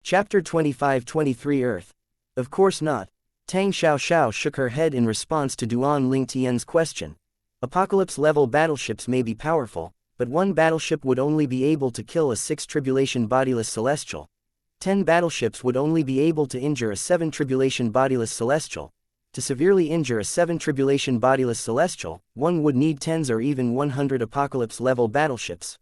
Chapter 25-23 Earth. Of course not. Tang Xiaoxiao shook her head in response to Duan Lingtian's question. Apocalypse-level battleships may be powerful, but one battleship would only be able to kill a 6 tribulation bodiless celestial. 10 battleships would only be able to injure a 7 tribulation bodiless celestial. To severely injure a 7 tribulation bodiless celestial, one would need tens or even 100 apocalypse-level battleships.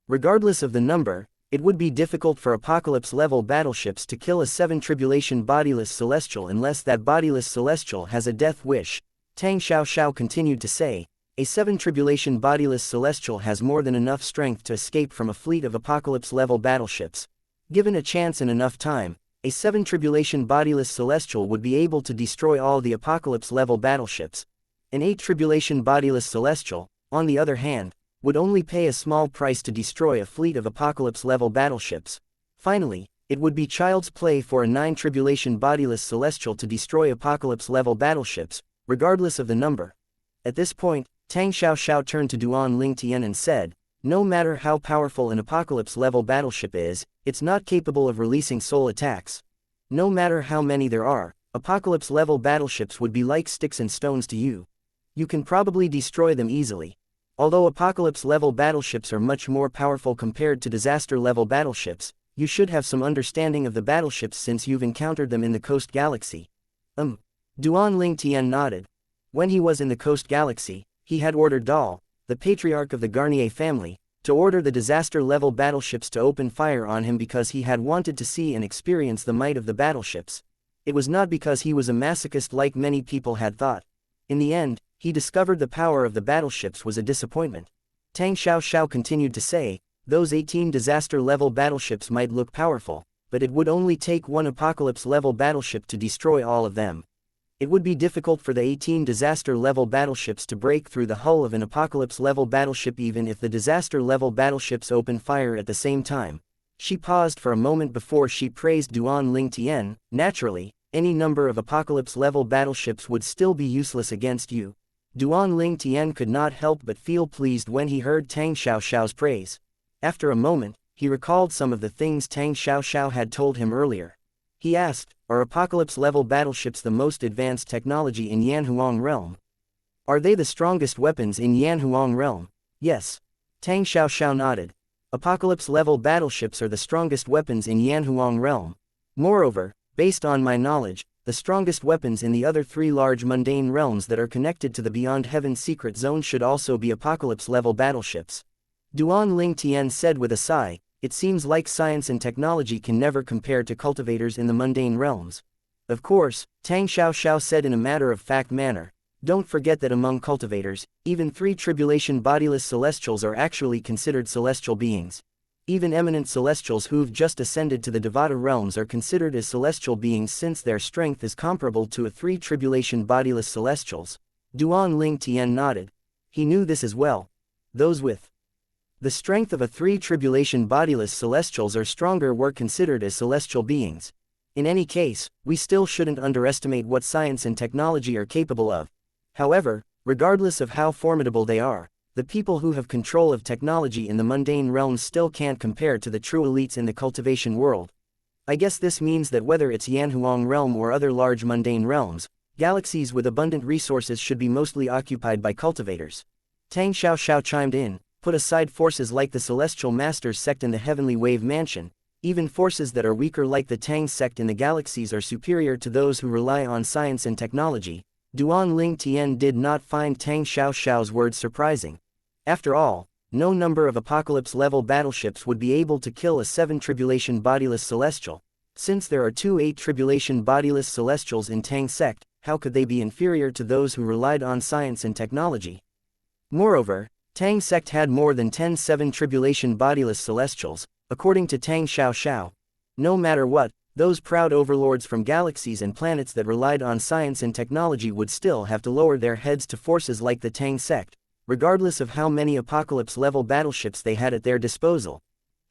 Regardless of the number, it would be difficult for apocalypse-level battleships to kill a 7 tribulation bodiless celestial unless that bodiless celestial has a death wish. Tang Xiaoxiao continued to say, a 7 tribulation bodiless celestial has more than enough strength to escape from a fleet of apocalypse-level battleships. Given a chance and enough time, a 7 tribulation bodiless celestial would be able to destroy all the apocalypse-level battleships. An 8 tribulation bodiless celestial, on the other hand, would only pay a small price to destroy a fleet of apocalypse-level battleships. Finally, it would be child's play for a 9 tribulation bodiless celestial to destroy apocalypse-level battleships, regardless of the number. At this point, Tang Xiaoxiao turned to Duan Lingtian and said, no matter how powerful an apocalypse-level battleship is, it's not capable of releasing soul attacks. No matter how many there are, apocalypse-level battleships would be like sticks and stones to you. You can probably destroy them easily. Although apocalypse-level battleships are much more powerful compared to disaster-level battleships, you should have some understanding of the battleships since you've encountered them in the Coast Galaxy. Duan Lingtian nodded. When he was in the Coast Galaxy, he had ordered Dal, the patriarch of the Garnier family, to order the disaster-level battleships to open fire on him because he had wanted to see and experience the might of the battleships. It was not because he was a masochist like many people had thought. In the end, he discovered the power of the battleships was a disappointment. Tang Xiaoxiao continued to say, those 18 disaster-level battleships might look powerful, but it would only take one apocalypse-level battleship to destroy all of them. It would be difficult for the 18 disaster-level battleships to break through the hull of an apocalypse-level battleship even if the disaster-level battleships open fire at the same time. She paused for a moment before she praised Duan Lingtian. Naturally, any number of apocalypse-level battleships would still be useless against you. Duan Lingtian could not help but feel pleased when he heard Tang Xiaoxiao's praise. After a moment, he recalled some of the things Tang Xiaoxiao had told him earlier. He asked, are apocalypse-level battleships the most advanced technology in Yanhuang realm? Are they the strongest weapons in Yanhuang realm? Yes. Tang Xiaoxiao nodded. Apocalypse-level battleships are the strongest weapons in Yanhuang realm. Moreover, based on my knowledge, the strongest weapons in the other 3 large mundane realms that are connected to the Beyond Heaven secret zone should also be apocalypse-level battleships. Duan Lingtian said with a sigh, it seems like science and technology can never compare to cultivators in the mundane realms. Of course, Tang Xiaoxiao said in a matter-of-fact manner, don't forget that among cultivators, even 3 tribulation bodiless celestials are actually considered celestial beings. Even eminent celestials who've just ascended to the Devata realms are considered as celestial beings since their strength is comparable to a 3 tribulation bodiless celestials. Duan Lingtian nodded. He knew this as well. Those with the strength of a 3 tribulation bodiless celestials or stronger were considered as celestial beings. In any case, we still shouldn't underestimate what science and technology are capable of. However, regardless of how formidable they are, the people who have control of technology in the mundane realms still can't compare to the true elites in the cultivation world. I guess this means that whether it's Yanhuang realm or other large mundane realms, galaxies with abundant resources should be mostly occupied by cultivators. Tang Xiaoxiao chimed in. Put aside forces like the Celestial Masters sect in the Heavenly Wave Mansion, even forces that are weaker like the Tang sect in the galaxies are superior to those who rely on science and technology. Duan Lingtian did not find Tang Xiaoxiao's words surprising. After all, no number of apocalypse-level battleships would be able to kill a 7 tribulation bodiless celestial. Since there are 2 8 tribulation bodiless celestials in Tang sect, how could they be inferior to those who relied on science and technology? Moreover, Tang sect had more than 10 7 tribulation bodiless celestials, according to Tang Xiaoxiao. No matter what, those proud overlords from galaxies and planets that relied on science and technology would still have to lower their heads to forces like the Tang sect, regardless of how many apocalypse-level battleships they had at their disposal.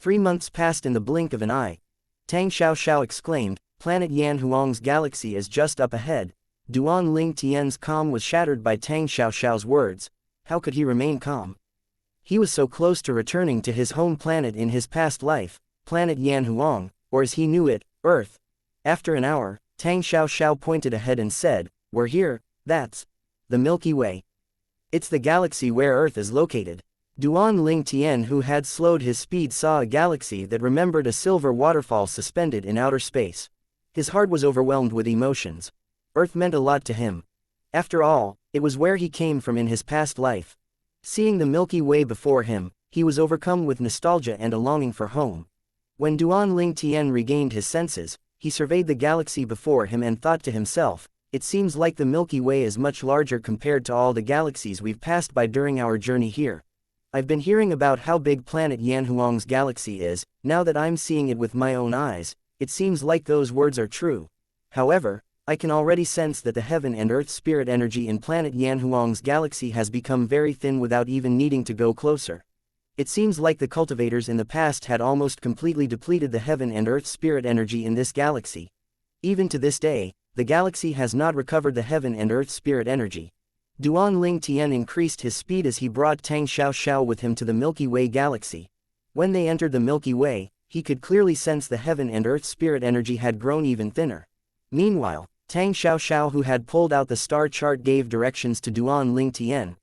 3 months passed in the blink of an eye. Tang Xiaoxiao exclaimed, planet Yanhuang's galaxy is just up ahead. Duan Lingtian's calm was shattered by Tang Xiaoxiao's words. How could he remain calm? He was so close to returning to his home planet in his past life, planet Yanhuang, or as he knew it, Earth. After an hour, Tang Xiao pointed ahead and said, "We're here, that's the Milky Way. It's the galaxy where Earth is located." Duan Ling Tian, who had slowed his speed, saw a galaxy that remembered a silver waterfall suspended in outer space. His heart was overwhelmed with emotions. Earth meant a lot to him. After all, it was where he came from in his past life. Seeing the Milky Way before him, he was overcome with nostalgia and a longing for home. When Duan Ling Tian regained his senses, he surveyed the galaxy before him and thought to himself, "It seems like the Milky Way is much larger compared to all the galaxies we've passed by during our journey here. I've been hearing about how big planet Yanhuang's galaxy is. Now that I'm seeing it with my own eyes, it seems like those words are true. However, I can already sense that the heaven and earth spirit energy in planet Yanhuang's galaxy has become very thin without even needing to go closer. It seems like the cultivators in the past had almost completely depleted the heaven and earth spirit energy in this galaxy. Even to this day, the galaxy has not recovered the heaven and earth spirit energy." Duan Ling Tian increased his speed as he brought Tang Xiao with him to the Milky Way galaxy. When they entered the Milky Way, he could clearly sense the heaven and earth spirit energy had grown even thinner. Meanwhile, Tang Xiao, who had pulled out the star chart, gave directions to Duan Ling Tian.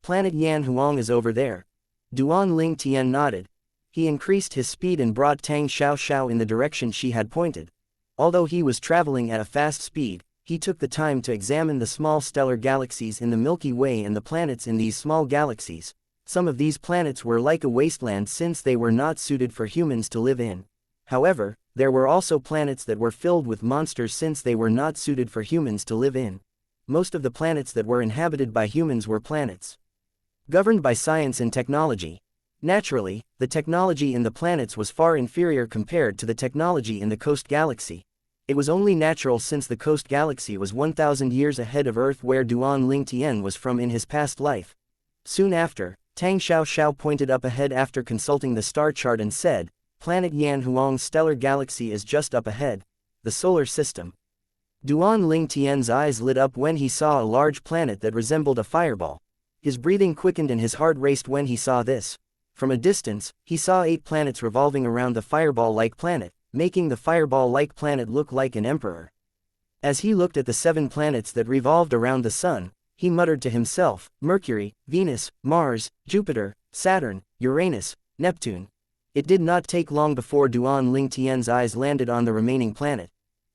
"Planet Yanhuang is over there." Duan Ling Tian nodded. He increased his speed and brought Tang Xiao in the direction she had pointed. Although he was traveling at a fast speed, he took the time to examine the small stellar galaxies in the Milky Way and the planets in these small galaxies. Some of these planets were like a wasteland since they were not suited for humans to live in. However, there were also planets that were filled with monsters since they were not suited for humans to live in. Most of the planets that were inhabited by humans were planets governed by science and technology. Naturally, the technology in the planets was far inferior compared to the technology in the coast galaxy. It was only natural since the coast galaxy was 1,000 years ahead of Earth, where Duan Ling Tian was from in his past life. Soon after, Tang Xiao pointed up ahead after consulting the star chart and said, "Planet Yanhuang's stellar galaxy is just up ahead. The solar system." Duan Ling Tian's eyes lit up when he saw a large planet that resembled a fireball. His breathing quickened and his heart raced when he saw this. From a distance, he saw 8 planets revolving around the fireball-like planet, making the fireball-like planet look like an emperor. As he looked at the 7 planets that revolved around the sun, he muttered to himself, "Mercury, Venus, Mars, Jupiter, Saturn, Uranus, Neptune." It did not take long before Duan Ling Tian's eyes landed on the remaining planet.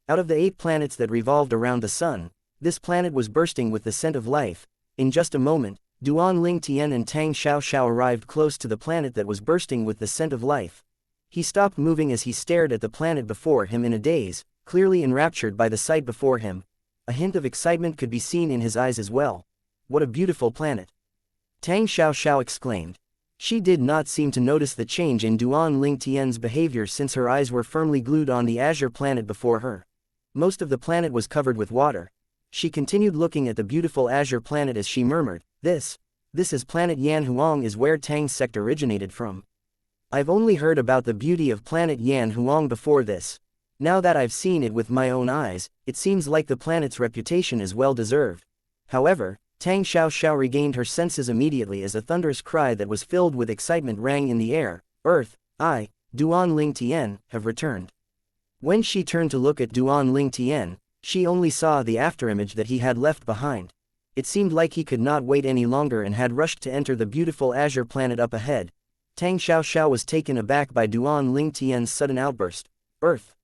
Out of the 8 planets that revolved around the sun, this planet was bursting with the scent of life. In just a moment, Duan Ling Tian and Tang Xiao arrived close to the planet that was bursting with the scent of life. He stopped moving as he stared at the planet before him in a daze, clearly enraptured by the sight before him. A hint of excitement could be seen in his eyes as well. "What a beautiful planet!" Tang Xiao exclaimed. She did not seem to notice the change in Duan Ling Tian's behavior since her eyes were firmly glued on the azure planet before her. Most of the planet was covered with water. She continued looking at the beautiful azure planet as she murmured, This is planet Yanhuang, is where Tang's sect originated from. I've only heard about the beauty of planet Yanhuang before this. Now that I've seen it with my own eyes, it seems like the planet's reputation is well deserved." However, Tang Xiao regained her senses immediately as a thunderous cry that was filled with excitement rang in the air. "Earth, I, Duan Ling Tian, have returned." When she turned to look at Duan Ling Tian, she only saw the afterimage that he had left behind. It seemed like he could not wait any longer and had rushed to enter the beautiful azure planet up ahead. Tang Xiao was taken aback by Duan Ling Tian's sudden outburst. "Earth."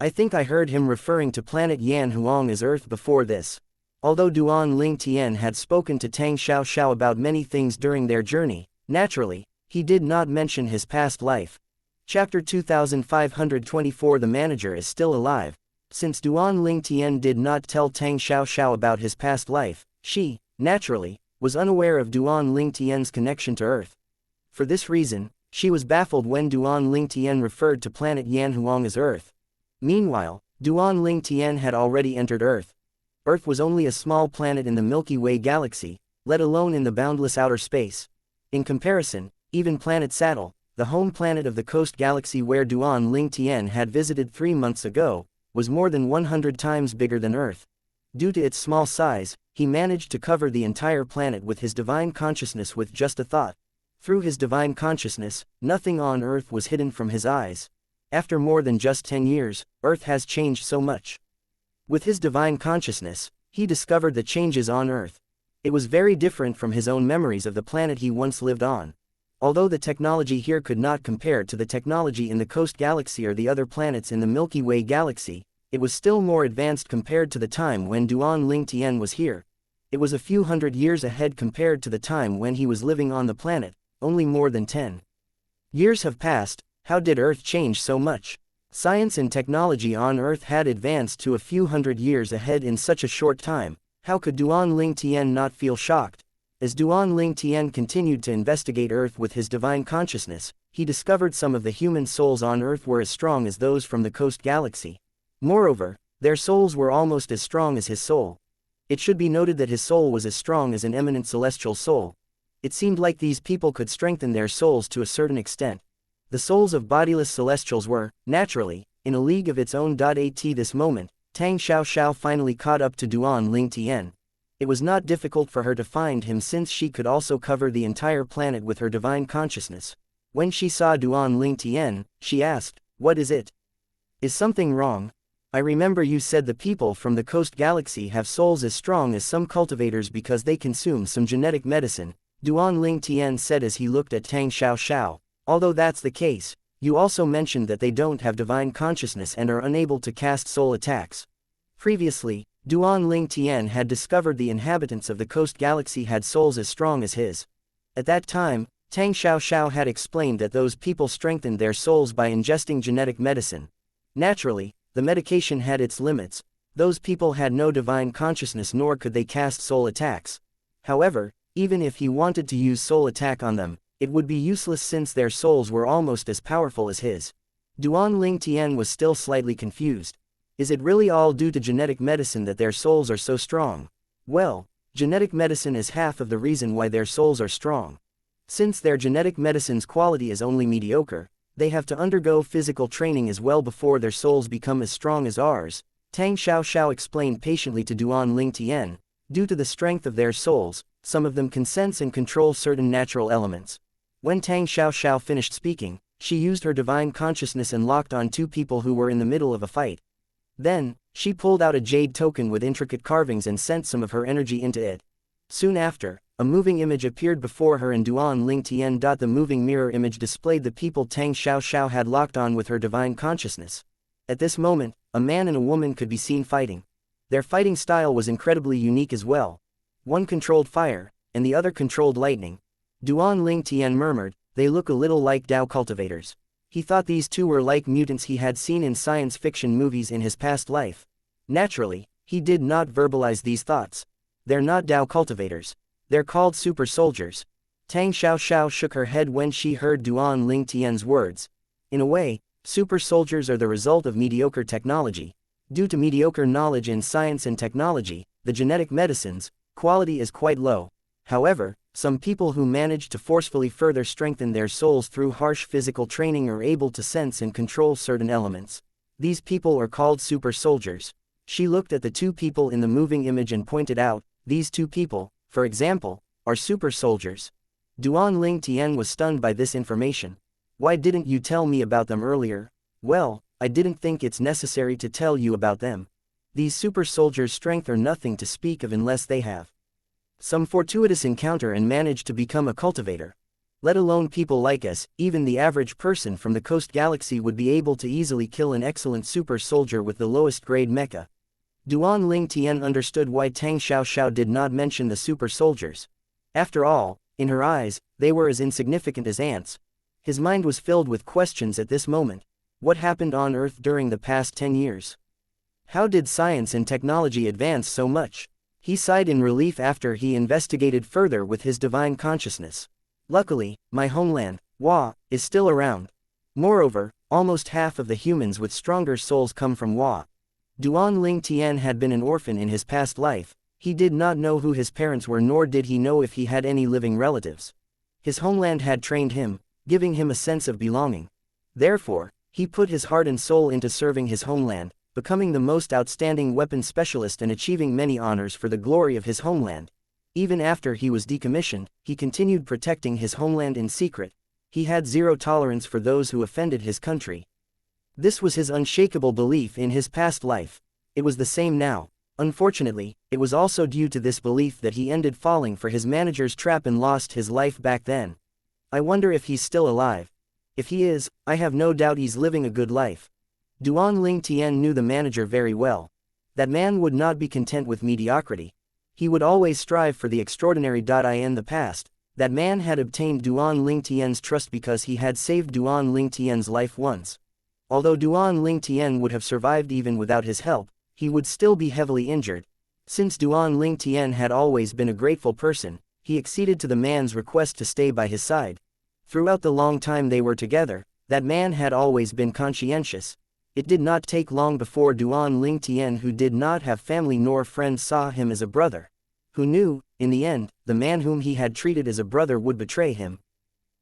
I think I heard him referring to planet Yanhuang as Earth before this. Although Duan Ling Tian had spoken to Tang Xiao about many things during their journey, naturally, he did not mention his past life. Chapter 2524. The manager is still alive. Since Duan Ling Tian did not tell Tang Xiao about his past life, she, naturally, was unaware of Duan Ling Tian's connection to Earth. For this reason, she was baffled when Duan Ling Tian referred to planet Yanhuang as Earth. Meanwhile, Duan Ling Tian had already entered Earth. Earth was only a small planet in the Milky Way galaxy, let alone in the boundless outer space. In comparison, even planet Saddle, the home planet of the coast galaxy where Duan Ling Tian had visited 3 months ago, was more than 100 times bigger than Earth. Due to its small size, he managed to cover the entire planet with his divine consciousness with just a thought. Through his divine consciousness, nothing on Earth was hidden from his eyes. After more than just 10 years, Earth has changed so much. With his divine consciousness, he discovered the changes on Earth. It was very different from his own memories of the planet he once lived on. Although the technology here could not compare to the technology in the Coast Galaxy or the other planets in the Milky Way galaxy, it was still more advanced compared to the time when duan-Ling-Tien was here. It was a few hundred years ahead compared to the time when he was living on the planet, only more than 10 years have passed. How did Earth change so much? Science and technology on Earth had advanced to a few hundred years ahead in such a short time. How could duan-Ling-Tien not feel shocked? As duan-Ling-Tien continued to investigate Earth with his divine consciousness, he discovered some of the human souls on Earth were as strong as those from the Coast Galaxy. Moreover, their souls were almost as strong as his soul. It should be noted that his soul was as strong as an eminent celestial soul. It seemed like these people could strengthen their souls to a certain extent. The souls of bodiless celestials were, naturally, in a league of its own. At this moment, Tang Xiao finally caught up to duan-Ling-Tien. It was not difficult for her to find him since she could also cover the entire planet with her divine consciousness. When she saw duan-Ling-Tien, she asked, "What is it? Is something wrong? I remember you said the people from the Coast Galaxy have souls as strong as some cultivators because they consume some genetic medicine," duan-Ling-Tien said as he looked at Tang Xiao. "Although that's the case, you also mentioned that they don't have divine consciousness and are unable to cast soul attacks." Previously, duan-Ling-Tien had discovered the inhabitants of the Coast Galaxy had souls as strong as his. At that time, Tang Xiao had explained that those people strengthened their souls by ingesting genetic medicine. Naturally, the medication had its limits. Those people had no divine consciousness nor could they cast soul attacks. However, even if he wanted to use soul attack on them, it would be useless since their souls were almost as powerful as his. Duan-Ling-Tien was still slightly confused. Is it really all due to genetic medicine that their souls are so strong? Well, genetic medicine is half of the reason why their souls are strong. Since their genetic medicine's quality is only mediocre, they have to undergo physical training as well before their souls become as strong as ours, Tang Xiao explained patiently to duan-Ling-Tien. Due to the strength of their souls, some of them can sense and control certain natural elements. When Tang Xiao finished speaking, she used her divine consciousness and locked on two people who were in the middle of a fight. Then, she pulled out a jade token with intricate carvings and sent some of her energy into it. Soon after, a moving image appeared before her and duan-Ling-Tien. The moving mirror image displayed the people Tang Xiao had locked on with her divine consciousness. At this moment, a man and a woman could be seen fighting. Their fighting style was incredibly unique as well. One controlled fire, and the other controlled lightning. Duan-Ling-Tien murmured, "They look a little like Dao cultivators." He thought these two were like mutants he had seen in science fiction movies in his past life. Naturally, he did not verbalize these thoughts. They're not Dao cultivators. They're called super soldiers. Tang Xiao shook her head when she heard duan-Ling-Tien's words. In a way, super soldiers are the result of mediocre technology. Due to mediocre knowledge in science and technology, the genetic medicine's quality is quite low. However, some people who manage to forcefully further strengthen their souls through harsh physical training are able to sense and control certain elements. These people are called super soldiers. She looked at the two people in the moving image and pointed out, these two people, for example, are super soldiers. Duan-Ling-Tien was stunned by this information. "Why didn't you tell me about them earlier?" "Well, I didn't think it's necessary to tell you about them. These super soldiers' strength are nothing to speak of unless they have some fortuitous encounter and manage to become a cultivator. Let alone people like us, even the average person from the Coast Galaxy would be able to easily kill an excellent super soldier with the lowest grade mecha." Duan-Ling-Tien understood why Tang Xiao did not mention the super soldiers. After all, in her eyes, they were as insignificant as ants. His mind was filled with questions at this moment. What happened on Earth during the past 10 years? How did science and technology advance so much? He sighed in relief after he investigated further with his divine consciousness. Luckily, my homeland, Wa, is still around. Moreover, almost half of the humans with stronger souls come from Wa. Duan-Ling-Tien had been an orphan in his past life. He did not know who his parents were nor did he know if he had any living relatives. His homeland had trained him, giving him a sense of belonging. Therefore, he put his heart and soul into serving his homeland, becoming the most outstanding weapon specialist and achieving many honors for the glory of his homeland. Even after he was decommissioned, he continued protecting his homeland in secret. He had zero tolerance for those who offended his country. This was his unshakable belief in his past life. It was the same now. Unfortunately, it was also due to this belief that he ended falling for his manager's trap and lost his life back then. I wonder if he's still alive. If he is, I have no doubt he's living a good life. Duan Ling Tian knew the manager very well. That man would not be content with mediocrity. He would always strive for the extraordinary. In the past, that man had obtained Duan Ling Tian's trust because he had saved Duan Ling Tian's life once. Although Duan Ling Tian would have survived even without his help, he would still be heavily injured. Since Duan Ling Tian had always been a grateful person, he acceded to the man's request to stay by his side. Throughout the long time they were together, that man had always been conscientious. It did not take long before Duan Ling Tian, who did not have family nor friends, saw him as a brother. Who knew, in the end, the man whom he had treated as a brother would betray him.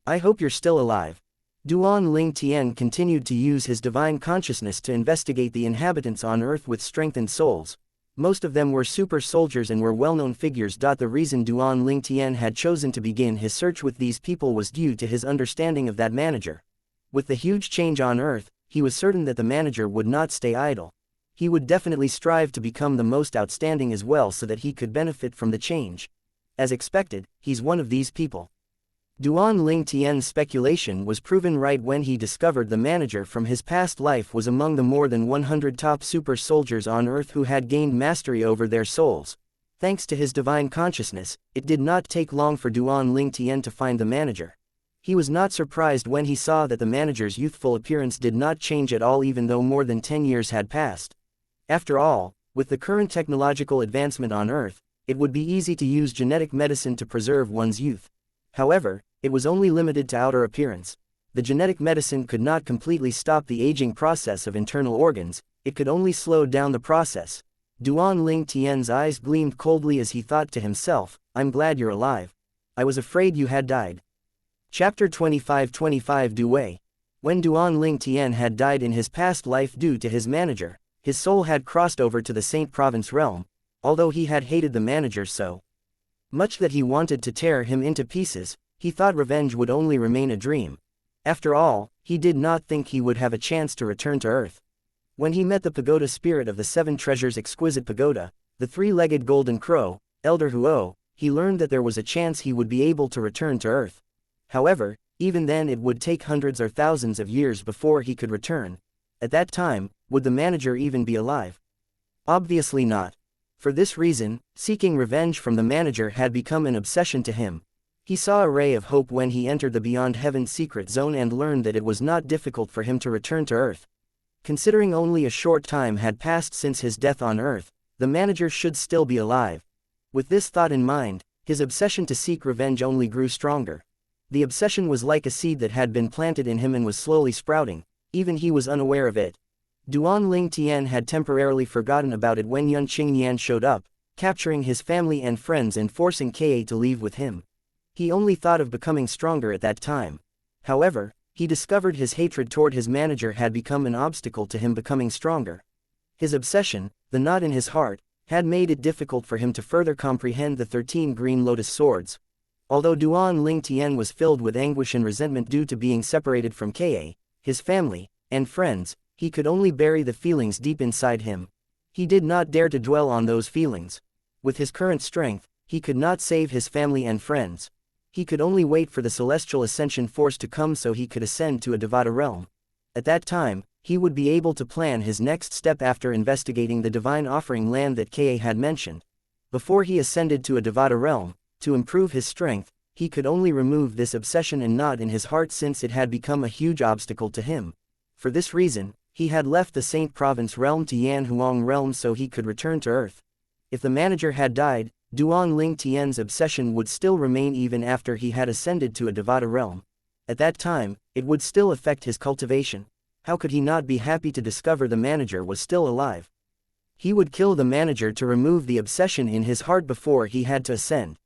I hope you're still alive. Duan Ling Tian continued to use his divine consciousness to investigate the inhabitants on Earth with strengthened souls. Most of them were super soldiers and were well-known figures. The reason Duan Ling Tian had chosen to begin his search with these people was due to his understanding of that manager. With the huge change on Earth, he was certain that the manager would not stay idle. He would definitely strive to become the most outstanding as well so that he could benefit from the change. As expected, he's one of these people. Duan Ling Tian's speculation was proven right when he discovered the manager from his past life was among the more than 100 top super soldiers on Earth who had gained mastery over their souls. Thanks to his divine consciousness, it did not take long for Duan Ling Tian to find the manager. He was not surprised when he saw that the manager's youthful appearance did not change at all even though more than 10 years had passed. After all, with the current technological advancement on Earth, it would be easy to use genetic medicine to preserve one's youth. However, it was only limited to outer appearance. The genetic medicine could not completely stop the aging process of internal organs, it could only slow down the process. Duan Ling Tian's eyes gleamed coldly as he thought to himself, I'm glad you're alive. I was afraid you had died. Chapter 25 Due. When Duan Ling Tian had died in his past life due to his manager, his soul had crossed over to the Saint Province realm, although he had hated the manager so much that he wanted to tear him into pieces. He thought revenge would only remain a dream. After all, he did not think he would have a chance to return to Earth. When he met the pagoda spirit of the Seven Treasures exquisite pagoda, the three-legged golden crow, Elder Huo, he learned that there was a chance he would be able to return to Earth. However, even then it would take hundreds or thousands of years before he could return. At that time, would the manager even be alive? Obviously not. For this reason, seeking revenge from the manager had become an obsession to him. He saw a ray of hope when he entered the Beyond Heaven's secret zone and learned that it was not difficult for him to return to Earth. Considering only a short time had passed since his death on Earth, the manager should still be alive. With this thought in mind, his obsession to seek revenge only grew stronger. The obsession was like a seed that had been planted in him and was slowly sprouting, even he was unaware of it. Duan Ling Tian had temporarily forgotten about it when Yun Qingyan showed up, capturing his family and friends and forcing Ka to leave with him. He only thought of becoming stronger at that time. However, he discovered his hatred toward his manager had become an obstacle to him becoming stronger. His obsession, the knot in his heart, had made it difficult for him to further comprehend the 13 green lotus swords. Although Duan Ling Tian was filled with anguish and resentment due to being separated from Ka, his family, and friends, he could only bury the feelings deep inside him. He did not dare to dwell on those feelings. With his current strength, he could not save his family and friends. He could only wait for the celestial ascension force to come so he could ascend to a Devata realm. At that time, he would be able to plan his next step after investigating the divine offering land that Ka had mentioned. Before he ascended to a Devata realm, to improve his strength, he could only remove this obsession and knot in his heart since it had become a huge obstacle to him. For this reason, he had left the Saint Province realm to Yanhuang realm so he could return to Earth. If the manager had died, Duan Ling Tian's obsession would still remain even after he had ascended to a Devata realm. At that time, it would still affect his cultivation. How could he not be happy to discover the manager was still alive? He would kill the manager to remove the obsession in his heart before he had to ascend.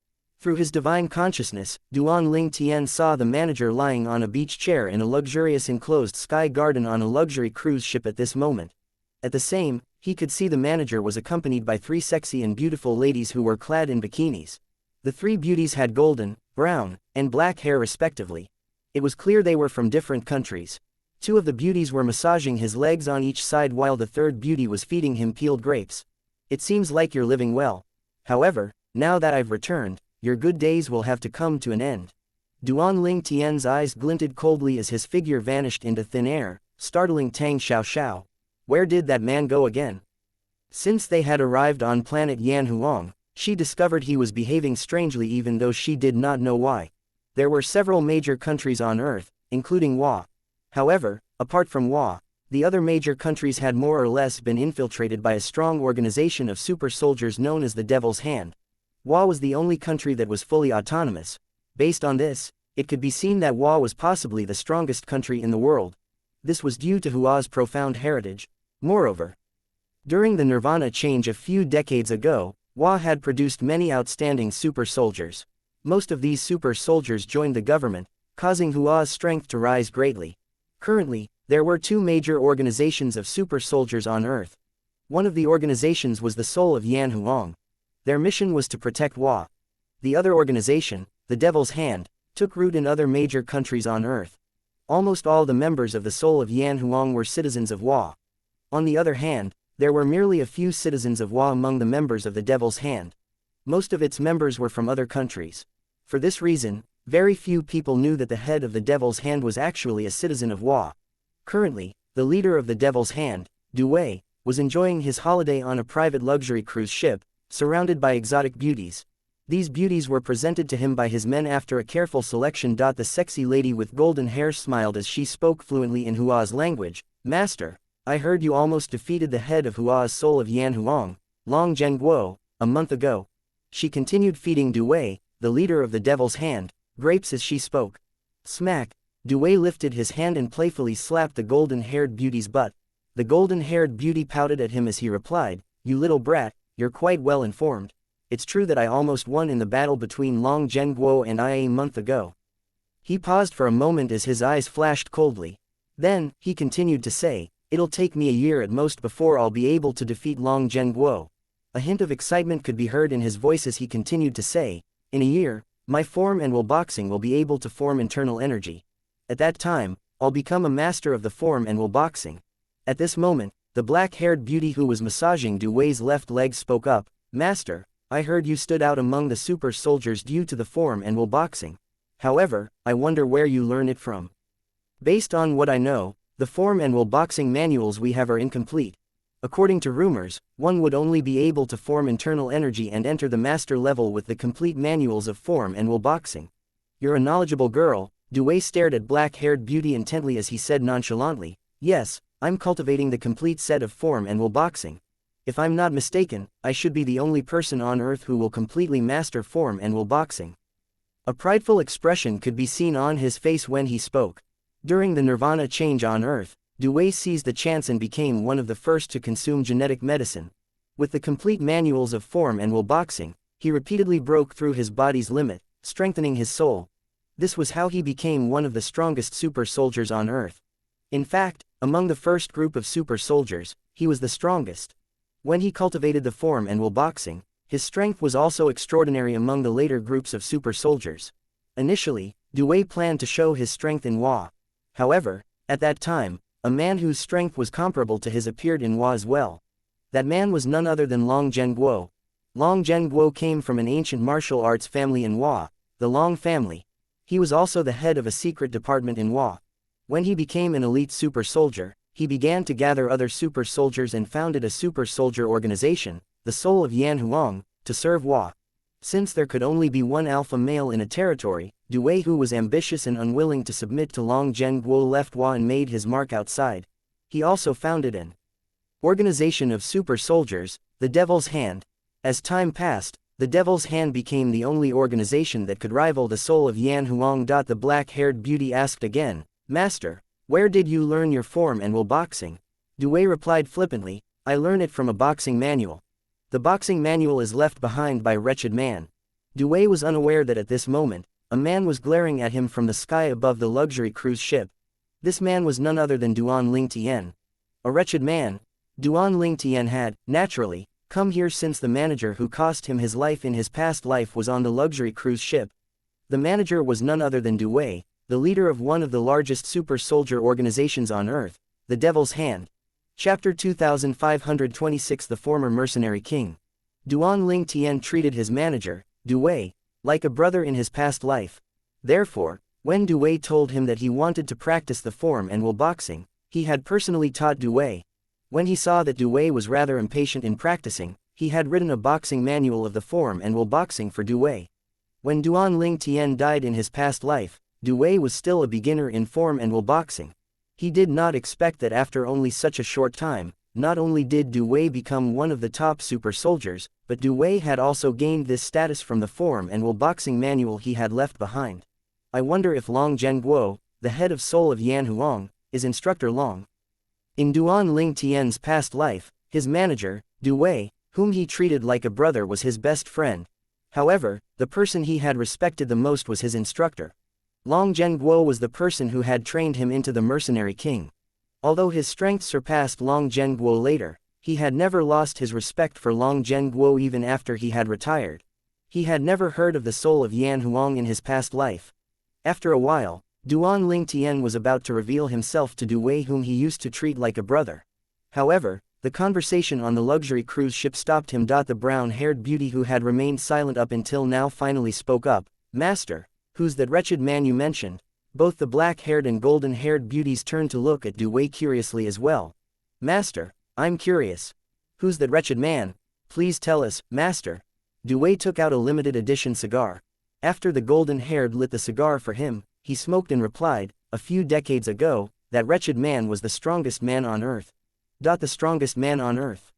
Through his divine consciousness, Duan Ling Tian saw the manager lying on a beach chair in a luxurious enclosed sky garden on a luxury cruise ship at this moment. At the same, he could see the manager was accompanied by 3 sexy and beautiful ladies who were clad in bikinis. The 3 beauties had golden, brown, and black hair respectively. It was clear they were from different countries. Two of the beauties were massaging his legs on each side while the third beauty was feeding him peeled grapes. It seems like you're living well. However, now that I've returned, your good days will have to come to an end. Duan Tian's eyes glinted coldly as his figure vanished into thin air, startling Tang Xiao. Where did that man go again? Since they had arrived on planet Yanhuang, she discovered he was behaving strangely even though she did not know why. There were several major countries on Earth, including Wa. However, apart from Wa, the other major countries had more or less been infiltrated by a strong organization of super soldiers known as the Devil's Hand. Wa was the only country that was fully autonomous. Based on this, it could be seen that Wa was possibly the strongest country in the world. This was due to Hua's profound heritage. Moreover, during the Nirvana change a few decades ago, Wa had produced many outstanding super soldiers. Most of these super soldiers joined the government, causing Hua's strength to rise greatly. Currently, there were two major organizations of super soldiers on Earth. One of the organizations was the Soul of Yanhuang. Their mission was to protect Wa. The other organization, the Devil's Hand, took root in other major countries on Earth. Almost all the members of the Soul of Yanhuang were citizens of Wa. On the other hand, there were merely a few citizens of Wa among the members of the Devil's Hand. Most of its members were from other countries. For this reason, very few people knew that the head of the Devil's Hand was actually a citizen of Wa. Currently, the leader of the Devil's Hand, Due, was enjoying his holiday on a private luxury cruise ship, surrounded by exotic beauties. These beauties were presented to him by his men after a careful selection. The sexy lady with golden hair smiled as she spoke fluently in Hua's language. Master, I heard you almost defeated the head of Hua's Soul of Yanhuang, Long Zhenguo, a month ago. She continued feeding Due, the leader of the Devil's Hand, grapes as she spoke. Smack! Due lifted his hand and playfully slapped the golden-haired beauty's butt. The golden-haired beauty pouted at him as he replied, "You little brat, you're quite well informed. It's true that I almost won in the battle between Long Zhenguo and I a month ago." He paused for a moment as his eyes flashed coldly. Then, he continued to say, "It'll take me a year at most before I'll be able to defeat Long Zhenguo." A hint of excitement could be heard in his voice as he continued to say, "In a year, my form and will boxing will be able to form internal energy. At that time, I'll become a master of the form and will boxing." At this moment, the black-haired beauty who was massaging Due's left leg spoke up, "Master, I heard you stood out among the super soldiers due to the form and will boxing. However, I wonder where you learn it from. Based on what I know, the form and will boxing manuals we have are incomplete. According to rumors, one would only be able to form internal energy and enter the master level with the complete manuals of form and will boxing. You're a knowledgeable girl." Due stared at black-haired beauty intently as he said nonchalantly, "Yes, I'm cultivating the complete set of form and will boxing. If I'm not mistaken, I should be the only person on Earth who will completely master form and will boxing." A prideful expression could be seen on his face when he spoke. During the Nirvana change on Earth, Due seized the chance and became one of the first to consume genetic medicine. With the complete manuals of form and will boxing, he repeatedly broke through his body's limit, strengthening his soul. This was how he became one of the strongest super soldiers on Earth. In fact, among the first group of super soldiers, he was the strongest. When he cultivated the form and will boxing, his strength was also extraordinary among the later groups of super soldiers. Initially, Due planned to show his strength in Wa. However, at that time, a man whose strength was comparable to his appeared in Wa as well. That man was none other than Long Zhenguo. Long Zhenguo came from an ancient martial arts family in Wa, the Long family. He was also the head of a secret department in Wa. When he became an elite super soldier, he began to gather other super soldiers and founded a super soldier organization, the Soul of Yanhuang, to serve Wa. Since there could only be one alpha male in a territory, Due, who was ambitious and unwilling to submit to Long Zhenguo, left Wa and made his mark outside. He also founded an organization of super soldiers, the Devil's Hand. As time passed, the Devil's Hand became the only organization that could rival the Soul of Yanhuang. The black-haired beauty asked again, "Master, where did you learn your form and will boxing?" Due replied flippantly, "I learned it from a boxing manual. The boxing manual is left behind by a wretched man." Due was unaware that at this moment, a man was glaring at him from the sky above the luxury cruise ship. This man was none other than Duan Tian. A wretched man? Duan Tian had, naturally, come here since the manager who cost him his life in his past life was on the luxury cruise ship. The manager was none other than Due, the leader of one of the largest super soldier organizations on Earth, the Devil's Hand. Chapter 2526. The former mercenary king. Duan Ling Tian treated his manager, Du Wei, like a brother in his past life. Therefore, when Du Wei told him that he wanted to practice the form and will boxing, he had personally taught Du Wei. When he saw that Du Wei was rather impatient in practicing, he had written a boxing manual of the form and will boxing for Du Wei. When Duan Ling Tian died in his past life, Du Wei was still a beginner in form and will boxing. He did not expect that after only such a short time, not only did Du Wei become one of the top super soldiers, but Du Wei had also gained this status from the form and will boxing manual he had left behind. I wonder if Long Zhenguo, the head of soul of Yan Huang, is instructor Long. In Duan Ling Tian's past life, his manager, Du Wei, whom he treated like a brother, was his best friend. However, the person he had respected the most was his instructor. Long Zhenguo was the person who had trained him into the mercenary king. Although his strength surpassed Long Zhenguo later, he had never lost his respect for Long Zhenguo even after he had retired. He had never heard of the soul of Yan Huang in his past life. After a while, Duan Ling Tian was about to reveal himself to Du Wei, whom he used to treat like a brother. However, the conversation on the luxury cruise ship stopped him. The brown-haired beauty who had remained silent up until now finally spoke up. "Master, who's that wretched man you mentioned?" Both the black-haired and golden-haired beauties turned to look at Du Wei curiously as well. "Master, I'm curious. Who's that wretched man? Please tell us, Master." Du Wei took out a limited edition cigar. After the golden-haired lit the cigar for him, he smoked and replied, "A few decades ago, that wretched man was the strongest man on Earth." The strongest man on Earth.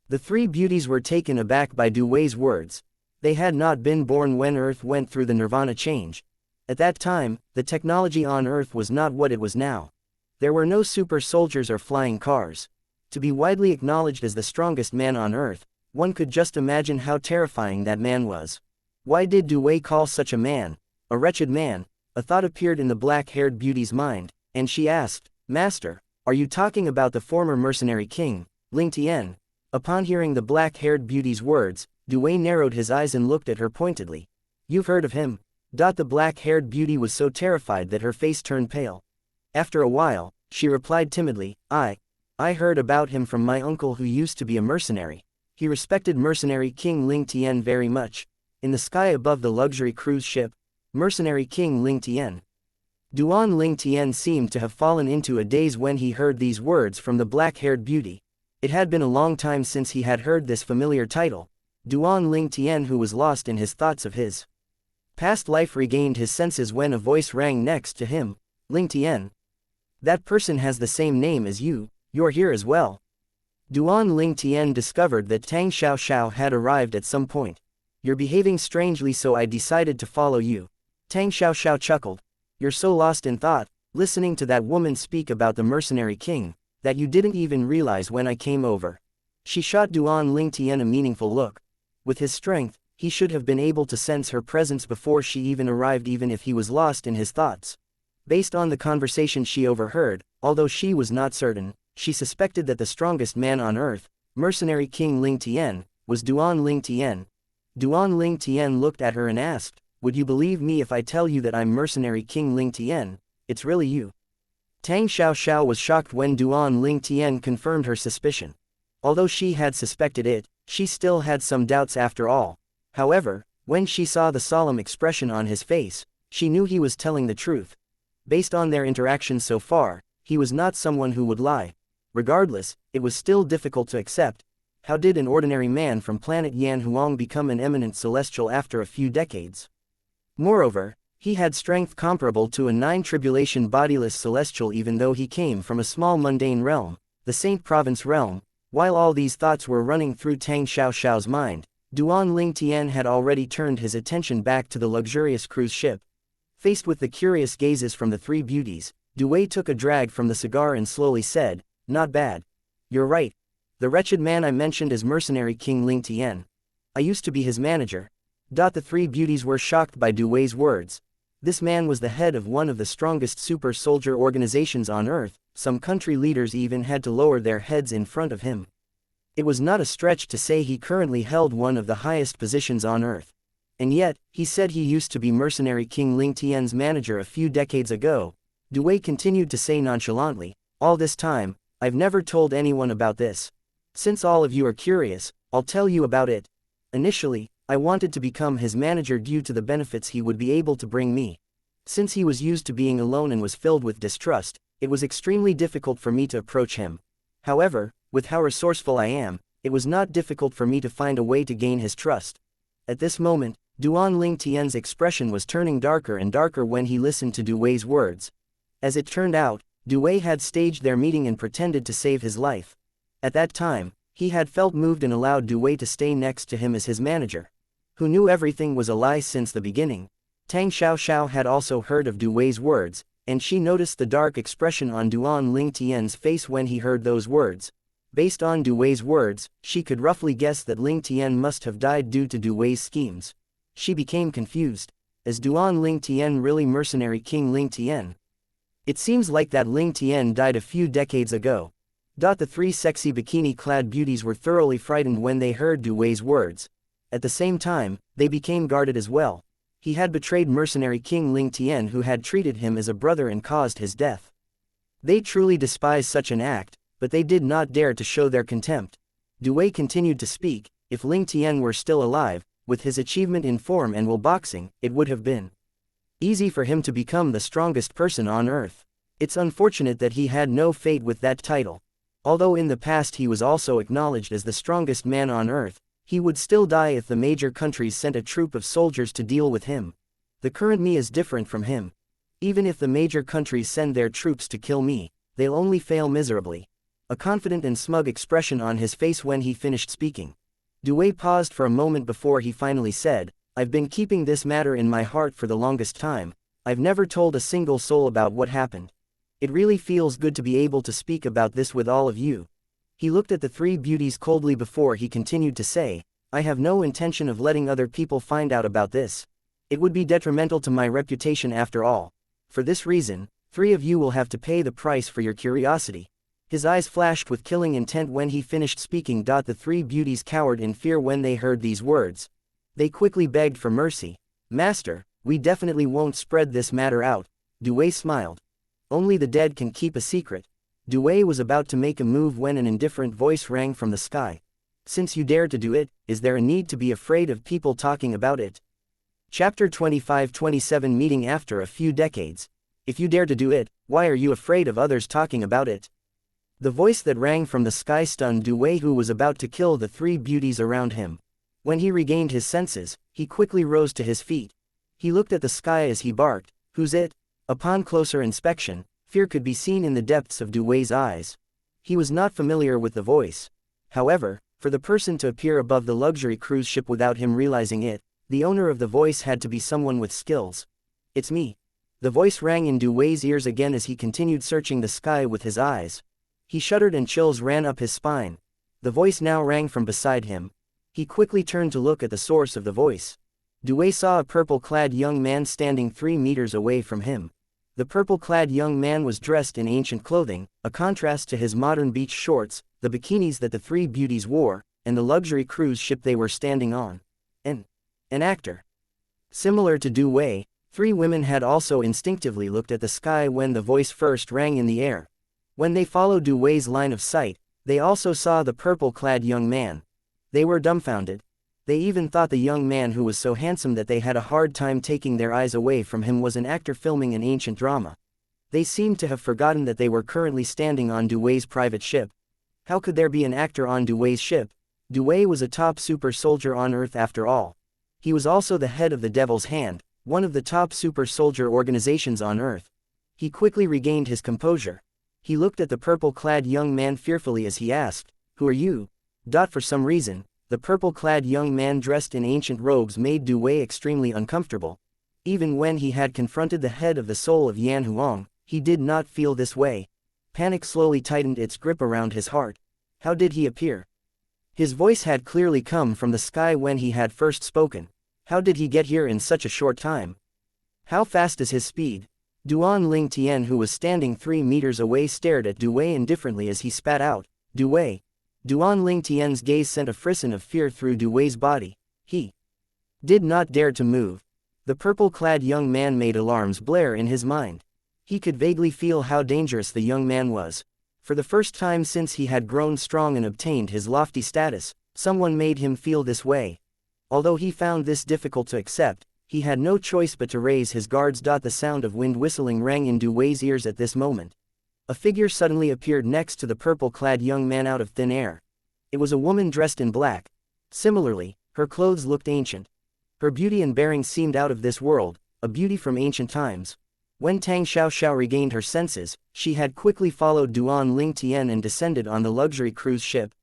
The three beauties were taken aback by Du Wei's words. They had not been born when Earth went through the Nirvana change. At that time, the technology on Earth was not what it was now. There were no super soldiers or flying cars. To be widely acknowledged as the strongest man on Earth, one could just imagine how terrifying that man was. Why did Du Wei call such a man a wretched man? A thought appeared in the black-haired beauty's mind, and she asked, "Master, are you talking about the former mercenary king, Ling Tian?" Upon hearing the black-haired beauty's words, Du Wei narrowed his eyes and looked at her pointedly. "You've heard of him?" The black-haired beauty was so terrified that her face turned pale. After a while, she replied timidly, I heard about him from my uncle who used to be a mercenary. He respected mercenary king Ling Tian very much." In the sky above the luxury cruise ship, mercenary king Ling Tian. Duan Ling Tian seemed to have fallen into a daze when he heard these words from the black-haired beauty. It had been a long time since he had heard this familiar title. Duan Ling Tian, who was lost in his thoughts of his past life, regained his senses when a voice rang next to him. "Ling Tian. That person has the same name as you, you're here as well." Duan Ling Tian discovered that Tang Xiao had arrived at some point. "You're behaving strangely, so I decided to follow you." Tang Xiao chuckled. "You're so lost in thought, listening to that woman speak about the mercenary king, that you didn't even realize when I came over." She shot Duan Ling Tian a meaningful look. With his strength, he should have been able to sense her presence before she even arrived, even if he was lost in his thoughts. Based on the conversation she overheard, although she was not certain, she suspected that the strongest man on Earth, mercenary king Ling Tian, was Duan Ling Tian. Duan Ling Tian looked at her and asked, "Would you believe me if I tell you that I'm mercenary king Ling Tian? It's really you?" Tang Xiao was shocked when Duan Ling Tian confirmed her suspicion. Although she had suspected it, she still had some doubts after all. However, when she saw the solemn expression on his face, she knew he was telling the truth. Based on their interactions so far, he was not someone who would lie. Regardless, it was still difficult to accept. How did an ordinary man from planet Yan Huang become an eminent celestial after a few decades? Moreover, he had strength comparable to a nine-tribulation bodiless celestial, even though he came from a small mundane realm, the Saint Province realm. While all these thoughts were running through Tang Xiao's mind, Duan Ling Tian had already turned his attention back to the luxurious cruise ship. Faced with the curious gazes from the three beauties, Du Wei took a drag from the cigar and slowly said, "Not bad. You're right. The wretched man I mentioned is mercenary king Ling Tian. I used to be his manager." The three beauties were shocked by Du Wei's words. This man was the head of one of the strongest super soldier organizations on Earth. Some country leaders even had to lower their heads in front of him. It was not a stretch to say he currently held one of the highest positions on Earth. And yet, he said he used to be mercenary King Ling Tian's manager a few decades ago. Dewey continued to say nonchalantly, all this time, I've never told anyone about this. Since all of you are curious, I'll tell you about it. Initially, I wanted to become his manager due to the benefits he would be able to bring me. Since he was used to being alone and was filled with distrust, it was extremely difficult for me to approach him. However, with how resourceful I am, it was not difficult for me to find a way to gain his trust. At this moment, Duan Ling Tian's expression was turning darker and darker when he listened to Dewey's words. As it turned out, Dewey had staged their meeting and pretended to save his life. At that time, he had felt moved and allowed Dewey to stay next to him as his manager. Who knew everything was a lie since the beginning? Tang Xiaoxiao had also heard of Dewey's words, and she noticed the dark expression on Duan Ling Tian's face when he heard those words. Based on Dewey's words, she could roughly guess that Ling Tian must have died due to Dewey's schemes. She became confused. Is Duan Ling Tian really mercenary King Ling Tian? It seems like that Ling Tian died a few decades ago. The three sexy bikini-clad beauties were thoroughly frightened when they heard Dewey's words. At the same time, they became guarded as well. He had betrayed mercenary King Ling Tian, who had treated him as a brother and caused his death. They truly despised such an act, but they did not dare to show their contempt. Dewey continued to speak. If Ling Tian were still alive, with his achievement in form and will boxing, it would have been easy for him to become the strongest person on earth. It's unfortunate that he had no fate with that title. Although in the past he was also acknowledged as the strongest man on earth, he would still die if the major countries sent a troop of soldiers to deal with him. The current me is different from him. Even if the major countries send their troops to kill me, they'll only fail miserably. A confident and smug expression on his face when he finished speaking. Dewey paused for a moment before he finally said, I've been keeping this matter in my heart for the longest time. I've never told a single soul about what happened. It really feels good to be able to speak about this with all of you. He looked at the three beauties coldly before he continued to say, I have no intention of letting other people find out about this. It would be detrimental to my reputation after all. For this reason, three of you will have to pay the price for your curiosity. His eyes flashed with killing intent when he finished speaking. The three beauties cowered in fear when they heard these words. They quickly begged for mercy. Master, we definitely won't spread this matter out. Dewey smiled. Only the dead can keep a secret. Dewey was about to make a move when an indifferent voice rang from the sky. Since you dared to do it, is there a need to be afraid of people talking about it? Chapter 25-27 Meeting after a few decades. If you dare to do it, why are you afraid of others talking about it? The voice that rang from the sky stunned Dewey, who was about to kill the three beauties around him. When he regained his senses, he quickly rose to his feet. He looked at the sky as he barked, Who's it? Upon closer inspection, fear could be seen in the depths of Dewey's eyes. He was not familiar with the voice. However, for the person to appear above the luxury cruise ship without him realizing it, the owner of the voice had to be someone with skills. It's me. The voice rang in Dewey's ears again as he continued searching the sky with his eyes. He shuddered and chills ran up his spine. The voice now rang from beside him. He quickly turned to look at the source of the voice. Dewey saw a purple-clad young man standing 3 meters away from him. The purple-clad young man was dressed in ancient clothing, a contrast to his modern beach shorts, the bikinis that the three beauties wore, and the luxury cruise ship they were standing on. An actor. Similar to Dewey, 3 women had also instinctively looked at the sky when the voice first rang in the air. When they followed Dewey's line of sight, they also saw the purple-clad young man. They were dumbfounded. They even thought the young man, who was so handsome that they had a hard time taking their eyes away from him, was an actor filming an ancient drama. They seemed to have forgotten that they were currently standing on Dewey's private ship. How could there be an actor on Dewey's ship? Dewey was a top super soldier on Earth after all. He was also the head of the Devil's Hand, one of the top super soldier organizations on Earth. He quickly regained his composure. He looked at the purple-clad young man fearfully as he asked, Who are you? For some reason, the purple-clad young man dressed in ancient robes made Dewey extremely uncomfortable. Even when he had confronted the head of the soul of Yan Huang, he did not feel this way. Panic slowly tightened its grip around his heart. How did he appear? His voice had clearly come from the sky when he had first spoken. How did he get here in such a short time? How fast is his speed? Duan Ling Tian, who was standing 3 meters away, stared at Dewey indifferently as he spat out, Dewey. Duan Ling Tian's gaze sent a frisson of fear through Dewey's body. He Did not dare to move. The purple-clad young man made alarms blare in his mind. He could vaguely feel how dangerous the young man was. For the first time since he had grown strong and obtained his lofty status, someone made him feel this way. Although he found this difficult to accept, he had no choice but to raise his guards. The sound of wind whistling rang in Du Wei's ears at this moment. A figure suddenly appeared next to the purple-clad young man out of thin air. It was a woman dressed in black. Similarly, her clothes looked ancient. Her beauty and bearing seemed out of this world, a beauty from ancient times. When Tang Xiaoxiao regained her senses, she had quickly followed Duan Lingtian and descended on the luxury cruise ship.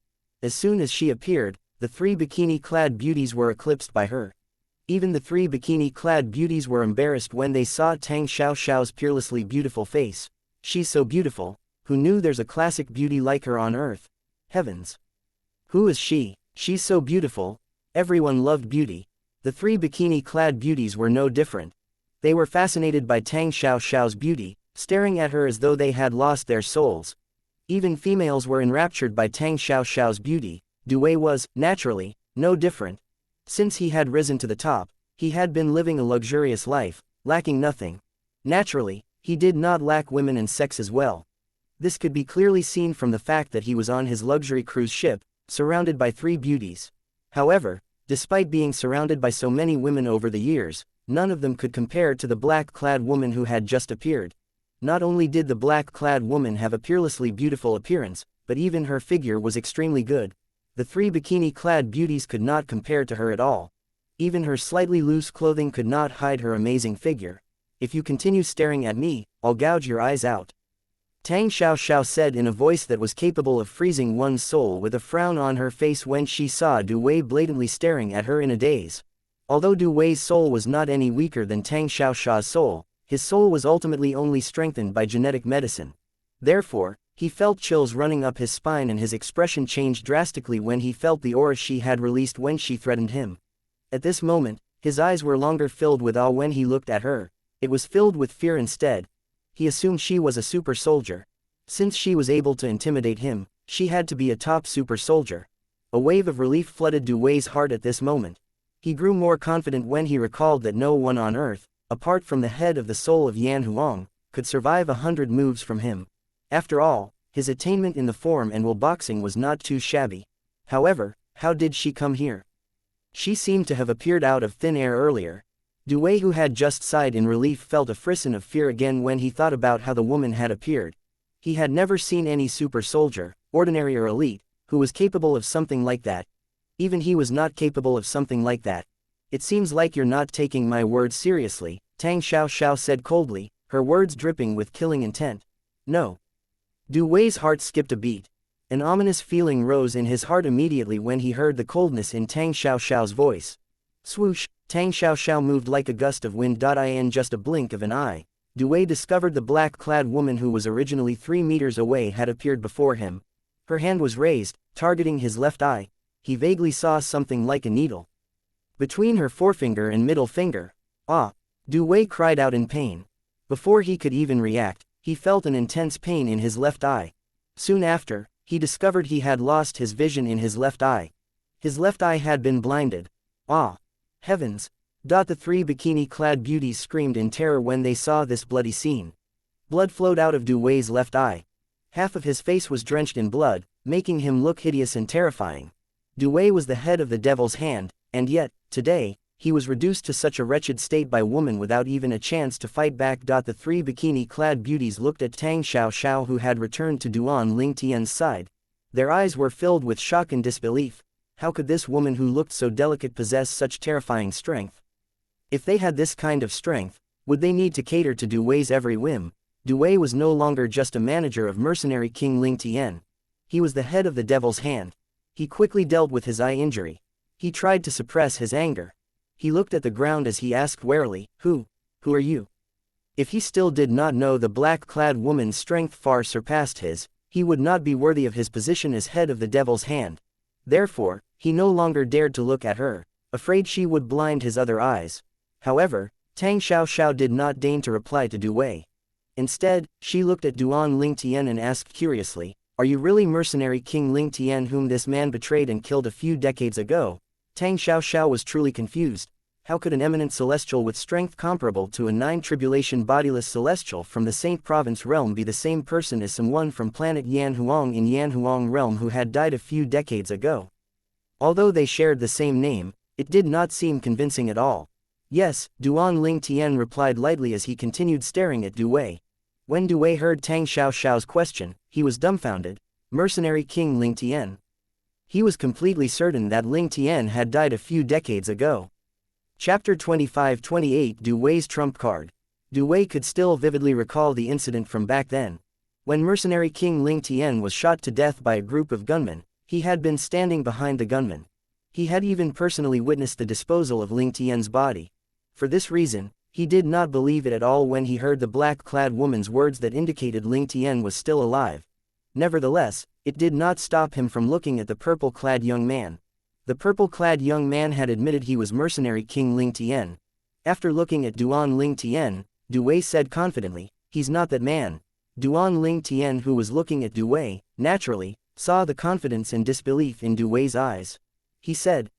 As soon as she appeared, the three bikini-clad beauties were eclipsed by her. Even the three bikini-clad beauties were embarrassed when they saw Tang Xiaoxiao's peerlessly beautiful face. She's so beautiful. Who knew there's a classic beauty like her on Earth? Heavens! Who is she? She's so beautiful. Everyone loved beauty. The three bikini-clad beauties were no different. They were fascinated by Tang Xiaoxiao's beauty, staring at her as though they had lost their souls. Even females were enraptured by Tang Xiaoxiao's beauty. Du Wei was, naturally, no different. Since he had risen to the top, he had been living a luxurious life, lacking nothing. Naturally, he did not lack women and sex as well. This could be clearly seen from the fact that he was on his luxury cruise ship, surrounded by three beauties. However, despite being surrounded by so many women over the years, none of them could compare to the black-clad woman who had just appeared. Not only did the black-clad woman have a peerlessly beautiful appearance, but even her figure was extremely good. The three bikini-clad beauties could not compare to her at all. Even her slightly loose clothing could not hide her amazing figure. If you continue staring at me, I'll gouge your eyes out. Tang Xiaoxiao said in a voice that was capable of freezing one's soul with a frown on her face when she saw Du Wei blatantly staring at her in a daze. Although Du Wei's soul was not any weaker than Tang Xiaoxiao's soul, his soul was ultimately only strengthened by genetic medicine. Therefore, he felt chills running up his spine and his expression changed drastically when he felt the aura she had released when she threatened him. At this moment, his eyes were longer filled with awe when he looked at her. It was filled with fear instead. He assumed she was a super soldier. Since she was able to intimidate him, she had to be a top super soldier. A wave of relief flooded Du Wei's heart at this moment. He grew more confident when he recalled that no one on Earth, apart from the head of the soul of Yan Huang, could survive 100 moves from him. After all, his attainment in the form and will boxing was not too shabby. However, how did she come here? She seemed to have appeared out of thin air earlier. Du Wei, who had just sighed in relief, felt a frisson of fear again when he thought about how the woman had appeared. He had never seen any super soldier, ordinary or elite, who was capable of something like that. Even he was not capable of something like that. It seems like you're not taking my words seriously, Tang Xiaoxiao said coldly, her words dripping with killing intent. No. Du Wei's heart skipped a beat. An ominous feeling rose in his heart immediately when he heard the coldness in Tang Xiaoxiao's voice. Swoosh, Tang Xiaoxiao moved like a gust of wind. In just a blink of an eye, Du Wei discovered the black-clad woman who was originally 3 meters away had appeared before him. Her hand was raised, targeting his left eye. He vaguely saw something like a needle between her forefinger and middle finger. Ah! Du Wei cried out in pain. Before he could even react, he felt an intense pain in his left eye. Soon after, he discovered he had lost his vision in his left eye. His left eye had been blinded. Ah! Heavens! The three bikini-clad beauties screamed in terror when they saw this bloody scene. Blood flowed out of Du Wei's left eye. Half of his face was drenched in blood, making him look hideous and terrifying. Du Wei was the head of the devil's hand, and yet, today, he was reduced to such a wretched state by woman without even a chance to fight back. The three bikini-clad beauties looked at Tang Xiaoxiao, who had returned to Duan Lingtian's side. Their eyes were filled with shock and disbelief. How could this woman who looked so delicate possess such terrifying strength? If they had this kind of strength, would they need to cater to Du Wei's every whim? Du Wei was no longer just a manager of mercenary King Lingtian. He was the head of the devil's hand. He quickly dealt with his eye injury. He tried to suppress his anger. He looked at the ground as he asked warily, Who are you? If he still did not know the black-clad woman's strength far surpassed his, he would not be worthy of his position as head of the devil's hand. Therefore, he no longer dared to look at her, afraid she would blind his other eyes. However, Tang Xiaoxiao did not deign to reply to Du Wei. Instead, she looked at Duan Lingtian and asked curiously, Are you really mercenary King Lingtian whom this man betrayed and killed a few decades ago? Tang Xiaoxiao was truly confused. How could an eminent celestial with strength comparable to a 9 tribulation bodiless celestial from the Saint Province realm be the same person as someone from planet Yanhuang in Yanhuang realm who had died a few decades ago? Although they shared the same name, it did not seem convincing at all. Yes, Duan Ling Tian replied lightly as he continued staring at Du Wei. When Du Wei heard Tang Xiao's question, he was dumbfounded. Mercenary King Ling Tian. He was completely certain that Ling Tian had died a few decades ago. Chapter 25-28 Du Wei's Trump Card. Du Wei could still vividly recall the incident from back then. When mercenary King Ling Tian was shot to death by a group of gunmen, he had been standing behind the gunmen. He had even personally witnessed the disposal of Ling Tian's body. For this reason, he did not believe it at all when he heard the black-clad woman's words that indicated Ling Tian was still alive. Nevertheless, it did not stop him from looking at the purple-clad young man. The purple-clad young man had admitted he was mercenary King Ling Tian. After looking at Duan Ling Tian, Du Wei said confidently, "He's not that man." Duan Ling Tian, who was looking at Du Wei, naturally, saw the confidence and disbelief in Du Wei's eyes. He said,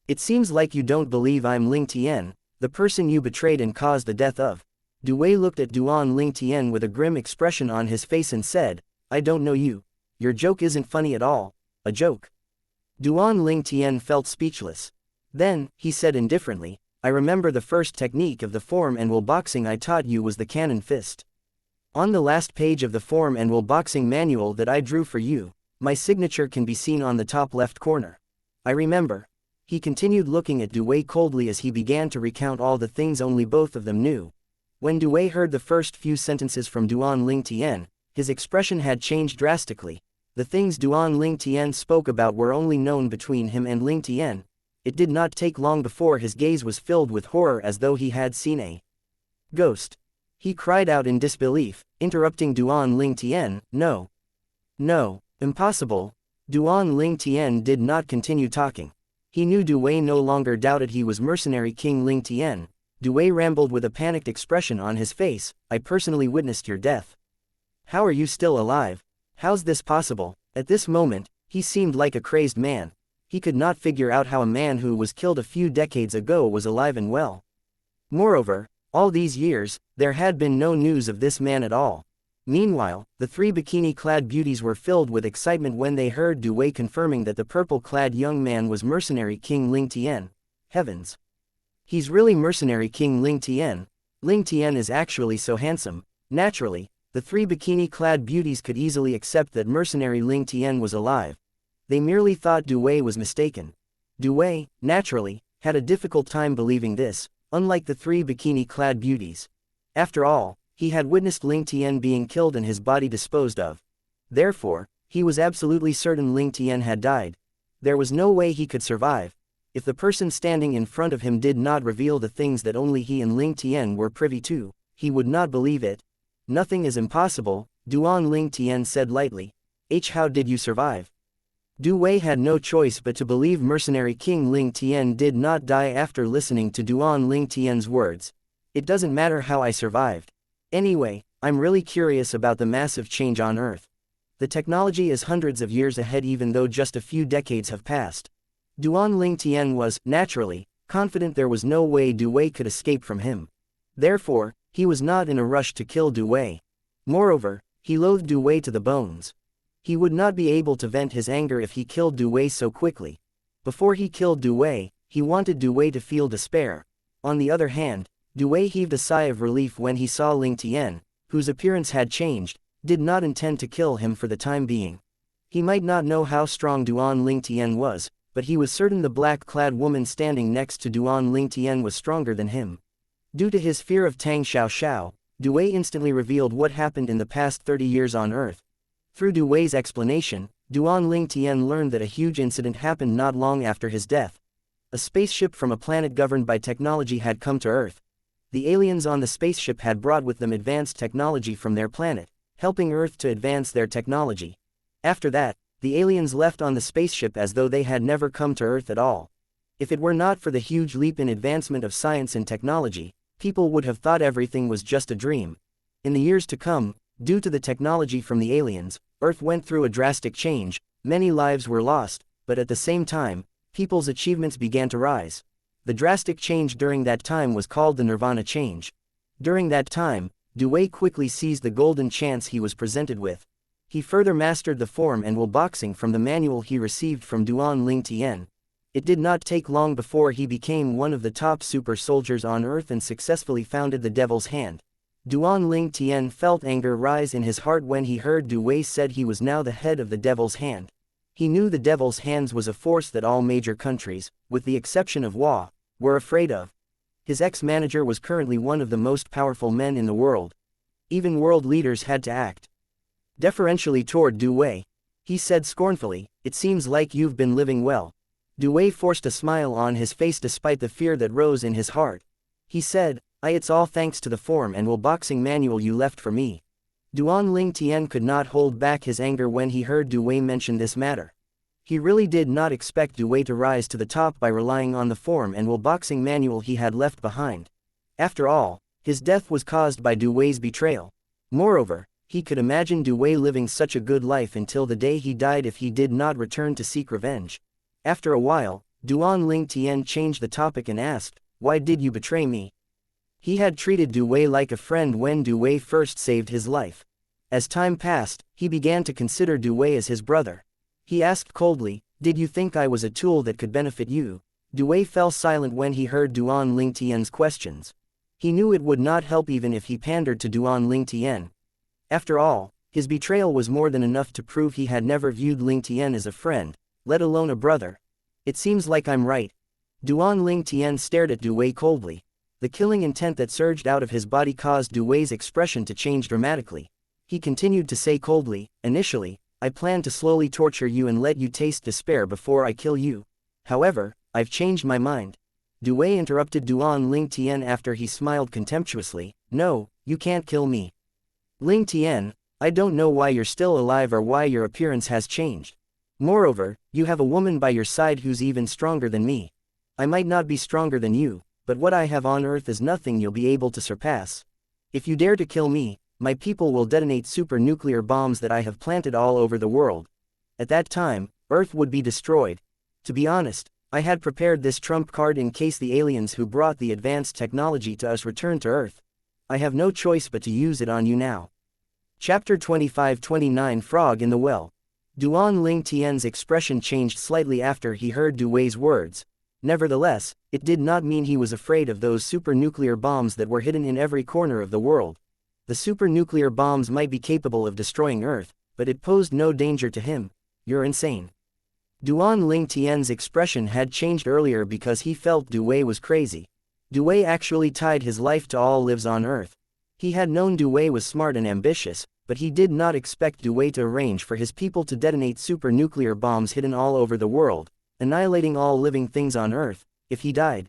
"It seems like you don't believe I'm Ling Tian, the person you betrayed and caused the death of." Du Wei looked at Duan Ling Tian with a grim expression on his face and said, "I don't know you. Your joke isn't funny at all." A joke? Duan Ling Tian felt speechless. Then, he said indifferently, "I remember the first technique of the form and will boxing I taught you was the cannon fist. On the last page of the form and will boxing manual that I drew for you, my signature can be seen on the top left corner. I remember." He continued looking at Du Wei coldly as he began to recount all the things only both of them knew. When Du Wei heard the first few sentences from Duan Ling Tian, his expression had changed drastically. The things Duan Ling Tian spoke about were only known between him and Ling Tian. It did not take long before his gaze was filled with horror as though he had seen a ghost. He cried out in disbelief, interrupting Duan Ling Tian, "No. No, impossible." Duan Ling Tian did not continue talking. He knew Du Wei no longer doubted he was mercenary King Ling Tian. Du Wei rambled with a panicked expression on his face, "I personally witnessed your death. How are you still alive? How's this possible?" At this moment, he seemed like a crazed man. He could not figure out how a man who was killed a few decades ago was alive and well. Moreover, all these years, there had been no news of this man at all. Meanwhile, the three bikini-clad beauties were filled with excitement when they heard Du Wei confirming that the purple-clad young man was mercenary King Ling Tian. Heavens! He's really mercenary King Ling Tian. Ling Tian is actually so handsome. Naturally, the three bikini-clad beauties could easily accept that mercenary Ling Tian was alive. They merely thought Du Wei was mistaken. Du Wei, naturally, had a difficult time believing this, unlike the three bikini-clad beauties. After all, he had witnessed Ling Tian being killed and his body disposed of. Therefore, he was absolutely certain Ling Tian had died. There was no way he could survive. If the person standing in front of him did not reveal the things that only he and Ling Tian were privy to, he would not believe it. "Nothing is impossible," Duan Ling Tian said lightly. How did you survive?" Du Wei had no choice but to believe mercenary King Ling Tian did not die after listening to Duan Ling Tian's words. "It doesn't matter how I survived. Anyway, I'm really curious about the massive change on Earth. The technology is hundreds of years ahead even though just a few decades have passed." Duan Ling Tian was, naturally, confident there was no way Du Wei could escape from him. Therefore, he was not in a rush to kill Du Wei. Moreover, he loathed Du Wei to the bones. He would not be able to vent his anger if he killed Du Wei so quickly. Before he killed Du Wei, he wanted Du Wei to feel despair. On the other hand, Du Wei heaved a sigh of relief when he saw Ling Tian, whose appearance had changed, did not intend to kill him for the time being. He might not know how strong Duan Ling Tian was, but he was certain the black-clad woman standing next to Duan Ling Tian was stronger than him. Due to his fear of Tang Xiao, Du Wei instantly revealed what happened in the past 30 years on Earth. Through Du Wei's explanation, Duan Ling Tian learned that a huge incident happened not long after his death. A spaceship from a planet governed by technology had come to Earth. The aliens on the spaceship had brought with them advanced technology from their planet, helping Earth to advance their technology. After that, the aliens left on the spaceship as though they had never come to Earth at all. If it were not for the huge leap in advancement of science and technology, people would have thought everything was just a dream. In the years to come, due to the technology from the aliens, Earth went through a drastic change. Many lives were lost, but at the same time, people's achievements began to rise. The drastic change during that time was called the Nirvana change. During that time, Dewey quickly seized the golden chance he was presented with. He further mastered the form and will boxing from the manual he received from Duan Ling Tian. It did not take long before he became one of the top super soldiers on Earth and successfully founded the Devil's Hand. Duan Ling Tian felt anger rise in his heart when he heard Dewey said he was now the head of the Devil's Hand. He knew the Devil's Hands was a force that all major countries, with the exception of Wa, were afraid of. His ex-manager was currently one of the most powerful men in the world. Even world leaders had to act deferentially toward Dewey. He said scornfully, "It seems like you've been living well." Dewey forced a smile on his face despite the fear that rose in his heart. He said, It's all thanks to the form and will boxing manual you left for me." Duan Ling Tian could not hold back his anger when he heard Dewey mention this matter. He really did not expect Dewey to rise to the top by relying on the form and will boxing manual he had left behind. After all, his death was caused by Dewey's betrayal. Moreover, he could imagine Dewey living such a good life until the day he died if he did not return to seek revenge. After a while, Duan Ling Tian changed the topic and asked, "Why did you betray me?" He had treated Dewey like a friend when Dewey first saved his life. As time passed, he began to consider Dewey as his brother. He asked coldly, "Did you think I was a tool that could benefit you?" Dewey fell silent when he heard Duan Ling Tian's questions. He knew it would not help even if he pandered to Duan Ling Tian. After all, his betrayal was more than enough to prove he had never viewed Ling Tian as a friend, let alone a brother. "It seems like I'm right." Duan Ling Tian stared at Dewey coldly. The killing intent that surged out of his body caused Dewey's expression to change dramatically. He continued to say coldly, "Initially, I planned to slowly torture you and let you taste despair before I kill you. However, I've changed my mind." Dewey interrupted Duan Ling Tian after he smiled contemptuously, "No, you can't kill me. Ling Tian, I don't know why you're still alive or why your appearance has changed. Moreover, you have a woman by your side who's even stronger than me. I might not be stronger than you, but what I have on Earth is nothing you'll be able to surpass. If you dare to kill me, my people will detonate super nuclear bombs that I have planted all over the world. At that time, Earth would be destroyed. To be honest, I had prepared this trump card in case the aliens who brought the advanced technology to us return to Earth. I have no choice but to use it on you now." Chapter 25-29 Frog in the Well. Duan Ling Tian's expression changed slightly after he heard Dewey's words. Nevertheless, it did not mean he was afraid of those super nuclear bombs that were hidden in every corner of the world. The super nuclear bombs might be capable of destroying Earth, but it posed no danger to him. "You're insane." Duan Ling Tian's expression had changed earlier because he felt Dewey was crazy. Dewey actually tied his life to all lives on Earth. He had known Dewey was smart and ambitious, but he did not expect Dewey to arrange for his people to detonate super nuclear bombs hidden all over the world, annihilating all living things on Earth, if he died.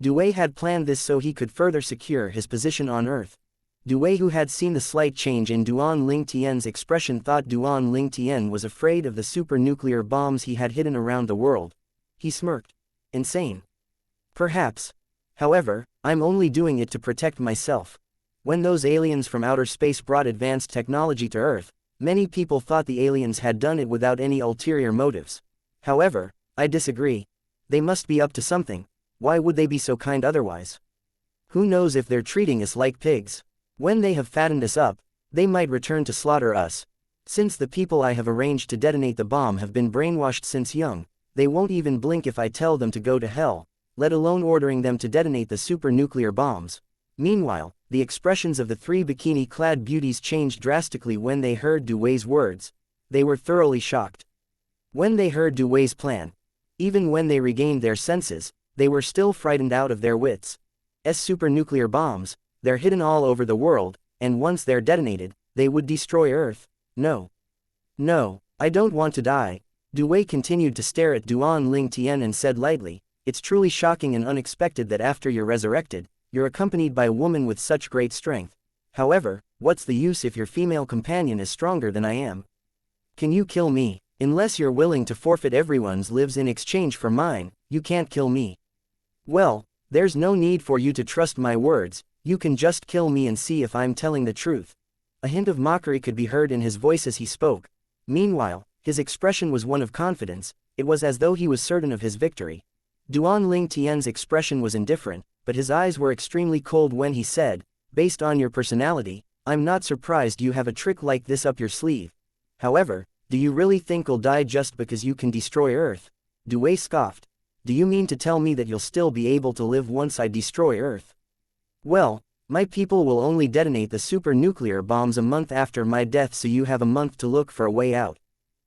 Dewey had planned this so he could further secure his position on Earth. Dewey, who had seen the slight change in Duan Ling Tian's expression, thought Duan Ling Tian was afraid of the super nuclear bombs he had hidden around the world. He smirked. "Insane. Perhaps. However, I'm only doing it to protect myself. When those aliens from outer space brought advanced technology to Earth, many people thought the aliens had done it without any ulterior motives. However, I disagree. They must be up to something. Why would they be so kind otherwise? Who knows if they're treating us like pigs? When they have fattened us up, they might return to slaughter us. Since the people I have arranged to detonate the bomb have been brainwashed since young, they won't even blink if I tell them to go to hell, let alone ordering them to detonate the super nuclear bombs." Meanwhile, the expressions of the three bikini-clad beauties changed drastically when they heard Dewey's words. They were thoroughly shocked. When they heard Dewey's plan, even when they regained their senses, they were still frightened out of their wits. Super nuclear bombs, they're hidden all over the world, and once they're detonated, they would destroy Earth. No. No, I don't want to die. Dewey continued to stare at Duan Ling Tian and said lightly, "It's truly shocking and unexpected that after you're resurrected, you're accompanied by a woman with such great strength. However, what's the use if your female companion is stronger than I am? Can you kill me? Unless you're willing to forfeit everyone's lives in exchange for mine, you can't kill me. Well, there's no need for you to trust my words, you can just kill me and see if I'm telling the truth." A hint of mockery could be heard in his voice as he spoke. Meanwhile, his expression was one of confidence. It was as though he was certain of his victory. Duan Ling Tian's expression was indifferent, but his eyes were extremely cold when he said, "Based on your personality, I'm not surprised you have a trick like this up your sleeve. However, do you really think you'll die just because you can destroy Earth?" Due scoffed. "Do you mean to tell me that you'll still be able to live once I destroy Earth? Well, my people will only detonate the super nuclear bombs a month after my death, so you have a month to look for a way out.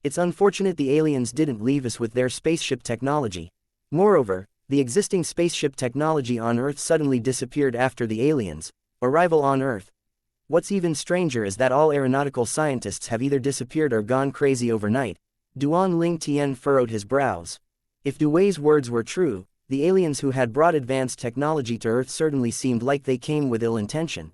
It's unfortunate the aliens didn't leave us with their spaceship technology. Moreover, the existing spaceship technology on Earth suddenly disappeared after the aliens' arrival on Earth. What's even stranger is that all aeronautical scientists have either disappeared or gone crazy overnight." Duan Ling Tian furrowed his brows. If Due's words were true, the aliens who had brought advanced technology to Earth certainly seemed like they came with ill intention.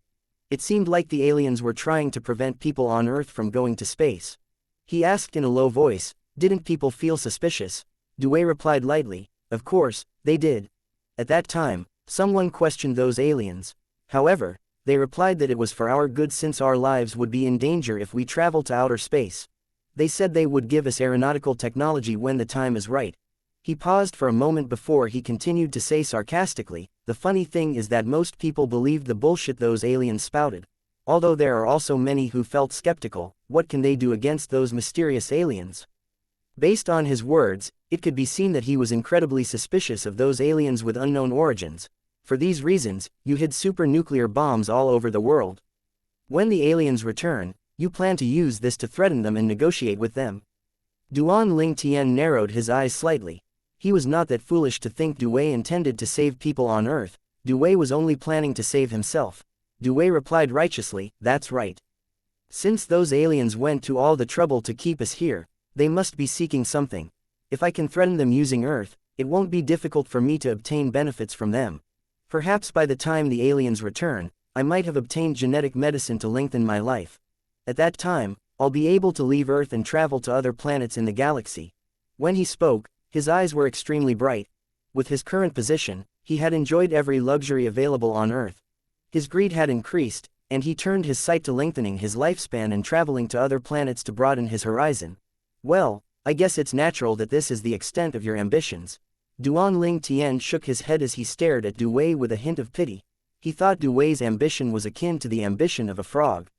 It seemed like the aliens were trying to prevent people on Earth from going to space. He asked in a low voice, "Didn't people feel suspicious?" Due replied lightly, "Of course, they did. At that time, someone questioned those aliens. However, they replied that it was for our good since our lives would be in danger if we travel to outer space. They said they would give us aeronautical technology when the time is right." He paused for a moment before he continued to say sarcastically, "The funny thing is that most people believed the bullshit those aliens spouted. Although there are also many who felt skeptical, what can they do against those mysterious aliens?" Based on his words, it could be seen that he was incredibly suspicious of those aliens with unknown origins. "For these reasons, you hid super nuclear bombs all over the world. When the aliens return, you plan to use this to threaten them and negotiate with them." Duan Ling Tian narrowed his eyes slightly. He was not that foolish to think Due intended to save people on Earth. Due was only planning to save himself. Due replied righteously, "That's right. Since those aliens went to all the trouble to keep us here, they must be seeking something. If I can threaten them using Earth, it won't be difficult for me to obtain benefits from them. Perhaps by the time the aliens return, I might have obtained genetic medicine to lengthen my life. At that time, I'll be able to leave Earth and travel to other planets in the galaxy." When he spoke, his eyes were extremely bright. With his current position, he had enjoyed every luxury available on Earth. His greed had increased, and he turned his sight to lengthening his lifespan and traveling to other planets to broaden his horizon. "Well, I guess it's natural that this is the extent of your ambitions." Duan Ling Tian shook his head as he stared at Due with a hint of pity. He thought Due's ambition was akin to the ambition of a frog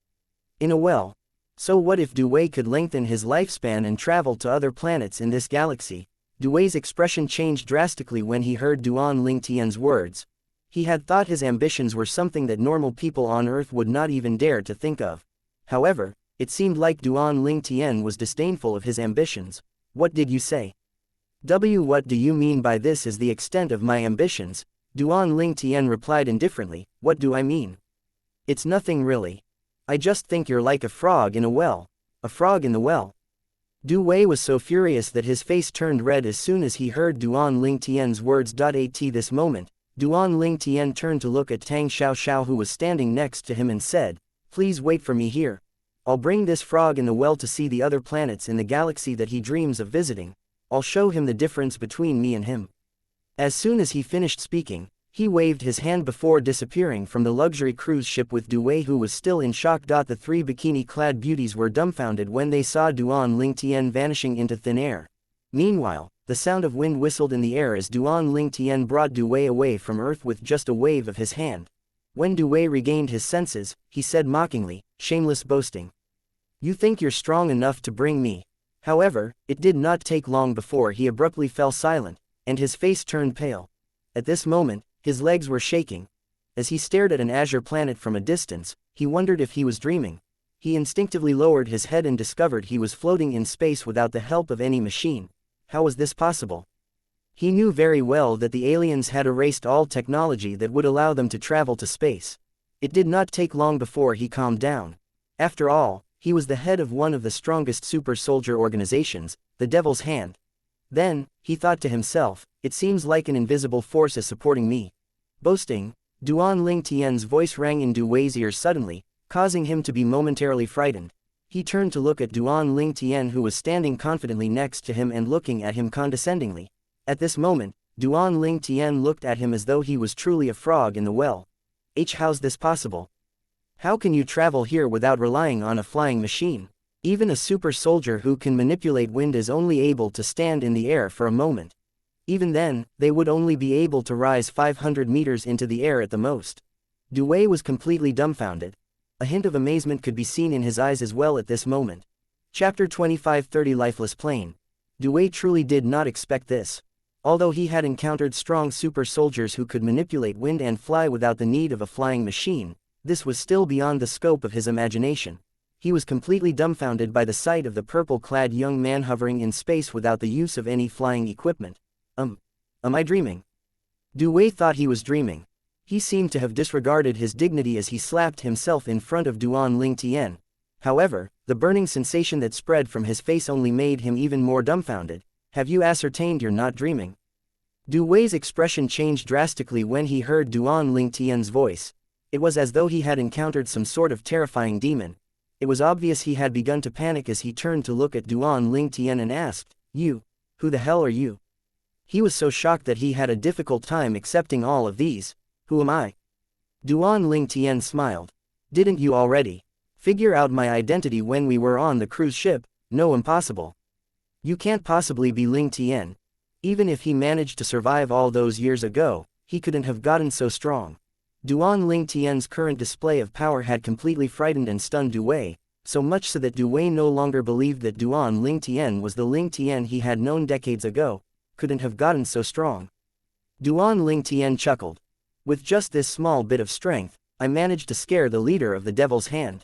in a well. So what if Due could lengthen his lifespan and travel to other planets in this galaxy? Due's expression changed drastically when he heard Duan Ling Tian's words. He had thought his ambitions were something that normal people on Earth would not even dare to think of. However, it seemed like Duan Ling Tian was disdainful of his ambitions. "What did you say?" What do you mean by this is the extent of my ambitions?" Duan Ling Tian replied indifferently, "What do I mean? It's nothing really. I just think you're like a frog in a well." "A frog in the well?" Due was so furious that his face turned red as soon as he heard Duan Ling Tian's words.At this moment. Duan Ling Tian turned to look at Tang Xiao who was standing next to him and said, "Please wait for me here. I'll bring this frog in the well to see the other planets in the galaxy that he dreams of visiting. I'll show him the difference between me and him." As soon as he finished speaking, he waved his hand before disappearing from the luxury cruise ship with Due, who was still in shock. The three bikini-clad beauties were dumbfounded when they saw Duan Ling Tian vanishing into thin air. Meanwhile, the sound of wind whistled in the air as Duan Ling Tian brought Due away from Earth with just a wave of his hand. When Due regained his senses, he said mockingly, "Shameless boasting. You think you're strong enough to bring me?" However, it did not take long before he abruptly fell silent, and his face turned pale. At this moment, his legs were shaking. As he stared at an azure planet from a distance, he wondered if he was dreaming. He instinctively lowered his head and discovered he was floating in space without the help of any machine. How was this possible? He knew very well that the aliens had erased all technology that would allow them to travel to space. It did not take long before he calmed down. After all, he was the head of one of the strongest super soldier organizations, the Devil's Hand. Then, he thought to himself, "It seems like an invisible force is supporting me." Boasting. Duan Ling Tian's voice rang in Due's ears suddenly, causing him to be momentarily frightened. He turned to look at Duan Ling Tian, who was standing confidently next to him and looking at him condescendingly. At this moment, Duan Ling Tian looked at him as though he was truly a frog in the well. How's this possible? How can you travel here without relying on a flying machine? Even a super soldier who can manipulate wind is only able to stand in the air for a moment. Even then, they would only be able to rise 500 meters into the air at the most. Du Wei was completely dumbfounded. A hint of amazement could be seen in his eyes as well at this moment. Chapter 25:30 Lifeless Plane. Du Wei truly did not expect this. Although he had encountered strong super soldiers who could manipulate wind and fly without the need of a flying machine, this was still beyond the scope of his imagination. He was completely dumbfounded by the sight of the purple-clad young man hovering in space without the use of any flying equipment. Am I dreaming? Du Wei thought he was dreaming. He seemed to have disregarded his dignity as he slapped himself in front of Duan Lingtian. However, the burning sensation that spread from his face only made him even more dumbfounded. Have you ascertained you're not dreaming? Du Wei's expression changed drastically when he heard Duan Lingtian's voice. It was as though he had encountered some sort of terrifying demon. It was obvious he had begun to panic as he turned to look at Duan Lingtian and asked, "You? Who the hell are you?" He was so shocked that he had a difficult time accepting all of these. Who am I? Duan Lingtian smiled. Didn't you already figure out my identity when we were on the cruise ship? No, impossible. You can't possibly be Lingtian. Even if he managed to survive all those years ago, he couldn't have gotten so strong. Duan Lingtian's current display of power had completely frightened and stunned Du Wei, so much so that Du Wei no longer believed that Duan Lingtian was the Lingtian he had known decades ago. Couldn't have gotten so strong. Duan Lingtian chuckled. With just this small bit of strength, I managed to scare the leader of the Devil's Hand.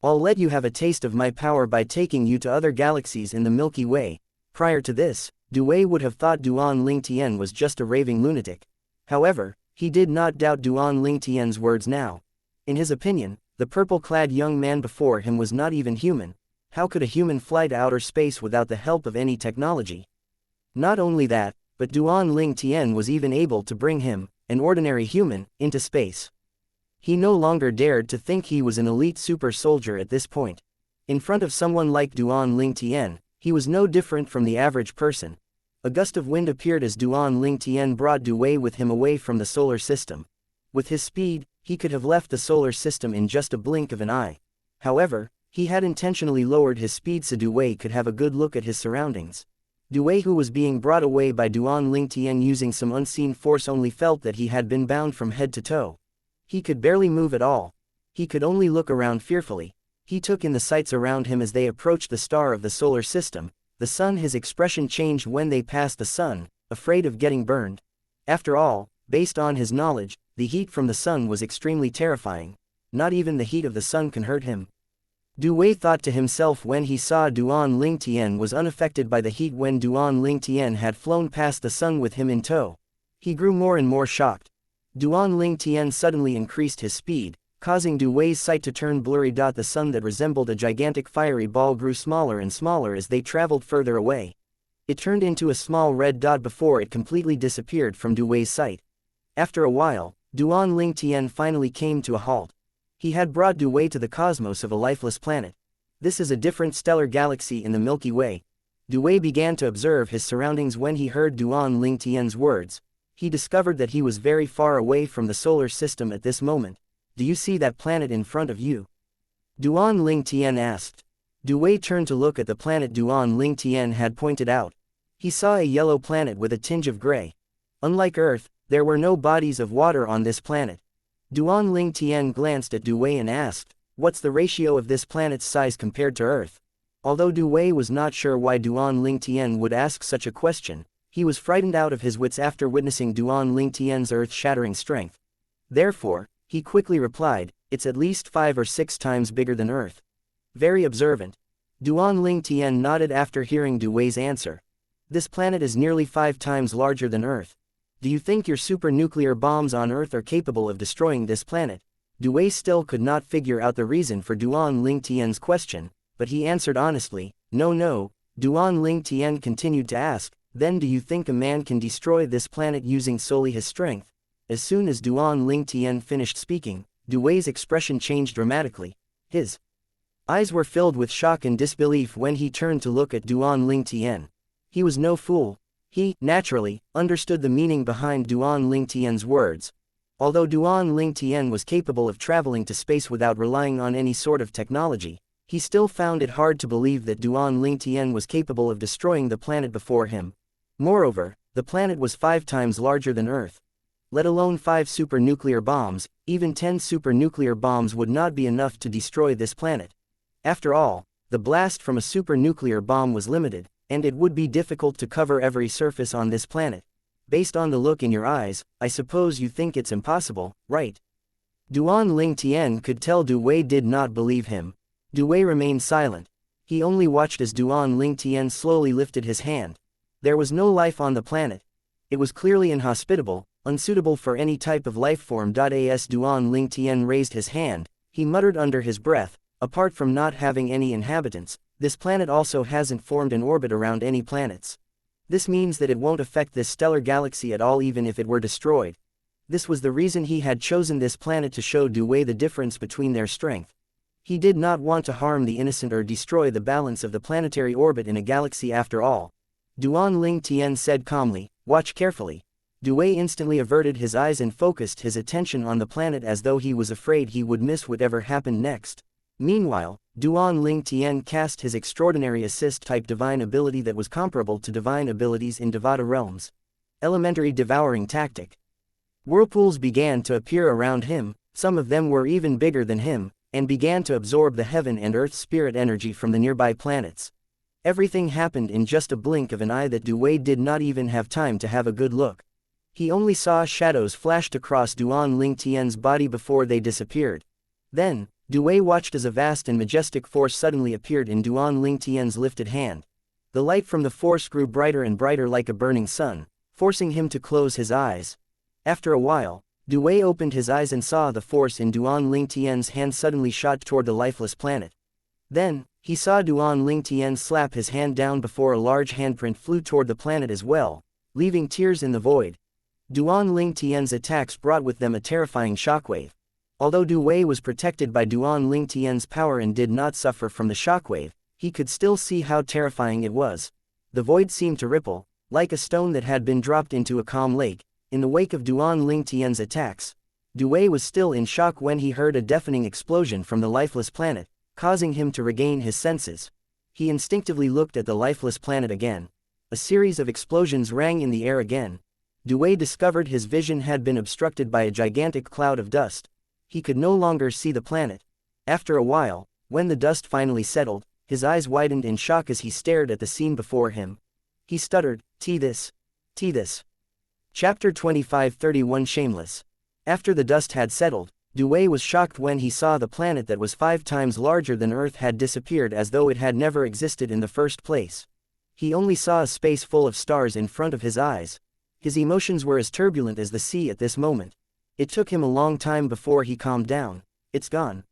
I'll let you have a taste of my power by taking you to other galaxies in the Milky Way. Prior to this, Du Wei would have thought Duan Lingtian was just a raving lunatic. However, he did not doubt Duan Lingtian's words now. In his opinion, the purple-clad young man before him was not even human. How could a human fly to outer space without the help of any technology? Not only that, but Duan Lingtian was even able to bring him, an ordinary human, into space. He no longer dared to think he was an elite super soldier at this point. In front of someone like Duan Lingtian, he was no different from the average person. A gust of wind appeared as Duan Lingtian brought Du Wei with him away from the solar system. With his speed, he could have left the solar system in just a blink of an eye. However, he had intentionally lowered his speed so Du Wei could have a good look at his surroundings. Du Wei, who was being brought away by Duan Lingtian using some unseen force, only felt that he had been bound from head to toe. He could barely move at all. He could only look around fearfully. He took in the sights around him as they approached the star of the solar system, the sun. His expression changed when they passed the sun, afraid of getting burned. After all, based on his knowledge, the heat from the sun was extremely terrifying. Not even the heat of the sun can hurt him. Du Wei thought to himself when he saw Duan Lingtian was unaffected by the heat when Duan Lingtian had flown past the sun with him in tow. He grew more and more shocked. Duan Lingtian suddenly increased his speed, causing Du Wei's sight to turn blurry. The sun that resembled a gigantic fiery ball grew smaller and smaller as they traveled further away. It turned into a small red dot before it completely disappeared from Du Wei's sight. After a while, Duan Lingtian finally came to a halt. He had brought Du Wei to the cosmos of a lifeless planet. This is a different stellar galaxy in the Milky Way. Du Wei began to observe his surroundings when he heard Duan Lingtian's words. He discovered that he was very far away from the solar system at this moment. Do you see that planet in front of you? Duan Lingtian asked. Du Wei turned to look at the planet Duan Lingtian had pointed out. He saw a yellow planet with a tinge of gray. Unlike Earth, there were no bodies of water on this planet. Duan Lingtian glanced at Du Wei and asked, "What's the ratio of this planet's size compared to Earth?" Although Du Wei was not sure why Duan Lingtian would ask such a question, he was frightened out of his wits after witnessing Duan Lingtian's earth-shattering strength. Therefore, he quickly replied, "It's at least 5 or 6 times bigger than Earth." Very observant. Duan Lingtian nodded after hearing Du Wei's answer. This planet is nearly 5 times larger than Earth. Do you think your super-nuclear bombs on Earth are capable of destroying this planet? Du Wei still could not figure out the reason for Duan Lingtian's question, but he answered honestly, No. Duan Lingtian continued to ask, "Then do you think a man can destroy this planet using solely his strength?" As soon as Duan Lingtian finished speaking, Du Wei's expression changed dramatically. His eyes were filled with shock and disbelief when he turned to look at Duan Lingtian. He was no fool. He, naturally, understood the meaning behind Duan Lingtian's words. Although Duan Lingtian was capable of traveling to space without relying on any sort of technology, he still found it hard to believe that Duan Lingtian was capable of destroying the planet before him. Moreover, the planet was 5 times larger than Earth. Let alone 5 supernuclear bombs, even 10 supernuclear bombs would not be enough to destroy this planet. After all, the blast from a supernuclear bomb was limited, and it would be difficult to cover every surface on this planet. Based on the look in your eyes, I suppose you think it's impossible, right? Duan Ling Tian could tell Du Wei did not believe him. Du Wei remained silent. He only watched as Duan Ling Tian slowly lifted his hand. There was no life on the planet. It was clearly inhospitable, unsuitable for any type of life form. As Duan Ling Tian raised his hand, he muttered under his breath, apart from not having any inhabitants, this planet also hasn't formed an orbit around any planets. This means that it won't affect this stellar galaxy at all even if it were destroyed. This was the reason he had chosen this planet to show Du Wei the difference between their strength. He did not want to harm the innocent or destroy the balance of the planetary orbit in a galaxy after all. Duan Ling Tian said calmly, "Watch carefully." Du Wei instantly averted his eyes and focused his attention on the planet as though he was afraid he would miss whatever happened next. Meanwhile, Duan Ling Tian cast his extraordinary assist-type divine ability that was comparable to divine abilities in Devata realms. Elementary devouring tactic. Whirlpools began to appear around him, some of them were even bigger than him, and began to absorb the heaven and earth spirit energy from the nearby planets. Everything happened in just a blink of an eye that Du Wei did not even have time to have a good look. He only saw shadows flashed across Duan Ling Tian's body before they disappeared. Then, Du Wei watched as a vast and majestic force suddenly appeared in Duan Ling Tian's lifted hand. The light from the force grew brighter and brighter like a burning sun, forcing him to close his eyes. After a while, Du Wei opened his eyes and saw the force in Duan Ling Tian's hand suddenly shot toward the lifeless planet. Then, he saw Duan Ling Tian slap his hand down before a large handprint flew toward the planet as well, leaving tears in the void. Duan Ling Tian's attacks brought with them a terrifying shockwave. Although Du Wei was protected by Duan Ling Tian's power and did not suffer from the shockwave, he could still see how terrifying it was. The void seemed to ripple, like a stone that had been dropped into a calm lake, in the wake of Duan Ling Tian's attacks. Du Wei was still in shock when he heard a deafening explosion from the lifeless planet, causing him to regain his senses. He instinctively looked at the lifeless planet again. A series of explosions rang in the air again. Du Wei discovered his vision had been obstructed by a gigantic cloud of dust. He could no longer see the planet. After a while, when the dust finally settled, his eyes widened in shock as he stared at the scene before him. He stuttered, this. Chapter 25-31 Shameless. After the dust had settled, Du Wei was shocked when he saw the planet that was 5 times larger than Earth had disappeared as though it had never existed in the first place. He only saw a space full of stars in front of his eyes. His emotions were as turbulent as the sea at this moment. It took him a long time before he calmed down. It's gone.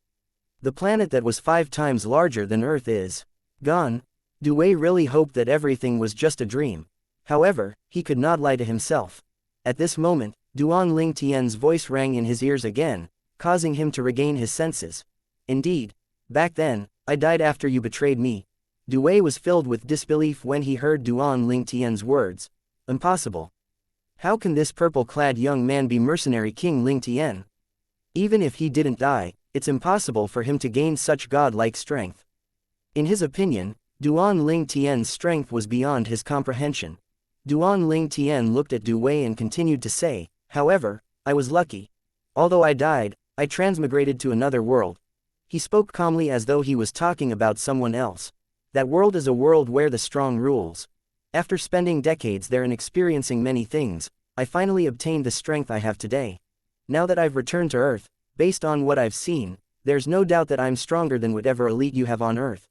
The planet that was 5 times larger than Earth is gone. Du Wei really hoped that everything was just a dream. However, he could not lie to himself. At this moment, Duan Ling Tian's voice rang in his ears again, causing him to regain his senses. Indeed, back then, I died after you betrayed me. Du Wei was filled with disbelief when he heard Duan Ling Tian's words. Impossible. How can this purple-clad young man be mercenary King Ling Tian? Even if he didn't die, it's impossible for him to gain such godlike strength. In his opinion, Duan Ling Tian's strength was beyond his comprehension. Duan Ling Tian looked at Du Wei and continued to say, however, I was lucky. Although I died, I transmigrated to another world. He spoke calmly as though he was talking about someone else. That world is a world where the strong rules. After spending decades there and experiencing many things, I finally obtained the strength I have today. Now that I've returned to Earth, based on what I've seen, there's no doubt that I'm stronger than whatever elite you have on Earth.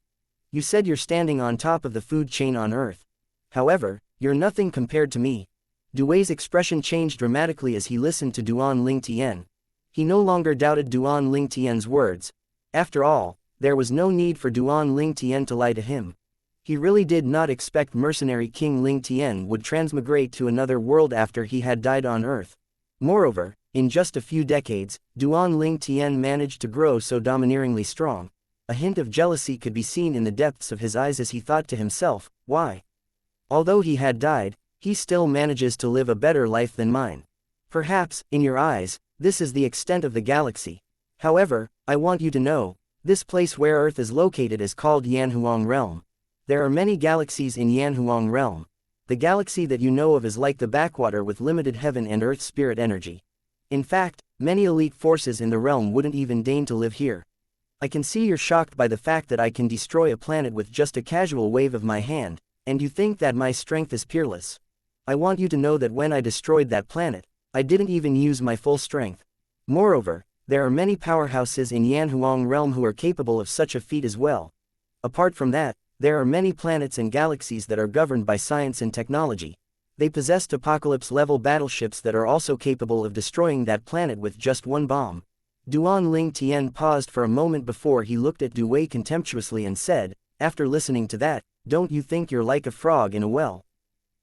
You said you're standing on top of the food chain on Earth. However, you're nothing compared to me. Du Wei's expression changed dramatically as he listened to Duan Ling Tian. He no longer doubted Duan Ling Tian's words. After all, there was no need for Duan Ling Tian to lie to him. He really did not expect mercenary King Ling Tian would transmigrate to another world after he had died on Earth. Moreover, in just a few decades, Duan Ling Tian managed to grow so domineeringly strong. A hint of jealousy could be seen in the depths of his eyes as he thought to himself, why? Although he had died, he still manages to live a better life than mine. Perhaps, in your eyes, this is the extent of the galaxy. However, I want you to know, this place where Earth is located is called Yanhuang Realm. There are many galaxies in Yanhuang Realm. The galaxy that you know of is like the backwater with limited heaven and earth spirit energy. In fact, many elite forces in the realm wouldn't even deign to live here. I can see you're shocked by the fact that I can destroy a planet with just a casual wave of my hand, and you think that my strength is peerless. I want you to know that when I destroyed that planet, I didn't even use my full strength. Moreover, there are many powerhouses in Yanhuang realm who are capable of such a feat as well. Apart from that, there are many planets and galaxies that are governed by science and technology. They possessed apocalypse-level battleships that are also capable of destroying that planet with just one bomb. Duan Ling Tian paused for a moment before he looked at Du Wei contemptuously and said, after listening to that, don't you think you're like a frog in a well?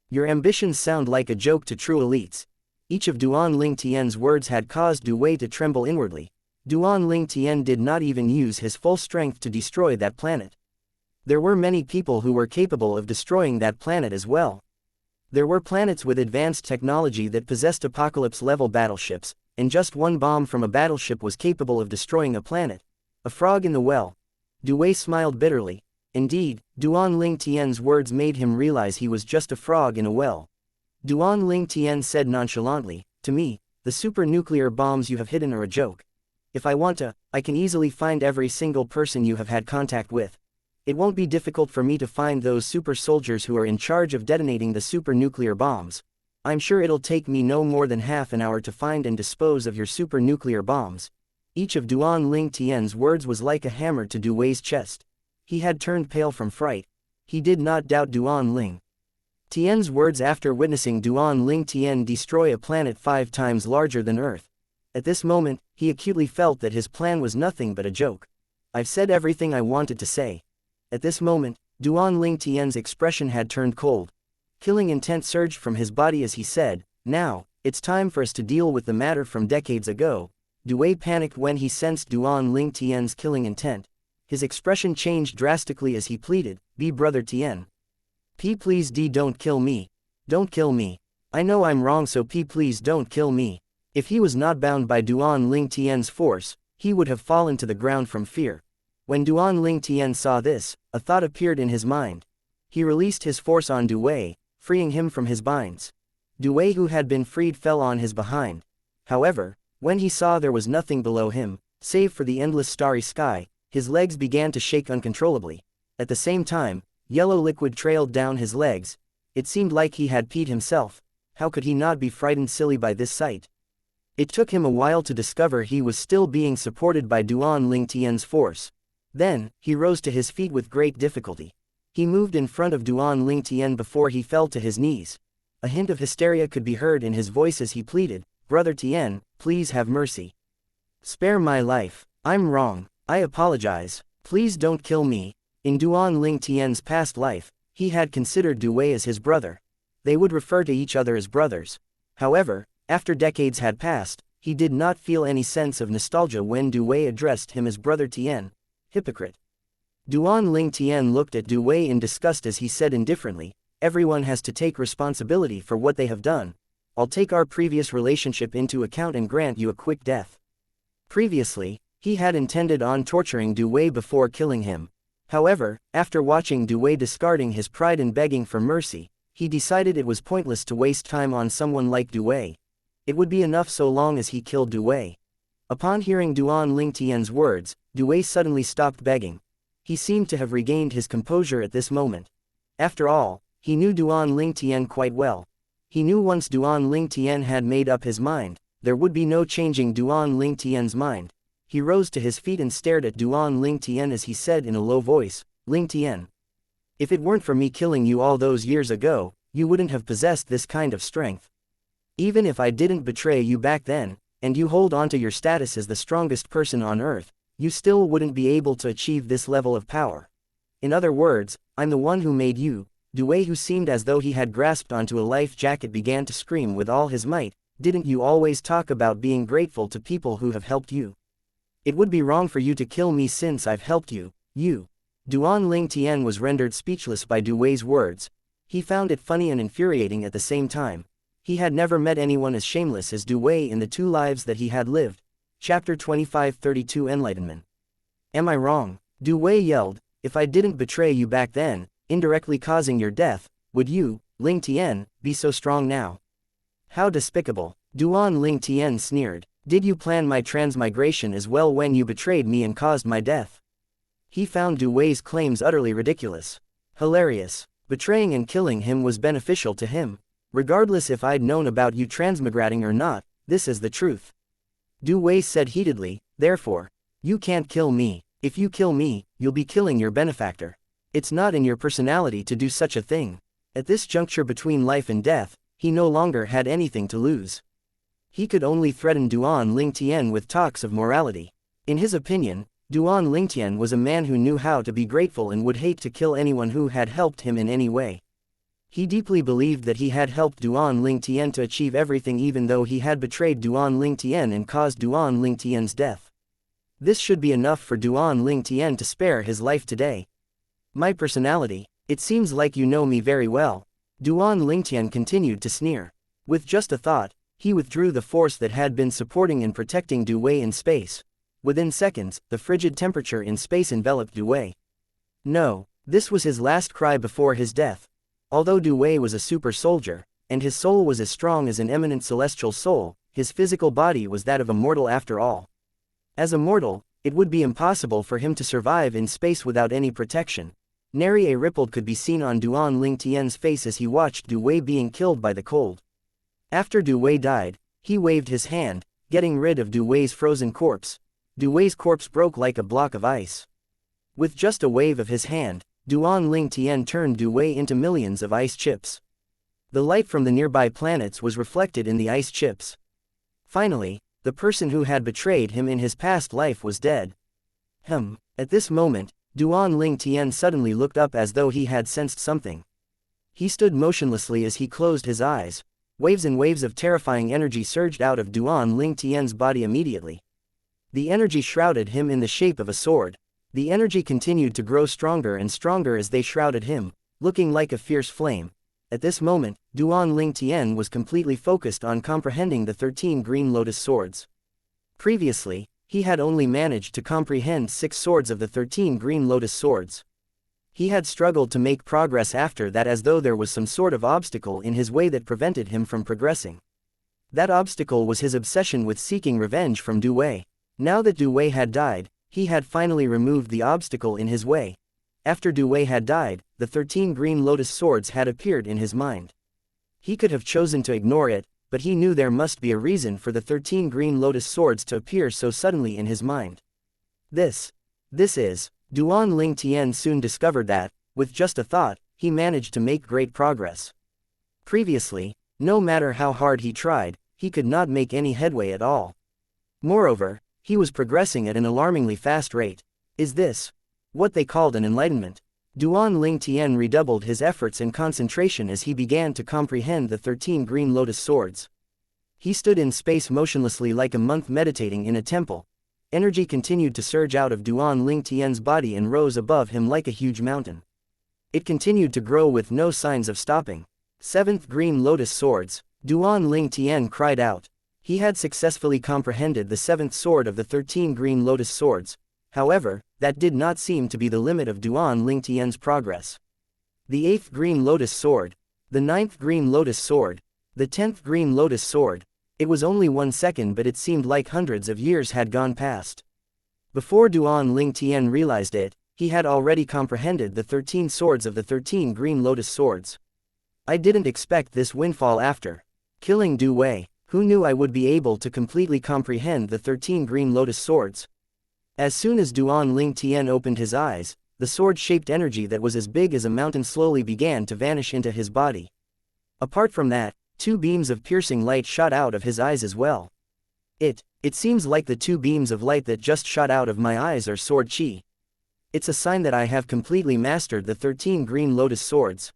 Your ambitions sound like a joke to true elites. Each of Duan Ling Tian's words had caused Du Wei to tremble inwardly. Duan Ling Tian did not even use his full strength to destroy that planet. There were many people who were capable of destroying that planet as well. There were planets with advanced technology that possessed apocalypse-level battleships, and just one bomb from a battleship was capable of destroying a planet. A frog in the well. Du Wei smiled bitterly. Indeed, Duan Ling Tian's words made him realize he was just a frog in a well. Duan Ling Tian said nonchalantly, to me, the super-nuclear bombs you have hidden are a joke. If I want to, I can easily find every single person you have had contact with. It won't be difficult for me to find those super soldiers who are in charge of detonating the super-nuclear bombs. I'm sure it'll take me no more than half an hour to find and dispose of your super-nuclear bombs. Each of Duan Ling Tian's words was like a hammer to Du Wei's chest. He had turned pale from fright. He did not doubt Duan Ling Tian's words after witnessing Duan Ling Tian destroy a planet 5 times larger than Earth. At this moment, he acutely felt that his plan was nothing but a joke. I've said everything I wanted to say. At this moment, Duan Ling Tian's expression had turned cold. Killing intent surged from his body as he said, now, it's time for us to deal with the matter from decades ago. Du Wei panicked when he sensed Duan Ling Tian's killing intent. His expression changed drastically as he pleaded, "Be brother Tian. Please don't kill me. Don't kill me. I know I'm wrong, so please don't kill me." If he was not bound by Duan Ling Tian's force, he would have fallen to the ground from fear. When Duan Ling Tian saw this, a thought appeared in his mind. He released his force on Du Wei, freeing him from his binds. Du Wei, who had been freed, fell on his behind. However, when he saw there was nothing below him, save for the endless starry sky, his legs began to shake uncontrollably. At the same time, yellow liquid trailed down his legs. It seemed like he had peed himself. How could he not be frightened silly by this sight? It took him a while to discover he was still being supported by Duan Ling Tian's force. Then, he rose to his feet with great difficulty. He moved in front of Duan Ling Tian before he fell to his knees. A hint of hysteria could be heard in his voice as he pleaded, "Brother Tian, please have mercy. Spare my life. I'm wrong. I apologize. Please don't kill me." In Duan Ling Tian's past life, he had considered Du Wei as his brother. They would refer to each other as brothers. However, after decades had passed, he did not feel any sense of nostalgia when Du Wei addressed him as brother Tian. Hypocrite. Duan Ling Tian looked at Du Wei in disgust as he said indifferently, "Everyone has to take responsibility for what they have done. I'll take our previous relationship into account and grant you a quick death." Previously, he had intended on torturing Du Wei before killing him. However, after watching Du Wei discarding his pride and begging for mercy, he decided it was pointless to waste time on someone like Du Wei. It would be enough so long as he killed Du Wei. Upon hearing Duan Ling Tian's words, Du Wei suddenly stopped begging. He seemed to have regained his composure at this moment. After all, he knew Duan Ling Tian quite well. He knew once Duan Ling Tian had made up his mind, there would be no changing Duan Ling Tian's mind. He rose to his feet and stared at Duan Ling Tian as he said in a low voice, "Ling Tian. If it weren't for me killing you all those years ago, you wouldn't have possessed this kind of strength. Even if I didn't betray you back then, and you hold on to your status as the strongest person on Earth, you still wouldn't be able to achieve this level of power. In other words, I'm the one who made you." Du Wei, who seemed as though he had grasped onto a life jacket, began to scream with all his might, "Didn't you always talk about being grateful to people who have helped you? It would be wrong for you to kill me since I've helped you, you." Duan Ling Tian was rendered speechless by Du Wei's words. He found it funny and infuriating at the same time. He had never met anyone as shameless as Du Wei in the 2 lives that he had lived. Chapter 25-32 Enlightenment. "Am I wrong?" Du Wei yelled. "If I didn't betray you back then, indirectly causing your death, would you, Ling Tian, be so strong now. How despicable. Duan Ling Tian sneered. Did you plan my transmigration as well when you betrayed me and caused my death? He found Du Wei's claims utterly ridiculous. Hilarious. Betraying and killing him was beneficial to him. Regardless if I'd known about you transmigrating or not, this is the truth. Du Wei said heatedly, therefore, you can't kill me. If you kill me, you'll be killing your benefactor. It's not in your personality to do such a thing. At this juncture between life and death, he no longer had anything to lose. He could only threaten Duan Lingtian with talks of morality. In his opinion, Duan Lingtian was a man who knew how to be grateful and would hate to kill anyone who had helped him in any way. He deeply believed that he had helped Duan Lingtian to achieve everything even though he had betrayed Duan Lingtian and caused Duan Lingtian's death. This should be enough for Duan Lingtian to spare his life today. My personality, it seems like you know me very well. Duan Lingtian continued to sneer. With just a thought, he withdrew the force that had been supporting and protecting Du Wei in space. Within seconds, the frigid temperature in space enveloped Du Wei. No, this was his last cry before his death. Although Du Wei was a super soldier, and his soul was as strong as an eminent celestial soul, his physical body was that of a mortal after all. As a mortal, it would be impossible for him to survive in space without any protection. Nary a ripple could be seen on Duan Lingtian's face as he watched Du Wei being killed by the cold. After Du Wei died, he waved his hand, getting rid of Du Wei's frozen corpse. Du Wei's corpse broke like a block of ice. With just a wave of his hand, Duan Lingtian turned Du Wei into millions of ice chips. The light from the nearby planets was reflected in the ice chips. Finally, the person who had betrayed him in his past life was dead. At this moment, Duan Lingtian suddenly looked up as though he had sensed something. He stood motionlessly as he closed his eyes. Waves and waves of terrifying energy surged out of Duan Lingtian's body immediately. The energy shrouded him in the shape of a sword. The energy continued to grow stronger and stronger as they shrouded him, looking like a fierce flame. At this moment, Duan Lingtian was completely focused on comprehending the 13 green lotus swords. Previously, he had only managed to comprehend 6 swords of the 13 green lotus swords. He had struggled to make progress after that as though there was some sort of obstacle in his way that prevented him from progressing. That obstacle was his obsession with seeking revenge from Du Wei. Now that Du Wei had died, he had finally removed the obstacle in his way. After Du Wei had died, the 13 green lotus swords had appeared in his mind. He could have chosen to ignore it, but he knew there must be a reason for the 13 green lotus swords to appear so suddenly in his mind. This is. Duan Lingtian soon discovered that, with just a thought, he managed to make great progress. Previously, no matter how hard he tried, he could not make any headway at all. Moreover, he was progressing at an alarmingly fast rate. Is this what they called an enlightenment? Duan Lingtian redoubled his efforts and concentration as he began to comprehend the 13 green lotus swords. He stood in space motionlessly like a monk meditating in a temple. Energy continued to surge out of Duan Lingtian's body and rose above him like a huge mountain. It continued to grow with no signs of stopping. 7th green lotus swords, Duan Lingtian cried out. He had successfully comprehended the 7th sword of the 13 green lotus swords. However, that did not seem to be the limit of Duan Lingtian's progress. The 8th green lotus sword, the 9th green lotus sword, the 10th green lotus sword. It was only 1 second, but it seemed like hundreds of years had gone past. Before Duan Lingtian realized it, he had already comprehended the 13 swords of the 13 green lotus swords. I didn't expect this windfall after killing Du Wei. Who knew I would be able to completely comprehend the 13 green lotus swords? As soon as Duan Lingtian opened his eyes, the sword-shaped energy that was as big as a mountain slowly began to vanish into his body. Apart from that, 2 beams of piercing light shot out of his eyes as well. It seems like the 2 beams of light that just shot out of my eyes are sword chi. It's a sign that I have completely mastered the 13 green lotus swords.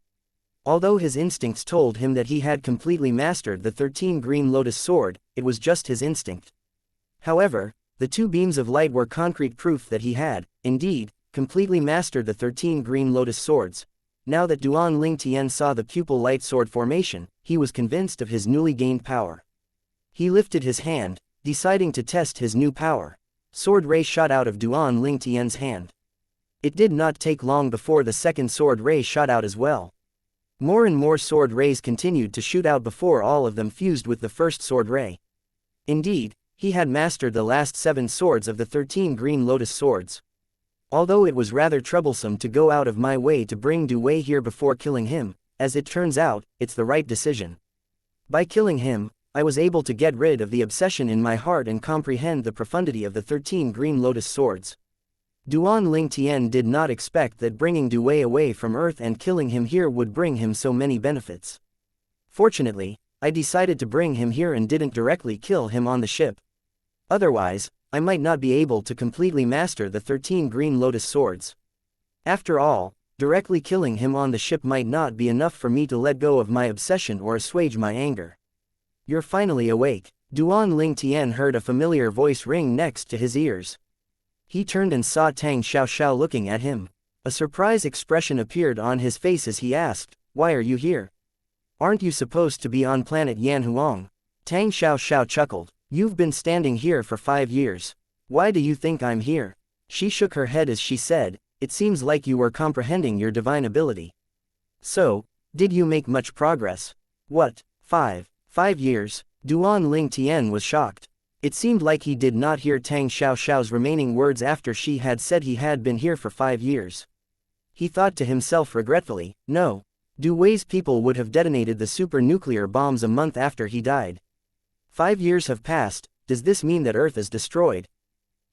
Although his instincts told him that he had completely mastered the 13 green lotus sword, it was just his instinct. However, the 2 beams of light were concrete proof that he had, indeed, completely mastered the 13 green lotus swords. Now that Duan Lingtian saw the pupil light sword formation, he was convinced of his newly gained power. He lifted his hand, deciding to test his new power. Sword ray shot out of Duan Lingtian's hand. It did not take long before the second sword ray shot out as well. More and more sword rays continued to shoot out before all of them fused with the first sword ray. Indeed, he had mastered the last 7 swords of the 13 green lotus swords. Although it was rather troublesome to go out of my way to bring Du Wei here before killing him, as it turns out, it's the right decision. By killing him, I was able to get rid of the obsession in my heart and comprehend the profundity of the 13 green lotus swords. Duan Ling Tian did not expect that bringing Du Wei away from Earth and killing him here would bring him so many benefits. Fortunately, I decided to bring him here and didn't directly kill him on the ship. Otherwise, I might not be able to completely master the 13 green lotus swords. After all, directly killing him on the ship might not be enough for me to let go of my obsession or assuage my anger. You're finally awake. Duan Ling Tian heard a familiar voice ring next to his ears. He turned and saw Tang Xiaoxiao looking at him. A surprise expression appeared on his face as he asked, "Why are you here? Aren't you supposed to be on planet Yanhuang?" Tang Xiaoxiao chuckled. "You've been standing here for 5 years. Why do you think I'm here?" She shook her head as she said, "It seems like you were comprehending your divine ability. So, did you make much progress?" "What, 5 years?" Duan Ling Tian was shocked. It seemed like he did not hear Tang Xiaoxiao's remaining words after she had said he had been here for 5 years. He thought to himself regretfully, no. Du Wei's people would have detonated the super-nuclear bombs a month after he died. 5 years have passed. Does this mean that Earth is destroyed?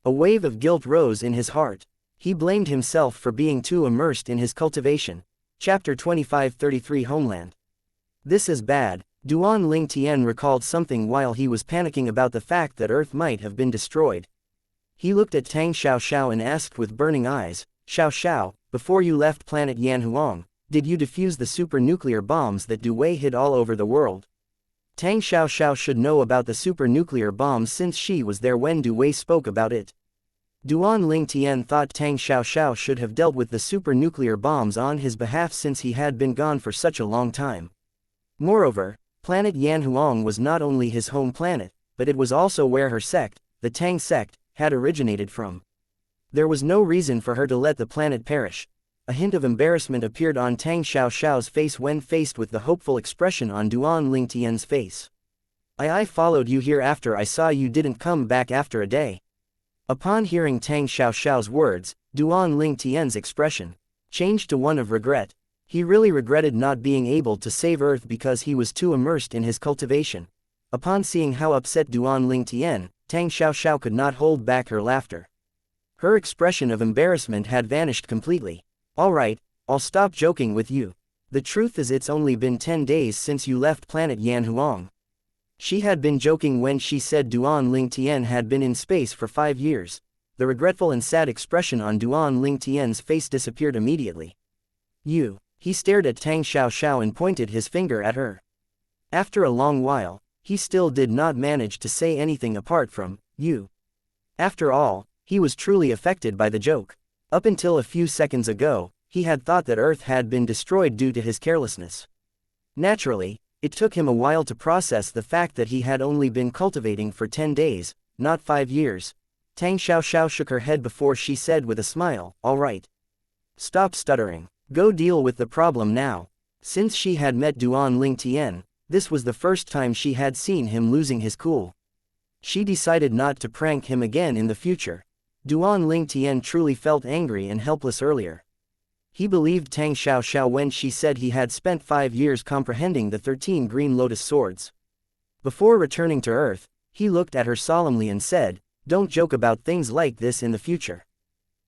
A wave of guilt rose in his heart. He blamed himself for being too immersed in his cultivation. Chapter 25-33 Homeland. This is bad. Duan Ling Tian recalled something while he was panicking about the fact that Earth might have been destroyed. He looked at Tang Xiaoxiao and asked with burning eyes, "Xiaoxiao, before you left planet Yanhuang, did you defuse the super-nuclear bombs that Du Wei hid all over the world?" Tang Xiaoxiao should know about the super-nuclear bombs since she was there when Du Wei spoke about it. Duan Ling Tian thought Tang Xiaoxiao should have dealt with the super-nuclear bombs on his behalf since he had been gone for such a long time. Moreover, planet Yanhuang was not only his home planet, but it was also where her sect, the Tang sect, had originated from. There was no reason for her to let the planet perish. A hint of embarrassment appeared on Tang Xiaoxiao's face when faced with the hopeful expression on Duan Ling Tian's face. I followed you here after I saw you didn't come back after a day." Upon hearing Tang Xiaoxiao's words, Duan Ling Tian's expression changed to one of regret. He really regretted not being able to save Earth because he was too immersed in his cultivation. Upon seeing how upset Duan Ling Tian, Tang Xiaoxiao could not hold back her laughter. Her expression of embarrassment had vanished completely. "All right, I'll stop joking with you. The truth is it's only been 10 days since you left planet Yanhuang." She had been joking when she said Duan Ling Tian had been in space for 5 years. The regretful and sad expression on Duan Ling Tian's face disappeared immediately. "You." He stared at Tang Xiaoxiao and pointed his finger at her. After a long while, he still did not manage to say anything apart from, "You." After all, he was truly affected by the joke. Up until a few seconds ago, he had thought that Earth had been destroyed due to his carelessness. Naturally, it took him a while to process the fact that he had only been cultivating for 10 days, not 5 years. Tang Xiaoxiao shook her head before she said with a smile, "All right. Stop stuttering. Go deal with the problem now." Since she had met Duan Ling Tian, this was the first time she had seen him losing his cool. She decided not to prank him again in the future. Duan Ling Tian truly felt angry and helpless earlier. He believed Tang Xiaoxiao when she said he had spent 5 years comprehending the 13 green lotus swords. Before returning to Earth, he looked at her solemnly and said, "Don't joke about things like this in the future."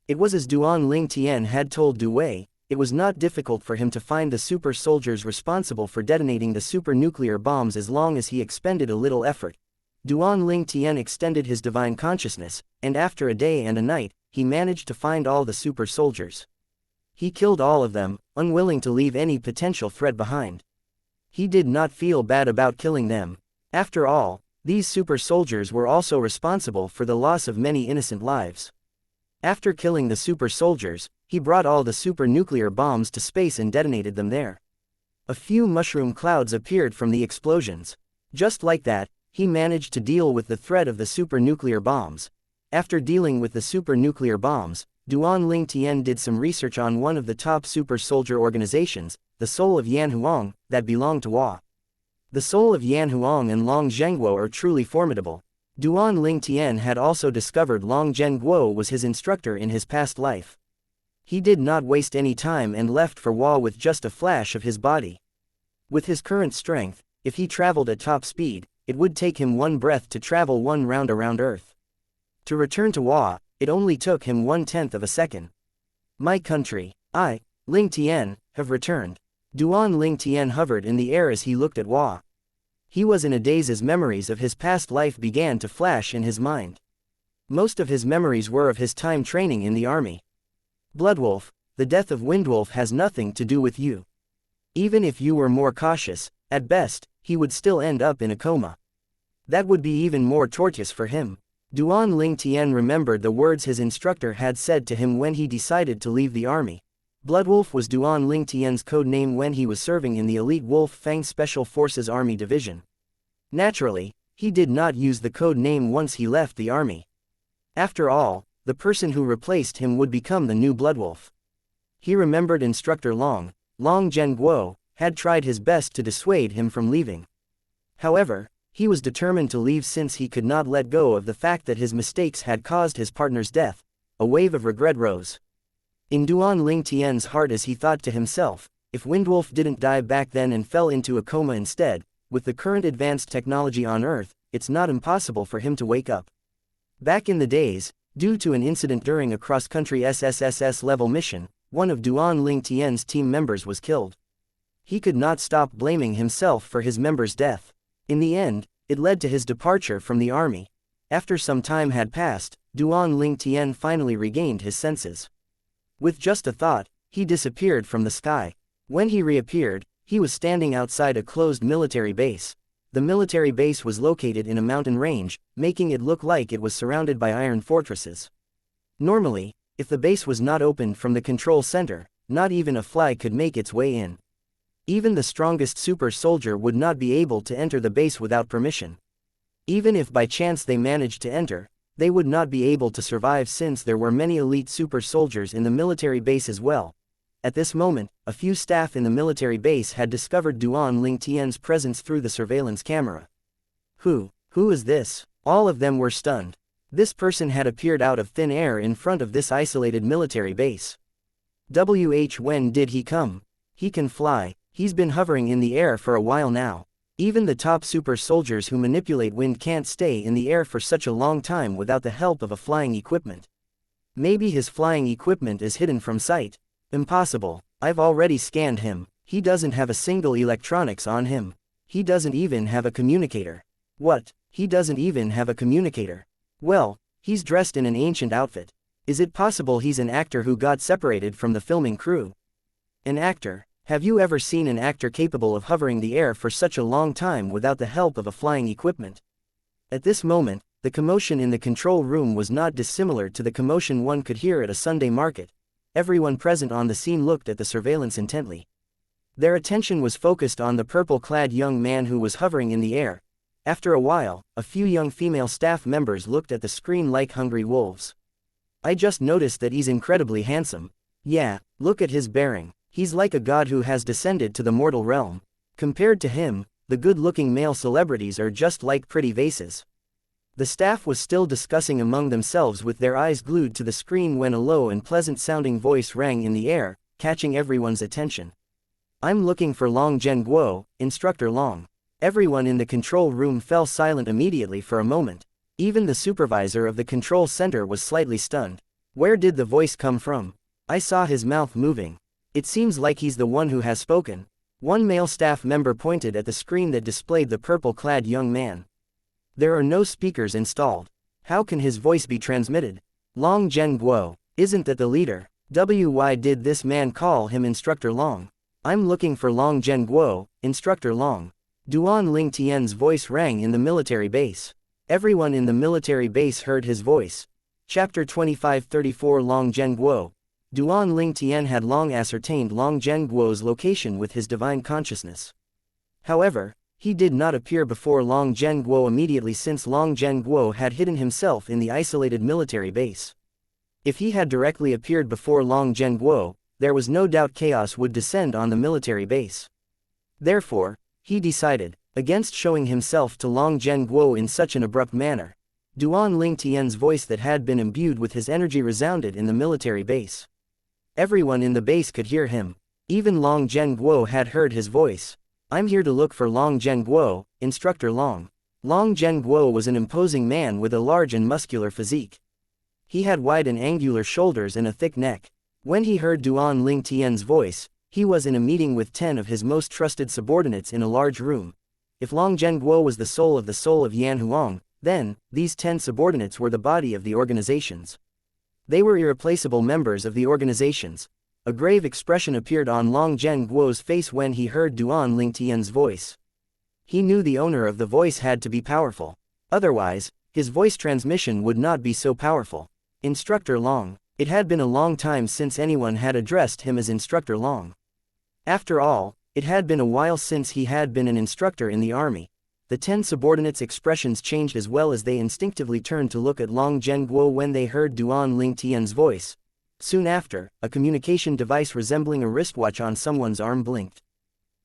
It was as Duan Ling Tian had told Du Wei. It was not difficult for him to find the super soldiers responsible for detonating the super-nuclear bombs as long as he expended a little effort. Duan Ling Tian extended his divine consciousness, and after a day and a night, he managed to find all the super soldiers. He killed all of them, unwilling to leave any potential threat behind. He did not feel bad about killing them. After all, these super soldiers were also responsible for the loss of many innocent lives. After killing the super soldiers, he brought all the super-nuclear bombs to space and detonated them there. A few mushroom clouds appeared from the explosions. Just like that, he managed to deal with the threat of the super-nuclear bombs. After dealing with the super-nuclear bombs, Duan Ling Tian did some research on one of the top super soldier organizations, the Soul of Yan Huang, that belonged to Hua. The Soul of Yan Huang and Long Zhengguo are truly formidable. Duan Ling Tian had also discovered Long Zhengguo was his instructor in his past life. He did not waste any time and left for Hua with just a flash of his body. With his current strength, if he traveled at top speed, it would take him one breath to travel one round around Earth. To return to Hua, it only took him 1/10 of a second. My country, I, Ling Tian, have returned. Duan Ling Tian hovered in the air as he looked at Hua. He was in a daze as memories of his past life began to flash in his mind. Most of his memories were of his time training in the army. Bloodwolf, the death of Windwolf has nothing to do with you. Even if you were more cautious, at best, he would still end up in a coma. That would be even more torturous for him. Duan Ling Tian remembered the words his instructor had said to him when he decided to leave the army. Bloodwolf was Duan Ling Tian's code name when he was serving in the elite Wolf Fang Special Forces Army Division. Naturally, he did not use the code name once he left the army. After all, the person who replaced him would become the new Bloodwolf. He remembered instructor Long Zhengguo, had tried his best to dissuade him from leaving. However, he was determined to leave since he could not let go of the fact that his mistakes had caused his partner's death. A wave of regret rose in Duan Ling Tian's heart as he thought to himself, if Windwolf didn't die back then and fell into a coma instead, with the current advanced technology on Earth, it's not impossible for him to wake up. Back in the days, due to an incident during a cross-country SSSS-level mission, one of Duan Ling Tian's team members was killed. He could not stop blaming himself for his member's death. In the end, it led to his departure from the army. After some time had passed, Duan Ling Tian finally regained his senses. With just a thought, he disappeared from the sky. When he reappeared, he was standing outside a closed military base. The military base was located in a mountain range, making it look like it was surrounded by iron fortresses. Normally, if the base was not opened from the control center, not even a fly could make its way in. Even the strongest super soldier would not be able to enter the base without permission. Even if by chance they managed to enter, they would not be able to survive since there were many elite super soldiers in the military base as well. At this moment, a few staff in the military base had discovered Duan Ling Tian's presence through the surveillance camera. Who is this? All of them were stunned. This person had appeared out of thin air in front of this isolated military base. When did he come? He can fly. He's been hovering in the air for a while now. Even the top super soldiers who manipulate wind can't stay in the air for such a long time without the help of a flying equipment. Maybe his flying equipment is hidden from sight. Impossible. I've already scanned him. He doesn't have a single electronics on him. He doesn't even have a communicator. What? He doesn't even have a communicator. Well, he's dressed in an ancient outfit. Is it possible he's an actor who got separated from the filming crew? An actor? Have you ever seen an actor capable of hovering the air for such a long time without the help of a flying equipment? At this moment, the commotion in the control room was not dissimilar to the commotion one could hear at a Sunday market. Everyone present on the scene looked at the surveillance intently. Their attention was focused on the purple-clad young man who was hovering in the air. After a while, a few young female staff members looked at the screen like hungry wolves. I just noticed that he's incredibly handsome. Yeah, look at his bearing. He's like a god who has descended to the mortal realm. Compared to him, the good-looking male celebrities are just like pretty vases. The staff was still discussing among themselves with their eyes glued to the screen when a low and pleasant-sounding voice rang in the air, catching everyone's attention. I'm looking for Long Zhengguo, Instructor Long. Everyone in the control room fell silent immediately for a moment. Even the supervisor of the control center was slightly stunned. Where did the voice come from? I saw his mouth moving. It seems like he's the one who has spoken. One male staff member pointed at the screen that displayed the purple-clad young man. There are no speakers installed. How can his voice be transmitted? Long Zhengguo, isn't that the leader? Why did this man call him Instructor Long? I'm looking for Long Zhengguo, Instructor Long. Duan Ling Tian's voice rang in the military base. Everyone in the military base heard his voice. Chapter 2534 Long Zhengguo. Duan Ling Tian had long ascertained Long Zhengguo's location with his divine consciousness. However, he did not appear before Long Zhengguo immediately since Long Zhengguo had hidden himself in the isolated military base. If he had directly appeared before Long Zhenguo, there was no doubt chaos would descend on the military base. Therefore, he decided against showing himself to Long Zhenguo in such an abrupt manner. Duan Lingtian's voice that had been imbued with his energy resounded in the military base. Everyone in the base could hear him. Even Long Zhenguo had heard his voice. I'm here to look for Long Zhenguo, Instructor Long. Long Zhenguo was an imposing man with a large and muscular physique. He had wide and angular shoulders and a thick neck. When he heard Duan Lingtian's voice, he was in a meeting with 10 of his most trusted subordinates in a large room. If Long Zhenguo was the soul of Yan Huang, then, these 10 subordinates were the body of the organizations. They were irreplaceable members of the organizations. A grave expression appeared on Long Zhenguo's face when he heard Duan Lingtian's voice. He knew the owner of the voice had to be powerful. Otherwise, his voice transmission would not be so powerful. Instructor Long. It had been a long time since anyone had addressed him as Instructor Long. After all, it had been a while since he had been an instructor in the army. The 10 subordinates' expressions changed as well as they instinctively turned to look at Long Zhenguo when they heard Duan Lingtian's voice. Soon after, a communication device resembling a wristwatch on someone's arm blinked.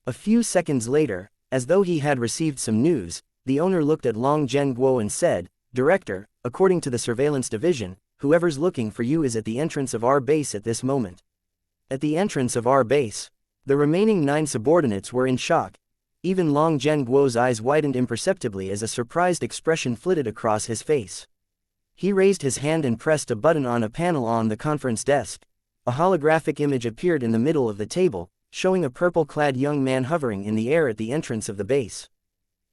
A few seconds later, as though he had received some news, the owner looked at Long Zhenguo and said, "Director, according to the surveillance division, whoever's looking for you is at the entrance of our base at this moment." At the entrance of our base. The remaining 9 subordinates were in shock. Even Long Zhenguo's eyes widened imperceptibly as a surprised expression flitted across his face. He raised his hand and pressed a button on a panel on the conference desk. A holographic image appeared in the middle of the table, showing a purple-clad young man hovering in the air at the entrance of the base.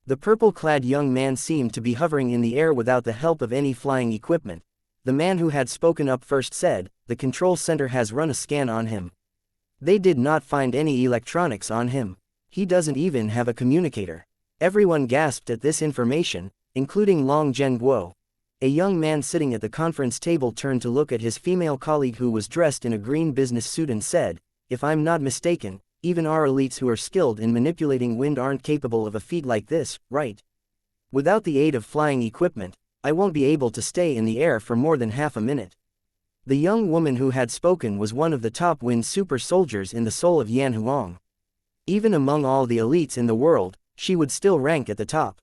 The purple-clad young man seemed to be hovering in the air without the help of any flying equipment. The man who had spoken up first said, "The control center has run a scan on him. They did not find any electronics on him. He doesn't even have a communicator." Everyone gasped at this information, including Long Zhenguo. A young man sitting at the conference table turned to look at his female colleague who was dressed in a green business suit and said, "If I'm not mistaken, even our elites who are skilled in manipulating wind aren't capable of a feat like this, right? Without the aid of flying equipment, I won't be able to stay in the air for more than half a minute." The young woman who had spoken was one of the top wind super soldiers in the soul of Yan Huang. Even among all the elites in the world, she would still rank at the top.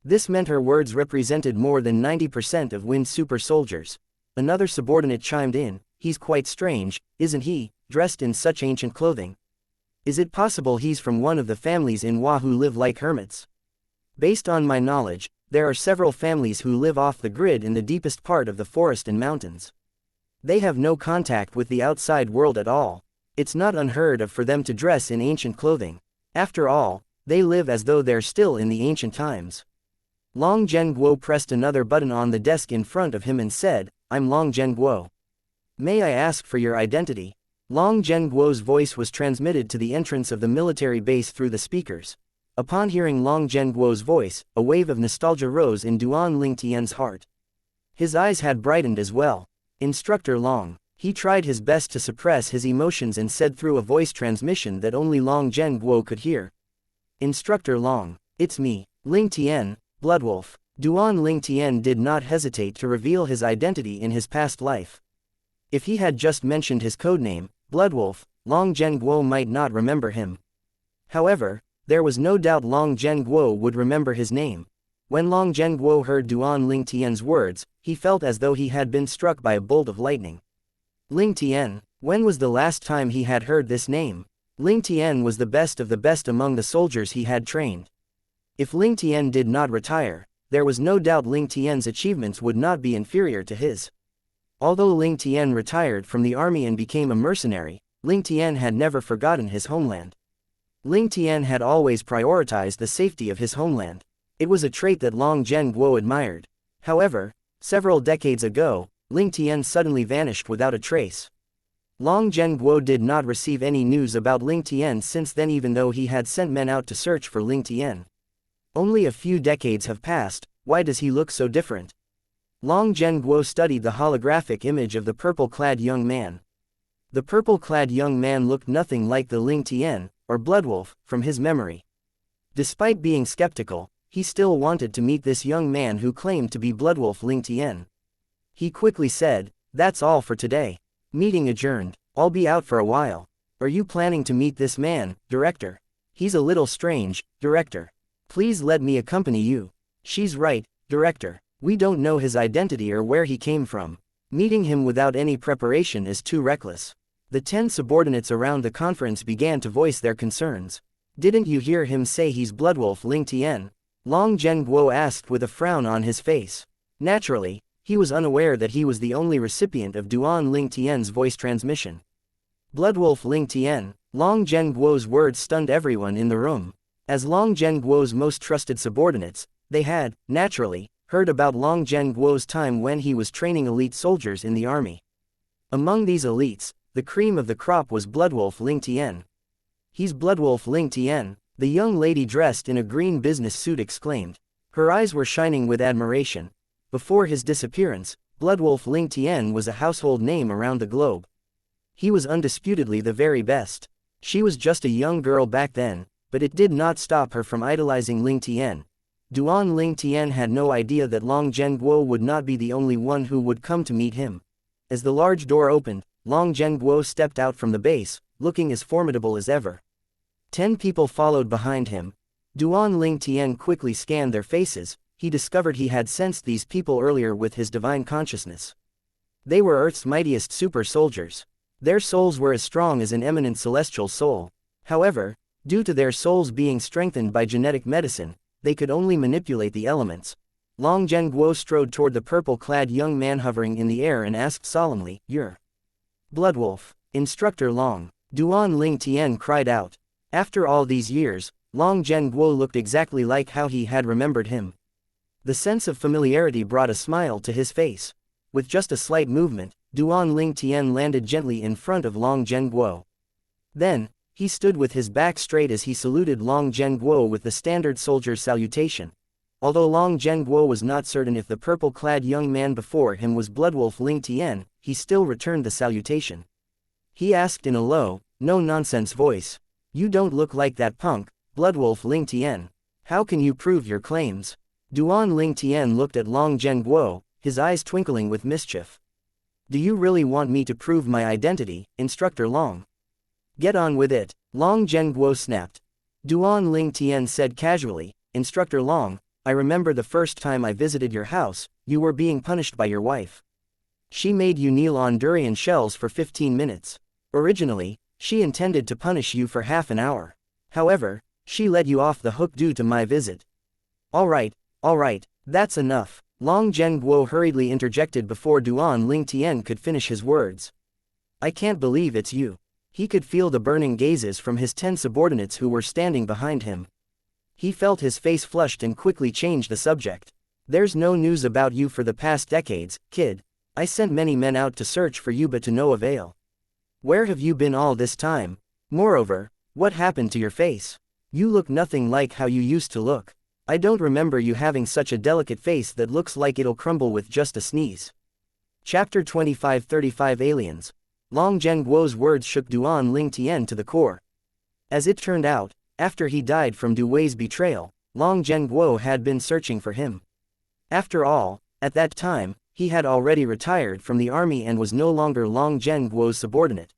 This meant her words represented more than 90% of wind super soldiers. Another subordinate chimed in, "He's quite strange, isn't he, dressed in such ancient clothing? Is it possible he's from one of the families in Hua who live like hermits? Based on my knowledge, there are several families who live off the grid in the deepest part of the forest and mountains. They have no contact with the outside world at all. It's not unheard of for them to dress in ancient clothing. After all, they live as though they're still in the ancient times." Long Zhenguo pressed another button on the desk in front of him and said, "I'm Long Zhenguo. May I ask for your identity?" Long Zhenguo's voice was transmitted to the entrance of the military base through the speakers. Upon hearing Long Zhenguo's voice, a wave of nostalgia rose in Duan Lingtian's heart. His eyes had brightened as well. "Instructor Long." He tried his best to suppress his emotions and said through a voice transmission that only Long Zhenguo could hear, "Instructor Long, it's me, Lingtian, Bloodwolf." Duan Lingtian did not hesitate to reveal his identity in his past life. If he had just mentioned his codename, Bloodwolf, Long Zhenguo might not remember him. However, there was no doubt Long Zhenguo would remember his name. When Long Zhenguo heard Duan Lingtian's words, he felt as though he had been struck by a bolt of lightning. Lingtian, when was the last time he had heard this name? Lingtian was the best of the best among the soldiers he had trained. If Lingtian did not retire, there was no doubt Lingtian's achievements would not be inferior to his. Although Lingtian retired from the army and became a mercenary, Lingtian had never forgotten his homeland. Lingtian had always prioritized the safety of his homeland. It was a trait that Long Zhenguo admired. However, several decades ago, Lingtian suddenly vanished without a trace. Long Zhenguo did not receive any news about Lingtian since then, even though he had sent men out to search for Lingtian. Only a few decades have passed, why does he look so different? Long Zhenguo studied the holographic image of the purple-clad young man. The purple-clad young man looked nothing like the Lingtian, or Bloodwolf, from his memory. Despite being skeptical, he still wanted to meet this young man who claimed to be Bloodwolf Lingtian. He quickly said, That's all for today. Meeting adjourned. I'll be out for a while. Are you planning to meet this man, Director? He's a little strange, Director. Please let me accompany you. She's right, Director. We don't know his identity or where he came from. Meeting him without any preparation is too reckless. The 10 subordinates around the conference began to voice their concerns. Didn't you hear him say he's Bloodwolf Ling Tian? Long Zhenguo asked with a frown on his face. Naturally, he was unaware that he was the only recipient of Duan Ling Tian's voice transmission. Bloodwolf Ling Tian. Long Zhenguo's words stunned everyone in the room. As Long Zhenguo's most trusted subordinates, they had, naturally, heard about Long Zhenguo's time when he was training elite soldiers in the army. Among these elites, the cream of the crop was Bloodwolf Ling Tian. He's Bloodwolf Ling Tian, the young lady dressed in a green business suit exclaimed. Her eyes were shining with admiration. Before his disappearance, Bloodwolf Ling Tian was a household name around the globe. He was undisputedly the very best. She was just a young girl back then, but it did not stop her from idolizing Ling Tian. Duan Ling Tian had no idea that Long Zhenguo would not be the only one who would come to meet him. As the large door opened, Long Zhenguo stepped out from the base, looking as formidable as ever. 10 people followed behind him. Duan Ling Tian quickly scanned their faces. He discovered he had sensed these people earlier with his divine consciousness. They were Earth's mightiest super soldiers. Their souls were as strong as an eminent celestial soul. However, due to their souls being strengthened by genetic medicine, they could only manipulate the elements. Long Zhenguo strode toward the purple-clad young man hovering in the air and asked solemnly, "You're Bloodwolf, Instructor Long." Duan Ling Tian cried out. After all these years, Long Zhenguo looked exactly like how he had remembered him. The sense of familiarity brought a smile to his face. With just a slight movement, Duan Ling Tian landed gently in front of Long Zhenguo. Then, he stood with his back straight as he saluted Long Zhenguo with the standard soldier's salutation. Although Long Zhenguo was not certain if the purple-clad young man before him was Bloodwolf Ling Tian, he still returned the salutation. He asked in a low, no-nonsense voice, "You don't look like that punk, Bloodwolf Ling Tian. How can you prove your claims?" Duan Ling Tian looked at Long Zhenguo, his eyes twinkling with mischief. "Do you really want me to prove my identity, Instructor Long?" "Get on with it," Long Zhenguo snapped. Duan Ling Tian said casually, "Instructor Long, I remember the first time I visited your house, you were being punished by your wife. She made you kneel on durian shells for 15 minutes. Originally, she intended to punish you for half an hour. However, she let you off the hook due to my visit." All right, that's enough," Long Zhenguo hurriedly interjected before Duan Ling Tian could finish his words. "I can't believe it's you." He could feel the burning gazes from his 10 subordinates who were standing behind him. He felt his face flushed and quickly changed the subject. "There's no news about you for the past decades, kid. I sent many men out to search for you but to no avail. Where have you been all this time? Moreover, what happened to your face? You look nothing like how you used to look. I don't remember you having such a delicate face that looks like it'll crumble with just a sneeze." Chapter 25-35 Aliens. Long Zhenguo's words shook Duan Ling Tian to the core. As it turned out, after he died from Du Wei's betrayal, Long Zhenguo had been searching for him. After all, at that time, he had already retired from the army and was no longer Long Zhenguo's subordinate.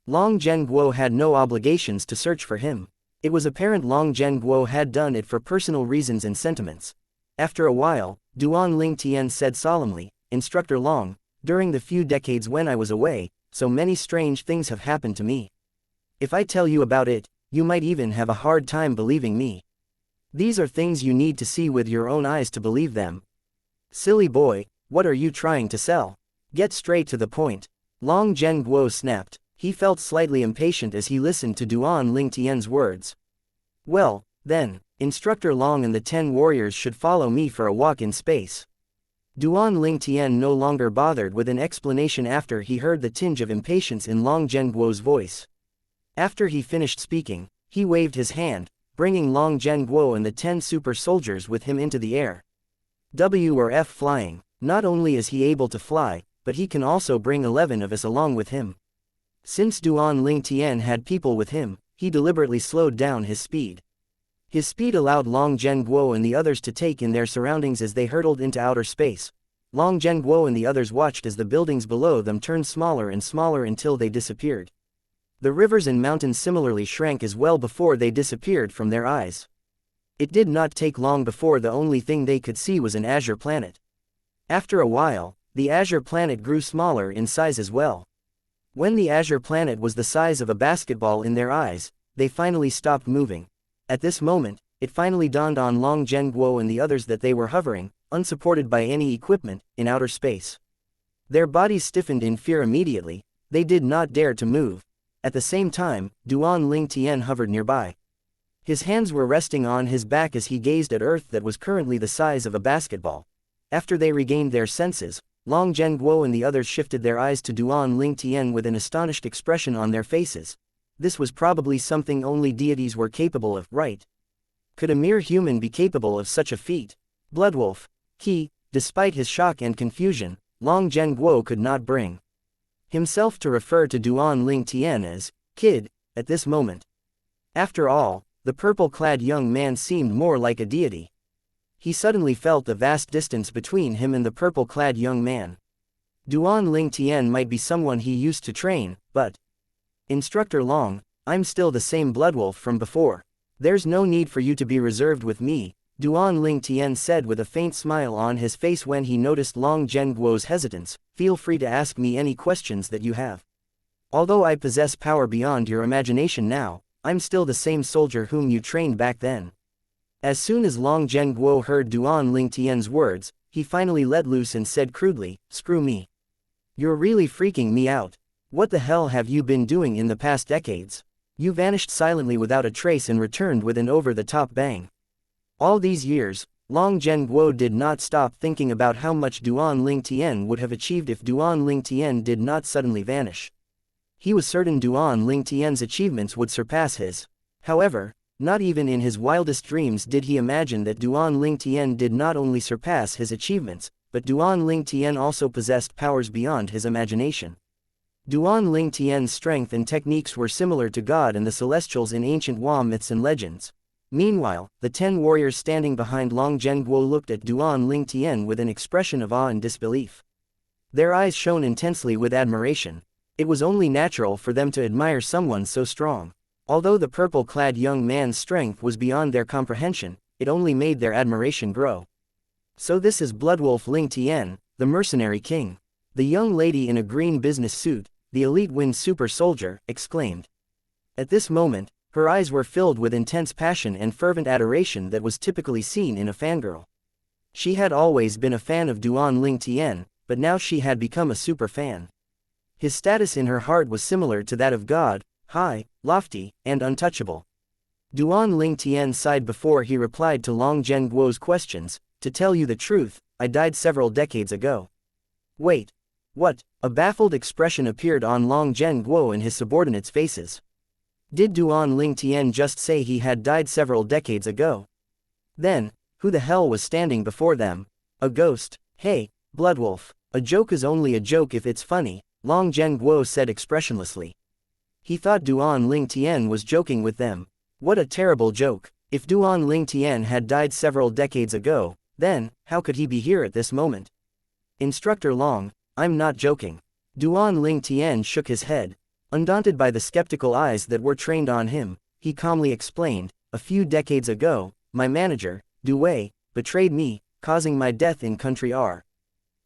Long Zhenguo had no obligations to search for him. It was apparent Long Zhenguo had done it for personal reasons and sentiments. After a while, Duan Ling Tian said solemnly, "Instructor Long, during the few decades when I was away, so many strange things have happened to me. If I tell you about it, you might even have a hard time believing me. These are things you need to see with your own eyes to believe them." "Silly boy, what are you trying to sell? Get straight to the point," Long Zhenguo snapped. He felt slightly impatient as he listened to Duan Ling Tian's words. "Well, then, Instructor Long and the 10 warriors should follow me for a walk in space." Duan Ling Tian no longer bothered with an explanation after he heard the tinge of impatience in Long Zhenguo's voice. After he finished speaking, he waved his hand, bringing Long Zhenguo and the 10 super soldiers with him into the air. W or F flying. Not only is he able to fly, but he can also bring 11 of us along with him. Since Duan Ling Tian had people with him, he deliberately slowed down his speed. His speed allowed Long Zhenguo and the others to take in their surroundings as they hurtled into outer space. Long Zhenguo and the others watched as the buildings below them turned smaller and smaller until they disappeared. The rivers and mountains similarly shrank as well before they disappeared from their eyes. It did not take long before the only thing they could see was an azure planet. After a while, the azure planet grew smaller in size as well. When the azure planet was the size of a basketball in their eyes, they finally stopped moving. At this moment, it finally dawned on Long Zhenguo and the others that they were hovering, unsupported by any equipment, in outer space. Their bodies stiffened in fear immediately. They did not dare to move. At the same time, Duan Ling Tian hovered nearby. His hands were resting on his back as he gazed at Earth that was currently the size of a basketball. After they regained their senses, Long Zhenguo and the others shifted their eyes to Duan Ling Tian with an astonished expression on their faces. This was probably something only deities were capable of, right? Could a mere human be capable of such a feat? Bloodwolf. Despite his shock and confusion, Long Zhenguo could not bring himself to refer to Duan Ling Tian as kid at this moment. After all, the purple-clad young man seemed more like a deity. He suddenly felt the vast distance between him and the purple-clad young man. Duan Ling Tian might be someone he used to train, but Instructor Long, I'm still the same Bloodwolf from before. There's no need for you to be reserved with me, Duan Ling Tian said with a faint smile on his face when he noticed Long Zhenguo's hesitance. Feel free to ask me any questions that you have. Although I possess power beyond your imagination now, I'm still the same soldier whom you trained back then. As soon as Long Zhenguo heard Duan Ling Tian's words, he finally let loose and said crudely, "Screw me. You're really freaking me out. What the hell have you been doing in the past decades? You vanished silently without a trace and returned with an over-the-top bang." All these years, Long Zhenguo did not stop thinking about how much Duan Ling Tian would have achieved if Duan Ling Tian did not suddenly vanish. He was certain Duan Ling Tian's achievements would surpass his. However, not even in his wildest dreams did he imagine that Duan Ling Tian did not only surpass his achievements, but Duan Ling Tian also possessed powers beyond his imagination. Duan Ling Tian's strength and techniques were similar to God and the Celestials in ancient Hua myths and legends. Meanwhile, the 10 warriors standing behind Long Zhenguo looked at Duan Ling Tian with an expression of awe and disbelief. Their eyes shone intensely with admiration. It was only natural for them to admire someone so strong. Although the purple-clad young man's strength was beyond their comprehension, it only made their admiration grow. So this is Bloodwolf Ling Tian, the mercenary king. The young lady in a green business suit, the elite wind super soldier, exclaimed. At this moment, her eyes were filled with intense passion and fervent adoration that was typically seen in a fangirl. She had always been a fan of Duan Ling Tian, but now she had become a super fan. His status in her heart was similar to that of God, high, lofty, and untouchable. Duan Ling Tian sighed before he replied to Long Zhenguo's questions. To tell you the truth, I died several decades ago. Wait. What? A baffled expression appeared on Long Zhenguo and his subordinates' faces. Did Duan Ling Tian just say he had died several decades ago? Then, who the hell was standing before them? A ghost? Hey, Bloodwolf, a joke is only a joke if it's funny, Long Zhenguo said expressionlessly. He thought Duan Ling Tian was joking with them. What a terrible joke. If Duan Ling Tian had died several decades ago, then, how could he be here at this moment? Instructor Long, I'm not joking. Duan Ling Tian shook his head. Undaunted by the skeptical eyes that were trained on him, he calmly explained, a few decades ago, my manager, Du Wei, betrayed me, causing my death in Country R.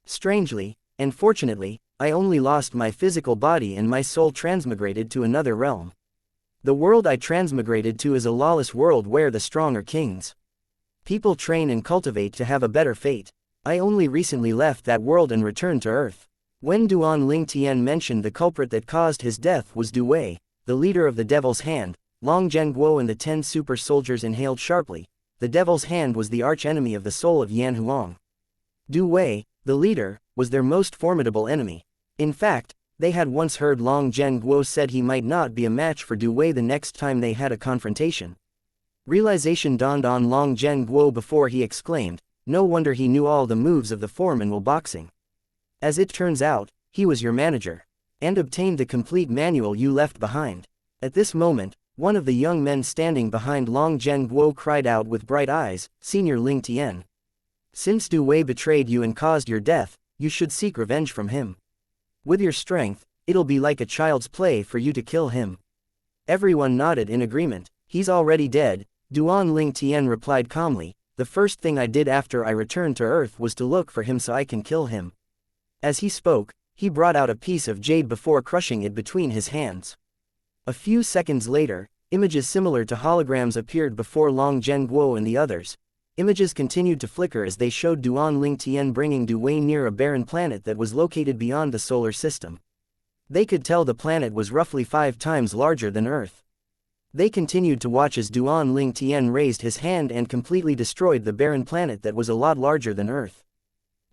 Strangely, and fortunately, I only lost my physical body and my soul transmigrated to another realm. The world I transmigrated to is a lawless world where the strong are kings. People train and cultivate to have a better fate. I only recently left that world and returned to Earth. When Duan Ling Tian mentioned the culprit that caused his death was Du Wei, the leader of the Devil's Hand, Long Zhenguo and the 10 super soldiers inhaled sharply. The Devil's Hand was the arch-enemy of the soul of Yan Huang. Du Wei, the leader, was their most formidable enemy. In fact, they had once heard Long Zhenguo said he might not be a match for Du Wei the next time they had a confrontation. Realization dawned on Long Zhenguo before he exclaimed, no wonder he knew all the moves of the foreman while boxing. As it turns out, he was your manager. And obtained the complete manual you left behind. At this moment, one of the young men standing behind Long Zhenguo cried out with bright eyes, Senior Ling Tian. Since Du Wei betrayed you and caused your death, you should seek revenge from him. With your strength, it'll be like a child's play for you to kill him." Everyone nodded in agreement. "He's already dead," Duan Ling Tian replied calmly. "The first thing I did after I returned to Earth was to look for him so I can kill him." As he spoke, he brought out a piece of jade before crushing it between his hands. A few seconds later, images similar to holograms appeared before Long Zhenguo and the others. Images continued to flicker as they showed Duan Ling Tian bringing Du Wei near a barren planet that was located beyond the solar system. They could tell the planet was roughly 5 times larger than Earth. They continued to watch as Duan Ling Tian raised his hand and completely destroyed the barren planet that was a lot larger than Earth.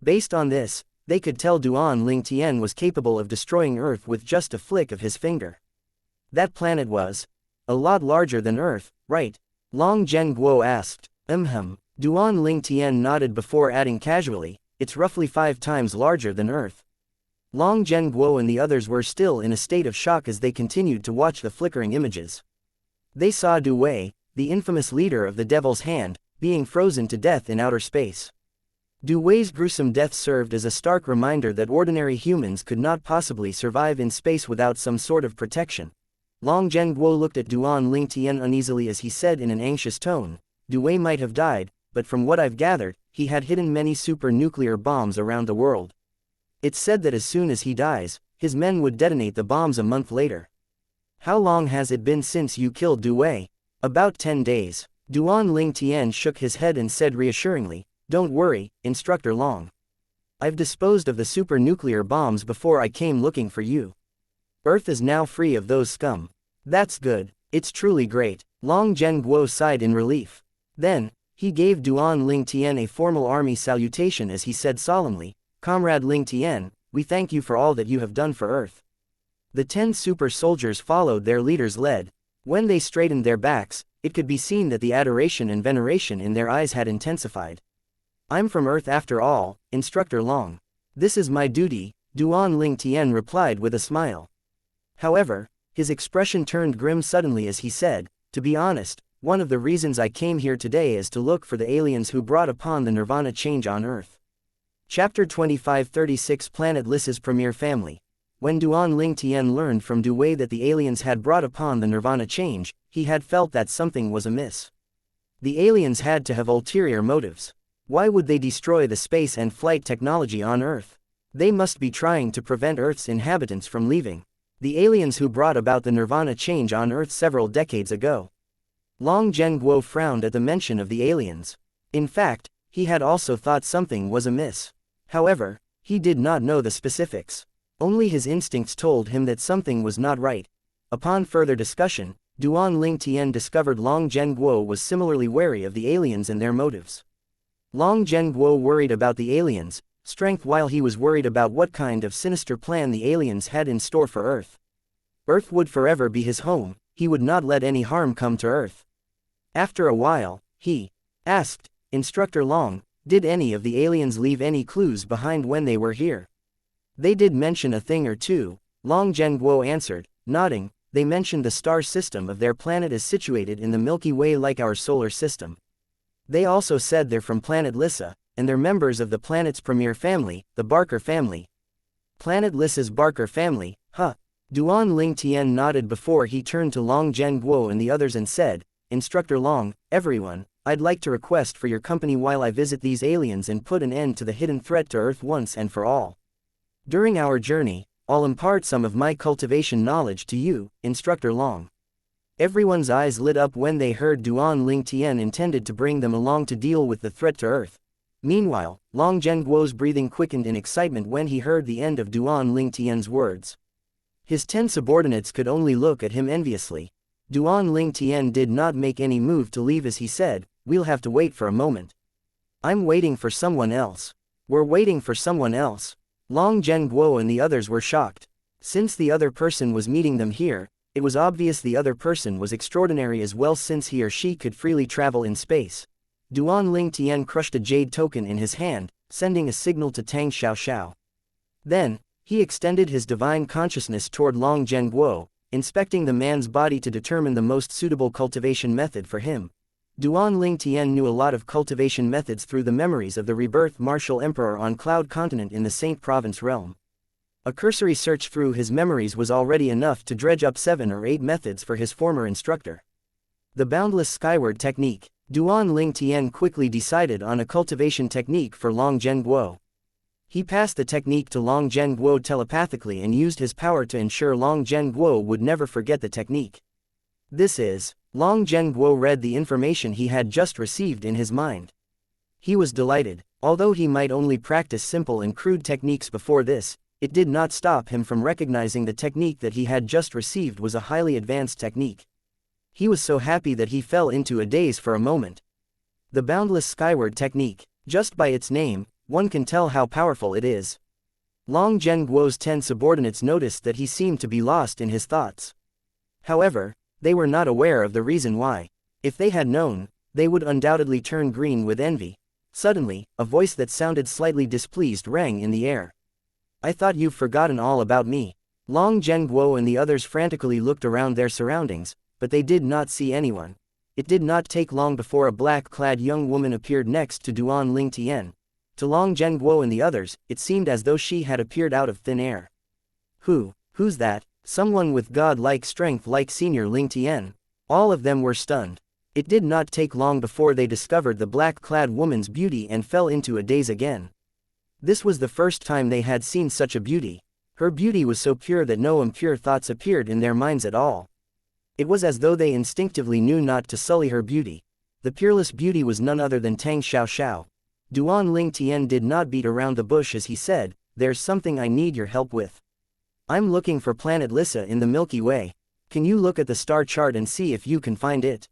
Based on this, they could tell Duan Ling Tian was capable of destroying Earth with just a flick of his finger. That planet was a lot larger than Earth, right? Long Zhenguo asked. Duan Ling Tian nodded before adding casually, "It's roughly 5 times larger than Earth." Long Zhenguo and the others were still in a state of shock as they continued to watch the flickering images. They saw Du Wei, the infamous leader of the Devil's Hand, being frozen to death in outer space. Du Wei's gruesome death served as a stark reminder that ordinary humans could not possibly survive in space without some sort of protection. Long Zhenguo looked at Duan Ling Tian uneasily as he said in an anxious tone, "Du Wei might have died, but from what I've gathered, he had hidden many super-nuclear bombs around the world. It's said that as soon as he dies, his men would detonate the bombs a month later." "How long has it been since you killed Du Wei?" "About 10 days. Duan Ling Tian shook his head and said reassuringly, "Don't worry, Instructor Long. I've disposed of the super-nuclear bombs before I came looking for you. Earth is now free of those scum." "That's good. It's truly great." Long Zhenguo sighed in relief. Then, he gave Duan Ling Tian a formal army salutation as he said solemnly, "Comrade Ling Tian, we thank you for all that you have done for Earth." The 10 super soldiers followed their leader's lead. When they straightened their backs, it could be seen that the adoration and veneration in their eyes had intensified. "I'm from Earth after all, Instructor Long. This is my duty," Duan Ling Tian replied with a smile. However, his expression turned grim suddenly as he said, "To be honest, one of the reasons I came here today is to look for the aliens who brought upon the Nirvana change on Earth." Chapter 2536 Planet Liss's Premier Family. When Duan Ling Tian learned from Du Wei that the aliens had brought upon the Nirvana change, he had felt that something was amiss. The aliens had to have ulterior motives. Why would they destroy the space and flight technology on Earth? They must be trying to prevent Earth's inhabitants from leaving. The aliens who brought about the Nirvana change on Earth several decades ago. Long Zhenguo frowned at the mention of the aliens. In fact, he had also thought something was amiss. However, he did not know the specifics. Only his instincts told him that something was not right. Upon further discussion, Duan Ling Tian discovered Long Zhenguo was similarly wary of the aliens and their motives. Long Zhenguo worried about the aliens' strength while he was worried about what kind of sinister plan the aliens had in store for Earth. Earth would forever be his home, he would not let any harm come to Earth. After a while, he asked, "Instructor Long, did any of the aliens leave any clues behind when they were here?" "They did mention a thing or two," Long Zhenguo answered, nodding. "They mentioned the star system of their planet is situated in the Milky Way like our solar system. They also said they're from planet Lissa, and they're members of the planet's premier family, the Barker family." Planet Lissa's Barker family, huh? Duan Ling Tian nodded before he turned to Long Zhenguo and the others and said, "Instructor Long, everyone, I'd like to request for your company while I visit these aliens and put an end to the hidden threat to Earth once and for all. During our journey, I'll impart some of my cultivation knowledge to you, Instructor Long." Everyone's eyes lit up when they heard Duan Ling Tian intended to bring them along to deal with the threat to Earth. Meanwhile, Long Zhenguo's breathing quickened in excitement when he heard the end of Duan Ling Tian's words. His 10 subordinates could only look at him enviously. Duan Ling Tian did not make any move to leave as he said, "We'll have to wait for a moment. I'm waiting for someone else." "We're waiting for someone else." Long Zhenguo and the others were shocked. Since the other person was meeting them here, it was obvious the other person was extraordinary as well since he or she could freely travel in space. Duan Ling Tian crushed a jade token in his hand, sending a signal to Tang Xiaoxiao. Then, he extended his divine consciousness toward Long Zhenguo, inspecting the man's body to determine the most suitable cultivation method for him. Duan Ling Tian knew a lot of cultivation methods through the memories of the rebirth martial emperor on Cloud Continent in the Saint Province realm. A cursory search through his memories was already enough to dredge up 7 or 8 methods for his former instructor. The boundless skyward technique. Duan Ling Tian quickly decided on a cultivation technique for Long Zhen Guo. He passed the technique to Long Zhen Guo telepathically and used his power to ensure Long Zhen Guo would never forget the technique. This is, Long Zhen Guo read the information he had just received in his mind. He was delighted. Although he might only practice simple and crude techniques before this, it did not stop him from recognizing the technique that he had just received was a highly advanced technique. He was so happy that he fell into a daze for a moment. The boundless skyward technique. Just by its name, one can tell how powerful it is. Long Zhen Guo's 10 subordinates noticed that he seemed to be lost in his thoughts. However, they were not aware of the reason why. If they had known, they would undoubtedly turn green with envy. Suddenly, a voice that sounded slightly displeased rang in the air. "I thought you've forgotten all about me." Long Zhen Guo and the others frantically looked around their surroundings, but they did not see anyone. It did not take long before a black-clad young woman appeared next to Duan Ling Tian. To Long Zhen Guo and the others, it seemed as though she had appeared out of thin air. Who's that? Someone with god-like strength like Senior Ling Tian. All of them were stunned. It did not take long before they discovered the black-clad woman's beauty and fell into a daze again. This was the first time they had seen such a beauty. Her beauty was so pure that no impure thoughts appeared in their minds at all. It was as though they instinctively knew not to sully her beauty. The peerless beauty was none other than Tang Xiao. Duan Ling Tian did not beat around the bush as he said, "There's something I need your help with. I'm looking for planet Lissa in the Milky Way. Can you look at the star chart and see if you can find it?"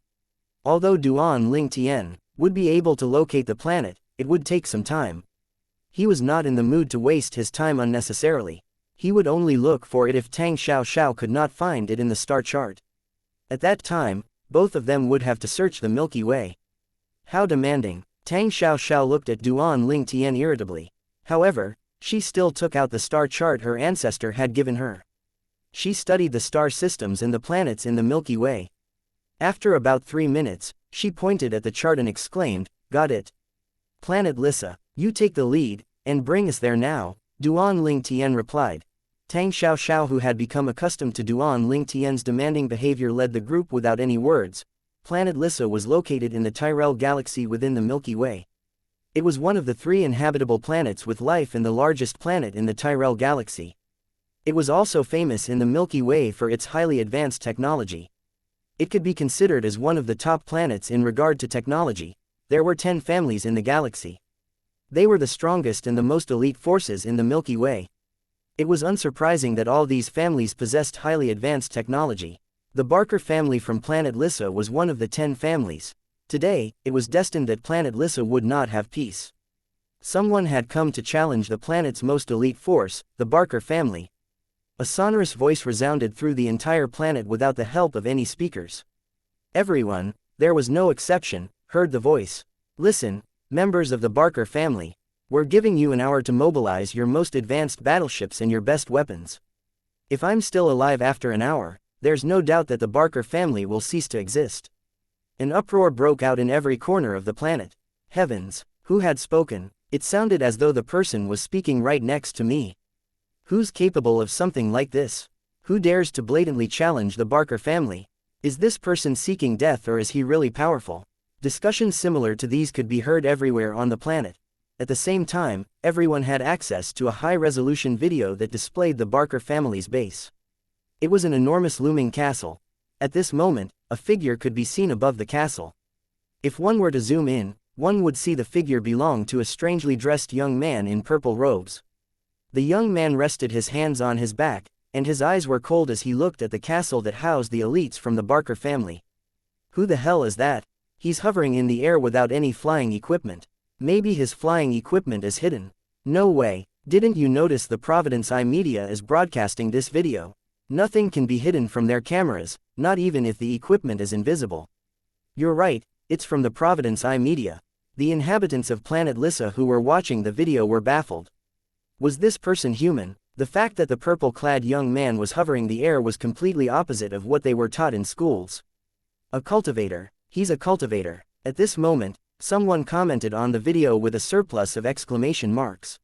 Although Duan Ling Tian would be able to locate the planet, it would take some time. He was not in the mood to waste his time unnecessarily. He would only look for it if Tang Xiao could not find it in the star chart. At that time, both of them would have to search the Milky Way. How demanding. Tang Xiao looked at Duan Ling Tian irritably. However, she still took out the star chart her ancestor had given her. She studied the star systems and the planets in the Milky Way. After about 3 minutes, she pointed at the chart and exclaimed, "Got it. Planet Lissa, you take the lead, and bring us there now," Duan Ling Tian replied. Tang Xiao, who had become accustomed to Duan Ling Tian's demanding behavior, led the group without any words. Planet Lissa was located in the Tyrell galaxy within the Milky Way. It was one of the 3 inhabitable planets with life and the largest planet in the Tyrell galaxy. It was also famous in the Milky Way for its highly advanced technology. It could be considered as one of the top planets in regard to technology. There were 10 families in the galaxy. They were the strongest and the most elite forces in the Milky Way. It was unsurprising that all these families possessed highly advanced technology. The Barker family from planet Lissa was one of the 10 families. Today, it was destined that planet Lissa would not have peace. Someone had come to challenge the planet's most elite force, the Barker family. A sonorous voice resounded through the entire planet without the help of any speakers. Everyone, there was no exception, heard the voice. "Listen, members of the Barker family. We're giving you an hour to mobilize your most advanced battleships and your best weapons. If I'm still alive after an hour, there's no doubt that the Barker family will cease to exist." An uproar broke out in every corner of the planet. Heavens, who had spoken? It sounded as though the person was speaking right next to me. Who's capable of something like this? Who dares to blatantly challenge the Barker family? Is this person seeking death or is he really powerful? Discussions similar to these could be heard everywhere on the planet. At the same time, everyone had access to a high-resolution video that displayed the Barker family's base. It was an enormous looming castle. At this moment, a figure could be seen above the castle. If one were to zoom in, one would see the figure belong to a strangely dressed young man in purple robes. The young man rested his hands on his back, and his eyes were cold as he looked at the castle that housed the elites from the Barker family. Who the hell is that? He's hovering in the air without any flying equipment. Maybe his flying equipment is hidden. No way. Didn't you notice the Providence I Media is broadcasting this video? Nothing can be hidden from their cameras, not even if the equipment is invisible. You're right, it's from the Providence I Media. The inhabitants of planet Lissa who were watching the video were baffled. Was this person human? The fact that the purple-clad young man was hovering the air was completely opposite of what they were taught in schools. A cultivator. He's a cultivator. At this moment, someone commented on the video with a surplus of exclamation marks.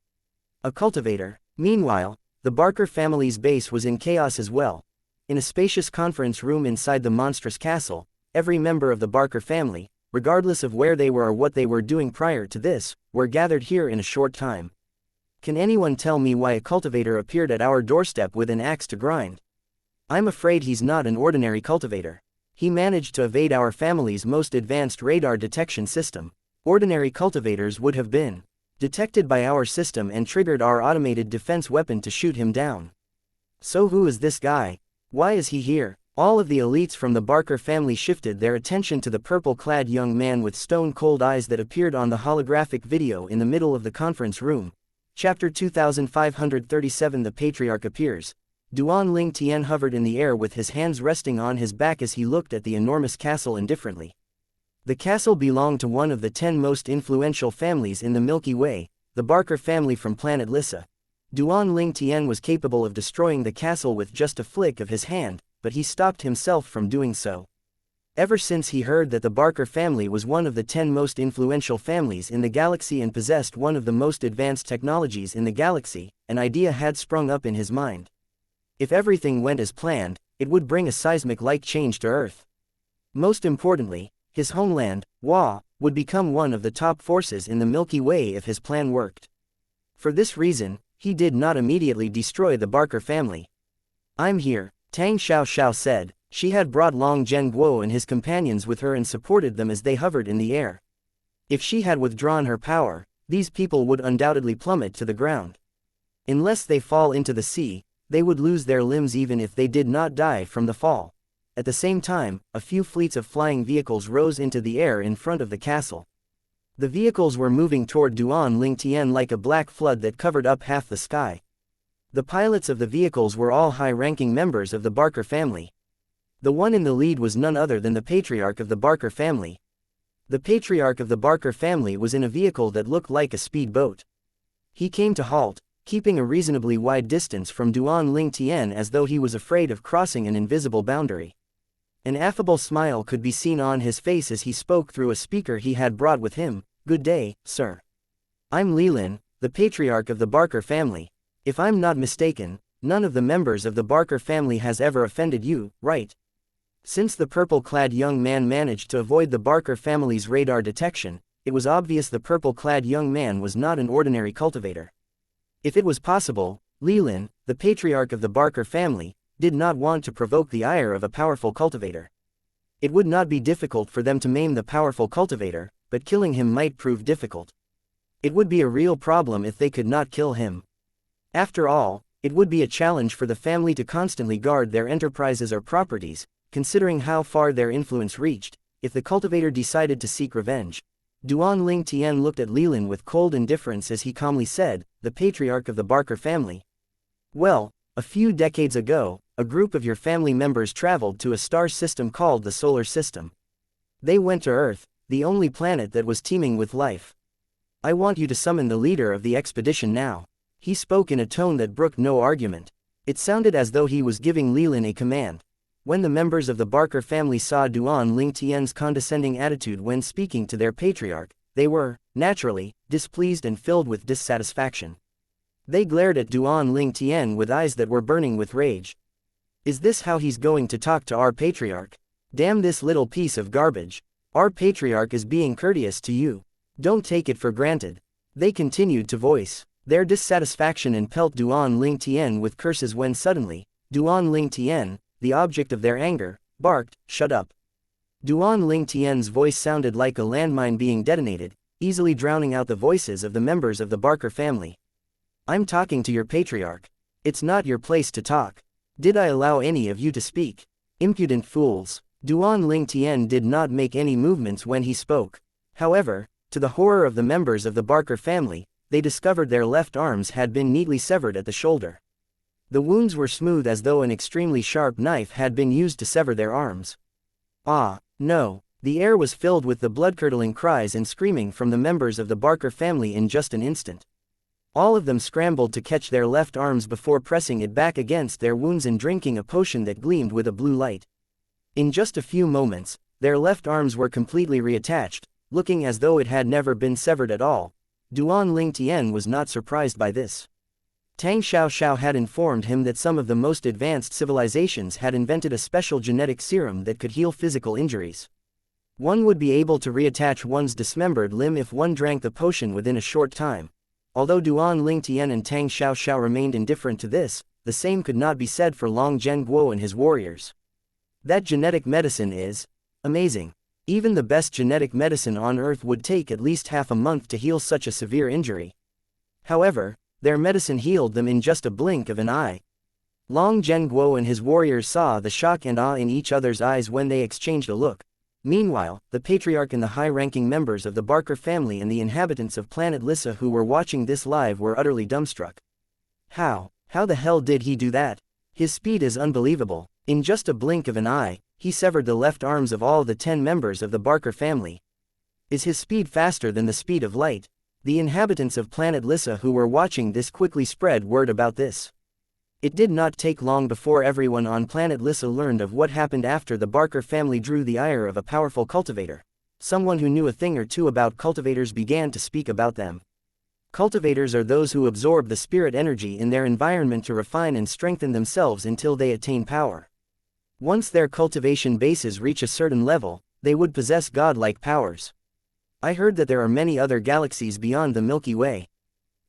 A cultivator. Meanwhile, the Barker family's base was in chaos as well. In a spacious conference room inside the monstrous castle, every member of the Barker family, regardless of where they were or what they were doing prior to this, were gathered here in a short time. Can anyone tell me why a cultivator appeared at our doorstep with an axe to grind? I'm afraid he's not an ordinary cultivator. He managed to evade our family's most advanced radar detection system. Ordinary cultivators would have been detected by our system and triggered our automated defense weapon to shoot him down. So who is this guy? Why is he here? All of the elites from the Barker family shifted their attention to the purple-clad young man with stone-cold eyes that appeared on the holographic video in the middle of the conference room. Chapter 2537. The Patriarch appears. Duan Ling Tian hovered in the air with his hands resting on his back as he looked at the enormous castle indifferently. The castle belonged to one of the 10 most influential families in the Milky Way, the Barker family from planet Lissa. Duan Ling Tian was capable of destroying the castle with just a flick of his hand, but he stopped himself from doing so. Ever since he heard that the Barker family was one of the 10 most influential families in the galaxy and possessed one of the most advanced technologies in the galaxy, an idea had sprung up in his mind. If everything went as planned, it would bring a seismic-like change to Earth. Most importantly, his homeland, Wa, would become one of the top forces in the Milky Way if his plan worked. For this reason, he did not immediately destroy the Barker family. I'm here, Tang Xiao said. She had brought Long Zhenguo and his companions with her and supported them as they hovered in the air. If she had withdrawn her power, these people would undoubtedly plummet to the ground. Unless they fall into the sea, they would lose their limbs even if they did not die from the fall. At the same time, a few fleets of flying vehicles rose into the air in front of the castle. The vehicles were moving toward Duan Ling Tian like a black flood that covered up half the sky. The pilots of the vehicles were all high-ranking members of the Barker family. The one in the lead was none other than the Patriarch of the Barker family. The Patriarch of the Barker family was in a vehicle that looked like a speedboat. He came to halt, keeping a reasonably wide distance from Duan Ling Tian as though he was afraid of crossing an invisible boundary. An affable smile could be seen on his face as he spoke through a speaker he had brought with him. Good day, sir. I'm Lilin, the Patriarch of the Barker family. If I'm not mistaken, none of the members of the Barker family has ever offended you, right? Since the purple-clad young man managed to avoid the Barker family's radar detection, it was obvious the purple-clad young man was not an ordinary cultivator. If it was possible, Lilin, the Patriarch of the Barker family, did not want to provoke the ire of a powerful cultivator. It would not be difficult for them to maim the powerful cultivator, but killing him might prove difficult. It would be a real problem if they could not kill him. After all, it would be a challenge for the family to constantly guard their enterprises or properties, considering how far their influence reached, if the cultivator decided to seek revenge. Duan Ling Tian looked at Lilin with cold indifference as he calmly said, the Patriarch of the Barker family. Well, a few decades ago, a group of your family members traveled to a star system called the Solar System. They went to Earth, the only planet that was teeming with life. I want you to summon the leader of the expedition now. He spoke in a tone that brooked no argument. It sounded as though he was giving Lilin a command. When the members of the Barker family saw Duan Ling Tian's condescending attitude when speaking to their patriarch, they were, naturally, displeased and filled with dissatisfaction. They glared at Duan Ling Tian with eyes that were burning with rage. Is this how he's going to talk to our patriarch? Damn this little piece of garbage. Our patriarch is being courteous to you. Don't take it for granted. They continued to voice their dissatisfaction and pelt Duan Ling Tian with curses when suddenly, Duan Ling Tian, the object of their anger, barked, "Shut up." Duan Ling Tian's voice sounded like a landmine being detonated, easily drowning out the voices of the members of the Barker family. I'm talking to your patriarch. It's not your place to talk. Did I allow any of you to speak? Impudent fools. Duan Ling Tian did not make any movements when he spoke. However, to the horror of the members of the Barker family, they discovered their left arms had been neatly severed at the shoulder. The wounds were smooth as though an extremely sharp knife had been used to sever their arms. Ah, no. The air was filled with the blood-curdling cries and screaming from the members of the Barker family in just an instant. All of them scrambled to catch their left arms before pressing it back against their wounds and drinking a potion that gleamed with a blue light. In just a few moments, Their left arms were completely reattached, looking as though it had never been severed at all. Duan Ling Tian was not surprised by this. Tang Xiaoxiao had informed him that some of the most advanced civilizations had invented a special genetic serum that could heal physical injuries. One would be able to reattach one's dismembered limb if one drank the potion within a short time. Although Duan Ling Tian and Tang Xiaoxiao remained indifferent to this, the same could not be said for Long Zhenguo and his warriors. That genetic medicine is amazing. Even the best genetic medicine on Earth would take at least half a month to heal such a severe injury. However, their medicine healed them in just a blink of an eye. Long Zhenguo and his warriors saw the shock and awe in each other's eyes when they exchanged a look. Meanwhile, the patriarch and the high-ranking members of the Barker family and the inhabitants of planet Lissa who were watching this live were utterly dumbstruck. How the hell did he do that? His speed is unbelievable. In just a blink of an eye, he severed the left arms of all the 10 members of the Barker family. Is his speed faster than the speed of light? The inhabitants of planet Lissa who were watching this quickly spread word about this. It did not take long before everyone on planet Lissa learned of what happened after the Barker family drew the ire of a powerful cultivator. Someone who knew a thing or two about cultivators began to speak about them. Cultivators are those who absorb the spirit energy in their environment to refine and strengthen themselves until they attain power. Once their cultivation bases reach a certain level, they would possess godlike powers. I heard that there are many other galaxies beyond the Milky Way.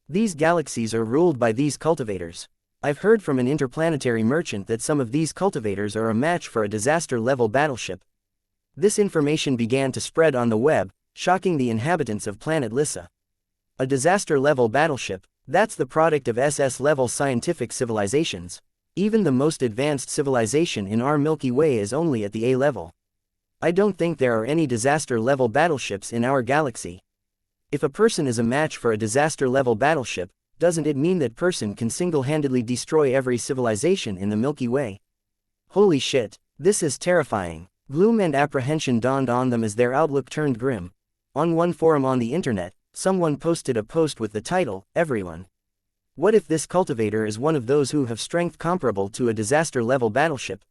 These galaxies are ruled by these cultivators. I've heard from an interplanetary merchant that some of these cultivators are a match for a disaster-level battleship. This information began to spread on the web, shocking the inhabitants of planet Lissa. A disaster-level battleship, that's the product of SS-level scientific civilizations. Even the most advanced civilization in our Milky Way is only at the A level. I don't think there are any disaster-level battleships in our galaxy. If a person is a match for a disaster-level battleship, doesn't it mean that person can single-handedly destroy every civilization in the Milky Way? Holy shit, this is terrifying. Gloom and apprehension dawned on them as their outlook turned grim. On one forum on the internet, someone posted a post with the title, "Everyone. What if this cultivator is one of those who have strength comparable to a disaster-level battleship?"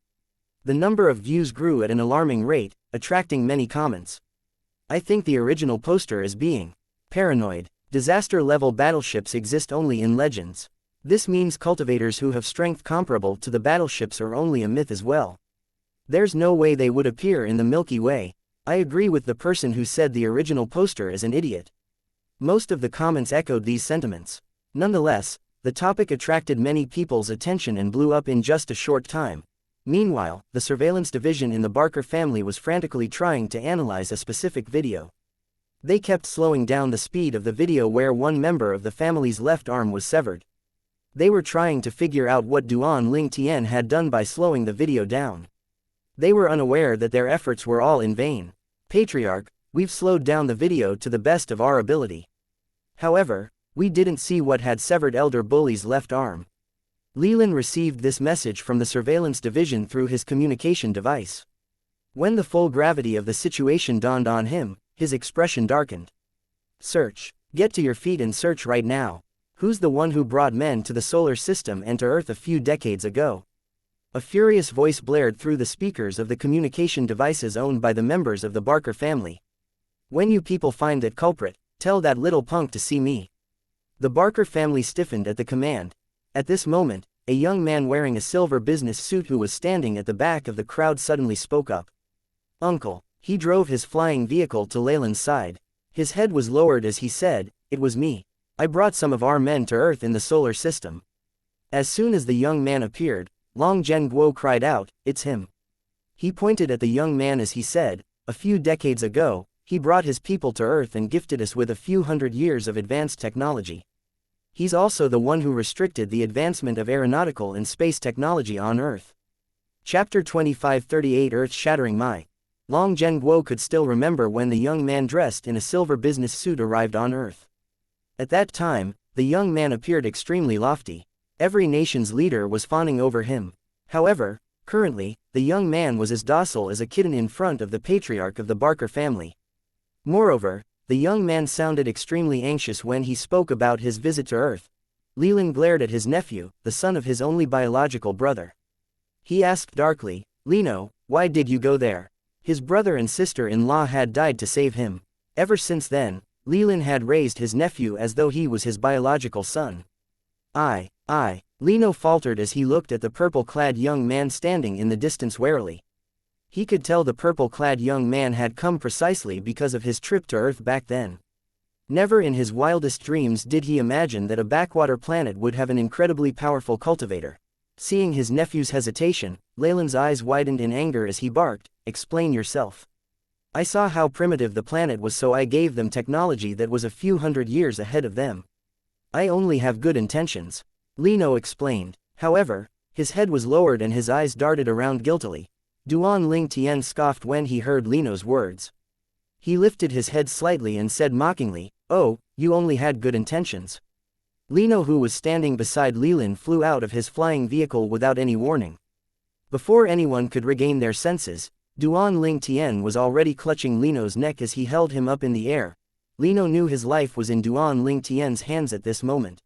The number of views grew at an alarming rate, attracting many comments. I think the original poster is being paranoid. Disaster-level battleships exist only in legends. This means cultivators who have strength comparable to the battleships are only a myth as well. There's no way they would appear in the Milky Way. I agree with the person who said the original poster is an idiot. Most of the comments echoed these sentiments. Nonetheless, the topic attracted many people's attention and blew up in just a short time. Meanwhile, the surveillance division in the Barker family was frantically trying to analyze a specific video. They kept slowing down the speed of the video where one member of the family's left arm was severed. They were trying to figure out what Duan Ling Tian had done by slowing the video down. They were unaware that their efforts were all in vain. "Patriarch, we've slowed down the video to the best of our ability. However, we didn't see what had severed Elder Bully's left arm." Leland received this message from the surveillance division through his communication device. When the full gravity of the situation dawned on him, his expression darkened. "Search. Get to your feet and search right now. Who's the one who brought men to the solar system and to Earth a few decades ago?" A furious voice blared through the speakers of the communication devices owned by the members of the Barker family. "When you people find that culprit, tell that little punk to see me." The Barker family stiffened at the command. At this moment, a young man wearing a silver business suit who was standing at the back of the crowd suddenly spoke up. "Uncle." He drove his flying vehicle to Leyland's side. His head was lowered as he said, "It was me. I brought some of our men to Earth in the solar system." As soon as the young man appeared, Long Zhenguo cried out, "It's him." He pointed at the young man as he said, "A few decades ago, he brought his people to Earth and gifted us with a few hundred years of advanced technology. He's also the one who restricted the advancement of aeronautical and space technology on Earth." Chapter 2538 Earth-Shattering My. Long Zhenguo could still remember when the young man dressed in a silver business suit arrived on Earth. At that time, the young man appeared extremely lofty. Every nation's leader was fawning over him. However, currently, the young man was as docile as a kitten in front of the patriarch of the Barker family. Moreover, the young man sounded extremely anxious when he spoke about his visit to Earth. Leland glared at his nephew, the son of his only biological brother. He asked darkly, "Lino, why did you go there? His brother and sister-in-law had died to save him. Ever since then, Leland had raised his nephew as though he was his biological son. Lino faltered as he looked at the purple-clad young man standing in the distance warily. He could tell the purple-clad young man had come precisely because of his trip to Earth back then. Never in his wildest dreams did he imagine that a backwater planet would have an incredibly powerful cultivator. Seeing his nephew's hesitation, Leland's eyes widened in anger as he barked, "Explain yourself. I saw how primitive the planet was, so I gave them technology that was a few hundred years ahead of them. I only have good intentions," Lino explained. However, his head was lowered and his eyes darted around guiltily. Duan Ling Tian scoffed when he heard Lino's words. He lifted his head slightly and said mockingly, "Oh, you only had good intentions." Lino, who was standing beside Leland, flew out of his flying vehicle without any warning. Before anyone could regain their senses, Duan Ling Tian was already clutching Lino's neck as he held him up in the air. Lino knew his life was in Duan Ling Tian's hands at this moment.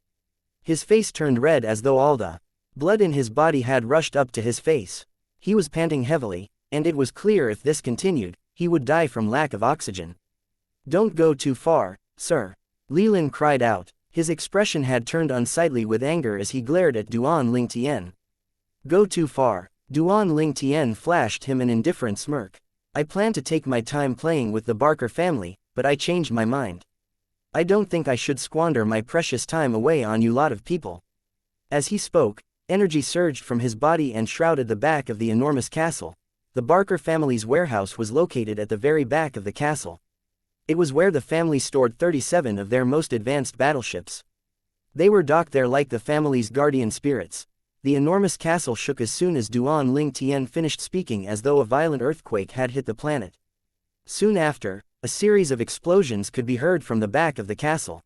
His face turned red as though all the blood in his body had rushed up to his face. He was panting heavily, and it was clear if this continued, he would die from lack of oxygen. "Don't go too far, sir," Leland cried out. His expression had turned unsightly with anger as he glared at Duan Ling Tian. "Go too far." Duan Ling Tian flashed him an indifferent smirk. "I plan to take my time playing with the Barker family, but I changed my mind. I don't think I should squander my precious time away on you lot of people." As he spoke, energy surged from his body and shrouded the back of the enormous castle. The Barker family's warehouse was located at the very back of the castle. It was where the family stored 37 of their most advanced battleships. They were docked there like the family's guardian spirits. The enormous castle shook as soon as Duan Ling Tian finished speaking, as though a violent earthquake had hit the planet. Soon after, a series of explosions could be heard from the back of the castle.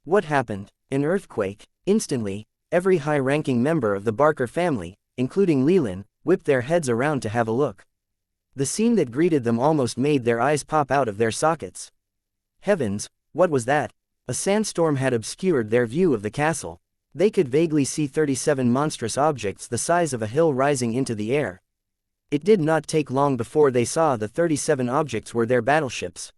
What happened? An earthquake? Instantly, every high-ranking member of the Barker family, including Leland, whipped their heads around to have a look. The scene that greeted them almost made their eyes pop out of their sockets. Heavens, what was that? A sandstorm had obscured their view of the castle. They could vaguely see 37 monstrous objects the size of a hill rising into the air. It did not take long before they saw the 37 objects were their battleships.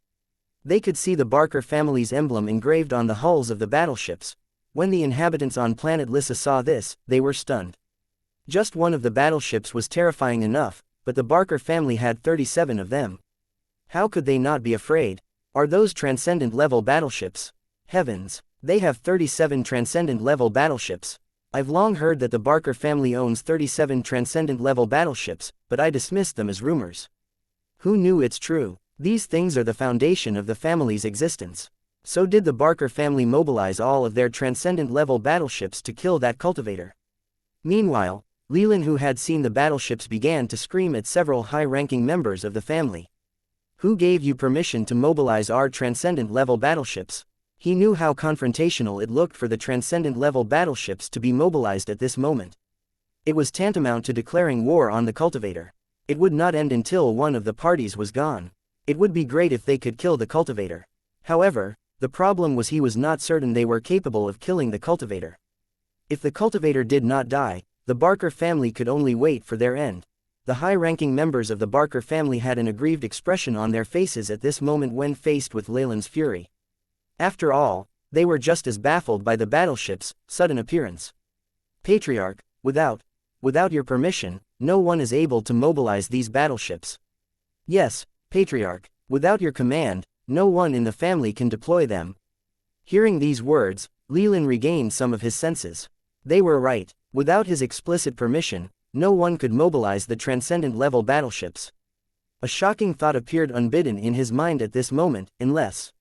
They could see the Barker family's emblem engraved on the hulls of the battleships. When the inhabitants on planet Lissa saw this, they were stunned. Just one of the battleships was terrifying enough, but the Barker family had 37 of them. How could they not be afraid? Are those transcendent-level battleships? Heavens, they have 37 transcendent-level battleships. I've long heard that the Barker family owns 37 transcendent-level battleships, but I dismissed them as rumors. Who knew it's true? These things are the foundation of the family's existence. So did the Barker family mobilize all of their transcendent-level battleships to kill that cultivator? Meanwhile, Leland, who had seen the battleships, began to scream at several high-ranking members of the family. "Who gave you permission to mobilize our transcendent-level battleships?" He knew how confrontational it looked for the transcendent-level battleships to be mobilized at this moment. It was tantamount to declaring war on the cultivator. It would not end until one of the parties was gone. It would be great if they could kill the cultivator. However, the problem was he was not certain they were capable of killing the cultivator. If the cultivator did not die, the Barker family could only wait for their end. The high-ranking members of the Barker family had an aggrieved expression on their faces at this moment when faced with Leland's fury. After all, they were just as baffled by the battleship's sudden appearance. "Patriarch, without your permission, no one is able to mobilize these battleships." "Yes, Patriarch, without your command, no one in the family can deploy them." Hearing these words, Leland regained some of his senses. They were right. Without his explicit permission, no one could mobilize the transcendent-level battleships. A shocking thought appeared unbidden in his mind at this moment, unless...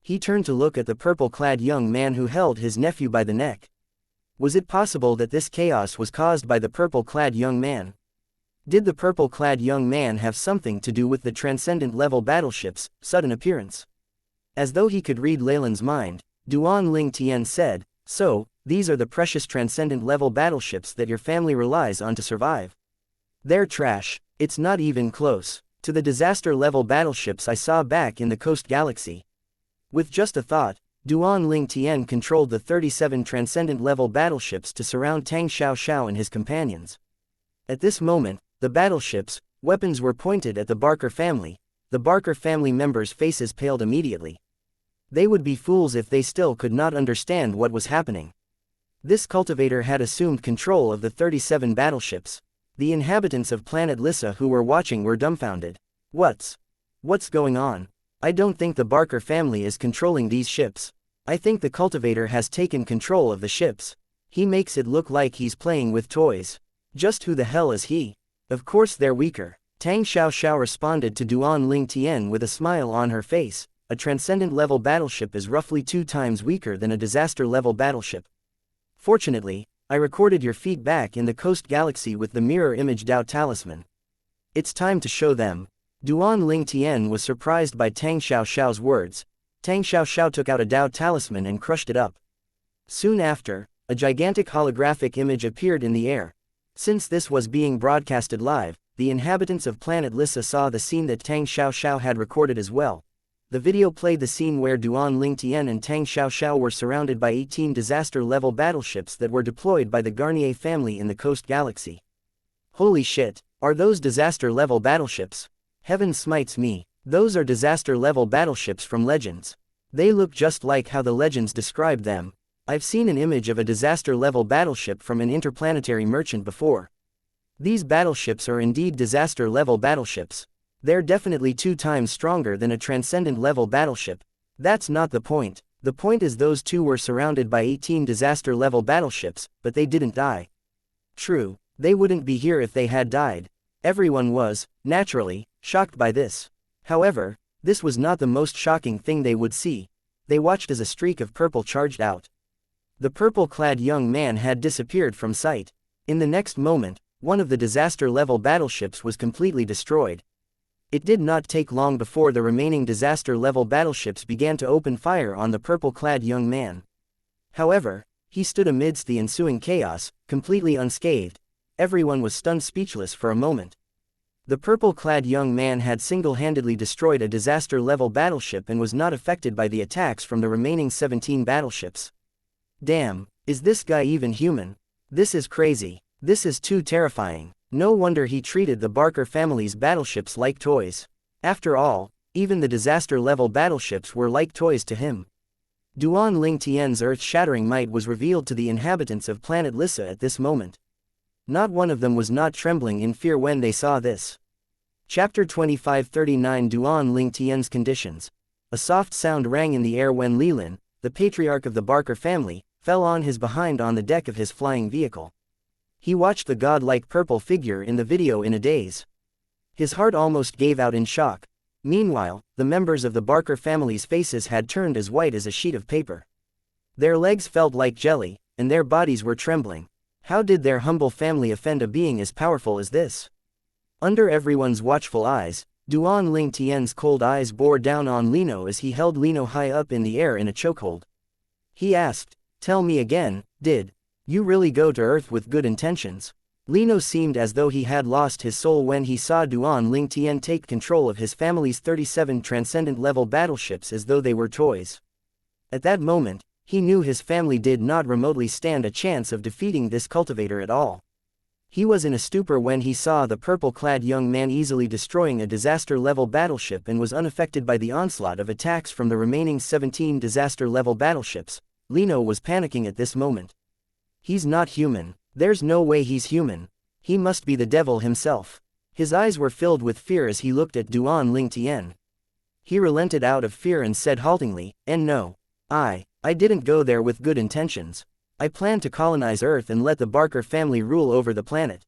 He turned to look at the purple-clad young man who held his nephew by the neck. Was it possible that this chaos was caused by the purple-clad young man? Did the purple-clad young man have something to do with the transcendent-level battleship's sudden appearance? As though he could read Leland's mind, Duan Ling Tian said, "So, these are the precious transcendent-level battleships that your family relies on to survive. They're trash. It's not even close to the disaster-level battleships I saw back in the Coast Galaxy." With just a thought, Duan Ling Tian controlled the 37 transcendent-level battleships to surround Tang Xiao and his companions. At this moment, the battleships, Weapons were pointed at the Barker family. The Barker family members' faces paled immediately. They would be fools if they still could not understand what was happening. This cultivator had assumed control of the 37 battleships. The inhabitants of planet Lissa who were watching were dumbfounded. What's going on? I don't think the Barker family is controlling these ships. I think the cultivator has taken control of the ships. He makes it look like he's playing with toys. Just who the hell is he? Of course they're weaker. Tang Xiaoxiao responded to Duan Ling Tian with a smile on her face. A transcendent-level battleship is roughly 2 times weaker than a disaster-level battleship. Fortunately, I recorded your feedback in the Coast Galaxy with the mirror image Dao Talisman. It's time to show them. Duan Ling Tian was surprised by Tang Xiaoxiao's words. Tang Xiaoxiao took out a Dao Talisman and crushed it up. Soon after, a gigantic holographic image appeared in the air. Since this was being broadcasted live, the inhabitants of planet Lissa saw the scene that Tang Xiaoxiao had recorded as well. The video played the scene where Duan Ling Tian and Tang Xiaoxiao were surrounded by 18 disaster-level battleships that were deployed by the Garnier family in the Coast Galaxy. Holy shit, are those disaster-level battleships? Heaven smites me, those are disaster-level battleships from Legends. They look just like how the Legends described them. I've seen an image of a disaster-level battleship from an interplanetary merchant before. These battleships are indeed disaster-level battleships. They're definitely 2 times stronger than a transcendent-level battleship. That's not the point. The point is those two were surrounded by 18 disaster-level battleships, but they didn't die. True, they wouldn't be here if they had died. Everyone was, naturally, shocked by this. However, this was not the most shocking thing they would see. They watched as a streak of purple charged out. The purple-clad young man had disappeared from sight. In the next moment, one of the disaster-level battleships was completely destroyed. It did not take long before the remaining disaster-level battleships began to open fire on the purple-clad young man. However, he stood amidst the ensuing chaos, completely unscathed. Everyone was stunned speechless for a moment. The purple-clad young man had single-handedly destroyed a disaster-level battleship and was not affected by the attacks from the remaining 17 battleships. Damn, is this guy even human? This is crazy. This is too terrifying. No wonder he treated the Barker family's battleships like toys. After all, even the disaster-level battleships were like toys to him. Duan Ling Tian's earth-shattering might was revealed to the inhabitants of planet Lissa at this moment. Not one of them was not trembling in fear when they saw this. Chapter 2539 Duan Ling Tian's Conditions. A soft sound rang in the air when Lilin, the patriarch of the Barker family, fell on his behind on the deck of his flying vehicle. He watched the godlike purple figure in the video in a daze. His heart almost gave out in shock. Meanwhile, the members of the Barker family's faces had turned as white as a sheet of paper. Their legs felt like jelly, and their bodies were trembling. How did their humble family offend a being as powerful as this? Under everyone's watchful eyes, Duan Ling Tian's cold eyes bore down on Lino as he held Lino high up in the air in a chokehold. He asked, "Tell me again, did you really go to Earth with good intentions?" Lino seemed as though he had lost his soul when he saw Duan Ling Tian take control of his family's 37 transcendent-level battleships as though they were toys. At that moment, he knew his family did not remotely stand a chance of defeating this cultivator at all. He was in a stupor when he saw the purple-clad young man easily destroying a disaster-level battleship and was unaffected by the onslaught of attacks from the remaining 17 disaster-level battleships. Lino was panicking at this moment. He's not human. There's no way he's human. He must be the devil himself. His eyes were filled with fear as he looked at Duan Ling Tian. He relented out of fear and said haltingly, "And no. I didn't go there with good intentions. I plan to colonize Earth and let the Barker family rule over the planet.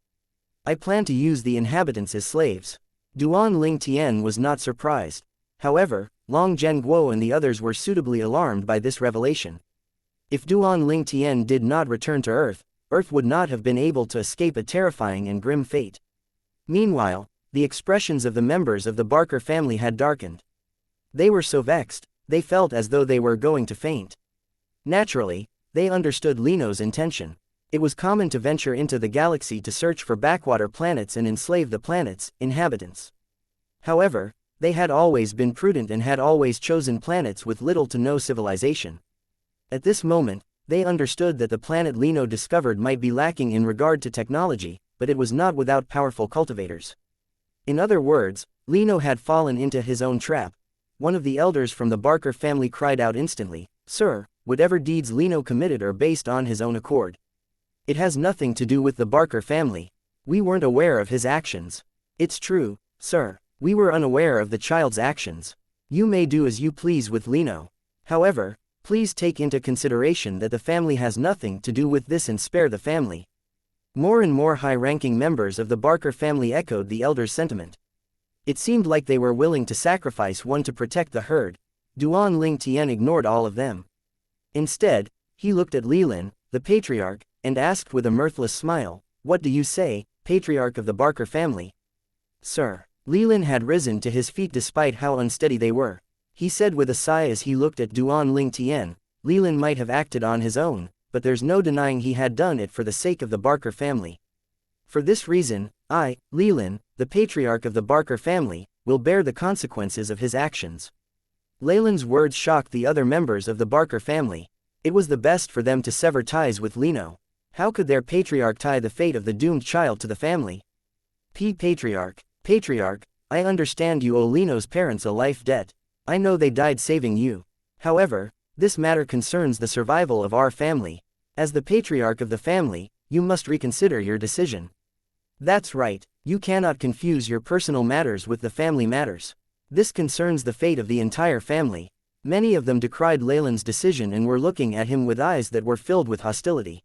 I plan to use the inhabitants as slaves." Duan Ling Tian was not surprised. However, Long Zhenguo and the others were suitably alarmed by this revelation. If Duan Ling Tian did not return to Earth, Earth would not have been able to escape a terrifying and grim fate. Meanwhile, the expressions of the members of the Barker family had darkened. They were so vexed, they felt as though they were going to faint. Naturally, they understood Lino's intention. It was common to venture into the galaxy to search for backwater planets and enslave the planet's inhabitants. However, they had always been prudent and had always chosen planets with little to no civilization. At this moment, they understood that the planet Lino discovered might be lacking in regard to technology, but it was not without powerful cultivators. In other words, Lino had fallen into his own trap. One of the elders from the Barker family cried out instantly, "Sir, whatever deeds Lino committed are based on his own accord. It has nothing to do with the Barker family. We weren't aware of his actions." "It's true, sir. We were unaware of the child's actions. You may do as you please with Lino. However, please take into consideration that the family has nothing to do with this and spare the family." More and more high-ranking members of the Barker family echoed the elder's sentiment. It seemed like they were willing to sacrifice one to protect the herd. Duan Ling Tian ignored all of them. Instead, he looked at Lilin, the patriarch, and asked with a mirthless smile, "What do you say, patriarch of the Barker family?" "Sir." Lilin had risen to his feet despite how unsteady they were. He said with a sigh as he looked at Duan Ling Tian, "Lilin might have acted on his own, but there's no denying he had done it for the sake of the Barker family. For this reason, I, Lilin, the patriarch of the Barker family, will bear the consequences of his actions." Leyland's words shocked the other members of the Barker family. It was the best for them to sever ties with Lino. How could their patriarch tie the fate of the doomed child to the family? Patriarch, I understand you owe Lino's parents a life debt. I know they died saving you. However, this matter concerns the survival of our family. As the patriarch of the family, you must reconsider your decision. That's right, you cannot confuse your personal matters with the family matters. This concerns the fate of the entire family. Many of them decried Leyland's decision and were looking at him with eyes that were filled with hostility.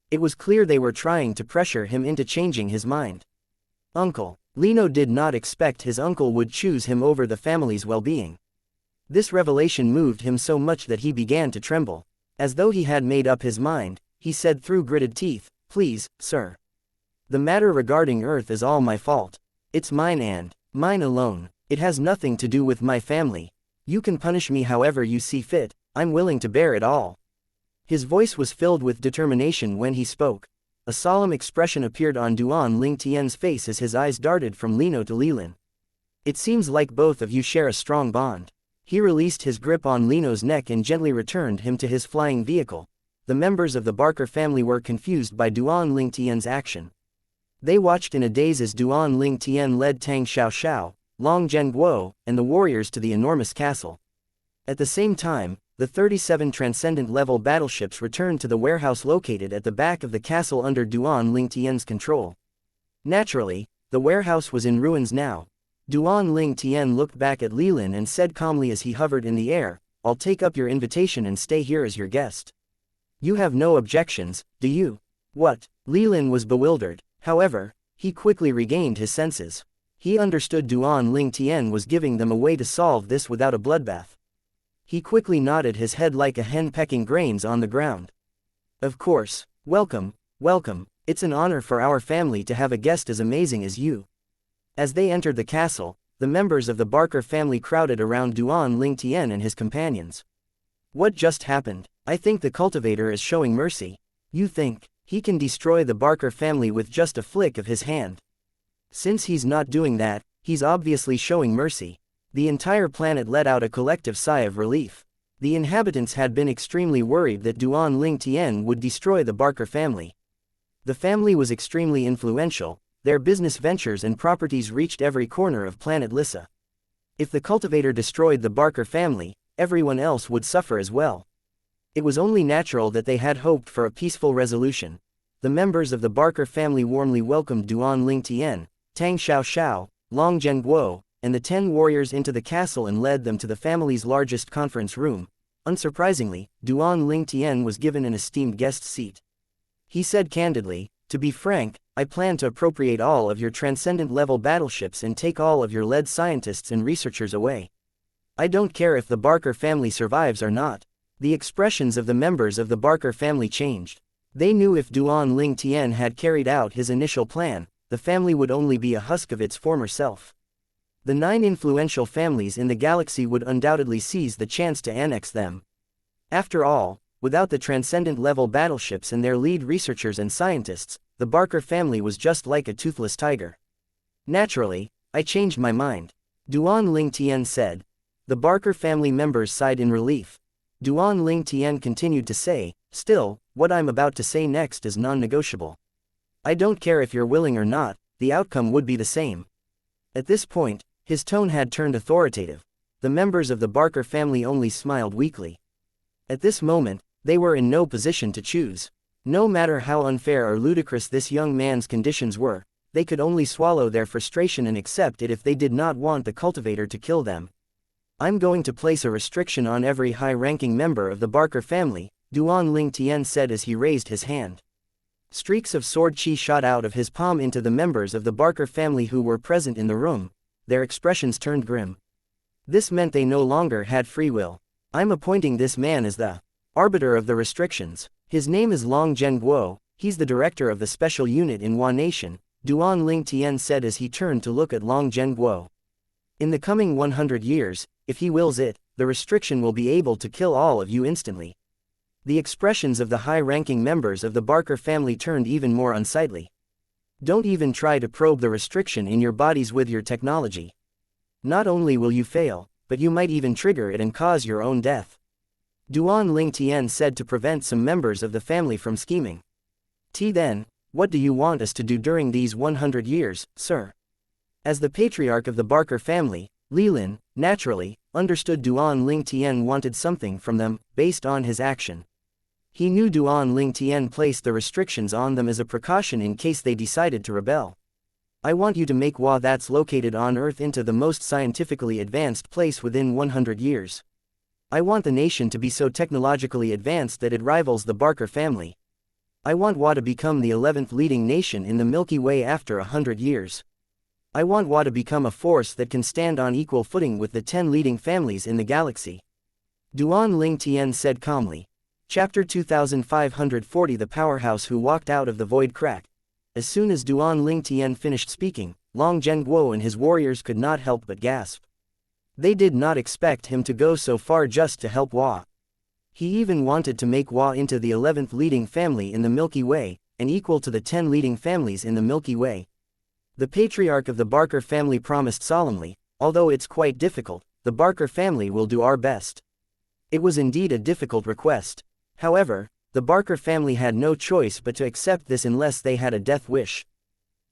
It was clear they were trying to pressure him into changing his mind. Uncle. Lino did not expect his uncle would choose him over the family's well-being. This revelation moved him so much that he began to tremble. As though he had made up his mind, he said through gritted teeth, "Please, sir. The matter regarding Earth is all my fault. It's mine and mine alone. It has nothing to do with my family. You can punish me however you see fit, I'm willing to bear it all." His voice was filled with determination when he spoke. A solemn expression appeared on Duan Ling Tian's face as his eyes darted from Lino to Lilin. "It seems like both of you share a strong bond." He released his grip on Lino's neck and gently returned him to his flying vehicle. The members of the Barker family were confused by Duan Ling Tian's action. They watched in a daze as Duan Ling Tian led Tang Xiaoxiao, Long Zhenguo, and the warriors to the enormous castle. At the same time, the 37 transcendent-level battleships returned to the warehouse located at the back of the castle under Duan Ling Tian's control. Naturally, the warehouse was in ruins now. Duan Ling Tian looked back at Lilin and said calmly as he hovered in the air, "I'll take up your invitation and stay here as your guest. You have no objections, do you?" "What?" Lilin was bewildered. However, he quickly regained his senses. He understood Duan Ling Tian was giving them a way to solve this without a bloodbath. He quickly nodded his head like a hen pecking grains on the ground. "Of course, welcome, welcome, it's an honor for our family to have a guest as amazing as you." As they entered the castle, the members of the Barker family crowded around Duan Ling Tian and his companions. "What just happened? I think the cultivator is showing mercy." "You think he can destroy the Barker family with just a flick of his hand?" "Since he's not doing that, he's obviously showing mercy." The entire planet let out a collective sigh of relief. The inhabitants had been extremely worried that Duan Ling Tian would destroy the Barker family. The family was extremely influential, their business ventures and properties reached every corner of planet Lissa. If the cultivator destroyed the Barker family, everyone else would suffer as well. It was only natural that they had hoped for a peaceful resolution. The members of the Barker family warmly welcomed Duan Ling Tian, Tang Xiaoxiao, Long Zhenguo, and the 10 warriors into the castle and led them to the family's largest conference room. Unsurprisingly, Duan Ling Tian was given an esteemed guest seat. He said candidly, "To be frank, I plan to appropriate all of your transcendent-level battleships and take all of your lead scientists and researchers away. I don't care if the Barker family survives or not." The expressions of the members of the Barker family changed. They knew if Duan Ling Tian had carried out his initial plan, the family would only be a husk of its former self. The 9 influential families in the galaxy would undoubtedly seize the chance to annex them. After all, without the transcendent-level battleships and their lead researchers and scientists, the Barker family was just like a toothless tiger. "Naturally, I changed my mind," Duan Ling Tian said. The Barker family members sighed in relief. Duan Ling Tian continued to say, "Still, what I'm about to say next is non-negotiable. I don't care if you're willing or not, the outcome would be the same." At this point, his tone had turned authoritative. The members of the Barker family only smiled weakly. At this moment, they were in no position to choose. No matter how unfair or ludicrous this young man's conditions were, they could only swallow their frustration and accept it if they did not want the cultivator to kill them. I'm going to place a restriction on every high-ranking member of the Barker family, Duan Ling Tian said as he raised his hand. Streaks of sword chi shot out of his palm into the members of the Barker family who were present in the room. Their expressions turned grim. This meant they no longer had free will. I'm appointing this man as the arbiter of the restrictions. His name is Long Zhenguo, he's the director of the special unit in Hua Nation, Duan Ling Tian said as he turned to look at Long Zhenguo. In the coming 100 years, if he wills it, the restriction will be able to kill all of you instantly. The expressions of the high-ranking members of the Barker family turned even more unsightly. Don't even try to probe the restriction in your bodies with your technology. Not only will you fail, but you might even trigger it and cause your own death. Duan Ling Tian said to prevent some members of the family from scheming. Then, what do you want us to do during these 100 years, sir? As the patriarch of the Barker family, Li Lin, naturally, understood Duan Ling Tian wanted something from them, based on his action. He knew Duan Ling Tian placed the restrictions on them as a precaution in case they decided to rebel. I want you to make Hua that's located on Earth into the most scientifically advanced place within 100 years. I want the nation to be so technologically advanced that it rivals the Barker family. I want Hua to become the 11th leading nation in the Milky Way after 100 years. I want Hua to become a force that can stand on equal footing with the 10 leading families in the galaxy. Duan Ling Tian said calmly. Chapter 2540 The Powerhouse Who Walked Out of the Void Crack. As soon as Duan Ling Tian finished speaking, Long Zhenguo and his warriors could not help but gasp. They did not expect him to go so far just to help Hua. He even wanted to make Hua into the 11th leading family in the Milky Way, and equal to the 10 leading families in the Milky Way. The patriarch of the Barker family promised solemnly, although it's quite difficult, the Barker family will do our best. It was indeed a difficult request. However, the Barker family had no choice but to accept this unless they had a death wish.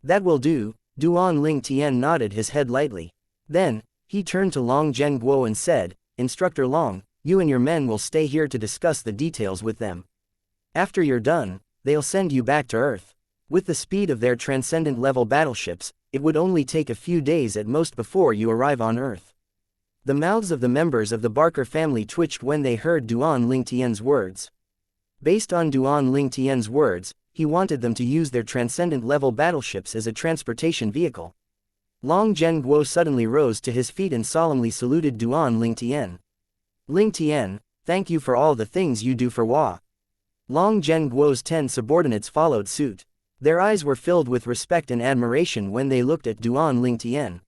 That will do, Duan Ling Tian nodded his head lightly. Then, he turned to Long Zhenguo and said, Instructor Long, you and your men will stay here to discuss the details with them. After you're done, they'll send you back to Earth. With the speed of their transcendent-level battleships, it would only take a few days at most before you arrive on Earth. The mouths of the members of the Barker family twitched when they heard Duan Ling Tian's words. Based on Duan Ling Tian's words, he wanted them to use their transcendent-level battleships as a transportation vehicle. Long Zhenguo suddenly rose to his feet and solemnly saluted Duan Ling Tian. Ling Tian, thank you for all the things you do for Hua. Long Zhenguo's 10 subordinates followed suit. Their eyes were filled with respect and admiration when they looked at Duan Ling Tian.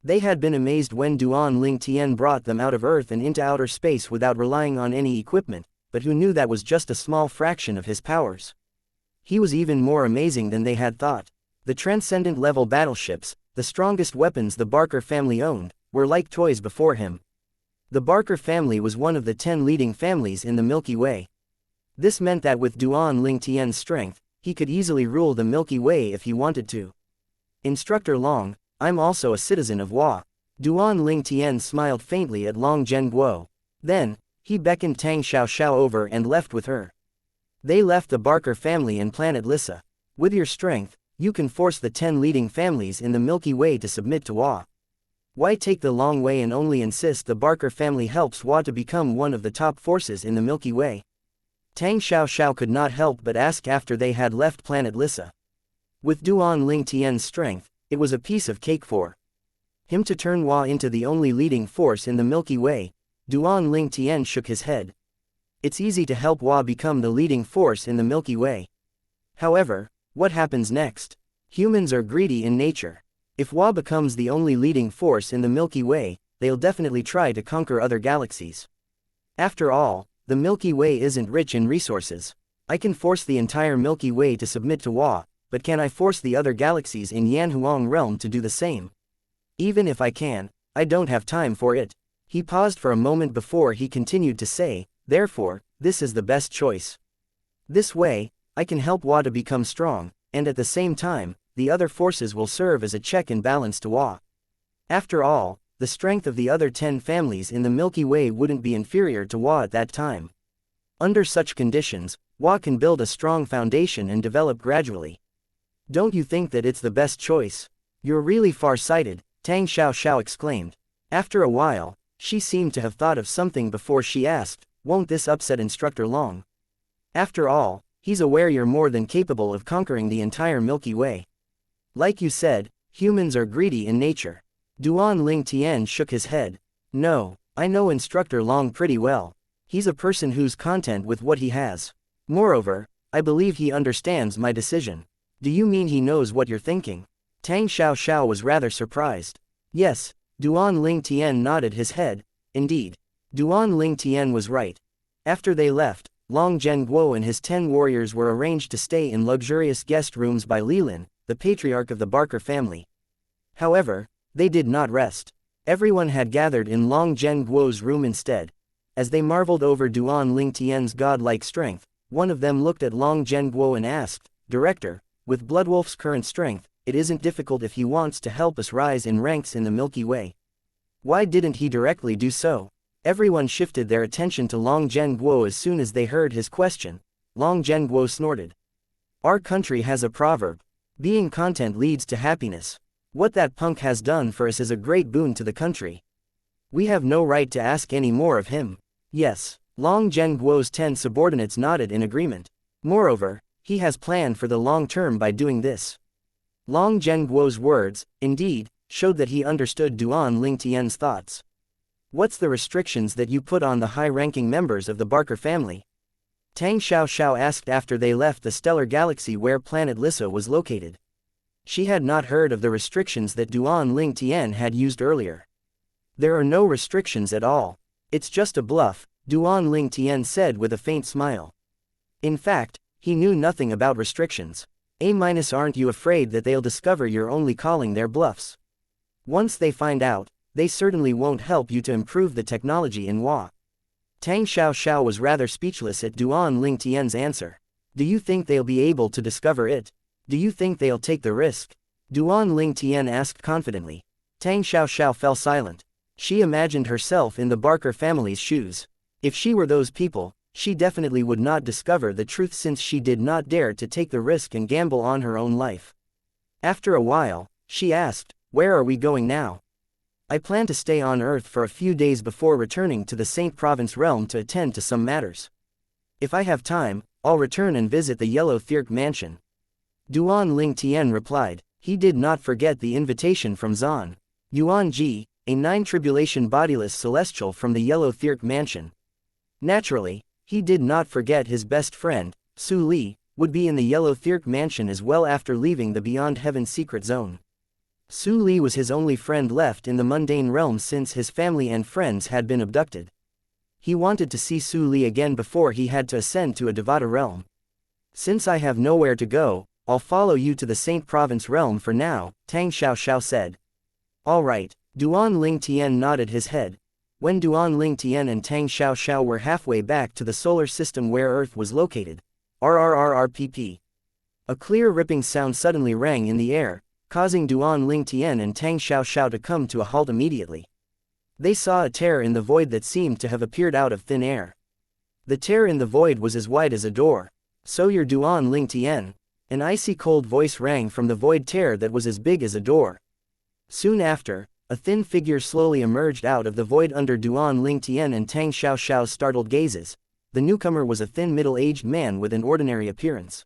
They had been amazed when Duan Ling Tian brought them out of Earth and into outer space without relying on any equipment, but who knew that was just a small fraction of his powers. He was even more amazing than they had thought. The transcendent-level battleships, the strongest weapons the Barker family owned, were like toys before him. The Barker family was one of the 10 leading families in the Milky Way. This meant that with Duan Ling Tian's strength, he could easily rule the Milky Way if he wanted to. Instructor Long, I'm also a citizen of Hua. Duan Ling Tian smiled faintly at Long Zhenguo. Then, he beckoned Tang Xiaoxiao over and left with her. They left the Barker family and planet Lissa. With your strength, you can force the 10 leading families in the Milky Way to submit to Hua. Why take the long way and only insist the Barker family helps Hua to become one of the top forces in the Milky Way? Tang Xiaoxiao could not help but ask after they had left planet Lissa. With Duan Ling Tian's strength, it was a piece of cake for him to turn Hua into the only leading force in the Milky Way. Duan Ling Tian shook his head. It's easy to help Hua become the leading force in the Milky Way. However, what happens next? Humans are greedy in nature. If Hua becomes the only leading force in the Milky Way, they'll definitely try to conquer other galaxies. After all, the Milky Way isn't rich in resources. I can force the entire Milky Way to submit to Hua, but can I force the other galaxies in Yanhuang realm to do the same? Even if I can, I don't have time for it. He paused for a moment before he continued to say, therefore, this is the best choice. This way, I can help Hua to become strong, and at the same time, the other forces will serve as a check and balance to Hua. After all, the strength of the other 10 families in the Milky Way wouldn't be inferior to Wa at that time. Under such conditions, Wa can build a strong foundation and develop gradually. Don't you think that it's the best choice? You're really far-sighted, Tang Xiao exclaimed. After a while, she seemed to have thought of something before she asked, won't this upset Instructor Long? After all, he's aware you're more than capable of conquering the entire Milky Way. Like you said, humans are greedy in nature. Duan Ling Tian shook his head. No, I know Instructor Long pretty well. He's a person who's content with what he has. Moreover, I believe he understands my decision. Do you mean he knows what you're thinking? Tang Xiao was rather surprised. Yes, Duan Ling Tian nodded his head. Indeed. Duan Ling Tian was right. After they left, Long Zhenguo and his 10 warriors were arranged to stay in luxurious guest rooms by Lilin, the patriarch of the Barker family. However, they did not rest. Everyone had gathered in Long Zhenguo's room instead. As they marveled over Duan Ling Tian's godlike strength, one of them looked at Long Zhenguo and asked, Director, with Bloodwolf's current strength, it isn't difficult if he wants to help us rise in ranks in the Milky Way. Why didn't he directly do so? Everyone shifted their attention to Long Zhenguo as soon as they heard his question. Long Zhenguo snorted. Our country has a proverb. Being content leads to happiness. What that punk has done for us is a great boon to the country. We have no right to ask any more of him. Yes, Long Zhenguo's 10 subordinates nodded in agreement. Moreover, he has planned for the long term by doing this. Long Zhenguo's words, indeed, showed that he understood Duan Ling Tian's thoughts. What's the restrictions that you put on the high-ranking members of the Barker family? Tang Xiao asked after they left the stellar galaxy where planet Lissa was located. She had not heard of the restrictions that Duan Ling Tian had used earlier. There are no restrictions at all. It's just a bluff, Duan Ling Tian said with a faint smile. In fact, he knew nothing about restrictions. Aren't you afraid that they'll discover you're only calling their bluffs? Once they find out, they certainly won't help you to improve the technology in Wa. Tang Xiao was rather speechless at Duan Ling Tian's answer. Do you think they'll be able to discover it? Do you think they'll take the risk? Duan Ling Tian asked confidently. Tang Xiao fell silent. She imagined herself in the Barker family's shoes. If she were those people, she definitely would not discover the truth since she did not dare to take the risk and gamble on her own life. After a while, she asked, where are we going now? I plan to stay on Earth for a few days before returning to the Saint Province realm to attend to some matters. If I have time, I'll return and visit the Yellow Thirk mansion. Duan Ling Tian replied. He did not forget the invitation from Zan Yuanji, a 9-tribulation bodiless celestial from the Yellow Thirk mansion. Naturally, he did not forget his best friend, Su Li, would be in the Yellow Thirk mansion as well after leaving the Beyond Heaven secret zone. Su Li was his only friend left in the mundane realm since his family and friends had been abducted. He wanted to see Su Li again before he had to ascend to a Devata realm. Since I have nowhere to go, I'll follow you to the Saint Province realm for now, Tang Xiao said. All right, Duan Ling Tian nodded his head. When Duan Ling Tian and Tang Xiao were halfway back to the solar system where Earth was located, RRRRPP. A clear ripping sound suddenly rang in the air, causing Duan Ling Tian and Tang Xiao to come to a halt immediately. They saw a tear in the void that seemed to have appeared out of thin air. The tear in the void was as wide as a door. So you're Duan Ling Tian. An icy cold voice rang from the void tear that was as big as a door. Soon after, a thin figure slowly emerged out of the void under Duan Ling Tian and Tang Xiao's startled gazes. The newcomer was a thin middle-aged man with an ordinary appearance.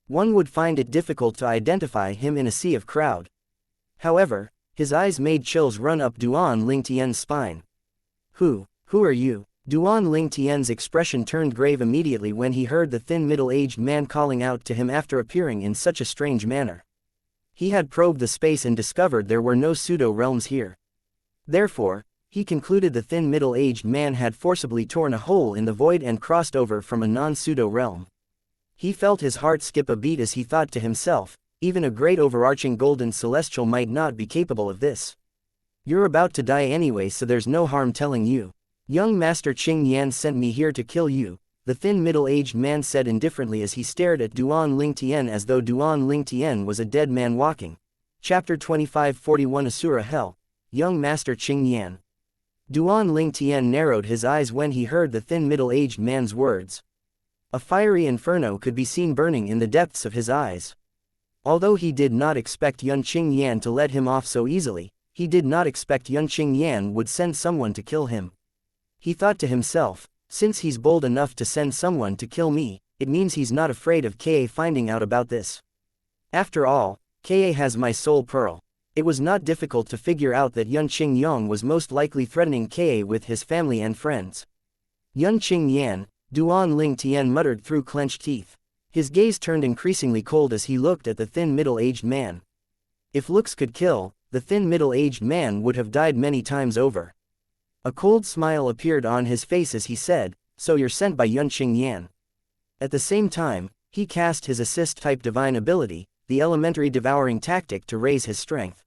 One would find it difficult to identify him in a sea of crowd. However, his eyes made chills run up Duan Ling Tian's spine. Who are you? Duan Ling Tian's expression turned grave immediately when he heard the thin middle-aged man calling out to him after appearing in such a strange manner. He had probed the space and discovered there were no pseudo-realms here. Therefore, he concluded the thin middle-aged man had forcibly torn a hole in the void and crossed over from a non-pseudo-realm. He felt his heart skip a beat as he thought to himself, even a great overarching golden celestial might not be capable of this. You're about to die anyway, so there's no harm telling you. Young Master Qing Yan sent me here to kill you, the thin middle-aged man said indifferently as he stared at Duan Ling Tian as though Duan Ling Tian was a dead man walking. Chapter 2541 Asura Hell. young Master Qing Yan. Duan Ling Tian narrowed his eyes when he heard the thin middle-aged man's words. A fiery inferno could be seen burning in the depths of his eyes. Although he did not expect Yun Qing Yan to let him off so easily, he did not expect Yun Qing Yan would send someone to kill him. He thought to himself, since he's bold enough to send someone to kill me, it means he's not afraid of Ka finding out about this. After all, Ka has my soul pearl. It was not difficult to figure out that Yun Qing Yang was most likely threatening Ka with his family and friends. Yun Qing Yan, Duan Ling Tian muttered through clenched teeth. His gaze turned increasingly cold as he looked at the thin middle-aged man. If looks could kill, the thin middle-aged man would have died many times over. A cold smile appeared on his face as he said, "So you're sent by Yun Qing Yan." At the same time, he cast his assist-type divine ability, the elementary devouring tactic, to raise his strength.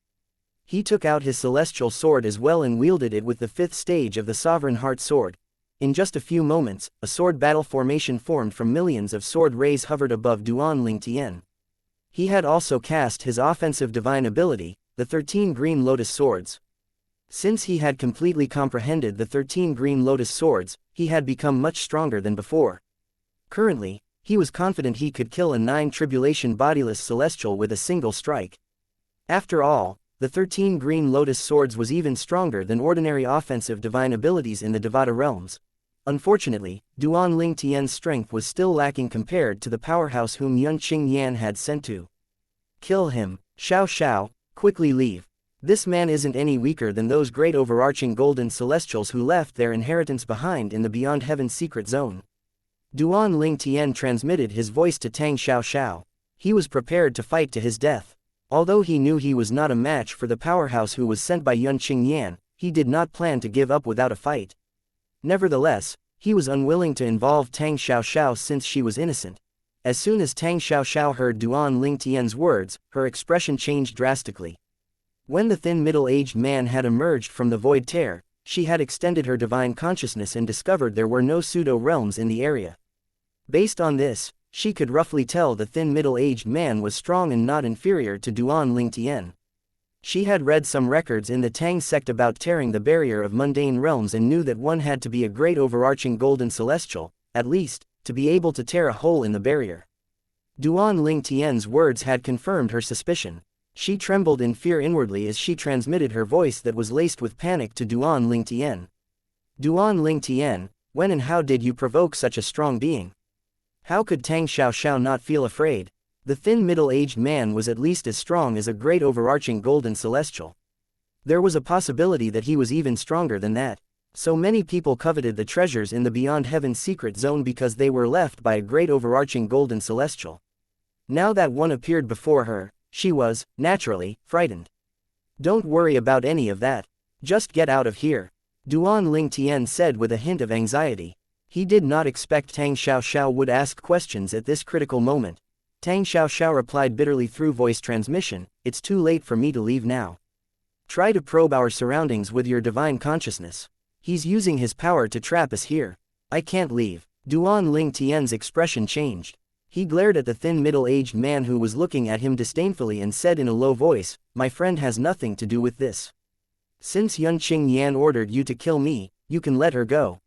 He took out his celestial sword as well and wielded it with the 5th stage of the Sovereign Heart Sword. In just a few moments, a sword battle formation formed from millions of sword rays hovered above Duan Ling Tian. He had also cast his offensive divine ability, the 13 green lotus swords. Since he had completely comprehended the 13 green lotus swords, he had become much stronger than before. Currently, he was confident he could kill a 9 tribulation bodiless celestial with a single strike. After all, the 13 green lotus swords was even stronger than ordinary offensive divine abilities in the Devata realms. Unfortunately, Duan Ling Tian's strength was still lacking compared to the powerhouse whom Yun Qing Yan had sent to kill him. Xiao Xiao, quickly leave. This man isn't any weaker than those great overarching golden celestials who left their inheritance behind in the Beyond Heaven's secret zone. Duan Ling Tian transmitted his voice to Tang Xiao Xiao. He was prepared to fight to his death. Although he knew he was not a match for the powerhouse who was sent by Yun Qing Yan, he did not plan to give up without a fight. Nevertheless, he was unwilling to involve Tang Xiao Xiao since she was innocent. As soon as Tang Xiao Xiao heard Duan Ling Tian's words, her expression changed drastically. When the thin middle-aged man had emerged from the void tear, she had extended her divine consciousness and discovered there were no pseudo-realms in the area. Based on this, she could roughly tell the thin middle-aged man was strong and not inferior to Duan Ling Tian. She had read some records in the Tang sect about tearing the barrier of mundane realms and knew that one had to be a great overarching golden celestial, at least, to be able to tear a hole in the barrier. Duan Ling Tian's words had confirmed her suspicion. She trembled in fear inwardly as she transmitted her voice that was laced with panic to Duan Ling Tian. Duan Ling Tian, when and how did you provoke such a strong being? How could Tang Xiao Xiao not feel afraid? The thin middle-aged man was at least as strong as a great overarching golden celestial. There was a possibility that he was even stronger than that. So many people coveted the treasures in the Beyond Heaven's secret zone because they were left by a great overarching golden celestial. Now that one appeared before her, she was, naturally, frightened. Don't worry about any of that. Just get out of here, Duan Ling Tian said with a hint of anxiety. He did not expect Tang Xiao Xiao would ask questions at this critical moment. Tang Xiao Xiao replied bitterly through voice transmission, "It's too late for me to leave now. Try to probe our surroundings with your divine consciousness. He's using his power to trap us here. I can't leave." Duan Ling Tian's expression changed. He glared at the thin middle-aged man who was looking at him disdainfully and said in a low voice, "My friend has nothing to do with this. Since Yun Qing Yan ordered you to kill me, you can let her go."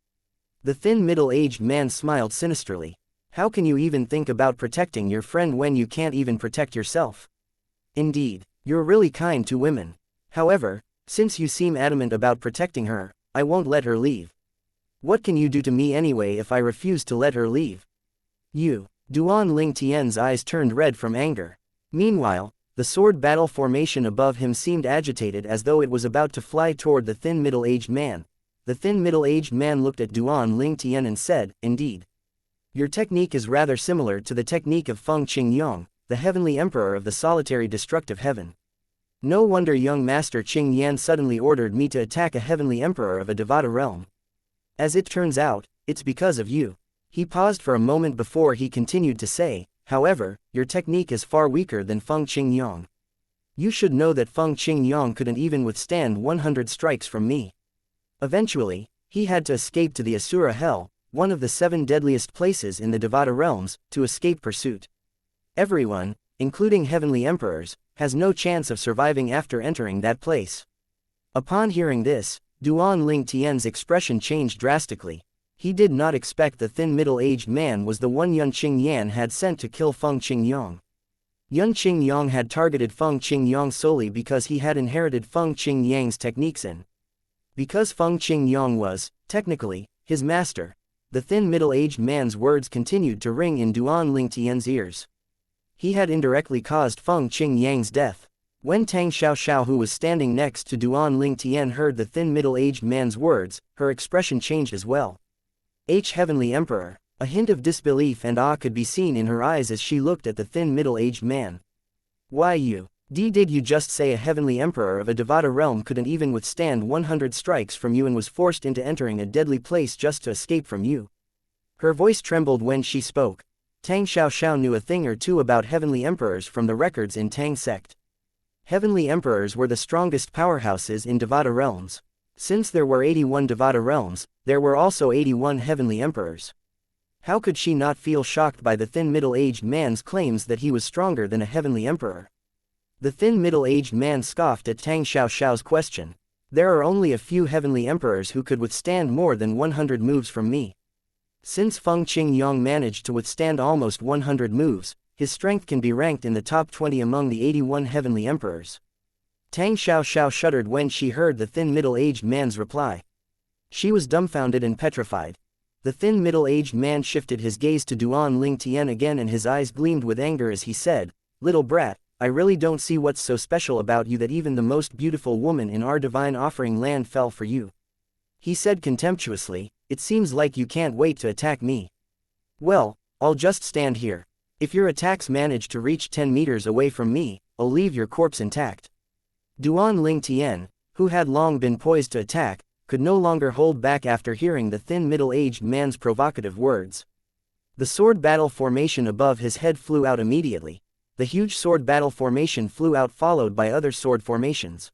The thin middle-aged man smiled sinisterly. "How can you even think about protecting your friend when you can't even protect yourself? Indeed, you're really kind to women. However, since you seem adamant about protecting her, I won't let her leave. What can you do to me anyway if I refuse to let her leave? You." Duan Ling Tian's eyes turned red from anger. Meanwhile, the sword battle formation above him seemed agitated as though it was about to fly toward the thin middle-aged man. The thin middle-aged man looked at Duan Ling Tian and said, "Indeed. Your technique is rather similar to the technique of Feng Qingyong, the heavenly emperor of the solitary destructive heaven. No wonder young Master Qing Yan suddenly ordered me to attack a heavenly emperor of a Devata realm. As it turns out, it's because of you." He paused for a moment before he continued to say, "However, your technique is far weaker than Feng Qingyong. You should know that Feng Qingyong couldn't even withstand 100 strikes from me. Eventually, he had to escape to the Asura Hell, one of the 7 deadliest places in the Devata realms, to escape pursuit. Everyone, including heavenly emperors, has no chance of surviving after entering that place. Upon hearing this, Duan Ling Tian's expression changed drastically. He did not expect the thin middle-aged man was the one Yun Qingyang had sent to kill Feng Qingyang. Yun Qingyang had targeted Feng Qingyang solely because he had inherited Feng Qingyang's techniques in. Because Feng Qingyang was, technically, his master, the thin middle-aged man's words continued to ring in Duan Ling Tian's ears. He had indirectly caused Feng Qingyang's death. When Tang Xiaoxiao, who was standing next to Duan Ling Tian, heard the thin middle-aged man's words, her expression changed as well. Heavenly Emperor. A hint of disbelief and awe could be seen in her eyes as she looked at the thin middle-aged man. Why did you just say a heavenly emperor of a Devata realm couldn't even withstand 100 strikes from you and was forced into entering a deadly place just to escape from you? Her voice trembled when she spoke. Tang Xiaoxiao knew a thing or two about heavenly emperors from the records in Tang sect. Heavenly emperors were the strongest powerhouses in Devata realms. Since there were 81 Devata realms, there were also 81 heavenly emperors. How could she not feel shocked by the thin middle-aged man's claims that he was stronger than a heavenly emperor? The thin middle-aged man scoffed at Tang Xiaoxiao's question. There are only a few heavenly emperors who could withstand more than 100 moves from me. Since Feng Qingyang managed to withstand almost 100 moves, his strength can be ranked in the top 20 among the 81 heavenly emperors. Tang Xiaoxiao shuddered when she heard the thin middle-aged man's reply. She was dumbfounded and petrified. The thin middle-aged man shifted his gaze to Duan Ling Tian again, and his eyes gleamed with anger as he said, "Little brat, I really don't see what's so special about you that even the most beautiful woman in our divine offering land fell for you." He said contemptuously, "It seems like you can't wait to attack me. Well, I'll just stand here. If your attacks manage to reach 10 meters away from me, I'll leave your corpse intact." Duan Ling Tian, who had long been poised to attack, could no longer hold back after hearing the thin middle-aged man's provocative words. The sword battle formation above his head flew out immediately. The huge sword battle formation flew out, followed by other sword formations.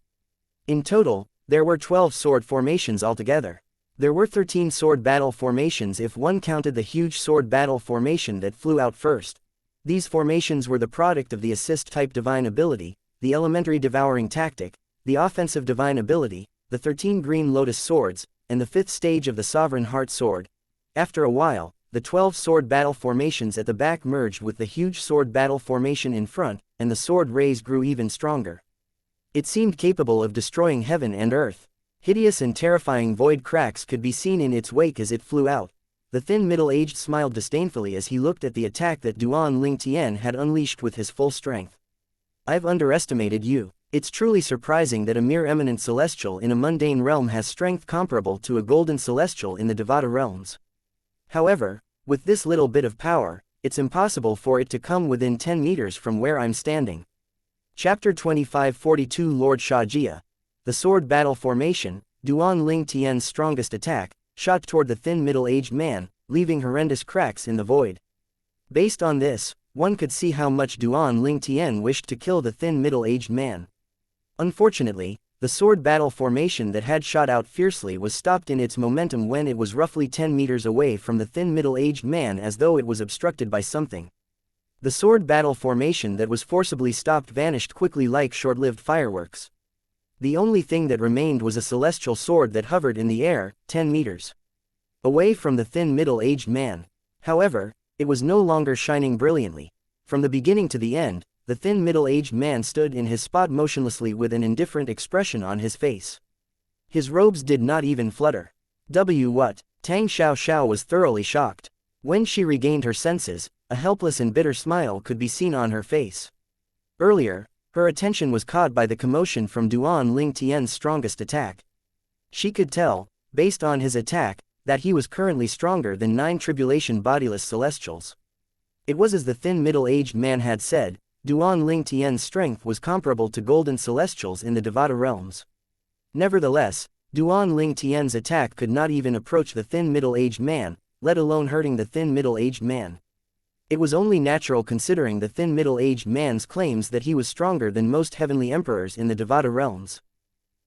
In total, there were 12 sword formations altogether. There were 13 sword battle formations if one counted the huge sword battle formation that flew out first. These formations were the product of the assist-type divine ability, the elementary devouring tactic, the offensive divine ability, the 13 green lotus swords, and the 5th stage of the sovereign heart sword. After a while, the 12 sword battle formations at the back merged with the huge sword battle formation in front, and the sword rays grew even stronger. It seemed capable of destroying heaven and earth. Hideous and terrifying void cracks could be seen in its wake as it flew out. The thin middle-aged smiled disdainfully as he looked at the attack that Duan Ling Tian had unleashed with his full strength. "I've underestimated you. It's truly surprising that a mere eminent celestial in a mundane realm has strength comparable to a golden celestial in the Devata realms. However, with this little bit of power, it's impossible for it to come within 10 meters from where I'm standing." Chapter 2542 Lord Xiajia. The sword battle formation, Duan Ling Tian's strongest attack, shot toward the thin middle-aged man, leaving horrendous cracks in the void. Based on this, one could see how much Duan Ling Tian wished to kill the thin middle-aged man. Unfortunately, the sword battle formation that had shot out fiercely was stopped in its momentum when it was roughly 10 meters away from the thin middle-aged man, as though it was obstructed by something. The sword battle formation that was forcibly stopped vanished quickly like short-lived fireworks. The only thing that remained was a celestial sword that hovered in the air, 10 meters away from the thin middle-aged man. However, it was no longer shining brilliantly. From the beginning to the end, the thin middle-aged man stood in his spot motionlessly with an indifferent expression on his face. His robes did not even flutter. What? Tang Xiaoxiao was thoroughly shocked. When she regained her senses, a helpless and bitter smile could be seen on her face. Earlier, her attention was caught by the commotion from Duan Ling Tian's strongest attack. She could tell, based on his attack, that he was currently stronger than 9 tribulation bodiless celestials. It was as the thin middle-aged man had said, Duan Ling Tian's strength was comparable to golden celestials in the Devata realms. Nevertheless, Duan Ling Tian's attack could not even approach the thin middle-aged man, let alone hurting the thin middle-aged man. It was only natural considering the thin middle-aged man's claims that he was stronger than most heavenly emperors in the Devata realms.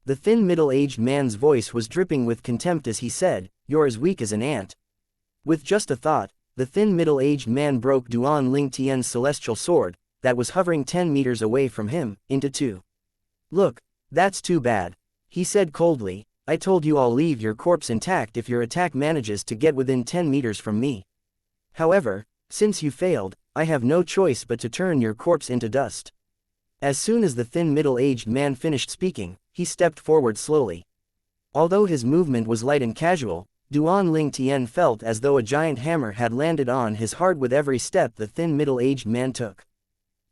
The thin middle-aged man's voice was dripping with contempt as he said, "You're as weak as an ant." With just a thought, the thin middle-aged man broke Duan Ling Tian's celestial sword, that was hovering 10 meters away from him, into two. "Look, that's too bad." He said coldly, I told you I'll leave your corpse intact if your attack manages to get within 10 meters from me. However, since you failed, I have no choice but to turn your corpse into dust. As soon as the thin middle-aged man finished speaking, he stepped forward slowly. Although his movement was light and casual, Duan Tian felt as though a giant hammer had landed on his heart with every step the thin middle-aged man took.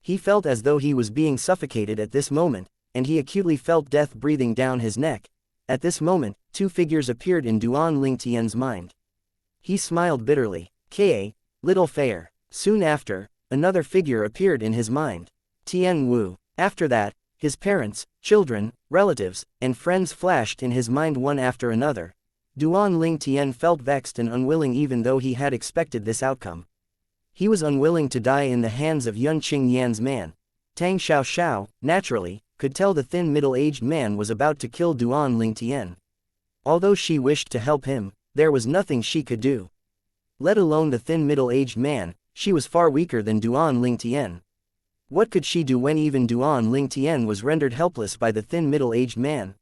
He felt as though he was being suffocated at this moment, and he acutely felt death breathing down his neck. At this moment, two figures appeared in Duan Tian's mind. He smiled bitterly. Ka, little fair. Soon after, another figure appeared in his mind. Tian Wu. After that, his parents, children, relatives, and friends flashed in his mind one after another. Duan Tian felt vexed and unwilling even though he had expected this outcome. He was unwilling to die in the hands of Yun Qingyan's man. Tang Xiao, naturally, could tell the thin middle-aged man was about to kill Duan Tian. Although she wished to help him, there was nothing she could do. Let alone the thin middle-aged man, she was far weaker than Duan Tian. What could she do when even Duan Tian was rendered helpless by the thin middle-aged man?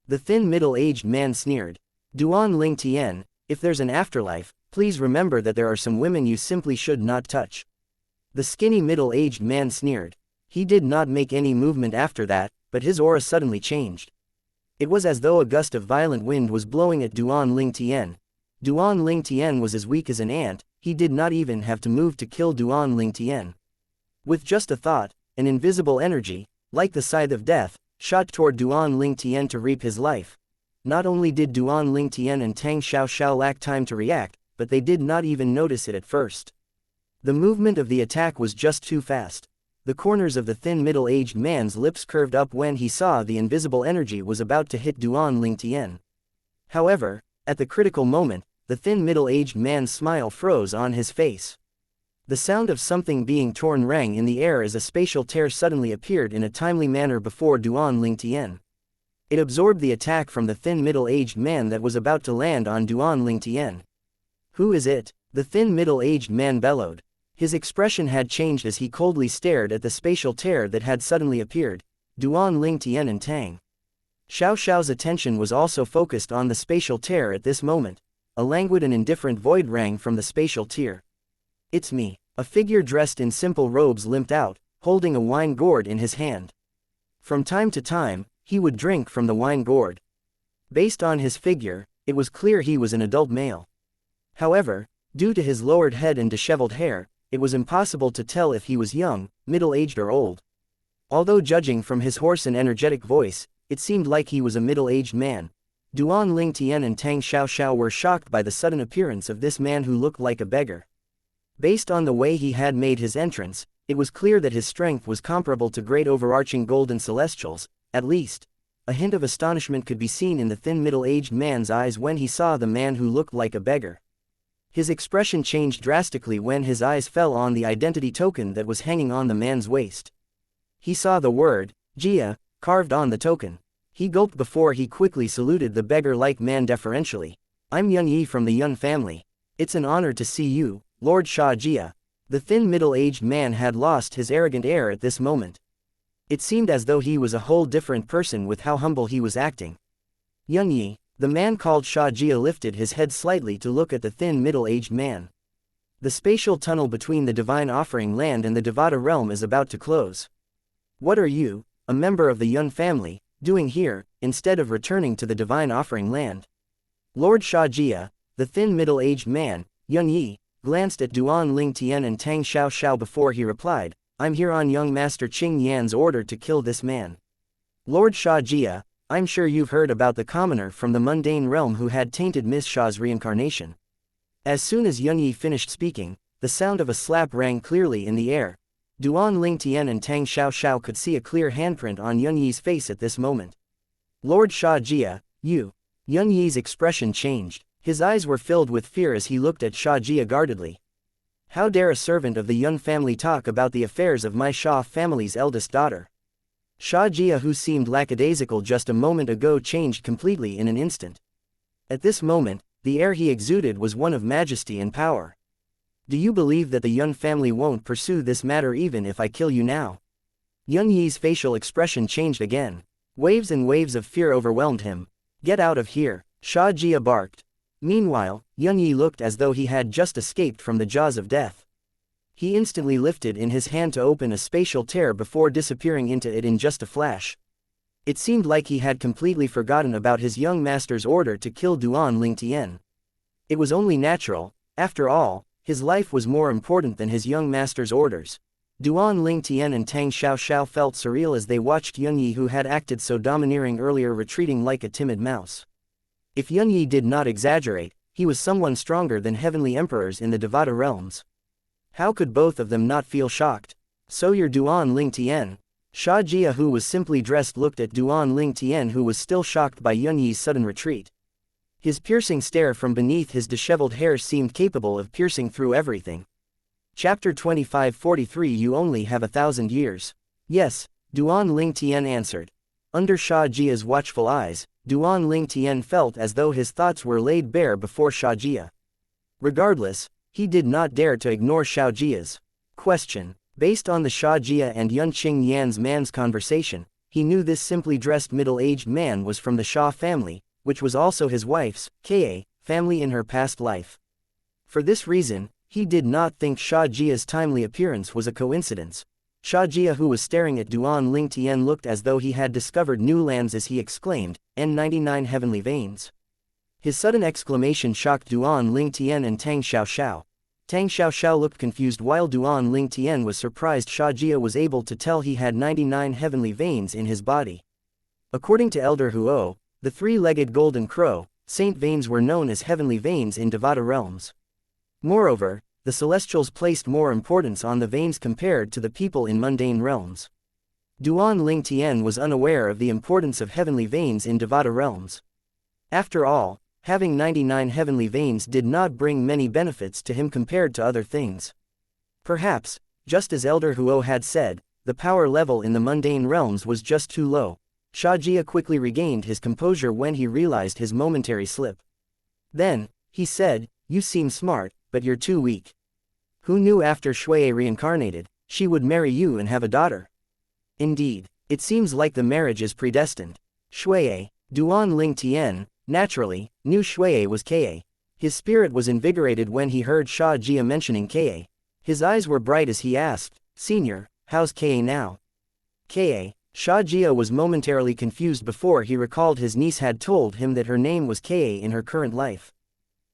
The thin middle-aged man sneered. Duan Tian, if there's an afterlife, please remember that there are some women you simply should not touch. The skinny middle-aged man sneered. He did not make any movement after that, but his aura suddenly changed. It was as though a gust of violent wind was blowing at Duan Tian. Duan Tian was as weak as an ant, he did not even have to move to kill Duan Tian. With just a thought, an invisible energy, like the scythe of death, shot toward Duan Tian to reap his life. Not only did Duan Tian and Tang Xiao lack time to react, but they did not even notice it at first. The movement of the attack was just too fast. The corners of the thin middle-aged man's lips curved up when he saw the invisible energy was about to hit Duan Tian. However, at the critical moment, the thin middle-aged man's smile froze on his face. The sound of something being torn rang in the air as a spatial tear suddenly appeared in a timely manner before Duan Tian. It absorbed the attack from the thin middle-aged man that was about to land on Duan Tian. Who is it? The thin middle-aged man bellowed. His expression had changed as he coldly stared at the spatial tear that had suddenly appeared. Duan Tian and Tang Xiao's attention was also focused on the spatial tear at this moment. A languid and indifferent void rang from the spatial tear. It's me. A figure dressed in simple robes limped out, holding a wine gourd in his hand. From time to time, he would drink from the wine gourd. Based on his figure, it was clear he was an adult male. However, due to his lowered head and disheveled hair, it was impossible to tell if he was young, middle-aged or old. Although judging from his hoarse and energetic voice, it seemed like he was a middle-aged man. Duan Tian and Tang Xiao were shocked by the sudden appearance of this man who looked like a beggar. Based on the way he had made his entrance, it was clear that his strength was comparable to great overarching golden celestials, at least. A hint of astonishment could be seen in the thin middle-aged man's eyes when he saw the man who looked like a beggar. His expression changed drastically when his eyes fell on the identity token that was hanging on the man's waist. He saw the word, Jia, carved on the token. He gulped before he quickly saluted the beggar-like man deferentially. I'm Yun Yi from the Yun family. It's an honor to see you, Lord Sha Jia. The thin middle-aged man had lost his arrogant air at this moment. It seemed as though he was a whole different person with how humble he was acting. Yun Yi, the man called Sha Jia lifted his head slightly to look at the thin middle-aged man. The spatial tunnel between the divine offering land and the Devata realm is about to close. What are you, a member of the Yun family, doing here, instead of returning to the divine offering land? Lord Sha Jia, the thin middle-aged man, Yun Yi, glanced at Duan Tian and Tang Xiao before he replied, I'm here on young Master Qing Yan's order to kill this man. Lord Sha Jia, I'm sure you've heard about the commoner from the mundane realm who had tainted Miss Sha's reincarnation. As soon as Yun Yi finished speaking, the sound of a slap rang clearly in the air. Duan Tian and Tang Xiao could see a clear handprint on Yun Yi's face at this moment. Lord Sha Jia, you. Yun Yi's expression changed. His eyes were filled with fear as he looked at Sha Jia guardedly. How dare a servant of the Yun family talk about the affairs of my Sha family's eldest daughter? Sha Jia, who seemed lackadaisical just a moment ago, changed completely in an instant. At this moment, the air he exuded was one of majesty and power. Do you believe that the Yun family won't pursue this matter even if I kill you now? Yun Yi's facial expression changed again. Waves and waves of fear overwhelmed him. "Get out of here," Xianxia barked. Meanwhile, Yunyi looked as though he had just escaped from the jaws of death. He instantly lifted in his hand to open a spatial tear before disappearing into it in just a flash. It seemed like he had completely forgotten about his young master's order to kill Duan Lingtian. It was only natural, after all, his life was more important than his young master's orders. Duan Lingtian and Tang Xiaoxiao felt surreal as they watched Yunyi, who had acted so domineering earlier, retreating like a timid mouse. If Yunyi did not exaggerate, he was someone stronger than heavenly emperors in the Devata realms. How could both of them not feel shocked? "So you're Duan Lingtian?" Xianxia, who was simply dressed, looked at Duan Lingtian, who was still shocked by Yunyi's sudden retreat. His piercing stare from beneath his disheveled hair seemed capable of piercing through everything. Chapter 2543 You only have 1,000 years. Yes, Duan Lingtian answered. Under Xianxia's watchful eyes, Duan Lingtian felt as though his thoughts were laid bare before Xianxia. Regardless, he did not dare to ignore Xianxia's question. Based on the Xianxia and Yunqing Yan's man's conversation, he knew this simply dressed middle-aged man was from the Xia family, which was also his wife's, Ka, family in her past life. For this reason, he did not think Xianxia's timely appearance was a coincidence. Xianxia, who was staring at Duan Lingtian, looked as though he had discovered new lands as he exclaimed, "N99 heavenly veins." His sudden exclamation shocked Duan Lingtian and Tang Xiaoxiao. Tang Xiaoxiao looked confused while Duan Lingtian was surprised Xianxia was able to tell he had 99 heavenly veins in his body. According to Elder Huo, the three-legged golden crow, saint veins were known as heavenly veins in Devata realms. Moreover, the celestials placed more importance on the veins compared to the people in mundane realms. Duan Lingtian was unaware of the importance of heavenly veins in Devata realms. After all, having 99 heavenly veins did not bring many benefits to him compared to other things. Perhaps, just as Elder Huo had said, the power level in the mundane realms was just too low. Xianxia quickly regained his composure when he realized his momentary slip. Then, he said, "You seem smart, but you're too weak. Who knew after Shui reincarnated, she would marry you and have a daughter? Indeed, it seems like the marriage is predestined." Shui, Duan Lingtian, naturally, knew Shui was Ka. His spirit was invigorated when he heard Xianxia mentioning Ka. His eyes were bright as he asked, "Senior, how's Ka now?" Ka. Xianxia was momentarily confused before he recalled his niece had told him that her name was Ka in her current life.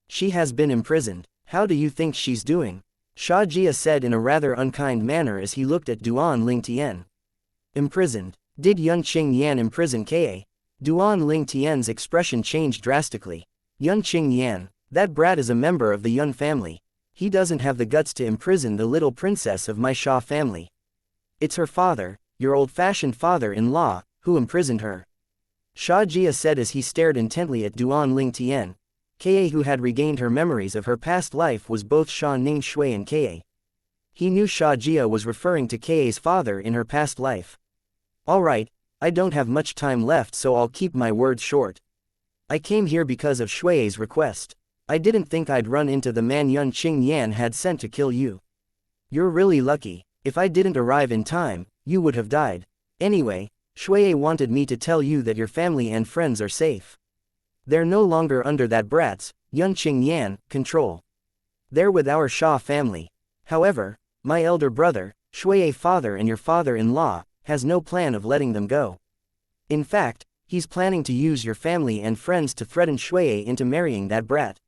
"She has been imprisoned. How do you think she's doing?" Xianxia said in a rather unkind manner as he looked at Duan Lingtian. "Imprisoned? Did Yunqing Yan imprison Ka?" Duan Lingtian's expression changed drastically. "Yunqing Yan, that brat is a member of the Yun family. He doesn't have the guts to imprison the little princess of my Xia family. It's her father, your old-fashioned father-in-law, who imprisoned her." Xianxia said as he stared intently at Duan Lingtian. Ka, who had regained her memories of her past life, was both Xia Ning Shui and Ka. He knew Xianxia was referring to Ka's father in her past life. "All right, I don't have much time left, so I'll keep my words short. I came here because of Shui's request. I didn't think I'd run into the man Yunqing Yan had sent to kill you. You're really lucky. If I didn't arrive in time, you would have died. Anyway, Shui wanted me to tell you that your family and friends are safe. They're no longer under that brat's, Yunqing Yan, control. They're with our Xia family. However, my elder brother, Shui father and your father-in-law, has no plan of letting them go. In fact, he's planning to use your family and friends to threaten Shui into marrying that brat."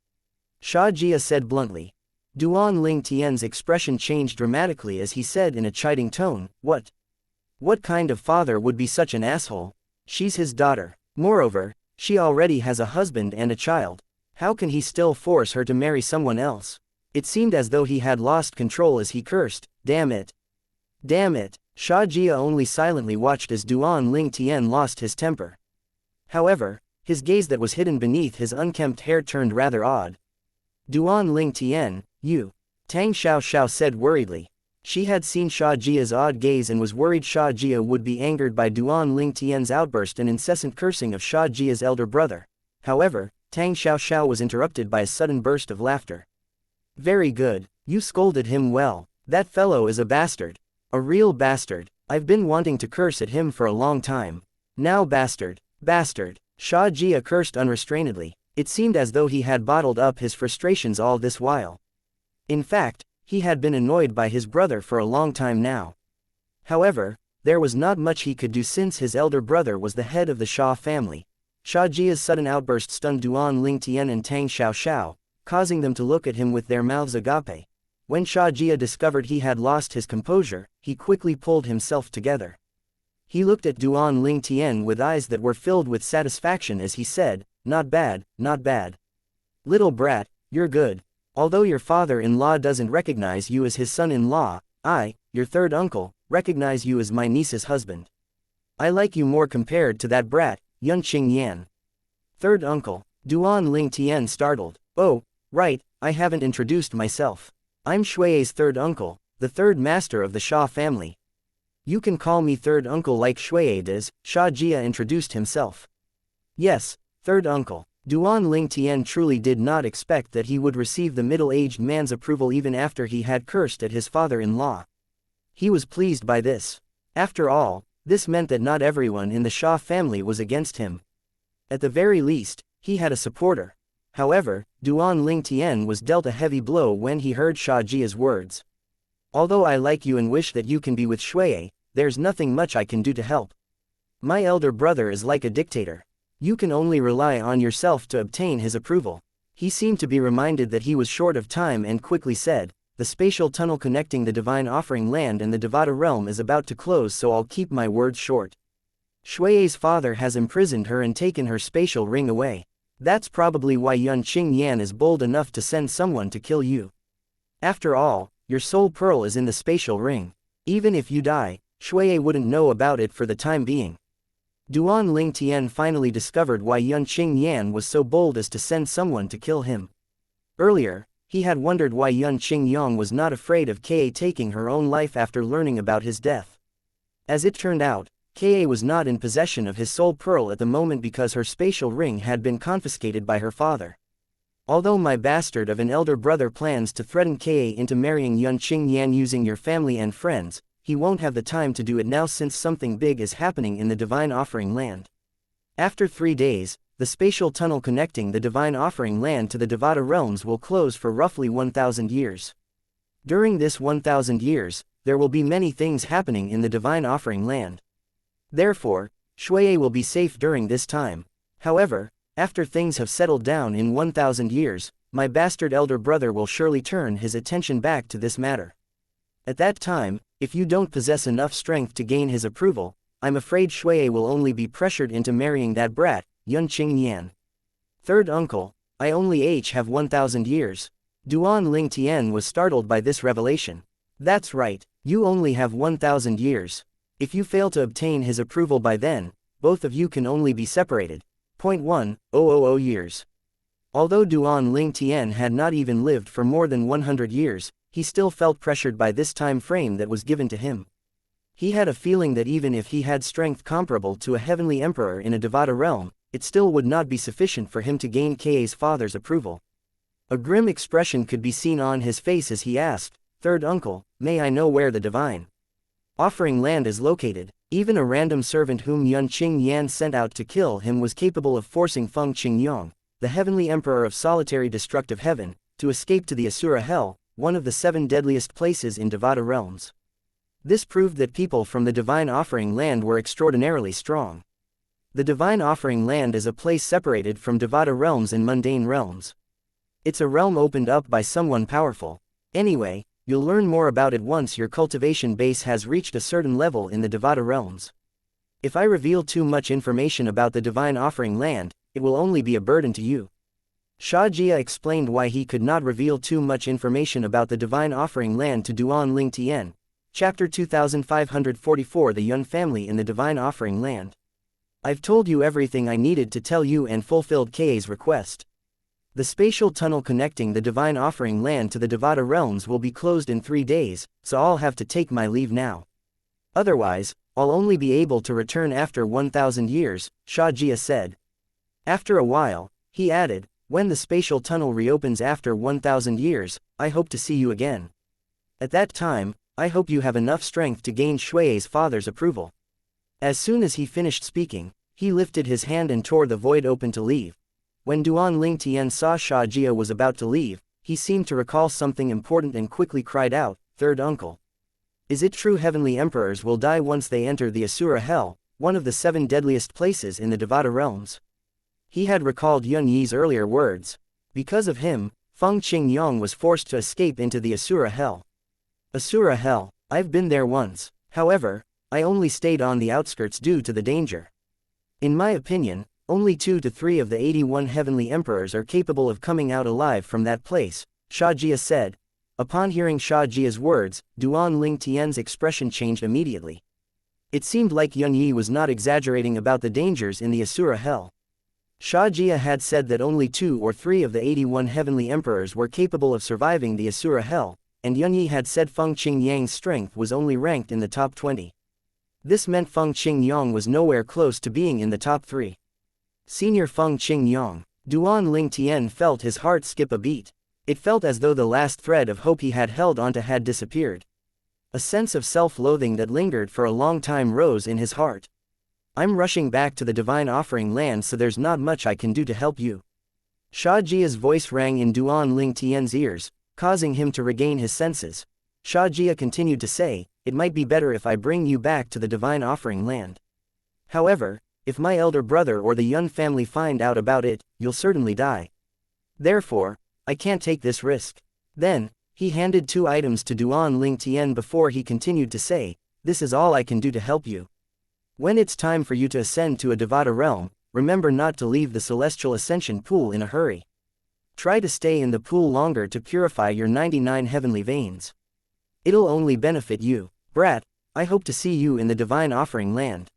Xianxia said bluntly. Duan Lingtian's expression changed dramatically as he said in a chiding tone, "What? What kind of father would be such an asshole? She's his daughter. Moreover, she already has a husband and a child. How can he still force her to marry someone else?" It seemed as though he had lost control as he cursed, "Damn it! Damn it!" Xianxia only silently watched as Duan Lingtian lost his temper. However, his gaze that was hidden beneath his unkempt hair turned rather odd. "Duan Lingtian, you," Tang Xiaoxiao said worriedly. She had seen Xianxia's odd gaze and was worried Xianxia would be angered by Duan Lingtian's outburst and incessant cursing of Xianxia's elder brother. However, Tang Xiaoxiao was interrupted by a sudden burst of laughter. "Very good, you scolded him well. That fellow is a bastard. A real bastard. I've been wanting to curse at him for a long time. Now bastard, bastard. Xianxia cursed unrestrainedly. It seemed as though he had bottled up his frustrations all this while. In fact, he had been annoyed by his brother for a long time now. However, there was not much he could do since his elder brother was the head of the Xia family. Xianxia's sudden outburst stunned Duan Lingtian and Tang Xiaoxiao, causing them to look at him with their mouths agape. When Xianxia discovered he had lost his composure, he quickly pulled himself together. He looked at Duan Lingtian with eyes that were filled with satisfaction as he said, "Not bad, not bad. Little brat, you're good. Although your father-in-law doesn't recognize you as his son-in-law, I, your third uncle, recognize you as my niece's husband. I like you more compared to that brat, Yan. Third uncle. Duan Lingtian startled. Oh, right, I haven't introduced myself. I'm Shui's third uncle, the third master of the Xia family. You can call me third uncle like Shui does, Xianxia introduced himself. Yes, third uncle. Duan Lingtian truly did not expect that he would receive the middle-aged man's approval even after he had cursed at his father-in-law. He was pleased by this. After all, this meant that not everyone in the Xia family was against him. At the very least, he had a supporter. However, Duan Lingtian was dealt a heavy blow when he heard Xianxia's words. Although I like you and wish that you can be with Shui, there's nothing much I can do to help. My elder brother is like a dictator. You can only rely on yourself to obtain his approval. He seemed to be reminded that he was short of time and quickly said, the spatial tunnel connecting the divine offering land and the Devata realm is about to close, so I'll keep my words short. Shui's father has imprisoned her and taken her spatial ring away. That's probably why Yan is bold enough to send someone to kill you. After all, your soul pearl is in the spatial ring. Even if you die, Shui wouldn't know about it for the time being. Duan Lingtian finally discovered why Yan was so bold as to send someone to kill him. Earlier, he had wondered why Yang was not afraid of Ka taking her own life after learning about his death. As it turned out, Ka was not in possession of his soul pearl at the moment because her spatial ring had been confiscated by her father. Although my bastard of an elder brother plans to threaten Ka into marrying Yan using your family and friends, he won't have the time to do it now since something big is happening in the divine offering land. After 3 days, the spatial tunnel connecting the divine offering land to the Devata realms will close for roughly 1,000 years. During this 1,000 years, there will be many things happening in the divine offering land. Therefore, Shui will be safe during this time. However, after things have settled down in 1,000 years, my bastard elder brother will surely turn his attention back to this matter. At that time, if you don't possess enough strength to gain his approval, I'm afraid Shui will only be pressured into marrying that brat, Yan. Third uncle, I only have 1,000 years. Duan Lingtian was startled by this revelation. That's right, you only have 1,000 years. If you fail to obtain his approval by then, both of you can only be separated. 1,000 years. Although Duan Lingtian had not even lived for more than 100 years, he still felt pressured by this time frame that was given to him. He had a feeling that even if he had strength comparable to a heavenly emperor in a Devata realm, it still would not be sufficient for him to gain Ka's father's approval. A grim expression could be seen on his face as he asked, Third uncle, may I know where the divine offering land is located? Even a random servant whom Yan sent out to kill him was capable of forcing Feng Qingyang, the heavenly emperor of solitary destructive heaven, to escape to the Asura hell, one of the 7 deadliest places in Devata realms. This proved that people from the divine offering land were extraordinarily strong. The divine offering land is a place separated from Devata realms and mundane realms. It's a realm opened up by someone powerful. Anyway, you'll learn more about it once your cultivation base has reached a certain level in the Devata realms. If I reveal too much information about the divine offering land, it will only be a burden to you. Xianxia explained why he could not reveal too much information about the divine offering land to Duan Lingtian. Chapter 2544 The Yun Family in the Divine Offering Land. I've told you everything I needed to tell you and fulfilled Ka's request. The spatial tunnel connecting the divine offering land to the Devata realms will be closed in 3 days, so I'll have to take my leave now. Otherwise, I'll only be able to return after 1,000 years, Xianxia said. After a while, he added, when the spatial tunnel reopens after 1,000 years, I hope to see you again. At that time, I hope you have enough strength to gain Shui's father's approval. As soon as he finished speaking, he lifted his hand and tore the void open to leave. When Duan Lingtian saw Xianxia was about to leave, he seemed to recall something important and quickly cried out, "Third uncle. Is it true heavenly emperors will die once they enter the Asura Hell, one of the 7 deadliest places in the Devata realms?" He had recalled Yun Yi's earlier words. Because of him, Feng Qingyong was forced to escape into the Asura Hell. Asura Hell, I've been there once. However, I only stayed on the outskirts due to the danger. In my opinion, only 2 to 3 of the 81 heavenly emperors are capable of coming out alive from that place, Xianxia said. Upon hearing Xianxia's words, Duan Lingtian's expression changed immediately. It seemed like Yun Yi was not exaggerating about the dangers in the Asura Hell. Xianxia had said that only 2 or 3 of the 81 heavenly emperors were capable of surviving the Asura Hell, and Yun Yi had said Feng Qingyang's strength was only ranked in the top 20. This meant Feng Qingyang was nowhere close to being in the top 3. Senior Feng Qingyang. Duan Lingtian felt his heart skip a beat. It felt as though the last thread of hope he had held onto had disappeared. A sense of self-loathing that lingered for a long time rose in his heart. I'm rushing back to the divine offering land, so there's not much I can do to help you. Xianxia's voice rang in Duan Lingtian's ears, causing him to regain his senses. Xianxia continued to say, "It might be better if I bring you back to the divine offering land. However, if my elder brother or the Yun family find out about it, you'll certainly die. Therefore, I can't take this risk." Then, he handed 2 items to Duan Lingtian before he continued to say, "This is all I can do to help you. When it's time for you to ascend to a Devata realm, remember not to leave the celestial ascension pool in a hurry. Try to stay in the pool longer to purify your 99 heavenly veins. It'll only benefit you. Brat, I hope to see you in the divine offering land.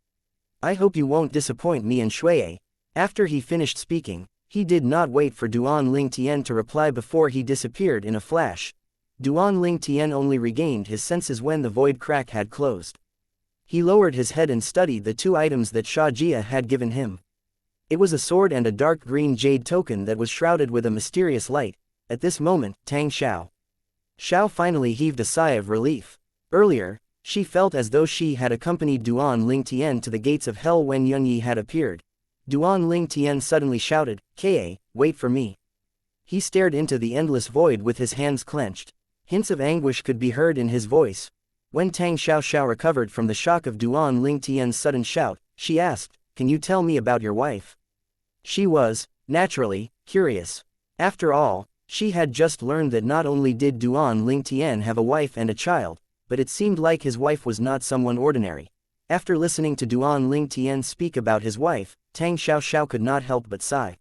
I hope you won't disappoint me and Shui." After he finished speaking, he did not wait for Duan Lingtian to reply before he disappeared in a flash. Duan Lingtian only regained his senses when the void crack had closed. He lowered his head and studied the 2 items that Xianxia had given him. It was a sword and a dark green jade token that was shrouded with a mysterious light. At this moment, Tang Xiao finally heaved a sigh of relief. Earlier, she felt as though she had accompanied Duan Lingtian to the gates of hell when Yun Yi had appeared. Duan Lingtian suddenly shouted, "Ka, wait for me." He stared into the endless void with his hands clenched. Hints of anguish could be heard in his voice. When Tang Xiao recovered from the shock of Duan Lingtian's sudden shout, she asked, "Can you tell me about your wife?" She was, naturally, curious. After all, she had just learned that not only did Duan Lingtian have a wife and a child, but it seemed like his wife was not someone ordinary. After listening to Duan Lingtian speak about his wife, Tang Xiao could not help but sigh.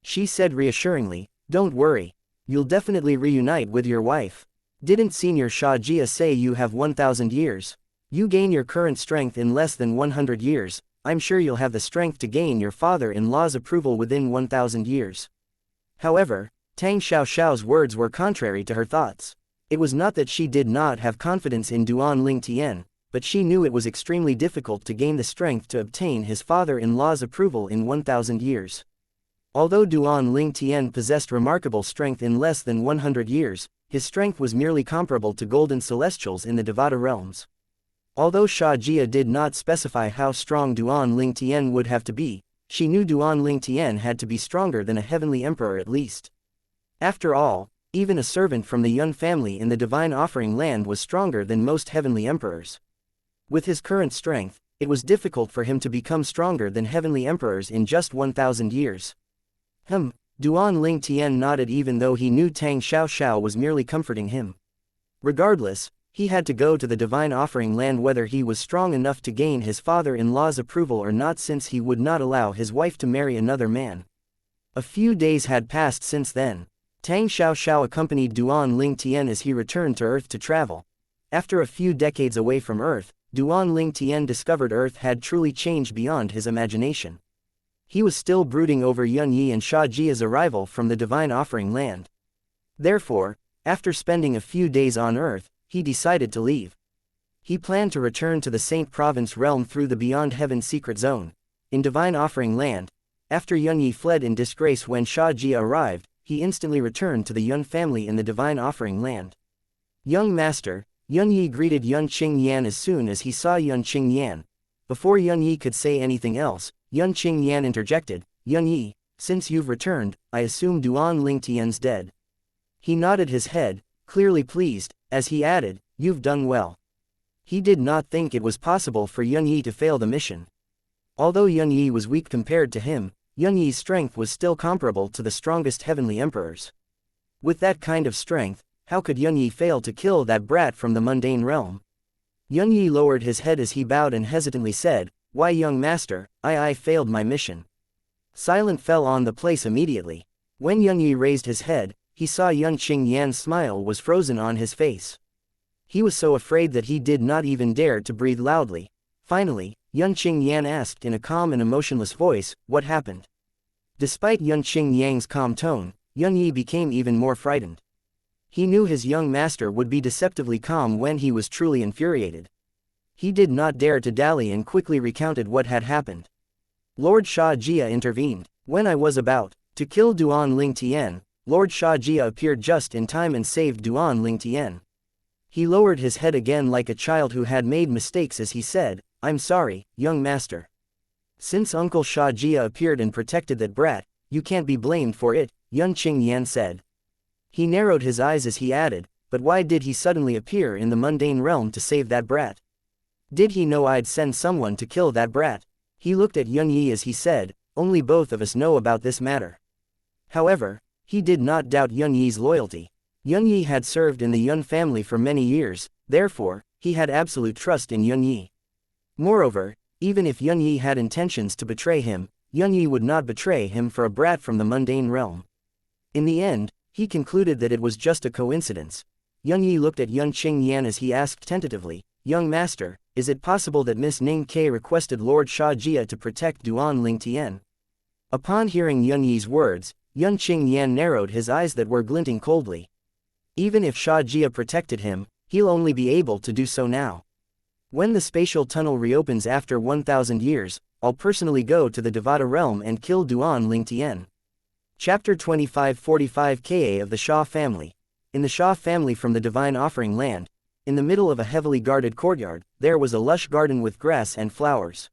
She said reassuringly, "Don't worry. You'll definitely reunite with your wife. Didn't Senior Xianxia say you have 1,000 years? You gain your current strength in less than 100 years, I'm sure you'll have the strength to gain your father-in-law's approval within 1,000 years." However, Tang Xiao's words were contrary to her thoughts. It was not that she did not have confidence in Duan Lingtian, but she knew it was extremely difficult to gain the strength to obtain his father-in-law's approval in 1,000 years. Although Duan Lingtian possessed remarkable strength in less than 100 years, his strength was merely comparable to golden celestials in the Devata realms. Although Xianxia did not specify how strong Duan Lingtian would have to be, she knew Duan Lingtian had to be stronger than a heavenly emperor at least. After all, even a servant from the Yun family in the divine offering land was stronger than most heavenly emperors. With his current strength, it was difficult for him to become stronger than heavenly emperors in just 1,000 years. Duan Lingtian nodded even though he knew Tang Xiao was merely comforting him. Regardless, he had to go to the divine offering land whether he was strong enough to gain his father-in-law's approval or not, since he would not allow his wife to marry another man. A few days had passed since then. Tang Xiao accompanied Duan Lingtian as he returned to Earth to travel. After a few decades away from Earth, Duan Lingtian discovered Earth had truly changed beyond his imagination. He was still brooding over Yun Yi and Xianxia's arrival from the divine offering land. Therefore, after spending a few days on Earth, he decided to leave. He planned to return to the Saint Province realm through the Beyond Heaven secret zone. In divine offering land, after Yun Yi fled in disgrace when Xianxia arrived, he instantly returned to the Yun family in the divine offering land. "Young master," Yun Yi greeted Yun Qingyan as soon as he saw Yun Qingyan. Before Yun Yi could say anything else, Yun Qingyan interjected, Yun Yi, since you've returned, I assume Duan Ling Tian's dead. He nodded his head, clearly pleased, as he added, you've done well. He did not think it was possible for Yun Yi to fail the mission. Although Yun Yi was weak compared to him, Yun Yi's strength was still comparable to the strongest heavenly emperors. With that kind of strength, how could Yun Yi fail to kill that brat from the mundane realm? Yun Yi lowered his head as he bowed and hesitantly said, why young master, I failed my mission. Silence fell on the place immediately. When Yun Yi raised his head, he saw Yun Qingyan's smile was frozen on his face. He was so afraid that he did not even dare to breathe loudly. Finally, Yun Qingyan asked in a calm and emotionless voice, what happened? Despite Yun Qingyang's calm tone, Yun Yi became even more frightened. He knew his young master would be deceptively calm when he was truly infuriated. He did not dare to dally and quickly recounted what had happened. Lord Xianxia intervened. When I was about to kill Duan Ling Tian, Lord Xianxia appeared just in time and saved Duan Ling Tian. He lowered his head again like a child who had made mistakes as he said, I'm sorry, young master. Since Uncle Xianxia appeared and protected that brat, you can't be blamed for it, Yun Qingyan said. He narrowed his eyes as he added, but why did he suddenly appear in the mundane realm to save that brat? Did he know I'd send someone to kill that brat? He looked at Yun Yi as he said, only both of us know about this matter. However, he did not doubt Yun Yi's loyalty. Yun Yi had served in the Yun family for many years, therefore, he had absolute trust in Yun Yi. Moreover, even if Yun Yi had intentions to betray him, Yun Yi would not betray him for a brat from the mundane realm. In the end, he concluded that it was just a coincidence. Yun Yi looked at Yun Qingyan as he asked tentatively, young master, is it possible that Miss Ning Ke requested Lord Xianxia to protect Duan Ling Tian? Upon hearing Yun Yi's words, Yun Qingyan narrowed his eyes that were glinting coldly. Even if Xianxia protected him, he'll only be able to do so now. When the spatial tunnel reopens after 1,000 years, I'll personally go to the Devata realm and kill Duan Ling Tian. Chapter 2545 Ka of the Xia family. In the Xia family from the Divine Offering Land, in the middle of a heavily guarded courtyard, there was a lush garden with grass and flowers.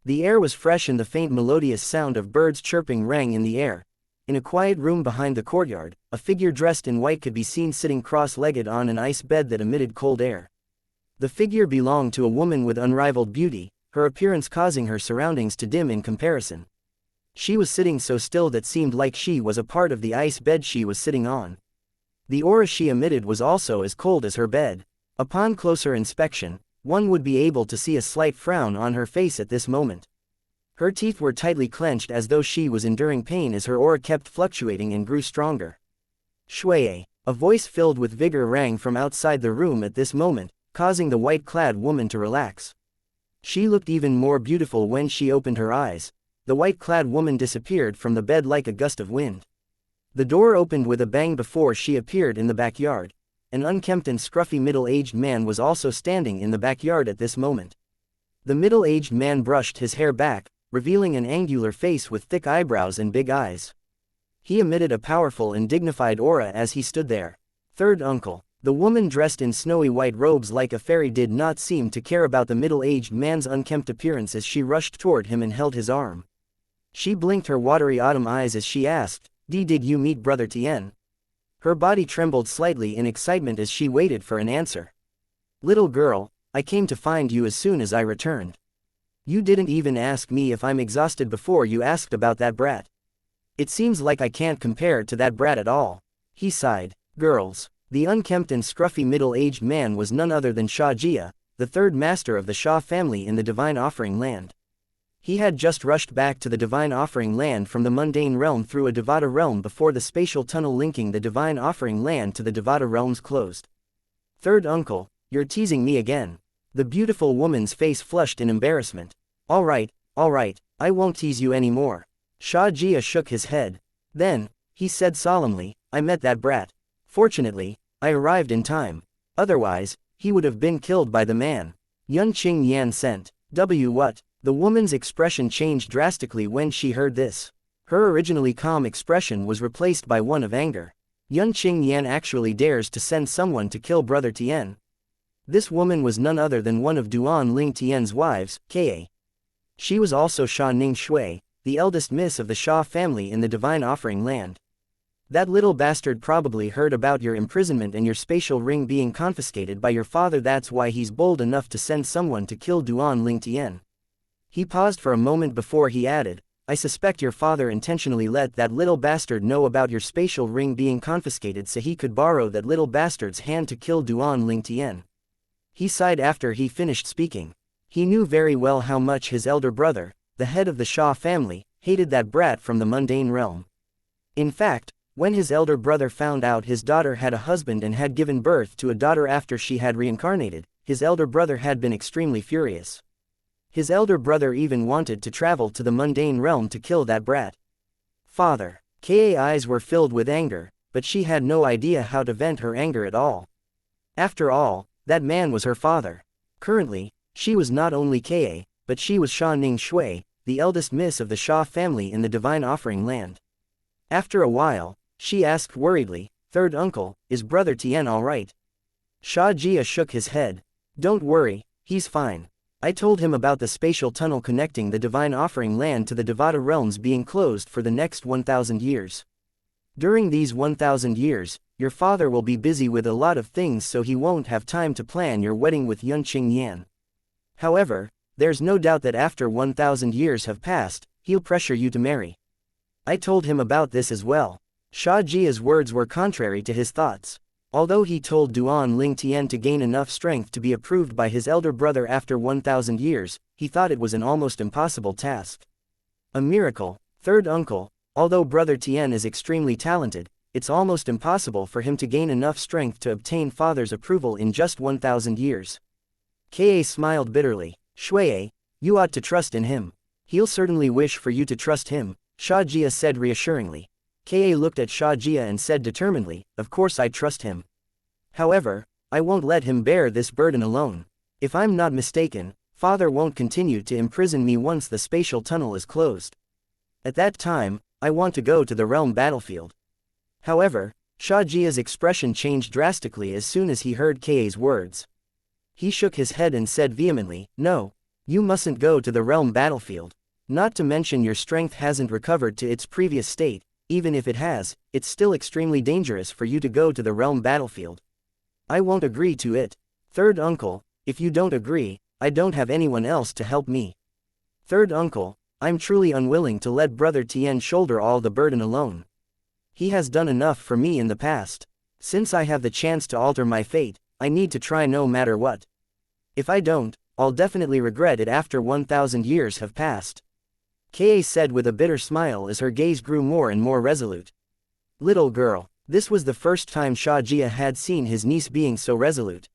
The air was fresh and the faint melodious sound of birds chirping rang in the air. In a quiet room behind the courtyard, a figure dressed in white could be seen sitting cross-legged on an ice bed that emitted cold air. The figure belonged to a woman with unrivaled beauty, her appearance causing her surroundings to dim in comparison. She was sitting so still that seemed like she was a part of the ice bed she was sitting on. The aura she emitted was also as cold as her bed. Upon closer inspection, one would be able to see a slight frown on her face at this moment. Her teeth were tightly clenched as though she was enduring pain as her aura kept fluctuating and grew stronger. Shui, a voice filled with vigor rang from outside the room at this moment, causing the white-clad woman to relax. She looked even more beautiful when she opened her eyes. The white-clad woman disappeared from the bed like a gust of wind. The door opened with a bang before she appeared in the backyard. An unkempt and scruffy middle-aged man was also standing in the backyard at this moment. The middle-aged man brushed his hair back, revealing an angular face with thick eyebrows and big eyes. He emitted a powerful and dignified aura as he stood there. Third uncle. The woman dressed in snowy white robes like a fairy did not seem to care about the middle-aged man's unkempt appearance as she rushed toward him and held his arm. She blinked her watery autumn eyes as she asked, Did you meet Brother Tien? Her body trembled slightly in excitement as she waited for an answer. Little girl, I came to find you as soon as I returned. You didn't even ask me if I'm exhausted before you asked about that brat. It seems like I can't compare to that brat at all. He sighed. Girls. The unkempt and scruffy middle-aged man was none other than Xianxia, the third master of the Xia family in the Divine Offering Land. He had just rushed back to the Divine Offering Land from the mundane realm through a Devata realm before the spatial tunnel linking the Divine Offering Land to the Devata realms closed. Third uncle, you're teasing me again. The beautiful woman's face flushed in embarrassment. All right, I won't tease you anymore. Xianxia shook his head. Then, he said solemnly, I met that brat. Fortunately, I arrived in time. Otherwise, he would have been killed by the man. Yun Qingyan sent. What? The woman's expression changed drastically when she heard this. Her originally calm expression was replaced by one of anger. Yun Qingyan actually dares to send someone to kill Brother Tien. This woman was none other than one of Duan Ling Tian's wives, Ka. She was also Sha Ning Shui, the eldest miss of the Sha family in the divine offering land. That little bastard probably heard about your imprisonment and your spatial ring being confiscated by your father. That's why he's bold enough to send someone to kill Duan Ling Tian. He paused for a moment before he added, I suspect your father intentionally let that little bastard know about your spatial ring being confiscated so he could borrow that little bastard's hand to kill Duan Ling Tian. He sighed after he finished speaking. He knew very well how much his elder brother, the head of the Sha family, hated that brat from the mundane realm. In fact, when his elder brother found out his daughter had a husband and had given birth to a daughter after she had reincarnated, his elder brother had been extremely furious. His elder brother even wanted to travel to the mundane realm to kill that brat. Father. Ka's eyes were filled with anger, but she had no idea how to vent her anger at all. After all, that man was her father. Currently, she was not only Ka, but she was Sha Ning Shui, the eldest miss of the Sha family in the divine offering land. After a while, she asked worriedly, Third uncle, is Brother Tian alright? Sha Jia shook his head. Don't worry, he's fine. I told him about the spatial tunnel connecting the divine offering land to the Devata realms being closed for the next 1,000 years. During these 1,000 years, your father will be busy with a lot of things, so he won't have time to plan your wedding with Yun Qingyan. However, there's no doubt that after 1,000 years have passed, he'll pressure you to marry. I told him about this as well. Sha Jia's words were contrary to his thoughts. Although he told Duan Ling Tian to gain enough strength to be approved by his elder brother after 1,000 years, he thought it was an almost impossible task. A miracle, third uncle, although Brother Tian is extremely talented, it's almost impossible for him to gain enough strength to obtain father's approval in just 1,000 years. Ka smiled bitterly. Shui, you ought to trust in him. He'll certainly wish for you to trust him, Sha Jia said reassuringly. Ka looked at Sha Jia and said determinedly, of course I trust him. However, I won't let him bear this burden alone. If I'm not mistaken, father won't continue to imprison me once the spatial tunnel is closed. At that time, I want to go to the realm battlefield. However, Sha Jia's expression changed drastically as soon as he heard Ka's words. He shook his head and said vehemently, no, you mustn't go to the realm battlefield. Not to mention your strength hasn't recovered to its previous state. Even if it has, it's still extremely dangerous for you to go to the realm battlefield. I won't agree to it. Third uncle, if you don't agree, I don't have anyone else to help me. Third uncle, I'm truly unwilling to let Brother Tian shoulder all the burden alone. He has done enough for me in the past. Since I have the chance to alter my fate, I need to try no matter what. If I don't, I'll definitely regret it after 1,000 years have passed. Ka said with a bitter smile as her gaze grew more and more resolute. Little girl. This was the first time Sha Jia had seen his niece being so resolute.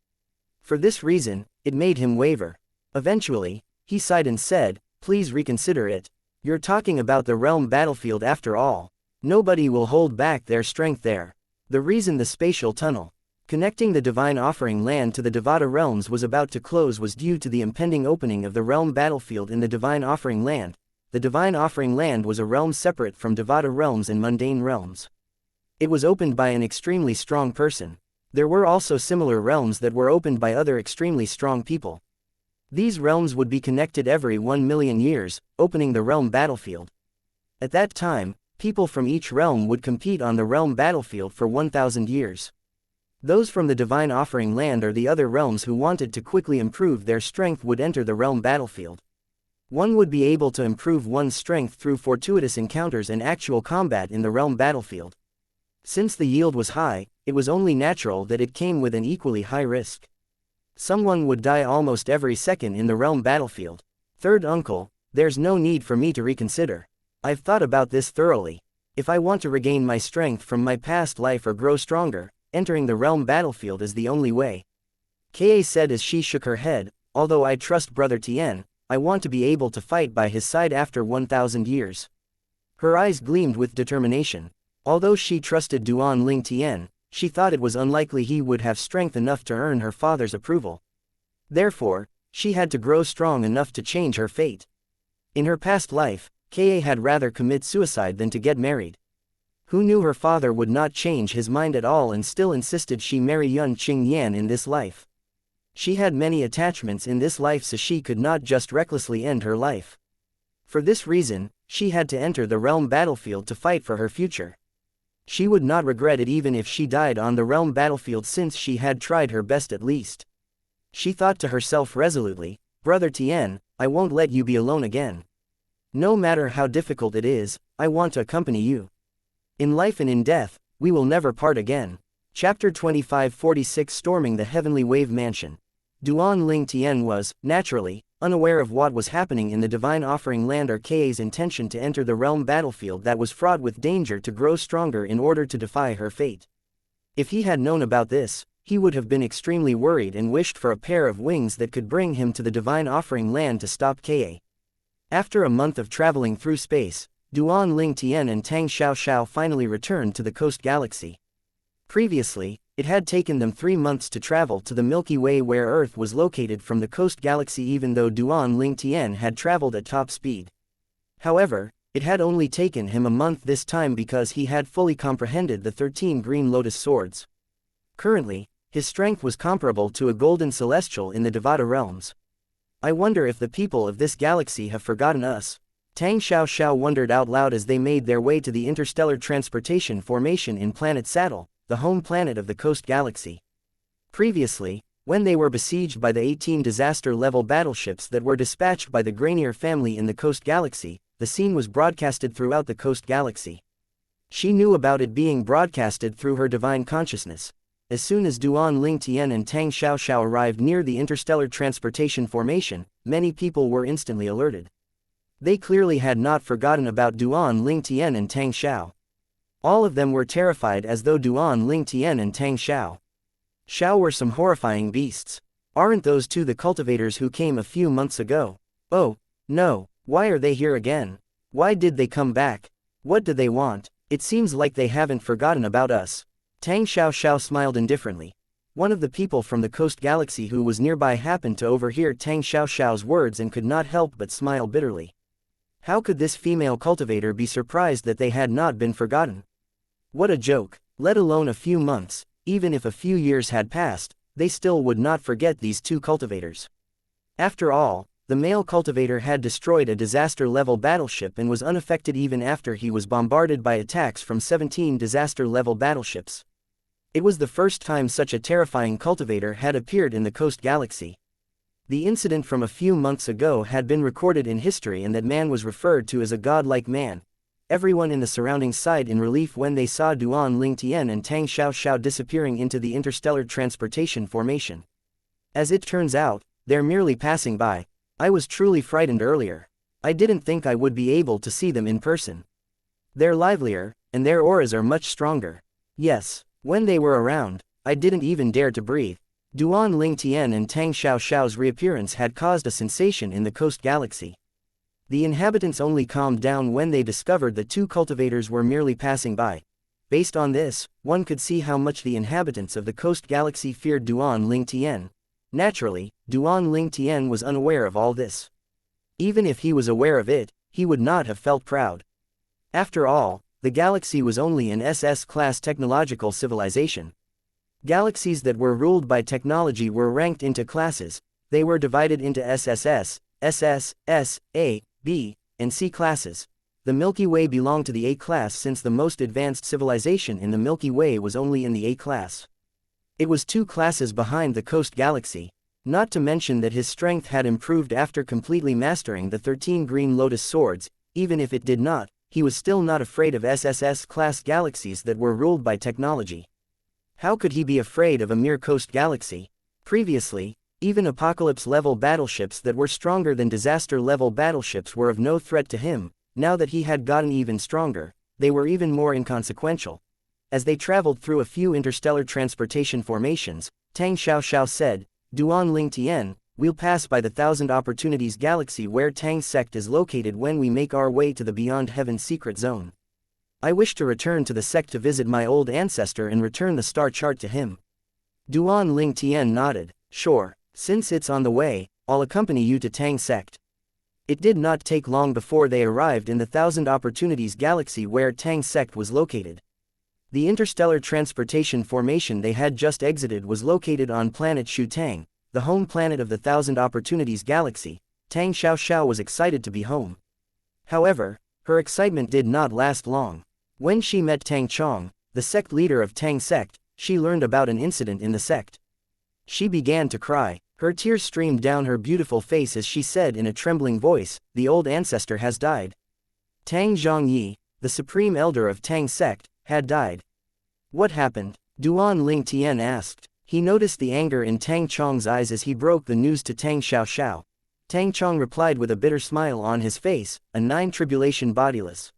For this reason, it made him waver. Eventually, he sighed and said, please reconsider it. You're talking about the realm battlefield after all. Nobody will hold back their strength there. The reason the spatial tunnel connecting the divine offering land to the Devata realms was about to close was due to the impending opening of the realm battlefield in the divine offering land. The divine offering land was a realm separate from Devata realms and mundane realms. It was opened by an extremely strong person. There were also similar realms that were opened by other extremely strong people. These realms would be connected every 1,000,000 years, opening the realm battlefield. At that time, people from each realm would compete on the realm battlefield for 1,000 years. Those from the divine offering land or the other realms who wanted to quickly improve their strength would enter the realm battlefield. One would be able to improve one's strength through fortuitous encounters and actual combat in the realm battlefield. Since the yield was high, it was only natural that it came with an equally high risk. Someone would die almost every second in the realm battlefield. Third uncle, there's no need for me to reconsider. I've thought about this thoroughly. If I want to regain my strength from my past life or grow stronger, entering the realm battlefield is the only way. Ka said as she shook her head, although I trust Brother Tian, I want to be able to fight by his side after 1,000 years. Her eyes gleamed with determination. Although she trusted Duan Ling Tian, she thought it was unlikely he would have strength enough to earn her father's approval. Therefore, she had to grow strong enough to change her fate. In her past life, Ka had rather commit suicide than to get married. Who knew her father would not change his mind at all and still insisted she marry Yun Qingyan in this life? She had many attachments in this life, so she could not just recklessly end her life. For this reason, she had to enter the realm battlefield to fight for her future. She would not regret it even if she died on the realm battlefield, since she had tried her best at least. She thought to herself resolutely, "Brother Tien, I won't let you be alone again. No matter how difficult it is, I want to accompany you. In life and in death, we will never part again." Chapter 2546 Storming the Heavenly Wave Mansion. Duan Ling Tian was, naturally, unaware of what was happening in the Divine Offering Land or Ka's intention to enter the realm battlefield that was fraught with danger to grow stronger in order to defy her fate. If he had known about this, he would have been extremely worried and wished for a pair of wings that could bring him to the Divine Offering Land to stop Ka. After a month of traveling through space, Duan Ling Tian and Tang Xiao finally returned to the Coast Galaxy. Previously, it had taken them 3 months to travel to the Milky Way where Earth was located from the Coast Galaxy, even though Duan Ling Tian had traveled at top speed. However, it had only taken him a month this time because he had fully comprehended the 13 green lotus swords. Currently, his strength was comparable to a golden celestial in the Devata realms. "I wonder if the people of this galaxy have forgotten us," Tang Xiao wondered out loud as they made their way to the interstellar transportation formation in Planet Saddle, the home planet of the Coast Galaxy. Previously, when they were besieged by the 18 disaster-level battleships that were dispatched by the Granier family in the Coast Galaxy, the scene was broadcasted throughout the Coast Galaxy. She knew about it being broadcasted through her divine consciousness. As soon as Duan Ling Tian and Tang Xiao arrived near the interstellar transportation formation, many people were instantly alerted. They clearly had not forgotten about Duan Ling Tian and Tang Xiao. All of them were terrified, as though Duan Ling Tian and Tang Xiao were some horrifying beasts. "Aren't those two the cultivators who came a few months ago? Oh, no, why are they here again? Why did they come back? What do they want? It seems like they haven't forgotten about us." Tang Xiao smiled indifferently. One of the people from the Coast Galaxy who was nearby happened to overhear Tang Xiao's words and could not help but smile bitterly. How could this female cultivator be surprised that they had not been forgotten? What a joke! Let alone a few months, even if a few years had passed, they still would not forget these two cultivators. After all, the male cultivator had destroyed a disaster-level battleship and was unaffected even after he was bombarded by attacks from 17 disaster-level battleships. It was the first time such a terrifying cultivator had appeared in the Coast Galaxy. The incident from a few months ago had been recorded in history, and that man was referred to as a godlike man. Everyone in the surroundings sighed in relief when they saw Duan Ling Tian and Tang Xiao disappearing into the interstellar transportation formation. As it turns out, they're merely passing by. I was truly frightened earlier. I didn't think I would be able to see them in person. They're livelier, and their auras are much stronger. Yes, when they were around, I didn't even dare to breathe. Duan Ling Tian and Tang Xiao's reappearance had caused a sensation in the Coast Galaxy. The inhabitants only calmed down when they discovered the two cultivators were merely passing by. Based on this, one could see how much the inhabitants of the Coast Galaxy feared Duan Ling Tian. Naturally, Duan Ling Tian was unaware of all this. Even if he was aware of it, he would not have felt proud. After all, the galaxy was only an SS-class technological civilization. Galaxies that were ruled by technology were ranked into classes. They were divided into SSS, SS, S, A, B, and C classes. The Milky Way belonged to the A class, since the most advanced civilization in the Milky Way was only in the A class. It was 2 classes behind the Coast Galaxy, not to mention that his strength had improved after completely mastering the 13 green lotus swords. Even if it did not, he was still not afraid of SSS-class galaxies that were ruled by technology. How could he be afraid of a mere Coast Galaxy? Previously, even apocalypse-level battleships that were stronger than disaster-level battleships were of no threat to him. Now that he had gotten even stronger, they were even more inconsequential. As they traveled through a few interstellar transportation formations, Tang Xiao said, "Duan Ling Tian, we'll pass by the 1,000 Opportunities Galaxy where Tang's sect is located when we make our way to the Beyond Heaven secret zone. I wish to return to the sect to visit my old ancestor and return the star chart to him." Duan Ling Tian nodded. "Sure, since it's on the way, I'll accompany you to Tang's sect." It did not take long before they arrived in the 1,000 Opportunities Galaxy where Tang's sect was located. The interstellar transportation formation they had just exited was located on planet Shu Tang, the home planet of the Thousand Opportunities Galaxy, Tang Xiaoxiao was excited to be home. However, her excitement did not last long. When she met Tang Chong, the sect leader of Tang sect, she learned about an incident in the sect. She began to cry. Her tears streamed down her beautiful face as she said in a trembling voice, "The old ancestor has died. Tang Zhongyi, the supreme elder of Tang sect, had died." "What happened?" Duan Ling Tian asked. He noticed the anger in Tang Chong's eyes as he broke the news to Tang Xiaoxiao. Tang Chong replied with a bitter smile on his face, "A 9 tribulation bodiless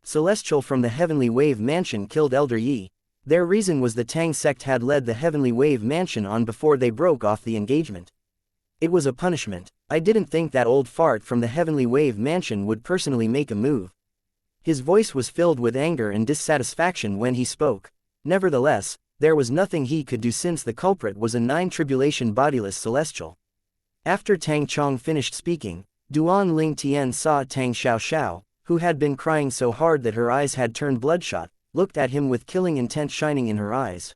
celestial from the Heavenly Wave Mansion killed Elder Yi. Their reason was the Tang sect had led the Heavenly Wave Mansion on before they broke off the engagement. It was a punishment. I didn't think that old fart from the Heavenly Wave Mansion would personally make a move." His voice was filled with anger and dissatisfaction when he spoke. Nevertheless, there was nothing he could do since the culprit was a 9 tribulation bodiless celestial. After Tang Chong finished speaking, Duan Ling Tian saw Tang Xiaoxiao, who had been crying so hard that her eyes had turned bloodshot, looked at him with killing intent shining in her eyes.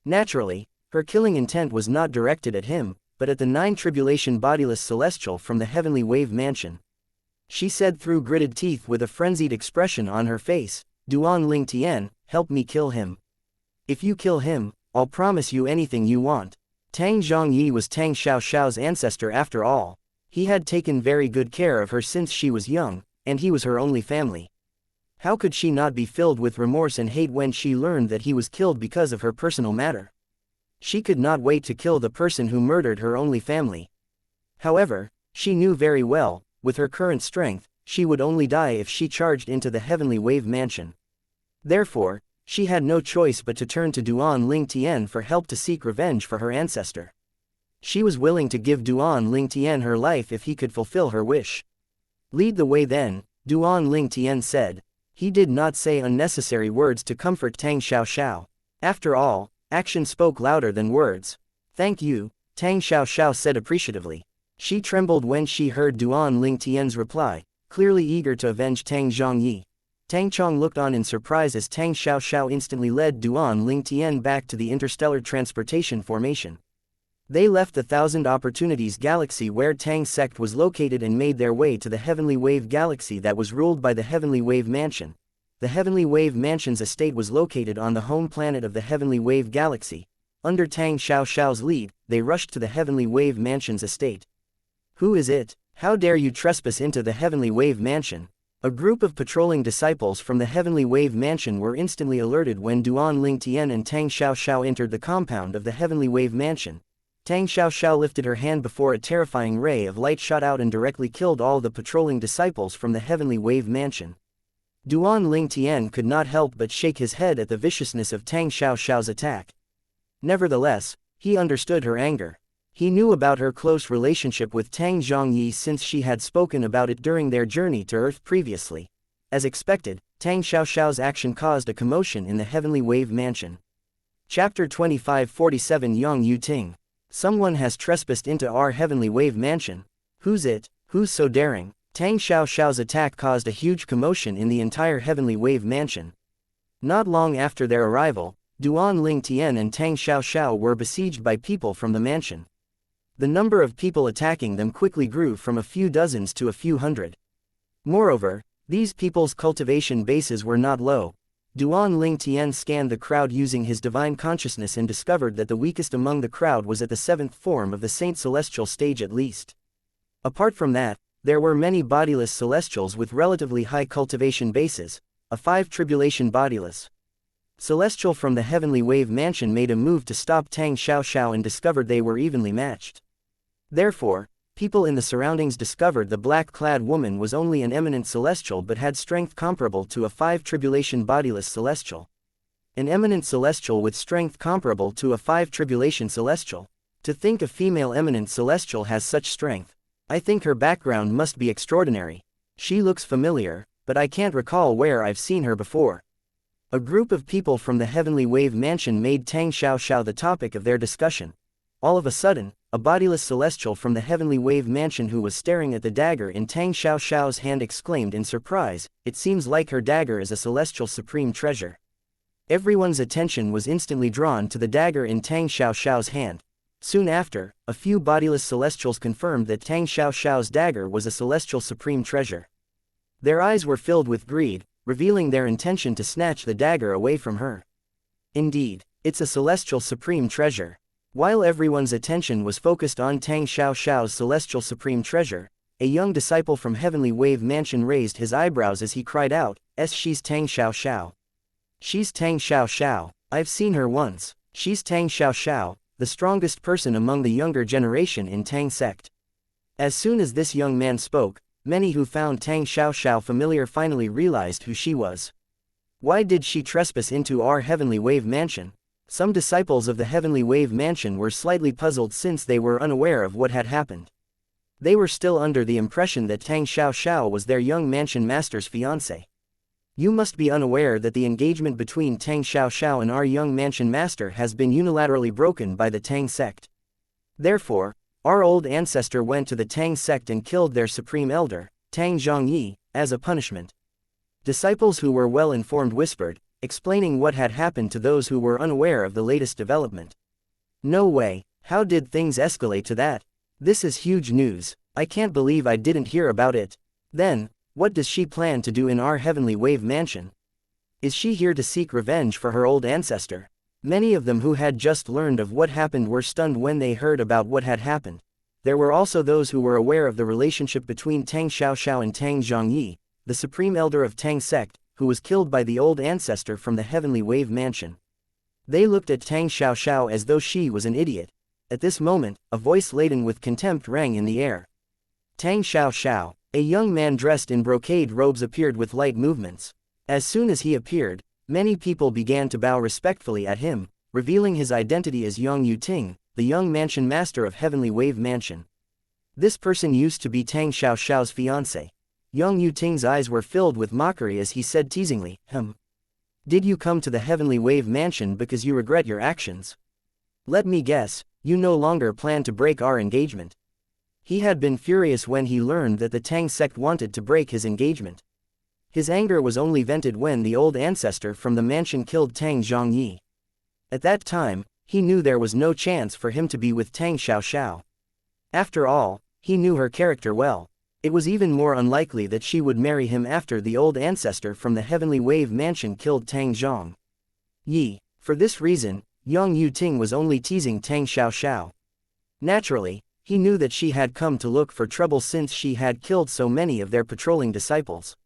Naturally, her killing intent was not directed at him, but at the 9 tribulation bodiless celestial from the Heavenly Wave Mansion. She said through gritted teeth with a frenzied expression on her face, "Duan Ling Tian, help me kill him. If you kill him, I'll promise you anything you want." Tang Zhongyi was Tang Xiaoxiao's ancestor after all. He had taken very good care of her since she was young, and he was her only family. How could she not be filled with remorse and hate when she learned that he was killed because of her personal matter? She could not wait to kill the person who murdered her only family. However, she knew very well, with her current strength, she would only die if she charged into the Heavenly Wave Mansion. Therefore, she had no choice but to turn to Duan Ling Tian for help to seek revenge for her ancestor. She was willing to give Duan Ling Tian her life if he could fulfill her wish. "Lead the way then," Duan Ling Tian said. He did not say unnecessary words to comfort Tang Xiaoxiao. After all, action spoke louder than words. "Thank you," Tang Xiaoxiao said appreciatively. She trembled when she heard Duan Ling Tian's reply, clearly eager to avenge Tang Zhongyi. Tang Chong looked on in surprise as Tang Xiaoxiao instantly led Duan Ling Tian back to the interstellar transportation formation. They left the Thousand Opportunities Galaxy where Tang sect was located and made their way to the Heavenly Wave Galaxy that was ruled by the Heavenly Wave Mansion. The Heavenly Wave Mansion's estate was located on the home planet of the Heavenly Wave Galaxy. Under Tang Xiaoxiao's lead, they rushed to the Heavenly Wave Mansion's estate. "Who is it? How dare you trespass into the Heavenly Wave Mansion?" A group of patrolling disciples from the Heavenly Wave Mansion were instantly alerted when Duan Ling Tian and Tang Xiaoxiao entered the compound of the Heavenly Wave Mansion. Tang Xiaoxiao lifted her hand before a terrifying ray of light shot out and directly killed all the patrolling disciples from the Heavenly Wave Mansion. Duan Ling Tian could not help but shake his head at the viciousness of Tang Xiaoxiao's attack. Nevertheless, he understood her anger. He knew about her close relationship with Tang Zhongyi since she had spoken about it during their journey to Earth previously. As expected, Tang Xiaoxiao's action caused a commotion in the Heavenly Wave Mansion. Chapter 2547 Yang Yu Ting. Someone has trespassed into our Heavenly Wave Mansion. Who's it? Who's so daring? Tang Xiaoxiao's attack caused a huge commotion in the entire Heavenly Wave Mansion. Not long after their arrival, Duan Ling Tian and Tang Xiaoxiao were besieged by people from the mansion. The number of people attacking them quickly grew from a few dozens to a few hundred. Moreover, these people's cultivation bases were not low. Duan Ling Tian scanned the crowd using his divine consciousness and discovered that the weakest among the crowd was at the 7th form of the Saint Celestial stage at least. Apart from that, there were many bodiless celestials with relatively high cultivation bases, a 5 tribulation bodiless celestial from the Heavenly Wave Mansion made a move to stop Tang Xiaoxiao and discovered they were evenly matched. Therefore, people in the surroundings discovered the black-clad woman was only an eminent celestial but had strength comparable to a 5 tribulation bodiless celestial. An eminent celestial with strength comparable to a 5 tribulation celestial. To think a female eminent celestial has such strength. I think her background must be extraordinary. She looks familiar, but I can't recall where I've seen her before. A group of people from the Heavenly Wave Mansion made Tang Xiaoxiao the topic of their discussion. All of a sudden, a bodiless celestial from the Heavenly Wave Mansion who was staring at the dagger in Tang Xiaoxiao's hand exclaimed in surprise, "It seems like her dagger is a celestial supreme treasure." Everyone's attention was instantly drawn to the dagger in Tang Xiaoxiao's hand. Soon after, a few bodiless celestials confirmed that Tang Xiaoxiao's dagger was a celestial supreme treasure. Their eyes were filled with greed, revealing their intention to snatch the dagger away from her. Indeed, it's a celestial supreme treasure. While everyone's attention was focused on Tang Xiaoxiao's celestial supreme treasure, a young disciple from Heavenly Wave Mansion raised his eyebrows as he cried out, She's Tang Xiaoxiao. She's Tang Xiaoxiao. I've seen her once. She's Tang Xiaoxiao, the strongest person among the younger generation in Tang sect. As soon as this young man spoke, many who found Tang Xiaoxiao familiar finally realized who she was. Why did she trespass into our Heavenly Wave Mansion? Some disciples of the Heavenly Wave Mansion were slightly puzzled since they were unaware of what had happened. They were still under the impression that Tang Xiaoxiao was their young mansion master's fiancé. You must be unaware that the engagement between Tang Xiaoxiao and our young mansion master has been unilaterally broken by the Tang sect. Therefore, our old ancestor went to the Tang sect and killed their supreme elder, Tang Zhongyi, as a punishment. Disciples who were well informed whispered, explaining what had happened to those who were unaware of the latest development. No way, how did things escalate to that? This is huge news. I can't believe I didn't hear about it. Then, what does she plan to do in our Heavenly Wave Mansion? Is she here to seek revenge for her old ancestor? Many of them who had just learned of what happened were stunned when they heard about what had happened. There were also those who were aware of the relationship between Tang Xiaoxiao and Tang Zhongyi, the supreme elder of Tang sect, who was killed by the old ancestor from the Heavenly Wave Mansion. They looked at Tang Xiaoxiao as though she was an idiot. At this moment, a voice laden with contempt rang in the air. Tang Xiaoxiao, a young man dressed in brocade robes, appeared with light movements. As soon as he appeared, many people began to bow respectfully at him, revealing his identity as Yang Yuting, the young mansion master of Heavenly Wave Mansion. This person used to be Tang Xiaoxiao's fiancé. Yang Yuting's eyes were filled with mockery as he said teasingly, Did you come to the Heavenly Wave Mansion because you regret your actions? Let me guess, you no longer plan to break our engagement. He had been furious when he learned that the Tang sect wanted to break his engagement. His anger was only vented when the old ancestor from the mansion killed Tang Zhongyi. At that time, he knew there was no chance for him to be with Tang Xiaoxiao. After all, he knew her character well. It was even more unlikely that she would marry him after the old ancestor from the Heavenly Wave Mansion killed Tang Zhongyi. For this reason, Yang Yuting was only teasing Tang Xiaoxiao. Naturally, he knew that she had come to look for trouble since she had killed so many of their patrolling disciples.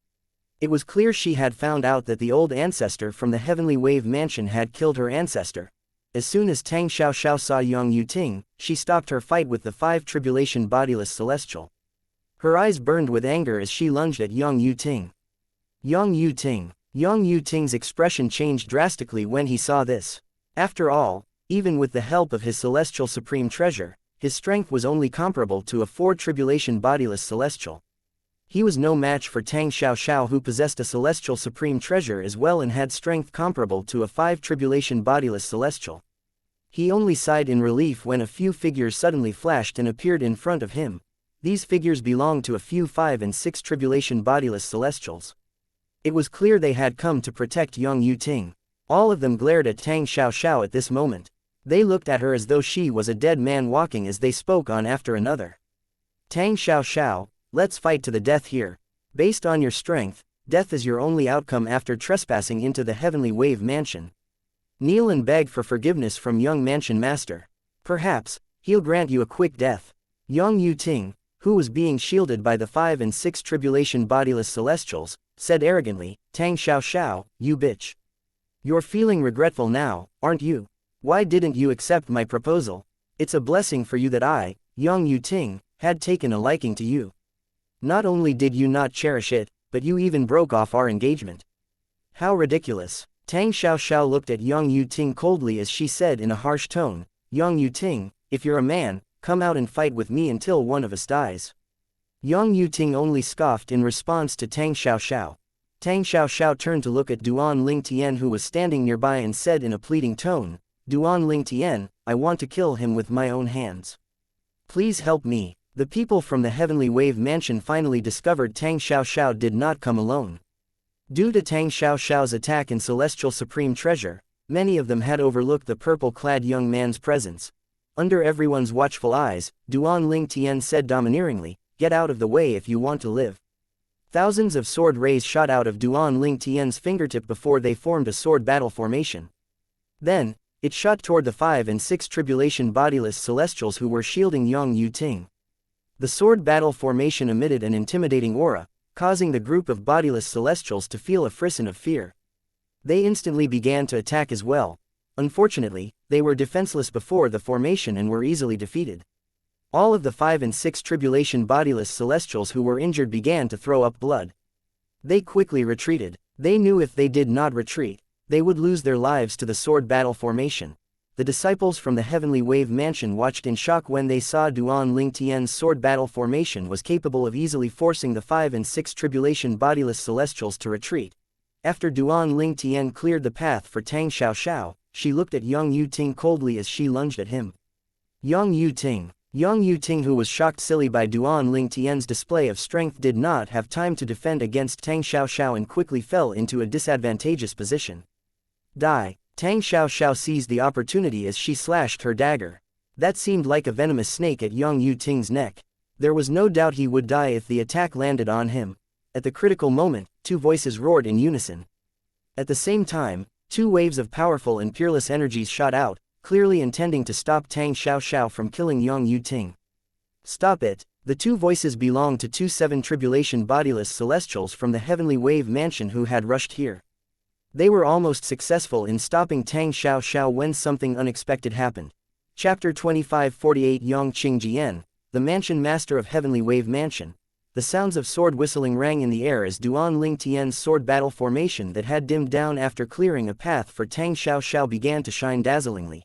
It was clear she had found out that the old ancestor from the Heavenly Wave Mansion had killed her ancestor. As soon as Tang Xiaoxiao saw Yang Yuting, she stopped her fight with the 5 tribulation bodiless celestial. Her eyes burned with anger as she lunged at Yang Yuting. Yang Yuting's expression changed drastically when he saw this. After all, even with the help of his celestial supreme treasure, his strength was only comparable to a 4 tribulation bodiless celestial. He was no match for Tang Xiaoxiao, who possessed a celestial supreme treasure as well and had strength comparable to a 5 tribulation bodiless celestial. He only sighed in relief when a few figures suddenly flashed and appeared in front of him. These figures belonged to a few 5 and 6 tribulation bodiless celestials. It was clear they had come to protect Yang Yuting. All of them glared at Tang Xiaoxiao at this moment. They looked at her as though she was a dead man walking as they spoke on after another. Tang Xiaoxiao, let's fight to the death here. Based on your strength, death is your only outcome after trespassing into the Heavenly Wave Mansion. Kneel and beg for forgiveness from young mansion master. Perhaps, he'll grant you a quick death. Yang Yuting, who was being shielded by the 5 and 6 tribulation bodiless celestials, said arrogantly, Tang Xiaoxiao, you bitch. You're feeling regretful now, aren't you? Why didn't you accept my proposal? It's a blessing for you that I, Yang Yuting, had taken a liking to you. Not only did you not cherish it, but you even broke off our engagement. How ridiculous. Tang Xiaoxiao looked at Yang Yuting coldly as she said in a harsh tone, Yang Yuting, if you're a man, come out and fight with me until one of us dies. Yang Yuting only scoffed in response to Tang Xiaoxiao. Tang Xiaoxiao turned to look at Duan Lingtian, who was standing nearby, and said in a pleading tone, Duan Lingtian, I want to kill him with my own hands. Please help me. The people from the Heavenly Wave Mansion finally discovered Tang Xiaoxiao did not come alone. Due to Tang Xiaoxiao's attack and celestial supreme treasure, many of them had overlooked the purple-clad young man's presence. Under everyone's watchful eyes, Duan Ling Tian said domineeringly, "Get out of the way if you want to live." Thousands of sword rays shot out of Duan Ling Tian's fingertip before they formed a sword battle formation. Then, it shot toward the 5 and 6 tribulation bodiless celestials who were shielding Yang Yuting. The sword battle formation emitted an intimidating aura, causing the group of bodiless celestials to feel a frisson of fear. They instantly began to attack as well. Unfortunately, they were defenseless before the formation and were easily defeated. All of the 5 and 6 tribulation bodiless celestials who were injured began to throw up blood. They quickly retreated. They knew if they did not retreat, they would lose their lives to the sword battle formation. The disciples from the Heavenly Wave Mansion watched in shock when they saw Duan Ling Tian's sword battle formation was capable of easily forcing the 5 and 6 tribulation bodiless celestials to retreat. After Duan Ling Tian cleared the path for Tang Xiaoxiao, she looked at Yang Yuting coldly as she lunged at him. Yang Yuting, who was shocked silly by Duan Ling Tian's display of strength, did not have time to defend against Tang Xiaoxiao and quickly fell into a disadvantageous position. Die! Tang Xiaoxiao seized the opportunity as she slashed her dagger. That seemed like a venomous snake at Yang Yuting's neck. There was no doubt he would die if the attack landed on him. At the critical moment, two voices roared in unison. At the same time, two waves of powerful and peerless energies shot out, clearly intending to stop Tang Xiaoxiao from killing Yang Yuting. Stop it! The two voices belonged to 2-7 tribulation bodiless celestials from the Heavenly Wave Mansion who had rushed here. They were almost successful in stopping Tang Xiaoxiao when something unexpected happened. Chapter 2548 Yang Qingjian, the Mansion Master of Heavenly Wave Mansion. The sounds of sword whistling rang in the air as Duan Ling Tian's sword battle formation that had dimmed down after clearing a path for Tang Xiaoxiao began to shine dazzlingly.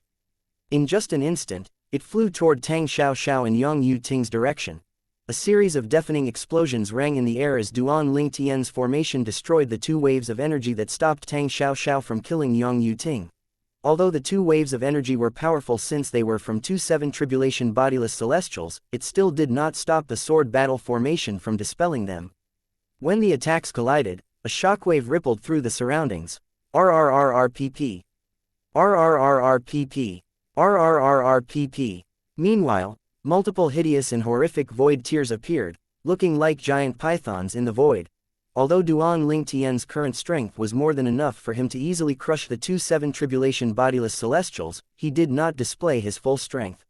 In just an instant, it flew toward Tang Xiaoxiao in Yang Yuting's direction. A series of deafening explosions rang in the air as Duan Ling Tian's formation destroyed the two waves of energy that stopped Tang Xiaoxiao from killing Yang Yuting. Although the two waves of energy were powerful since they were from 2-7 tribulation bodiless celestials, it still did not stop the sword battle formation from dispelling them. When the attacks collided, a shockwave rippled through the surroundings. RRRRPP. RRRRPP. RRRRPP. Meanwhile, multiple hideous and horrific void tears appeared, looking like giant pythons in the void. Although Duan Ling Tian's current strength was more than enough for him to easily crush the 2-7 tribulation bodiless celestials, he did not display his full strength.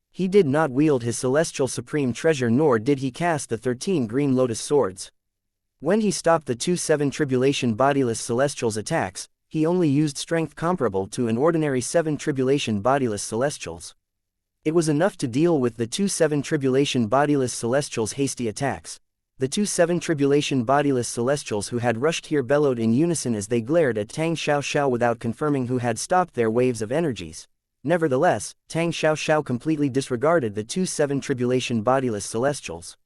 He did not wield his celestial supreme treasure, nor did he cast the 13 green lotus swords. When he stopped the 2-7 tribulation bodiless celestials' attacks, he only used strength comparable to an ordinary 7 tribulation bodiless celestials. It was enough to deal with the 2-7 tribulation bodiless celestials' hasty attacks. The 2-7 tribulation bodiless celestials who had rushed here bellowed in unison as they glared at Tang Xiaoxiao without confirming who had stopped their waves of energies. Nevertheless, Tang Xiaoxiao completely disregarded the 2-7 tribulation bodiless celestials.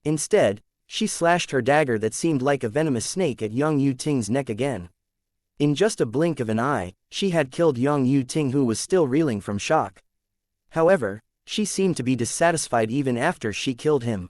Instead, she slashed her dagger that seemed like a venomous snake at Yang Yuting's neck again. In just a blink of an eye, she had killed Yang Yuting, who was still reeling from shock. However, she seemed to be dissatisfied even after she killed him.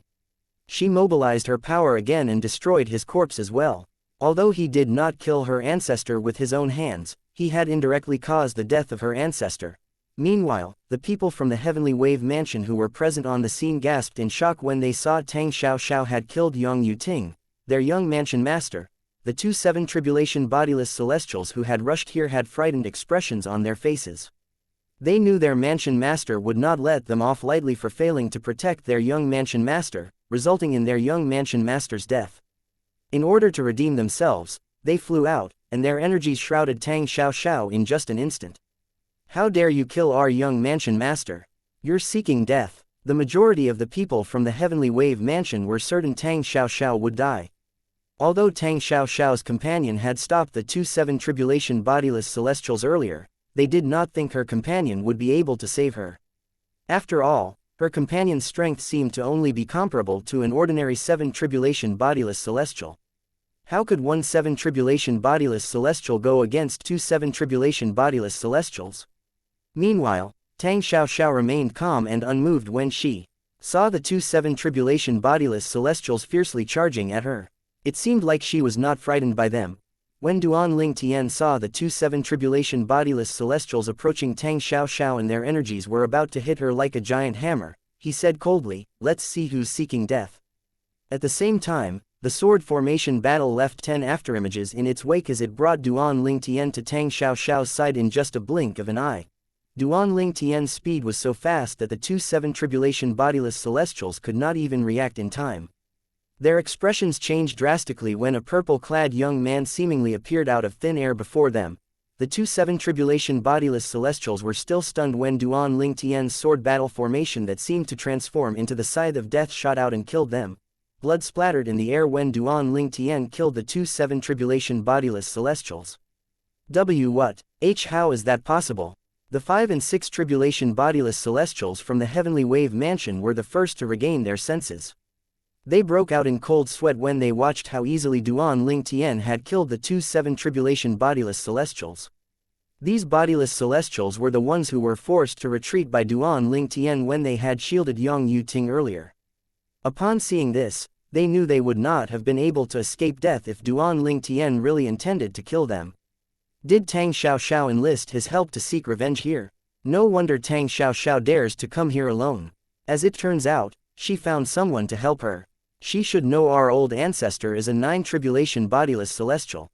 She mobilized her power again and destroyed his corpse as well. Although he did not kill her ancestor with his own hands, he had indirectly caused the death of her ancestor. Meanwhile, the people from the Heavenly Wave Mansion who were present on the scene gasped in shock when they saw Tang Xiaoxiao had killed Yang Yuting, their young mansion master. The 2-7 tribulation bodiless celestials who had rushed here had frightened expressions on their faces. They knew their mansion master would not let them off lightly for failing to protect their young mansion master, resulting in their young mansion master's death. In order to redeem themselves, they flew out, and their energies shrouded Tang Xiaoxiao in just an instant. "How dare you kill our young mansion master? You're seeking death." The majority of the people from the Heavenly Wave Mansion were certain Tang Xiaoxiao would die. Although Tang Xiaoxiao's companion had stopped the 2-7 tribulation bodiless celestials earlier, they did not think her companion would be able to save her. After all, her companion's strength seemed to only be comparable to an ordinary 7 tribulation bodiless celestial. How could 1-7 tribulation bodiless celestial go against 2-7 tribulation bodiless celestials? Meanwhile, Tang Xiaoxiao remained calm and unmoved when she saw the 2-7 tribulation bodiless celestials fiercely charging at her. It seemed like she was not frightened by them. When Duan Ling Tian saw the 2-7 tribulation bodiless celestials approaching Tang Xiaoxiao and their energies were about to hit her like a giant hammer, he said coldly, "Let's see who's seeking death." At the same time, the sword formation battle left 10 afterimages in its wake as it brought Duan Ling Tian to Tang Xiaoxiao's side in just a blink of an eye. Duan Ling Tian's speed was so fast that the 2-7 tribulation bodiless celestials could not even react in time. Their expressions changed drastically when a purple-clad young man seemingly appeared out of thin air before them. The 2-7 tribulation bodiless celestials were still stunned when Duan Ling Tian's sword battle formation that seemed to transform into the scythe of death shot out and killed them. Blood splattered in the air when Duan Ling Tian killed the 2-7 tribulation bodiless celestials. W.H. How is that possible? The 5 and 6 tribulation bodiless celestials from the heavenly wave mansion were the first to regain their senses. They broke out in cold sweat when they watched how easily Duan Ling Tian had killed the 2-7 tribulation bodiless celestials. These bodiless celestials were the ones who were forced to retreat by Duan Ling Tian when they had shielded Yang Yu Ting earlier. Upon seeing this, they knew they would not have been able to escape death if Duan Ling Tian really intended to kill them. Did Tang Xiaoxiao enlist his help to seek revenge here? No wonder Tang Xiaoxiao dares to come here alone. As it turns out, she found someone to help her. She should know our old ancestor is a 9 tribulation bodiless celestial.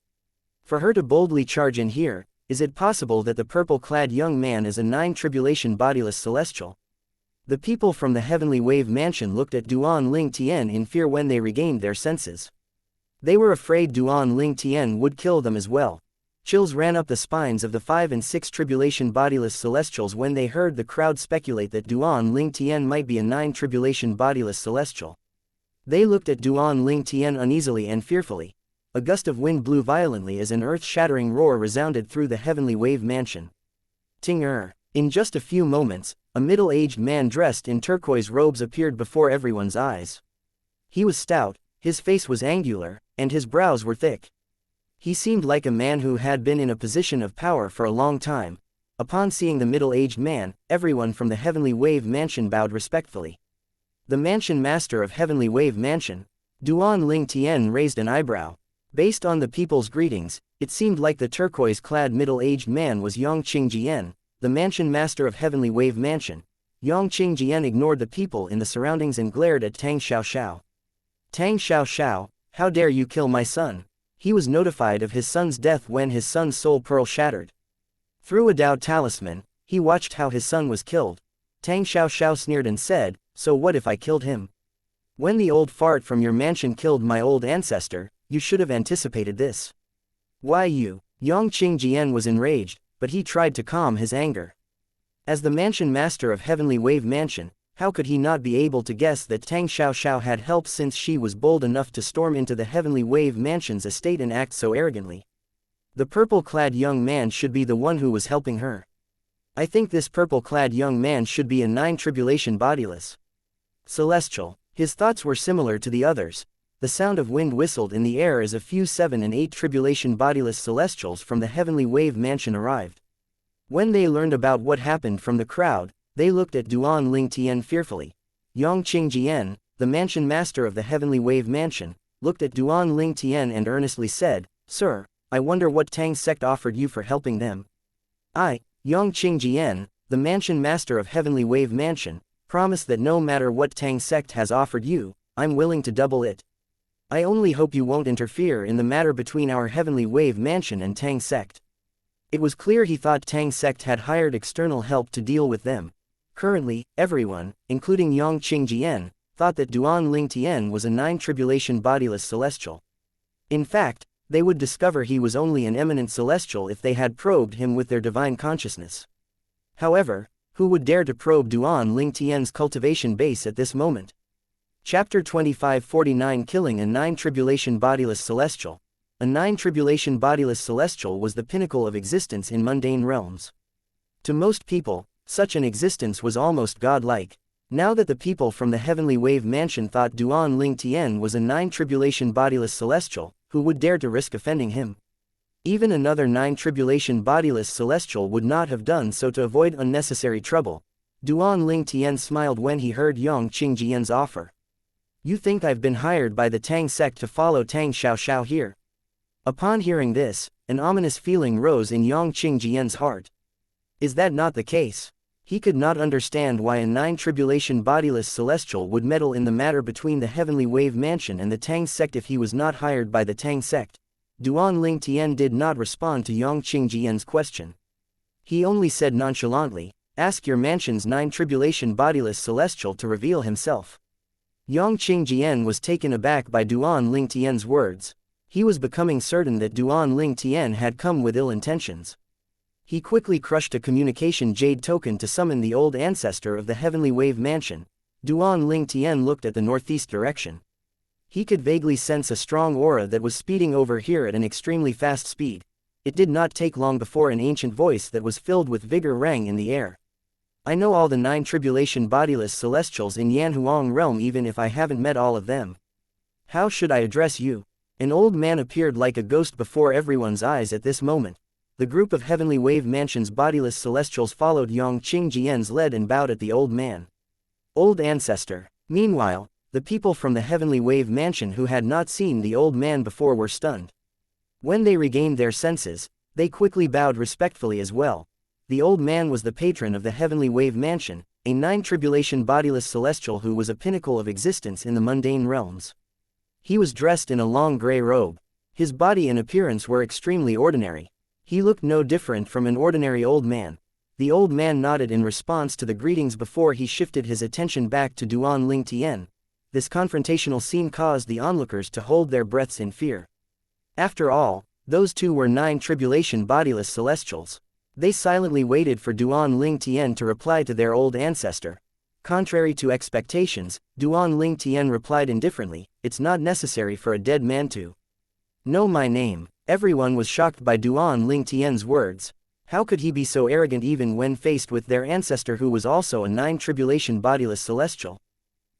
For her to boldly charge in here, is it possible that the purple-clad young man is a 9 tribulation bodiless celestial? The people from the heavenly wave mansion looked at Duan Ling Tian in fear when they regained their senses. They were afraid Duan Ling Tian would kill them as well. Chills ran up the spines of the 5 and 6 tribulation bodiless celestials when they heard the crowd speculate that Duan Ling Tian might be a 9 tribulation bodiless celestial. They looked at Duan Ling Tian uneasily and fearfully. A gust of wind blew violently as an earth-shattering roar resounded through the heavenly wave mansion. Ting-er. In just a few moments, a middle-aged man dressed in turquoise robes appeared before everyone's eyes. He was stout, his face was angular, and his brows were thick. He seemed like a man who had been in a position of power for a long time. Upon seeing the middle-aged man, everyone from the heavenly wave mansion bowed respectfully. The mansion master of Heavenly Wave Mansion. Duan Ling Tian raised an eyebrow. Based on the people's greetings, it seemed like the turquoise-clad middle-aged man was Yang Qingjian, the mansion master of Heavenly Wave Mansion. Yang Qingjian ignored the people in the surroundings and glared at Tang Xiaoxiao. Tang Xiaoxiao, how dare you kill my son? He was notified of his son's death when his son's soul pearl shattered. Through a Dao talisman, he watched how his son was killed. Tang Xiaoxiao sneered and said, "So what if I killed him? When the old fart from your mansion killed my old ancestor, you should have anticipated this." "Why you?" Yang Qingjian was enraged, but he tried to calm his anger. As the mansion master of Heavenly Wave Mansion, how could he not be able to guess that Tang Xiaoxiao had help since she was bold enough to storm into the Heavenly Wave Mansion's estate and act so arrogantly? The purple-clad young man should be the one who was helping her. I think this purple-clad young man should be a 9 tribulation bodiless celestial. His thoughts were similar to the others. The sound of wind whistled in the air as a few 7 and 8 tribulation bodiless celestials from the Heavenly Wave Mansion arrived. When they learned about what happened from the crowd, they looked at Duan Ling Tian fearfully. Yang Qingjian, the mansion master of the Heavenly Wave Mansion, looked at Duan Ling Tian and earnestly said, "Sir, I wonder what Tang sect offered you for helping them." Yang Qingjian, the mansion master of Heavenly Wave Mansion, promised that no matter what Tang sect has offered you, I'm willing to double it. I only hope you won't interfere in the matter between our Heavenly Wave Mansion and Tang sect. It was clear he thought Tang sect had hired external help to deal with them. Currently, everyone, including Yang Qingjian, thought that Duan Ling Tian was a 9 tribulation bodiless celestial. In fact, they would discover he was only an eminent celestial if they had probed him with their divine consciousness. However, who would dare to probe Duan Ling Tian's cultivation base at this moment? Chapter 2549 Killing a 9 tribulation bodiless celestial. A 9 tribulation bodiless celestial was the pinnacle of existence in mundane realms. To most people, such an existence was almost godlike. Now that the people from the Heavenly Wave Mansion thought Duan Ling Tian was a 9 tribulation bodiless celestial, who would dare to risk offending him? Even another 9 tribulation bodiless celestial would not have done so to avoid unnecessary trouble. Duan Ling Tian smiled when he heard Yang Qingjian's offer. "You think I've been hired by the Tang sect to follow Tang Xiaoxiao here?" Upon hearing this, an ominous feeling rose in Yang Qingjian's heart. Is that not the case? He could not understand why a nine-tribulation bodiless celestial would meddle in the matter between the Heavenly Wave Mansion and the Tang sect if he was not hired by the Tang sect. Duan Tian did not respond to Yang Qingjian's question. He only said nonchalantly, "Ask your mansion's nine-tribulation bodiless celestial to reveal himself." Yang Qingjian was taken aback by Duan Tian's words. He was becoming certain that Duan Tian had come with ill intentions. He quickly crushed a communication jade token to summon the old ancestor of the Heavenly Wave Mansion. Duan Tian looked at the northeast direction. He could vaguely sense a strong aura that was speeding over here at an extremely fast speed. It did not take long before an ancient voice that was filled with vigor rang in the air. "I know all the nine tribulation bodiless celestials in Yanhuang realm even if I haven't met all of them. How should I address you?" An old man appeared like a ghost before everyone's eyes at this moment. The group of Heavenly Wave Mansion's bodiless celestials followed Yang Qingjian's lead and bowed at the old man. Old ancestor. Meanwhile, the people from the Heavenly Wave Mansion who had not seen the old man before were stunned. When they regained their senses, they quickly bowed respectfully as well. The old man was the patron of the Heavenly Wave Mansion, a nine-tribulation bodiless celestial who was a pinnacle of existence in the mundane realms. He was dressed in a long gray robe. His body and appearance were extremely ordinary. He looked no different from an ordinary old man. The old man nodded in response to the greetings before he shifted his attention back to Duan Tian. This confrontational scene caused the onlookers to hold their breaths in fear. After all, those two were nine tribulation bodiless celestials. They silently waited for Duan Tian to reply to their old ancestor. Contrary to expectations, Duan Tian replied indifferently, "It's not necessary for a dead man to know my name." Everyone was shocked by Duan Tian's words. How could he be so arrogant even when faced with their ancestor who was also a nine-tribulation bodiless celestial?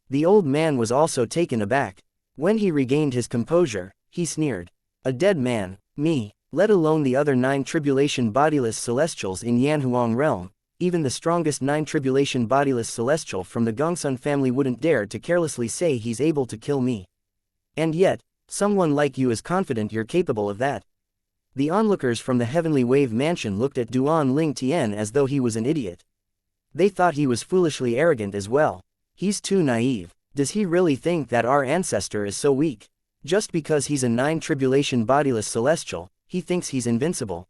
The old man was also taken aback. When he regained his composure, he sneered. "A dead man, me, let alone the other nine-tribulation bodiless celestials in Yanhuang realm, even the strongest nine-tribulation bodiless celestial from the Gongsun family wouldn't dare to carelessly say he's able to kill me. And yet, someone like you is confident you're capable of that." The onlookers from the Heavenly Wave Mansion looked at Duan Tian as though he was an idiot. They thought he was foolishly arrogant as well. He's too naive. Does he really think that our ancestor is so weak? Just because he's a nine-tribulation bodiless celestial, he thinks he's invincible.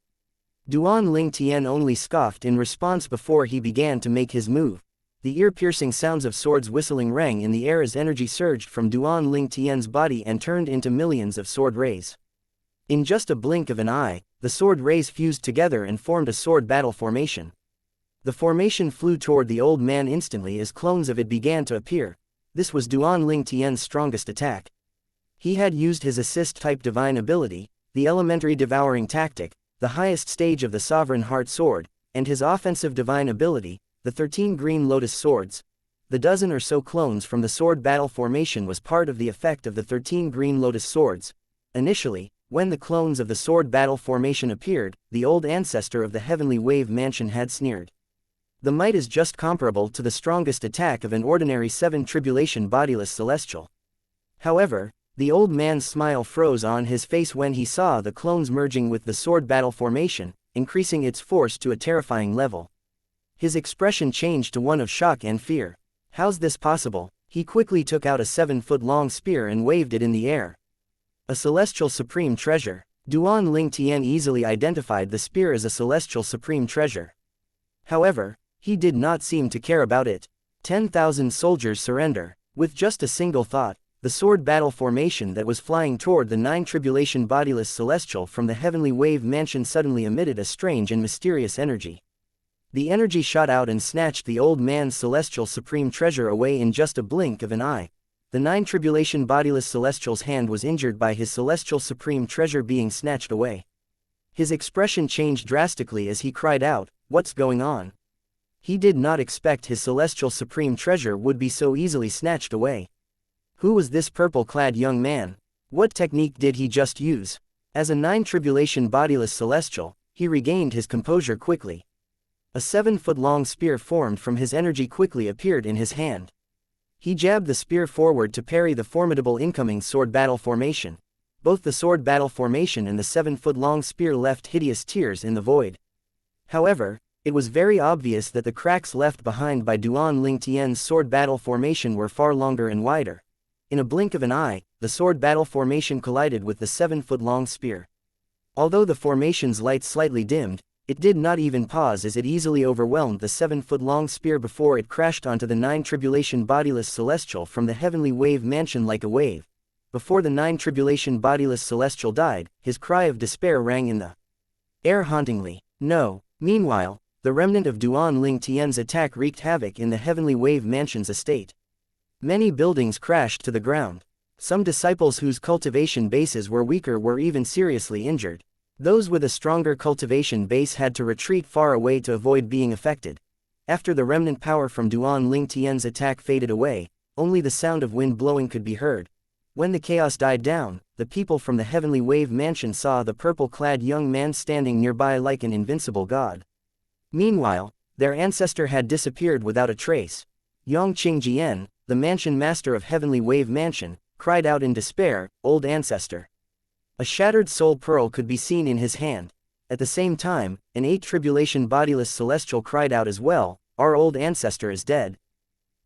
Duan Tian only scoffed in response before he began to make his move. The ear-piercing sounds of swords whistling rang in the air as energy surged from Duan Tian's body and turned into millions of sword rays. In just a blink of an eye, the sword rays fused together and formed a sword battle formation. The formation flew toward the old man instantly as clones of it began to appear. This was Duan Tian's strongest attack. He had used his assist-type divine ability, the elementary devouring tactic, the highest stage of the Sovereign Heart Sword, and his offensive divine ability, the 13 green lotus swords. The dozen or so clones from the sword battle formation was part of the effect of the 13 green lotus swords. Initially, when the clones of the sword battle formation appeared, the old ancestor of the Heavenly Wave Mansion had sneered. The might is just comparable to the strongest attack of an ordinary 7-tribulation bodiless celestial. However, the old man's smile froze on his face when he saw the clones merging with the sword battle formation, increasing its force to a terrifying level. His expression changed to one of shock and fear. How's this possible? He quickly took out a 7-foot-long spear and waved it in the air. A celestial supreme treasure. Duan Tian easily identified the spear as a celestial supreme treasure. However, he did not seem to care about it. 10,000 soldiers surrender. With just a single thought, the sword battle formation that was flying toward the nine-tribulation bodiless celestial from the Heavenly Wave Mansion suddenly emitted a strange and mysterious energy. The energy shot out and snatched the old man's celestial supreme treasure away in just a blink of an eye. The nine-tribulation bodiless celestial's hand was injured by his celestial supreme treasure being snatched away. His expression changed drastically as he cried out, "What's going on?" He did not expect his celestial supreme treasure would be so easily snatched away. Who was this purple-clad young man? What technique did he just use? As a nine-tribulation bodiless celestial, he regained his composure quickly. A 7-foot-long spear formed from his energy quickly appeared in his hand. He jabbed the spear forward to parry the formidable incoming sword battle formation. Both the sword battle formation and the 7-foot-long spear left hideous tears in the void. However, it was very obvious that the cracks left behind by Duan Ling Tian's sword battle formation were far longer and wider. In a blink of an eye, the sword battle formation collided with the 7-foot-long spear. Although the formation's light slightly dimmed, it did not even pause as it easily overwhelmed the 7-foot-long spear before it crashed onto the 9 tribulation bodiless celestial from the heavenly wave mansion like a wave. Before the 9 tribulation bodiless celestial died, his cry of despair rang in the air hauntingly. No. Meanwhile, the remnant of Duan Ling Tian's attack wreaked havoc in the heavenly wave mansion's estate. Many buildings crashed to the ground. Some disciples whose cultivation bases were weaker were even seriously injured. Those with a stronger cultivation base had to retreat far away to avoid being affected. After the remnant power from Duan Ling Tian's attack faded away, only the sound of wind blowing could be heard. When the chaos died down, the people from the heavenly wave mansion saw the purple-clad young man standing nearby like an invincible god. Meanwhile, their ancestor had disappeared without a trace. Yang Qingjian, the mansion master of Heavenly Wave Mansion, cried out in despair, "Old ancestor." A shattered soul pearl could be seen in his hand. At the same time, an 8 tribulation bodiless celestial cried out as well, "Our old ancestor is dead."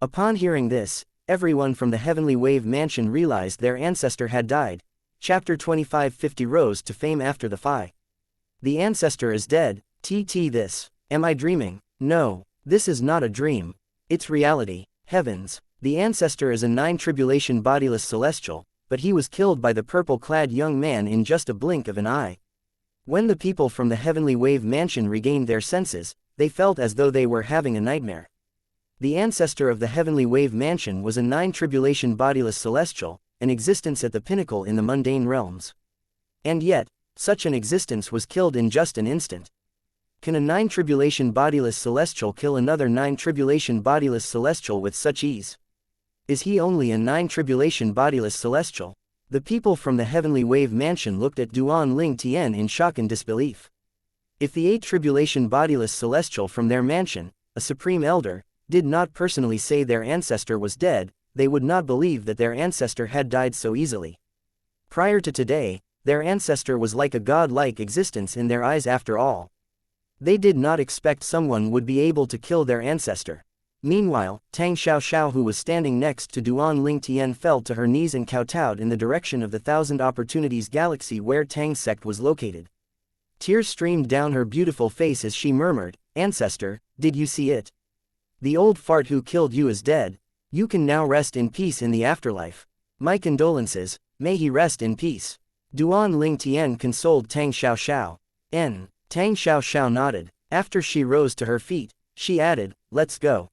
Upon hearing this, everyone from the Heavenly Wave Mansion realized their ancestor had died. Chapter 2550 rose to fame after the fight. The ancestor is dead. This. Am I dreaming? No. This is not a dream. It's reality. Heavens. The ancestor is a 9 tribulation bodiless celestial, but he was killed by the purple-clad young man in just a blink of an eye. When the people from the Heavenly Wave Mansion regained their senses, they felt as though they were having a nightmare. The ancestor of the Heavenly Wave Mansion was a 9 tribulation bodiless celestial, an existence at the pinnacle in the mundane realms. And yet, such an existence was killed in just an instant. Can a 9 tribulation bodiless celestial kill another 9 tribulation bodiless celestial with such ease? Is he only a 9 tribulation bodiless celestial? The people from the Heavenly Wave Mansion looked at Duan Ling Tian in shock and disbelief. If the 8 tribulation bodiless celestial from their mansion, a supreme elder, did not personally say their ancestor was dead, they would not believe that their ancestor had died so easily. Prior to today, their ancestor was like a god-like existence in their eyes after all. They did not expect someone would be able to kill their ancestor. Meanwhile, Tang Xiaoxiao, who was standing next to Duan Ling Tian, fell to her knees and kowtowed in the direction of the Thousand Opportunities galaxy where Tang's sect was located. Tears streamed down her beautiful face as she murmured, "Ancestor, did you see it? The old fart who killed you is dead. You can now rest in peace in the afterlife. My condolences, may he rest in peace." Duan Ling Tian consoled Tang Xiaoxiao. Tang Xiaoxiao nodded. After she rose to her feet, she added, "Let's go."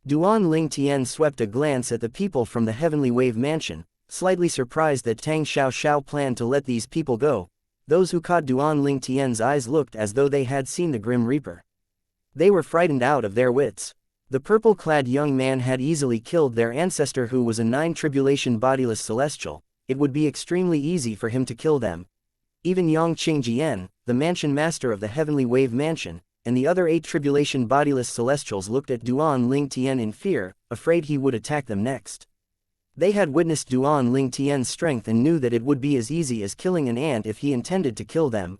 Duan Ling Tian swept a glance at the people from the Heavenly Wave Mansion, slightly surprised that Tang Xiaoxiao planned to let these people go. Those who caught Duan Ling Tian's eyes looked as though they had seen the Grim Reaper. They were frightened out of their wits. The purple-clad young man had easily killed their ancestor who was a 9 tribulation bodiless celestial. It would be extremely easy for him to kill them. Even Yang Qingjian, the mansion master of the Heavenly Wave Mansion, and the other 8 tribulation bodiless celestials looked at Duan Ling Tian in fear, afraid he would attack them next. They had witnessed Duan Ling Tian's strength and knew that it would be as easy as killing an ant if he intended to kill them.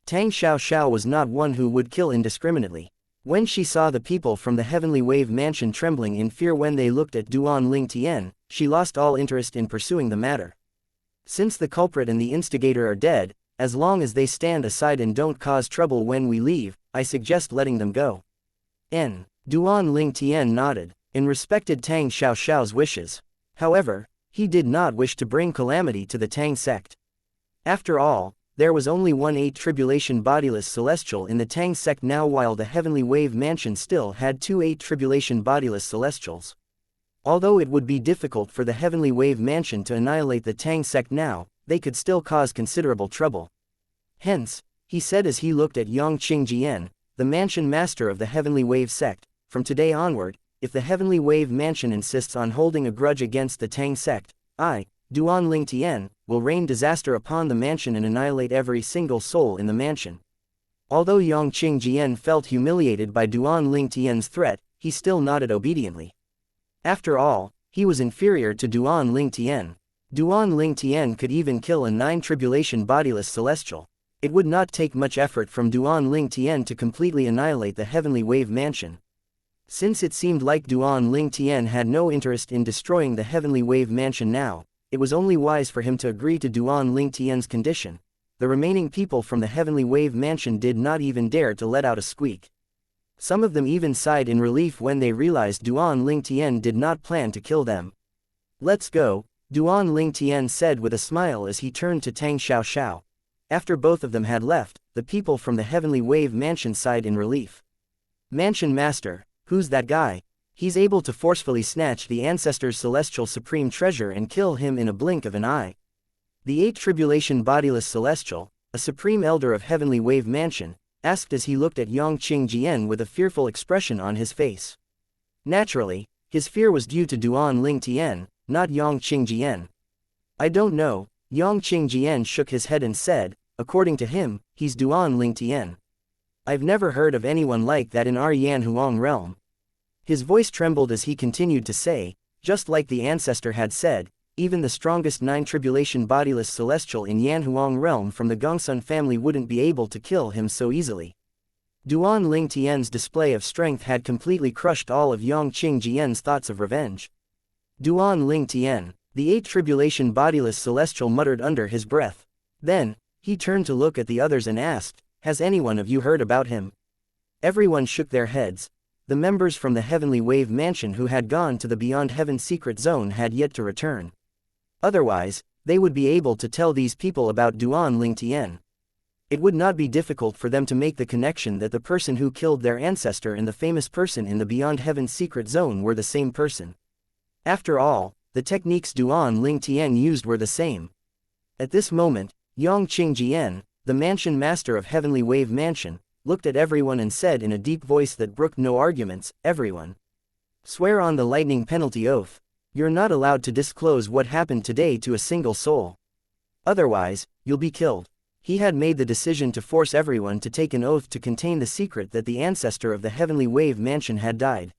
Tang Xiaoxiao was not one who would kill indiscriminately. When she saw the people from the Heavenly Wave Mansion trembling in fear when they looked at Duan Ling Tian, she lost all interest in pursuing the matter. Since the culprit and the instigator are dead, as long as they stand aside and don't cause trouble when we leave, I suggest letting them go. Duan Ling Tian nodded, and respected Tang Xiaoxiao's wishes. However, he did not wish to bring calamity to the Tang sect. After all, there was only one 8 tribulation bodiless celestial in the Tang sect now, while the Heavenly Wave Mansion still had 2 8 tribulation bodiless celestials. Although it would be difficult for the Heavenly Wave Mansion to annihilate the Tang sect now, they could still cause considerable trouble. Hence, he said as he looked at Yang Qingjian, the mansion master of the Heavenly Wave sect, from today onward, if the Heavenly Wave Mansion insists on holding a grudge against the Tang sect, I, Duan Ling Tian, will rain disaster upon the mansion and annihilate every single soul in the mansion. Although Yang Qingjian felt humiliated by Duan Ling Tian's threat, he still nodded obediently. After all, he was inferior to Duan Ling Tian. Duan Ling Tian could even kill a 9 tribulation bodiless celestial. It would not take much effort from Duan Ling Tian to completely annihilate the Heavenly Wave Mansion. Since it seemed like Duan Ling Tian had no interest in destroying the Heavenly Wave Mansion now, it was only wise for him to agree to Duan Ling Tian's condition. The remaining people from the Heavenly Wave Mansion did not even dare to let out a squeak. Some of them even sighed in relief when they realized Duan Ling Tian did not plan to kill them. "Let's go," Duan Ling Tian said with a smile as he turned to Tang Xiao. After both of them had left, the people from the Heavenly Wave Mansion sighed in relief. "Mansion Master, who's that guy? He's able to forcefully snatch the Ancestor's celestial supreme treasure and kill him in a blink of an eye." The 8 tribulation bodiless celestial, a supreme elder of Heavenly Wave Mansion, asked as he looked at Yang Qingjian with a fearful expression on his face. Naturally, his fear was due to Duan Ling Tian, not Yang Qingjian. "I don't know," Yang Qingjian shook his head and said, "according to him, he's Duan Ling Tian. I've never heard of anyone like that in our Yanhuang realm." His voice trembled as he continued to say, "Just like the ancestor had said, even the strongest 9 tribulation bodiless celestial in Yanhuang realm from the Gongsun family wouldn't be able to kill him so easily." Duan Ling Tian's display of strength had completely crushed all of Yang Qingjian's thoughts of revenge. "Duan Ling Tian," the 8 tribulation bodiless celestial muttered under his breath. Then, he turned to look at the others and asked, "Has anyone of you heard about him?" Everyone shook their heads. The members from the Heavenly Wave Mansion who had gone to the Beyond Heaven secret zone had yet to return. Otherwise, they would be able to tell these people about Duan Ling Tian. It would not be difficult for them to make the connection that the person who killed their ancestor and the famous person in the Beyond Heaven secret zone were the same person. After all, the techniques Duan Ling Tian used were the same. At this moment, Yang Qingjian, the mansion master of Heavenly Wave Mansion, looked at everyone and said in a deep voice that brooked no arguments, "Everyone, swear on the lightning penalty oath. You're not allowed to disclose what happened today to a single soul. Otherwise, you'll be killed." He had made the decision to force everyone to take an oath to contain the secret that the ancestor of the Heavenly Wave Mansion had died.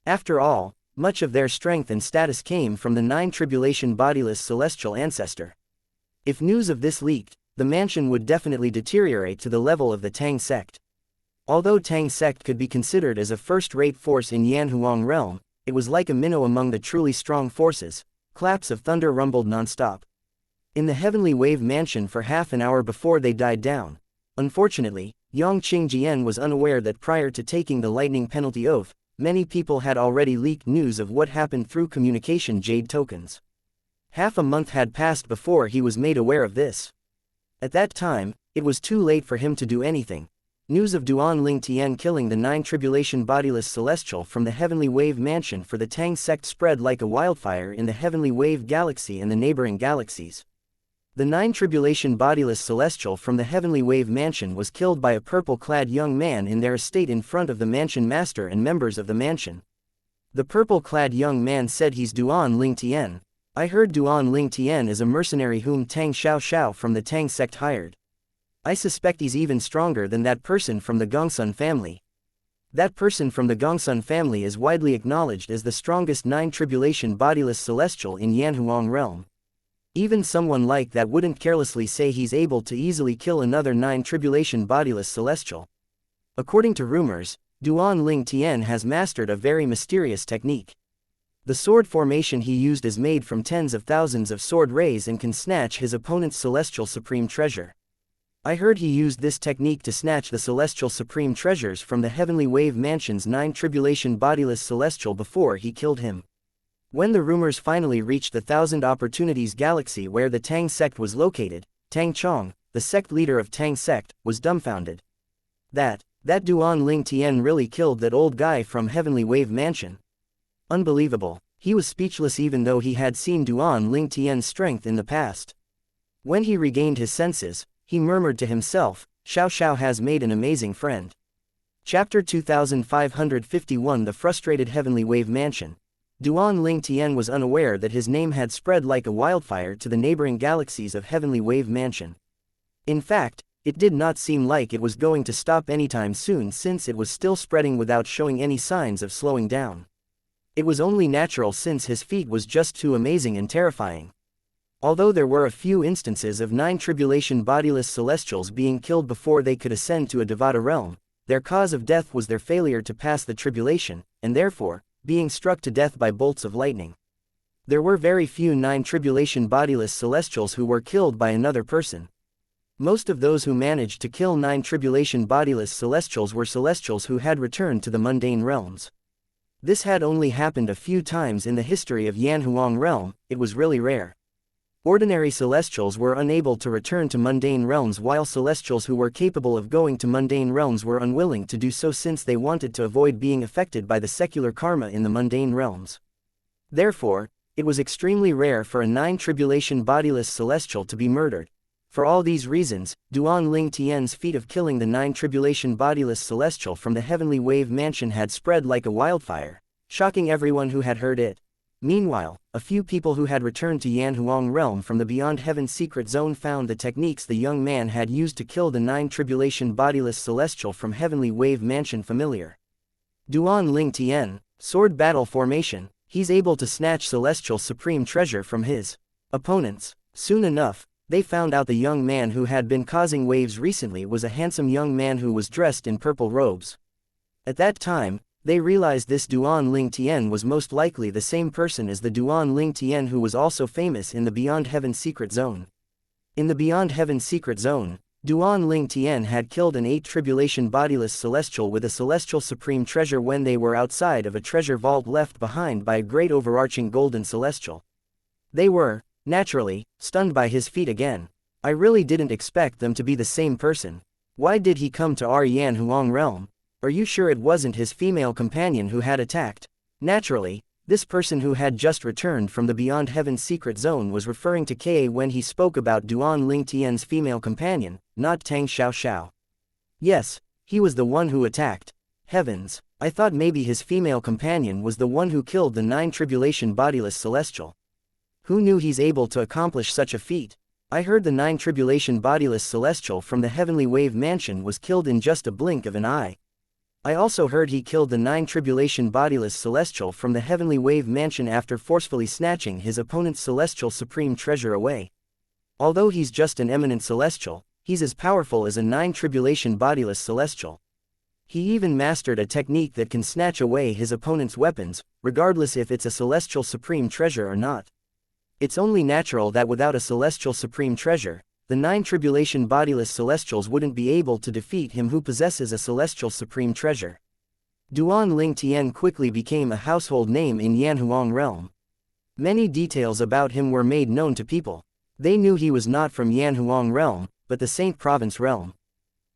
After all, much of their strength and status came from the 9 tribulation bodiless celestial ancestor. If news of this leaked, the mansion would definitely deteriorate to the level of the Tang sect. Although Tang sect could be considered as a first-rate force in Yanhuang realm, it was like a minnow among the truly strong forces. Claps of thunder rumbled non-stop in the Heavenly Wave Mansion for half an hour before they died down. Unfortunately, Yang Qingjian was unaware that prior to taking the lightning penalty oath, many people had already leaked news of what happened through communication jade tokens. Half a month had passed before he was made aware of this. At that time, it was too late for him to do anything. News of Duan Ling Tian killing the 9 tribulation bodiless celestial from the Heavenly Wave Mansion for the Tang sect spread like a wildfire in the Heavenly Wave Galaxy and the neighboring galaxies. The 9 tribulation bodiless celestial from the Heavenly Wave Mansion was killed by a purple-clad young man in their estate in front of the mansion master and members of the mansion. The purple-clad young man said, "He's Duan Ling Tian. I heard Duan Ling Tian is a mercenary whom Tang Xiao from the Tang sect hired. I suspect he's even stronger than that person from the Gongsun family. That person from the Gongsun family is widely acknowledged as the strongest 9 tribulation bodiless celestial in Yanhuang realm. Even someone like that wouldn't carelessly say he's able to easily kill another 9 tribulation bodiless celestial. According to rumors, Duan Ling Tian has mastered a very mysterious technique. The sword formation he used is made from tens of thousands of sword rays and can snatch his opponent's celestial supreme treasure. I heard he used this technique to snatch the celestial supreme treasures from the Heavenly Wave Mansion's 9 tribulation bodiless celestial before he killed him." When the rumors finally reached the Thousand Opportunities Galaxy where the Tang sect was located, Tang Chong, the sect leader of Tang sect, was dumbfounded. That Duan Ling Tian really killed that old guy from Heavenly Wave Mansion. Unbelievable. He was speechless even though he had seen Duan Ling Tian's strength in the past. When he regained his senses, he murmured to himself, Xiao has made an amazing friend. Chapter 2551 The Frustrated Heavenly Wave Mansion. Duan Ling Tian was unaware that his name had spread like a wildfire to the neighboring galaxies of Heavenly Wave Mansion. In fact, it did not seem like it was going to stop anytime soon since it was still spreading without showing any signs of slowing down. It was only natural since his feat was just too amazing and terrifying. Although there were a few instances of 9 tribulation bodiless celestials being killed before they could ascend to a Devata realm, their cause of death was their failure to pass the tribulation, and therefore, being struck to death by bolts of lightning. There were very few 9 tribulation bodiless celestials who were killed by another person. Most of those who managed to kill 9 tribulation bodiless celestials were celestials who had returned to the mundane realms. This had only happened a few times in the history of Yanhuang realm. It was really rare. Ordinary celestials were unable to return to mundane realms, while celestials who were capable of going to mundane realms were unwilling to do so since they wanted to avoid being affected by the secular karma in the mundane realms. Therefore, it was extremely rare for a 9 tribulation bodiless celestial to be murdered. For all these reasons, Duan Ling Tian's feat of killing the 9 tribulation bodiless celestial from the heavenly wave mansion had spread like a wildfire, shocking everyone who had heard it. Meanwhile, a few people who had returned to Yanhuang realm from the Beyond Heaven secret zone found the techniques the young man had used to kill the 9 tribulation bodiless celestial from heavenly wave mansion familiar. Duan Ling Tian, sword battle formation, he's able to snatch celestial supreme treasure from his opponents. Soon enough, they found out the young man who had been causing waves recently was a handsome young man who was dressed in purple robes. At that time, they realized this Duan Ling Tian was most likely the same person as the Duan Ling Tian who was also famous in the Beyond Heaven secret zone. In the Beyond Heaven secret zone, Duan Ling Tian had killed an 8 tribulation bodiless celestial with a celestial supreme treasure when they were outside of a treasure vault left behind by a great overarching golden celestial. They were, naturally, stunned by his feat again. I really didn't expect them to be the same person. Why did he come to our Yanhuang realm? Are you sure it wasn't his female companion who had attacked? Naturally, this person who had just returned from the Beyond Heaven secret zone was referring to Ka when he spoke about Duan Ling Tian's female companion, not Tang Xiao. Yes, he was the one who attacked. Heavens, I thought maybe his female companion was the one who killed the 9 tribulation bodiless celestial. Who knew he's able to accomplish such a feat? I heard the 9 tribulation bodiless celestial from the heavenly wave mansion was killed in just a blink of an eye. I also heard he killed the 9 tribulation bodiless celestial from the heavenly wave mansion after forcefully snatching his opponent's celestial supreme treasure away. Although he's just an eminent celestial, he's as powerful as a 9 tribulation bodiless celestial. He even mastered a technique that can snatch away his opponent's weapons, regardless if it's a celestial supreme treasure or not. It's only natural that without a celestial supreme treasure, the 9 tribulation bodiless celestials wouldn't be able to defeat him who possesses a celestial supreme treasure. Duan Ling Tian quickly became a household name in Yanhuang realm. Many details about him were made known to people. They knew he was not from Yanhuang realm, but the Saint Province realm.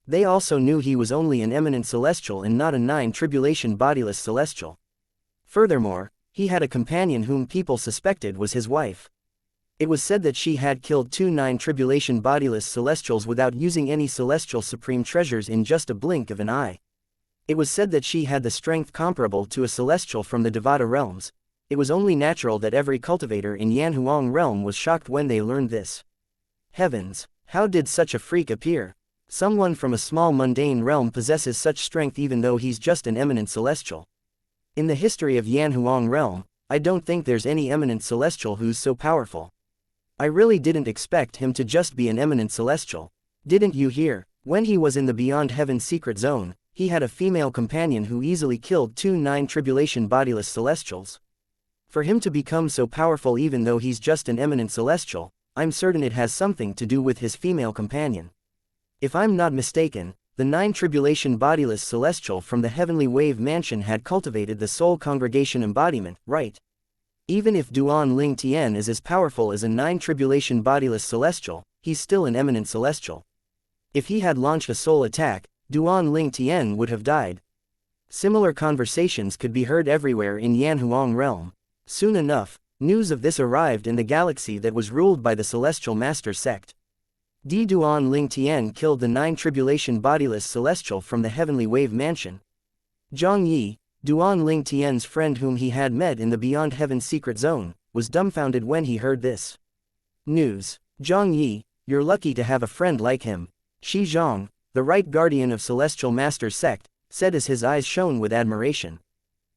They also knew he was only an eminent celestial and not a 9 tribulation bodiless celestial. Furthermore, he had a companion whom people suspected was his wife. It was said that she had killed 2 9 tribulation bodiless celestials without using any celestial supreme treasures in just a blink of an eye. It was said that she had the strength comparable to a celestial from the Devata realms. It was only natural that every cultivator in Yanhuang realm was shocked when they learned this. Heavens, how did such a freak appear? Someone from a small mundane realm possesses such strength even though he's just an eminent celestial. In the history of Yanhuang realm, I don't think there's any eminent celestial who's so powerful. I really didn't expect him to just be an eminent celestial. Didn't you hear? When he was in the Beyond Heaven secret zone, he had a female companion who easily killed 2 9 tribulation bodiless celestials. For him to become so powerful even though he's just an eminent celestial, I'm certain it has something to do with his female companion. If I'm not mistaken, the 9 tribulation bodiless celestial from the heavenly wave mansion had cultivated the soul congregation embodiment, right? Even if Duan Ling Tian is as powerful as a 9 tribulation bodiless celestial, he's still an eminent celestial. If he had launched a soul attack, Duan Ling Tian would have died. Similar conversations could be heard everywhere in Yanhuang realm. Soon enough, news of this arrived in the galaxy that was ruled by the Celestial Master sect. Duan Ling Tian killed the 9 tribulation bodiless celestial from the heavenly wave mansion. Zhang Yi, Duan Ling Tian's friend whom he had met in the Beyond Heaven secret zone, was dumbfounded when he heard this news. Zhang Yi, you're lucky to have a friend like him. Shi Zhang, the right guardian of Celestial Master's sect, said as his eyes shone with admiration.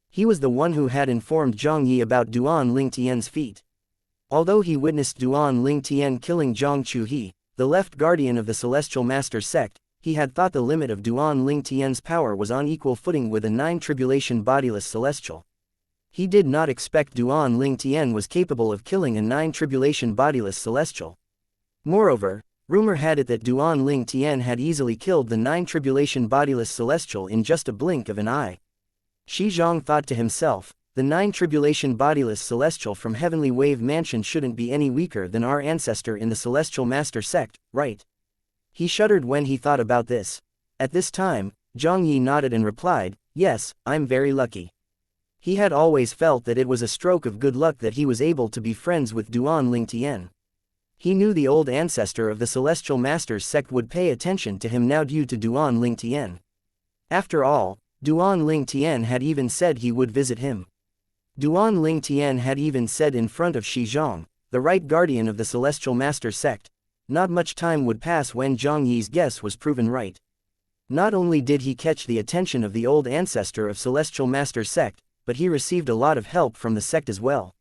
He was the one who had informed Zhang Yi about Duan Ling Tian's feat. Although he witnessed Duan Ling Tian killing Zhang Chuhe, the left guardian of the Celestial Master sect, he had thought the limit of Duan Ling Tian's power was on equal footing with a 9-tribulation bodiless celestial. He did not expect Duan Ling Tian was capable of killing a 9-tribulation bodiless celestial. Moreover, rumor had it that Duan Ling Tian had easily killed the 9-tribulation bodiless celestial in just a blink of an eye. Shi Zhang thought to himself, the 9-tribulation bodiless celestial from Heavenly Wave Mansion shouldn't be any weaker than our ancestor in the Celestial Master sect, right? He shuddered when he thought about this. At this time, Zhang Yi nodded and replied, yes, I'm very lucky. He had always felt that it was a stroke of good luck that he was able to be friends with Duan Ling Tian. He knew the old ancestor of the Celestial Master's sect would pay attention to him now due to Duan Ling Tian. After all, Duan Ling Tian had even said he would visit him. Duan Ling Tian had even said in front of Shi Zhang, the right guardian of the Celestial Master sect. Not much time would pass when Zhang Yi's guess was proven right. Not only did he catch the attention of the old ancestor of Celestial Master sect, but he received a lot of help from the sect as well.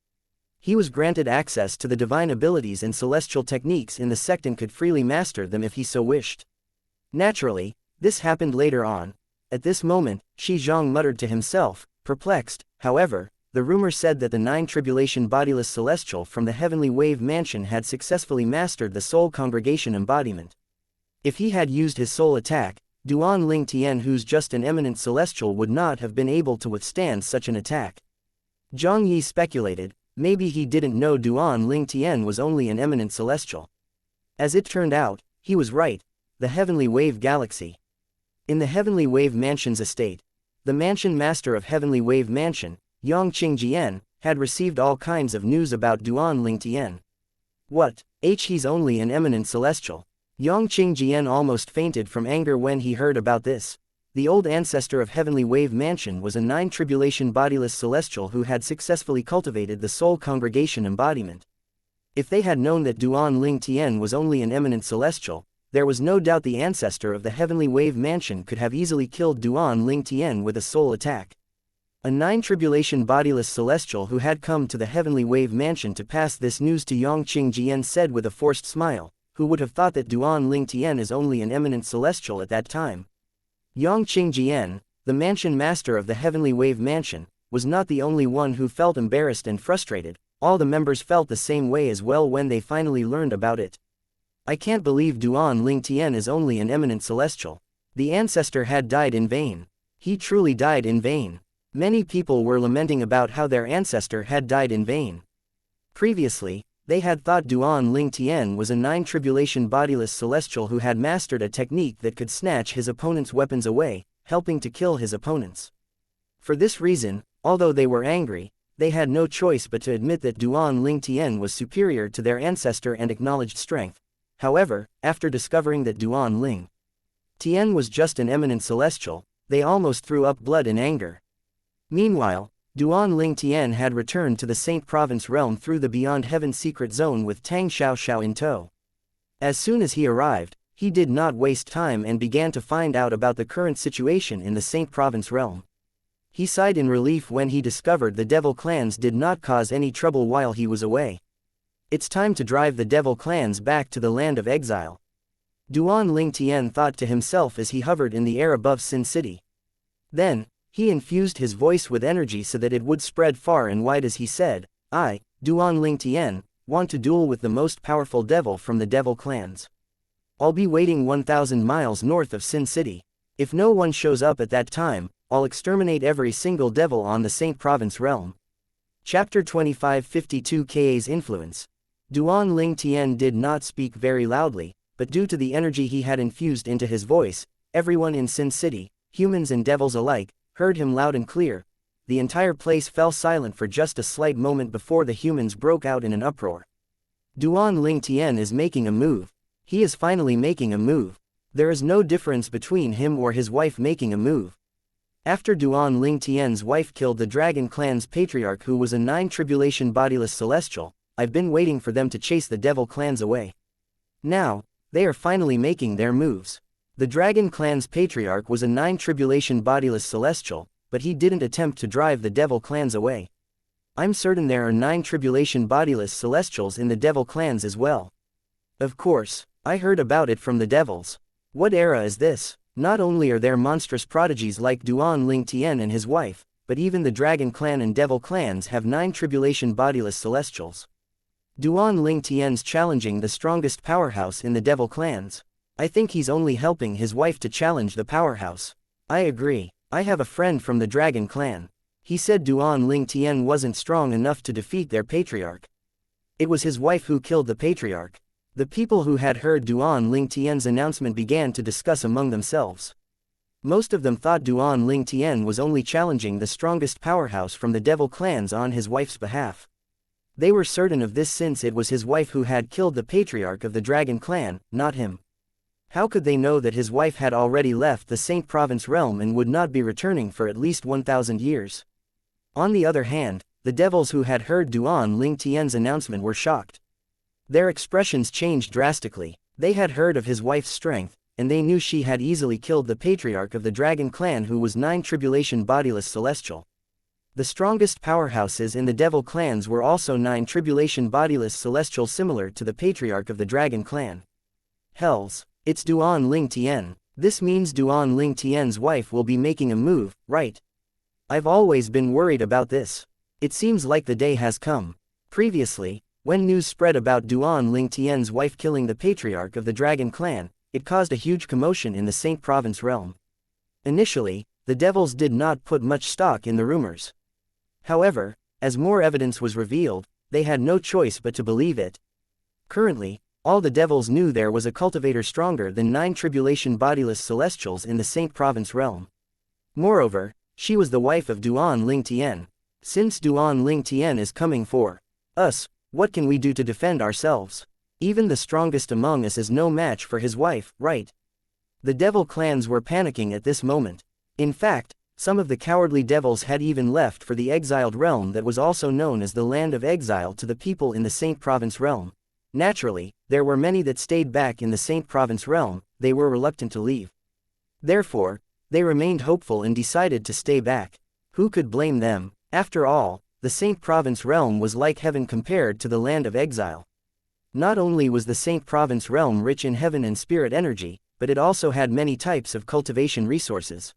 He was granted access to the divine abilities and celestial techniques in the sect and could freely master them if he so wished. Naturally, this happened later on. At this moment, Shi Zhang muttered to himself, perplexed. However, the rumor said that the 9-tribulation bodiless celestial from the Heavenly Wave Mansion had successfully mastered the Soul Congregation embodiment. If he had used his soul attack, Duan Ling Tian, who's just an eminent celestial, would not have been able to withstand such an attack. Zhang Yi speculated, maybe he didn't know Duan Ling Tian was only an eminent celestial. As it turned out, he was right. The Heavenly Wave Galaxy. In the Heavenly Wave Mansion's estate, the Mansion Master of Heavenly Wave Mansion, Yang Qingjian, had received all kinds of news about Duan Ling Tian. What? He's only an eminent celestial. Yang Qingjian almost fainted from anger when he heard about this. The old ancestor of Heavenly Wave Mansion was a 9-tribulation bodiless celestial who had successfully cultivated the Soul Congregation embodiment. If they had known that Duan Ling Tian was only an eminent celestial, there was no doubt the ancestor of the Heavenly Wave Mansion could have easily killed Duan Ling Tian with a soul attack. A 9-tribulation bodiless celestial who had come to the Heavenly Wave Mansion to pass this news to Yang Qingjian said with a forced smile, who would have thought that Duan Ling Tian is only an eminent celestial at that time. Yang Qingjian, the Mansion Master of the Heavenly Wave Mansion, was not the only one who felt embarrassed and frustrated. All the members felt the same way as well when they finally learned about it. I can't believe Duan Ling Tian is only an eminent celestial. The ancestor had died in vain. He truly died in vain. Many people were lamenting about how their ancestor had died in vain. Previously, they had thought Duan Ling Tian was a 9-tribulation bodiless celestial who had mastered a technique that could snatch his opponent's weapons away, helping to kill his opponents. For this reason, although they were angry, they had no choice but to admit that Duan Ling Tian was superior to their ancestor and acknowledged strength. However, after discovering that Duan Ling Tian was just an eminent celestial, they almost threw up blood in anger. Meanwhile, Duan Ling Tian had returned to the Saint Province realm through the Beyond Heaven secret zone with Tang Xiaoxiao in tow. As soon as he arrived, he did not waste time and began to find out about the current situation in the Saint Province realm. He sighed in relief when he discovered the devil clans did not cause any trouble while he was away. It's time to drive the devil clans back to the land of exile. Duan Ling Tian thought to himself as he hovered in the air above Sin City. Then, he infused his voice with energy so that it would spread far and wide as he said, I, Duan Ling Tian, want to duel with the most powerful devil from the devil clans. I'll be waiting 1,000 miles north of Sin City. If no one shows up at that time, I'll exterminate every single devil on the Saint Province realm. Chapter 25 52 Ka's influence. Duan Ling Tian did not speak very loudly, but due to the energy he had infused into his voice, everyone in Sin City, humans and devils alike, heard him loud and clear. The entire place fell silent for just a slight moment before the humans broke out in an uproar. Duan Ling Tian is making a move. He is finally making a move. There is no difference between him or his wife making a move. After Duan Ling Tian's wife killed the Dragon Clan's patriarch who was a 9-tribulation bodiless celestial, I've been waiting for them to chase the devil clans away. Now, they are finally making their moves. The Dragon Clan's patriarch was a 9-tribulation bodiless celestial, but he didn't attempt to drive the devil clans away. I'm certain there are 9 tribulation bodiless celestials in the devil clans as well. Of course, I heard about it from the devils. What era is this? Not only are there monstrous prodigies like Duan Ling Tian and his wife, but even the dragon clan and devil clans have 9 tribulation bodiless celestials. Duan Ling Tian's challenging the strongest powerhouse in the devil clans. I think he's only helping his wife to challenge the powerhouse. I agree. I have a friend from the dragon clan. He said Duan Ling Tian wasn't strong enough to defeat their patriarch. It was his wife who killed the patriarch. The people who had heard Duan Ling Tian's announcement began to discuss among themselves. Most of them thought Duan Ling Tian was only challenging the strongest powerhouse from the devil clans on his wife's behalf. They were certain of this since it was his wife who had killed the patriarch of the dragon clan, not him. How could they know that his wife had already left the Saint Province realm and would not be returning for at least 1,000 years? On the other hand, the devils who had heard Duan Ling Tian's announcement were shocked. Their expressions changed drastically. They had heard of his wife's strength, and they knew she had easily killed the patriarch of the dragon clan who was 9 tribulation bodiless celestial. The strongest powerhouses in the devil clans were also 9 tribulation bodiless celestial similar to the patriarch of the dragon clan. Hells, it's Duan Ling Tian. This means Duan Ling Tian's wife will be making a move, right? I've always been worried about this. It seems like the day has come. Previously, when news spread about Duan Ling Tian's wife killing the patriarch of the dragon clan, it caused a huge commotion in the Saint Province realm. Initially, the devils did not put much stock in the rumors. However, as more evidence was revealed, they had no choice but to believe it. Currently, all the devils knew there was a cultivator stronger than 9 tribulation bodiless celestials in the Saint Province realm. Moreover, she was the wife of Duan Ling Tian. Since Duan Ling Tian is coming for us, what can we do to defend ourselves? Even the strongest among us is no match for his wife, right? The devil clans were panicking at this moment. In fact, some of the cowardly devils had even left for the exiled realm that was also known as the land of exile to the people in the Saint Province realm. Naturally, there were many that stayed back in the Saint Province realm. They were reluctant to leave. Therefore, they remained hopeful and decided to stay back. Who could blame them? After all, the Saint Province realm was like heaven compared to the land of exile. Not only was the Saint Province realm rich in heaven and spirit energy, but it also had many types of cultivation resources.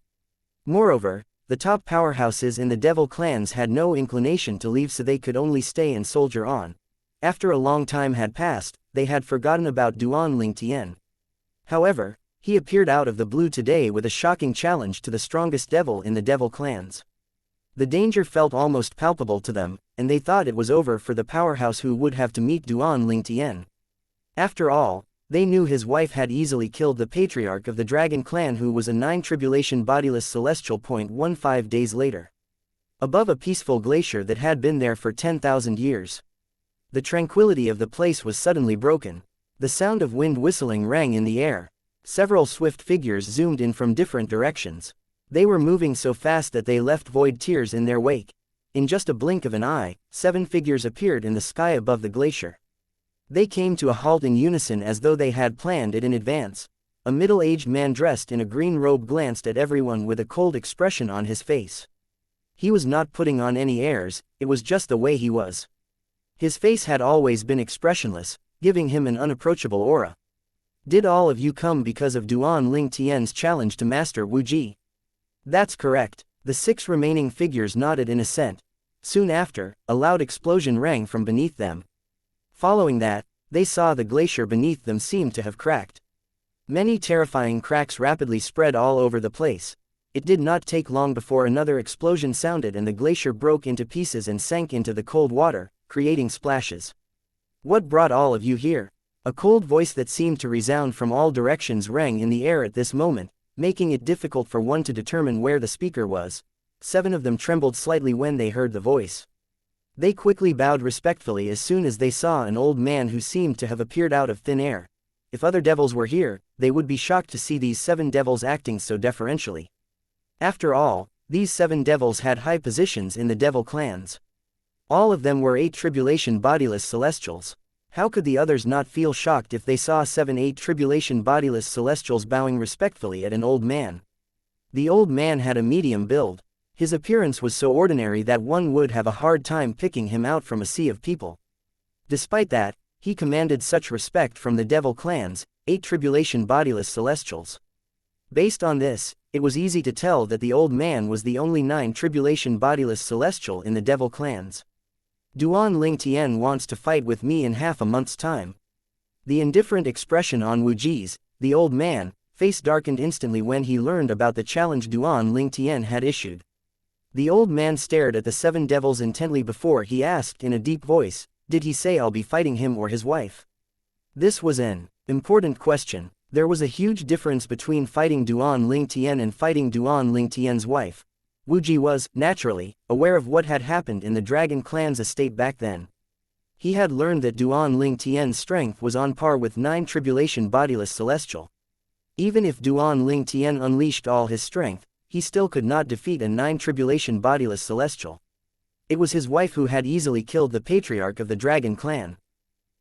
Moreover, the top powerhouses in the devil clans had no inclination to leave, so they could only stay and soldier on. After a long time had passed, they had forgotten about Duan Ling Tian. However, he appeared out of the blue today with a shocking challenge to the strongest devil in the devil clans. The danger felt almost palpable to them, and they thought it was over for the powerhouse who would have to meet Duan Ling Tian. After all, they knew his wife had easily killed the patriarch of the dragon clan who was a 9 tribulation bodiless celestial. 15 days later. Above a peaceful glacier that had been there for 10,000 years. The tranquility of the place was suddenly broken. The sound of wind whistling rang in the air. Several swift figures zoomed in from different directions. They were moving so fast that they left void tears in their wake. In just a blink of an eye, 7 figures appeared in the sky above the glacier. They came to a halt in unison as though they had planned it in advance. A middle-aged man dressed in a green robe glanced at everyone with a cold expression on his face. He was not putting on any airs, it was just the way he was. His face had always been expressionless, giving him an unapproachable aura. Did all of you come because of Duan Ling Tian's challenge to Master Wu Ji? That's correct. The 6 remaining figures nodded in assent. Soon after, a loud explosion rang from beneath them. Following that, they saw the glacier beneath them seemed to have cracked. Many terrifying cracks rapidly spread all over the place. It did not take long before another explosion sounded and the glacier broke into pieces and sank into the cold water, creating splashes. What brought all of you here? A cold voice that seemed to resound from all directions rang in the air at this moment, making it difficult for one to determine where the speaker was. 7 of them trembled slightly when they heard the voice. They quickly bowed respectfully as soon as they saw an old man who seemed to have appeared out of thin air. If other devils were here, they would be shocked to see these 7 devils acting so deferentially. After all, these 7 devils had high positions in the devil clans. All of them were 8 tribulation bodiless celestials. How could the others not feel shocked if they saw 8 tribulation bodiless celestials bowing respectfully at an old man? The old man had a medium build. His appearance was so ordinary that one would have a hard time picking him out from a sea of people. Despite that, he commanded such respect from the devil clans, 8 tribulation bodiless celestials. Based on this, it was easy to tell that the old man was the only 9 tribulation bodiless celestial in the devil clans. Duan Ling Tian wants to fight with me in half a month's time. The indifferent expression on Wu Ji's, the old man, face darkened instantly when he learned about the challenge Duan Ling Tian had issued. The old man stared at the 7 devils intently before he asked in a deep voice, "Did he say I'll be fighting him or his wife?" This was an important question. There was a huge difference between fighting Duan Ling Tian and fighting Duan Ling Tian's wife. Wu Ji was, naturally, aware of what had happened in the Dragon Clan's estate back then. He had learned that Duan Ling Tian's strength was on par with 9 tribulation bodiless celestial. Even if Duan Ling Tian unleashed all his strength, he still could not defeat a 9 tribulation bodiless celestial. It was his wife who had easily killed the patriarch of the Dragon Clan.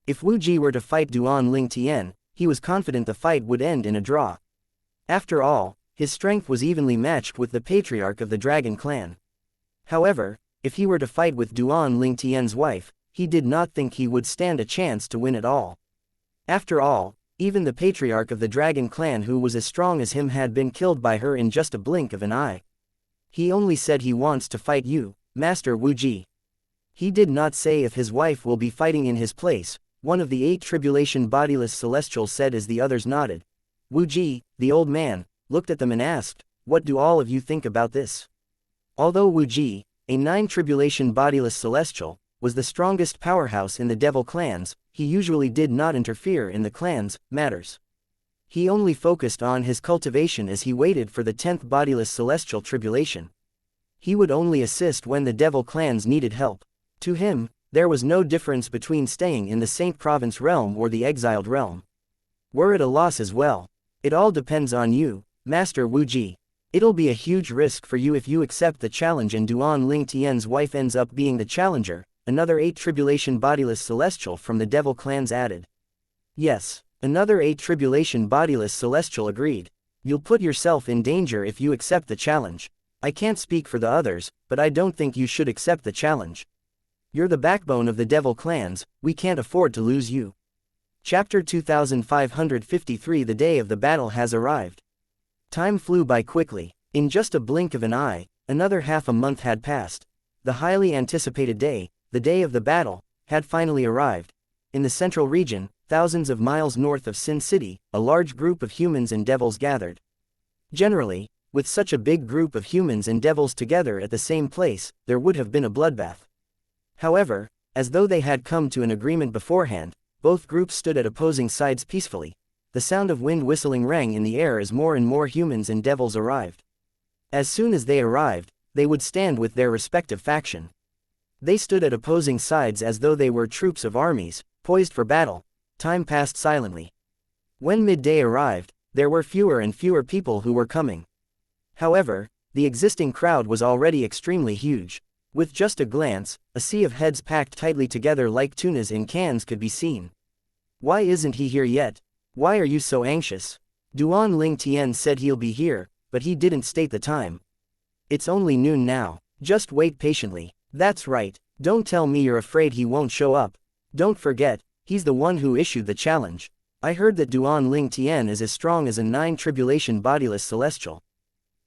If Wu Ji were to fight Duan Ling Tian, he was confident the fight would end in a draw. After all, his strength was evenly matched with the patriarch of the Dragon Clan. However, if he were to fight with Duan Ling Tian's wife, he did not think he would stand a chance to win at all. After all, even the patriarch of the Dragon Clan who was as strong as him had been killed by her in just a blink of an eye. He only said he wants to fight you, Master Wu Ji. He did not say if his wife will be fighting in his place, one of the 8 tribulation bodiless celestials said as the others nodded. Wu Ji, the old man, looked at them and asked, "What do all of you think about this?" Although Wu Ji, a 9 tribulation bodiless celestial, was the strongest powerhouse in the devil clans, he usually did not interfere in the clans' matters. He only focused on his cultivation as he waited for the 10th bodiless celestial tribulation. He would only assist when the devil clans needed help. To him, there was no difference between staying in the Saint Province realm or the exiled realm. We're at a loss as well. It all depends on you, Master Wu Ji. It'll be a huge risk for you if you accept the challenge and Duan Ling Tian's wife ends up being the challenger, another 8 tribulation bodiless celestial from the devil clans added. Yes, another 8 tribulation bodiless celestial agreed. You'll put yourself in danger if you accept the challenge. I can't speak for the others, but I don't think you should accept the challenge. You're the backbone of the devil clans, we can't afford to lose you. Chapter 2553 The day of the battle has arrived. Time flew by quickly. In just a blink of an eye, another half a month had passed. The highly anticipated day, the day of the battle, had finally arrived. In the central region, thousands of miles north of Sin City, a large group of humans and devils gathered. Generally, with such a big group of humans and devils together at the same place, there would have been a bloodbath. However, as though they had come to an agreement beforehand, both groups stood at opposing sides peacefully. The sound of wind whistling rang in the air as more and more humans and devils arrived. As soon as they arrived, they would stand with their respective faction. They stood at opposing sides as though they were troops of armies, poised for battle. Time passed silently. When midday arrived, there were fewer and fewer people who were coming. However, the existing crowd was already extremely huge. With just a glance, a sea of heads packed tightly together like tunas in cans could be seen. Why isn't he here yet? Why are you so anxious? Duan Ling Tian said he'll be here, but he didn't state the time. It's only noon now. Just wait patiently. That's right, don't tell me you're afraid he won't show up. Don't forget, he's the one who issued the challenge. I heard that Duan Ling Tian is as strong as a 9 tribulation bodiless celestial.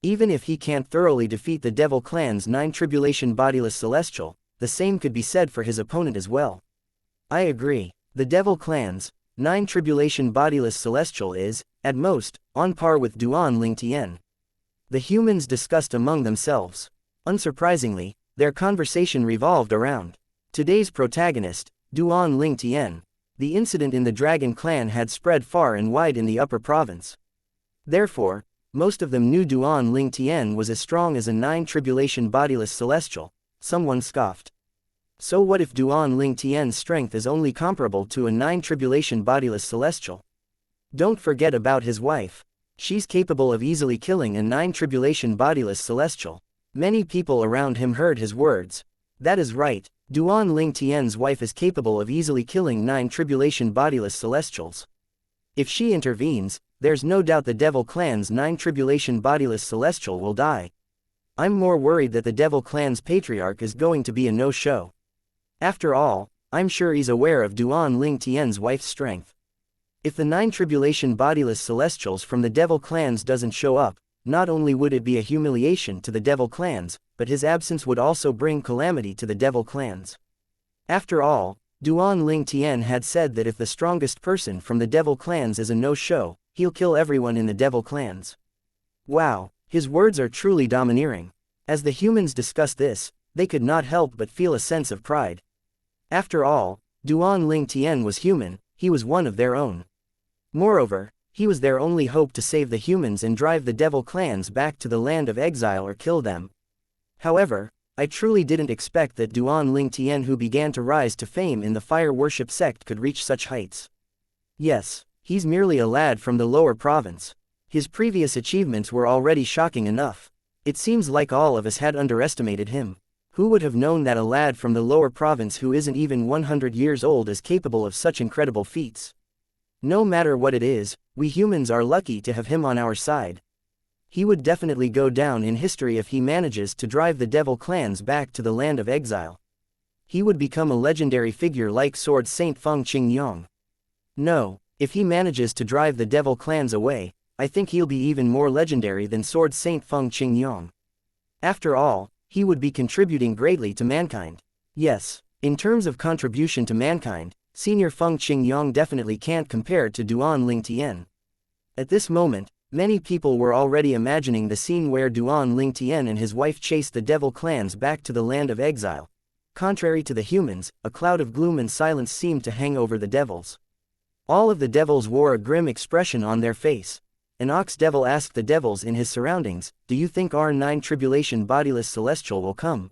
Even if he can't thoroughly defeat the devil clan's 9 tribulation bodiless celestial, the same could be said for his opponent as well. I agree. The devil clan's 9 tribulation bodiless celestial is, at most, on par with Duan Ling Tian. The humans discussed among themselves. Unsurprisingly, their conversation revolved around today's protagonist, Duan Ling Tian. The incident in the Dragon Clan had spread far and wide in the upper province. Therefore, most of them knew Duan Ling Tian was as strong as a 9 tribulation bodiless celestial. Someone scoffed. So what if Duan Ling Tian's strength is only comparable to a 9 tribulation bodiless celestial? Don't forget about his wife. She's capable of easily killing a 9 tribulation bodiless celestial. Many people around him heard his words. That is right, Duan Ling Tian's wife is capable of easily killing 9 tribulation bodiless celestials. If she intervenes, there's no doubt the devil clan's 9 tribulation bodiless celestial will die. I'm more worried that the devil clan's patriarch is going to be a no-show. After all, I'm sure he's aware of Duan Ling Tian's wife's strength. If the 9 tribulation bodiless celestials from the devil clans doesn't show up, not only would it be a humiliation to the devil clans, but his absence would also bring calamity to the devil clans. After all, Duan Ling Tian had said that if the strongest person from the devil clans is a no-show, he'll kill everyone in the devil clans. Wow, his words are truly domineering. As the humans discussed this, they could not help but feel a sense of pride. After all, Duan Ling Tian was human, he was one of their own. Moreover, he was their only hope to save the humans and drive the devil clans back to the land of exile or kill them. However, I truly didn't expect that Duan Ling Tian, who began to rise to fame in the fire worship sect, could reach such heights. Yes, he's merely a lad from the lower province. His previous achievements were already shocking enough. It seems like all of us had underestimated him. Who would have known that a lad from the lower province who isn't even 100 years old is capable of such incredible feats? No matter what it is, we humans are lucky to have him on our side. He would definitely go down in history if he manages to drive the devil clans back to the land of exile. He would become a legendary figure like Sword Saint Feng Qingyong. No, if he manages to drive the devil clans away, I think he'll be even more legendary than Sword Saint Feng Qingyong. After all, he would be contributing greatly to mankind. Yes, in terms of contribution to mankind, Senior Feng Qingyong definitely can't compare to Duan Ling Tian. At this moment, many people were already imagining the scene where Duan Ling Tian and his wife chased the devil clans back to the land of exile. Contrary to the humans, a cloud of gloom and silence seemed to hang over the devils. All of the devils wore a grim expression on their face. An ox devil asked the devils in his surroundings, "Do you think our 9 tribulation bodiless celestial will come?"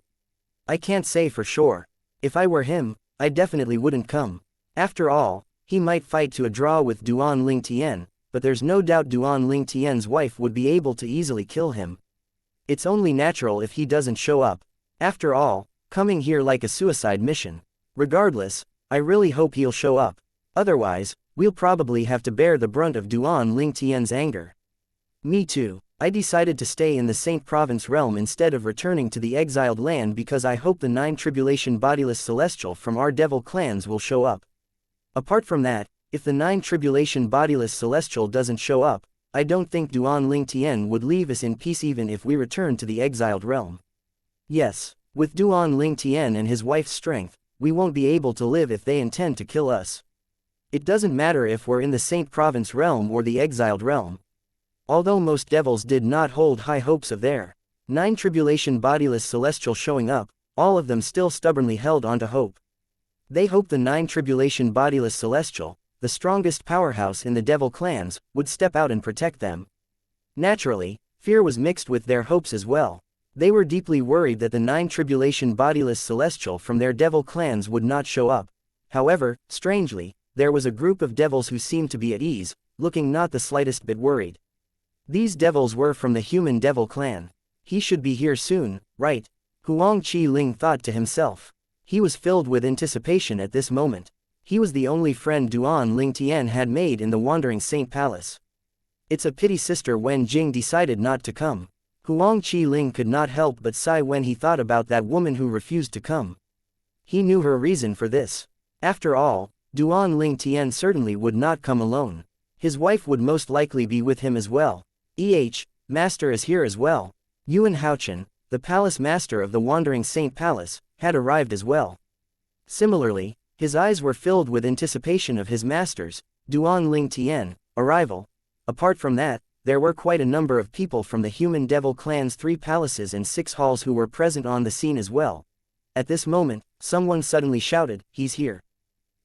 "I can't say for sure. If I were him, I definitely wouldn't come. After all, he might fight to a draw with Duan Ling Tian, but there's no doubt Duan Ling Tian's wife would be able to easily kill him. It's only natural if he doesn't show up. After all, coming here like a suicide mission. Regardless, I really hope he'll show up. Otherwise, we'll probably have to bear the brunt of Duan Ling Tian's anger." Me too. I decided to stay in the Saint Province realm instead of returning to the exiled land because I hope the 9 tribulation bodiless celestial from our devil clans will show up. Apart from that, if the 9 tribulation bodiless celestial doesn't show up, I don't think Duan Ling Tian would leave us in peace even if we return to the exiled realm. Yes, with Duan Ling Tian and his wife's strength, we won't be able to live if they intend to kill us. It doesn't matter if we're in the Saint Province realm or the exiled realm. Although most devils did not hold high hopes of their 9 tribulation bodiless celestial showing up, all of them still stubbornly held on to hope. They hoped the 9 tribulation bodiless celestial, the strongest powerhouse in the devil clans, would step out and protect them. Naturally, fear was mixed with their hopes as well. They were deeply worried that the 9 tribulation bodiless celestial from their devil clans would not show up. However, strangely, there was a group of devils who seemed to be at ease, looking not the slightest bit worried. These devils were from the human devil clan. He should be here soon, right? Huang Qi Ling thought to himself. He was filled with anticipation at this moment. He was the only friend Duan Ling Tian had made in the Wandering Saint Palace. It's a pity Sister Wen Jing decided not to come. Huang Qi Ling could not help but sigh when he thought about that woman who refused to come. He knew her reason for this. After all, Duan Ling Tian certainly would not come alone. His wife would most likely be with him as well. Master is here as well. Yuan Haochen, the palace master of the Wandering Saint Palace, had arrived as well. Similarly, his eyes were filled with anticipation of his master's, Duan Ling Tian, arrival. Apart from that, there were quite a number of people from the human devil clan's 3 palaces and 6 halls who were present on the scene as well. At this moment, someone suddenly shouted, "He's here."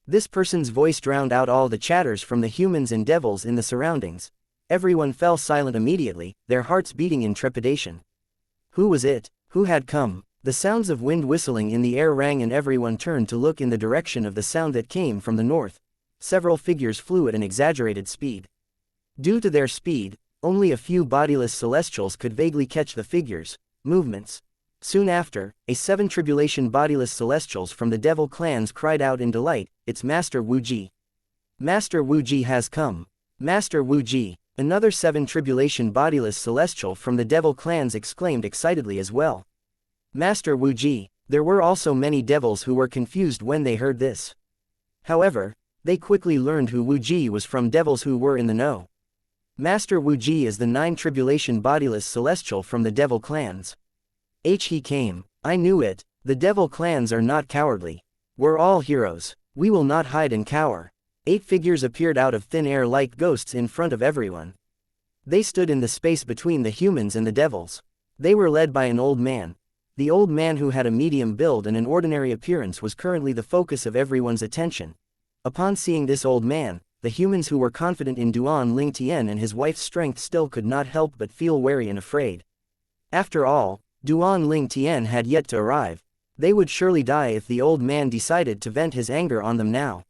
This person's voice drowned out all the chatters from the humans and devils in the surroundings. Everyone fell silent immediately, their hearts beating in trepidation. Who was it? Who had come? The sounds of wind whistling in the air rang and everyone turned to look in the direction of the sound that came from the north. Several figures flew at an exaggerated speed. Due to their speed, only a few bodiless celestials could vaguely catch the figures' movements. Soon after, 7 tribulation bodiless celestials from the devil clans cried out in delight, "It's Master Wu Ji! Master Wu Ji has come! Master Wu Ji!" Another 7 tribulation bodiless celestial from the devil clans exclaimed excitedly as well. Master Wu Ji, there were also many devils who were confused when they heard this. However, they quickly learned who Wu Ji was from devils who were in the know. Master Wu Ji is the 9 tribulation bodiless celestial from the devil clans. He came. I knew it. The devil clans are not cowardly. We're all heroes. We will not hide and cower. 8 figures appeared out of thin air like ghosts in front of everyone. They stood in the space between the humans and the devils. They were led by an old man. The old man who had a medium build and an ordinary appearance was currently the focus of everyone's attention. Upon seeing this old man, the humans who were confident in Duan Ling Tian and his wife's strength still could not help but feel wary and afraid. After all, Duan Ling Tian had yet to arrive. They would surely die if the old man decided to vent his anger on them now.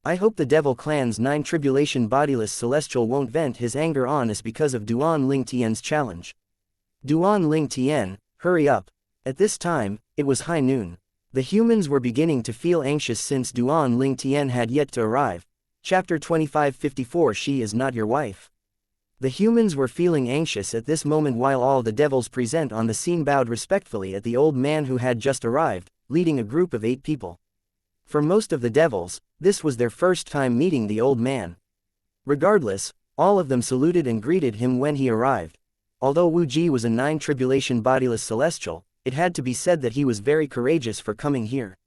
I hope the devil clan's 9 tribulation bodiless celestial won't vent his anger on us because of Duan Ling Tian's challenge. Duan Ling Tian, hurry up. At this time, it was high noon. The humans were beginning to feel anxious since Duan Ling Tian had yet to arrive. Chapter 2554 She is not your wife. The humans were feeling anxious at this moment while all the devils present on the scene bowed respectfully at the old man who had just arrived, leading a group of 8 people. For most of the devils, this was their first time meeting the old man. Regardless, all of them saluted and greeted him when he arrived. Although Wu Ji was a 9 tribulation bodiless celestial, it had to be said that he was very courageous for coming here.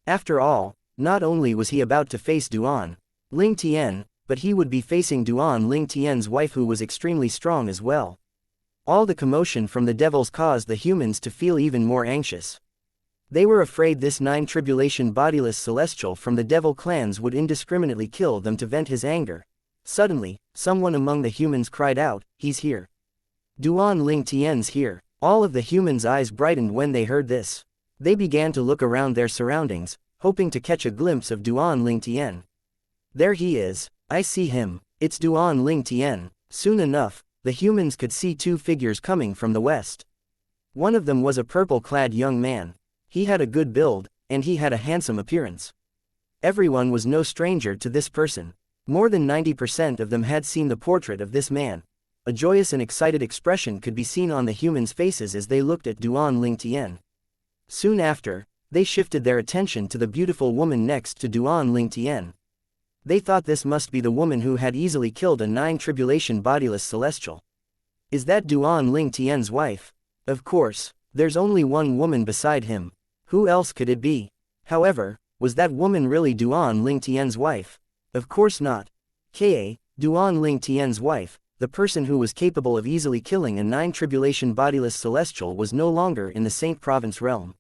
After all, not only was he about to face Duan Ling Tian, but he would be facing Duan Ling Tian's wife who was extremely strong as well. All the commotion from the devils caused the humans to feel even more anxious. They were afraid this 9 tribulation bodiless celestial from the devil clans would indiscriminately kill them to vent his anger. Suddenly, someone among the humans cried out, "He's here. Duan Ling Tian's here." All of the humans' eyes brightened when they heard this. They began to look around their surroundings, hoping to catch a glimpse of Duan Ling Tian. There he is. I see him. It's Duan Ling Tian. Soon enough, the humans could see 2 figures coming from the west. One of them was a purple-clad young man. He had a good build, and he had a handsome appearance. Everyone was no stranger to this person. More than 90% of them had seen the portrait of this man. A joyous and excited expression could be seen on the humans' faces as they looked at Duan Ling Tian. Soon after, they shifted their attention to the beautiful woman next to Duan Ling Tian. They thought this must be the woman who had easily killed a 9 tribulation bodiless celestial. Is that Duan Ling Tian's wife? Of course, there's only one woman beside him. Who else could it be? However, was that woman really Duan Ling Tian's wife? Of course not. Duan Ling Tian's wife, the person who was capable of easily killing a 9 tribulation bodiless celestial, was no longer in the Saint Province realm.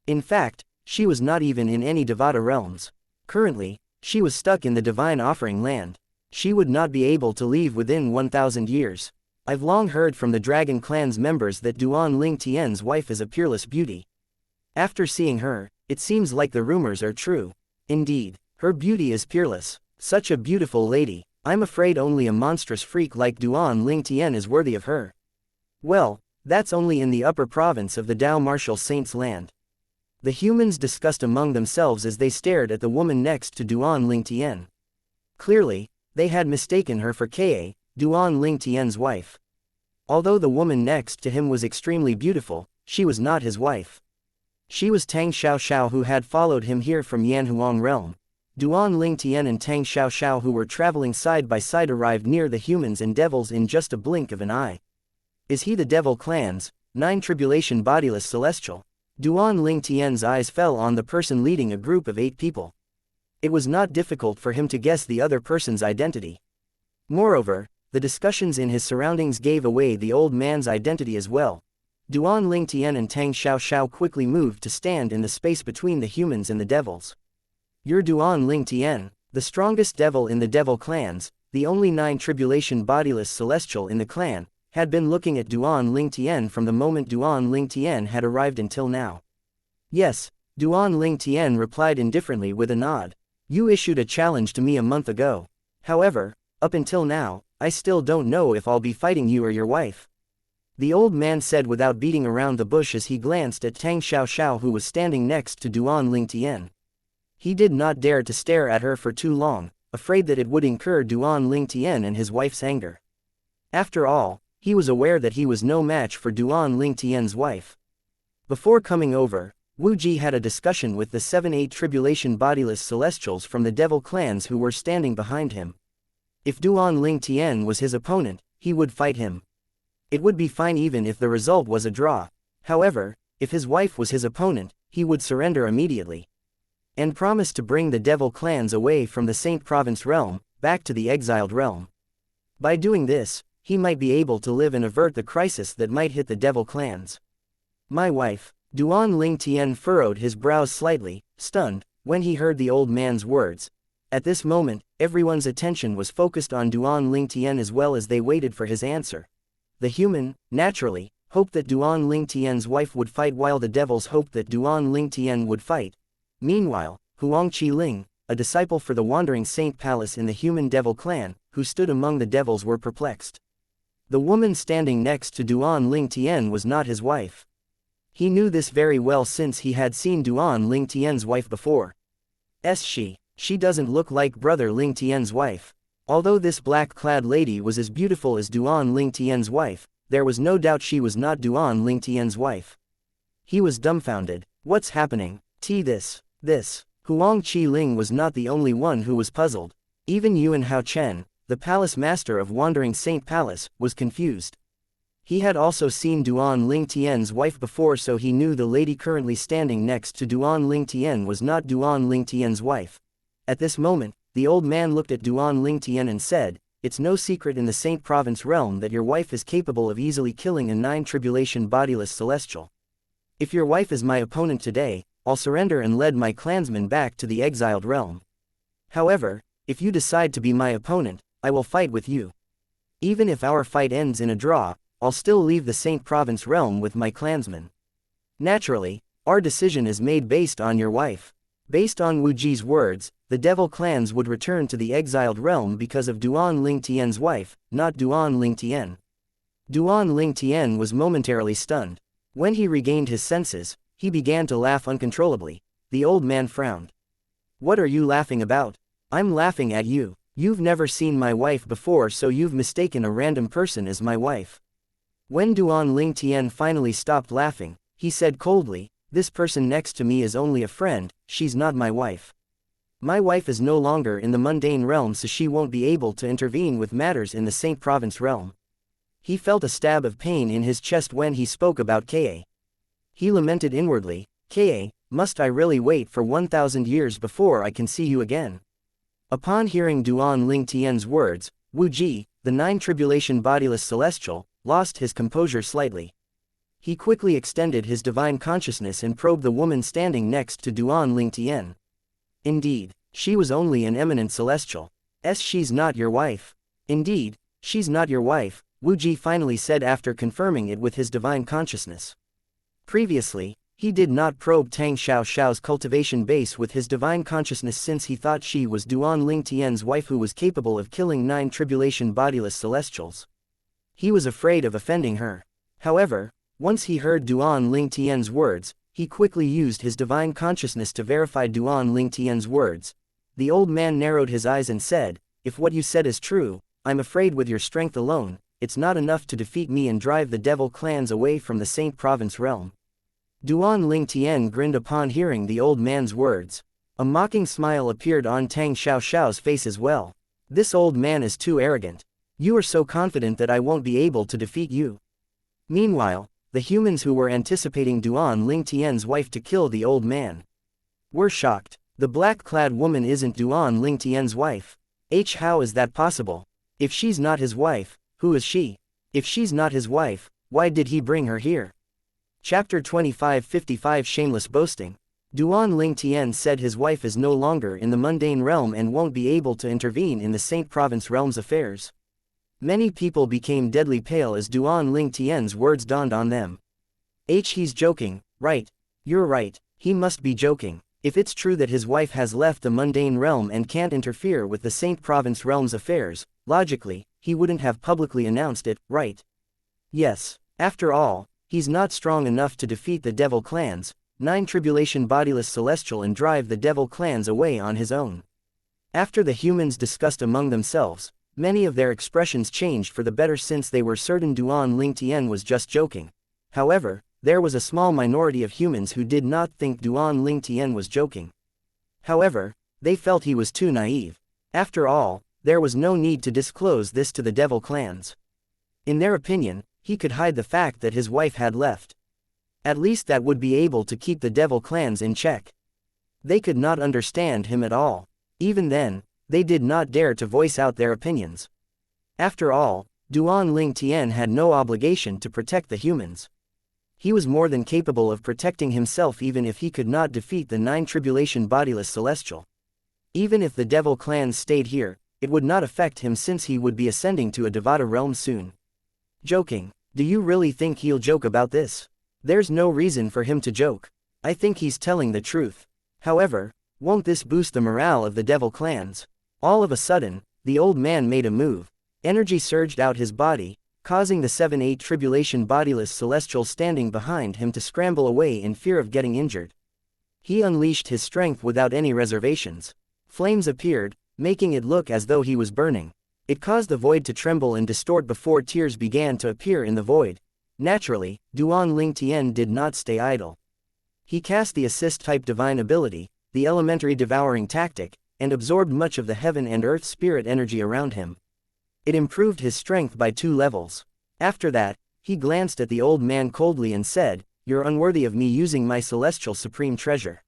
In fact, she was not even in any Devata realms. Currently, she was stuck in the divine offering land. She would not be able to leave within 1,000 years. I've long heard from the Dragon Clan's members that Duan Ling Tian's wife is a peerless beauty. After seeing her, it seems like the rumors are true. Indeed, her beauty is peerless. Such a beautiful lady. I'm afraid only a monstrous freak like Duan Ling Tian is worthy of her. Well, that's only in the upper province of the Dao Martial Saints land. The humans discussed among themselves as they stared at the woman next to Duan Ling Tian. Clearly, they had mistaken her for Duan Ling Tian's wife. Although the woman next to him was extremely beautiful, she was not his wife. She was Tang Xiaoxiao, who had followed him here from Yanhuang realm. Duan Ling Tian and Tang Xiaoxiao, who were traveling side by side, arrived near the humans and devils in just a blink of an eye. Is he the devil clan's 9 tribulation bodiless celestial? Duan Ling Tian's eyes fell on the person leading a group of 8 people. It was not difficult for him to guess the other person's identity. Moreover, the discussions in his surroundings gave away the old man's identity as well. Duan Ling Tian and Tang Xiaoxiao quickly moved to stand in the space between the humans and the devils. You're Duan Ling Tian, the strongest devil in the devil clans, the only 9 tribulation bodiless celestial in the clan, had been looking at Duan Ling Tian from the moment Duan Ling Tian had arrived until now. Yes, Duan Ling Tian replied indifferently with a nod. You issued a challenge to me a month ago. However, up until now, I still don't know if I'll be fighting you or your wife. The old man said without beating around the bush as he glanced at Tang Xiaoxiao, who was standing next to Duan Ling Tian. He did not dare to stare at her for too long, afraid that it would incur Duan Ling Tian and his wife's anger. After all, he was aware that he was no match for Duan Lingtian's wife. Before coming over, Wu Ji had a discussion with the 7-8 tribulation bodiless celestials from the devil clans who were standing behind him. If Duan Lingtian was his opponent, he would fight him. It would be fine even if the result was a draw. However, if his wife was his opponent, he would surrender immediately. And promised to bring the devil clans away from the Saint Province realm, back to the exiled realm. By doing this, he might be able to live and avert the crisis that might hit the devil clans. My wife. Duan Lingtian furrowed his brows slightly, stunned, when he heard the old man's words. At this moment, everyone's attention was focused on Duan Lingtian as well as they waited for his answer. The human, naturally, hoped that Duan Lingtian's wife would fight while the devils hoped that Duan Lingtian would fight. Meanwhile, Huangqi Ling, a disciple for the Wandering Saint Palace in the human devil clan, who stood among the devils were perplexed. The woman standing next to Duan Lingtian was not his wife. He knew this very well since he had seen Duan Lingtian's wife before. She doesn't look like brother Lingtian's wife. Although this black-clad lady was as beautiful as Duan Lingtian's wife, there was no doubt she was not Duan Lingtian's wife. He was dumbfounded. What's happening? This. Huangqi Ling was not the only one who was puzzled. Even Yuan Hao Chen, the palace master of Wandering Saint Palace, was confused. He had also seen Duan Lingtian's wife before, so he knew the lady currently standing next to Duan Lingtian was not Duan Lingtian's wife. At this moment, the old man looked at Duan Lingtian and said, "It's no secret in the Saint Province realm that your wife is capable of easily killing a 9 tribulation bodiless celestial. If your wife is my opponent today, I'll surrender and lead my clansmen back to the exiled realm. However, if you decide to be my opponent, I will fight with you. Even if our fight ends in a draw, I'll still leave the Saint Province realm with my clansmen. Naturally, our decision is made based on your wife." Based on Wu Ji's words, the devil clans would return to the exiled realm because of Duan Lingtian's wife, not Duan Lingtian. Duan Lingtian was momentarily stunned. When he regained his senses, he began to laugh uncontrollably. The old man frowned. "What are you laughing about?" "I'm laughing at you. You've never seen my wife before, so you've mistaken a random person as my wife." When Duan Lingtian finally stopped laughing, he said coldly, "This person next to me is only a friend, she's not my wife. My wife is no longer in the mundane realm, so she won't be able to intervene with matters in the Saint Province realm." He felt a stab of pain in his chest when he spoke about Ka. He lamented inwardly, "Ka, must I really wait for 1,000 years before I can see you again?" Upon hearing Duan Lingtian's words, Wu Ji, the 9 tribulation bodiless celestial, lost his composure slightly. He quickly extended his divine consciousness and probed the woman standing next to Duan Lingtian. "Indeed, she was only an eminent celestial. She's not your wife." "Indeed, she's not your wife," Wu Ji finally said after confirming it with his divine consciousness. Previously, he did not probe Tang Xiaoxiao's cultivation base with his divine consciousness since he thought she was Duan Lingtian's wife who was capable of killing 9 tribulation bodiless celestials. He was afraid of offending her. However, once he heard Duan Lingtian's words, he quickly used his divine consciousness to verify Duan Lingtian's words. The old man narrowed his eyes and said, "If what you said is true, I'm afraid with your strength alone, it's not enough to defeat me and drive the devil clans away from the Saint Province realm." Duan Lingtian grinned upon hearing the old man's words. A mocking smile appeared on Tang Xiaoxiao's face as well. "This old man is too arrogant. You are so confident that I won't be able to defeat you." Meanwhile, the humans who were anticipating Duan Lingtian's wife to kill the old man were shocked. The black-clad woman isn't Duan Lingtian's wife. How is that possible? If she's not his wife, who is she? If she's not his wife, why did he bring her here? Chapter 2555 Shameless Boasting. Duan Lingtian said his wife is no longer in the mundane realm and won't be able to intervene in the Saint Province realm's affairs. Many people became deadly pale as Duan Lingtian's words dawned on them. He's joking, right? You're right, he must be joking. If it's true that his wife has left the mundane realm and can't interfere with the Saint Province realm's affairs, logically, he wouldn't have publicly announced it, right? Yes, after all, he's not strong enough to defeat the devil clans, 9 tribulation bodiless celestial, and drive the devil clans away on his own. After the humans discussed among themselves, Many of their expressions changed for the better since they were certain Duan Tian was just joking. However, there was a small minority of humans who did not think Duan Tian was joking. However, they felt he was too naive. After all, there was no need to disclose this to the devil clans. In their opinion, he could hide the fact that his wife had left. At least that would be able to keep the devil clans in check. They could not understand him at all. Even then, they did not dare to voice out their opinions. After all, Duan Tian had no obligation to protect the humans. He was more than capable of protecting himself even if he could not defeat the 9 tribulation bodiless celestial. Even if the devil clans stayed here, it would not affect him since he would be ascending to a Devata realm soon. Joking. Do you really think he'll joke about this? There's no reason for him to joke. I think he's telling the truth. However, won't this boost the morale of the devil clans? All of a sudden, the old man made a move. Energy surged out his body, causing the 7-8 tribulation bodiless celestial standing behind him to scramble away in fear of getting injured. He unleashed his strength without any reservations. Flames appeared, making it look as though he was burning. It caused the void to tremble and distort before tears began to appear in the void. Naturally, Duan Tian did not stay idle. He cast the assist-type divine ability, the elementary devouring tactic, and absorbed much of the heaven and earth spirit energy around him. It improved his strength by 2 levels. After that, he glanced at the old man coldly and said, "You're unworthy of me using my celestial supreme treasure."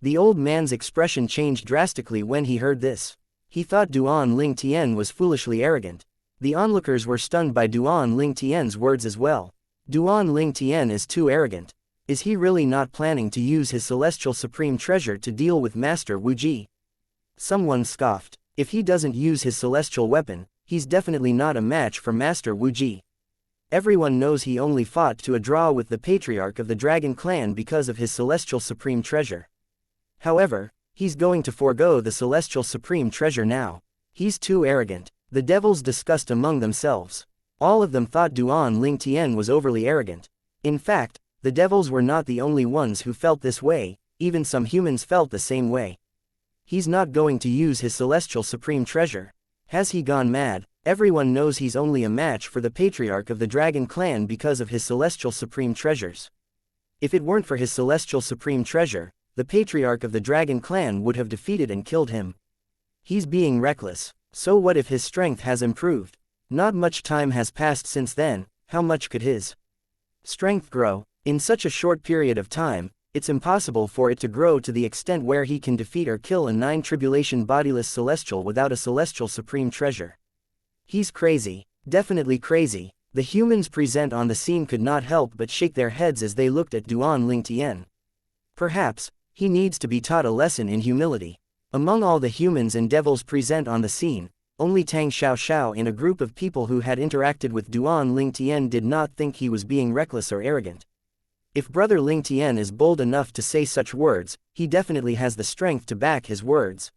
The old man's expression changed drastically when he heard this. He thought Duan Tian was foolishly arrogant. The onlookers were stunned by Duan Tian's words as well. Duan Tian is too arrogant. Is he really not planning to use his celestial supreme treasure to deal with Master Wu Ji? Someone scoffed. If he doesn't use his celestial weapon, he's definitely not a match for Master Wu Ji. Everyone knows he only fought to a draw with the patriarch of the dragon clan because of his celestial supreme treasure. However, he's going to forego the celestial supreme treasure now. He's too arrogant. The devils discussed among themselves. All of them thought Duan Tian was overly arrogant. In fact, the devils were not the only ones who felt this way, even some humans felt the same way. He's not going to use his celestial supreme treasure. Has he gone mad? Everyone knows he's only a match for the patriarch of the dragon clan because of his celestial supreme treasures. If it weren't for his celestial supreme treasure, the patriarch of the dragon clan would have defeated and killed him. He's being reckless. So what if his strength has improved? Not much time has passed since then. How much could his strength grow? In such a short period of time, it's impossible for it to grow to the extent where he can defeat or kill a 9 tribulation bodiless celestial without a celestial supreme treasure. He's crazy. Definitely crazy. The humans present on the scene could not help but shake their heads as they looked at Duan Tian. Perhaps, he needs to be taught a lesson in humility. Among all the humans and devils present on the scene, only Tang Xiao in a group of people who had interacted with Duan Tian did not think he was being reckless or arrogant. If Brother Ling Tian is bold enough to say such words, he definitely has the strength to back his words.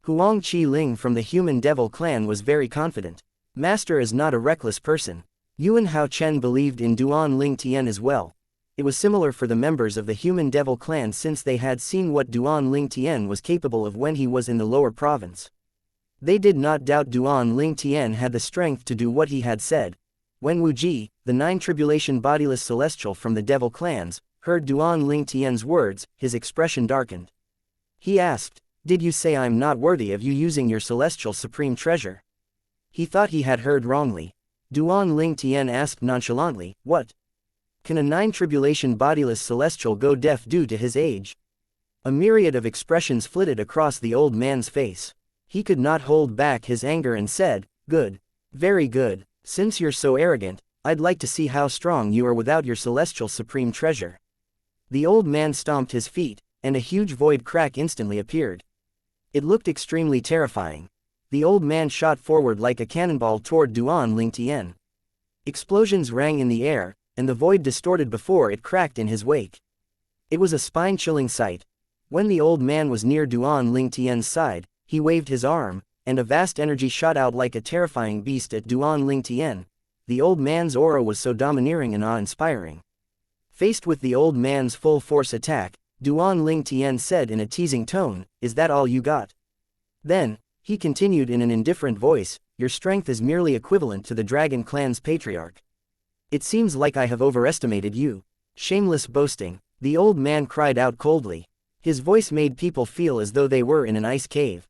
Huang Qi Ling from the human devil clan was very confident. Master is not a reckless person. Yuan Hao Chen believed in Duan Tian as well. It was similar for the members of the human devil clan since they had seen what Duan Tian was capable of when he was in the lower province. They did not doubt Duan Tian had the strength to do what he had said. When Wu Ji, the 9 tribulation bodiless celestial from the devil clans, heard Duan Tian's words, his expression darkened. He asked, "Did you say I'm not worthy of you using your celestial supreme treasure?" He thought he had heard wrongly. Duan Tian asked nonchalantly, "What? Can a 9 tribulation bodiless celestial go deaf due to his age?" A myriad of expressions flitted across the old man's face. He could not hold back his anger and said, "Good. Very good. Since you're so arrogant, I'd like to see how strong you are without your celestial supreme treasure." The old man stomped his feet, and a huge void crack instantly appeared. It looked extremely terrifying. The old man shot forward like a cannonball toward Duan Tian. Explosions rang in the air, and the void distorted before it cracked in his wake. It was a spine-chilling sight. When the old man was near Duan Tian's side, he waved his arm, and a vast energy shot out like a terrifying beast at Duan Tian. The old man's aura was so domineering and awe-inspiring. Faced with the old man's full-force attack, Duan Tian said in a teasing tone, "Is that all you got?" Then, he continued in an indifferent voice, your strength is merely equivalent to the Dragon Clan's patriarch. It seems like I have overestimated you. Shameless boasting, the old man cried out coldly. His voice made people feel as though they were in an ice cave.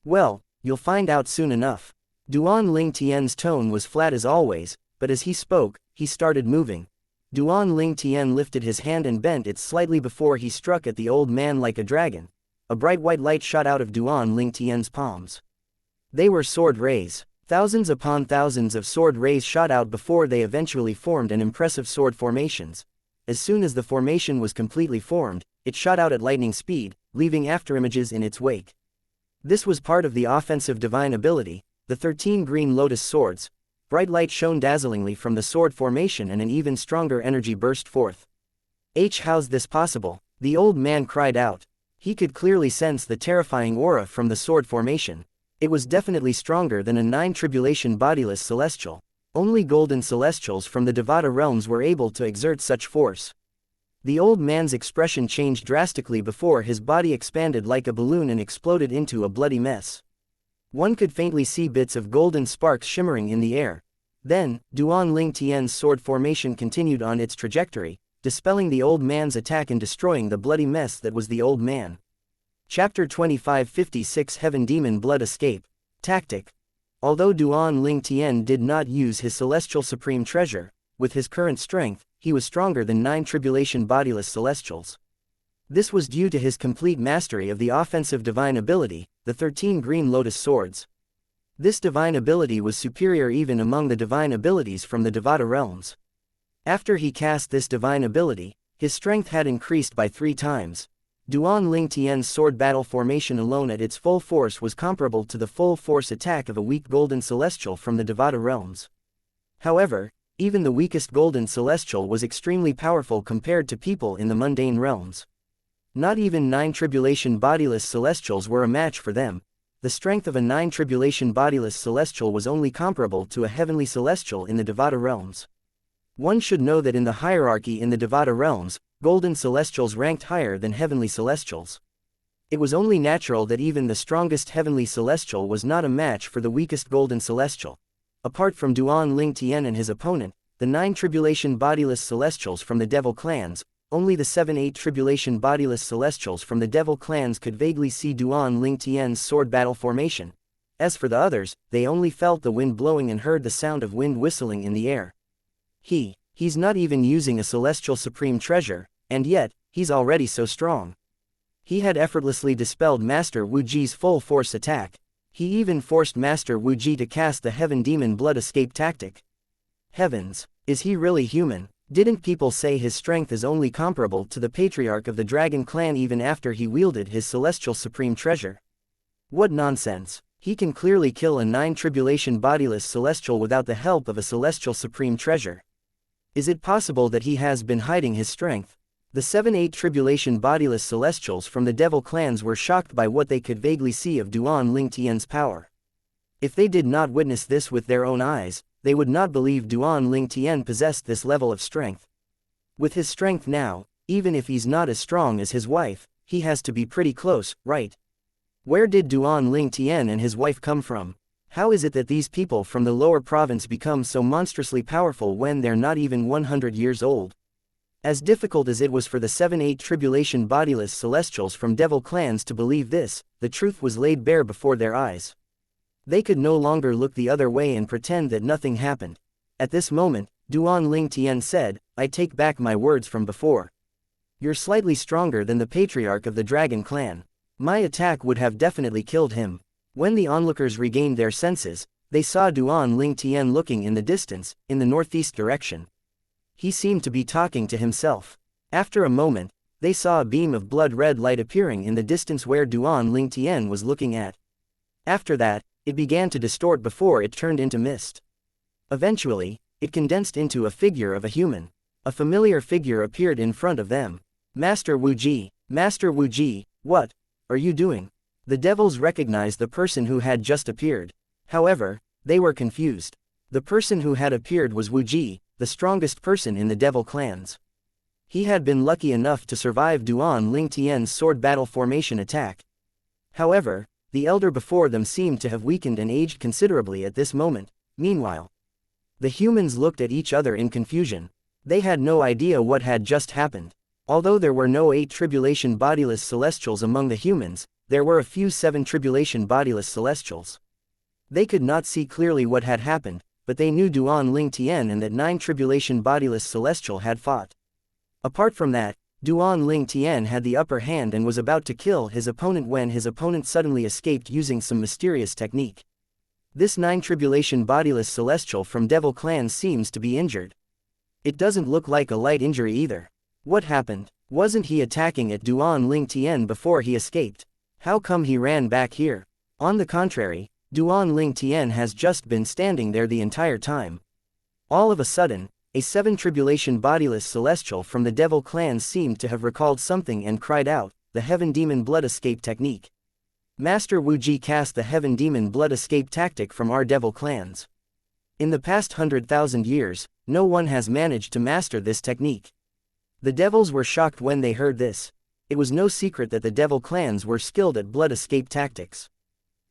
Well, you'll find out soon enough. Duan Ling Tian's tone was flat as always, but as he spoke, he started moving. Duan Ling Tian lifted his hand and bent it slightly before he struck at the old man like a dragon. A bright white light shot out of Duan Ling Tian's palms. They were sword rays. Thousands upon thousands of sword rays shot out before they eventually formed an impressive sword formations. As soon as the formation was completely formed, it shot out at lightning speed, leaving afterimages in its wake. This was part of the offensive divine ability, the 13 green lotus swords. Bright light shone dazzlingly from the sword formation and an even stronger energy burst forth. How's this possible? The old man cried out. He could clearly sense the terrifying aura from the sword formation. It was definitely stronger than a 9 tribulation bodiless celestial. Only golden celestials from the Devata realms were able to exert such force. The old man's expression changed drastically before his body expanded like a balloon and exploded into a bloody mess. One could faintly see bits of golden sparks shimmering in the air. Then, Duan Ling Tian's sword formation continued on its trajectory, dispelling the old man's attack and destroying the bloody mess that was the old man. Chapter 2556 Heaven Demon Blood Escape. Tactic. Although Duan Ling Tian did not use his celestial supreme treasure, with his current strength, he was stronger than 9 tribulation bodiless celestials. This was due to his complete mastery of the offensive divine ability, the 13 green lotus swords. This divine ability was superior even among the divine abilities from the Devata realms. After he cast this divine ability, his strength had increased by 3 times. Duan Ling Tian's sword battle formation alone at its full force was comparable to the full force attack of a weak golden celestial from the Devata realms. However, even the weakest golden celestial was extremely powerful compared to people in the mundane realms. Not even 9 tribulation bodiless celestials were a match for them. The strength of a 9 tribulation bodiless celestial was only comparable to a heavenly celestial in the Devata realms. One should know that in the hierarchy in the Devata realms, golden celestials ranked higher than heavenly celestials. It was only natural that even the strongest heavenly celestial was not a match for the weakest golden celestial. Apart from Duan Ling Tian and his opponent, the 9 tribulation bodiless celestials from the devil clans, only the 7-8 tribulation bodiless celestials from the devil clans could vaguely see Duan Ling Tian's sword battle formation. As for the others, they only felt the wind blowing and heard the sound of wind whistling in the air. He's not even using a celestial supreme treasure, and yet, he's already so strong. He had effortlessly dispelled Master Wu Ji's full force attack. He even forced Master Wu Ji to cast the Heaven Demon Blood Escape tactic. Heavens, is he really human? Didn't people say his strength is only comparable to the patriarch of the Dragon Clan even after he wielded his celestial supreme treasure? What nonsense. He can clearly kill a 9 tribulation bodiless celestial without the help of a celestial supreme treasure. Is it possible that he has been hiding his strength? The 7-8 tribulation bodiless celestials from the devil clans were shocked by what they could vaguely see of Duan Ling Tian's power. If they did not witness this with their own eyes, they would not believe Duan Ling Tian possessed this level of strength. With his strength now, even if he's not as strong as his wife, he has to be pretty close, right? Where did Duan Ling Tian and his wife come from? How is it that these people from the lower province become so monstrously powerful when they're not even 100 years old? As difficult as it was for the 7-8 tribulation bodiless celestials from devil clans to believe this, the truth was laid bare before their eyes. They could no longer look the other way and pretend that nothing happened. At this moment, Duan Ling Tian said, "I take back my words from before. You're slightly stronger than the patriarch of the Dragon Clan. My attack would have definitely killed him." When the onlookers regained their senses, they saw Duan Ling Tian looking in the distance, in the northeast direction. He seemed to be talking to himself. After a moment, they saw a beam of blood-red light appearing in the distance where Duan Ling Tian was looking at. After that, it began to distort before it turned into mist. Eventually, it condensed into a figure of a human. A familiar figure appeared in front of them. "Master Wu Ji, Master Wu Ji, what are you doing?" The devils recognized the person who had just appeared. However, they were confused. The person who had appeared was Wu Ji, the strongest person in the devil clans. He had been lucky enough to survive Duan Ling Tian's sword battle formation attack. However, The elder before them seemed to have weakened and aged considerably at this moment. Meanwhile, the humans looked at each other in confusion. They had no idea what had just happened. Although there were no 8 tribulation bodiless celestials among the humans, there were a few 7 tribulation bodiless celestials. They could not see clearly what had happened, but they knew Duan Ling Tian and that 9 tribulation bodiless celestial had fought. Apart from that, Duan Ling Tian had the upper hand and was about to kill his opponent when his opponent suddenly escaped using some mysterious technique. This 9 tribulation bodiless celestial from devil clans seems to be injured. It doesn't look like a light injury either. What happened? Wasn't he attacking at Duan Ling Tian before he escaped? How come he ran back here? On the contrary, Duan Ling Tian has just been standing there the entire time. All of a sudden, a 7 tribulation bodiless celestial from the devil clans seemed to have recalled something and cried out, the Heaven Demon Blood Escape Technique. Master Wu Ji cast the Heaven Demon Blood Escape tactic from our devil clans. In the past 100,000 years, no one has managed to master this technique. The devils were shocked when they heard this. It was no secret that the devil clans were skilled at blood escape tactics.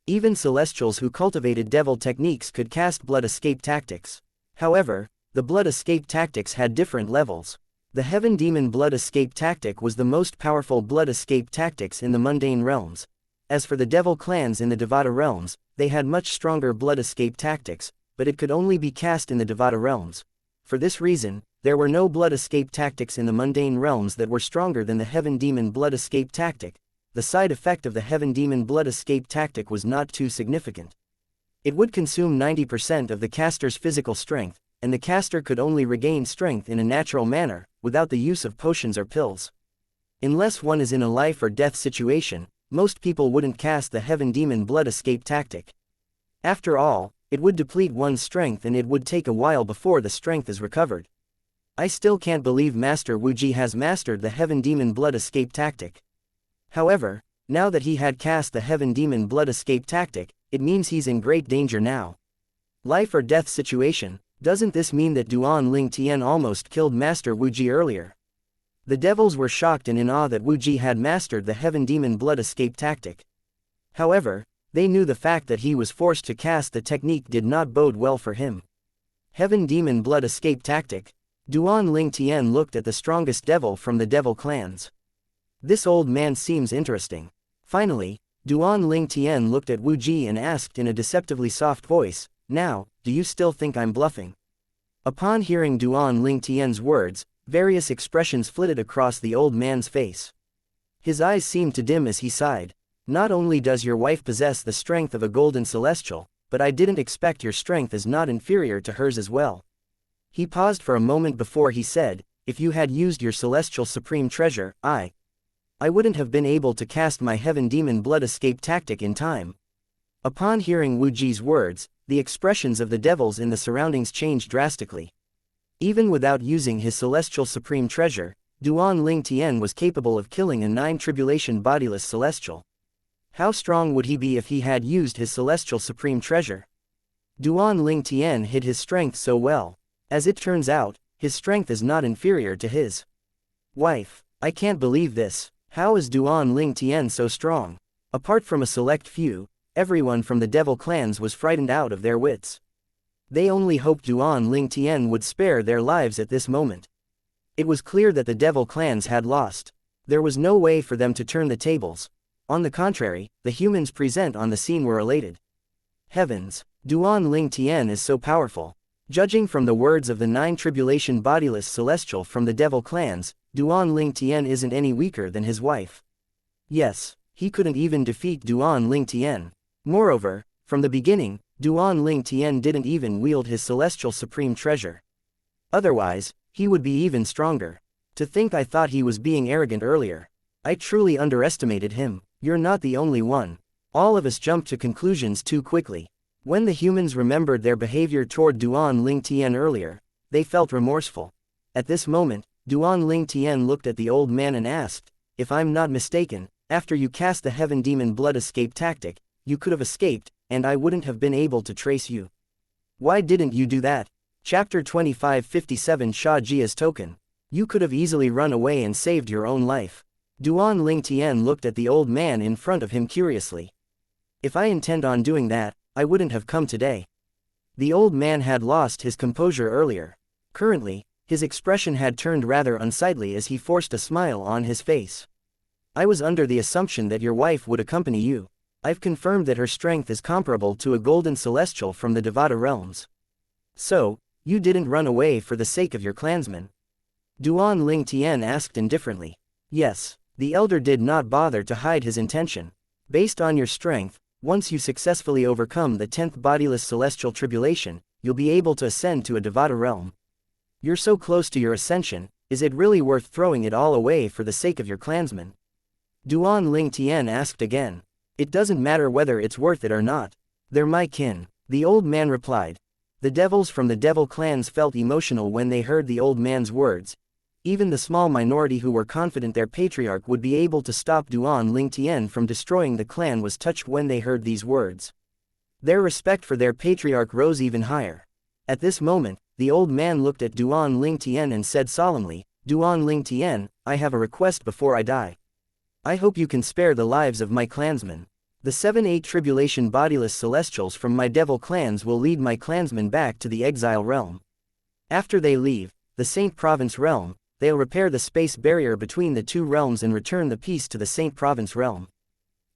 Even celestials who cultivated devil techniques could cast blood escape tactics. However, the blood escape tactics had different levels. The Heaven Demon Blood Escape tactic was the most powerful blood escape tactics in the mundane realms. As for the devil clans in the Devata realms, they had much stronger blood escape tactics, but it could only be cast in the Devata realms. For this reason, there were no blood escape tactics in the mundane realms that were stronger than the Heaven Demon Blood Escape tactic. The side effect of the Heaven Demon Blood Escape tactic was not too significant. It would consume 90% of the caster's physical strength, and the caster could only regain strength in a natural manner, without the use of potions or pills. Unless one is in a life or death situation, most people wouldn't cast the Heaven Demon Blood Escape tactic. After all, it would deplete one's strength and it would take a while before the strength is recovered. I still can't believe Master Wu Ji has mastered the Heaven Demon Blood Escape tactic. However, now that he had cast the Heaven Demon Blood Escape tactic, it means he's in great danger now. Life or death situation, doesn't this mean that Duan Ling Tian almost killed Master Wu Ji earlier? The devils were shocked and in awe that Wu Ji had mastered the Heaven Demon Blood Escape tactic. However, they knew the fact that he was forced to cast the technique did not bode well for him. Heaven Demon Blood Escape tactic. Duan Ling Tian looked at the strongest devil from the devil clans. This old man seems interesting. Finally, Duan Ling Tian looked at Wu Ji and asked in a deceptively soft voice, "Now, do you still think I'm bluffing?" Upon hearing Duan Ling Tian's words, various expressions flitted across the old man's face. His eyes seemed to dim as he sighed. "Not only does your wife possess the strength of a golden celestial, but I didn't expect your strength is not inferior to hers as well." He paused for a moment before he said, "If you had used your celestial supreme treasure, I wouldn't have been able to cast my Heaven Demon Blood Escape tactic in time." Upon hearing Wu Ji's words, the expressions of the devils in the surroundings changed drastically. Even without using his celestial supreme treasure, Duan Ling Tian was capable of killing a 9 tribulation bodiless celestial. How strong would he be if he had used his celestial supreme treasure? Duan Ling Tian hid his strength so well. As it turns out, his strength is not inferior to his wife. I can't believe this. How is Duan Ling Tian so strong? Apart from a select few, everyone from the devil clans was frightened out of their wits. They only hoped Duan Ling Tian would spare their lives at this moment. It was clear that the devil clans had lost. There was no way for them to turn the tables. On the contrary, the humans present on the scene were elated. Heavens! Duan Ling Tian is so powerful. Judging from the words of the 9 tribulation bodiless celestial from the devil clans, Duan Ling Tian isn't any weaker than his wife. Yes, he couldn't even defeat Duan Ling Tian. Moreover, from the beginning, Duan Ling Tian didn't even wield his celestial supreme treasure. Otherwise, he would be even stronger. To think I thought he was being arrogant earlier. I truly underestimated him. You're not the only one. All of us jumped to conclusions too quickly. When the humans remembered their behavior toward Duan Ling Tian earlier, they felt remorseful. At this moment, Duan Ling Tian looked at the old man and asked, "If I'm not mistaken, after you cast the Heaven Demon Blood Escape tactic, you could have escaped, and I wouldn't have been able to trace you. Why didn't you do that?" Chapter 2557 Sha Jia's Token. You could have easily run away and saved your own life. Duan Ling Tian looked at the old man in front of him curiously. If I intend on doing that, I wouldn't have come today. The old man had lost his composure earlier. Currently, his expression had turned rather unsightly as he forced a smile on his face. I was under the assumption that your wife would accompany you. I've confirmed that her strength is comparable to a golden celestial from the Devata realms. So, you didn't run away for the sake of your clansmen? Duan Ling Tian asked indifferently. Yes, the elder did not bother to hide his intention. Based on your strength, once you successfully overcome the 10th bodiless celestial tribulation, you'll be able to ascend to a Devata realm. You're so close to your ascension, is it really worth throwing it all away for the sake of your clansmen? Duan Ling Tian asked again. It doesn't matter whether it's worth it or not. They're my kin, the old man replied. The devils from the devil clans felt emotional when they heard the old man's words. Even the small minority who were confident their patriarch would be able to stop Duan Ling Tian from destroying the clan was touched when they heard these words. Their respect for their patriarch rose even higher. At this moment, the old man looked at Duan Ling Tian and said solemnly, Duan Ling Tian, I have a request before I die. I hope you can spare the lives of my clansmen. The 7-8 tribulation bodiless celestials from my devil clans will lead my clansmen back to the exile realm. After they leave the Saint Province realm, they'll repair the space barrier between the two realms and return the peace to the Saint Province realm.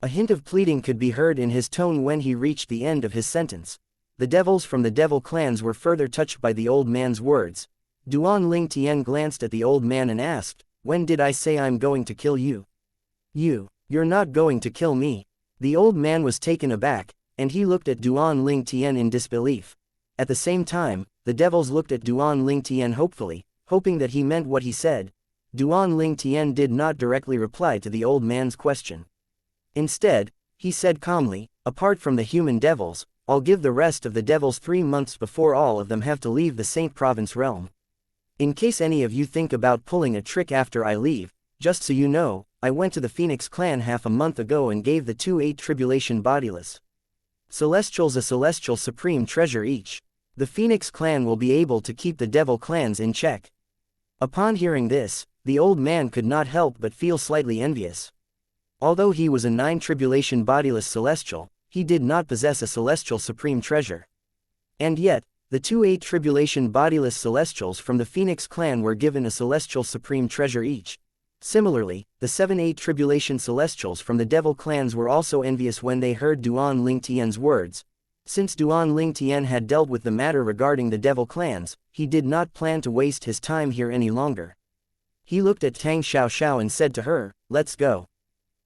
A hint of pleading could be heard in his tone when he reached the end of his sentence. The devils from the devil clans were further touched by the old man's words. Duan Ling Tian glanced at the old man and asked, When did I say I'm going to kill you? You're not going to kill me. The old man was taken aback, and he looked at Duan Ling Tian in disbelief. At the same time, the devils looked at Duan Ling Tian hopefully, hoping that he meant what he said. Duan Ling Tian did not directly reply to the old man's question. Instead, he said calmly, apart from the human devils, I'll give the rest of the devils 3 months before all of them have to leave the Saint Province realm. In case any of you think about pulling a trick after I leave, just so you know, I went to the Phoenix clan half a month ago and gave the 2-8 tribulation bodiless celestials a celestial supreme treasure each. The Phoenix clan will be able to keep the devil clans in check. Upon hearing this, the old man could not help but feel slightly envious. Although he was a 9 tribulation bodiless celestial, he did not possess a celestial supreme treasure. And yet, the 2-8 tribulation bodiless celestials from the Phoenix clan were given a celestial supreme treasure each. Similarly, the 7-8 tribulation celestials from the devil clans were also envious when they heard Duan Ling Tian's words. Since Duan Ling Tian had dealt with the matter regarding the devil clans, he did not plan to waste his time here any longer. He looked at Tang Xiao and said to her, Let's go.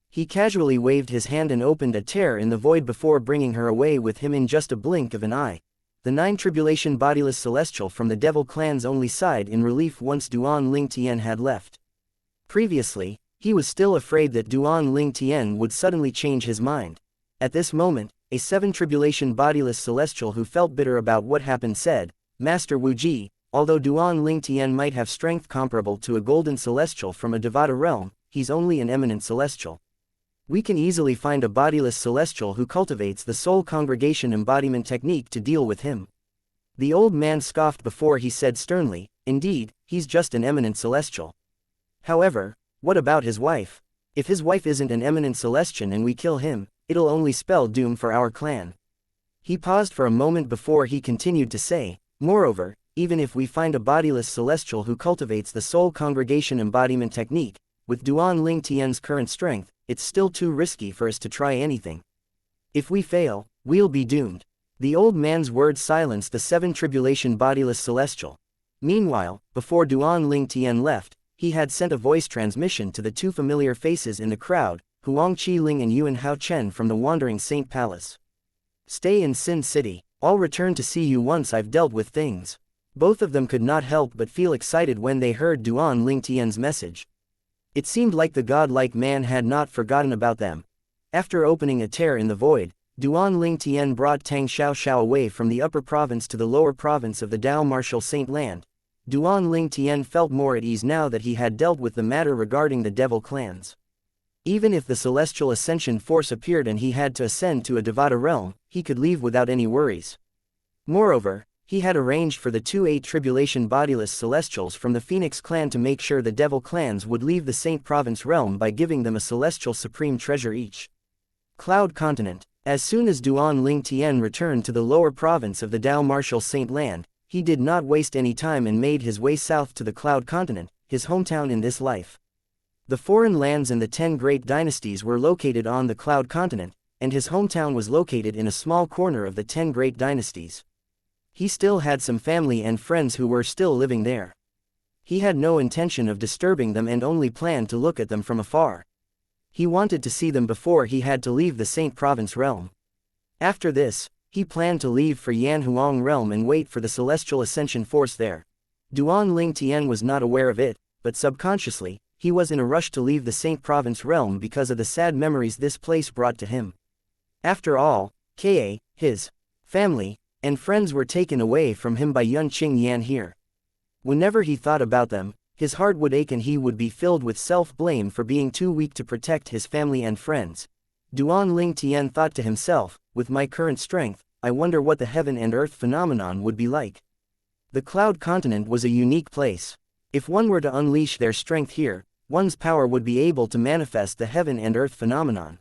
He casually waved his hand and opened a tear in the void before bringing her away with him in just a blink of an eye. The 9 tribulation bodiless celestial from the devil clans only sighed in relief once Duan Ling Tian had left. Previously, he was still afraid that Duan Ling Tian would suddenly change his mind. At this moment, a 7 tribulation bodiless celestial who felt bitter about what happened said, Master Wu Ji, although Duan Ling Tian might have strength comparable to a golden celestial from a Devata realm, he's only an eminent celestial. We can easily find a bodiless celestial who cultivates the soul congregation embodiment technique to deal with him. The old man scoffed before he said sternly, Indeed, he's just an eminent celestial. However, what about his wife? If his wife isn't an eminent celestian and we kill him, it'll only spell doom for our clan. He paused for a moment before he continued to say, Moreover, even if we find a bodiless celestial who cultivates the soul congregation embodiment technique, with Duan Ling Tian's current strength, it's still too risky for us to try anything. If we fail, we'll be doomed. The old man's words silenced the 7 tribulation bodiless celestial. Meanwhile, before Duan Ling Tian left, he had sent a voice transmission to the 2 familiar faces in the crowd, Huang Qi Ling and Yuan Hao Chen from the Wandering Saint Palace. Stay in Sin City, I'll return to see you once I've dealt with things. Both of them could not help but feel excited when they heard Duan Ling Tian's message. It seemed like the godlike man had not forgotten about them. After opening a tear in the void, Duan Ling Tian brought Tang Xiao away from the upper province to the lower province of the Dao Martial Saint Land. Duan Ling Tian felt more at ease now that he had dealt with the matter regarding the devil clans. Even if the celestial ascension force appeared and he had to ascend to a Devata realm, he could leave without any worries. Moreover, he had arranged for the 2-8 tribulation bodiless celestials from the Phoenix clan to make sure the devil clans would leave the Saint Province realm by giving them a celestial supreme treasure each. Cloud Continent. As soon as Duan Ling Tian returned to the lower province of the Dao Martial Saint Land, he did not waste any time and made his way south to the Cloud Continent, his hometown in this life. The foreign lands and the 10 great dynasties were located on the Cloud Continent, and his hometown was located in a small corner of the 10 great dynasties. He still had some family and friends who were still living there. He had no intention of disturbing them and only planned to look at them from afar. He wanted to see them before he had to leave the Saint Province realm. After this, he planned to leave for Yanhuang realm and wait for the Celestial Ascension Force there. Duan Ling Tian was not aware of it, but subconsciously, he was in a rush to leave the Saint Province realm because of the sad memories this place brought to him. After all, his family and friends were taken away from him by Yun Qing Yan here. Whenever he thought about them, his heart would ache and he would be filled with self-blame for being too weak to protect his family and friends. Duan Ling Tian thought to himself, with my current strength, I wonder what the heaven and earth phenomenon would be like. The Cloud Continent was a unique place. If one were to unleash their strength here, one's power would be able to manifest the heaven and earth phenomenon.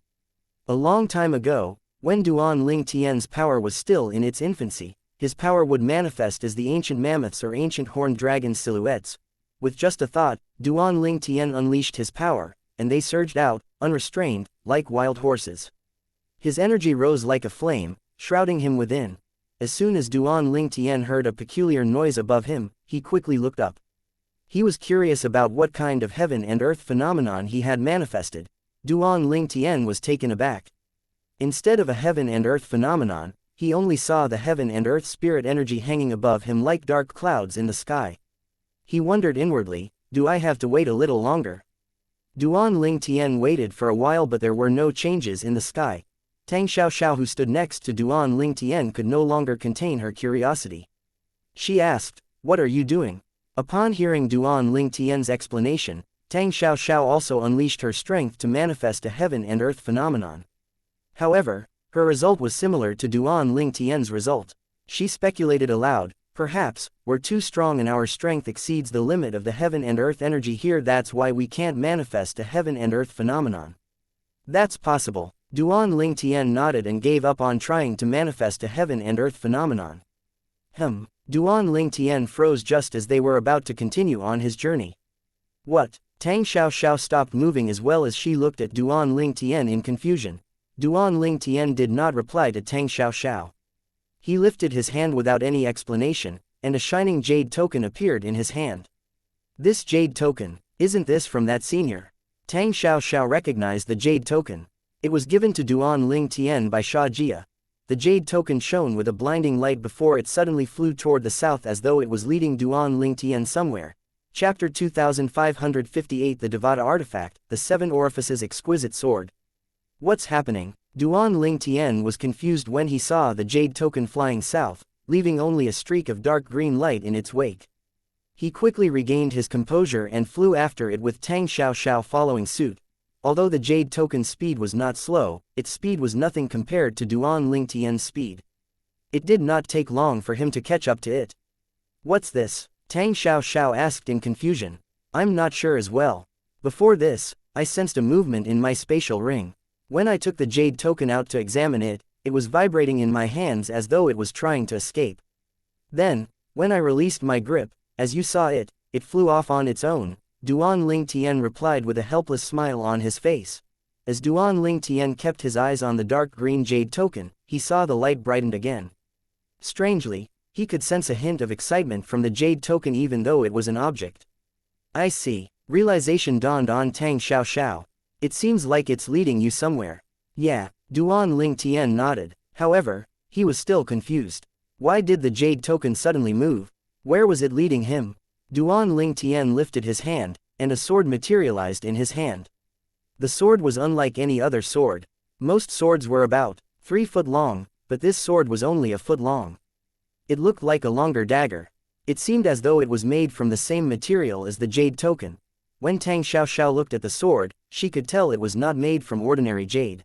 A long time ago, when Duan Ling Tian's power was still in its infancy, his power would manifest as the ancient mammoths or ancient horned dragon silhouettes. With just a thought, Duan Ling Tian unleashed his power, and they surged out, unrestrained, like wild horses. His energy rose like a flame, shrouding him within. As soon as Duan Ling Tian heard a peculiar noise above him, he quickly looked up. He was curious about what kind of heaven and earth phenomenon he had manifested. Duan Ling Tian was taken aback. Instead of a heaven and earth phenomenon, he only saw the heaven and earth spirit energy hanging above him like dark clouds in the sky. He wondered inwardly, do I have to wait a little longer? Duan Ling Tian waited for a while but there were no changes in the sky. Tang Xiaoxiao who stood next to Duan Ling Tian could no longer contain her curiosity. She asked, what are you doing? Upon hearing Duan Ling Tian's explanation, Tang Xiaoxiao also unleashed her strength to manifest a heaven and earth phenomenon. However, her result was similar to Duan Ling Tian's result. She speculated aloud, perhaps, we're too strong and our strength exceeds the limit of the heaven and earth energy here, that's why we can't manifest a heaven and earth phenomenon. That's possible. Duan Ling Tian nodded and gave up on trying to manifest a heaven and earth phenomenon. Duan Ling Tian froze just as they were about to continue on his journey. What? Tang Xiaoxiao stopped moving as well as she looked at Duan Ling Tian in confusion. Duan Ling Tian did not reply to Tang Xiaoxiao. He lifted his hand without any explanation, and a shining jade token appeared in his hand. This jade token, isn't this from that senior? Tang Xiaoxiao recognized the jade token. It was given to Duan Ling Tian by Xianxia. The jade token shone with a blinding light before it suddenly flew toward the south as though it was leading Duan Ling Tian somewhere. Chapter 2558 The Devata Artifact, the Seven Orifices Exquisite Sword. What's happening? Duan Ling Tian was confused when he saw the jade token flying south, leaving only a streak of dark green light in its wake. He quickly regained his composure and flew after it with Tang Xiaoxiao following suit. Although the jade token's speed was not slow, its speed was nothing compared to Duan Ling Tian's speed. It did not take long for him to catch up to it. What's this? Tang Xiaoxiao asked in confusion. I'm not sure as well. Before this, I sensed a movement in my spatial ring. When I took the jade token out to examine it, it was vibrating in my hands as though it was trying to escape. Then, when I released my grip, as you saw it, it flew off on its own, Duan Ling Tian replied with a helpless smile on his face. As Duan Ling Tian kept his eyes on the dark green jade token, he saw the light brightened again. Strangely, he could sense a hint of excitement from the jade token even though it was an object. I see. Realization dawned on Tang Xiaoxiao. It seems like it's leading you somewhere. Yeah, Duan Ling Tian nodded. However, he was still confused. Why did the jade token suddenly move? Where was it leading him? Duan Ling Tian lifted his hand, and a sword materialized in his hand. The sword was unlike any other sword. Most swords were about 3 foot long, but this sword was only a foot long. It looked like a longer dagger. It seemed as though it was made from the same material as the jade token. When Tang Xiaoxiao looked at the sword, she could tell it was not made from ordinary jade.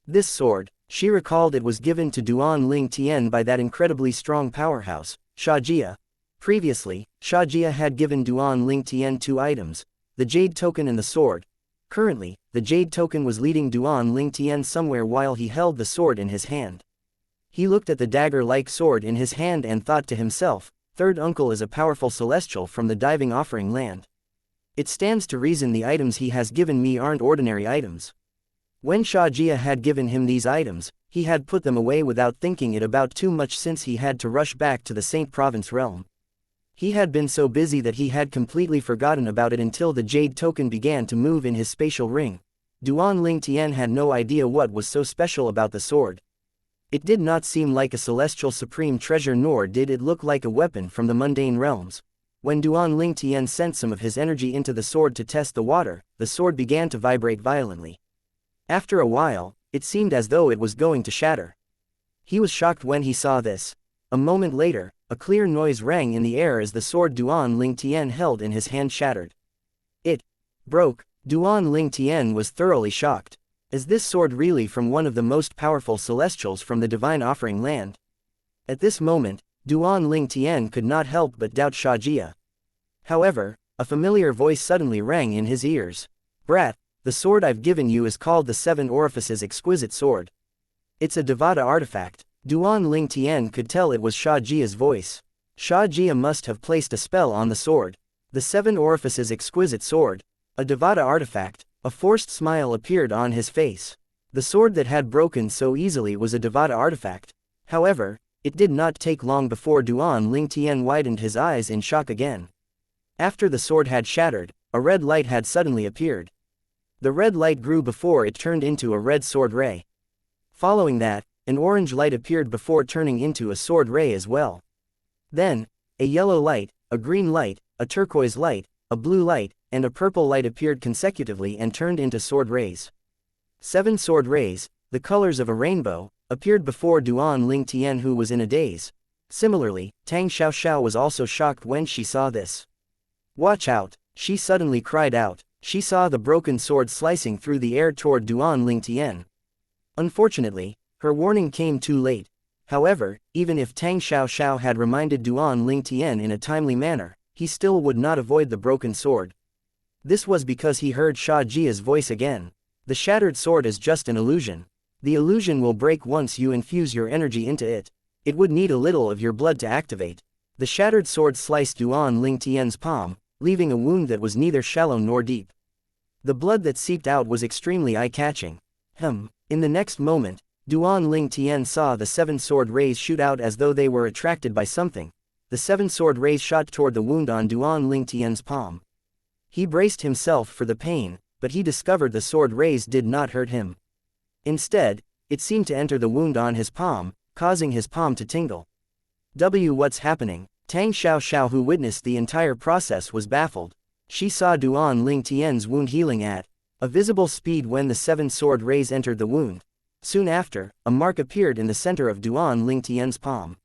This sword, she recalled it was given to Duan Ling Tian by that incredibly strong powerhouse, Xianxia. Previously, Xianxia had given Duan Ling Tian 2 items, the jade token and the sword. Currently, the Jade Token was leading Duan Ling Tian somewhere while he held the sword in his hand. He looked at the dagger-like sword in his hand and thought to himself, Third Uncle is a powerful celestial from the diving offering land. It stands to reason the items he has given me aren't ordinary items. When Xianxia had given him these items, he had put them away without thinking it about too much since he had to rush back to the Saint Province realm. He had been so busy that he had completely forgotten about it until the Jade Token began to move in his spatial ring. Duan Ling Tian had no idea what was so special about the sword. It did not seem like a celestial supreme treasure, nor did it look like a weapon from the mundane realms. When Duan Ling Tian sent some of his energy into the sword to test the water, the sword began to vibrate violently. After a while, it seemed as though it was going to shatter. He was shocked when he saw this. A moment later, a clear noise rang in the air as the sword Duan Ling Tian held in his hand shattered. It broke. Duan Ling Tian was thoroughly shocked. Is this sword really from one of the most powerful celestials from the divine offering land? At this moment, Duan Ling Tian could not help but doubt Xianxia. However, a familiar voice suddenly rang in his ears. Brat, the sword I've given you is called the Seven Orifices Exquisite Sword. It's a Devata artifact. Duan Ling Tian could tell it was Xianxia's voice. Xianxia must have placed a spell on the sword. The Seven Orifices Exquisite Sword. A Devata artifact. A forced smile appeared on his face. The sword that had broken so easily was a Devata artifact. However, it did not take long before Duan Ling Tian widened his eyes in shock again. After the sword had shattered, a red light had suddenly appeared. The red light grew before it turned into a red sword ray. Following that, an orange light appeared before turning into a sword ray as well. Then, a yellow light, a green light, a turquoise light, a blue light, and a purple light appeared consecutively and turned into sword rays. 7 sword rays, the colors of a rainbow, appeared before Duan Ling Tian, who was in a daze. Similarly, Tang Xiaoxiao was also shocked when she saw this. Watch out, she suddenly cried out. She saw the broken sword slicing through the air toward Duan Ling Tian. Unfortunately, her warning came too late. However, even if Tang Xiaoxiao had reminded Duan Ling Tian in a timely manner, he still would not avoid the broken sword. This was because he heard Xianxia's voice again. The shattered sword is just an illusion. The illusion will break once you infuse your energy into it. It would need a little of your blood to activate. The shattered sword sliced Duan Ling Tian's palm, leaving a wound that was neither shallow nor deep. The blood that seeped out was extremely eye-catching. In the next moment, Duan Ling Tian saw the 7 sword rays shoot out as though they were attracted by something. The 7 sword rays shot toward the wound on Duan Ling Tian's palm. He braced himself for the pain, but he discovered the sword rays did not hurt him. Instead, it seemed to enter the wound on his palm, causing his palm to tingle. What's happening? Tang Xiaoxiao, who witnessed the entire process, was baffled. She saw Duan Ling Tian's wound healing at a visible speed when the 7 sword rays entered the wound. Soon after, a mark appeared in the center of Duan Ling Tian's palm.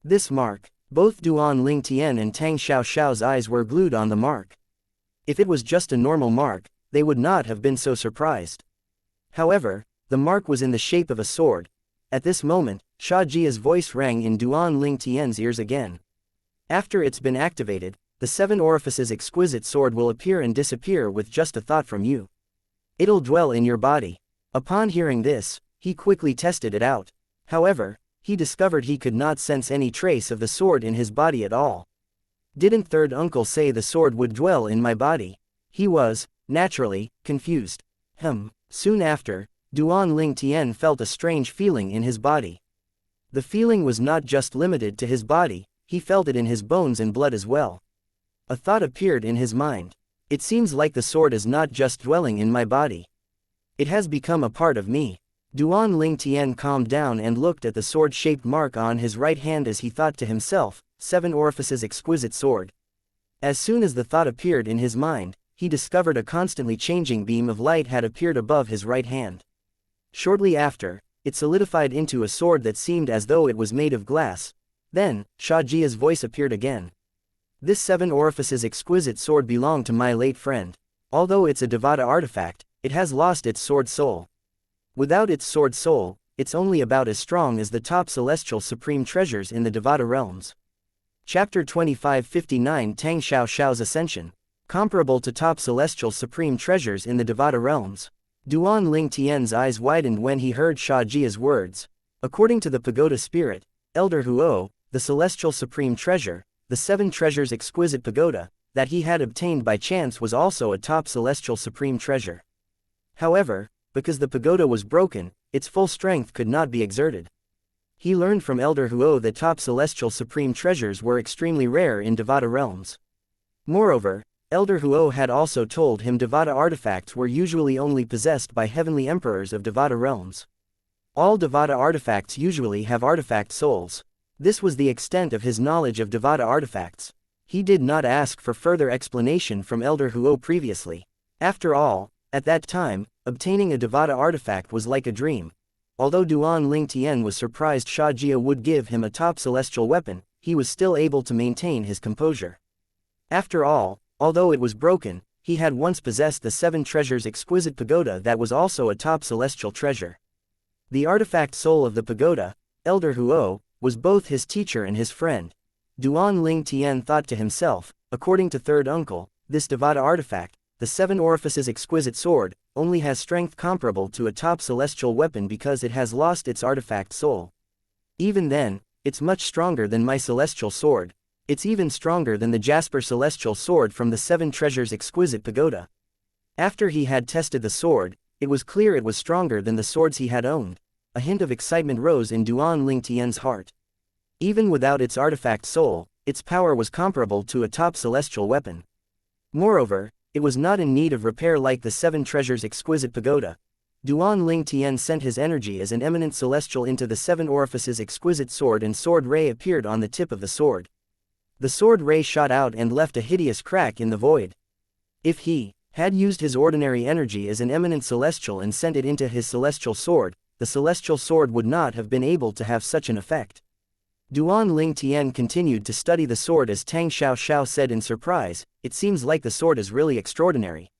This mark, both Duan Ling Tian and Tang Xiaoxiao's eyes were glued on the mark. If it was just a normal mark, they would not have been so surprised. However, the mark was in the shape of a sword. At this moment, Xianxia's voice rang in Duan Ling Tian's ears again. After it's been activated, the 7 Orifices Exquisite Sword will appear and disappear with just a thought from you. It'll dwell in your body. Upon hearing this, he quickly tested it out. However, he discovered he could not sense any trace of the sword in his body at all. Didn't Third Uncle say the sword would dwell in my body? He was, naturally, confused. Soon after, Duan Ling Tian felt a strange feeling in his body. The feeling was not just limited to his body, he felt it in his bones and blood as well. A thought appeared in his mind. It seems like the sword is not just dwelling in my body. It has become a part of me. Duan Ling Tian calmed down and looked at the sword-shaped mark on his right hand as he thought to himself, 7 Orifices Exquisite Sword. As soon as the thought appeared in his mind, he discovered a constantly changing beam of light had appeared above his right hand. Shortly after, it solidified into a sword that seemed as though it was made of glass. Then, Xianxia's voice appeared again. This 7 Orifices Exquisite Sword belonged to my late friend. Although it's a Devata artifact, it has lost its sword soul. Without its sword soul, it's only about as strong as the top celestial supreme treasures in the Devata realms. Chapter 2559 Tang Xiaoxiao's Ascension. comparable to top celestial supreme treasures in the Devata realms. Duan Ling Tian's eyes widened when he heard Xiajia's words. According to the pagoda spirit, Elder Huo, the celestial supreme treasure, the 7 treasures exquisite pagoda, that he had obtained by chance was also a top celestial supreme treasure. However, because the pagoda was broken, its full strength could not be exerted. He learned from Elder Huo that top celestial supreme treasures were extremely rare in Devata realms. Moreover, Elder Huo had also told him Devata artifacts were usually only possessed by heavenly emperors of Devata realms. All Devata artifacts usually have artifact souls. This was the extent of his knowledge of Devata artifacts. He did not ask for further explanation from Elder Huo previously. After all, at that time, obtaining a Devata artifact was like a dream. Although Duan Ling Tian was surprised Xiajia would give him a top celestial weapon, he was still able to maintain his composure. After all, although it was broken, he had once possessed the 7 treasures exquisite pagoda that was also a top celestial treasure. The artifact soul of the pagoda, Elder Huo, was both his teacher and his friend. Duan Ling Tian thought to himself, according to third uncle, this Devata artifact, the 7 orifices exquisite sword, only has strength comparable to a top celestial weapon because it has lost its artifact soul. Even then, it's much stronger than my celestial sword. It's even stronger than the Jasper celestial sword from the 7 treasures exquisite pagoda. After he had tested the sword, it was clear it was stronger than the swords he had owned. A hint of excitement rose in Duan Ling Tian's heart. Even without its artifact soul, its power was comparable to a top celestial weapon. Moreover, it was not in need of repair like the 7 treasures exquisite pagoda. Duan Ling Tian sent his energy as an eminent celestial into the 7 orifices exquisite sword and sword ray appeared on the tip of the sword. The sword ray shot out and left a hideous crack in the void. If he had used his ordinary energy as an eminent celestial and sent it into his celestial sword, the celestial sword would not have been able to have such an effect. Duan Ling Tian continued to study the sword as Tang Xiao said in surprise, "It seems like the sword is really extraordinary."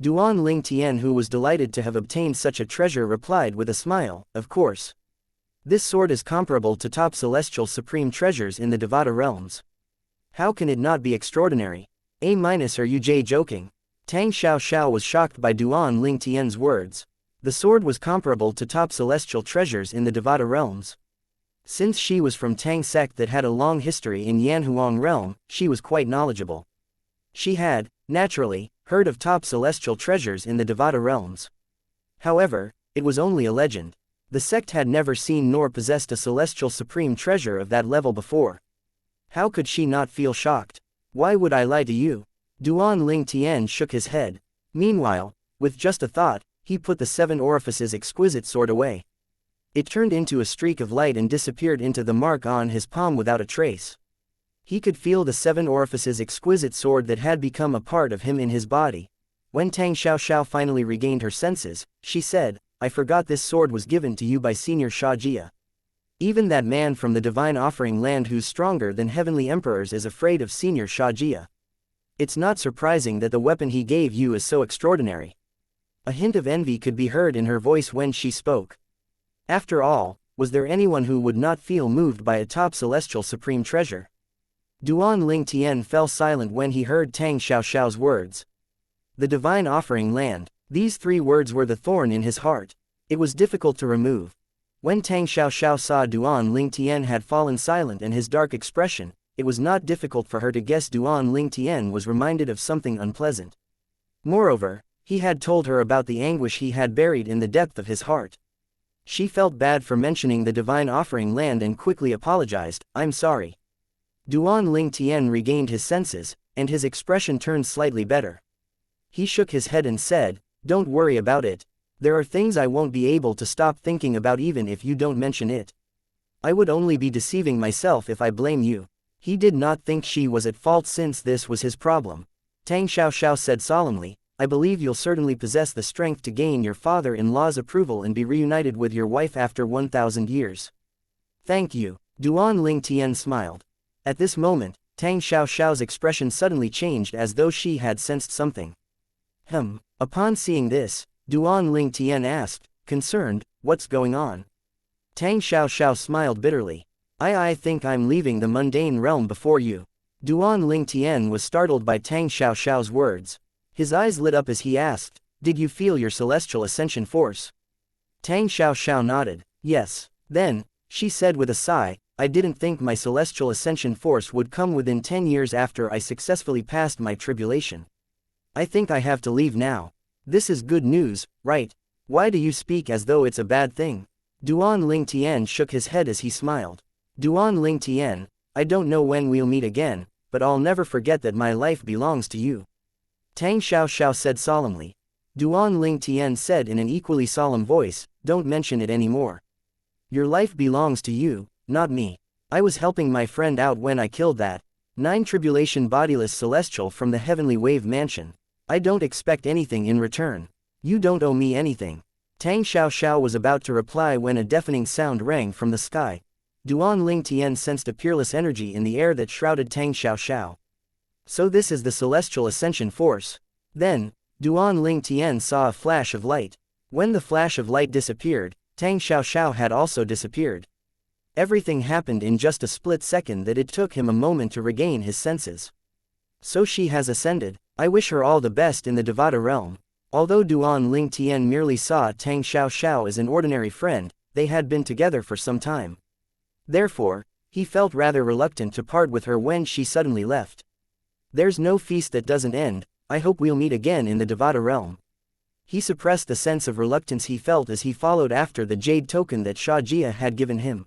Duan Ling Tian, who was delighted to have obtained such a treasure, replied with a smile, "Of course. This sword is comparable to top celestial supreme treasures in the Devata realms. How can it not be extraordinary? Are you joking?" Tang Xiao was shocked by Duan Ling Tian's words. The sword was comparable to top celestial treasures in the Devata realms. Since she was from Tang sect that had a long history in Yanhuang realm, she was quite knowledgeable. She had, naturally, heard of top celestial treasures in the Devata realms. However, it was only a legend. The sect had never seen nor possessed a celestial supreme treasure of that level before. How could she not feel shocked? Why would I lie to you? Duan Ling Tian shook his head. Meanwhile, with just a thought, he put the 7 orifices exquisite sword away. It turned into a streak of light and disappeared into the mark on his palm without a trace. He could feel the 7 orifices exquisite sword that had become a part of him in his body. When Tang Xiao finally regained her senses, she said, "I forgot this sword was given to you by Senior Xiajia. Even that man from the divine offering land who's stronger than heavenly emperors is afraid of Senior Xiajia. It's not surprising that the weapon he gave you is so extraordinary." A hint of envy could be heard in her voice when she spoke. After all, was there anyone who would not feel moved by a top celestial supreme treasure? Duan Ling Tian fell silent when he heard Tang Xiao's words. The divine offering land. These 3 words were the thorn in his heart. It was difficult to remove. When Tang Xiao saw Duan Ling Tian had fallen silent and his dark expression, it was not difficult for her to guess Duan Ling Tian was reminded of something unpleasant. Moreover, he had told her about the anguish he had buried in the depth of his heart. She felt bad for mentioning the divine offering land and quickly apologized, "I'm sorry." Duan Ling Tian regained his senses, and his expression turned slightly better. He shook his head and said, "Don't worry about it. There are things I won't be able to stop thinking about even if you don't mention it. I would only be deceiving myself if I blame you." He did not think she was at fault since this was his problem. Tang Xiao said solemnly, "I believe you'll certainly possess the strength to gain your father-in-law's approval and be reunited with your wife after 1,000 years. Thank you." Duan Ling Tian smiled. At this moment, Tang Xiao's expression suddenly changed as though she had sensed something. Upon seeing this, Duan Ling Tian asked, concerned, "What's going on?" Tang Xiao smiled bitterly. I think I'm leaving the mundane realm before you." Duan Ling Tian was startled by Tang Xiaoxiao's words. His eyes lit up as he asked, "Did you feel your celestial ascension force?" Tang Xiaoxiao nodded. "Yes." Then, she said with a sigh, "I didn't think my celestial ascension force would come within 10 years after I successfully passed my tribulation. I think I have to leave now." "This is good news, right? Why do you speak as though it's a bad thing?" Duan Ling Tian shook his head as he smiled. "Duan Ling Tian, I don't know when we'll meet again, but I'll never forget that my life belongs to you," Tang Xiaoxiao said solemnly. Duan Ling Tian said in an equally solemn voice, "Don't mention it anymore. Your life belongs to you, not me. I was helping my friend out when I killed that 9 bodiless celestial from the heavenly wave mansion. I don't expect anything in return. You don't owe me anything." Tang Xiaoxiao was about to reply when a deafening sound rang from the sky. Duan Ling Tian sensed a peerless energy in the air that shrouded Tang Xiaoxiao. So this is the celestial ascension force. Then, Duan Ling Tian saw a flash of light. When the flash of light disappeared, Tang Xiaoxiao had also disappeared. Everything happened in just a split second that it took him a moment to regain his senses. So she has ascended. I wish her all the best in the Devata realm. Although Duan Ling Tian merely saw Tang Xiaoxiao as an ordinary friend, they had been together for some time. Therefore, he felt rather reluctant to part with her when she suddenly left. "There's no feast that doesn't end. I hope we'll meet again in the Devata realm." He suppressed the sense of reluctance he felt as he followed after the jade token that Xianxia had given him.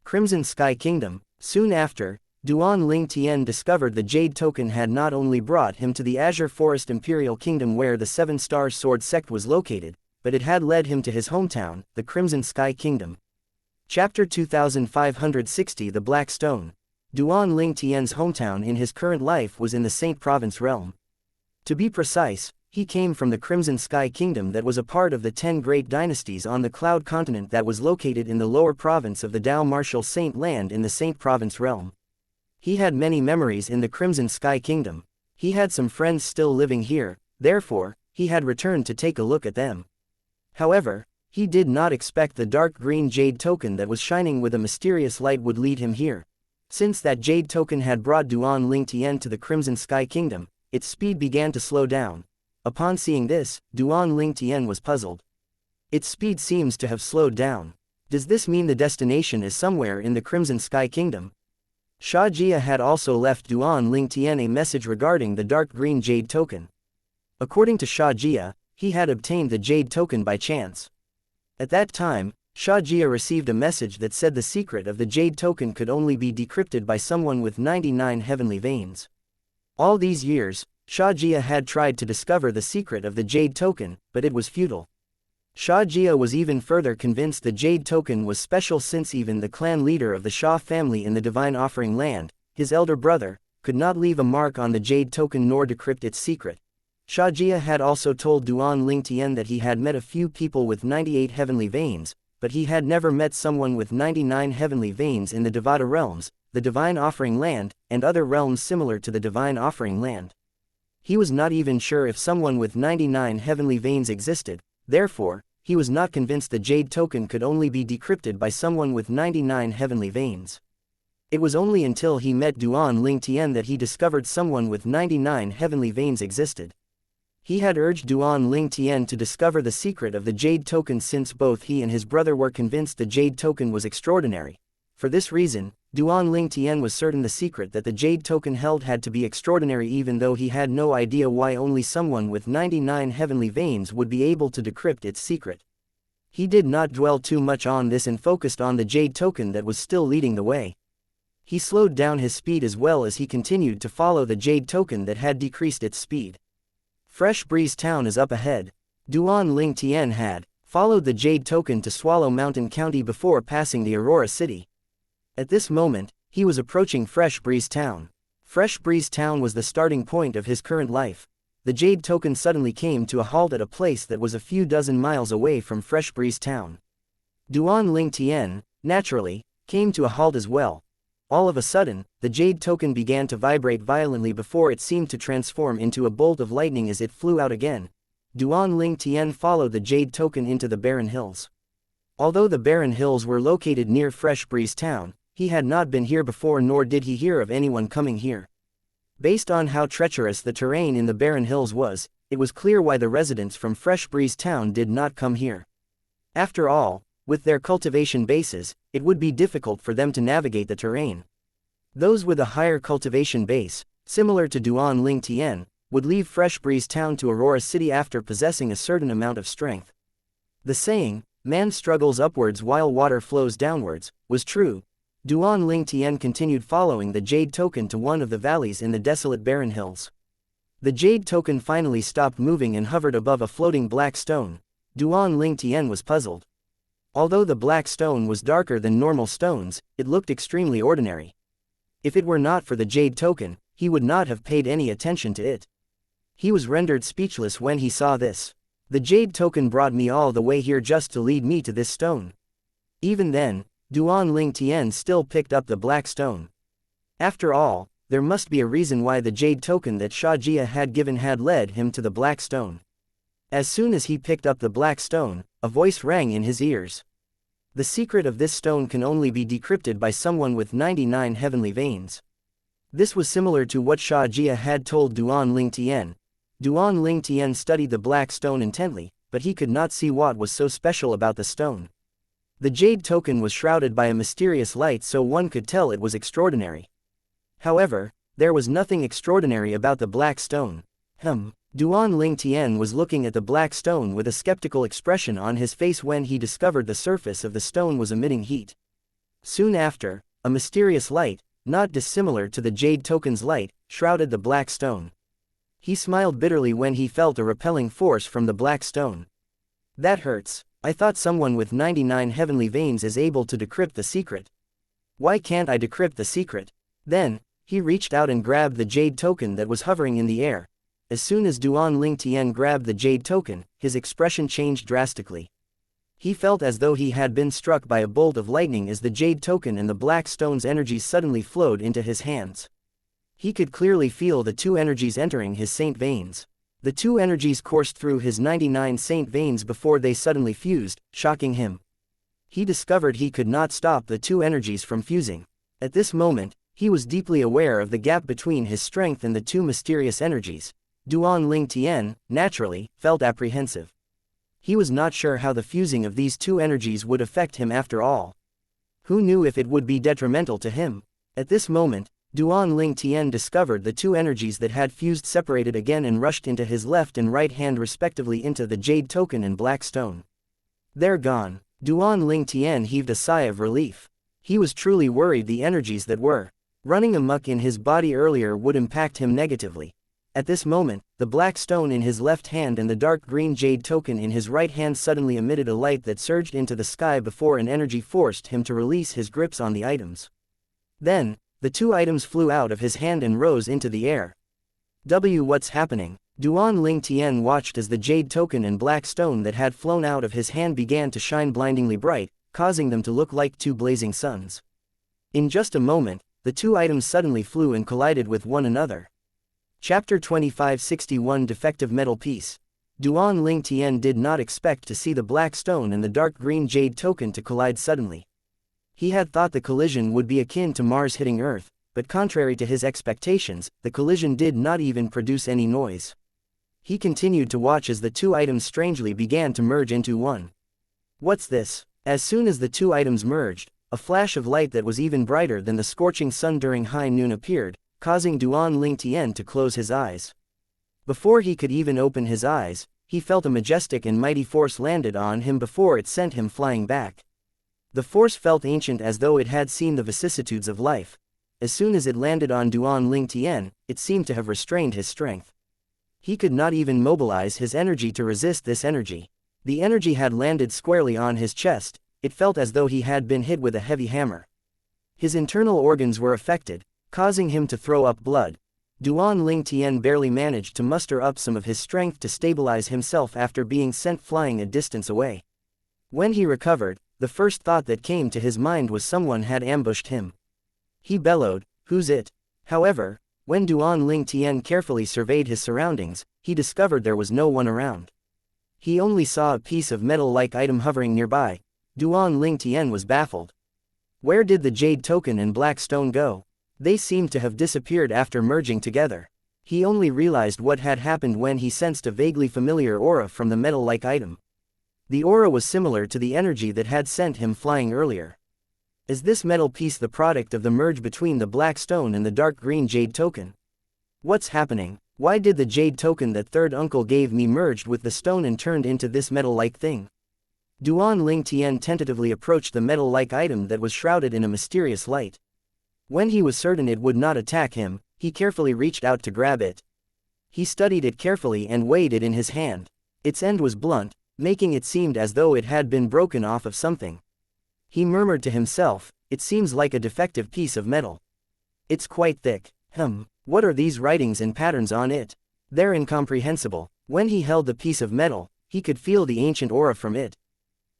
Crimson Sky Kingdom. Soon after, Duan Ling Tian discovered the jade token had not only brought him to the Azure Forest Imperial Kingdom where the 7 Stars Sword sect was located, but it had led him to his hometown, the Crimson Sky Kingdom. Chapter 2560 The Black Stone. Duan Ling Tian's hometown in his current life was in the Saint Province realm. To be precise, he came from the Crimson Sky Kingdom that was a part of the 10 great dynasties on the Cloud Continent that was located in the lower province of the Dao Martial Saint Land in the Saint Province realm. He had many memories in the Crimson Sky Kingdom. He had some friends still living here, therefore, he had returned to take a look at them. However, he did not expect the dark green jade token that was shining with a mysterious light would lead him here. Since that jade token had brought Duan Ling Tian to the Crimson Sky Kingdom, its speed began to slow down. Upon seeing this, Duan Ling Tian was puzzled. Its speed seems to have slowed down. Does this mean the destination is somewhere in the Crimson Sky Kingdom? Xianxia had also left Duan Ling Tian a message regarding the dark green jade token. According to Xianxia, he had obtained the jade token by chance. At that time, Xianxia received a message that said the secret of the jade token could only be decrypted by someone with 99 heavenly veins. All these years, Xianxia had tried to discover the secret of the jade token, but it was futile. Xianxia was even further convinced the jade token was special since even the clan leader of the Xia family in the Divine Offering Land, his elder brother, could not leave a mark on the jade token nor decrypt its secret. Xianxia had also told Duan Ling Tian that he had met a few people with 98 heavenly veins, but he had never met someone with 99 heavenly veins in the Devata realms, the Divine Offering Land, and other realms similar to the Divine Offering Land. He was not even sure if someone with 99 heavenly veins existed, therefore, he was not convinced the jade token could only be decrypted by someone with 99 heavenly veins. It was only until he met Duan Ling Tian that he discovered someone with 99 heavenly veins existed. He had urged Duan Ling Tian to discover the secret of the jade token since both he and his brother were convinced the jade token was extraordinary. For this reason, Duan Ling Tian was certain the secret that the jade token held had to be extraordinary even though he had no idea why only someone with 99 heavenly veins would be able to decrypt its secret. He did not dwell too much on this and focused on the jade token that was still leading the way. He slowed down his speed as well as he continued to follow the jade token that had decreased its speed. Fresh Breeze Town is up ahead. Duan Ling Tian had followed the jade token to Swallow Mountain County before passing the Aurora City. At this moment, he was approaching Fresh Breeze Town. Fresh Breeze Town was the starting point of his current life. The jade token suddenly came to a halt at a place that was a few dozen miles away from Fresh Breeze Town. Duan Ling Tian, naturally, came to a halt as well. All of a sudden, the jade token began to vibrate violently before it seemed to transform into a bolt of lightning as it flew out again. Duan Ling Tian followed the jade token into the barren hills. Although the barren hills were located near Fresh Breeze Town, he had not been here before nor did he hear of anyone coming here. Based on how treacherous the terrain in the barren hills was, it was clear why the residents from Fresh Breeze Town did not come here. After all, with their cultivation bases, it would be difficult for them to navigate the terrain. Those with a higher cultivation base, similar to Duan Ling Tian, would leave Fresh Breeze Town to Aurora City after possessing a certain amount of strength. The saying, "Man struggles upwards while water flows downwards," was true. Duan Ling Tian continued following the jade token to one of the valleys in the desolate barren hills. The jade token finally stopped moving and hovered above a floating black stone. Duan Ling Tian was puzzled. Although the black stone was darker than normal stones, it looked extremely ordinary. If it were not for the jade token, he would not have paid any attention to it. He was rendered speechless when he saw this. The jade token brought me all the way here just to lead me to this stone. Even then, Duan Ling Tian still picked up the black stone. After all, there must be a reason why the jade token that Xianxia had given had led him to the black stone. As soon as he picked up the black stone, a voice rang in his ears. The secret of this stone can only be decrypted by someone with 99 heavenly veins. This was similar to what Xianxia had told Duan Ling Tian. Duan Ling Tian studied the black stone intently, but he could not see what was so special about the stone. The jade token was shrouded by a mysterious light, so one could tell it was extraordinary. However, there was nothing extraordinary about the black stone. Duan Ling Tian was looking at the black stone with a skeptical expression on his face when he discovered the surface of the stone was emitting heat. Soon after, a mysterious light, not dissimilar to the jade token's light, shrouded the black stone. He smiled bitterly when he felt a repelling force from the black stone. "That hurts. I thought someone with 99 heavenly veins is able to decrypt the secret. Why can't I decrypt the secret?" Then, he reached out and grabbed the jade token that was hovering in the air. As soon as Duan Ling Tian grabbed the jade token, his expression changed drastically. He felt as though he had been struck by a bolt of lightning as the jade token and the black stone's energies suddenly flowed into his hands. He could clearly feel the two energies entering his saint veins. The two energies coursed through his 99 saint veins before they suddenly fused, shocking him. He discovered he could not stop the two energies from fusing. At this moment, he was deeply aware of the gap between his strength and the two mysterious energies. Duan Ling Tian, naturally, felt apprehensive. He was not sure how the fusing of these two energies would affect him after all. Who knew if it would be detrimental to him? At this moment, Duan Ling Tian discovered the two energies that had fused separated again and rushed into his left and right hand respectively into the jade token and black stone. "They're gone." Duan Ling Tian heaved a sigh of relief. He was truly worried the energies that were running amok in his body earlier would impact him negatively. At this moment, the black stone in his left hand and the dark green jade token in his right hand suddenly emitted a light that surged into the sky before an energy forced him to release his grips on the items. Then, the two items flew out of his hand and rose into the air. What's happening? Duan Ling Tian watched as the jade token and black stone that had flown out of his hand began to shine blindingly bright, causing them to look like two blazing suns. In just a moment, the two items suddenly flew and collided with one another. Chapter 2561 Defective Metal Piece. Duan Ling Tian did not expect to see the black stone and the dark green jade token to collide suddenly. He had thought the collision would be akin to Mars hitting Earth, but contrary to his expectations, the collision did not even produce any noise. He continued to watch as the two items strangely began to merge into one. "What's this?" As soon as the two items merged, a flash of light that was even brighter than the scorching sun during high noon appeared, causing Duan Ling Tian to close his eyes. Before he could even open his eyes, he felt a majestic and mighty force landed on him before it sent him flying back. The force felt ancient as though it had seen the vicissitudes of life. As soon as it landed on Duan Ling Tian, it seemed to have restrained his strength. He could not even mobilize his energy to resist this energy. The energy had landed squarely on his chest. It felt as though he had been hit with a heavy hammer. His internal organs were affected, causing him to throw up blood. Duan Ling Tian barely managed to muster up some of his strength to stabilize himself after being sent flying a distance away. When he recovered, the first thought that came to his mind was someone had ambushed him. He bellowed, "Who's it?" However, when Duan Ling Tian carefully surveyed his surroundings, he discovered there was no one around. He only saw a piece of metal-like item hovering nearby. Duan Ling Tian was baffled. Where did the jade token and black stone go? They seemed to have disappeared after merging together. He only realized what had happened when he sensed a vaguely familiar aura from the metal-like item. The aura was similar to the energy that had sent him flying earlier. Is this metal piece the product of the merge between the black stone and the dark green jade token? What's happening? Why did the jade token that third uncle gave me merged with the stone and turned into this metal-like thing? Duan Ling Tian tentatively approached the metal-like item that was shrouded in a mysterious light. When he was certain it would not attack him, he carefully reached out to grab it. He studied it carefully and weighed it in his hand. Its end was blunt, making it seem as though it had been broken off of something. He murmured to himself, "It seems like a defective piece of metal. It's quite thick. What are these writings and patterns on it? They're incomprehensible." When he held the piece of metal, he could feel the ancient aura from it.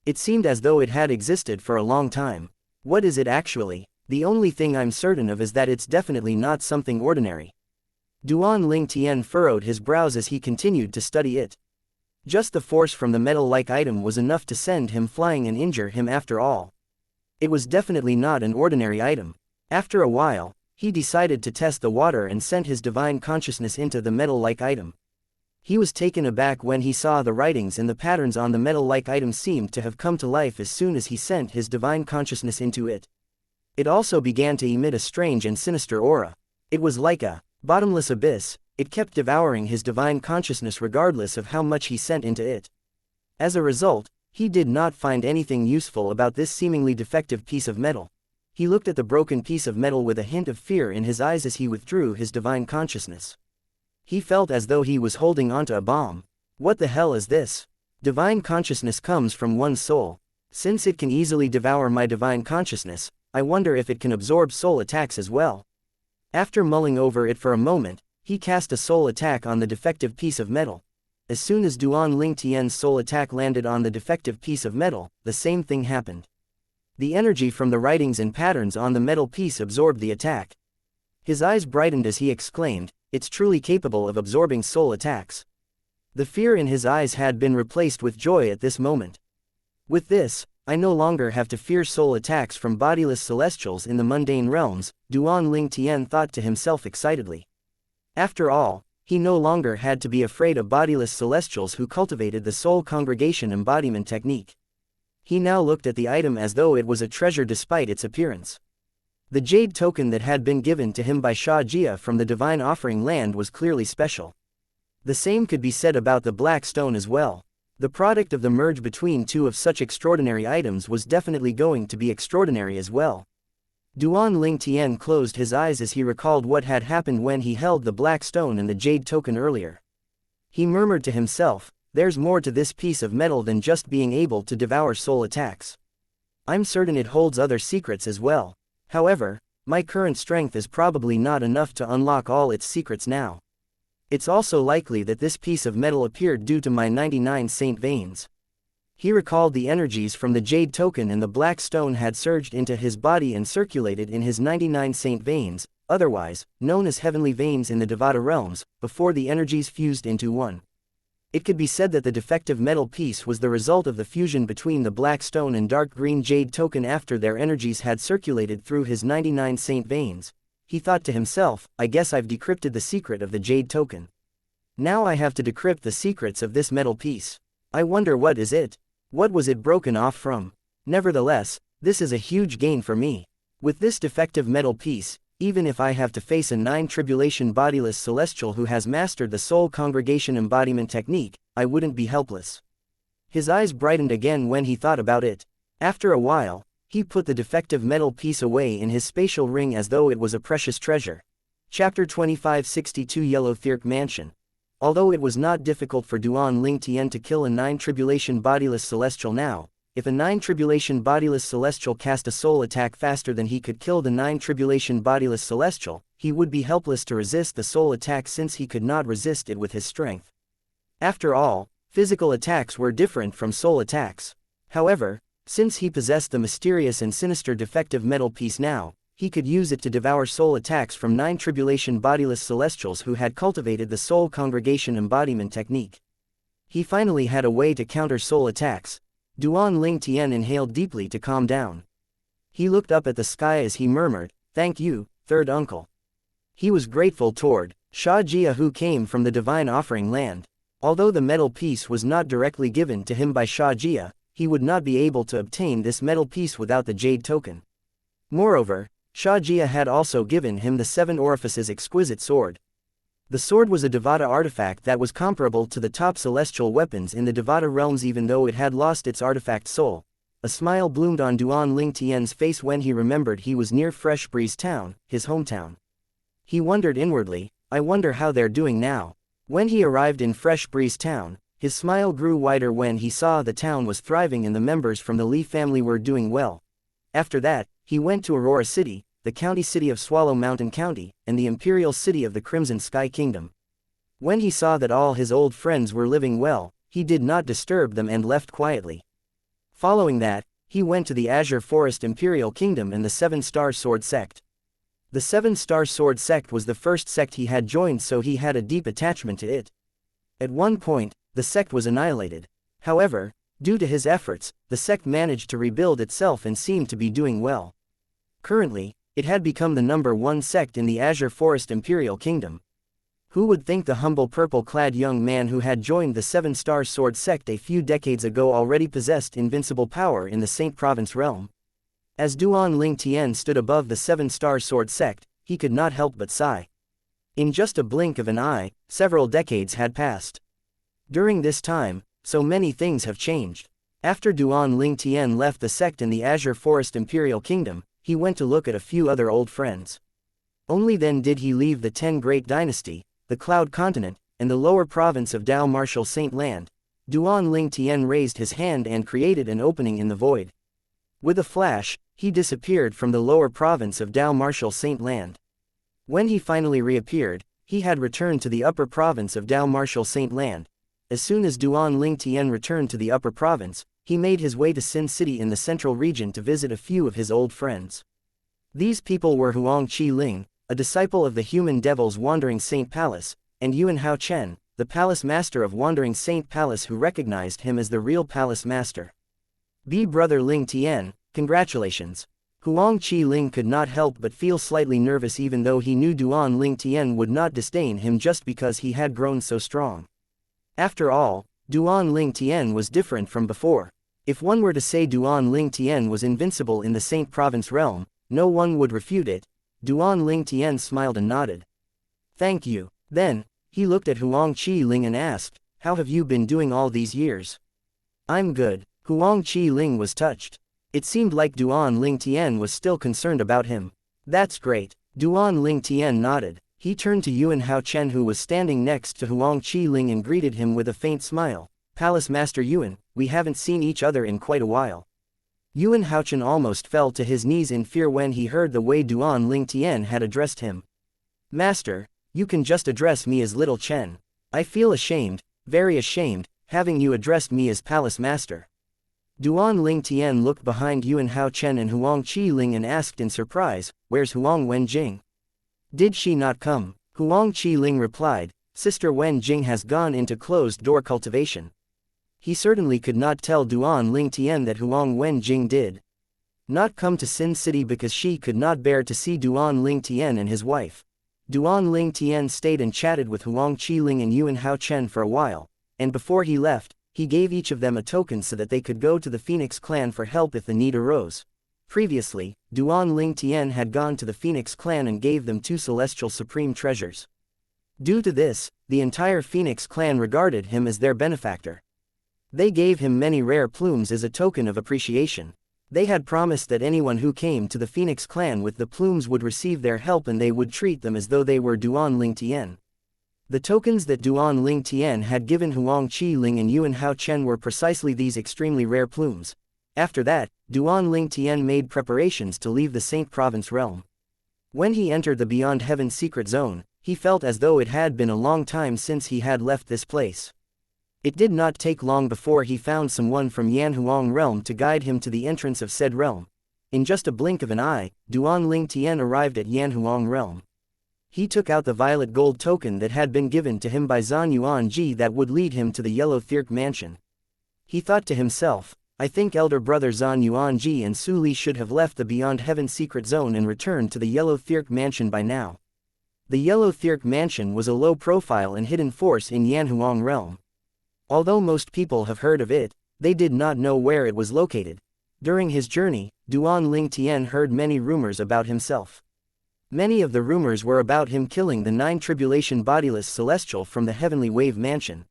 It seemed as though it had existed for a long time. What is it actually? The only thing I'm certain of is that it's definitely not something ordinary. Duan Ling Tian furrowed his brows as he continued to study it. Just the force from the metal-like item was enough to send him flying and injure him after all. It was definitely not an ordinary item. After a while, he decided to test the water and sent his divine consciousness into the metal-like item. He was taken aback when he saw the writings and the patterns on the metal-like item seemed to have come to life as soon as he sent his divine consciousness into it. It also began to emit a strange and sinister aura. It was like a bottomless abyss. It kept devouring his divine consciousness regardless of how much he sent into it. As a result, he did not find anything useful about this seemingly defective piece of metal. He looked at the broken piece of metal with a hint of fear in his eyes as he withdrew his divine consciousness. He felt as though he was holding onto a bomb. What the hell is this? Divine consciousness comes from one's soul. Since it can easily devour my divine consciousness, I wonder if it can absorb soul attacks as well. After mulling over it for a moment, he cast a soul attack on the defective piece of metal. As soon as Duan Ling Tian's soul attack landed on the defective piece of metal, the same thing happened. The energy from the writings and patterns on the metal piece absorbed the attack. His eyes brightened as he exclaimed, "It's truly capable of absorbing soul attacks." The fear in his eyes had been replaced with joy at this moment. With this, I no longer have to fear soul attacks from bodiless celestials in the mundane realms, Duan Ling Tian thought to himself excitedly. After all, he no longer had to be afraid of bodiless celestials who cultivated the soul congregation embodiment technique. He now looked at the item as though it was a treasure despite its appearance. The jade token that had been given to him by Xianxia from the divine offering land was clearly special. The same could be said about the black stone as well. The product of the merge between two of such extraordinary items was definitely going to be extraordinary as well. Duan Ling Tian closed his eyes as he recalled what had happened when he held the black stone and the jade token earlier. He murmured to himself, "There's more to this piece of metal than just being able to devour soul attacks. I'm certain it holds other secrets as well. However, my current strength is probably not enough to unlock all its secrets now. It's also likely that this piece of metal appeared due to my 99 saint veins." He recalled the energies from the jade token and the black stone had surged into his body and circulated in his 99 saint veins, otherwise known as heavenly veins in the Devata realms, before the energies fused into one. It could be said that the defective metal piece was the result of the fusion between the black stone and dark green jade token after their energies had circulated through his 99 saint veins. He thought to himself, "I guess I've decrypted the secret of the jade token. Now I have to decrypt the secrets of this metal piece. I wonder what is it? What was it broken off from? Nevertheless, this is a huge gain for me. With this defective metal piece, even if I have to face a 9 tribulation bodiless celestial who has mastered the soul congregation embodiment technique, I wouldn't be helpless." His eyes brightened again when he thought about it. After a while, he put the defective metal piece away in his spatial ring as though it was a precious treasure. Chapter 2562 Yellow Thirk Mansion. Although it was not difficult for Duan Ling Tian to kill a 9 tribulation bodiless celestial now, if a 9 tribulation bodiless celestial cast a soul attack faster than he could kill the 9 tribulation bodiless celestial, he would be helpless to resist the soul attack since he could not resist it with his strength. After all, physical attacks were different from soul attacks. However, since he possessed the mysterious and sinister defective metal piece now, he could use it to devour soul attacks from 9 tribulation bodiless celestials who had cultivated the soul congregation embodiment technique. He finally had a way to counter soul attacks. Duan Ling Tian inhaled deeply to calm down. He looked up at the sky as he murmured, "Thank you, third uncle. He was grateful toward Xianxia, who came from the divine offering land. Although the metal piece was not directly given to him by Xianxia, he would not be able to obtain this metal piece without the jade token. Moreover, Xianxia had also given him the 7 orifices exquisite sword. The sword was a Devata artifact that was comparable to the top celestial weapons in the Devata realms, even though it had lost its artifact soul. A smile bloomed on Duan Ling Tian's face when he remembered he was near Fresh Breeze Town, his hometown. He wondered inwardly, I wonder how they're doing now. When he arrived in Fresh Breeze Town, his smile grew wider when he saw the town was thriving and the members from the Li family were doing well. After that, he went to Aurora City, the county city of Swallow Mountain County, and the imperial city of the Crimson Sky Kingdom. When he saw that all his old friends were living well, he did not disturb them and left quietly. Following that, he went to the Azure Forest Imperial Kingdom and the 7-Star Sword Sect. The 7-Star Sword Sect was the first sect he had joined, so he had a deep attachment to it. At one point, the sect was annihilated. However, due to his efforts, the sect managed to rebuild itself and seemed to be doing well. Currently, it had become the #1 sect in the Azure Forest Imperial Kingdom. Who would think the humble purple-clad young man who had joined the 7-Star Sword Sect a few decades ago already possessed invincible power in the Saint Province realm? As Duan Ling Tian stood above the 7-Star Sword Sect, he could not help but sigh. In just a blink of an eye, several decades had passed. During this time, so many things have changed. After Duan Ling Tian left the sect in the Azure Forest Imperial Kingdom, he went to look at a few other old friends. Only then did he leave the 10 Great Dynasty, the Cloud Continent, and the lower province of Dao Martial Saint Land. Duan Ling Tian raised his hand and created an opening in the void. With a flash, he disappeared from the lower province of Dao Martial Saint Land. When he finally reappeared, he had returned to the upper province of Dao Martial Saint Land. As soon as Duan Ling Tian returned to the upper province, he made his way to Sin City in the central region to visit a few of his old friends. These people were Huang Qi Ling, a disciple of the human devil's Wandering Saint Palace, and Yuan Hao Chen, the palace master of Wandering Saint Palace, who recognized him as the real palace master. Brother Ling Tian, congratulations. Huang Qi Ling could not help but feel slightly nervous, even though he knew Duan Ling Tian would not disdain him just because he had grown so strong. After all, Duan Ling Tian was different from before. If one were to say Duan Ling Tian was invincible in the Saint Province realm, no one would refute it. Duan Ling Tian smiled and nodded. Thank you. Then, he looked at Huang Qi Ling and asked, how have you been doing all these years? I'm good. Huang Qi Ling was touched. It seemed like Duan Ling Tian was still concerned about him. That's great. Duan Ling Tian nodded. He turned to Yuan Hao Chen, who was standing next to Huang Qi Ling, and greeted him with a faint smile. Palace Master Yuan, we haven't seen each other in quite a while. Yuan Hao Chen almost fell to his knees in fear when he heard the way Duan Ling Tian had addressed him. Master, you can just address me as Little Chen. I feel ashamed, very ashamed, having you addressed me as Palace Master. Duan Ling Tian looked behind Yuan Hao Chen and Huang Qi Ling and asked in surprise, where's Huang Wenjing? Did she not come? Huang Qi Ling replied, Sister Wenjing has gone into closed-door cultivation. He certainly could not tell Duan Ling Tian that Huang Wenjing did not come to Sin City because she could not bear to see Duan Ling Tian and his wife. Duan Ling Tian stayed and chatted with Huang Qi Ling and Yuan Hao Chen for a while, and before he left, he gave each of them a token so that they could go to the Phoenix clan for help if the need arose. Previously, Duan Ling Tian had gone to the Phoenix clan and gave them 2 celestial supreme treasures. Due to this, the entire Phoenix clan regarded him as their benefactor. They gave him many rare plumes as a token of appreciation. They had promised that anyone who came to the Phoenix clan with the plumes would receive their help, and they would treat them as though they were Duan Ling Tian. The tokens that Duan Ling Tian had given Huang Qi Ling and Yuan Hao Chen were precisely these extremely rare plumes. After that, Duan Ling Tian made preparations to leave the Saint Province realm. When he entered the Beyond Heaven secret zone, he felt as though it had been a long time since he had left this place. It did not take long before he found someone from Yanhuang realm to guide him to the entrance of said realm. In just a blink of an eye, Duan Ling Tian arrived at Yanhuang realm. He took out the violet gold token that had been given to him by Zhan Yuanji that would lead him to the Yellow Thirk mansion. He thought to himself, I think elder brother Zhan Yuanji and Su Li should have left the Beyond Heaven secret zone and returned to the Yellow Thirk Mansion by now. The Yellow Thirk Mansion was a low-profile and hidden force in Yanhuang realm. Although most people have heard of it, they did not know where it was located. During his journey, Duan Lingtian heard many rumors about himself. Many of the rumors were about him killing the 9 tribulation bodiless celestial from the Heavenly Wave Mansion.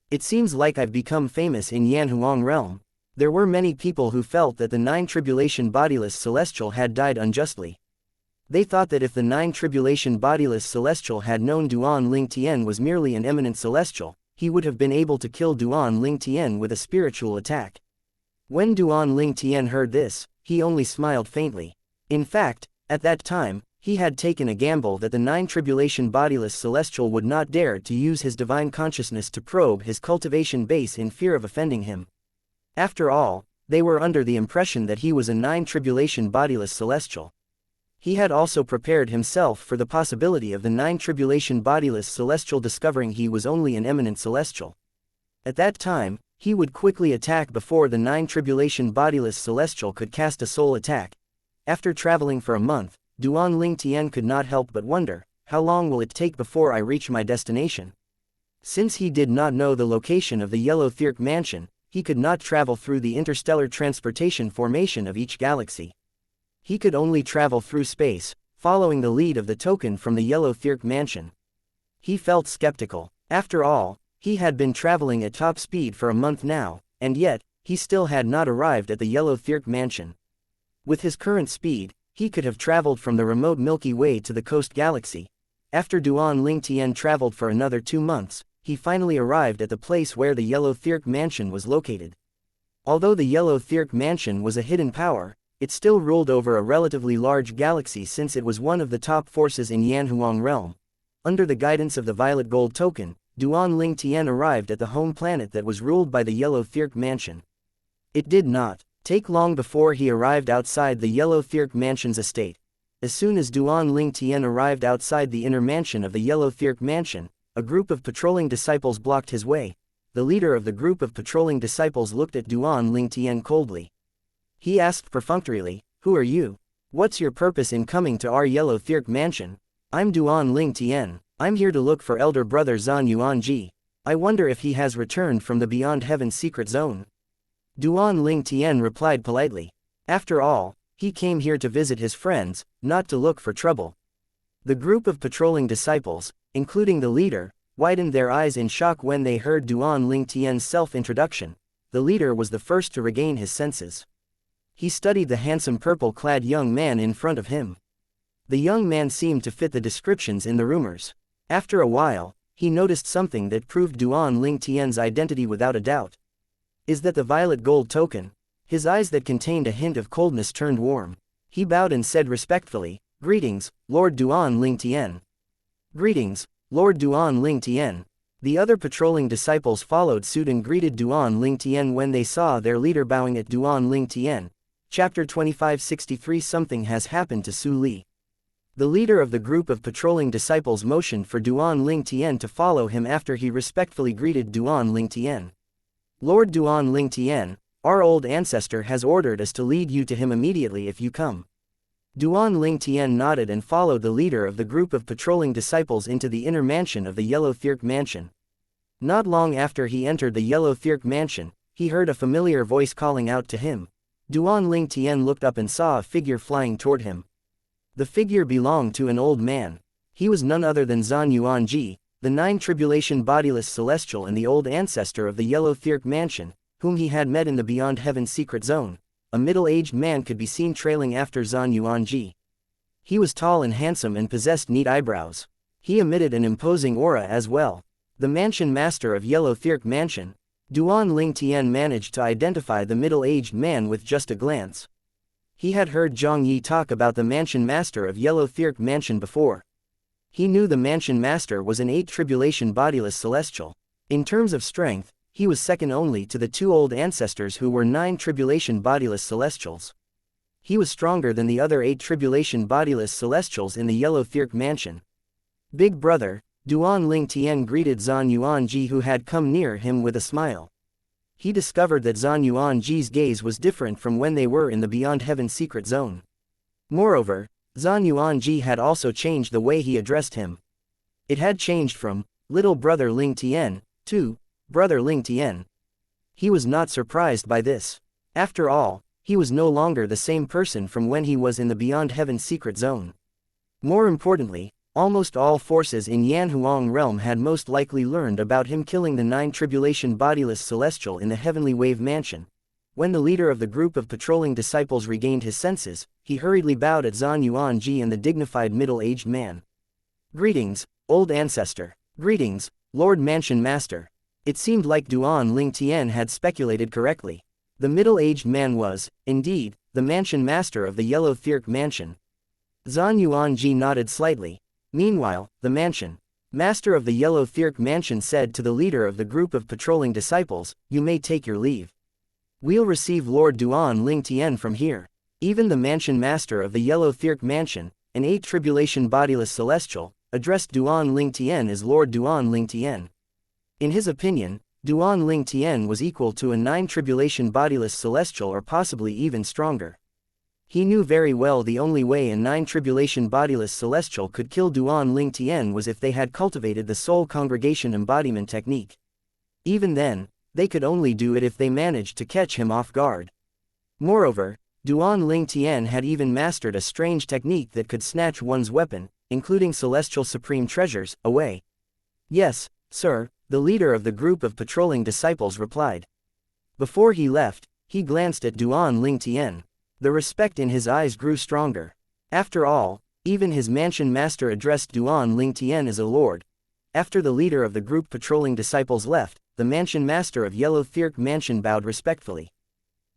It seems like I've become famous in Yanhuang realm. There were many people who felt that the 9 tribulation bodiless celestial had died unjustly. They thought that if the 9 tribulation bodiless celestial had known Duan Lingtian was merely an eminent celestial, he would have been able to kill Duan Lingtian with a spiritual attack. When Duan Lingtian heard this, he only smiled faintly. In fact, at that time, he had taken a gamble that the 9 tribulation bodiless celestial would not dare to use his divine consciousness to probe his cultivation base in fear of offending him. After all, they were under the impression that he was a 9 tribulation bodiless celestial. He had also prepared himself for the possibility of the 9 tribulation bodiless celestial discovering he was only an eminent celestial. At that time, he would quickly attack before the 9 tribulation bodiless celestial could cast a soul attack. After traveling for a month, Duan Lingtian could not help but wonder, how long will it take before I reach my destination? Since he did not know the location of the Yellow Thirk Mansion, he could not travel through the interstellar transportation formation of each galaxy. He could only travel through space, following the lead of the token from the Yellow Thirk Mansion. He felt skeptical. After all, he had been traveling at top speed for a month now, and yet, he still had not arrived at the Yellow Thirk Mansion. With his current speed, he could have traveled from the remote Milky Way to the coast galaxy. After Duan Lingtian traveled for another 2 months, he finally arrived at the place where the Yellow Thirk Mansion was located. Although the Yellow Thirk Mansion was a hidden power, it still ruled over a relatively large galaxy since it was one of the top forces in Yanhuang realm. Under the guidance of the Violet Gold Token, Duan Lingtian arrived at the home planet that was ruled by the Yellow Thirk Mansion. It did not take long before he arrived outside the Yellow Thirk Mansion's estate. As soon as Duan Lingtian arrived outside the inner mansion of the Yellow Thirk Mansion, a group of patrolling disciples blocked his way. The leader of the group of patrolling disciples looked at Duan Lingtian coldly. He asked perfunctorily, "Who are you? What's your purpose in coming to our Yellow Thirk Mansion?" "I'm Duan Lingtian. I'm here to look for elder brother Zhan Yuanji. I wonder if he has returned from the Beyond Heaven secret zone." Duan Lingtian replied politely. After all, he came here to visit his friends, not to look for trouble. The group of patrolling disciples, including the leader, widened their eyes in shock when they heard Duan Lingtian's self-introduction. The leader was the first to regain his senses. He studied the handsome purple-clad young man in front of him. The young man seemed to fit the descriptions in the rumors. After a while, he noticed something that proved Duan Lingtian's identity without a doubt. "Is that the Violet Gold Token?" His eyes that contained a hint of coldness turned warm. He bowed and said respectfully, "Greetings, Lord Duan Lingtian." "Greetings, Lord Duan Lingtian." The other patrolling disciples followed suit and greeted Duan Lingtian when they saw their leader bowing at Duan Lingtian. Chapter 2563. Something has happened to Su Li. The leader of the group of patrolling disciples motioned for Duan Lingtian to follow him after he respectfully greeted Duan Lingtian. "Lord Duan Lingtian, our old ancestor has ordered us to lead you to him immediately if you come." Duan Lingtian nodded and followed the leader of the group of patrolling disciples into the inner mansion of the Yellow Thirk Mansion. Not long after he entered the Yellow Thirk Mansion, he heard a familiar voice calling out to him. Duan Lingtian looked up and saw a figure flying toward him. The figure belonged to an old man. He was none other than Zhan Yuanji, the 9 tribulation bodiless celestial and the old ancestor of the Yellow Thirk Mansion, whom he had met in the Beyond Heaven secret zone. A middle-aged man could be seen trailing after Zhan Yuanji. He was tall and handsome and possessed neat eyebrows. He emitted an imposing aura as well. The mansion master of Yellow Thirk Mansion. Duan Lingtian managed to identify the middle-aged man with just a glance. He had heard Zhang Yi talk about the mansion master of Yellow Thirk Mansion before. He knew the mansion master was an 8 tribulation bodiless celestial. In terms of strength, he was second only to the 2 old ancestors who were 9 tribulation bodiless celestials. He was stronger than the other 8 tribulation bodiless celestials in the Yellow Thirk Mansion. "Big brother," Duan Lingtian greeted Zhan Yuanji who had come near him with a smile. he discovered that Zhan Yuanji's gaze was different from when they were in the Beyond Heaven secret zone. Moreover, Zhan Yuanji had also changed the way he addressed him. It had changed from little brother Ling Tian to brother Ling Tian. He was not surprised by this. After all, he was no longer the same person from when he was in the Beyond Heaven secret zone. More importantly, almost all forces in Yanhuang realm had most likely learned about him killing the 9 tribulation bodiless celestial in the Heavenly Wave Mansion. When the leader of the group of patrolling disciples regained his senses, he hurriedly bowed at Zhan Yuanji and the dignified middle-aged man. "Greetings, old ancestor. Greetings, Lord Mansion Master." It seemed like Duan Ling Tian had speculated correctly. The middle-aged man was, indeed, the Mansion Master of the Yellow Thirk Mansion. Zhan Yuanji nodded slightly. Meanwhile, the Mansion Master of the Yellow Thirk Mansion said to the leader of the group of patrolling disciples, "You may take your leave. We'll receive Lord Duan Ling Tian from here." Even the Mansion Master of the Yellow Thirk Mansion, an 8 tribulation bodiless celestial, addressed Duan Ling Tian as Lord Duan Ling Tian. In his opinion, Duan Ling Tian was equal to a 9 tribulation bodiless celestial or possibly even stronger. He knew very well the only way a 9 tribulation bodiless celestial could kill Duan Ling Tian was if they had cultivated the soul congregation embodiment technique. Even then, they could only do it if they managed to catch him off guard. Moreover, Duan Ling Tian had even mastered a strange technique that could snatch one's weapon, including celestial supreme treasures, away. "Yes, sir," the leader of the group of patrolling disciples replied. Before he left, he glanced at Duan Ling Tian. The respect in his eyes grew stronger. After all, even his mansion master addressed Duan Ling Tian as a lord. After the leader of the group patrolling disciples left, the mansion master of Yellow Thirk Mansion bowed respectfully.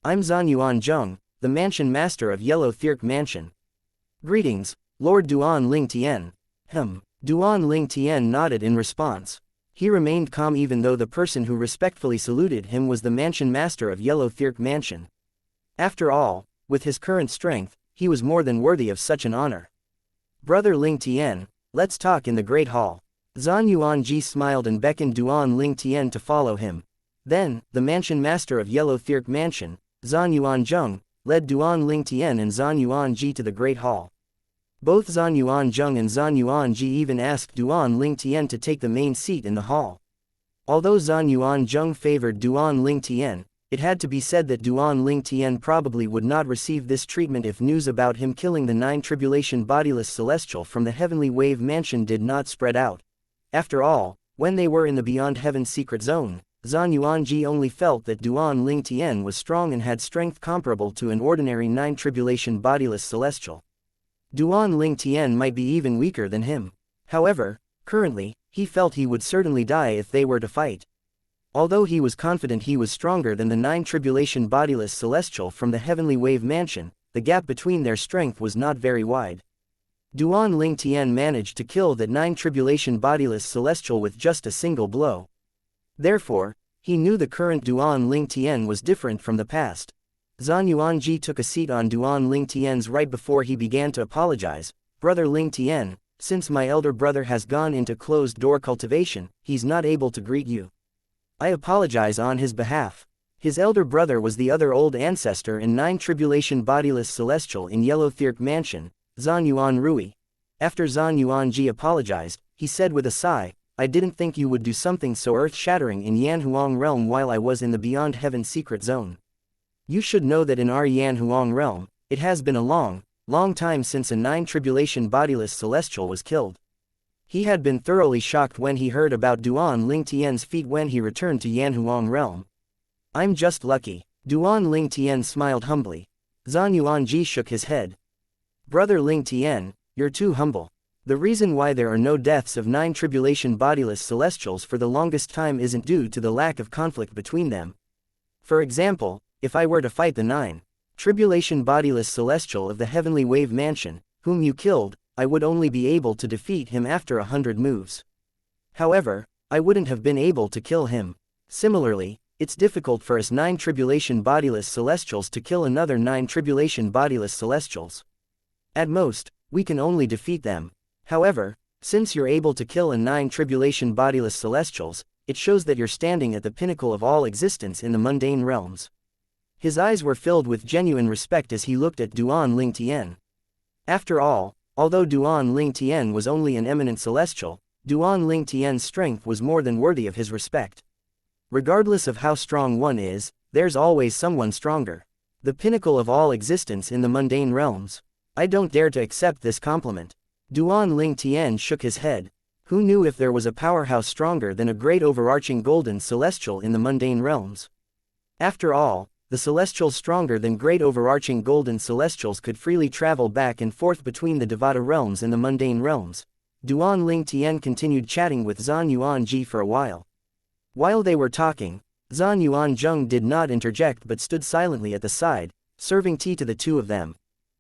"I'm Zhan Yuanzheng, the mansion master of Yellow Thirk Mansion." "Greetings, Lord Duan Ling Tian." Duan Ling Tian nodded in response. He remained calm even though the person who respectfully saluted him was the mansion master of Yellow Thirk Mansion. After all, with his current strength, he was more than worthy of such an honor. "Brother Ling Tian, let's talk in the Great Hall." Zhan Yuanji smiled and beckoned Duan Ling Tian to follow him. Then, the mansion master of Yellow Thirk Mansion, Zhan Yuanzheng, led Duan Ling Tian and Zhan Yuanji to the Great Hall. Both Zhan Yuanzheng and Zhan Yuanji even asked Duan Ling Tian to take the main seat in the hall. Although Zhan Yuanzheng favored Duan Ling Tian, it had to be said that Duan Ling Tian probably would not receive this treatment if news about him killing the 9 tribulation bodiless celestial from the Heavenly Wave Mansion did not spread out. After all, when they were in the Beyond Heaven secret zone, Zhan Yuanji only felt that Duan Ling Tian was strong and had strength comparable to an ordinary 9 tribulation bodiless celestial. Duan Ling Tian might be even weaker than him. However, currently, he felt he would certainly die if they were to fight. Although he was confident he was stronger than the 9 tribulation bodiless celestial from the Heavenly Wave Mansion, the gap between their strength was not very wide. Duan Ling Tian managed to kill that 9 tribulation bodiless celestial with just a single blow. Therefore, he knew the current Duan Ling Tian was different from the past. Zhan Yuanji took a seat on Duan Ling Tian's right before he began to apologize. "Brother Ling Tian, since my elder brother has gone into closed-door cultivation, he's not able to greet you. I apologize on his behalf." His elder brother was the other old ancestor and 9 tribulation bodiless celestial in Yellow Thirk Mansion, Zhan Yuan Rui. After Zhan Yuanji apologized, he said with a sigh, "I didn't think you would do something so earth-shattering in Yanhuang realm while I was in the Beyond Heaven secret zone. You should know that in our Yanhuang realm, it has been a long time since a 9 tribulation bodiless celestial was killed." He had been thoroughly shocked when he heard about Duan Ling Tian's feat when he returned to Yanhuang realm. "I'm just lucky." Duan Ling Tian smiled humbly. Zhan Yuanji shook his head. "Brother Ling Tian, you're too humble. The reason why there are no deaths of 9 tribulation bodiless celestials for the longest time isn't due to the lack of conflict between them. For example, if I were to fight the 9 tribulation bodiless celestial of the Heavenly Wave Mansion, whom you killed, I would only be able to defeat him after 100 moves. However, I wouldn't have been able to kill him. Similarly, it's difficult for us 9 tribulation bodiless celestials to kill another 9 tribulation bodiless celestials. At most, we can only defeat them. However, since you're able to kill a 9 tribulation bodiless celestials, it shows that you're standing at the pinnacle of all existence in the mundane realms. His eyes were filled with genuine respect as he looked at Duan Ling Tian. After all, although Duan Ling Tian was only an eminent celestial, Duan Ling Tian's strength was more than worthy of his respect. Regardless of how strong one is, there's always someone stronger. The pinnacle of all existence in the mundane realms. I don't dare to accept this compliment. Duan Ling Tian shook his head. Who knew if there was a powerhouse stronger than a great overarching golden celestial in the mundane realms? After all, the celestials stronger than great overarching golden celestials could freely travel back and forth between the Devata realms and the mundane realms. Duan Ling Tian continued chatting with Zhan Yuanji for a while. While they were talking, Zhan Yuanzheng did not interject but stood silently at the side, serving tea to the two of them.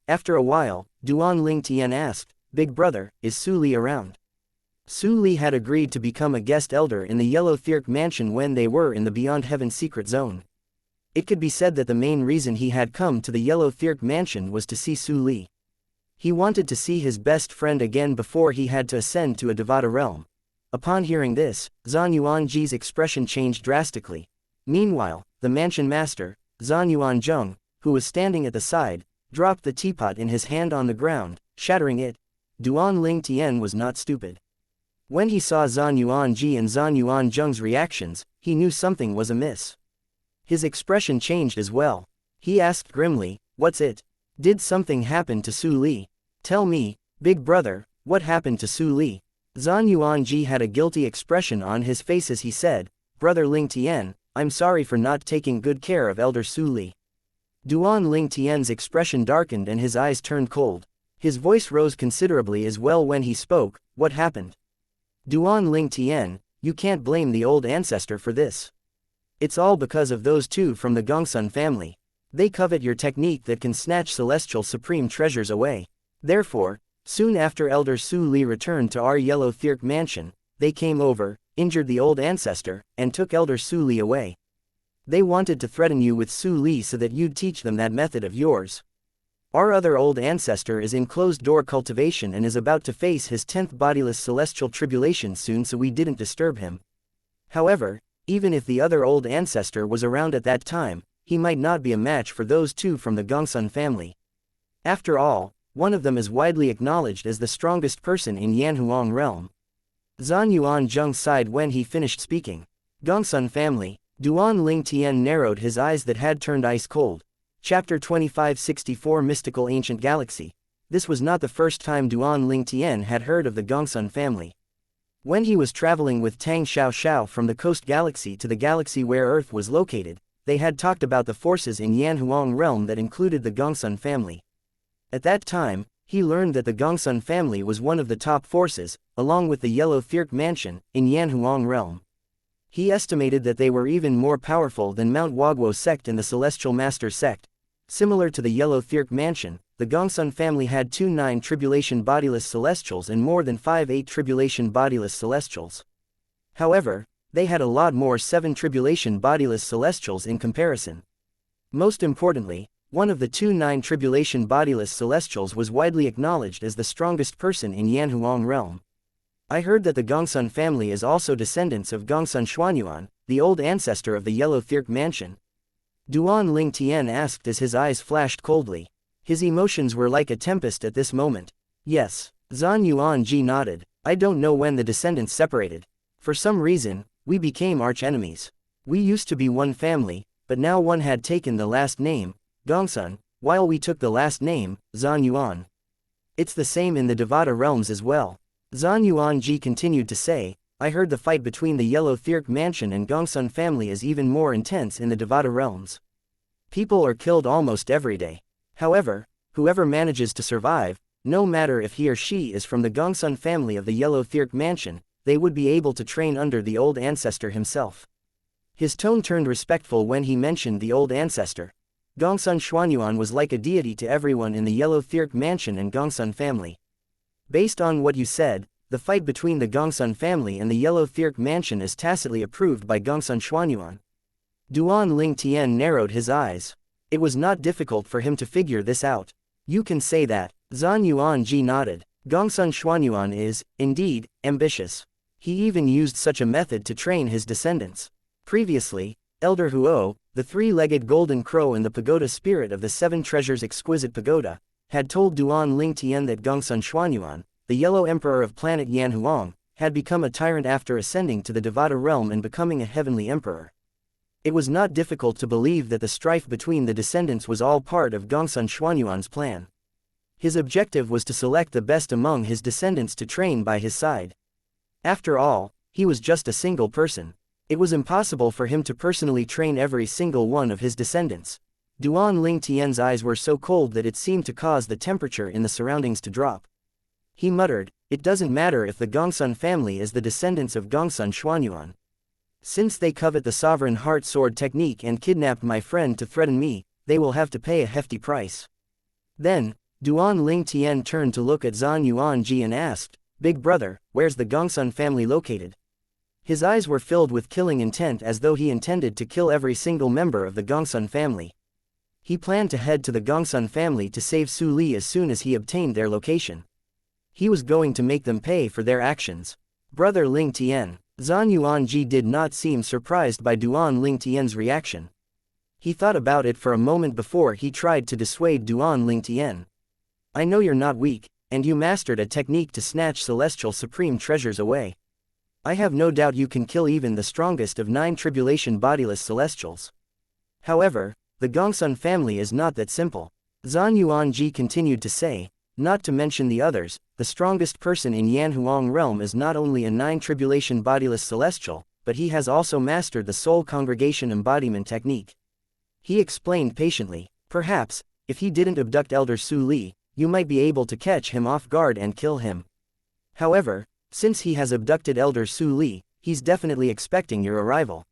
After a while, Duan Ling Tian asked, "Big brother, is Su Li around?" Su Li had agreed to become a guest elder in the Yellow Thirk Mansion when they were in the Beyond Heaven secret zone. It could be said that the main reason he had come to the Yellow Thirk Mansion was to see Su Li. He wanted to see his best friend again before he had to ascend to a Devata realm. Upon hearing this, Zhan Yuanji's expression changed drastically. Meanwhile, the mansion master, Zhan Yuanzheng, who was standing at the side, dropped the teapot in his hand on the ground, shattering it. Duan Ling Tian was not stupid. When he saw Zhan Yuanji and Zhan Yuanzheng's reactions, he knew something was amiss. His expression changed as well. He asked grimly, "What's it? Did something happen to Su Li? Tell me, big brother, what happened to Su Li?" Zhan Yuanji had a guilty expression on his face as he said, "Brother Ling Tian, I'm sorry for not taking good care of Elder Su Li." Duan Ling Tian's expression darkened and his eyes turned cold. His voice rose considerably as well when he spoke, "What happened?" Duan Ling Tian, you can't blame the old ancestor for this. It's all because of those two from the Gongsun family. They covet your technique that can snatch celestial supreme treasures away. Therefore, soon after Elder Su Li returned to our Yellow Thirk Mansion, they came over, injured the old ancestor, and took Elder Su Li away. They wanted to threaten you with Su Li so that you'd teach them that method of yours. Our other old ancestor is in closed-door cultivation and is about to face his 10th bodiless celestial tribulation soon, so we didn't disturb him. However, even if the other old ancestor was around at that time, he might not be a match for those two from the Gongsun family. After all, one of them is widely acknowledged as the strongest person in Yanhuang realm. Zhan Yuanzheng sighed when he finished speaking. Gongsun family. Duan Ling Tian narrowed his eyes that had turned ice cold. Chapter 2564 Mystical Ancient Galaxy. This was not the first time Duan Ling Tian had heard of the Gongsun family. When he was traveling with Tang Xiao from the Coast Galaxy to the galaxy where Earth was located, they had talked about the forces in Yanhuang realm that included the Gongsun family. At that time, he learned that the Gongsun family was one of the top forces, along with the Yellow Thirk Mansion, in Yanhuang realm. He estimated that they were even more powerful than Mount Wagwo sect and the Celestial Master sect. Similar to the Yellow Thirk Mansion, the Gongsun family had 2 9 tribulation bodiless celestials and more than 5 8 tribulation bodiless celestials. However, they had a lot more 7 tribulation bodiless celestials in comparison. Most importantly, one of the 2 9 tribulation bodiless celestials was widely acknowledged as the strongest person in Yanhuang realm. I heard that the Gongsun family is also descendants of Gongsun Xuanyuan, the old ancestor of the Yellow Thirk Mansion. Duan Ling Tian asked as his eyes flashed coldly. His emotions were like a tempest at this moment. Yes, Zhan Yuanji nodded. I don't know when the descendants separated. For some reason, we became arch-enemies. We used to be one family, but now one had taken the last name, Gongsun, while we took the last name, Zhan Yuan. It's the same in the Devata realms as well. Zhan Yuanji continued to say, I heard the fight between the Yellow Thirk Mansion and Gongsun family is even more intense in the Devata realms. People are killed almost every day. However, whoever manages to survive, no matter if he or she is from the Gongsun family of the Yellow Thirk Mansion, they would be able to train under the old ancestor himself. His tone turned respectful when he mentioned the old ancestor. Gongsun Xuanyuan was like a deity to everyone in the Yellow Thirk Mansion and Gongsun family. Based on what you said, the fight between the Gongsun family and the Yellow Thirk Mansion is tacitly approved by Gongsun Xuanyuan. Duan Ling Tian narrowed his eyes. It was not difficult for him to figure this out. You can say that. Zhan Yuanji nodded. Gongsun Xuanyuan is, indeed, ambitious. He even used such a method to train his descendants. Previously, Elder Huo, the three-legged golden crow and the pagoda spirit of the seven treasures exquisite pagoda, had told Duan Lingtian that Gongsun Xuanyuan, the yellow emperor of planet Yanhuang, had become a tyrant after ascending to the Devata realm and becoming a heavenly emperor. It was not difficult to believe that the strife between the descendants was all part of Gongsun Xuanyuan's plan. His objective was to select the best among his descendants to train by his side. After all, he was just a single person. It was impossible for him to personally train every single one of his descendants. Duan Lingtian's eyes were so cold that it seemed to cause the temperature in the surroundings to drop. He muttered, "It doesn't matter if the Gongsun family is the descendants of Gongsun Xuanyuan. Since they covet the sovereign heart sword technique and kidnapped my friend to threaten me, they will have to pay a hefty price." Then, Duan Lingtian turned to look at Zhan Yuanji and asked, "Big brother, where's the Gongsun family located?" His eyes were filled with killing intent as though he intended to kill every single member of the Gongsun family. He planned to head to the Gongsun family to save Su Li as soon as he obtained their location. He was going to make them pay for their actions. Brother Lingtian. Zhan Yuanji did not seem surprised by Duan Lingtian's reaction. He thought about it for a moment before he tried to dissuade Duan Lingtian. "I know you're not weak, and you mastered a technique to snatch celestial supreme treasures away. I have no doubt you can kill even the strongest of 9 tribulation bodiless celestials. However, the Gongsun family is not that simple." Zhan Yuanji continued to say, "Not to mention the others, the strongest person in Yanhuang realm is not only a 9 tribulation bodiless celestial, but he has also mastered the soul congregation embodiment technique." He explained patiently, "Perhaps, if he didn't abduct Elder Su Li, you might be able to catch him off guard and kill him. However, since he has abducted Elder Su Li, he's definitely expecting your arrival.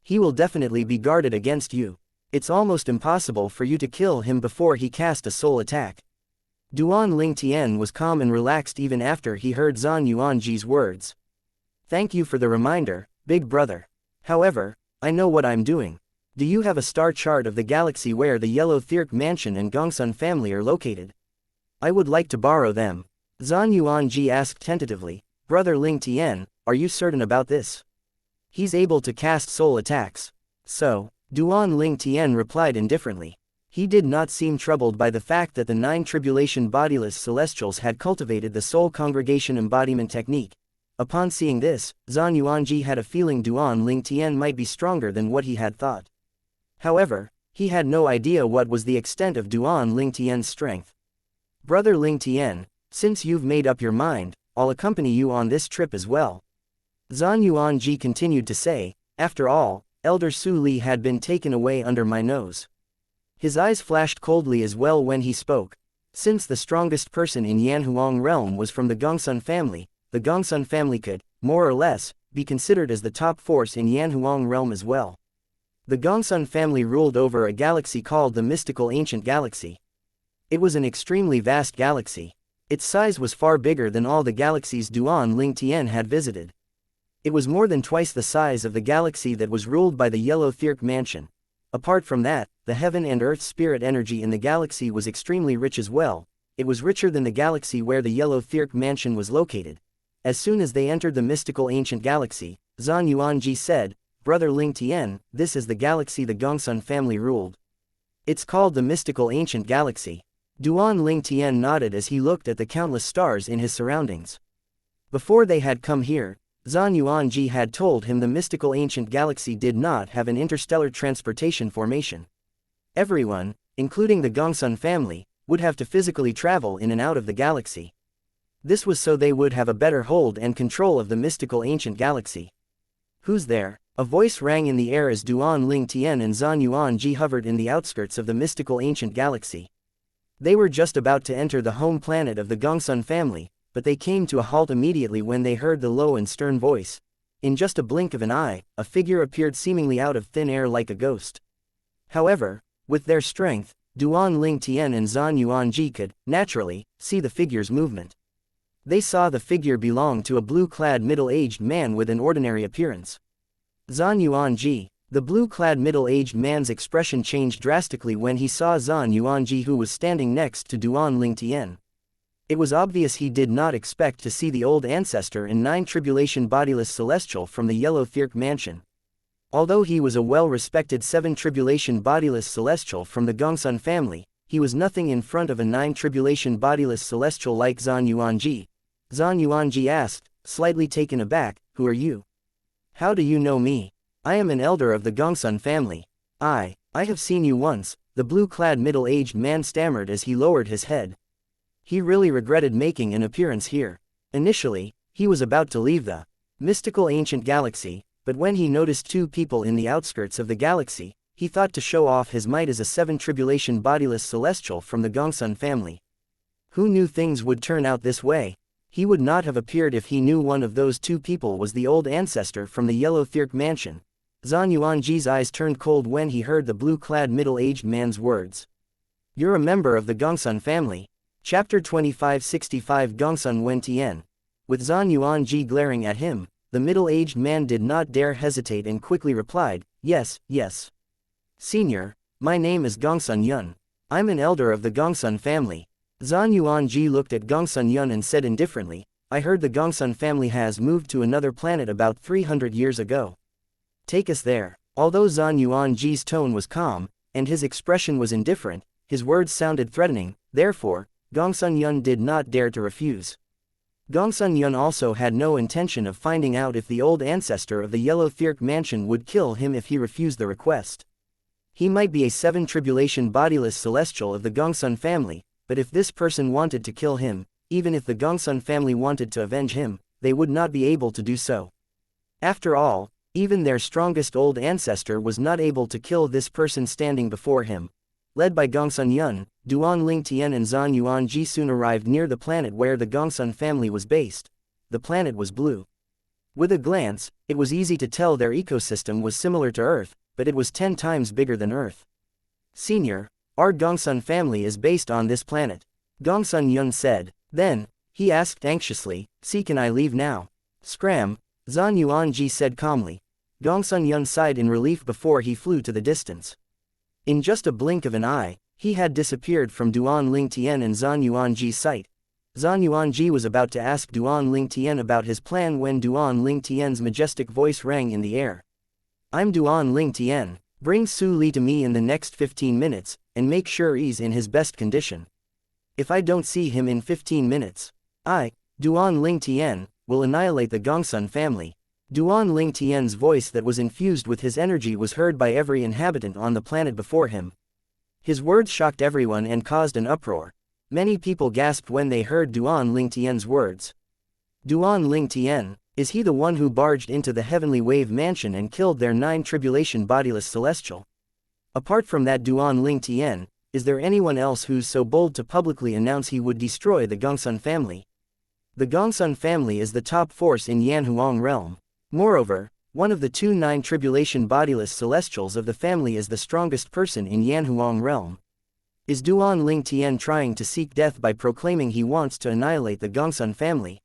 He will definitely be guarded against you. It's almost impossible for you to kill him before he cast a soul attack." Duan Lingtian was calm and relaxed even after he heard Zhan Yuanji's words. "Thank you for the reminder, big brother. However, I know what I'm doing. Do you have a star chart of the galaxy where the Yellow Thirk Mansion and Gongsun family are located? I would like to borrow them." Zhan Yuanji asked tentatively, "Brother Lingtian, are you certain about this? He's able to cast soul attacks." "So," Duan Lingtian replied indifferently. He did not seem troubled by the fact that the 9 tribulation bodiless celestials had cultivated the soul congregation embodiment technique. Upon seeing this, Zhan Yuanji had a feeling Duan Lingtian might be stronger than what he had thought. However, he had no idea what was the extent of Duan Lingtian's strength. "Brother Lingtian, since you've made up your mind, I'll accompany you on this trip as well." Zhan Yuanji continued to say, "After all, Elder Su Li had been taken away under my nose." His eyes flashed coldly as well when he spoke. Since the strongest person in Yanhuang realm was from the Gongsun family, the Gongsun family could, more or less, be considered as the top force in Yanhuang realm as well. The Gongsun family ruled over a galaxy called the mystical ancient galaxy. It was an extremely vast galaxy. Its size was far bigger than all the galaxies Duan Lingtian had visited. It was more than twice the size of the galaxy that was ruled by the Yellow Thirk Mansion. Apart from that, the heaven and earth spirit energy in the galaxy was extremely rich as well. It was richer than the galaxy where the Yellow Thirk Mansion was located. As soon as they entered the mystical ancient galaxy, Zhan Yuanji said, "Brother Lingtian, this is the galaxy the Gongsun family ruled. It's called the mystical ancient galaxy." Duan Lingtian nodded as he looked at the countless stars in his surroundings. Before they had come here, Zhan Yuanji had told him the mystical ancient galaxy did not have an interstellar transportation formation. Everyone, including the Gongsun family, would have to physically travel in and out of the galaxy. This was so they would have a better hold and control of the mystical ancient galaxy. "Who's there?" A voice rang in the air as Duan Lingtian and Zhan Yuanji hovered in the outskirts of the mystical ancient galaxy. They were just about to enter the home planet of the Gongsun family, but they came to a halt immediately when they heard the low and stern voice. In just a blink of an eye, a figure appeared seemingly out of thin air like a ghost. However, with their strength, Duan Lingtian and Zhan Yuanji could, naturally, see the figure's movement. They saw the figure belong to a blue-clad middle-aged man with an ordinary appearance. Zhan Yuanji. The blue-clad middle-aged man's expression changed drastically when he saw Zhan Yuanji, who was standing next to Duan Lingtian. It was obvious he did not expect to see the old ancestor in 9 tribulation bodiless celestial from the yellow Thirk mansion. Although he was a well-respected 7 tribulation bodiless celestial from the Gongsun family, he was nothing in front of a 9 tribulation bodiless celestial like Zhan Yuanji. Zhan Yuanji asked, slightly taken aback, "Who are you? How do you know me? I am an elder of the Gongsun family." I have seen you once," the blue-clad middle-aged man stammered as he lowered his head. He really regretted making an appearance here. Initially, he was about to leave the mystical ancient galaxy, but when he noticed 2 people in the outskirts of the galaxy, he thought to show off his might as a 7 tribulation bodiless celestial from the Gongsun family. Who knew things would turn out this way? He would not have appeared if he knew one of those 2 people was the old ancestor from the yellow Thirk mansion. Zhan Yuanji's eyes turned cold when he heard the blue-clad middle-aged man's words. "You're a member of the Gongsun family." Chapter 2565 Gongsun Wen Tian. With Zhan Yuanji glaring at him, the middle-aged man did not dare hesitate and quickly replied, "Yes, yes. Senior, my name is Gongsun Yun. I'm an elder of the Gongsun family." Zhan Yuanji looked at Gongsun Yun and said indifferently, "I heard the Gongsun family has moved to another planet about 300 years ago. Take us there." Although Zhan Yuanji's tone was calm, and his expression was indifferent, his words sounded threatening, therefore, Gongsun Yun did not dare to refuse. Gongsun Yun also had no intention of finding out if the old ancestor of the yellow Thirk mansion would kill him if he refused the request. He might be a 7 tribulation bodiless celestial of the Gongsun family, but if this person wanted to kill him, even if the Gongsun family wanted to avenge him, they would not be able to do so. After all, even their strongest old ancestor was not able to kill this person standing before him. Led by Gongsun Yun, Duan Tian and Zhan Yuanji soon arrived near the planet where the Gongsun family was based. The planet was blue. With a glance, it was easy to tell their ecosystem was similar to Earth, but it was 10 times bigger than Earth. "Senior, our Gongsun family is based on this planet," Gongsun Yun said. Then, he asked anxiously, "See, can I leave now?" "Scram," Zhan Yuanji said calmly. Gongsun Yun sighed in relief before he flew to the distance. In just a blink of an eye, he had disappeared from Duan Tian and Zhan Yuanji's sight. Zhan Yuanji was about to ask Duan Tian about his plan when Duan Tian's majestic voice rang in the air. "I'm Duan Tian. Bring Su Li to me in the next 15 minutes, and make sure he's in his best condition. If I don't see him in 15 minutes, I, Duan Tian, will annihilate the Gongsun family." Duan Tian's voice that was infused with his energy was heard by every inhabitant on the planet before him. His words shocked everyone and caused an uproar. Many people gasped when they heard Duan Tian's words. Duan Tian, is he the one who barged into the Heavenly Wave mansion and killed their 9 tribulation bodiless celestial? Apart from that Duan Tian, is there anyone else who's so bold to publicly announce he would destroy the Gongsun family? The Gongsun family is the top force in Yanhuang realm. Moreover, one of the 2 9 tribulation bodiless celestials of the family is the strongest person in Yanhuang realm. Is Duan Tian trying to seek death by proclaiming he wants to annihilate the Gongsun family?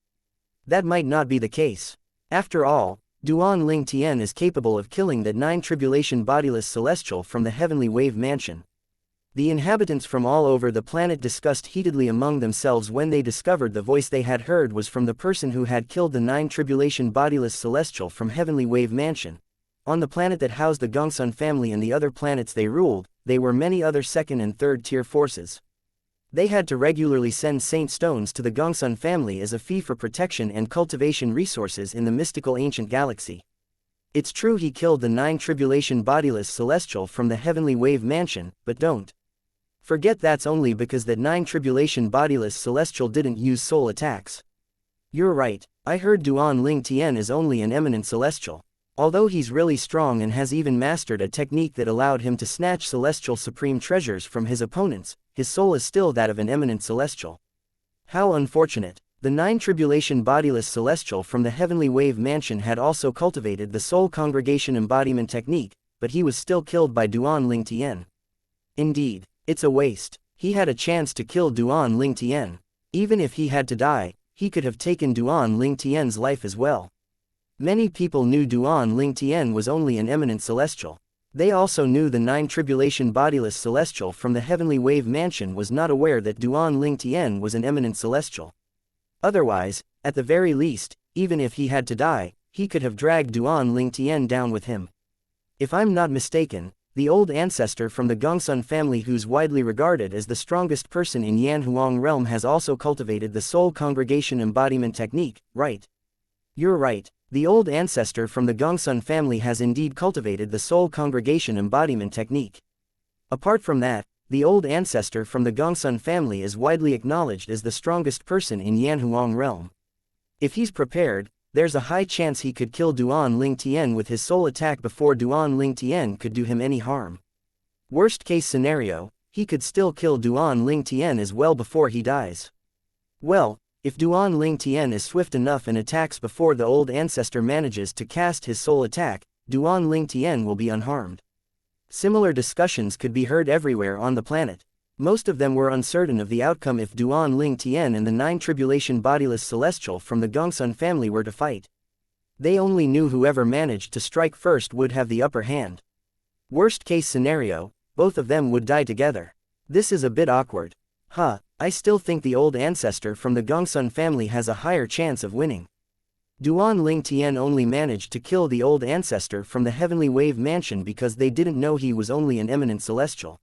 That might not be the case. After all, Duan Tian is capable of killing that 9 tribulation bodiless celestial from the Heavenly Wave mansion. The inhabitants from all over the planet discussed heatedly among themselves when they discovered the voice they had heard was from the person who had killed the 9 tribulation bodiless celestial from Heavenly Wave mansion. On the planet that housed the Gongsun family and the other planets they ruled, there were many other 2nd and 3rd tier forces. They had to regularly send saint stones to the Gongsun family as a fee for protection and cultivation resources in the mystical ancient galaxy. It's true he killed the 9 tribulation bodiless celestial from the Heavenly Wave mansion, but don't forget that's only because that 9 tribulation bodiless celestial didn't use soul attacks. You're right, I heard Duan Tian is only an eminent celestial. Although he's really strong and has even mastered a technique that allowed him to snatch celestial supreme treasures from his opponents, his soul is still that of an eminent celestial. How unfortunate. The 9 tribulation bodiless celestial from the Heavenly Wave mansion had also cultivated the soul congregation embodiment technique, but he was still killed by Duan Tian. Indeed, it's a waste. He had a chance to kill Duan Tian. Even if he had to die, he could have taken Duan Tian's life as well. Many people knew Duan Tian was only an eminent celestial. They also knew the 9 tribulation bodiless celestial from the heavenly wave mansion was not aware that Duan Ling Tian was an eminent celestial. Otherwise, at the very least, even if he had to die, he could have dragged Duan Ling Tian down with him. If I'm not mistaken, the old ancestor from the Gongsun family who's widely regarded as the strongest person in Yanhuang realm has also cultivated the soul congregation embodiment technique, right? You're right, the old ancestor from the Gongsun family has indeed cultivated the soul congregation embodiment technique. Apart from that, the old ancestor from the Gongsun family is widely acknowledged as the strongest person in Yanhuang realm. If he's prepared, there's a high chance he could kill Duan Ling Tian with his soul attack before Duan Ling Tian could do him any harm. Worst case scenario, he could still kill Duan Ling Tian as well before he dies. Well, if Duan Ling Tian is swift enough and attacks before the old ancestor manages to cast his soul attack, Duan Ling Tian will be unharmed. Similar discussions could be heard everywhere on the planet. Most of them were uncertain of the outcome if Duan Ling Tian and the 9 tribulation bodiless celestial from the Gongsun family were to fight. They only knew whoever managed to strike first would have the upper hand. Worst case scenario, both of them would die together. This is a bit awkward. I still think the old ancestor from the Gongsun family has a higher chance of winning. Duan Ling Tian only managed to kill the old ancestor from the heavenly wave mansion because they didn't know he was only an eminent celestial.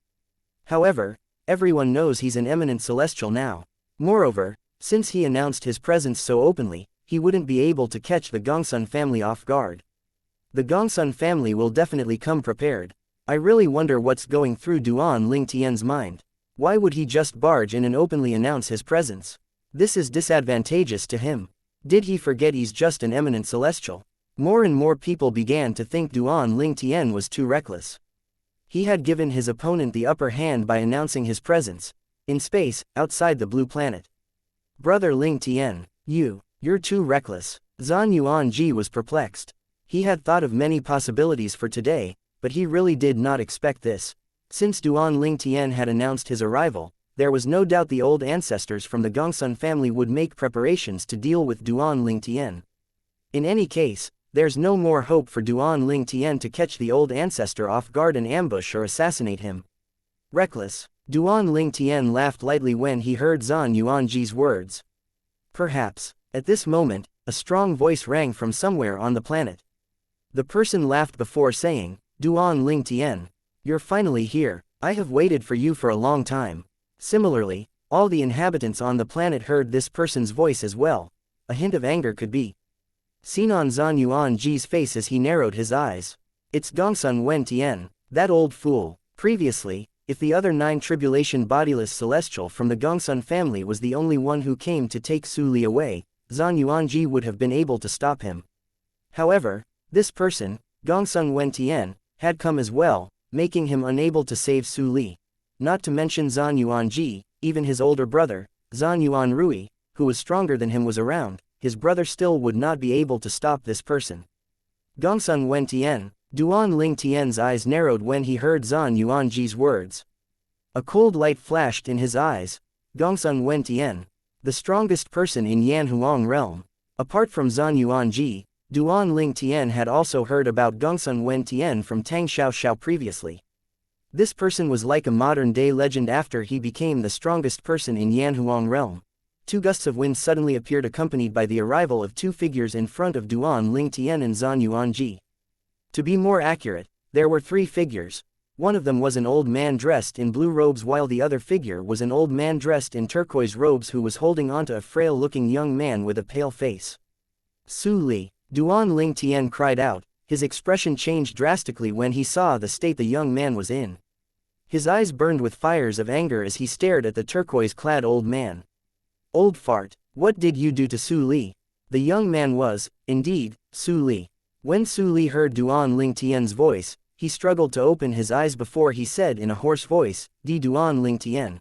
However, everyone knows he's an eminent celestial now. Moreover, since he announced his presence so openly, he wouldn't be able to catch the Gongsun family off guard. The Gongsun family will definitely come prepared. I really wonder what's going through Duan Ling Tian's mind. Why would he just barge in and openly announce his presence? This is disadvantageous to him. Did he forget he's just an eminent celestial? More and more people began to think Duan Ling Tian was too reckless. He had given his opponent the upper hand by announcing his presence, in space, outside the blue planet. Brother Ling Tian, you're too reckless. Zhan Yuanji was perplexed. He had thought of many possibilities for today, but he really did not expect this. Since Duan Ling Tian had announced his arrival, there was no doubt the old ancestors from the Gongsun family would make preparations to deal with Duan Ling Tian. In any case, there's no more hope for Duan Ling Tian to catch the old ancestor off guard and ambush or assassinate him. Reckless. Duan Ling Tian laughed lightly when he heard Zhan Yuanji's words. Perhaps. At this moment, a strong voice rang from somewhere on the planet. The person laughed before saying, Duan Ling Tian, you're finally here. I have waited for you for a long time. Similarly, all the inhabitants on the planet heard this person's voice as well. A hint of anger could be seen on Zhan Yuanji's face as he narrowed his eyes. It's Gongsun Wen Tian, that old fool. Previously, if the other 9 tribulation bodiless celestial from the Gongsun family was the only one who came to take Su Li away, Zhan Yuanji would have been able to stop him. However, this person, Gongsun Wen Tian, had come as well, making him unable to save Su Li. Not to mention Zhan Yuanji, even his older brother, Zhan Yuanrui, who was stronger than him was around, his brother still would not be able to stop this person. Gongsun Wen Tian, Duan Ling Tian's eyes narrowed when he heard Zhan Yuanji's words. A cold light flashed in his eyes. Gongsun Wen Tian, the strongest person in Yanhuang realm. Apart from Zhan Yuanji, Duan Ling Tian had also heard about Gongsun Wen Tian from Tang Xiao previously. This person was like a modern-day legend after he became the strongest person in Yanhuang realm. 2 gusts of wind suddenly appeared accompanied by the arrival of 2 figures in front of Duan Ling Tian and Zhan Yuanji. To be more accurate, there were 3 figures. One of them was an old man dressed in blue robes while the other figure was an old man dressed in turquoise robes who was holding onto a frail-looking young man with a pale face. Su Li, Duan Ling Tian cried out. His expression changed drastically when he saw the state the young man was in. His eyes burned with fires of anger as he stared at the turquoise-clad old man. Old fart, what did you do to Su Li? The young man was, indeed, Su Li. When Su Li heard Duan Ling Tian's voice, he struggled to open his eyes before he said in a hoarse voice, Duan Ling Tian.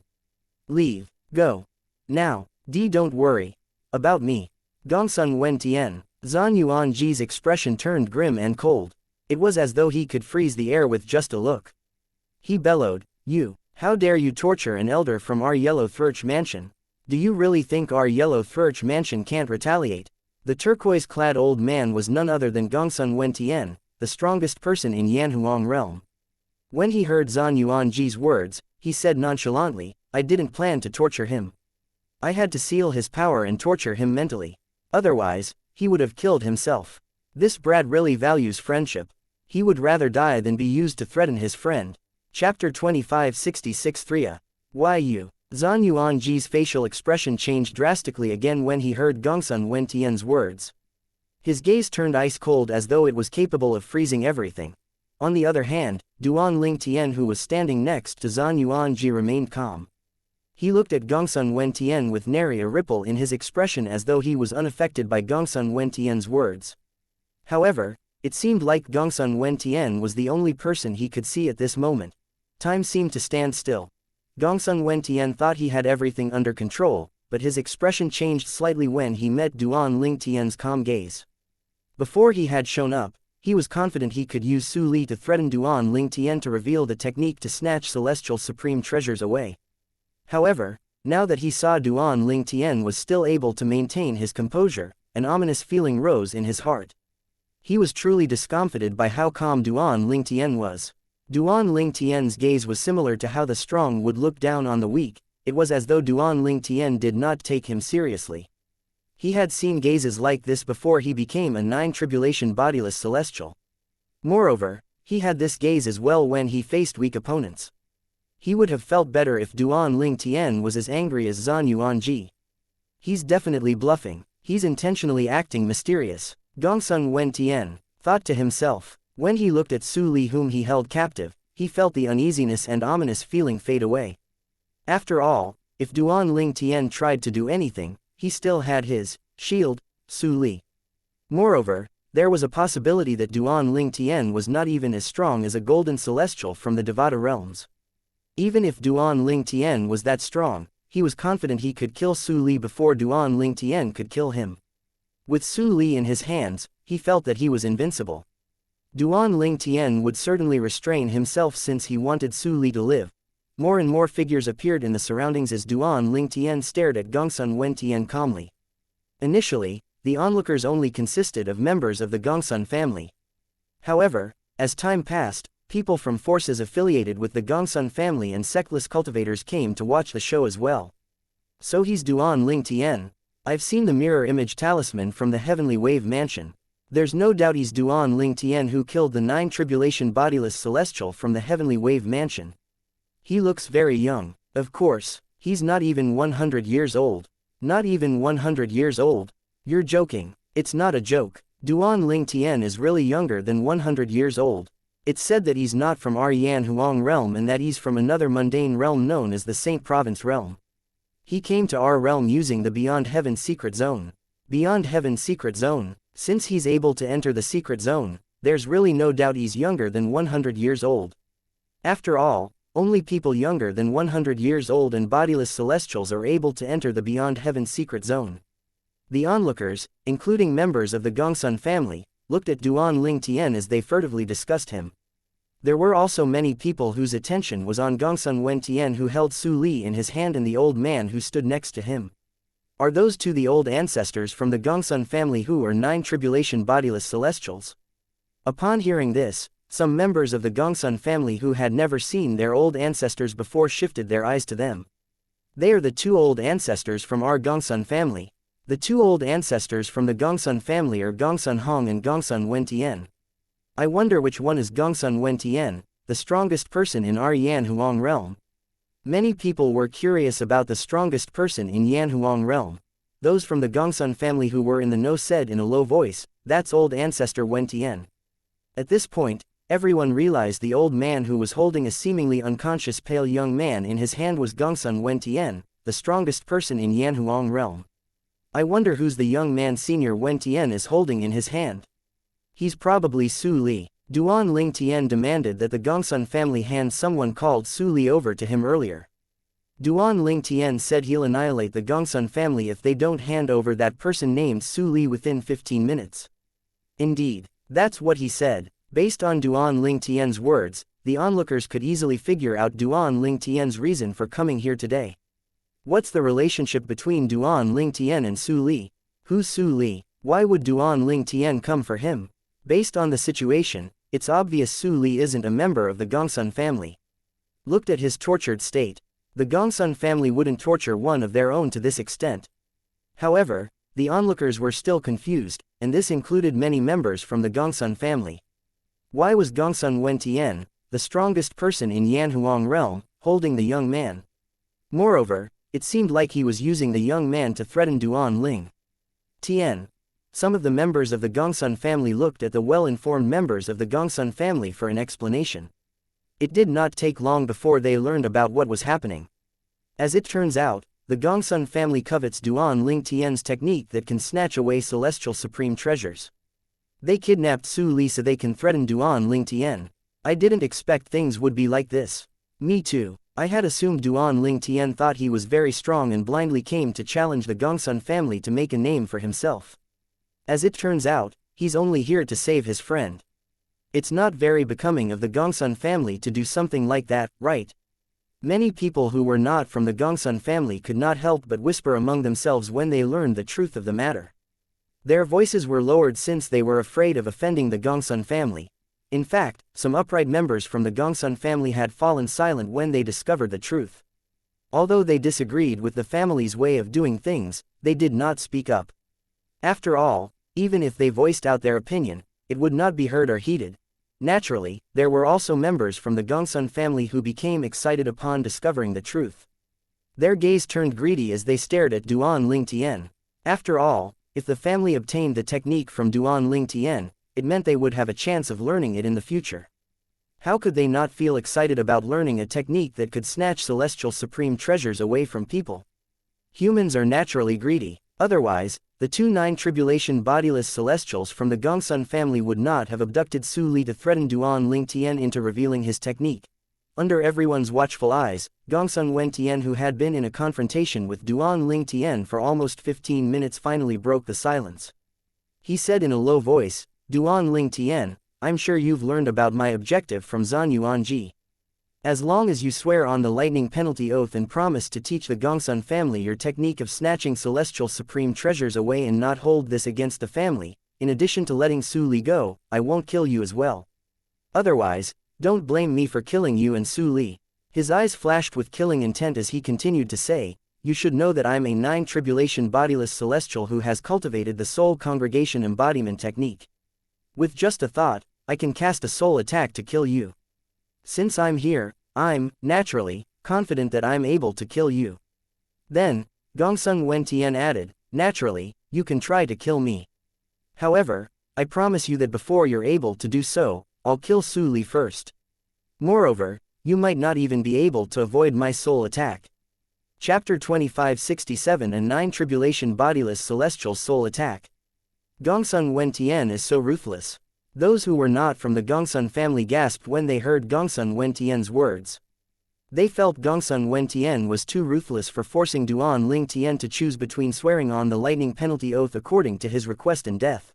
Leave. Go. Now. Don't worry. About me. Gongsun Wen Tian. Zhan Yuanji's expression turned grim and cold. It was as though he could freeze the air with just a look. He bellowed, how dare you torture an elder from our Yellow Throat mansion? Do you really think our Yellow Throat mansion can't retaliate? The turquoise-clad old man was none other than Gongsun Wen Tian, the strongest person in Yanhuang realm. When he heard Zhan Yuanji's words, he said nonchalantly, "I didn't plan to torture him. I had to seal his power and torture him mentally. Otherwise, he would have killed himself. This brat really values friendship. He would rather die than be used to threaten his friend." Chapter 2566 3. Why you? Zhan Yuanji's facial expression changed drastically again when he heard Gongsun Wentian's words. His gaze turned ice-cold as though it was capable of freezing everything. On the other hand, Duan Lingtian, who was standing next to Zhan Yuanji, remained calm. He looked at Gongsun Wentian with nary a ripple in his expression, as though he was unaffected by Gongsun Wentian's words. However, it seemed like Gongsun Wentian was the only person he could see at this moment. Time seemed to stand still. Gongsun Wentian thought he had everything under control, but his expression changed slightly when he met Duan Lingtian's calm gaze. Before he had shown up, he was confident he could use Su Li to threaten Duan Lingtian to reveal the technique to snatch celestial supreme treasures away. However, now that he saw Duan Lingtian was still able to maintain his composure, an ominous feeling rose in his heart. He was truly discomfited by how calm Duan Lingtian was. Duan Lingtian's gaze was similar to how the strong would look down on the weak. It was as though Duan Lingtian did not take him seriously. He had seen gazes like this before he became a nine-tribulation bodiless celestial. Moreover, he had this gaze as well when he faced weak opponents. He would have felt better if Duan Lingtian was as angry as Zhan Yuanji. He's definitely bluffing. He's intentionally acting mysterious, Gongsun Wentian thought to himself. When he looked at Su Li, whom he held captive, he felt the uneasiness and ominous feeling fade away. After all, if Duan Lingtian tried to do anything, he still had his shield, Su Li. Moreover, there was a possibility that Duan Lingtian was not even as strong as a golden celestial from the Devata realms. Even if Duan Lingtian was that strong, he was confident he could kill Su Li before Duan Lingtian could kill him. With Su Li in his hands, he felt that he was invincible. Duan Lingtian would certainly restrain himself since he wanted Su Li to live. More and more figures appeared in the surroundings as Duan Lingtian stared at Gongsun Wentian calmly. Initially, the onlookers only consisted of members of the Gongsun family. However, as time passed, people from forces affiliated with the Gongsun family and sectless cultivators came to watch the show as well. "So he's Duan Lingtian. I've seen the mirror image talisman from the Heavenly Wave Mansion. There's no doubt he's Duan Lingtian who killed the nine-tribulation bodiless celestial from the Heavenly Wave Mansion. He looks very young. Of course, he's not even 100 years old. Not even 100 years old? You're joking. It's not a joke. Duan Lingtian is really younger than 100 years old. It's said that he's not from our Yanhuang realm and that he's from another mundane realm known as the Saint Province realm. He came to our realm using the Beyond Heaven secret zone. Beyond Heaven secret zone? Since he's able to enter the secret zone, there's really no doubt he's younger than 100 years old. After all, only people younger than 100 years old and bodiless celestials are able to enter the Beyond Heaven secret zone." The onlookers, including members of the Gongsun family, looked at Duan Lingtian as they furtively discussed him. There were also many people whose attention was on Gongsun Wentian, who held Su Li in his hand, and the old man who stood next to him. Are those two the old ancestors from the Gongsun family who are nine-tribulation bodiless celestials? Upon hearing this, some members of the Gongsun family who had never seen their old ancestors before shifted their eyes to them. "They are the two old ancestors from our Gongsun family. The two old ancestors from the Gongsun family are Gongsun Hong and Gongsun Wentian. I wonder which one is Gongsun Wentian, the strongest person in our Yanhuang realm." Many people were curious about the strongest person in Yanhuang realm. Those from the Gongsun family who were in the know said in a low voice, "That's old ancestor Wentian." At this point, everyone realized the old man who was holding a seemingly unconscious pale young man in his hand was Gongsun Wentian, the strongest person in Yanhuang realm. I wonder who's the young man Senior Wentian is holding in his hand. He's probably Su Li. Duan Lingtian demanded that the Gongsun family hand someone called Su Li over to him earlier. Duan Lingtian said he'll annihilate the Gongsun family if they don't hand over that person named Su Li within 15 minutes. Indeed, that's what he said. Based on Duan Lingtian's words, the onlookers could easily figure out Duan Lingtian's reason for coming here today. What's the relationship between Duan Lingtian and Su Li? Who's Su Li? Why would Duan Lingtian come for him? Based on the situation, It's obvious Su Li isn't a member of the Gongsun family. Looked at his tortured state. The Gongsun family wouldn't torture one of their own to this extent. However, the onlookers were still confused, and this included many members from the Gongsun family. Why was Gongsun Wentian, the strongest person in Yanhuang realm, holding the young man? Moreover, it seemed like he was using the young man to threaten Duan Ling. Tian. Some of the members of the Gongsun family looked at the well-informed members of the Gongsun family for an explanation. It did not take long before they learned about what was happening. As it turns out, the Gongsun family covets Duan Ling Tian's technique that can snatch away celestial supreme treasures. They kidnapped Su Li so they can threaten Duan Ling Tian. I didn't expect things would be like this. Me too. I had assumed Duan Ling Tian thought he was very strong and blindly came to challenge the Gongsun family to make a name for himself. As it turns out, he's only here to save his friend. It's not very becoming of the Gongsun family to do something like that, right? Many people who were not from the Gongsun family could not help but whisper among themselves when they learned the truth of the matter. Their voices were lowered since they were afraid of offending the Gongsun family. In fact, some upright members from the Gongsun family had fallen silent when they discovered the truth. Although they disagreed with the family's way of doing things, they did not speak up. After all, even if they voiced out their opinion, it would not be heard or heeded. Naturally, there were also members from the Gongsun family who became excited upon discovering the truth. Their gaze turned greedy as they stared at Duan Ling Tian. After all, if the family obtained the technique from Duan Ling Tian, it meant they would have a chance of learning it in the future. How could they not feel excited about learning a technique that could snatch celestial supreme treasures away from people? Humans are naturally greedy. Otherwise, the two nine-tribulation bodiless celestials from the Gongsun family would not have abducted Su Li to threaten Duan Ling Tian into revealing his technique. Under everyone's watchful eyes, Gongsun Wen Tian, who had been in a confrontation with Duan Ling Tian for almost 15 minutes, finally broke the silence. He said in a low voice, "Duan Ling Tian, I'm sure you've learned about my objective from Zhan Yuanji. As long as you swear on the lightning penalty oath and promise to teach the Gongsun family your technique of snatching celestial supreme treasures away and not hold this against the family, in addition to letting Su Li go, I won't kill you as well. Otherwise, don't blame me for killing you and Su Li." His eyes flashed with killing intent as he continued to say, "You should know that I'm a nine-tribulation bodiless celestial who has cultivated the soul congregation embodiment technique. With just a thought, I can cast a soul attack to kill you. Since I'm here, I'm, naturally, confident that I'm able to kill you." Then, Gongsun Wen Tian added, "Naturally, you can try to kill me. However, I promise you that before you're able to do so, I'll kill Su Li first. Moreover, you might not even be able to avoid my soul attack." Chapter 2567 and 9 Tribulation Bodiless Celestial Soul Attack. Gongsun Wen Tian is so ruthless. Those who were not from the Gongsun family gasped when they heard Gongsun Wen Tian's words. They felt Gongsun Wen Tian was too ruthless for forcing Duan Ling Tian to choose between swearing on the lightning penalty oath according to his request and death.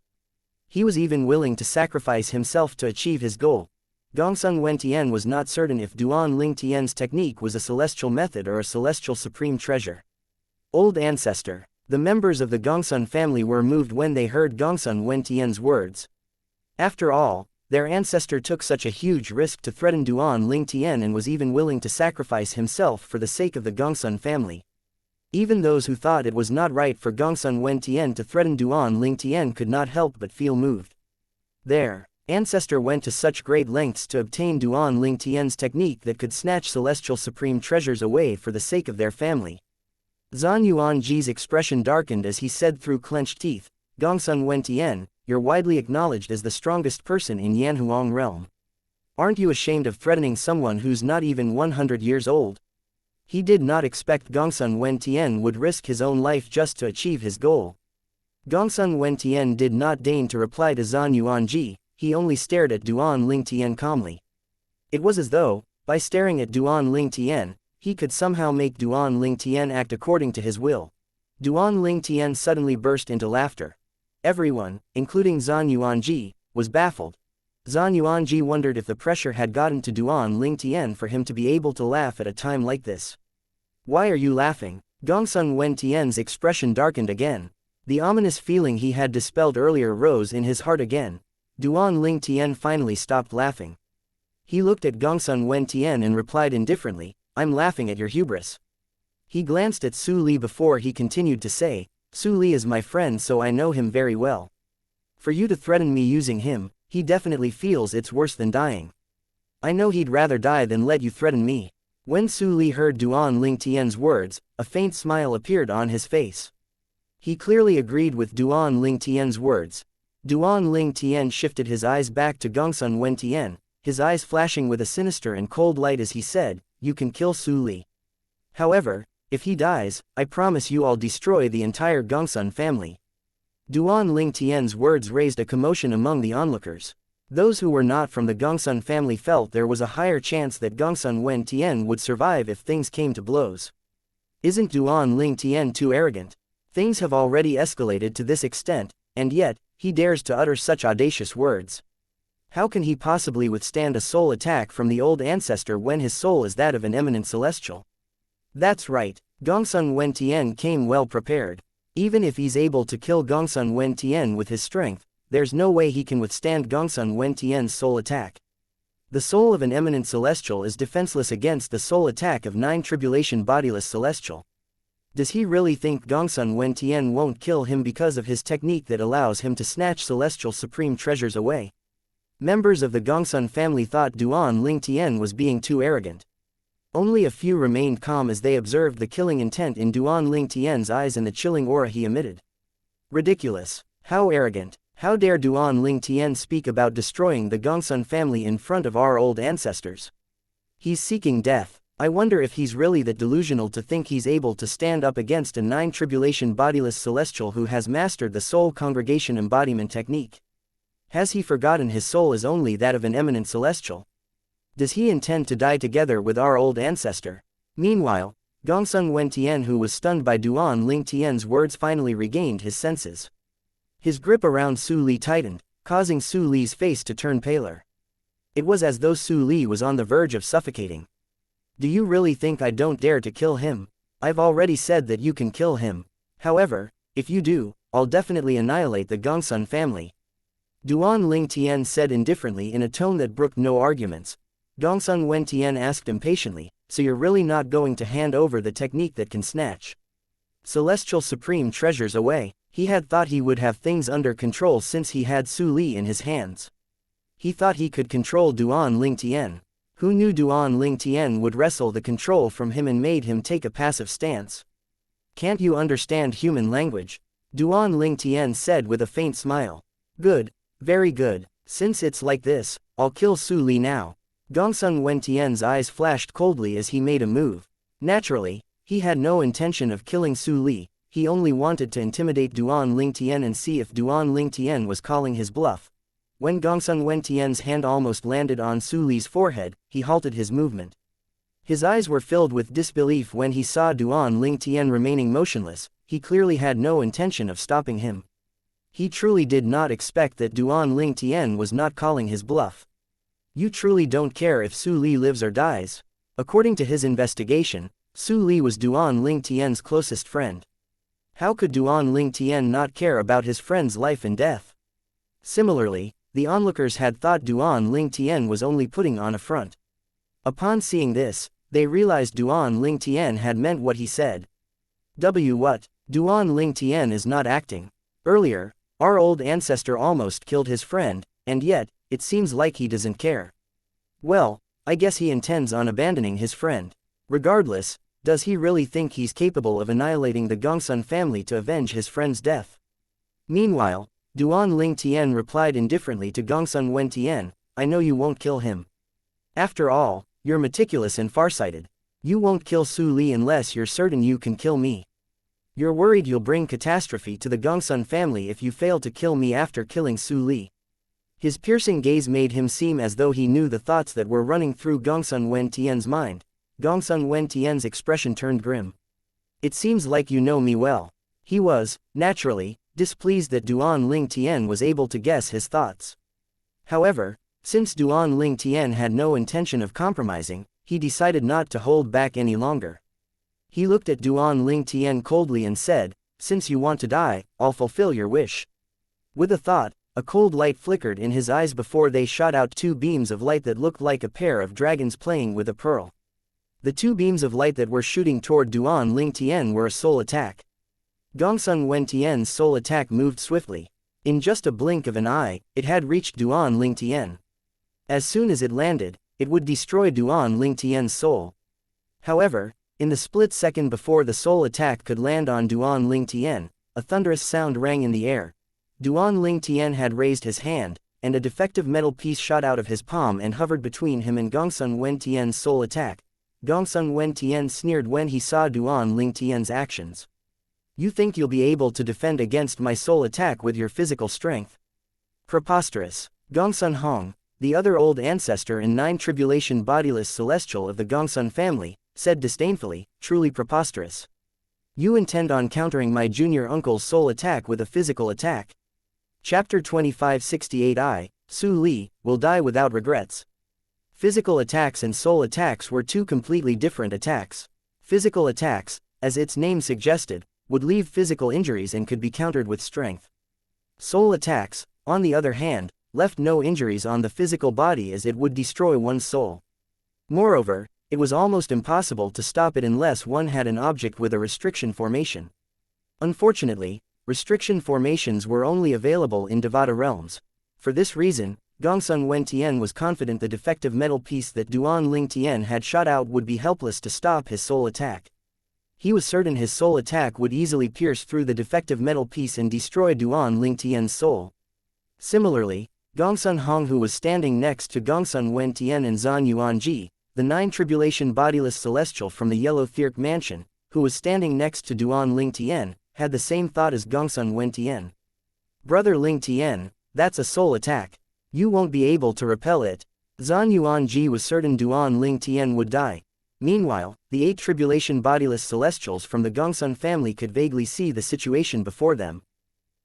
He was even willing to sacrifice himself to achieve his goal. Gongsun Wen Tian was not certain if Duan Ling Tian's technique was a celestial method or a celestial supreme treasure. Old ancestor. The members of the Gongsun family were moved when they heard Gongsun Wen Tian's words. After all, their ancestor took such a huge risk to threaten Duan Ling Tian and was even willing to sacrifice himself for the sake of the Gongsun family. Even those who thought it was not right for Gongsun Wen Tian to threaten Duan Ling Tian could not help but feel moved. Their ancestor went to such great lengths to obtain Duan Ling Tian's technique that could snatch celestial supreme treasures away for the sake of their family. Zhan Yuanji's expression darkened as he said through clenched teeth, "Gongsun Wen Tian, you're widely acknowledged as the strongest person in Yanhuang realm. Aren't you ashamed of threatening someone who's not even 100 years old?" He did not expect Gongsun Wen Tian would risk his own life just to achieve his goal. Gongsun Wen Tian did not deign to reply to Zhan Yuanji, he only stared at Duan Ling Tian calmly. It was as though, by staring at Duan Ling Tian, he could somehow make Duan Ling Tian act according to his will. Duan Ling Tian suddenly burst into laughter. Everyone, including Zhan Yuanji, was baffled. Zhan Yuanji wondered if the pressure had gotten to Duan Ling Tian for him to be able to laugh at a time like this. "Why are you laughing?" Gongsun Wen Tian's expression darkened again. The ominous feeling he had dispelled earlier rose in his heart again. Duan Ling Tian finally stopped laughing. He looked at Gongsun Wen Tian and replied indifferently, I'm laughing at your hubris. He glanced at Su Li before he continued to say, Su Li is my friend, so I know him very well. For you to threaten me using him, he definitely feels it's worse than dying. I know he'd rather die than let you threaten me. When Su Li heard Duan Ling Tian's words, a faint smile appeared on his face. He clearly agreed with Duan Ling Tian's words. Duan Ling Tian shifted his eyes back to Gongsun Wen Tian, his eyes flashing with a sinister and cold light as he said, you can kill Su Li. However, if he dies, I promise you I'll destroy the entire Gongsun family. Duan Ling Tian's words raised a commotion among the onlookers. Those who were not from the Gongsun family felt there was a higher chance that Gongsun Wen Tian would survive if things came to blows. Isn't Duan Ling Tian too arrogant? Things have already escalated to this extent, and yet, he dares to utter such audacious words. How can he possibly withstand a soul attack from the old ancestor when his soul is that of an eminent celestial? That's right, Gongsun Wen Tian came well prepared. Even if he's able to kill Gongsun Wen Tian with his strength, there's no way he can withstand Gongsun Wen Tian's soul attack. The soul of an eminent celestial is defenseless against the soul attack of 9 tribulation bodiless celestial. Does he really think Gongsun Wen Tian won't kill him because of his technique that allows him to snatch celestial supreme treasures away? Members of the Gongsun family thought Duan Ling Tian was being too arrogant. Only a few remained calm as they observed the killing intent in Duan Ling Tian's eyes and the chilling aura he emitted. Ridiculous. How arrogant. How dare Duan Ling Tian speak about destroying the Gongsun family in front of our old ancestors? He's seeking death. I wonder if he's really that delusional to think he's able to stand up against a 9 tribulation bodiless celestial who has mastered the soul congregation embodiment technique. Has he forgotten his soul is only that of an eminent celestial? Does he intend to die together with our old ancestor? Meanwhile, Gongsun Wen Tian, who was stunned by Duan Ling Tian's words, finally regained his senses. His grip around Su Li tightened, causing Su Li's face to turn paler. It was as though Su Li was on the verge of suffocating. Do you really think I don't dare to kill him? I've already said that you can kill him. However, if you do, I'll definitely annihilate the Gongsun family. Duan Ling Tian said indifferently in a tone that brooked no arguments. Gongsun Wen Tian asked impatiently, so you're really not going to hand over the technique that can snatch celestial supreme treasures away? He had thought he would have things under control since he had Su Li in his hands. He thought he could control Duan Ling Tian. Who knew Duan Ling Tian would wrestle the control from him and made him take a passive stance? Can't you understand human language? Duan Ling Tian said with a faint smile. Good. Very good. Since it's like this, I'll kill Su Li now. Gongsun Wen Tian's eyes flashed coldly as he made a move. Naturally, he had no intention of killing Su Li, he only wanted to intimidate Duan Ling Tian and see if Duan Ling Tian was calling his bluff. When Gongsun Wen Tian's hand almost landed on Su Li's forehead, he halted his movement. His eyes were filled with disbelief when he saw Duan Ling Tian remaining motionless. He clearly had no intention of stopping him. He truly did not expect that Duan Ling Tian was not calling his bluff. You truly don't care if Su Li lives or dies? According to his investigation, Su Li was Duan Ling Tian's closest friend. How could Duan Ling Tian not care about his friend's life and death? Similarly, the onlookers had thought Duan Ling Tian was only putting on a front. Upon seeing this, they realized Duan Ling Tian had meant what he said. What? Duan Ling Tian is not acting. Earlier, our old ancestor almost killed his friend, and yet, it seems like he doesn't care. Well, I guess he intends on abandoning his friend. Regardless, does he really think he's capable of annihilating the Gongsun family to avenge his friend's death? Meanwhile, Duan Ling Tian replied indifferently to Gongsun Wen Tian, I know you won't kill him. After all, you're meticulous and farsighted. You won't kill Su Li unless you're certain you can kill me. You're worried you'll bring catastrophe to the Gongsun family if you fail to kill me after killing Su Li. His piercing gaze made him seem as though he knew the thoughts that were running through Gongsun Wen Tian's mind. Gongsun Wen Tian's expression turned grim. It seems like you know me well. He was, naturally, displeased that Duan Ling Tian was able to guess his thoughts. However, since Duan Ling Tian had no intention of compromising, he decided not to hold back any longer. He looked at Duan Ling Tian coldly and said, since you want to die, I'll fulfill your wish. With a thought, A cold light flickered in his eyes before they shot out two beams of light that looked like a pair of dragons playing with a pearl. The two beams of light that were shooting toward Duan Ling Tian were a soul attack. Gongsun Wen Tian's soul attack moved swiftly. In just a blink of an eye, it had reached Duan Ling Tian. As soon as it landed, it would destroy Duan Ling Tian's soul. However, in the split second before the soul attack could land on Duan Ling Tian, a thunderous sound rang in the air. Duan Ling Tian had raised his hand, and a defective metal piece shot out of his palm and hovered between him and Gongsun Wen Tian's soul attack. Gongsun Wen Tian sneered when he saw Duan Ling Tian's actions. You think you'll be able to defend against my soul attack with your physical strength? Preposterous. Gongsun Hong, the other old ancestor and nine tribulation bodiless celestial of the Gongsun family, said disdainfully, truly preposterous. You intend on countering my junior uncle's soul attack with a physical attack. Chapter 2568 Su Li, will die without regrets. Physical attacks and soul attacks were two completely different attacks. Physical attacks, as its name suggested, would leave physical injuries and could be countered with strength. Soul attacks, on the other hand, left no injuries on the physical body as it would destroy one's soul. Moreover, it was almost impossible to stop it unless one had an object with a restriction formation. Unfortunately, restriction formations were only available in Devata realms. For this reason, Gongsun Wen Tian was confident the defective metal piece that Duan Ling Tian had shot out would be helpless to stop his soul attack. He was certain his soul attack would easily pierce through the defective metal piece and destroy Duan Ling Tian's soul. Similarly, Gongsun Hong, who was standing next to Gongsun Wen Tian and Zan Yuanji, the nine tribulation bodiless celestial from the Yellow Thirk Mansion, who was standing next to Duan Ling Tian, had the same thought as Gongsun Wen Tian. Brother Ling Tian, that's a soul attack. You won't be able to repel it. Zan Yuanji was certain Duan Ling Tian would die. Meanwhile, the eight tribulation bodiless celestials from the Gongsun family could vaguely see the situation before them.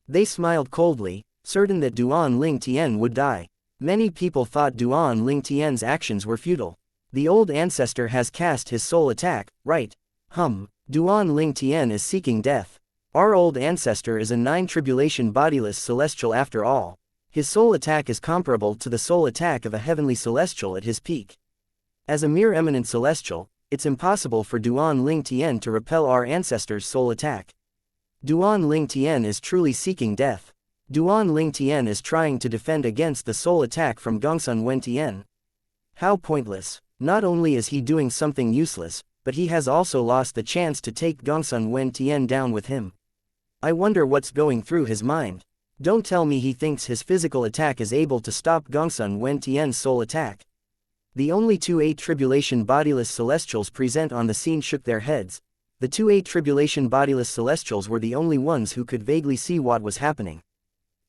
They smiled coldly, certain that Duan Ling Tian would die. Many people thought Duan Ling Tian's actions were futile. The old ancestor has cast his soul attack, right? Duan Ling Tian is seeking death. Our old ancestor is a nine tribulation bodiless celestial after all. His soul attack is comparable to the soul attack of a heavenly celestial at his peak. As a mere eminent celestial, it's impossible for Duan Ling Tian to repel our ancestor's soul attack. Duan Ling Tian is truly seeking death. Duan Ling Tian is trying to defend against the soul attack from Gongsun Wen Tian. How pointless. Not only is he doing something useless, but he has also lost the chance to take Gongsun Wen Tian down with him. I wonder what's going through his mind. Don't tell me he thinks his physical attack is able to stop Gongsun Wen Tian's soul attack. The only two eight tribulation bodiless celestials present on the scene shook their heads. The two eight tribulation bodiless celestials were the only ones who could vaguely see what was happening.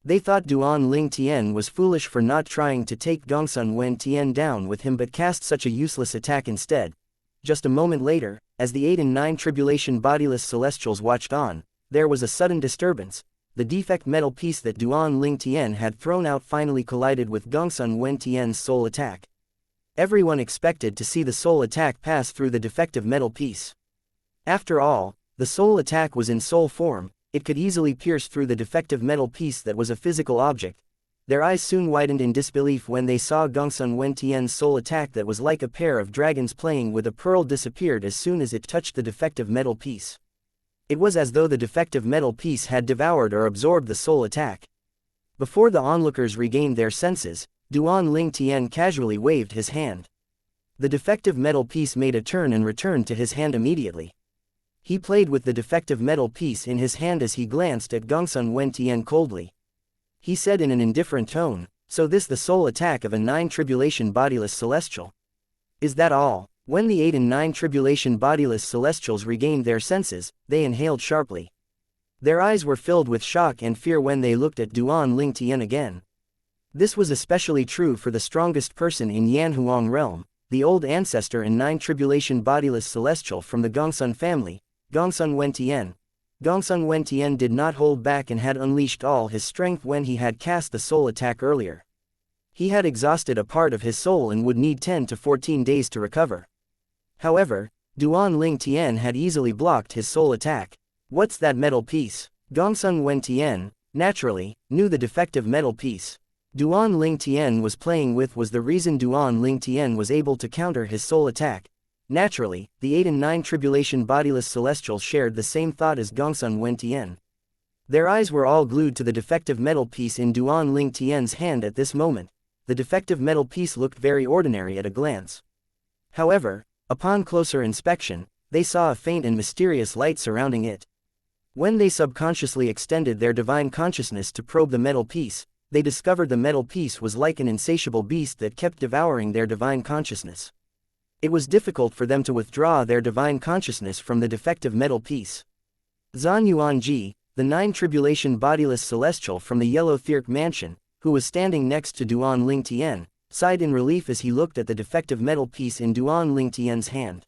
They thought Duan Ling Tian was foolish for not trying to take Gongsun Wen Tian down with him but cast such a useless attack instead. Just a moment later, as the 8 and 9 tribulation bodiless celestials watched on, there was a sudden disturbance. The defect metal piece that Duan Ling Tian had thrown out finally collided with Gongsun Wen Tian's soul attack. Everyone expected to see the soul attack pass through the defective metal piece. After all, the soul attack was in soul form, it could easily pierce through the defective metal piece that was a physical object. Their eyes soon widened in disbelief when they saw Gongsun Wen Tian's soul attack that was like a pair of dragons playing with a pearl disappeared as soon as it touched the defective metal piece. It was as though the defective metal piece had devoured or absorbed the soul attack. Before the onlookers regained their senses, Duan Ling Tian casually waved his hand. The defective metal piece made a turn and returned to his hand immediately. He played with the defective metal piece in his hand as he glanced at Gongsun Wen Tian coldly. He said in an indifferent tone, "So this the soul attack of a 9 tribulation bodiless celestial? Is that all?" When the 8 and 9 tribulation bodiless celestials regained their senses, they inhaled sharply. Their eyes were filled with shock and fear when they looked at Duan Ling Tian again. This was especially true for the strongest person in Yanhuang realm, the old ancestor and 9 tribulation bodiless celestial from the Gongsun family, Gongsun Wen Tian. Gongsun Wen Tian did not hold back and had unleashed all his strength when he had cast the soul attack earlier. He had exhausted a part of his soul and would need 10 to 14 days to recover. However, Duan Ling Tian had easily blocked his soul attack. "What's that metal piece?" Gongsun Wen Tian, naturally, knew the defective metal piece Duan Ling Tian was playing with was the reason Duan Ling Tian was able to counter his soul attack. Naturally, the 8 and 9 tribulation bodiless celestials shared the same thought as Gongsun Wen Tian. Their eyes were all glued to the defective metal piece in Duan Ling Tian's hand at this moment. The defective metal piece looked very ordinary at a glance. However, upon closer inspection, they saw a faint and mysterious light surrounding it. When they subconsciously extended their divine consciousness to probe the metal piece, they discovered the metal piece was like an insatiable beast that kept devouring their divine consciousness. It was difficult for them to withdraw their divine consciousness from the defective metal piece. Zan Yuanji, the 9 tribulation bodiless celestial from the Yellow Thirk mansion, who was standing next to Duan Ling Tian, sighed in relief as he looked at the defective metal piece in Duan Ling Tian's hand.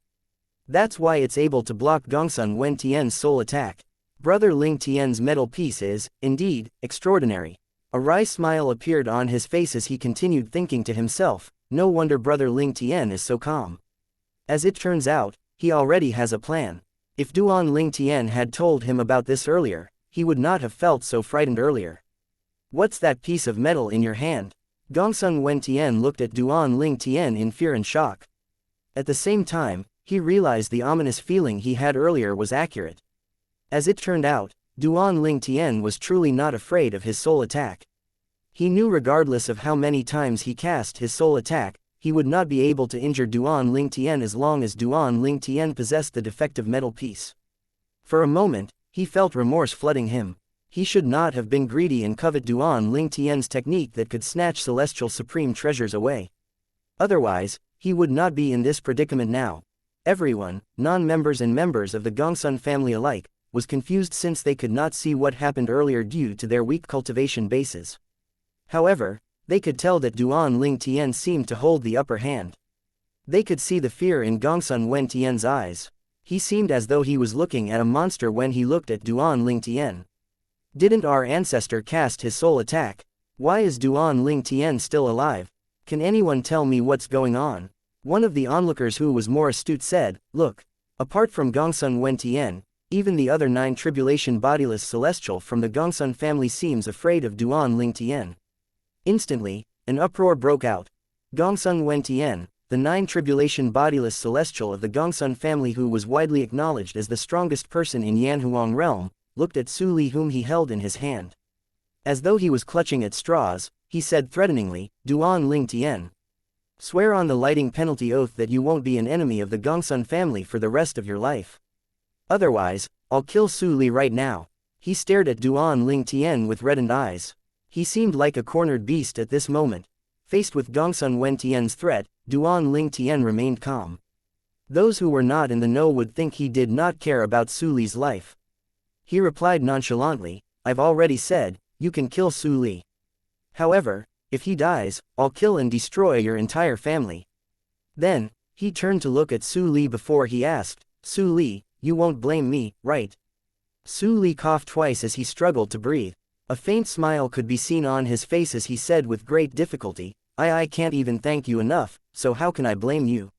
That's why it's able to block Gongsun Wen Tian's soul attack. Brother Ling Tian's metal piece is, indeed, extraordinary. A wry smile appeared on his face as he continued thinking to himself, no wonder Brother Ling Tian is so calm. As it turns out, he already has a plan. If Duan Ling Tian had told him about this earlier, he would not have felt so frightened earlier. What's that piece of metal in your hand? Gongsun Wen Tian looked at Duan Ling Tian in fear and shock. At the same time, he realized the ominous feeling he had earlier was accurate. As it turned out, Duan Ling Tian was truly not afraid of his soul attack. He knew regardless of how many times he cast his soul attack, he would not be able to injure Duan Ling Tian as long as Duan Ling Tian possessed the defective metal piece. For a moment, he felt remorse flooding him. He should not have been greedy and covet Duan Ling Tian's technique that could snatch celestial supreme treasures away. Otherwise, he would not be in this predicament now. Everyone, non-members and members of the Gongsun family alike, was confused since they could not see what happened earlier due to their weak cultivation bases. However, they could tell that Duan Ling Tian seemed to hold the upper hand. They could see the fear in Gongsun Wen Tian's eyes. He seemed as though he was looking at a monster when he looked at Duan Ling Tian. Didn't our ancestor cast his soul attack? Why is Duan Ling Tian still alive? Can anyone tell me what's going on? One of the onlookers who was more astute said, look. Apart from Gongsun Wen Tian, even the other 9 tribulation bodiless celestial from the Gongsun family seems afraid of Duan Ling Tian. Instantly, an uproar broke out. Gongsun Wen Tian, the 9 tribulation bodiless celestial of the Gongsun family who was widely acknowledged as the strongest person in Yanhuang realm, looked at Su Li whom he held in his hand. As though he was clutching at straws, he said threateningly, Duan Ling Tian. Swear on the lighting penalty oath that you won't be an enemy of the Gongsun family for the rest of your life. Otherwise, I'll kill Su Li right now. He stared at Duan Ling Tian with reddened eyes. He seemed like a cornered beast at this moment. Faced with Gongsun Wen Tian's threat, Duan Ling Tian remained calm. Those who were not in the know would think he did not care about Su Li's life. He replied nonchalantly, I've already said, you can kill Su Li. However, if he dies, I'll kill and destroy your entire family. Then, he turned to look at Su Li before he asked, Su Li, you won't blame me, right? Su Li coughed twice as he struggled to breathe. A faint smile could be seen on his face as he said with great difficulty, I can't even thank you enough, so how can I blame you?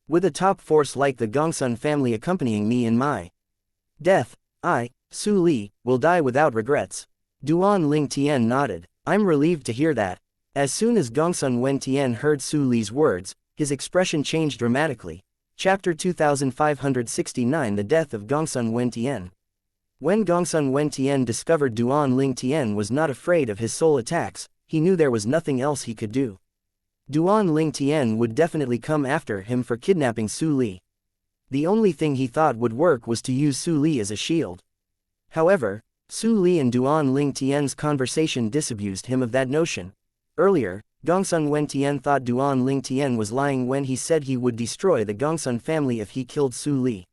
With a top force like the Gongsun family accompanying me in my death, I, Su Li, will die without regrets. Duan Ling Tian nodded. I'm relieved to hear that. As soon as Gongsun Wen Tian heard Su Li's words, his expression changed dramatically. Chapter 2569 The Death of Gongsun Wen Tian. When Gongsun Wen Tian discovered Duan Ling Tian was not afraid of his soul attacks, he knew there was nothing else he could do. Duan Ling Tian would definitely come after him for kidnapping Su Li. The only thing he thought would work was to use Su Li as a shield. However, Su Li and Duan Ling Tian's conversation disabused him of that notion. Earlier, Gongsun Wen Tian thought Duan Ling Tian was lying when he said he would destroy the Gongsun family if he killed Su Li.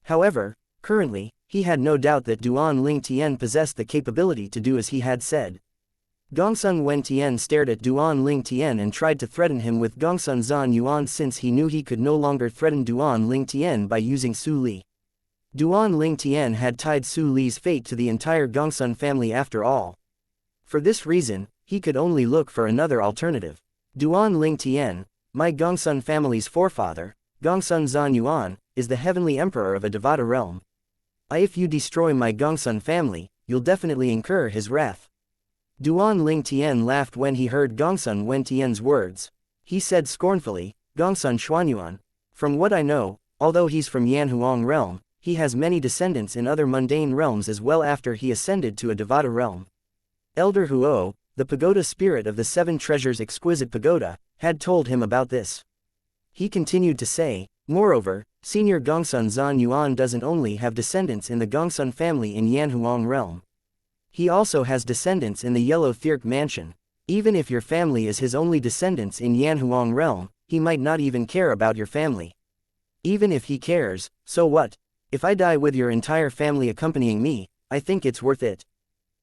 However, currently, he had no doubt that Duan Ling Tian possessed the capability to do as he had said. Gongsun Wen Tian stared at Duan Ling Tian and tried to threaten him with Gongsun Zan Yuan since he knew he could no longer threaten Duan Ling Tian by using Su Li. Duan Ling Tian had tied Su Li's fate to the entire Gongsun family after all. For this reason, he could only look for another alternative. Duan Ling Tian, my Gongsun family's forefather, Gongsun Zan Yuan, is the heavenly emperor of a Devata realm. If you destroy my Gongsun family, you'll definitely incur his wrath. Duan Ling Tian laughed when he heard Gongsun Wen Tian's words. He said scornfully, Gongsun Xuanyuan, from what I know, although he's from Yanhuang realm, he has many descendants in other mundane realms as well after he ascended to a Devata realm. Elder Huo, the pagoda spirit of the seven treasures exquisite pagoda, had told him about this. He continued to say, moreover, Senior Gongsun Zan Yuan doesn't only have descendants in the Gongsun family in Yanhuang realm. He also has descendants in the Yellow Thirk mansion. Even if your family is his only descendants in Yanhuang realm, he might not even care about your family. Even if he cares, so what? If I die with your entire family accompanying me, I think it's worth it.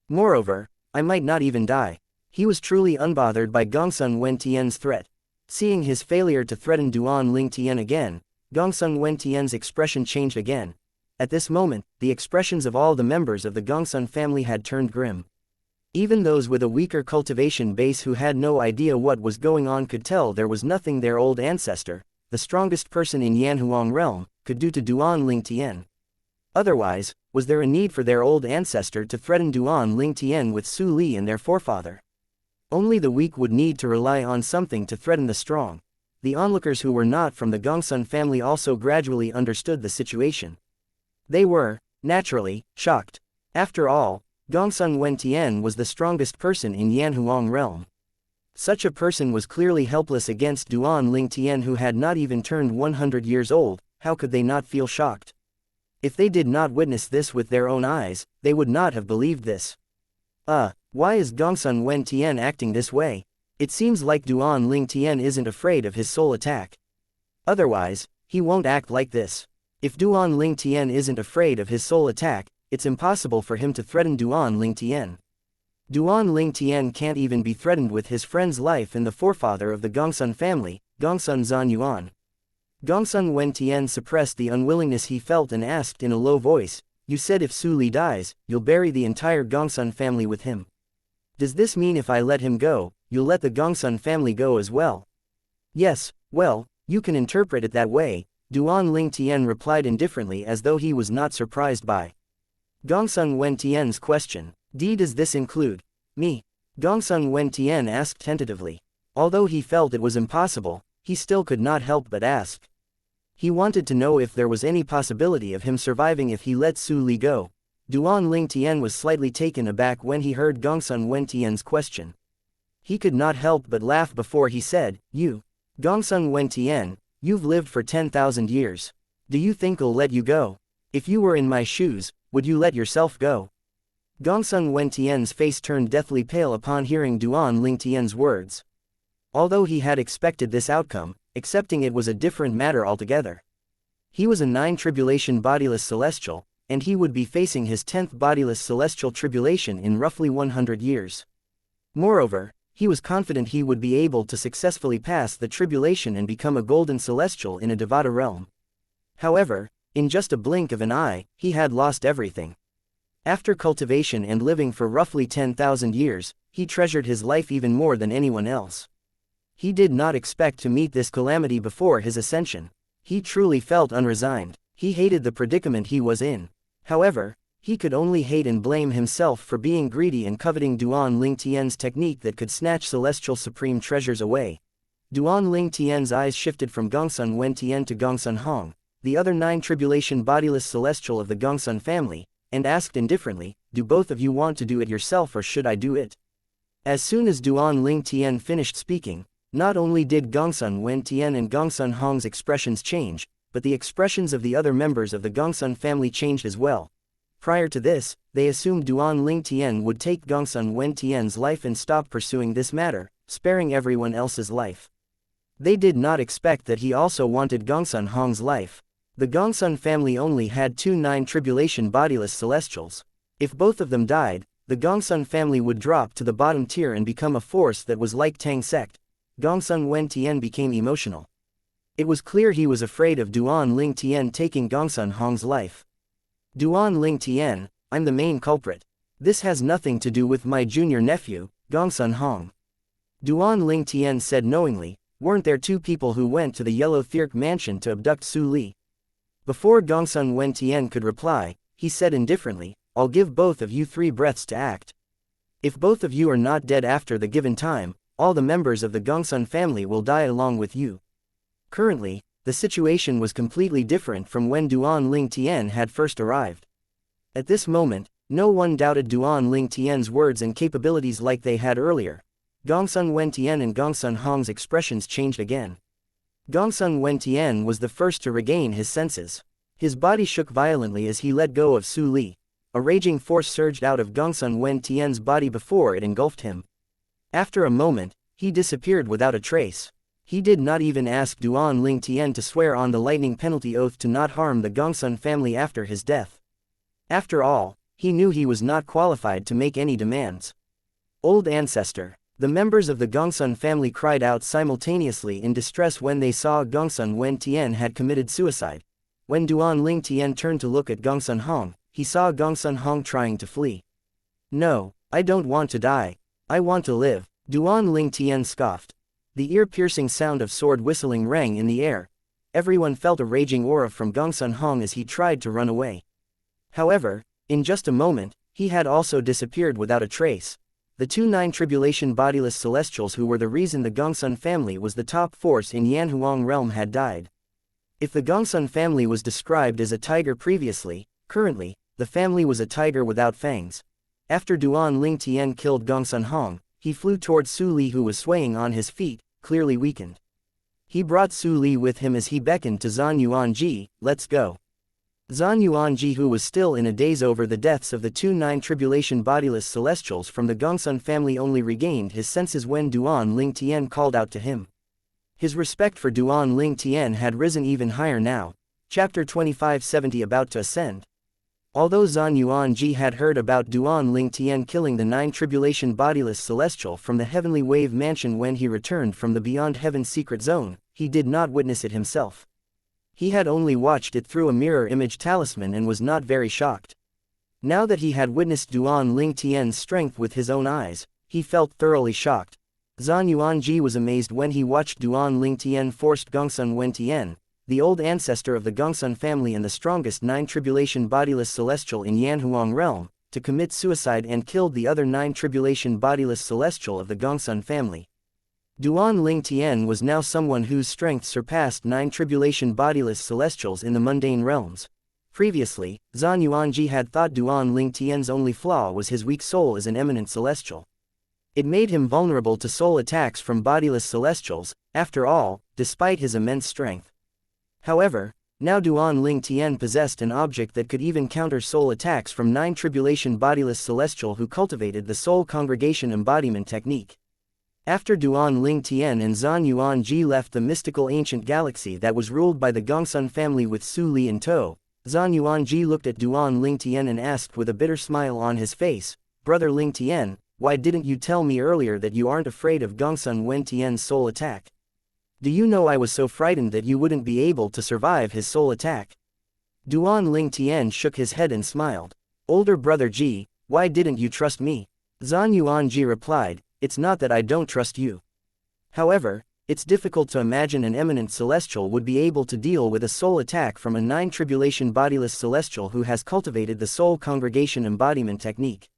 Moreover, I might not even die. He was truly unbothered by Gongsun Wen Tian's threat. Seeing his failure to threaten Duan Ling Tian again, Gongsun Wen Tian's expression changed again. At this moment, the expressions of all the members of the Gongsun family had turned grim. Even those with a weaker cultivation base who had no idea what was going on could tell there was nothing their old ancestor, the strongest person in Yanhuang realm, could do to Duan Ling Tian. Otherwise, was there a need for their old ancestor to threaten Duan Ling Tian with Su Li and their forefather? Only the weak would need to rely on something to threaten the strong. The onlookers who were not from the Gongsun family also gradually understood the situation. They were, naturally, shocked. After all, Gongsun Wen Tian was the strongest person in Yanhuang realm. Such a person was clearly helpless against Duan Ling Tian who had not even turned 100 years old. How could they not feel shocked? If they did not witness this with their own eyes, they would not have believed this. Why is Gongsun Wen Tian acting this way? It seems like Duan Ling Tian isn't afraid of his soul attack. Otherwise, he won't act like this. If Duan Ling Tian isn't afraid of his soul attack, it's impossible for him to threaten Duan Ling Tian. Duan Ling Tian can't even be threatened with his friend's life and the forefather of the Gongsun family, Gongsun Zan Yuan. Gongsun Wen Tian suppressed the unwillingness he felt and asked in a low voice, you said if Su Li dies, you'll bury the entire Gongsun family with him. Does this mean if I let him go, you'll let the Gongsun family go as well? Yes, well, you can interpret it that way, Duan Ling Tian replied indifferently as though he was not surprised by Gongsun Wen Tian's question. Does this include me? Gongsun Wen Tian asked tentatively. Although he felt it was impossible, he still could not help but ask. He wanted to know if there was any possibility of him surviving if he let Su Li go. Duan Ling Tian was slightly taken aback when he heard Gongsun Wen Tian's question. He could not help but laugh before he said, you, Gongsun Wen Tian, you've lived for 10,000 years. Do you think I'll let you go? If you were in my shoes, would you let yourself go? Gongsun Wen Tian's face turned deathly pale upon hearing Duan Ling Tian's words. Although he had expected this outcome, accepting it was a different matter altogether. He was a 9 tribulation bodiless celestial, and he would be facing his 10th bodiless celestial tribulation in roughly 100 years. Moreover, he was confident he would be able to successfully pass the tribulation and become a golden celestial in a Devata realm. However, in just a blink of an eye, he had lost everything. After cultivation and living for roughly 10,000 years, he treasured his life even more than anyone else. He did not expect to meet this calamity before his ascension. He truly felt unresigned. He hated the predicament he was in. However, he could only hate and blame himself for being greedy and coveting Duan Ling Tian's technique that could snatch celestial supreme treasures away. Duan Ling Tian's eyes shifted from Gongsun Wen Tian to Gongsun Hong, the other 9 tribulation bodiless celestial of the Gongsun family, and asked indifferently, do both of you want to do it yourself or should I do it? As soon as Duan Ling Tian finished speaking, not only did Gongsun Wen Tian and Gongsun Hong's expressions change, but the expressions of the other members of the Gongsun family changed as well. Prior to this, they assumed Duan Ling Tian would take Gongsun Wen Tian's life and stop pursuing this matter, sparing everyone else's life. They did not expect that he also wanted Gongsun Hong's life. The Gongsun family only had 2 9-tribulation bodiless celestials. If both of them died, the Gongsun family would drop to the bottom tier and become a force that was like Tang sect. Gongsun Wen Tian became emotional. It was clear he was afraid of Duan Ling Tian taking Gongsun Hong's life. Duan Ling Tian, I'm the main culprit. This has nothing to do with my junior nephew, Gongsun Hong. Duan Ling Tian said knowingly, weren't there 2 people who went to the Yellow Thirk mansion to abduct Su Li? Before Gongsun Wen Tian could reply, he said indifferently, I'll give both of you 3 breaths to act. If both of you are not dead after the given time, all the members of the Gongsun family will die along with you. Currently, the situation was completely different from when Duan Ling Tian had first arrived. At this moment, no one doubted Duan Ling Tian's words and capabilities like they had earlier. Gongsun Wen Tian and Gongsun Hong's expressions changed again. Gongsun Wen Tian was the first to regain his senses. His body shook violently as he let go of Su Li. A raging force surged out of Gongsun Wen Tian's body before it engulfed him. After a moment, he disappeared without a trace. He did not even ask Duan Ling Tian to swear on the lightning penalty oath to not harm the Gongsun family after his death. After all, he knew he was not qualified to make any demands. Old ancestor. The members of the Gongsun family cried out simultaneously in distress when they saw Gongsun Wen Tian had committed suicide. When Duan Ling Tian turned to look at Gongsun Hong, he saw Gongsun Hong trying to flee. "No, I don't want to die. I want to live," Duan Ling Tian scoffed. The ear-piercing sound of sword whistling rang in the air. Everyone felt a raging aura from Gongsun Hong as he tried to run away. However, in just a moment, he had also disappeared without a trace. The 2 nine-tribulation bodiless celestials who were the reason the Gongsun family was the top force in Yanhuang realm had died. If the Gongsun family was described as a tiger previously, currently, the family was a tiger without fangs. After Duan Ling Tian killed Gongsun Hong, he flew towards Su Li who was swaying on his feet, clearly weakened. He brought Su Li with him as he beckoned to Zhan Yuanji, "Let's go." Zhan Yuanji, who was still in a daze over the deaths of the 2 nine-tribulation bodiless celestials from the Gongsun family, only regained his senses when Duan Ling Tian called out to him. His respect for Duan Ling Tian had risen even higher now. Chapter 2570 about to ascend. Although Zhan Yuanji had heard about Duan Ling Tian killing the 9 bodiless celestial from the Heavenly Wave Mansion when he returned from the Beyond Heaven secret zone, he did not witness it himself. He had only watched it through a mirror image talisman and was not very shocked. Now that he had witnessed Duan Ling Tian's strength with his own eyes, he felt thoroughly shocked. Zhan Yuanji was amazed when he watched Duan Ling Tian forced Gongsun Wen Tian, the old ancestor of the Gongsun family and the strongest 9 bodiless celestial in Yanhuang realm, to commit suicide and killed the other 9 bodiless celestial of the Gongsun family. Duan Ling Tian was now someone whose strength surpassed 9 bodiless celestials in the mundane realms. Previously, Zhan Yuanji had thought Duan Ling Tian's only flaw was his weak soul as an eminent celestial. It made him vulnerable to soul attacks from bodiless celestials, after all, despite his immense strength. However, now Duan Ling Tian possessed an object that could even counter soul attacks from 9 bodiless celestial who cultivated the soul congregation embodiment technique. After Duan Ling Tian and Zhan Yuanji left the mystical ancient galaxy that was ruled by the Gongsun family with Su Li in tow, Zhan Yuanji looked at Duan Ling Tian and asked with a bitter smile on his face, "Brother Ling Tian, why didn't you tell me earlier that you aren't afraid of Gongsun Wen Tian's soul attack? Do you know I was so frightened that you wouldn't be able to survive his soul attack?" Duan Ling Tian shook his head and smiled. "Older brother Ji, why didn't you trust me?" Zhan Yuanji replied, "It's not that I don't trust you. However, it's difficult to imagine an eminent celestial would be able to deal with a soul attack from a 9 bodiless celestial who has cultivated the soul congregation embodiment technique."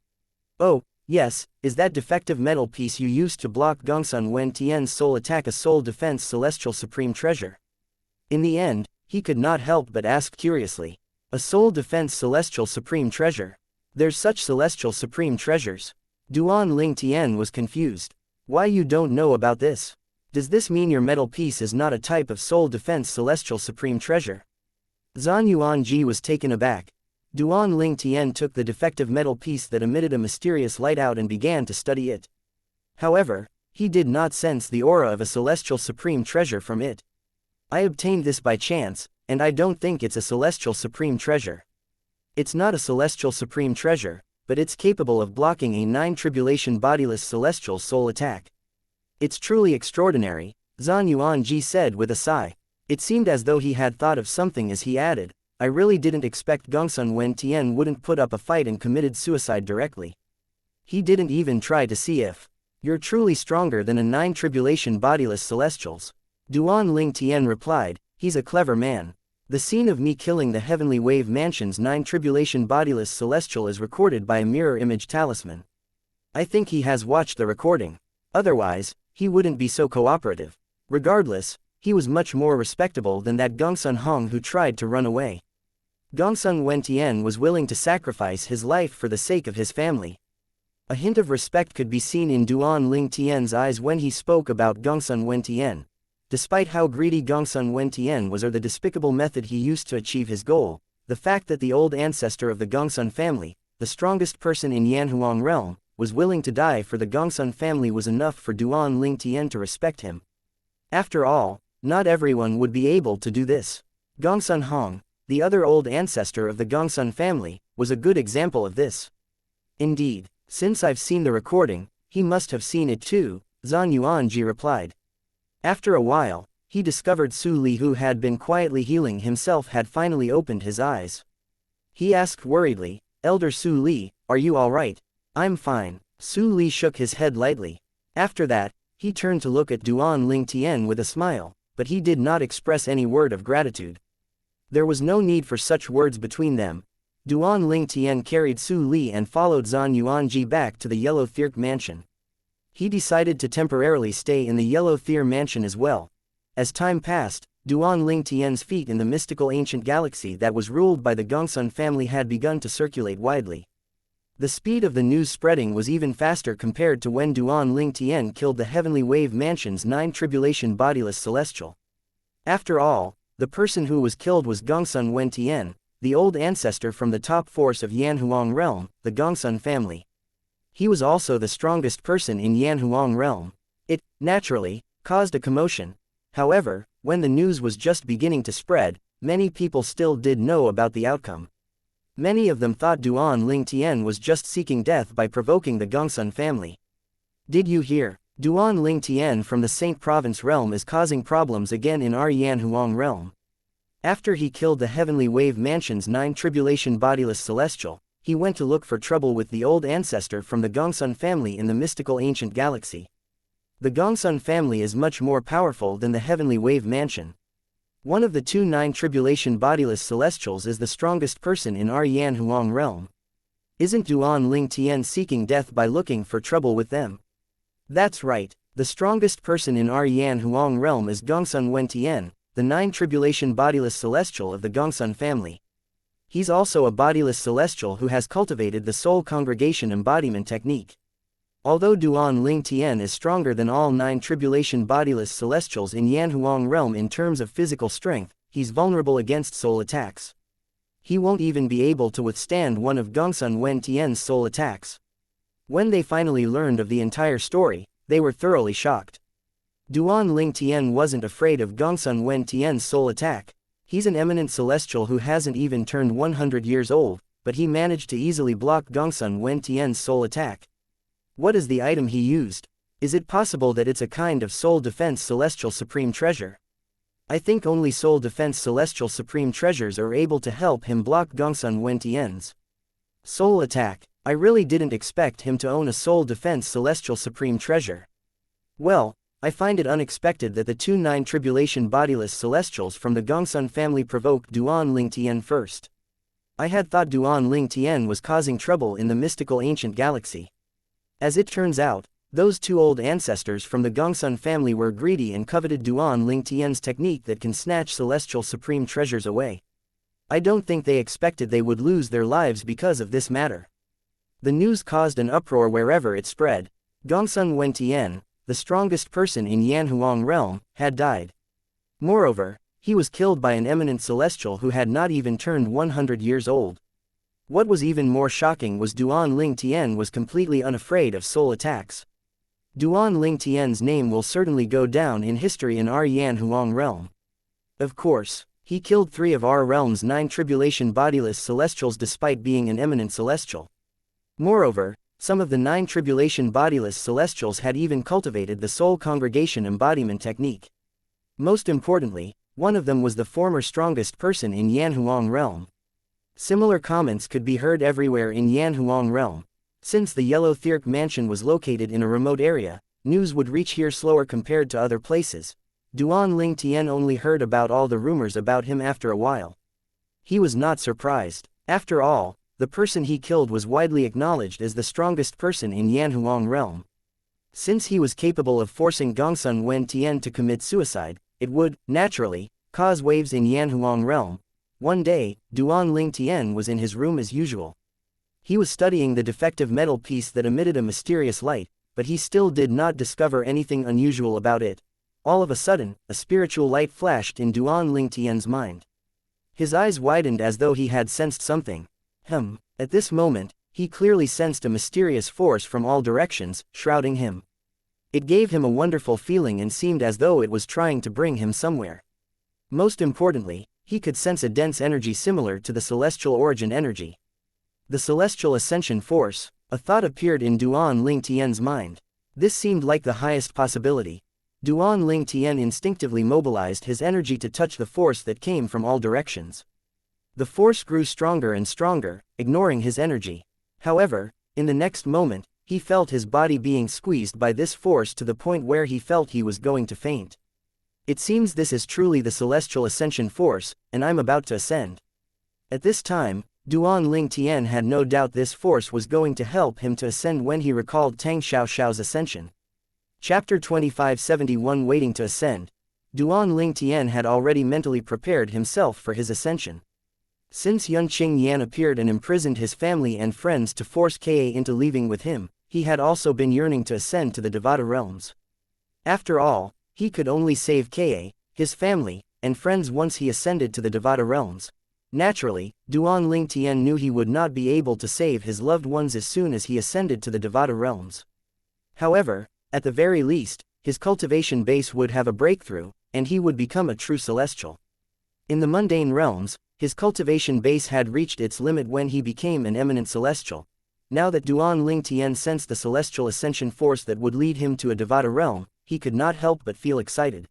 "Oh, yes, is that defective metal piece you used to block Gongsun Wen Tian's soul attack a soul defense celestial supreme treasure?" In the end, he could not help but ask curiously. "A soul defense celestial supreme treasure? There's such celestial supreme treasures?" Duan Ling Tian was confused. "Why, you don't know about this? Does this mean your metal piece is not a type of soul defense celestial supreme treasure?" Zhan Yuanji was taken aback. Duan Ling Tian took the defective metal piece that emitted a mysterious light out and began to study it. However, he did not sense the aura of a celestial supreme treasure from it. "I obtained this by chance, and I don't think it's a celestial supreme treasure. It's not a celestial supreme treasure, but it's capable of blocking a 9 bodiless celestial soul attack. It's truly extraordinary," Zhan Yuanji said with a sigh. It seemed as though he had thought of something as he added, "I really didn't expect Gongsun Wen Tian wouldn't put up a fight and committed suicide directly. He didn't even try to see if you're truly stronger than a 9 bodiless celestials." Duan Ling Tian replied, "He's a clever man. The scene of me killing the Heavenly Wave Mansion's 9 tribulation bodiless celestial is recorded by a mirror image talisman. I think he has watched the recording. Otherwise, he wouldn't be so cooperative. Regardless, he was much more respectable than that Gongsun Hong who tried to run away. Gongsun Wentian was willing to sacrifice his life for the sake of his family. A hint of respect could be seen in Duan Ling Tian's eyes when he spoke about Gongsun Wentian. Despite how greedy Gongsun Wentian was or the despicable method he used to achieve his goal, the fact that the old ancestor of the Gongsun family, the strongest person in Yanhuang realm, was willing to die for the Gongsun family was enough for Duan Ling Tian to respect him. After all, not everyone would be able to do this. Gongsun Hong, the other old ancestor of the Gongsun family, was a good example of this. Indeed, since I've seen the recording, he must have seen it too, Zhan Yuanji replied. After a while, he discovered Su Li, who had been quietly healing himself, had finally opened his eyes. He asked worriedly, "Elder Su Li, are you all right?" "I'm fine." Su Li shook his head lightly. After that, he turned to look at Duan Ling Tian with a smile, but he did not express any word of gratitude. There was no need for such words between them. Duan Ling Tian carried Su Li and followed Zhan Yuanji back to the Yellow Thirk mansion. He decided to temporarily stay in the Yellow Thir mansion as well. As time passed, Duan Ling Tian's feet in the mystical ancient galaxy that was ruled by the Gongsun family had begun to circulate widely. The speed of the news spreading was even faster compared to when Duan Ling Tian killed the Heavenly Wave Mansion's 9 tribulation bodiless celestial. After all, the person who was killed was Gongsun Wentian, the old ancestor from the top force of Yanhuang realm, the Gongsun family. He was also the strongest person in Yanhuang realm. It, naturally, caused a commotion. However, when the news was just beginning to spread, many people still did know about the outcome. Many of them thought Duan Ling Tian was just seeking death by provoking the Gongsun family. "Did you hear? Duan Ling Tian from the Saint Province realm is causing problems again in our Yanhuang realm. After he killed the Heavenly Wave Mansion's 9 tribulation bodiless celestial, he went to look for trouble with the old ancestor from the Gongsun family in the mystical ancient galaxy. The Gongsun family is much more powerful than the Heavenly Wave Mansion. One of the 2 9 tribulation bodiless celestials is the strongest person in our Yanhuang realm. Isn't Duan Ling Tian seeking death by looking for trouble with them?" "That's right, the strongest person in our Yanhuang realm is Gongsun Wentian, the 9 tribulation bodiless celestial of the Gongsun family. He's also a bodiless celestial who has cultivated the soul congregation embodiment technique. Although Duan Ling Tian is stronger than all 9 tribulation bodiless celestials in Yanhuang realm in terms of physical strength, he's vulnerable against soul attacks. He won't even be able to withstand one of Gongsun Wentian's soul attacks." When they finally learned of the entire story, they were thoroughly shocked. Duan Ling Tian wasn't afraid of Gongsun Wentian's soul attack. He's an eminent celestial who hasn't even turned 100 years old, but he managed to easily block Gongsun Wentian's soul attack. What is the item he used? Is it possible that it's a kind of soul defense celestial supreme treasure? I think only soul defense celestial supreme treasures are able to help him block Gongsun Wentian's soul attack. I really didn't expect him to own a soul defense celestial supreme treasure. Well, I find it unexpected that the 2 9 tribulation bodiless celestials from the Gongsun family provoked Duan Ling Tian first. I had thought Duan Ling Tian was causing trouble in the mystical ancient galaxy. As it turns out, those 2 old ancestors from the Gongsun family were greedy and coveted Duan Ling Tian's technique that can snatch celestial supreme treasures away. I don't think they expected they would lose their lives because of this matter. The news caused an uproar wherever it spread. Gongsun Wentian, the strongest person in Yanhuang realm, had died. Moreover, he was killed by an eminent celestial who had not even turned 100 years old. What was even more shocking was Duan Ling Tian was completely unafraid of soul attacks. Duan Ling Tian's name will certainly go down in history in our Yanhuang realm. Of course, he killed 3 of our realm's 9 tribulation bodiless celestials despite being an eminent celestial. Moreover, some of the 9 tribulation bodiless celestials had even cultivated the soul congregation embodiment technique. Most importantly, one of them was the former strongest person in Yanhuang realm. Similar comments could be heard everywhere in Yanhuang realm. Since the Yellow Thirk mansion was located in a remote area, news would reach here slower compared to other places. Duan Ling Tian only heard about all the rumors about him after a while. He was not surprised. After all, the person he killed was widely acknowledged as the strongest person in Yanhuang realm. Since he was capable of forcing Gongsun Wen Tian to commit suicide, it would, naturally, cause waves in Yanhuang realm. One day, Duan Ling Tian was in his room as usual. He was studying the defective metal piece that emitted a mysterious light, but he still did not discover anything unusual about it. All of a sudden, a spiritual light flashed in Duan Ling Tian's mind. His eyes widened as though he had sensed something. At this moment, he clearly sensed a mysterious force from all directions, shrouding him. It gave him a wonderful feeling and seemed as though it was trying to bring him somewhere. Most importantly, he could sense a dense energy similar to the celestial origin energy. The celestial ascension force, a thought appeared in Duan Ling Tian's mind. This seemed like the highest possibility. Duan Ling Tian instinctively mobilized his energy to touch the force that came from all directions. The force grew stronger and stronger, ignoring his energy. However, in the next moment, he felt his body being squeezed by this force to the point where he felt he was going to faint. It seems this is truly the celestial ascension force, and I'm about to ascend. At this time, Duan Ling Tian had no doubt this force was going to help him to ascend when he recalled Tang Xiaoxiao's ascension. Chapter 2571 Waiting to Ascend. Duan Ling Tian had already mentally prepared himself for his ascension. Since Yunqing Yan appeared and imprisoned his family and friends to force Ka into leaving with him, he had also been yearning to ascend to the Devata realms. After all, he could only save Ka, his family, and friends once he ascended to the Devata realms. Naturally, Duan Ling Tian knew he would not be able to save his loved ones as soon as he ascended to the Devata realms. However, at the very least, his cultivation base would have a breakthrough, and he would become a true celestial. In the mundane realms, his cultivation base had reached its limit when he became an eminent celestial. Now that Duan Ling Tian sensed the celestial ascension force that would lead him to a Devata realm, he could not help but feel excited.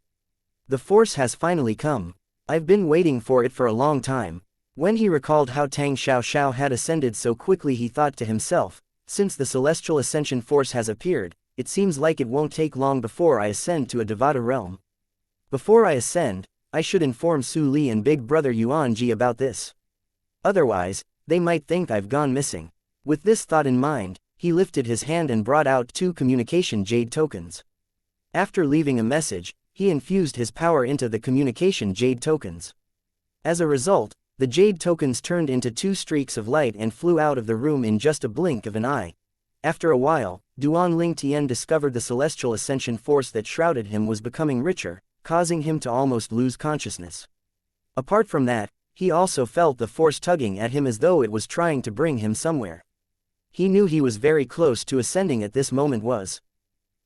The force has finally come. I've been waiting for it for a long time. When he recalled how Tang Xiaoxiao had ascended so quickly, he thought to himself, since the celestial ascension force has appeared, it seems like it won't take long before I ascend to a Devata realm. Before I ascend, I should inform Su Li and Big Brother Yuan Ji about this. Otherwise, they might think I've gone missing. With this thought in mind, he lifted his hand and brought out 2 communication jade tokens. After leaving a message, he infused his power into the communication jade tokens. As a result, the jade tokens turned into 2 streaks of light and flew out of the room in just a blink of an eye. After a while, Duan Ling Tian discovered the celestial ascension force that shrouded him was becoming richer, causing him to almost lose consciousness. Apart from that, he also felt the force tugging at him as though it was trying to bring him somewhere. He knew he was very close to ascending at this moment was.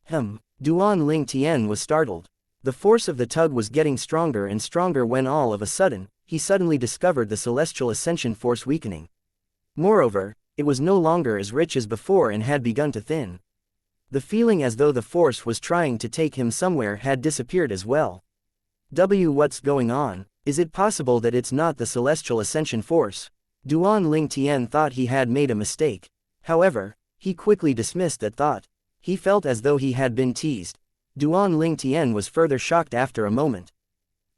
Duan Ling Tian was startled. The force of the tug was getting stronger and stronger when all of a sudden, he suddenly discovered the celestial ascension force weakening. Moreover, it was no longer as rich as before and had begun to thin. The feeling as though the force was trying to take him somewhere had disappeared as well. What's going on? Is it possible that it's not the celestial ascension force? Duan Ling Tian thought he had made a mistake. However, he quickly dismissed that thought. He felt as though he had been teased. Duan Ling Tian was further shocked after a moment.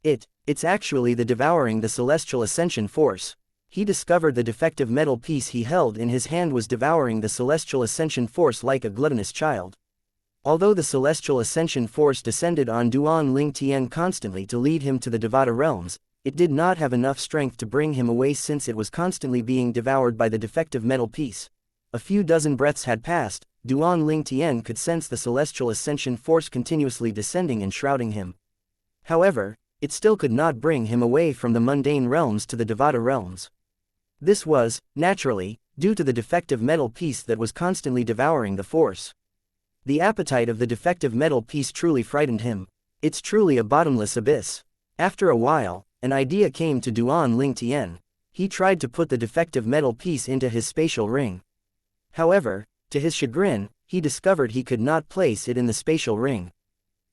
It's actually the devouring the celestial ascension force. He discovered the defective metal piece he held in his hand was devouring the celestial ascension force like a gluttonous child. Although the celestial ascension force descended on Duan Ling Tian constantly to lead him to the Devata realms, it did not have enough strength to bring him away since it was constantly being devoured by the defective metal piece. A few dozen breaths had passed, Duan Ling Tian could sense the celestial ascension force continuously descending and shrouding him. However, it still could not bring him away from the mundane realms to the Devata realms. This was, naturally, due to the defective metal piece that was constantly devouring the force. The appetite of the defective metal piece truly frightened him. It's truly a bottomless abyss. After a while, an idea came to Duan Ling Tian. He tried to put the defective metal piece into his spatial ring. However, to his chagrin, he discovered he could not place it in the spatial ring.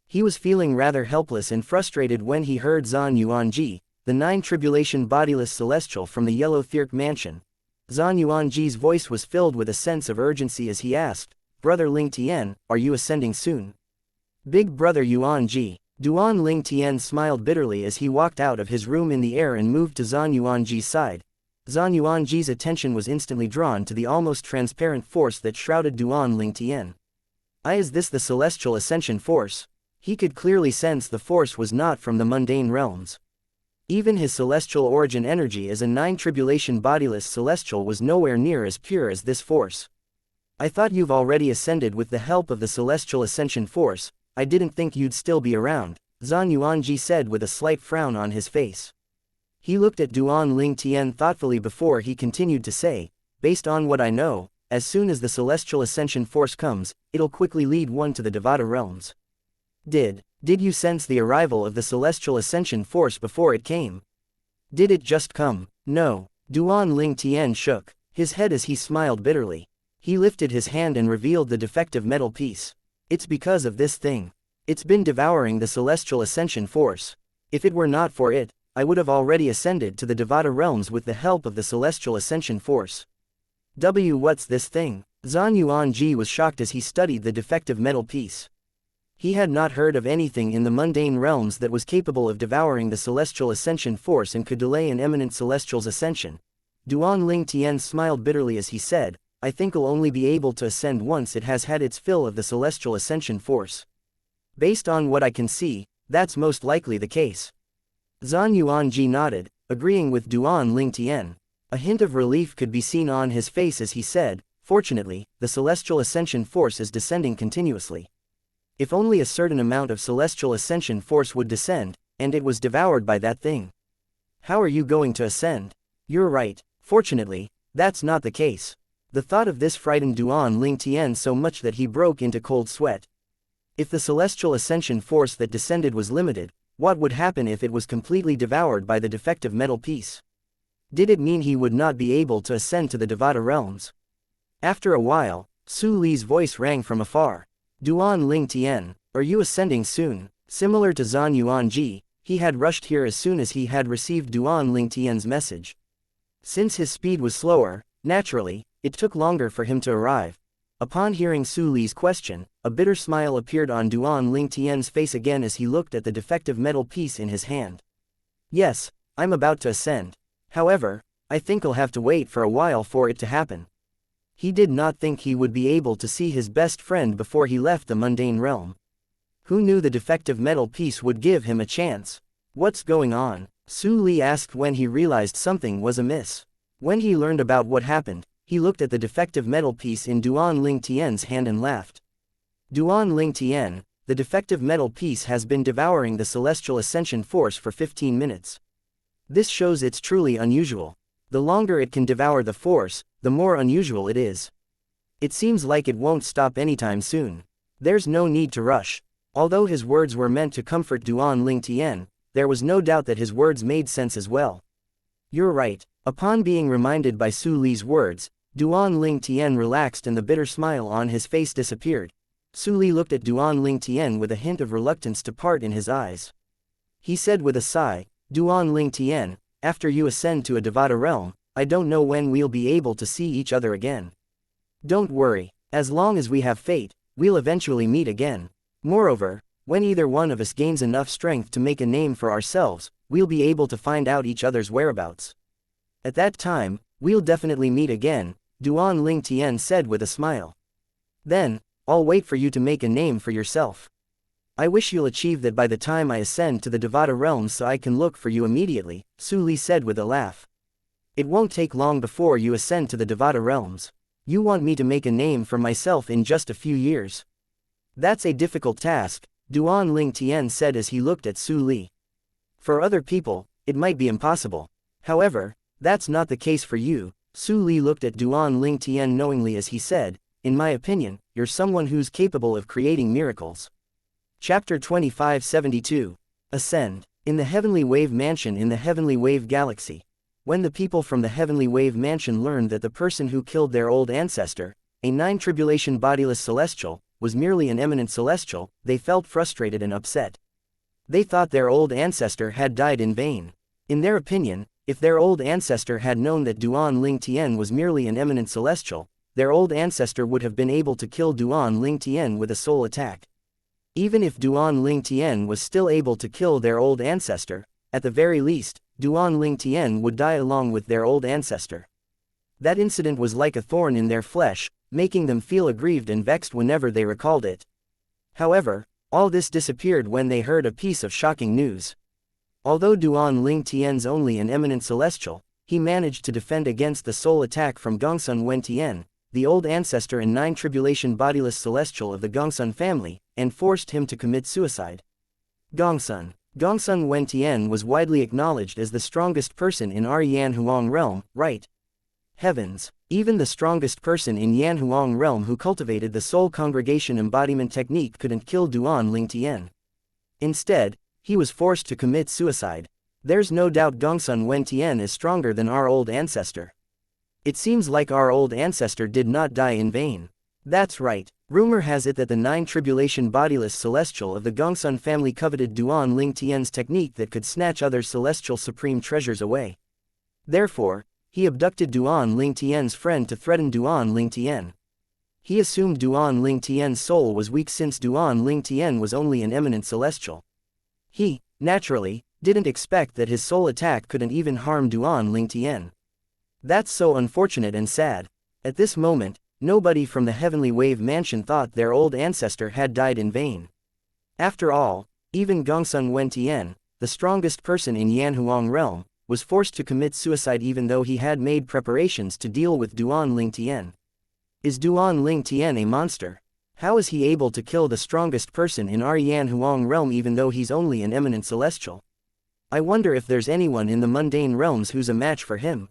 He was feeling rather helpless and frustrated when he heard Zan Yuanji, the 9 tribulation bodiless celestial from the Yellow Thirk mansion. Zan Yuanji's voice was filled with a sense of urgency as he asked, "Brother Ling Tian, are you ascending soon?" "Big Brother Yuanji, Duan Ling Tian smiled bitterly as he walked out of his room in the air and moved to Zhan Yuanji's side. Zhan Yuanji's attention was instantly drawn to the almost transparent force that shrouded Duan Ling Tian. Is this the celestial ascension force? He could clearly sense the force was not from the mundane realms. Even his celestial origin energy as a nine-tribulation bodiless celestial was nowhere near as pure as this force. I thought you've already ascended with the help of the celestial ascension force. I didn't think you'd still be around, Zhan Yuanji said with a slight frown on his face. He looked at Duan Ling Tian thoughtfully before he continued to say, based on what I know, as soon as the celestial ascension force comes, it'll quickly lead one to the Devata realms. Did you sense the arrival of the celestial ascension force before it came? Did it just come? No. Duan Ling Tian shook his head as he smiled bitterly. He lifted his hand and revealed the defective metal piece. It's because of this thing. It's been devouring the celestial ascension force. If it were not for it, I would have already ascended to the Devata realms with the help of the celestial ascension force. What's this thing? Zhan Yuanji was shocked as he studied the defective metal piece. He had not heard of anything in the mundane realms that was capable of devouring the celestial ascension force and could delay an eminent celestial's ascension. Duan Ling Tian smiled bitterly as he said, I think I'll only be able to ascend once it has had its fill of the celestial ascension force. Based on what I can see, that's most likely the case. Zhan Yuanji nodded, agreeing with Duan Ling Tian. A hint of relief could be seen on his face as he said, fortunately, the celestial ascension force is descending continuously. If only a certain amount of celestial ascension force would descend, and it was devoured by that thing. How are you going to ascend? You're right, fortunately, that's not the case. The thought of this frightened Duan Ling Tian so much that he broke into cold sweat. If the celestial ascension force that descended was limited, what would happen if it was completely devoured by the defective metal piece? Did it mean he would not be able to ascend to the Devata realms? After a while, Su Li's voice rang from afar. Duan Ling Tian, are you ascending soon? Similar to Zhan Yuanji, he had rushed here as soon as he had received Duan Ling Tian's message. Since his speed was slower, naturally, it took longer for him to arrive. Upon hearing Su Li's question, a bitter smile appeared on Duan Ling Tian's face again as he looked at the defective metal piece in his hand. Yes, I'm about to ascend. However, I think I'll have to wait for a while for it to happen. He did not think he would be able to see his best friend before he left the mundane realm. Who knew the defective metal piece would give him a chance? What's going on? Su Li asked when he realized something was amiss. When he learned about what happened, he looked at the defective metal piece in Duan Ling Tian's hand and laughed. Duan Ling Tian, the defective metal piece has been devouring the celestial ascension force for 15 minutes. This shows it's truly unusual. The longer it can devour the force, the more unusual it is. It seems like it won't stop anytime soon. There's no need to rush. Although his words were meant to comfort Duan Ling Tian, there was no doubt that his words made sense as well. You're right. Upon being reminded by Su Li's words, Duan Ling Tian relaxed and the bitter smile on his face disappeared. Su Li looked at Duan Ling Tian with a hint of reluctance to part in his eyes. He said with a sigh, Duan Ling Tian, after you ascend to a Devata realm, I don't know when we'll be able to see each other again. Don't worry, as long as we have fate, we'll eventually meet again. Moreover, when either one of us gains enough strength to make a name for ourselves, we'll be able to find out each other's whereabouts. At that time, we'll definitely meet again, Duan Ling Tian said with a smile. Then, I'll wait for you to make a name for yourself. I wish you'll achieve that by the time I ascend to the Devata realms so I can look for you immediately, Su Li said with a laugh. It won't take long before you ascend to the Devata realms. You want me to make a name for myself in just a few years? That's a difficult task, Duan Ling Tian said as he looked at Su Li. For other people, it might be impossible. However, that's not the case for you. Su Li looked at Duan Ling Tian knowingly as he said, in my opinion, you're someone who's capable of creating miracles. Chapter 2572. Ascend. In the Heavenly Wave Mansion in the Heavenly Wave Galaxy. When the people from the Heavenly Wave Mansion learned that the person who killed their old ancestor, a nine-tribulation bodiless celestial, was merely an eminent celestial, they felt frustrated and upset. They thought their old ancestor had died in vain. In their opinion, if their old ancestor had known that Duan Ling Tian was merely an eminent celestial, their old ancestor would have been able to kill Duan Ling Tian with a sole attack. Even if Duan Ling Tian was still able to kill their old ancestor, at the very least, Duan Ling Tian would die along with their old ancestor. That incident was like a thorn in their flesh, making them feel aggrieved and vexed whenever they recalled it. However, all this disappeared when they heard a piece of shocking news. Although Duan Ling Tian's only an eminent celestial, he managed to defend against the soul attack from Gongsun Wen Tian, the old ancestor and 9 tribulation bodiless celestial of the Gongsun family, and forced him to commit suicide. Gongsun Wen Tian was widely acknowledged as the strongest person in our Yanhuang realm, right? Heavens! Even the strongest person in Yanhuang realm who cultivated the soul congregation embodiment technique couldn't kill Duan Ling Tian. Instead, he was forced to commit suicide. There's no doubt Gongsun Wen Tian is stronger than our old ancestor. It seems like our old ancestor did not die in vain. That's right. Rumor has it that the 9 tribulation bodiless celestial of the Gongsun family coveted Duan Ling Tian's technique that could snatch other celestial supreme treasures away. Therefore, he abducted Duan Ling Tian's friend to threaten Duan Ling Tian. He assumed Duan Ling Tian's soul was weak since Duan Ling Tian was only an eminent celestial. He, naturally, didn't expect that his soul attack couldn't even harm Duan Ling Tian. That's so unfortunate and sad. At this moment, nobody from the Heavenly Wave Mansion thought their old ancestor had died in vain. After all, even Gongsun Wen Tian, the strongest person in Yanhuang realm, was forced to commit suicide even though he had made preparations to deal with Duan Ling Tian. Is Duan Ling Tian a monster? How is he able to kill the strongest person in our Yanhuang realm even though he's only an eminent celestial? I wonder if there's anyone in the mundane realms who's a match for him.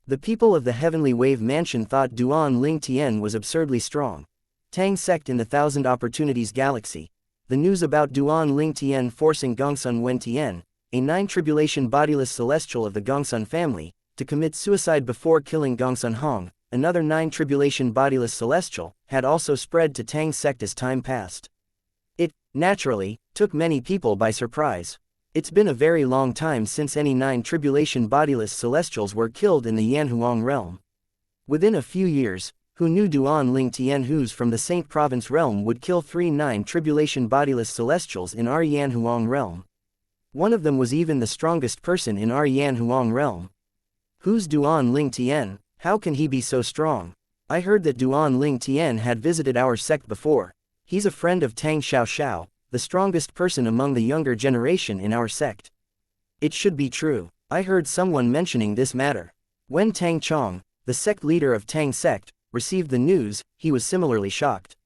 The people of the Heavenly Wave Mansion thought Duan Ling Tian was absurdly strong. Tang sect in the Thousand Opportunities Galaxy. The news about Duan Ling Tian forcing Gongsun Wen Tian, a 9 tribulation bodiless celestial of the Gongsun family, to commit suicide before killing Gongsun Hong, another 9 tribulation bodiless celestial, had also spread to Tang sect as time passed. It, naturally, took many people by surprise. It's been a very long time since any 9 tribulation bodiless celestials were killed in the Yanhuang realm. Within a few years, who knew Duan Ling Tian who's from the Saint Province realm would kill 3 9 tribulation bodiless celestials in our Yanhuang realm. One of them was even the strongest person in our Yanhuang realm. Who's Duan Ling Tian? How can he be so strong? I heard that Duan Ling Tian had visited our sect before. He's a friend of Tang Xiao, the strongest person among the younger generation in our sect. It should be true. I heard someone mentioning this matter. When Tang Chong, the sect leader of Tang sect, received the news, he was similarly shocked.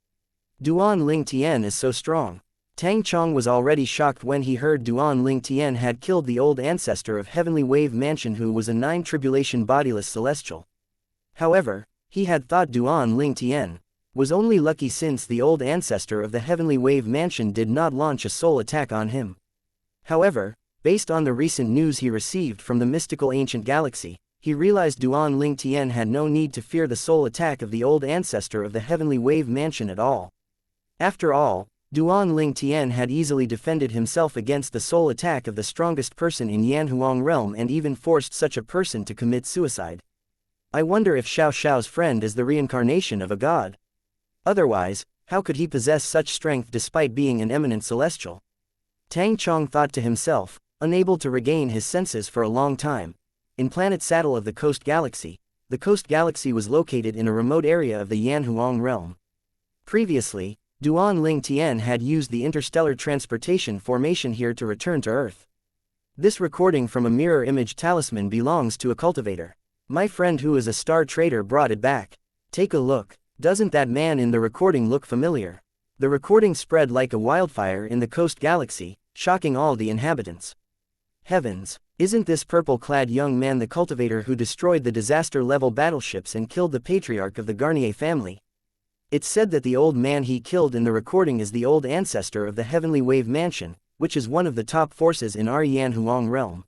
Duan Ling Tian is so strong. Tang Chong was already shocked when he heard Duan Ling Tian had killed the old ancestor of Heavenly Wave Mansion who was a 9 tribulation bodiless celestial. However, he had thought Duan Ling Tian was only lucky since the old ancestor of the Heavenly Wave Mansion did not launch a soul attack on him. However, based on the recent news he received from the mystical ancient galaxy, he realized Duan Ling Tian had no need to fear the soul attack of the old ancestor of the Heavenly Wave Mansion at all. After all, Duan Ling Tian had easily defended himself against the soul attack of the strongest person in Yanhuang realm and even forced such a person to commit suicide. I wonder if Xiao's friend is the reincarnation of a god. Otherwise, how could he possess such strength despite being an eminent celestial? Tang Chong thought to himself, unable to regain his senses for a long time. In planet Saddle of the Coast Galaxy was located in a remote area of the Yanhuang realm. Previously, Duan Ling Tian had used the interstellar transportation formation here to return to Earth. This recording from a mirror image talisman belongs to a cultivator. My friend who is a star trader brought it back. Take a look. Doesn't that man in the recording look familiar? The recording spread like a wildfire in the Coast Galaxy, shocking all the inhabitants. Heavens! Isn't this purple-clad young man the cultivator who destroyed the disaster-level battleships and killed the patriarch of the Garnier family? It's said that the old man he killed in the recording is the old ancestor of the Heavenly Wave Mansion, which is one of the top forces in our Yanhuang realm.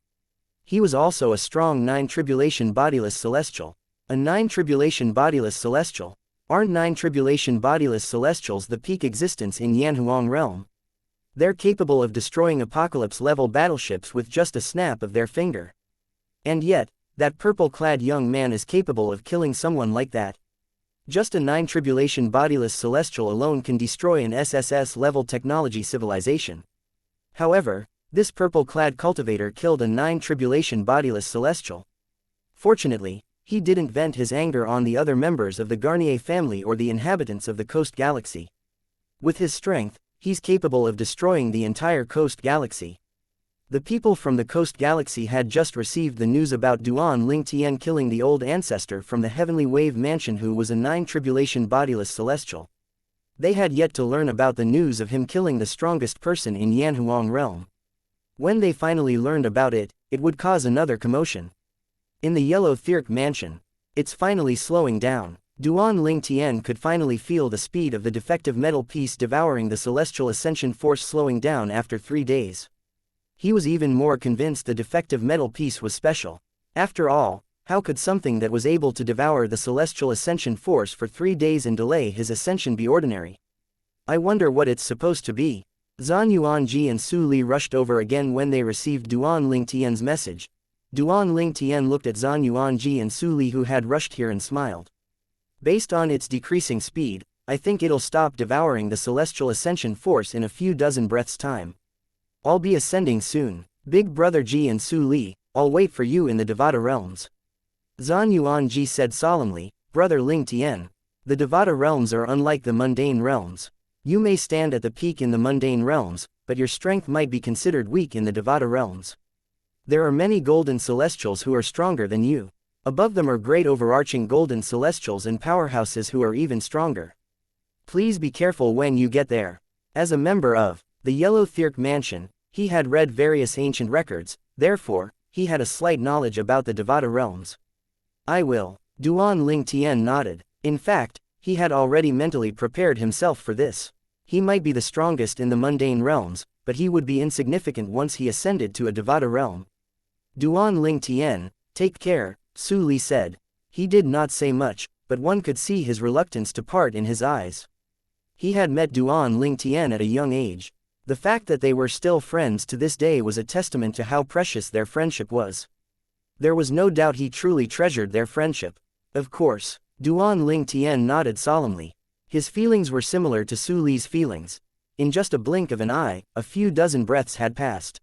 He was also a strong 9 tribulation bodiless celestial. A 9 tribulation bodiless celestial? Aren't 9 tribulation bodiless celestials the peak existence in Yanhuang realm? They're capable of destroying apocalypse-level battleships with just a snap of their finger. And yet, that purple-clad young man is capable of killing someone like that. Just a 9 tribulation bodiless celestial alone can destroy an SSS-level technology civilization. However, this purple-clad cultivator killed a 9 tribulation bodiless celestial. Fortunately, he didn't vent his anger on the other members of the Garnier family or the inhabitants of the Coast Galaxy. With his strength, he's capable of destroying the entire Coast Galaxy. The people from the Coast Galaxy had just received the news about Duan Ling Tian killing the old ancestor from the Heavenly Wave Mansion who was a 9 tribulation bodiless celestial. They had yet to learn about the news of him killing the strongest person in Yanhuang realm. When they finally learned about it, it would cause another commotion. In the Yellow Thirk Mansion, it's finally slowing down. Duan Ling Tian could finally feel the speed of the defective metal piece devouring the celestial ascension force slowing down after 3 days. He was even more convinced the defective metal piece was special. After all, how could something that was able to devour the celestial ascension force for 3 days and delay his ascension be ordinary? I wonder what it's supposed to be. Zhan Yuanji and Su Li rushed over again when they received Duan Ling Tian's message. Duan Ling Tian looked at Zhan Yuanji and Su Li who had rushed here and smiled. Based on its decreasing speed, I think it'll stop devouring the celestial ascension force in a few dozen breaths' time. I'll be ascending soon. Big brother Ji and Su Li, I'll wait for you in the Devata realms. Zhan Yuanji said solemnly, Brother Ling Tian. The Devata realms are unlike the mundane realms. You may stand at the peak in the mundane realms, but your strength might be considered weak in the Devata realms. There are many golden celestials who are stronger than you. Above them are great overarching golden celestials and powerhouses who are even stronger. Please be careful when you get there. As a member of the Yellow Thirk Mansion, he had read various ancient records, therefore, he had a slight knowledge about the Devata realms. I will. Duan Ling Tian nodded. In fact, he had already mentally prepared himself for this. He might be the strongest in the mundane realms, but he would be insignificant once he ascended to a Devata realm. Duan Ling Tian, take care, Su Li said. He did not say much, but one could see his reluctance to part in his eyes. He had met Duan Ling Tian at a young age. The fact that they were still friends to this day was a testament to how precious their friendship was. There was no doubt he truly treasured their friendship. Of course, Duan Ling Tian nodded solemnly. His feelings were similar to Su Li's feelings. In just a blink of an eye, a few dozen breaths had passed.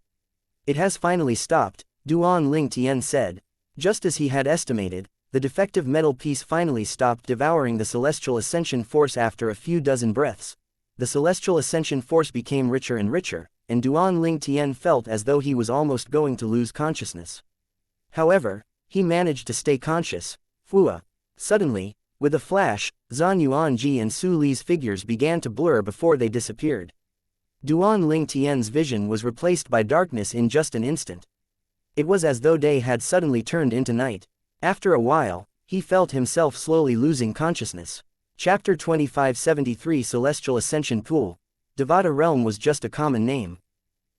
It has finally stopped, Duan Ling Tian said. Just as he had estimated, the defective metal piece finally stopped devouring the celestial ascension force after a few dozen breaths. The celestial ascension force became richer and richer, and Duan Ling Tian felt as though he was almost going to lose consciousness. However, he managed to stay conscious. Fua. Suddenly, with a flash, Zhan Yuanji and Su Li's figures began to blur before they disappeared. Duan Ling Tian's vision was replaced by darkness in just an instant. It was as though day had suddenly turned into night. After a while, he felt himself slowly losing consciousness. Chapter 2573 Celestial Ascension Pool. Devata Realm was just a common name.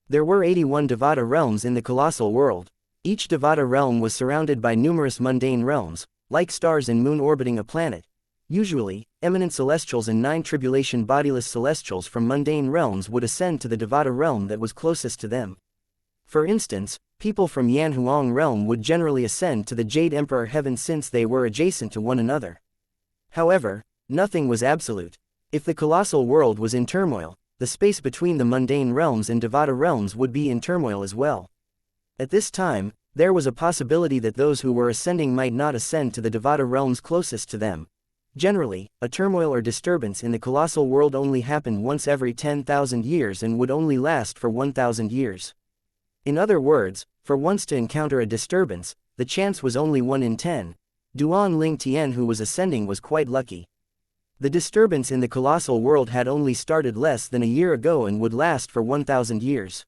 There were 81 Devata realms in the colossal world. Each Devata realm was surrounded by numerous mundane realms, like stars and moon orbiting a planet. Usually, eminent celestials and 9 tribulation bodiless celestials from mundane realms would ascend to the Devata realm that was closest to them. For instance, people from Yanhuang realm would generally ascend to the Jade Emperor heaven since they were adjacent to one another. However, nothing was absolute. If the colossal world was in turmoil, the space between the mundane realms and Devata realms would be in turmoil as well. At this time, there was a possibility that those who were ascending might not ascend to the Devata realms closest to them. Generally, a turmoil or disturbance in the colossal world only happened once every 10,000 years and would only last for 1,000 years. In other words, for once to encounter a disturbance, the chance was only 1 in 10. Duan Ling Tian who was ascending was quite lucky. The disturbance in the colossal world had only started less than a year ago and would last for 1,000 years.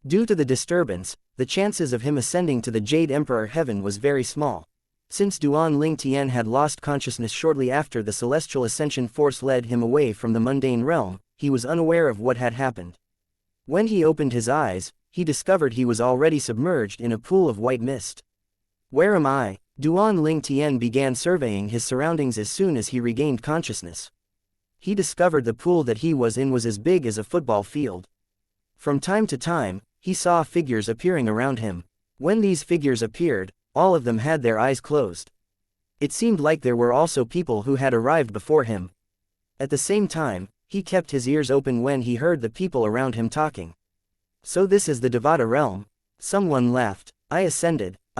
Due to the disturbance, the chances of him ascending to the Jade Emperor heaven was very small. Since Duan Ling Tian had lost consciousness shortly after the celestial ascension force led him away from the mundane realm, he was unaware of what had happened. When he opened his eyes, he discovered he was already submerged in a pool of white mist. Where am I? Duan Ling Tian began surveying his surroundings as soon as he regained consciousness. He discovered the pool that he was in was as big as a football field. From time to time, he saw figures appearing around him. When these figures appeared, all of them had their eyes closed. It seemed like there were also people who had arrived before him. At the same time, he kept his ears open when he heard the people around him talking. So this is the Devata realm? Someone laughed. I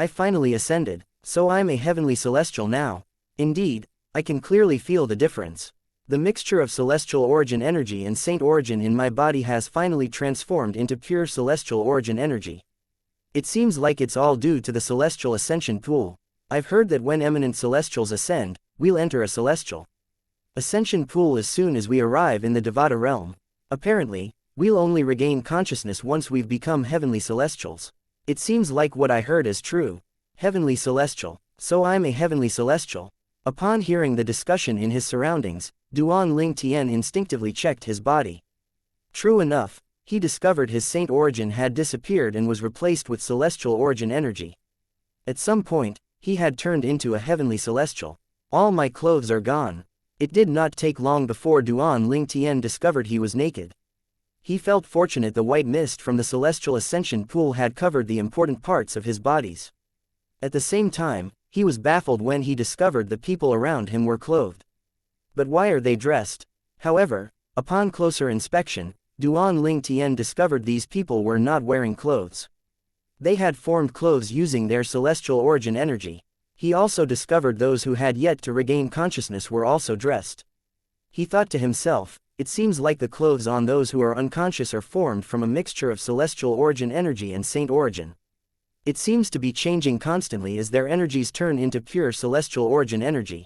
finally ascended, so I'm a heavenly celestial now. Indeed, I can clearly feel the difference. The mixture of celestial origin energy and saint origin in my body has finally transformed into pure celestial origin energy. It seems like it's all due to the celestial ascension pool. I've heard that when eminent celestials ascend, we'll enter a celestial ascension pool as soon as we arrive in the Devata realm. Apparently, we'll only regain consciousness once we've become heavenly celestials. It seems like what I heard is true. Heavenly celestial. So I'm a heavenly celestial. Upon hearing the discussion in his surroundings, Duan Ling Tian instinctively checked his body. True enough, he discovered his saint origin had disappeared and was replaced with celestial origin energy. At some point, he had turned into a heavenly celestial. All my clothes are gone. It did not take long before Duan Ling Tian discovered he was naked. He felt fortunate the white mist from the celestial ascension pool had covered the important parts of his bodies. At the same time, he was baffled when he discovered the people around him were clothed. But why are they dressed? However, upon closer inspection, Duan Ling Tian discovered these people were not wearing clothes. They had formed clothes using their celestial origin energy. He also discovered those who had yet to regain consciousness were also dressed. He thought to himself, it seems like the clothes on those who are unconscious are formed from a mixture of celestial origin energy and saint origin. It seems to be changing constantly as their energies turn into pure celestial origin energy.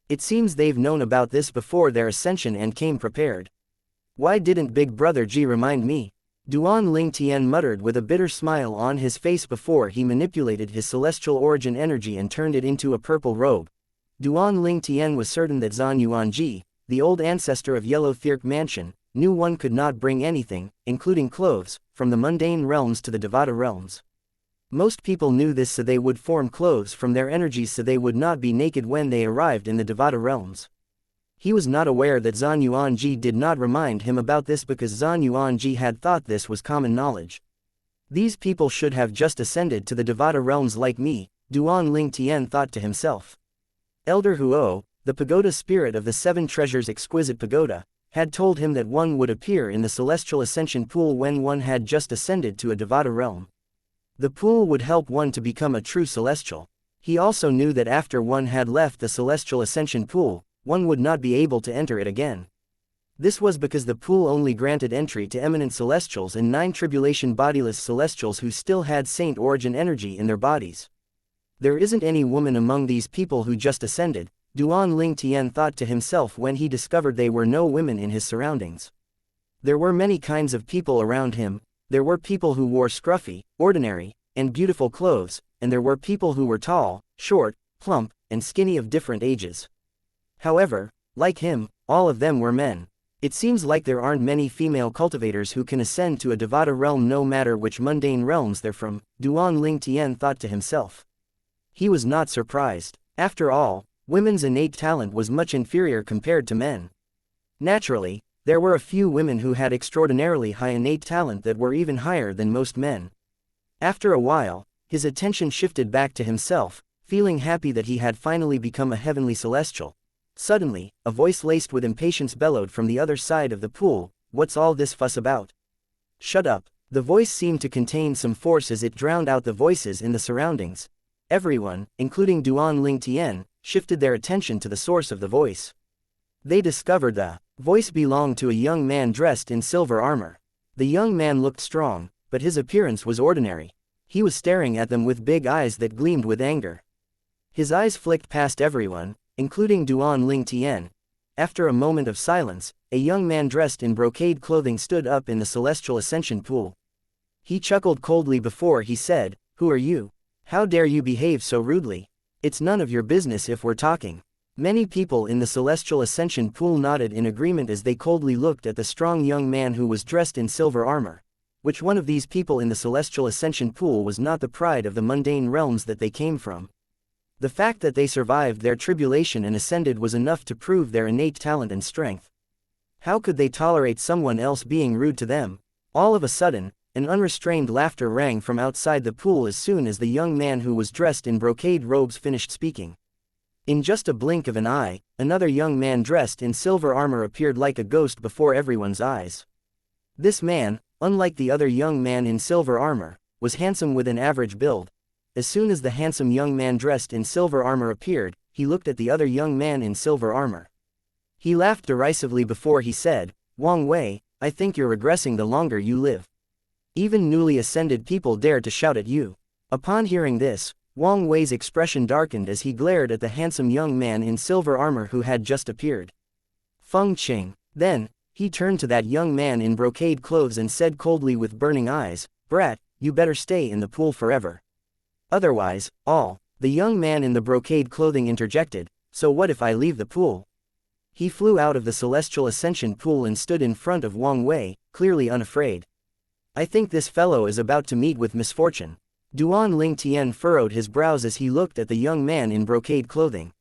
It seems they've known about this before their ascension and came prepared. Why didn't Big Brother G remind me? Duan Ling Tian muttered with a bitter smile on his face before he manipulated his celestial origin energy and turned it into a purple robe. Duan Ling Tian was certain that Zhan Yuanji, the old ancestor of Yellow Thirk Mansion, knew one could not bring anything, including clothes, from the mundane realms to the Devata realms. Most people knew this, so they would form clothes from their energies so they would not be naked when they arrived in the Devata realms. He was not aware that Zhan Yuanji did not remind him about this because Zhan Yuanji had thought this was common knowledge. These people should have just ascended to the Devata realms like me, Duan Ling Tian thought to himself. Elder Huo, the pagoda spirit of the Seven Treasures Exquisite Pagoda, had told him that one would appear in the celestial ascension pool when one had just ascended to a Devata realm. The pool would help one to become a true celestial. He also knew that after one had left the celestial ascension pool, one would not be able to enter it again. This was because the pool only granted entry to eminent celestials and 9 tribulation bodiless celestials who still had saint origin energy in their bodies. There isn't any woman among these people who just ascended, Duan Ling Tian thought to himself when he discovered there were no women in his surroundings. There were many kinds of people around him. There were people who wore scruffy, ordinary, and beautiful clothes, and there were people who were tall, short, plump, and skinny of different ages. However, like him, all of them were men. It seems like there aren't many female cultivators who can ascend to a Devata realm no matter which mundane realms they're from, Duan Ling Tian thought to himself. He was not surprised. After all, women's innate talent was much inferior compared to men. Naturally, there were a few women who had extraordinarily high innate talent that were even higher than most men. After a while, his attention shifted back to himself, feeling happy that he had finally become a heavenly celestial. Suddenly, a voice laced with impatience bellowed from the other side of the pool, "What's all this fuss about? Shut up." The voice seemed to contain some force as it drowned out the voices in the surroundings. Everyone, including Duan Ling Tian, shifted their attention to the source of the voice. They discovered the voice belonged to a young man dressed in silver armor. The young man looked strong, but his appearance was ordinary. He was staring at them with big eyes that gleamed with anger. His eyes flicked past everyone, including Duan Ling Tian. After a moment of silence, a young man dressed in brocade clothing stood up in the celestial ascension pool. He chuckled coldly before he said, "Who are you? How dare you behave so rudely? It's none of your business if we're talking." Many people in the celestial ascension pool nodded in agreement as they coldly looked at the strong young man who was dressed in silver armor. Which one of these people in the celestial ascension pool was not the pride of the mundane realms that they came from? The fact that they survived their tribulation and ascended was enough to prove their innate talent and strength. How could they tolerate someone else being rude to them? All of a sudden, an unrestrained laughter rang from outside the pool as soon as the young man who was dressed in brocade robes finished speaking. In just a blink of an eye, another young man dressed in silver armor appeared like a ghost before everyone's eyes. This man, unlike the other young man in silver armor, was handsome with an average build. As soon as the handsome young man dressed in silver armor appeared, he looked at the other young man in silver armor. He laughed derisively before he said, "Wang Wei, I think you're regressing the longer you live. Even newly ascended people dare to shout at you." Upon hearing this, Wang Wei's expression darkened as he glared at the handsome young man in silver armor who had just appeared. Feng Qing. Then, he turned to that young man in brocade clothes and said coldly with burning eyes, "Brat, you better stay in the pool forever. Otherwise, the young man in the brocade clothing interjected, "So what if I leave the pool?" He flew out of the celestial ascension pool and stood in front of Wang Wei, clearly unafraid. "I think this fellow is about to meet with misfortune." Duan Ling Tian furrowed his brows as he looked at the young man in brocade clothing.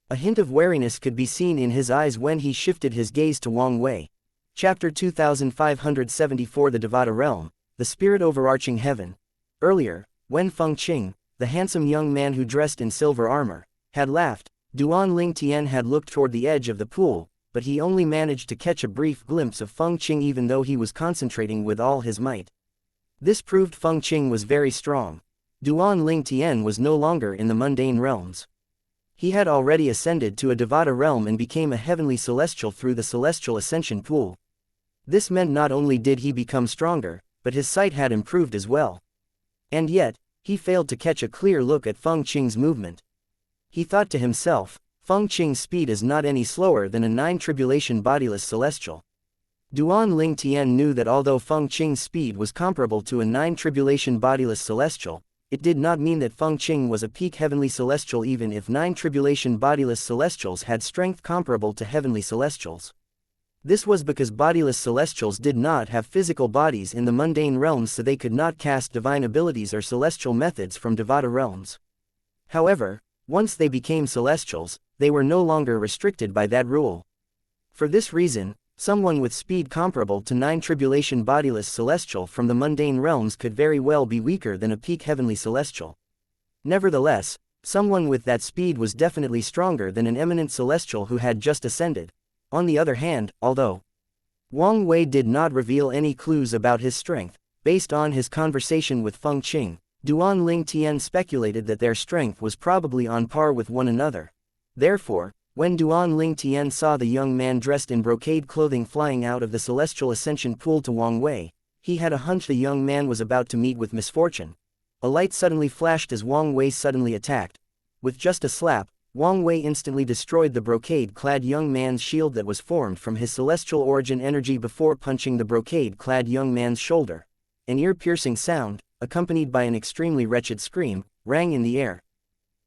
A hint of wariness could be seen in his eyes when he shifted his gaze to Wang Wei. Chapter 2574 The Devata Realm, the Spirit Overarching Heaven. Earlier, when Feng Qing, the handsome young man who dressed in silver armor, had laughed, Duan Ling Tian had looked toward the edge of the pool, but he only managed to catch a brief glimpse of Feng Qing even though he was concentrating with all his might. This proved Feng Qing was very strong. Duan Ling Tian was no longer in the mundane realms. He had already ascended to a Devata realm and became a heavenly celestial through the celestial ascension pool. This meant not only did he become stronger, but his sight had improved as well. And yet, he failed to catch a clear look at Feng Qing's movement. He thought to himself, Feng Qing's speed is not any slower than a 9-tribulation bodiless celestial. Duan Ling Tian knew that although Feng Qing's speed was comparable to a 9-tribulation bodiless celestial, it did not mean that Feng Qing was a peak heavenly celestial even if 9-tribulation bodiless celestials had strength comparable to heavenly celestials. This was because bodiless celestials did not have physical bodies in the mundane realms, so they could not cast divine abilities or celestial methods from Devata realms. However, once they became celestials, they were no longer restricted by that rule. For this reason, someone with speed comparable to 9-tribulation bodiless celestial from the mundane realms could very well be weaker than a peak heavenly celestial. Nevertheless, someone with that speed was definitely stronger than an eminent celestial who had just ascended. On the other hand, although Wang Wei did not reveal any clues about his strength, based on his conversation with Feng Qing, Duan Ling Tian speculated that their strength was probably on par with one another. Therefore, when Duan Ling Tian saw the young man dressed in brocade clothing flying out of the celestial ascension pool to Wang Wei, he had a hunch the young man was about to meet with misfortune. A light suddenly flashed as Wang Wei suddenly attacked. With just a slap, Wang Wei instantly destroyed the brocade-clad young man's shield that was formed from his celestial origin energy before punching the brocade-clad young man's shoulder. An ear-piercing sound, accompanied by an extremely wretched scream, rang in the air.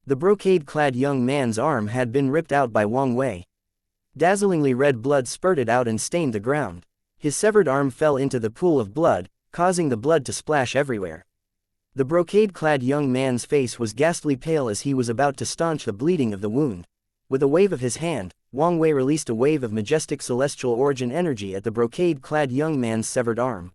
The brocade-clad young man's arm had been ripped out by Wang Wei. Dazzlingly red blood spurted out and stained the ground. His severed arm fell into the pool of blood, causing the blood to splash everywhere. The brocade-clad young man's face was ghastly pale as he was about to staunch the bleeding of the wound. With a wave of his hand, Wang Wei released a wave of majestic celestial origin energy at the brocade-clad young man's severed arm.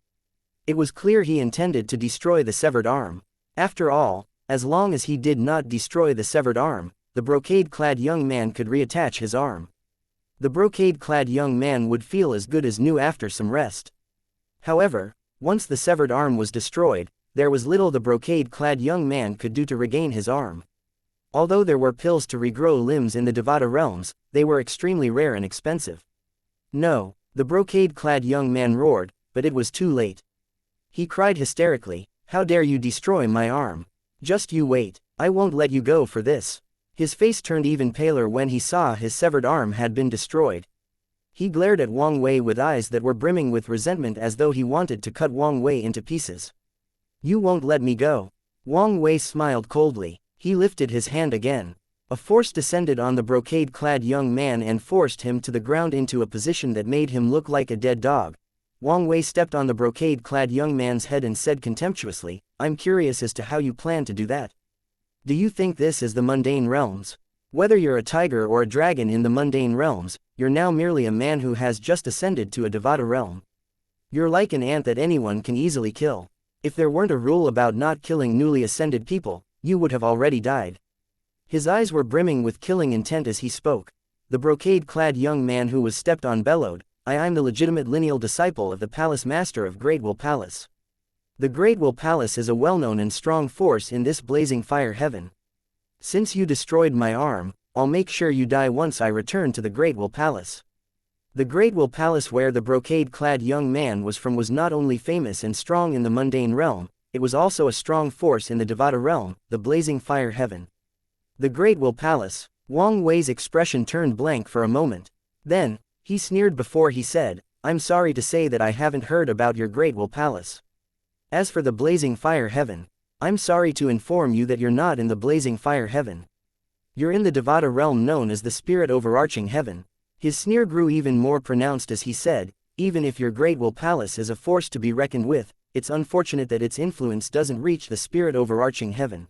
It was clear he intended to destroy the severed arm. After all, as long as he did not destroy the severed arm, the brocade-clad young man could reattach his arm. The brocade-clad young man would feel as good as new after some rest. However, once the severed arm was destroyed, there was little the brocade-clad young man could do to regain his arm. Although there were pills to regrow limbs in the Devata realms, they were extremely rare and expensive. "No," the brocade-clad young man roared, but it was too late. He cried hysterically, "How dare you destroy my arm? Just you wait, I won't let you go for this." His face turned even paler when he saw his severed arm had been destroyed. He glared at Wang Wei with eyes that were brimming with resentment as though he wanted to cut Wang Wei into pieces. "You won't let me go." Wang Wei smiled coldly. He lifted his hand again. A force descended on the brocade-clad young man and forced him to the ground into a position that made him look like a dead dog. Wang Wei stepped on the brocade-clad young man's head and said contemptuously, "I'm curious as to how you plan to do that. Do you think this is the mundane realms? Whether you're a tiger or a dragon in the mundane realms, you're now merely a man who has just ascended to a Devata realm. You're like an ant that anyone can easily kill. If there weren't a rule about not killing newly ascended people, you would have already died." His eyes were brimming with killing intent as he spoke. The brocade-clad young man who was stepped on bellowed, I'm the legitimate lineal disciple of the palace master of Great Will Palace. The Great Will Palace is a well-known and strong force in this blazing fire heaven. Since you destroyed my arm, I'll make sure you die once I return to the Great Will Palace. The Great Will Palace where the brocade-clad young man was from was not only famous and strong in the mundane realm, it was also a strong force in the Devata realm, the blazing fire heaven. The Great Will Palace. Wang Wei's expression turned blank for a moment. Then, he sneered before he said, I'm sorry to say that I haven't heard about your Great Will Palace. As for the blazing fire heaven, I'm sorry to inform you that you're not in the blazing fire heaven. You're in the Devata realm known as the spirit overarching heaven. His sneer grew even more pronounced as he said, even if your Great Will Palace is a force to be reckoned with, it's unfortunate that its influence doesn't reach the spirit overarching heaven.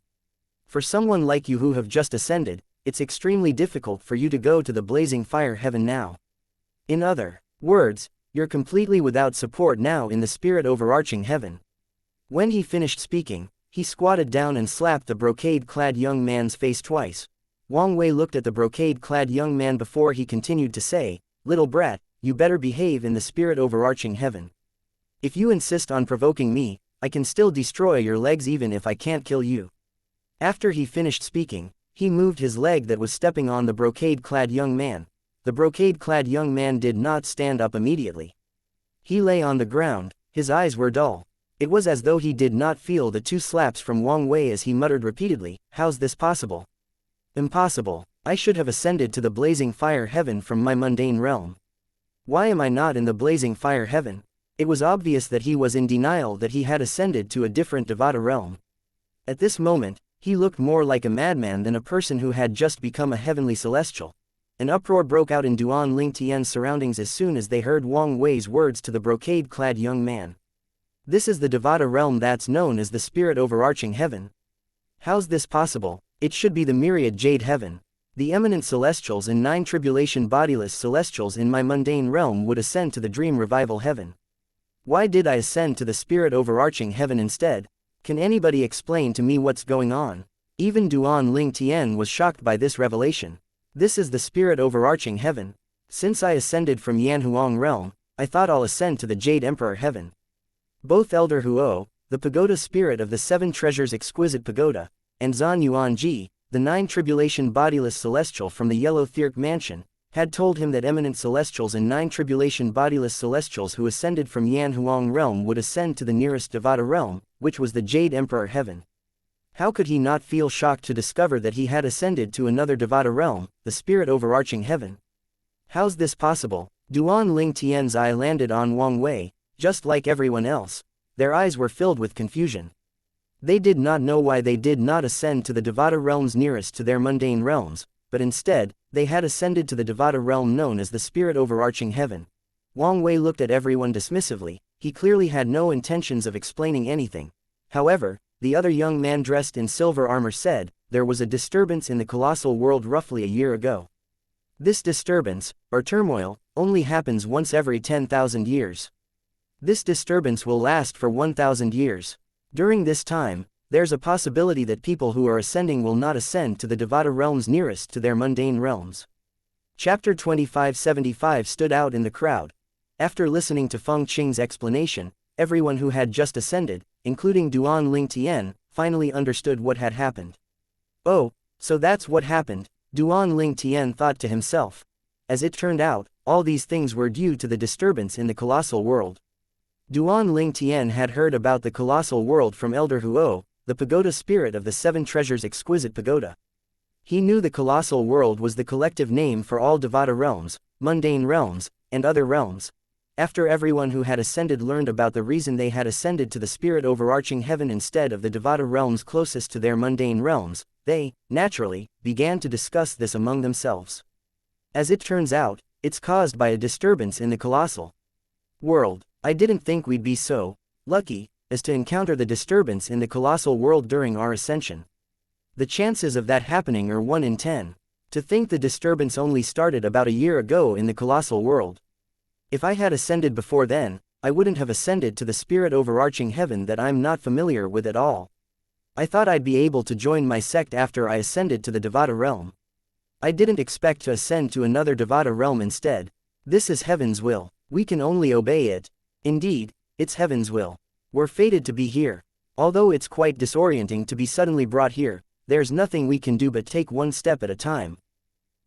For someone like you who have just ascended, it's extremely difficult for you to go to the blazing fire heaven now. In other words, you're completely without support now in the spirit overarching heaven. When he finished speaking, he squatted down and slapped the brocade-clad young man's face twice. Wang Wei looked at the brocade-clad young man before he continued to say, little brat, you better behave in the spirit overarching heaven. If you insist on provoking me, I can still destroy your legs even if I can't kill you. After he finished speaking, he moved his leg that was stepping on the brocade-clad young man. The brocade-clad young man did not stand up immediately. He lay on the ground, his eyes were dull. It was as though he did not feel the two slaps from Wang Wei as he muttered repeatedly, how's this possible? Impossible. I should have ascended to the blazing fire heaven from my mundane realm. Why am I not in the blazing fire heaven? It was obvious that he was in denial that he had ascended to a different Devata realm. At this moment, he looked more like a madman than a person who had just become a heavenly celestial. An uproar broke out in Duan Lingtian's surroundings as soon as they heard Wang Wei's words to the brocade-clad young man. This is the Devata realm that's known as the spirit overarching heaven. How's this possible? It should be the myriad jade heaven. The eminent celestials and 9 tribulation bodiless celestials in my mundane realm would ascend to the dream revival heaven. Why did I ascend to the spirit overarching heaven instead? Can anybody explain to me what's going on? Even Duan Lingtian was shocked by this revelation. This is the spirit overarching heaven. Since I ascended from Yanhuang realm, I thought I'll ascend to the Jade Emperor heaven. Both Elder Huo, the pagoda spirit of the 7 treasures exquisite pagoda, and Zan Yuanji, the 9 tribulation bodiless celestial from the Yellow Thirk mansion, had told him that eminent celestials and 9 tribulation bodiless celestials who ascended from Yanhuang realm would ascend to the nearest Devata realm, which was the Jade Emperor heaven. How could he not feel shocked to discover that he had ascended to another Devata realm, the spirit overarching heaven? How's this possible? Duan Lingtian's eye landed on Wang Wei, just like everyone else. Their eyes were filled with confusion. They did not know why they did not ascend to the Devata realms nearest to their mundane realms, but instead, they had ascended to the Devata realm known as the spirit overarching heaven. Wang Wei looked at everyone dismissively. He clearly had no intentions of explaining anything. However, the other young man dressed in silver armor said, there was a disturbance in the colossal world roughly a year ago. This disturbance, or turmoil, only happens once every 10,000 years. This disturbance will last for 1,000 years. During this time, there's a possibility that people who are ascending will not ascend to the Devata realms nearest to their mundane realms. Chapter 2575 stood out in the crowd. After listening to Feng Qing's explanation, everyone who had just ascended, including Duan Lingtian, finally understood what had happened. Oh, so that's what happened, Duan Lingtian thought to himself. As it turned out, all these things were due to the disturbance in the colossal world. Duan Lingtian had heard about the colossal world from Elder Huo, the pagoda spirit of the 7 treasures exquisite pagoda. He knew the colossal world was the collective name for all Devata realms, mundane realms, and other realms. After everyone who had ascended learned about the reason they had ascended to the spirit overarching heaven instead of the Devata realms closest to their mundane realms, they, naturally, began to discuss this among themselves. As it turns out, it's caused by a disturbance in the colossal world. I didn't think we'd be so lucky as to encounter the disturbance in the colossal world during our ascension. The chances of that happening are 1 in 10. To think the disturbance only started about a year ago in the colossal world. If I had ascended before then, I wouldn't have ascended to the spirit overarching heaven that I'm not familiar with at all. I thought I'd be able to join my sect after I ascended to the Devata realm. I didn't expect to ascend to another Devata realm instead. This is heaven's will. We can only obey it. Indeed, it's heaven's will. We're fated to be here. Although it's quite disorienting to be suddenly brought here, there's nothing we can do but take one step at a time.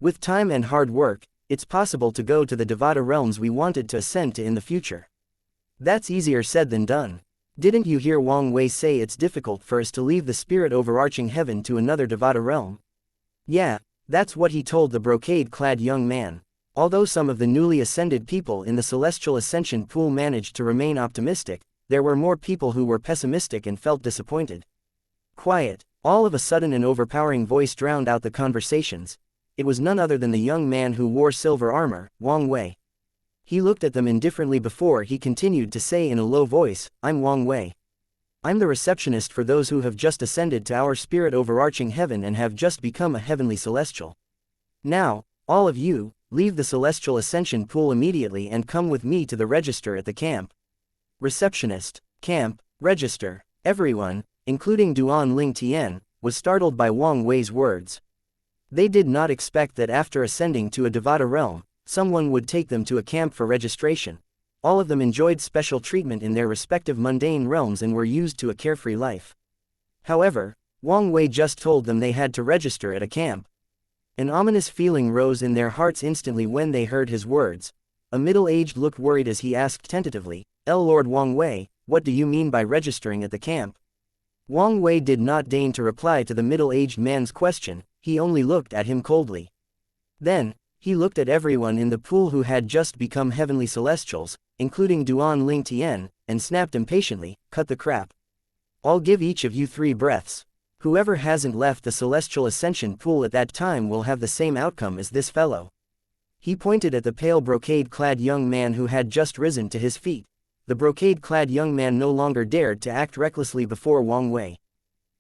With time and hard work, it's possible to go to the Devata realms we wanted to ascend to in the future. That's easier said than done. Didn't you hear Wang Wei say it's difficult for us to leave the spirit overarching heaven to another Devata realm? Yeah, that's what he told the brocade-clad young man. Although some of the newly ascended people in the celestial ascension pool managed to remain optimistic, there were more people who were pessimistic and felt disappointed. Quiet. All of a sudden an overpowering voice drowned out the conversations. It was none other than the young man who wore silver armor, Wang Wei. He looked at them indifferently before he continued to say in a low voice, I'm Wang Wei. I'm the receptionist for those who have just ascended to our spirit overarching heaven and have just become a heavenly celestial. Now, all of you, leave the celestial ascension pool immediately and come with me to the register at the camp. Receptionist, camp, register. Everyone, including Duan Ling Tian, was startled by Wang Wei's words. They did not expect that after ascending to a Devata realm, someone would take them to a camp for registration. All of them enjoyed special treatment in their respective mundane realms and were used to a carefree life. However, Wang Wei just told them they had to register at a camp. An ominous feeling rose in their hearts instantly when they heard his words. A middle-aged looked worried as he asked tentatively, Lord Wang Wei, what do you mean by registering at the camp? Wang Wei did not deign to reply to the middle-aged man's question, he only looked at him coldly. Then, he looked at everyone in the pool who had just become heavenly celestials, including Duan Ling Tian, and snapped impatiently, cut the crap. I'll give each of you 3 breaths. Whoever hasn't left the celestial ascension pool at that time will have the same outcome as this fellow. He pointed at the pale brocade-clad young man who had just risen to his feet. The brocade-clad young man no longer dared to act recklessly before Wang Wei.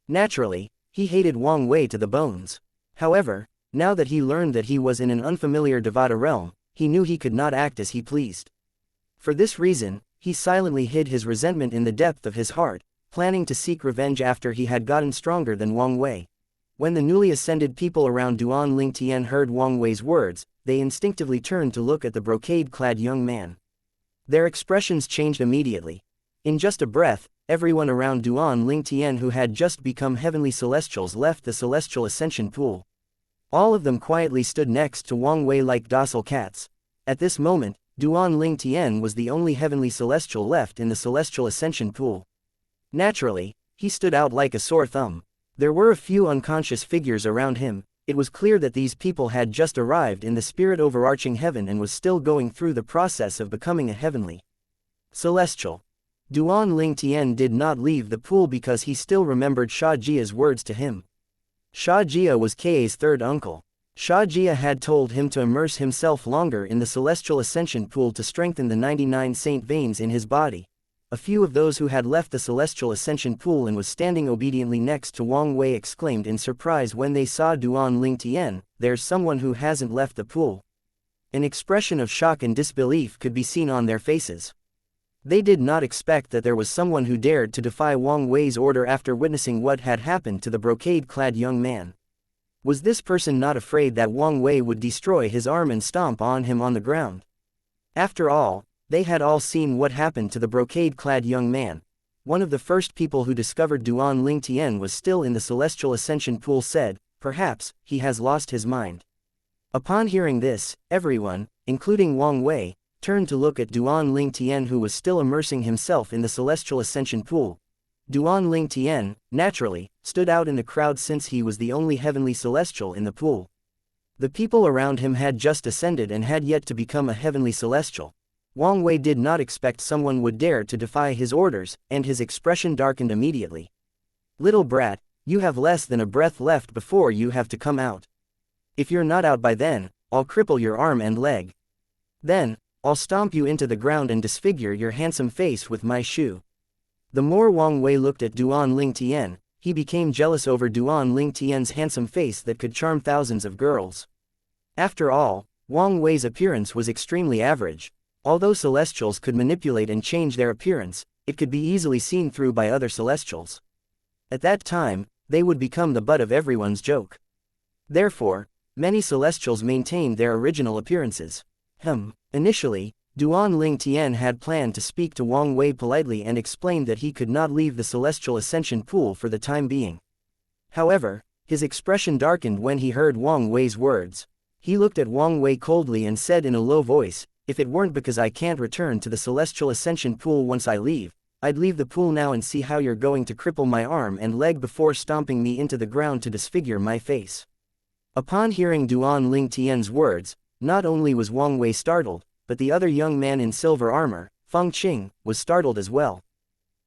Naturally, he hated Wang Wei to the bones. However, now that he learned that he was in an unfamiliar Devata realm, he knew he could not act as he pleased. For this reason, he silently hid his resentment in the depth of his heart, planning to seek revenge after he had gotten stronger than Wang Wei. When the newly ascended people around Duan Ling Tian heard Wang Wei's words, they instinctively turned to look at the brocade-clad young man. Their expressions changed immediately. In just a breath, everyone around Duan Ling Tian who had just become heavenly celestials left the celestial ascension pool. All of them quietly stood next to Wang Wei like docile cats. At this moment, Duan Ling Tian was the only heavenly celestial left in the celestial ascension pool. Naturally, he stood out like a sore thumb. There were a few unconscious figures around him. It was clear that these people had just arrived in the spirit overarching heaven and was still going through the process of becoming a heavenly celestial. Duan Ling Tian did not leave the pool because he still remembered Sha Jia's words to him. Sha Jia was Ka's third uncle. Sha Jia had told him to immerse himself longer in the celestial ascension pool to strengthen the 99 saint veins in his body. A few of those who had left the celestial ascension pool and was standing obediently next to Wang Wei exclaimed in surprise when they saw Duan Ling Tian, there's someone who hasn't left the pool. An expression of shock and disbelief could be seen on their faces. They did not expect that there was someone who dared to defy Wang Wei's order after witnessing what had happened to the brocade-clad young man. Was this person not afraid that Wang Wei would destroy his arm and stomp on him on the ground? After all, they had all seen what happened to the brocade-clad young man. One of the first people who discovered Duan Ling Tian was still in the celestial ascension pool said, perhaps, he has lost his mind. Upon hearing this, everyone, including Wang Wei, turned to look at Duan Ling Tian who was still immersing himself in the celestial ascension pool. Duan Ling Tian, naturally, stood out in the crowd since he was the only heavenly celestial in the pool. The people around him had just ascended and had yet to become a heavenly celestial. Wang Wei did not expect someone would dare to defy his orders, and his expression darkened immediately. Little brat, you have less than a breath left before you have to come out. If you're not out by then, I'll cripple your arm and leg. Then, I'll stomp you into the ground and disfigure your handsome face with my shoe. The more Wang Wei looked at Duan Ling Tian, he became jealous over Duan Ling Tian's handsome face that could charm thousands of girls. After all, Wang Wei's appearance was extremely average. Although celestials could manipulate and change their appearance, it could be easily seen through by other celestials. At that time, they would become the butt of everyone's joke. Therefore, many celestials maintained their original appearances. Initially, Duan Ling Tian had planned to speak to Wang Wei politely and explained that he could not leave the celestial ascension pool for the time being. However, his expression darkened when he heard Wang Wei's words. He looked at Wang Wei coldly and said in a low voice, "If it weren't because I can't return to the celestial ascension pool once I leave, I'd leave the pool now and see how you're going to cripple my arm and leg before stomping me into the ground to disfigure my face." Upon hearing Duan Ling Tian's words, not only was Wang Wei startled, but the other young man in silver armor, Feng Qing, was startled as well.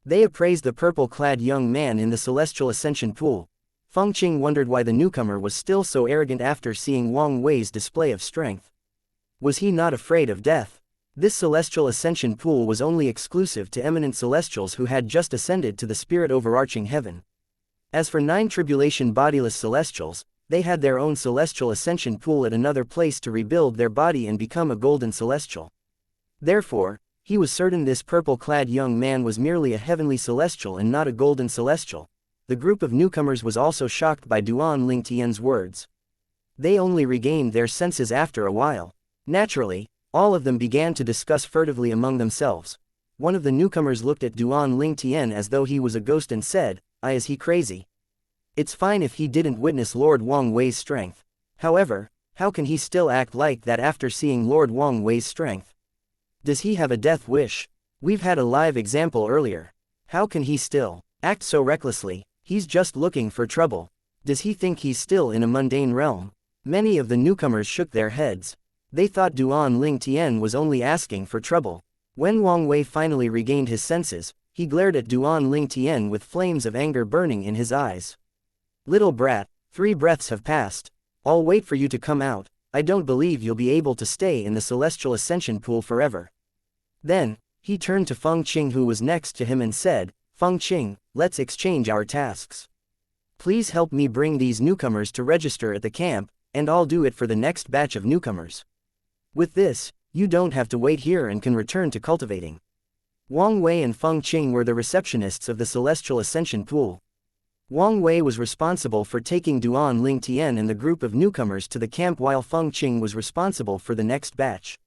They appraised the purple-clad young man in the celestial ascension pool. Feng Qing wondered why the newcomer was still so arrogant after seeing Wang Wei's display of strength. Was he not afraid of death? This celestial ascension pool was only exclusive to eminent celestials who had just ascended to the spirit overarching heaven. As for 9 tribulation bodiless celestials, they had their own celestial ascension pool at another place to rebuild their body and become a golden celestial. Therefore, he was certain this purple-clad young man was merely a heavenly celestial and not a golden celestial. The group of newcomers was also shocked by Duan Ling Tian's words. They only regained their senses after a while. Naturally, all of them began to discuss furtively among themselves. One of the newcomers looked at Duan Ling Tian as though he was a ghost and said, "Is he crazy? It's fine if he didn't witness Lord Wang Wei's strength. However, how can he still act like that after seeing Lord Wang Wei's strength? Does he have a death wish? We've had a live example earlier. How can he still act so recklessly? He's just looking for trouble. Does he think he's still in a mundane realm?" Many of the newcomers shook their heads. They thought Duan Ling Tian was only asking for trouble. When Wang Wei finally regained his senses, he glared at Duan Ling Tian with flames of anger burning in his eyes. "Little brat, 3 breaths have passed. I'll wait for you to come out. I don't believe you'll be able to stay in the celestial ascension pool forever." Then, he turned to Feng Qing who was next to him and said, "Feng Qing, let's exchange our tasks. Please help me bring these newcomers to register at the camp, and I'll do it for the next batch of newcomers. With this, you don't have to wait here and can return to cultivating." Wang Wei and Feng Qing were the receptionists of the celestial ascension pool. Wang Wei was responsible for taking Duan Ling Tian and the group of newcomers to the camp while Feng Qing was responsible for the next batch.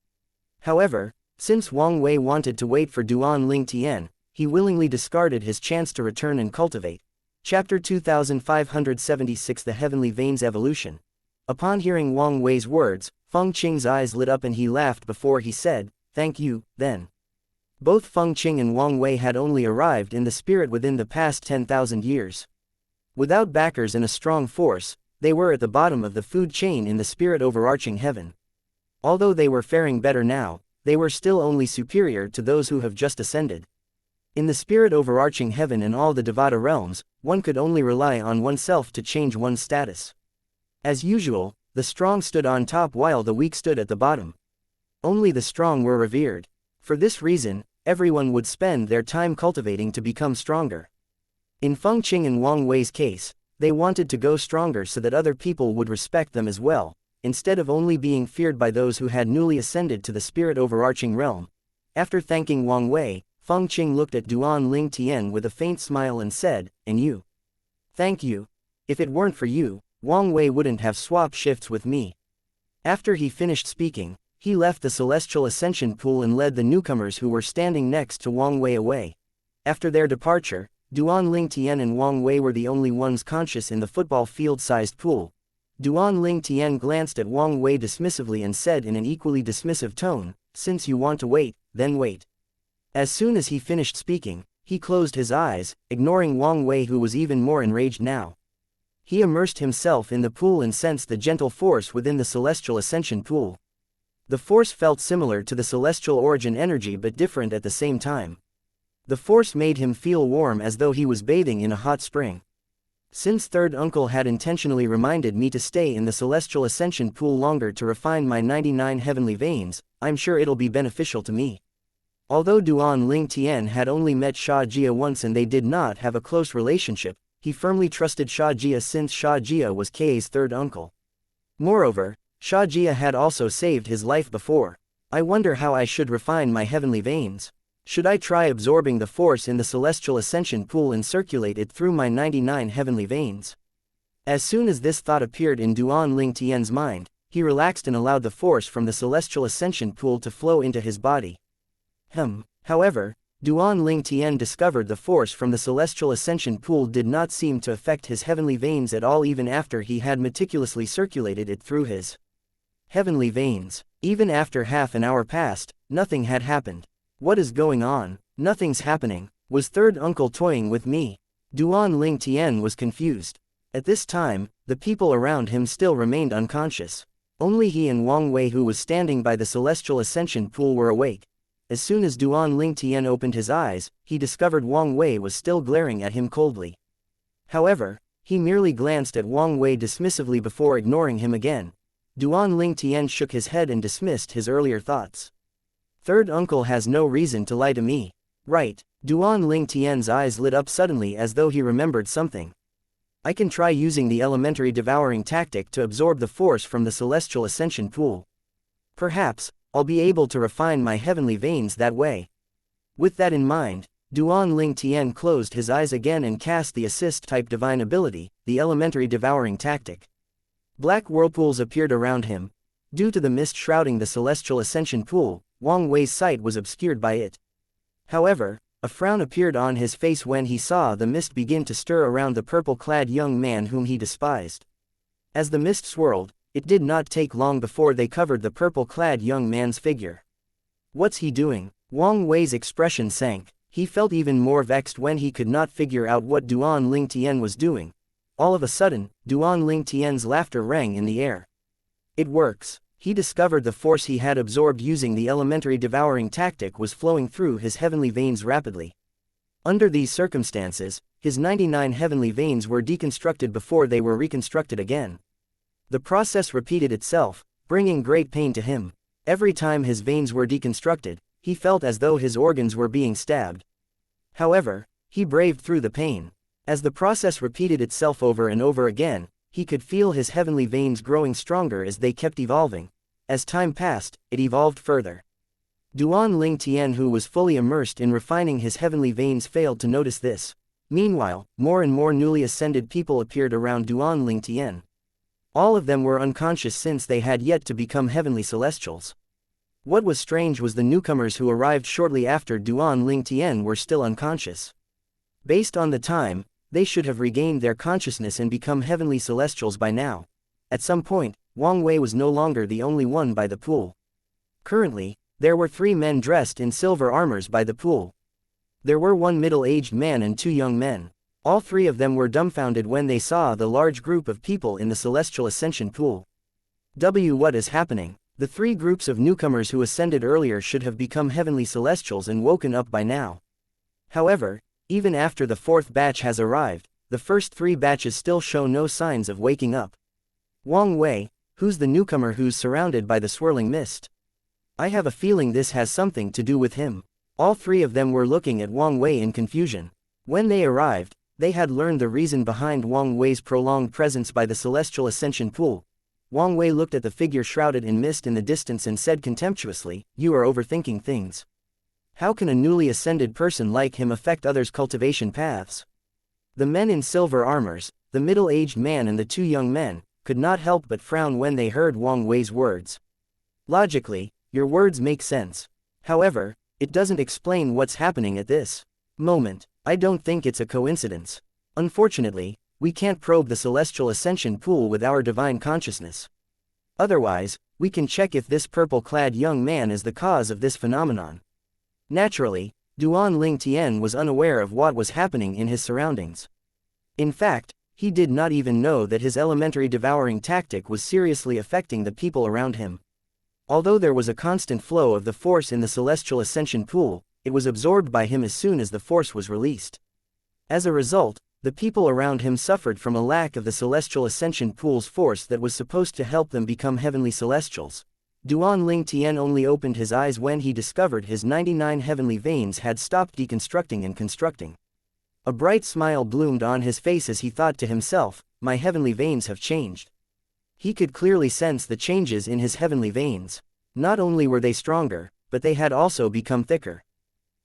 However, since Wang Wei wanted to wait for Duan Ling Tian, he willingly discarded his chance to return and cultivate. Chapter 2576 The Heavenly Veins Evolution. Upon hearing Wang Wei's words, Feng Qing's eyes lit up and he laughed before he said, "Thank you, then." Both Feng Qing and Wang Wei had only arrived in the spirit within the past 10,000 years. Without backers and a strong force, they were at the bottom of the food chain in the spirit overarching heaven. Although they were faring better now, they were still only superior to those who have just ascended. In the spirit overarching heaven and all the Devata realms, one could only rely on oneself to change one's status. As usual, the strong stood on top while the weak stood at the bottom. Only the strong were revered. For this reason, everyone would spend their time cultivating to become stronger. In Feng Qing and Wang Wei's case, they wanted to go stronger so that other people would respect them as well, instead of only being feared by those who had newly ascended to the spirit overarching realm. After thanking Wang Wei, Feng Qing looked at Duan Ling Tian with a faint smile and said, "And you?" "Thank you. If it weren't for you, Wang Wei wouldn't have swapped shifts with me." After he finished speaking, he left the celestial ascension pool and led the newcomers who were standing next to Wang Wei away. After their departure, Duan Ling Tian and Wang Wei were the only ones conscious in the football field-sized pool. Duan Ling Tian glanced at Wang Wei dismissively and said in an equally dismissive tone, "Since you want to wait, then wait." As soon as he finished speaking, he closed his eyes, ignoring Wang Wei who was even more enraged now. He immersed himself in the pool and sensed the gentle force within the celestial ascension pool. The force felt similar to the celestial origin energy but different at the same time. The force made him feel warm as though he was bathing in a hot spring. Since third uncle had intentionally reminded me to stay in the celestial ascension pool longer to refine my 99 heavenly veins, I'm sure it'll be beneficial to me. Although Duan Ling Tian had only met Xianxia once and they did not have a close relationship, he firmly trusted Xianxia since Xianxia was Kei's third uncle. Moreover, Xianxia had also saved his life before. I wonder how I should refine my heavenly veins. Should I try absorbing the force in the celestial ascension pool and circulate it through my 99 heavenly veins? As soon as this thought appeared in Duan Ling Tian's mind, he relaxed and allowed the force from the celestial ascension pool to flow into his body. However, Duan Ling Tian discovered the force from the celestial ascension pool did not seem to affect his heavenly veins at all even after he had meticulously circulated it through his heavenly veins. Even after half an hour passed, nothing had happened. What is going on? Nothing's happening. Was third uncle toying with me? Duan Ling Tian was confused. At this time, the people around him still remained unconscious. Only he and Wang Wei, who was standing by the celestial ascension pool, were awake. As soon as Duan Ling Tian opened his eyes, he discovered Wang Wei was still glaring at him coldly. However, he merely glanced at Wang Wei dismissively before ignoring him again. Duan Ling Tian shook his head and dismissed his earlier thoughts. Third uncle has no reason to lie to me. Right. Duan Ling Tian's eyes lit up suddenly as though he remembered something. I can try using the elementary devouring tactic to absorb the force from the celestial ascension pool. Perhaps I'll be able to refine my heavenly veins that way. With that in mind, Duan Ling Tian closed his eyes again and cast the assist-type divine ability, the elementary devouring tactic. Black whirlpools appeared around him. Due to the mist shrouding the celestial ascension pool, Wang Wei's sight was obscured by it. However, a frown appeared on his face when he saw the mist begin to stir around the purple-clad young man whom he despised. As the mist swirled, it did not take long before they covered the purple-clad young man's figure. What's he doing? Wang Wei's expression sank. He felt even more vexed when he could not figure out what Duan Ling Tian was doing. All of a sudden, Duan Ling Tian's laughter rang in the air. It works. He discovered the force he had absorbed using the elementary devouring tactic was flowing through his heavenly veins rapidly. Under these circumstances, his 99 heavenly veins were deconstructed before they were reconstructed again. The process repeated itself, bringing great pain to him. Every time his veins were deconstructed, he felt as though his organs were being stabbed. However, he braved through the pain. As the process repeated itself over and over again, he could feel his heavenly veins growing stronger as they kept evolving. As time passed, it evolved further. Duan Ling Tian, who was fully immersed in refining his heavenly veins, failed to notice this. Meanwhile, more and more newly ascended people appeared around Duan Ling Tian. All of them were unconscious since they had yet to become heavenly celestials. What was strange was the newcomers who arrived shortly after Duan Ling Tian were still unconscious. Based on the time, they should have regained their consciousness and become heavenly celestials by now. At some point, Wang Wei was no longer the only one by the pool. Currently, there were 3 men dressed in silver armors by the pool. There were 1 middle-aged man and 2 young men. All 3 of them were dumbfounded when they saw the large group of people in the celestial ascension pool. What is happening? The 3 groups of newcomers who ascended earlier should have become heavenly celestials and woken up by now. However, even after the 4th batch has arrived, the first 3 batches still show no signs of waking up. Wang Wei, who's the newcomer who's surrounded by the swirling mist? I have a feeling this has something to do with him. All 3 of them were looking at Wang Wei in confusion. When they arrived, they had learned the reason behind Wang Wei's prolonged presence by the celestial ascension pool. Wang Wei looked at the figure shrouded in mist in the distance and said contemptuously, "You are overthinking things. How can a newly ascended person like him affect others' cultivation paths?" The men in silver armors, the middle-aged man and the 2 young men, could not help but frown when they heard Wang Wei's words. Logically, your words make sense. However, it doesn't explain what's happening at this moment. I don't think it's a coincidence. Unfortunately, we can't probe the celestial ascension pool with our divine consciousness. Otherwise, we can check if this purple-clad young man is the cause of this phenomenon. Naturally, Duan Ling Tian was unaware of what was happening in his surroundings. In fact, he did not even know that his elementary devouring tactic was seriously affecting the people around him. Although there was a constant flow of the force in the celestial ascension pool, it was absorbed by him as soon as the force was released. As a result, the people around him suffered from a lack of the celestial ascension pool's force that was supposed to help them become heavenly celestials. Duan Ling Tian only opened his eyes when he discovered his 99 heavenly veins had stopped deconstructing and constructing. A bright smile bloomed on his face as he thought to himself, "My heavenly veins have changed." He could clearly sense the changes in his heavenly veins. Not only were they stronger, but they had also become thicker.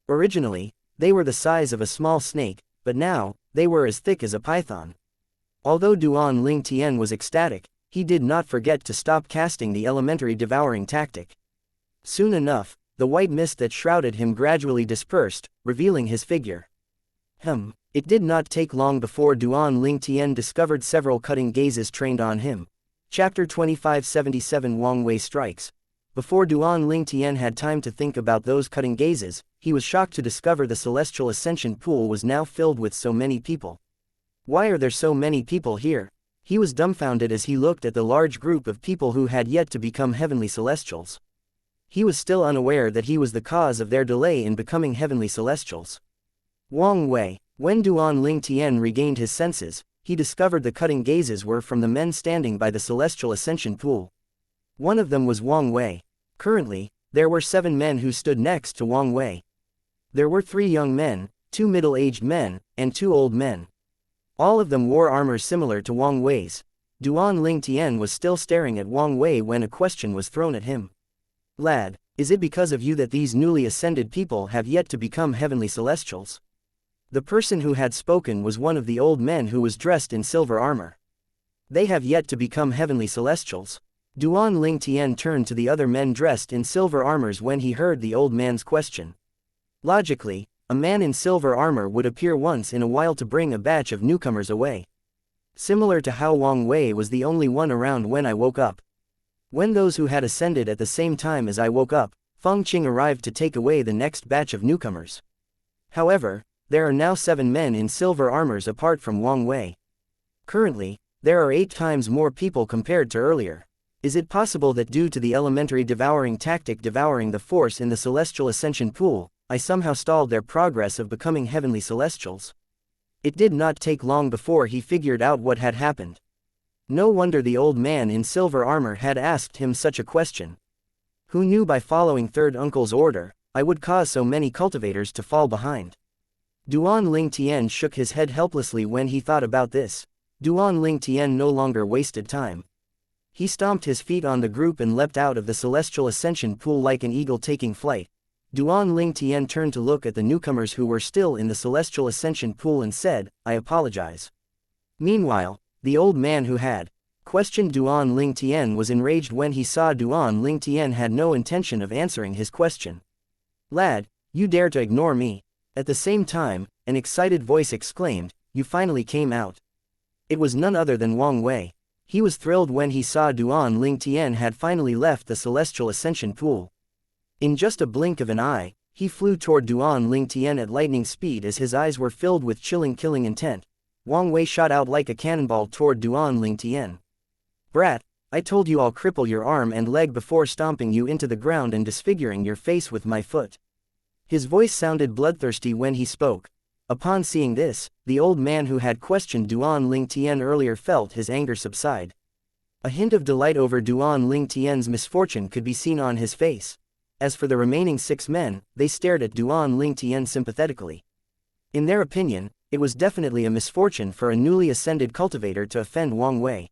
Originally, they were the size of a small snake, but now, they were as thick as a python. Although Duan Ling Tian was ecstatic, he did not forget to stop casting the elementary devouring tactic. Soon enough, the white mist that shrouded him gradually dispersed, revealing his figure. It did not take long before Duan Ling Tian discovered several cutting gazes trained on him. Chapter 2577 Wang Wei Strikes. Before Duan Ling Tian had time to think about those cutting gazes, he was shocked to discover the celestial ascension pool was now filled with so many people. Why are there so many people here? He was dumbfounded as he looked at the large group of people who had yet to become heavenly celestials. He was still unaware that he was the cause of their delay in becoming heavenly celestials. Wang Wei. When Duan Ling Tian regained his senses, he discovered the cutting gazes were from the men standing by the celestial ascension pool. One of them was Wang Wei. Currently, there were 7 men who stood next to Wang Wei. There were 3 young men, 2 middle-aged men, and 2 old men. All of them wore armor similar to Wang Wei's. Duan Ling Tian was still staring at Wang Wei when a question was thrown at him. "Lad, is it because of you that these newly ascended people have yet to become heavenly celestials?" The person who had spoken was one of the old men who was dressed in silver armor. "They have yet to become heavenly celestials." Duan Ling Tian turned to the other men dressed in silver armors when he heard the old man's question. Logically, a man in silver armor would appear once in a while to bring a batch of newcomers away. Similar to how Wang Wei was the only one around when I woke up. When those who had ascended at the same time as I woke up, Feng Qing arrived to take away the next batch of newcomers. However, there are now 7 men in silver armors apart from Wang Wei. Currently, there are 8 times more people compared to earlier. Is it possible that due to the elementary devouring tactic devouring the force in the celestial ascension pool, I somehow stalled their progress of becoming heavenly celestials? It did not take long before he figured out what had happened. No wonder the old man in silver armor had asked him such a question. Who knew by following third uncle's order, I would cause so many cultivators to fall behind? Duan Ling Tian shook his head helplessly when he thought about this. Duan Ling Tian no longer wasted time. He stomped his feet on the group and leapt out of the celestial ascension pool like an eagle taking flight. Duan Ling Tian turned to look at the newcomers who were still in the celestial ascension pool and said, "I apologize." Meanwhile, the old man who had questioned Duan Ling Tian was enraged when he saw Duan Ling Tian had no intention of answering his question. "Lad, you dare to ignore me?" At the same time, an excited voice exclaimed, "You finally came out." It was none other than Wang Wei. He was thrilled when he saw Duan Ling Tian had finally left the celestial ascension pool. In just a blink of an eye, he flew toward Duan Ling Tian at lightning speed as his eyes were filled with chilling killing intent. Wang Wei shot out like a cannonball toward Duan Ling Tian. "Brat, I told you I'll cripple your arm and leg before stomping you into the ground and disfiguring your face with my foot." His voice sounded bloodthirsty when he spoke. Upon seeing this, the old man who had questioned Duan Ling Tian earlier felt his anger subside. A hint of delight over Duan Ling Tian's misfortune could be seen on his face. As for the remaining 6 men, they stared at Duan Ling Tian sympathetically. In their opinion, it was definitely a misfortune for a newly ascended cultivator to offend Wang Wei.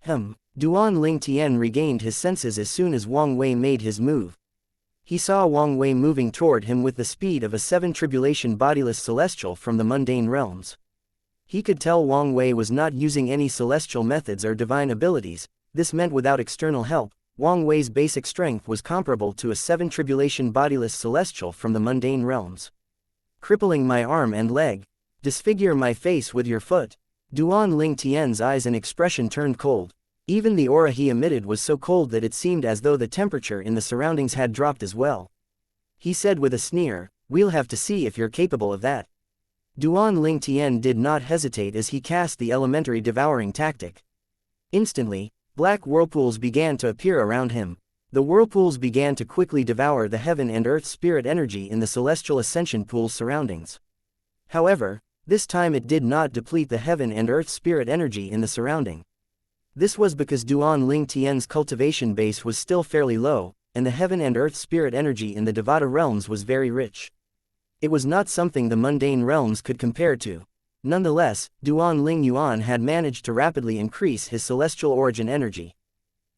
Duan Ling Tian regained his senses as soon as Wang Wei made his move. He saw Wang Wei moving toward him with the speed of a 7-tribulation bodiless celestial from the mundane realms. He could tell Wang Wei was not using any celestial methods or divine abilities. This meant without external help, Wang Wei's basic strength was comparable to a 7-tribulation bodiless celestial from the mundane realms. "Crippling my arm and leg. Disfigure my face with your foot." Duan Ling Tian's eyes and expression turned cold. Even the aura he emitted was so cold that it seemed as though the temperature in the surroundings had dropped as well. He said with a sneer, "We'll have to see if you're capable of that." Duan Ling Tian did not hesitate as he cast the elementary devouring tactic. Instantly, black whirlpools began to appear around him. The whirlpools began to quickly devour the heaven and earth spirit energy in the celestial ascension pool's surroundings. However, this time it did not deplete the heaven and earth spirit energy in the surrounding. This was because Duan Ling Tian's cultivation base was still fairly low, and the heaven and earth spirit energy in the Devata realms was very rich. It was not something the mundane realms could compare to. Nonetheless, Duan Ling Yuan had managed to rapidly increase his celestial origin energy.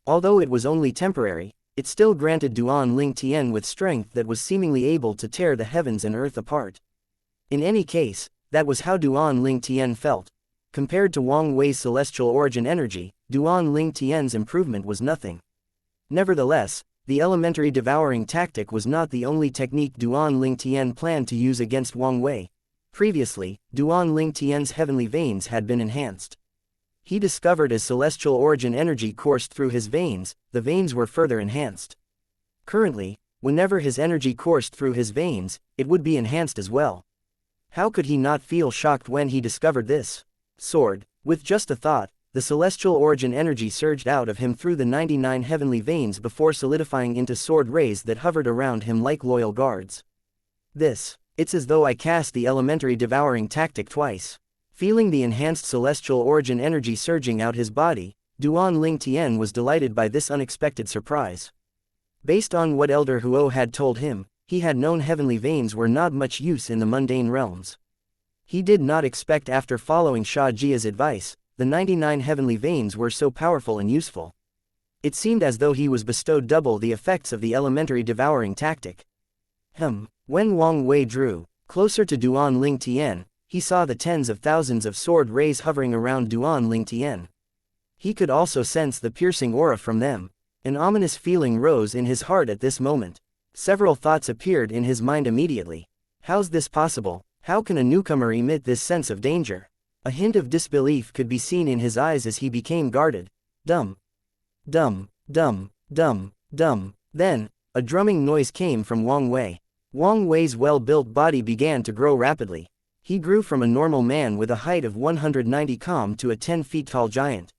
Although it was only temporary, it still granted Duan Ling Tian with strength that was seemingly able to tear the heavens and earth apart. In any case, that was how Duan Ling Tian felt. Compared to Wang Wei's celestial origin energy, Duan Ling Tian's improvement was nothing. Nevertheless, the elementary devouring tactic was not the only technique Duan Ling Tian planned to use against Wang Wei. Previously, Duan Ling Tian's heavenly veins had been enhanced. He discovered as celestial origin energy coursed through his veins, the veins were further enhanced. Currently, whenever his energy coursed through his veins, it would be enhanced as well. How could he not feel shocked when he discovered this? Sword. With just a thought, the celestial origin energy surged out of him through the 99 heavenly veins before solidifying into sword rays that hovered around him like loyal guards. It's as though I cast the elementary devouring tactic twice. Feeling the enhanced celestial origin energy surging out his body, Duan Ling Tian was delighted by this unexpected surprise. Based on what Elder Huo had told him, he had known heavenly veins were not much use in the mundane realms. He did not expect after following Sha Jia's advice, the 99 heavenly veins were so powerful and useful. It seemed as though he was bestowed double the effects of the elementary devouring tactic. When Wang Wei drew closer to Duan Ling Tian, he saw the tens of thousands of sword rays hovering around Duan Ling Tian. He could also sense the piercing aura from them. An ominous feeling rose in his heart at this moment. Several thoughts appeared in his mind immediately. How's this possible? How can a newcomer emit this sense of danger? A hint of disbelief could be seen in his eyes as he became guarded. Dum. Dum, dum, dum, dum. Then, a drumming noise came from Wang Wei. Wang Wei's well-built body began to grow rapidly. He grew from a normal man with a height of 190 km to a 10 feet tall giant.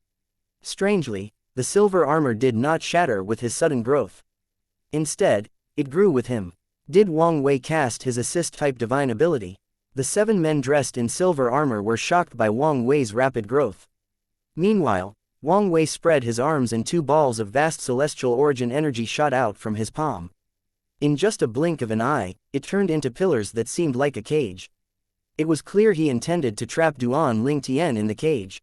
Strangely, the silver armor did not shatter with his sudden growth. Instead, it grew with him. Did Wang Wei cast his assist-type divine ability? The 7 men dressed in silver armor were shocked by Wang Wei's rapid growth. Meanwhile, Wang Wei spread his arms and 2 balls of vast celestial origin energy shot out from his palm. In just a blink of an eye, it turned into pillars that seemed like a cage. It was clear he intended to trap Duan Ling Tian in the cage.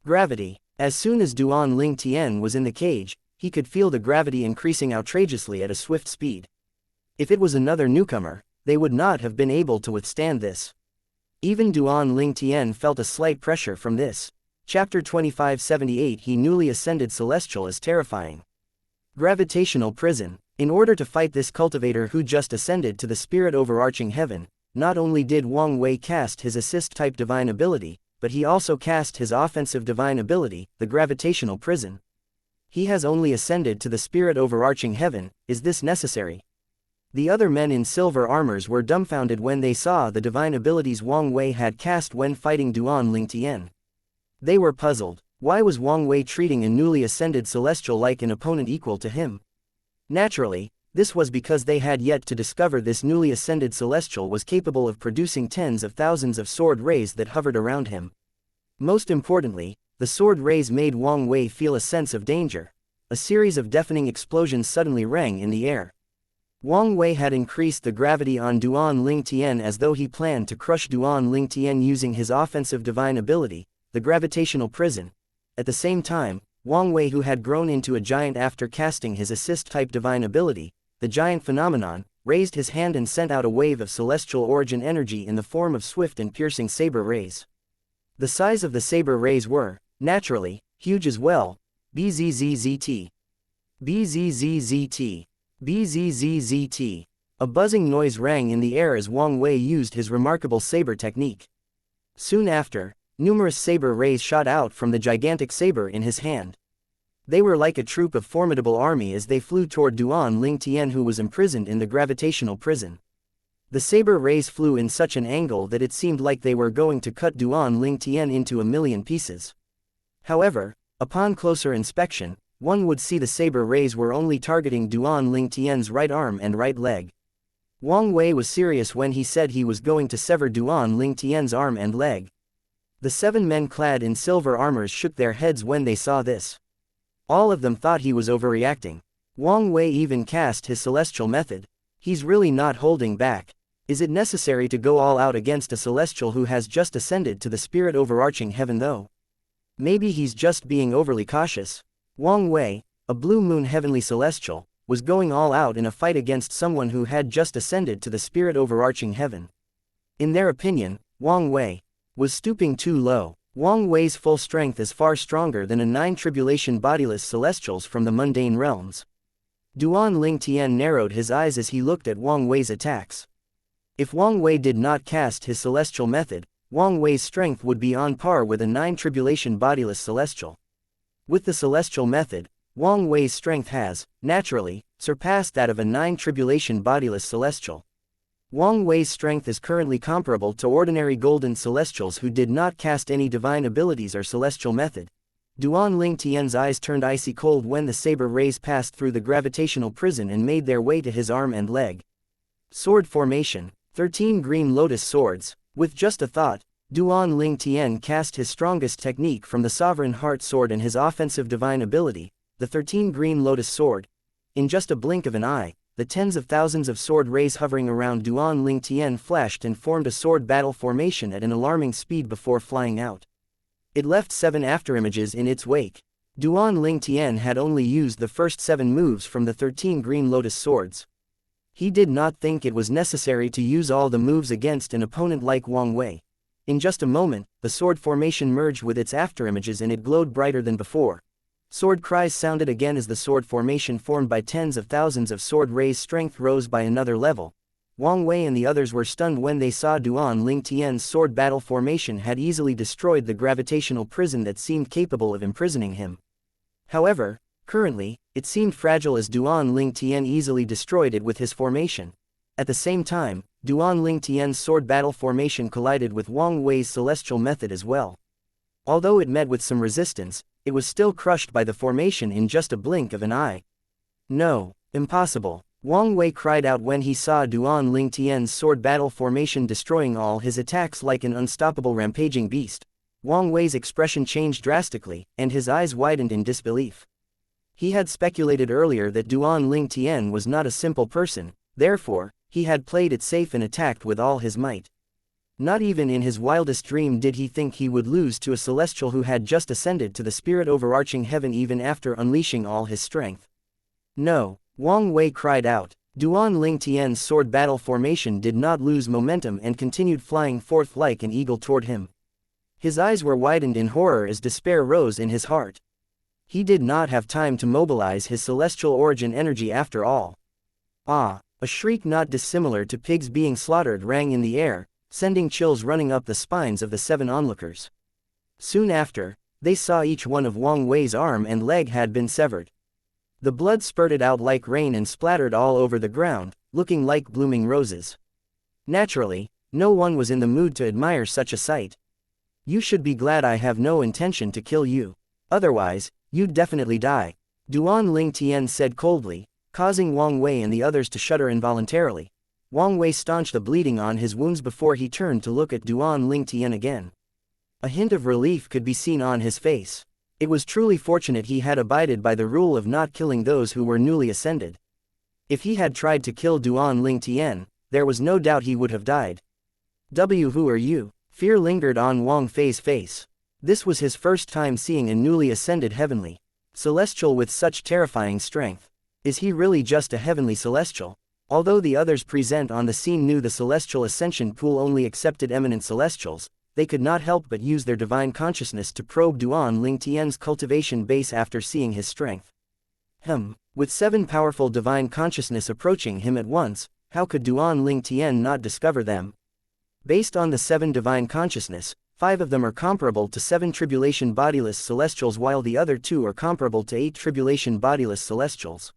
Gravity. As soon as Duan Ling Tian was in the cage, he could feel the gravity increasing outrageously at a swift speed. If it was another newcomer, they would not have been able to withstand this. Even Duan Ling Tian felt a slight pressure from this. Chapter 2578. He newly ascended celestial is terrifying. Gravitational prison. In order to fight this cultivator who just ascended to the spirit overarching heaven, not only did Wang Wei cast his assist-type divine ability, but he also cast his offensive divine ability, the gravitational prison. He has only ascended to the spirit overarching heaven. Is this necessary? The other men in silver armors were dumbfounded when they saw the divine abilities Wang Wei had cast when fighting Duan Ling Tian. They were puzzled. Why was Wang Wei treating a newly ascended celestial like an opponent equal to him? Naturally, this was because they had yet to discover this newly ascended celestial was capable of producing tens of thousands of sword rays that hovered around him. Most importantly, the sword rays made Wang Wei feel a sense of danger. A series of deafening explosions suddenly rang in the air. Wang Wei had increased the gravity on Duan Ling Tian as though he planned to crush Duan Ling Tian using his offensive divine ability, the gravitational prison. At the same time, Wang Wei, who had grown into a giant after casting his assist-type divine ability, the giant phenomenon, raised his hand and sent out a wave of celestial origin energy in the form of swift and piercing saber rays. The size of the saber rays were, naturally, huge as well. BZZZT. BZZZT. BZZZT. A buzzing noise rang in the air as Wang Wei used his remarkable saber technique. Soon after, numerous saber rays shot out from the gigantic saber in his hand. They were like a troop of formidable army as they flew toward Duan Ling Tian, who was imprisoned in the gravitational prison. The saber rays flew in such an angle that it seemed like they were going to cut Duan Ling Tian into a million pieces. However, upon closer inspection, one would see the saber rays were only targeting Duan Ling Tian's right arm and right leg. Wang Wei was serious when he said he was going to sever Duan Ling Tian's arm and leg. The 7 men clad in silver armors shook their heads when they saw this. All of them thought he was overreacting. Wang Wei even cast his celestial method. He's really not holding back. Is it necessary to go all out against a celestial who has just ascended to the spirit overarching heaven though? Maybe he's just being overly cautious. Wang Wei, a blue moon heavenly celestial, was going all out in a fight against someone who had just ascended to the spirit overarching heaven. In their opinion, Wang Wei was stooping too low. Wang Wei's full strength is far stronger than a 9 tribulation bodiless celestials from the mundane realms. Duan Ling Tian narrowed his eyes as he looked at Wang Wei's attacks. If Wang Wei did not cast his celestial method, Wang Wei's strength would be on par with a 9 tribulation bodiless celestial. With the celestial method, Wang Wei's strength has, naturally, surpassed that of a 9 tribulation bodiless celestial. Wang Wei's strength is currently comparable to ordinary golden celestials who did not cast any divine abilities or celestial method. Duan Ling Tian's eyes turned icy cold when the saber rays passed through the gravitational prison and made their way to his arm and leg. Sword formation, 13 green lotus swords. With just a thought, Duan Ling Tian cast his strongest technique from the Sovereign Heart Sword and his offensive divine ability, the 13 green lotus sword. In just a blink of an eye, the tens of thousands of sword rays hovering around Duan Ling Tian flashed and formed a sword battle formation at an alarming speed before flying out. It left 7 afterimages in its wake. Duan Ling Tian had only used the first 7 moves from the 13 green lotus swords. He did not think it was necessary to use all the moves against an opponent like Wang Wei. In just a moment, the sword formation merged with its afterimages and it glowed brighter than before. Sword cries sounded again as the sword formation formed by tens of thousands of sword rays' strength rose by another level. Wang Wei and the others were stunned when they saw Duan Ling Tian's sword battle formation had easily destroyed the gravitational prison that seemed capable of imprisoning him. However, currently, it seemed fragile as Duan Ling Tian easily destroyed it with his formation. At the same time, Duan Ling Tian's sword battle formation collided with Wang Wei's celestial method as well. Although it met with some resistance, it was still crushed by the formation in just a blink of an eye. No, impossible, Wang Wei cried out when he saw Duan Ling Tian's sword battle formation destroying all his attacks like an unstoppable rampaging beast. Wang Wei's expression changed drastically, and his eyes widened in disbelief. He had speculated earlier that Duan Ling Tian was not a simple person, therefore, he had played it safe and attacked with all his might. Not even in his wildest dream did he think he would lose to a celestial who had just ascended to the spirit overarching heaven even after unleashing all his strength. No, Wang Wei cried out. Duan Ling Tian's sword battle formation did not lose momentum and continued flying forth like an eagle toward him. His eyes were widened in horror as despair rose in his heart. He did not have time to mobilize his celestial origin energy after all. Ah! A shriek not dissimilar to pigs being slaughtered rang in the air, sending chills running up the spines of the 7 onlookers. Soon after, they saw each one of Wang Wei's arm and leg had been severed. The blood spurted out like rain and splattered all over the ground, looking like blooming roses. Naturally, no one was in the mood to admire such a sight. You should be glad I have no intention to kill you. Otherwise, you'd definitely die, Duan Ling Tian said coldly, causing Wang Wei and the others to shudder involuntarily. Wang Wei staunched the bleeding on his wounds before he turned to look at Duan Ling Tian again. A hint of relief could be seen on his face. It was truly fortunate he had abided by the rule of not killing those who were newly ascended. If he had tried to kill Duan Ling Tian, there was no doubt he would have died. Who are you? Fear lingered on Wang Fei's face. This was his first time seeing a newly ascended heavenly celestial with such terrifying strength. Is he really just a heavenly celestial? Although the others present on the scene knew the celestial ascension pool only accepted eminent celestials, they could not help but use their divine consciousness to probe Duan Ling Tian's cultivation base after seeing his strength. With 7 powerful divine consciousness approaching him at once, how could Duan Ling Tian not discover them? Based on the 7 divine consciousness, 5 of them are comparable to 7 tribulation bodiless celestials while the other 2 are comparable to 8 tribulation bodiless celestials.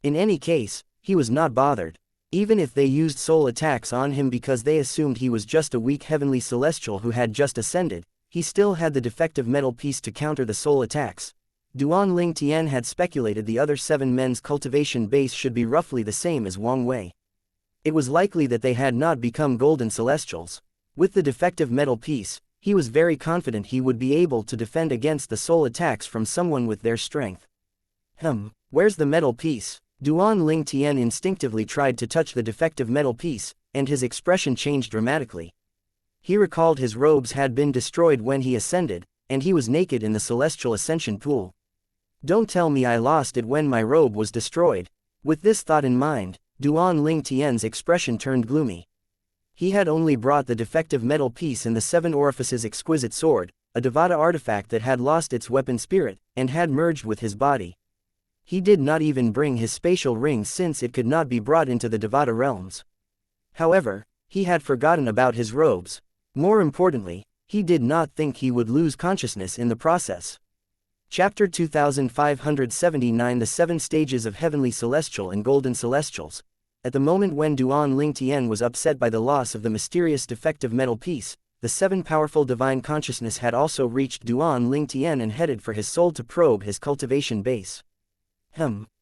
In any case, he was not bothered. Even if they used soul attacks on him because they assumed he was just a weak heavenly celestial who had just ascended, he still had the defective metal piece to counter the soul attacks. Duan Ling Tian had speculated the other 7 men's cultivation base should be roughly the same as Wang Wei. It was likely that they had not become golden celestials. With the defective metal piece, he was very confident he would be able to defend against the soul attacks from someone with their strength. Where's the metal piece? Duan Ling Tian instinctively tried to touch the defective metal piece, and his expression changed dramatically. He recalled his robes had been destroyed when he ascended, and he was naked in the celestial ascension pool. Don't tell me I lost it when my robe was destroyed. With this thought in mind, Duan Ling Tian's expression turned gloomy. He had only brought the defective metal piece and the 7 orifices exquisite sword, a Devata artifact that had lost its weapon spirit, and had merged with his body. He did not even bring his spatial ring since it could not be brought into the Devata realms. However, he had forgotten about his robes. More importantly, he did not think he would lose consciousness in the process. Chapter 2579 The 7 Stages of Heavenly Celestial and Golden Celestials. At the moment when Duan Ling Tian was upset by the loss of the mysterious defective metal piece, the 7 powerful divine consciousness had also reached Duan Ling Tian and headed for his soul to probe his cultivation base.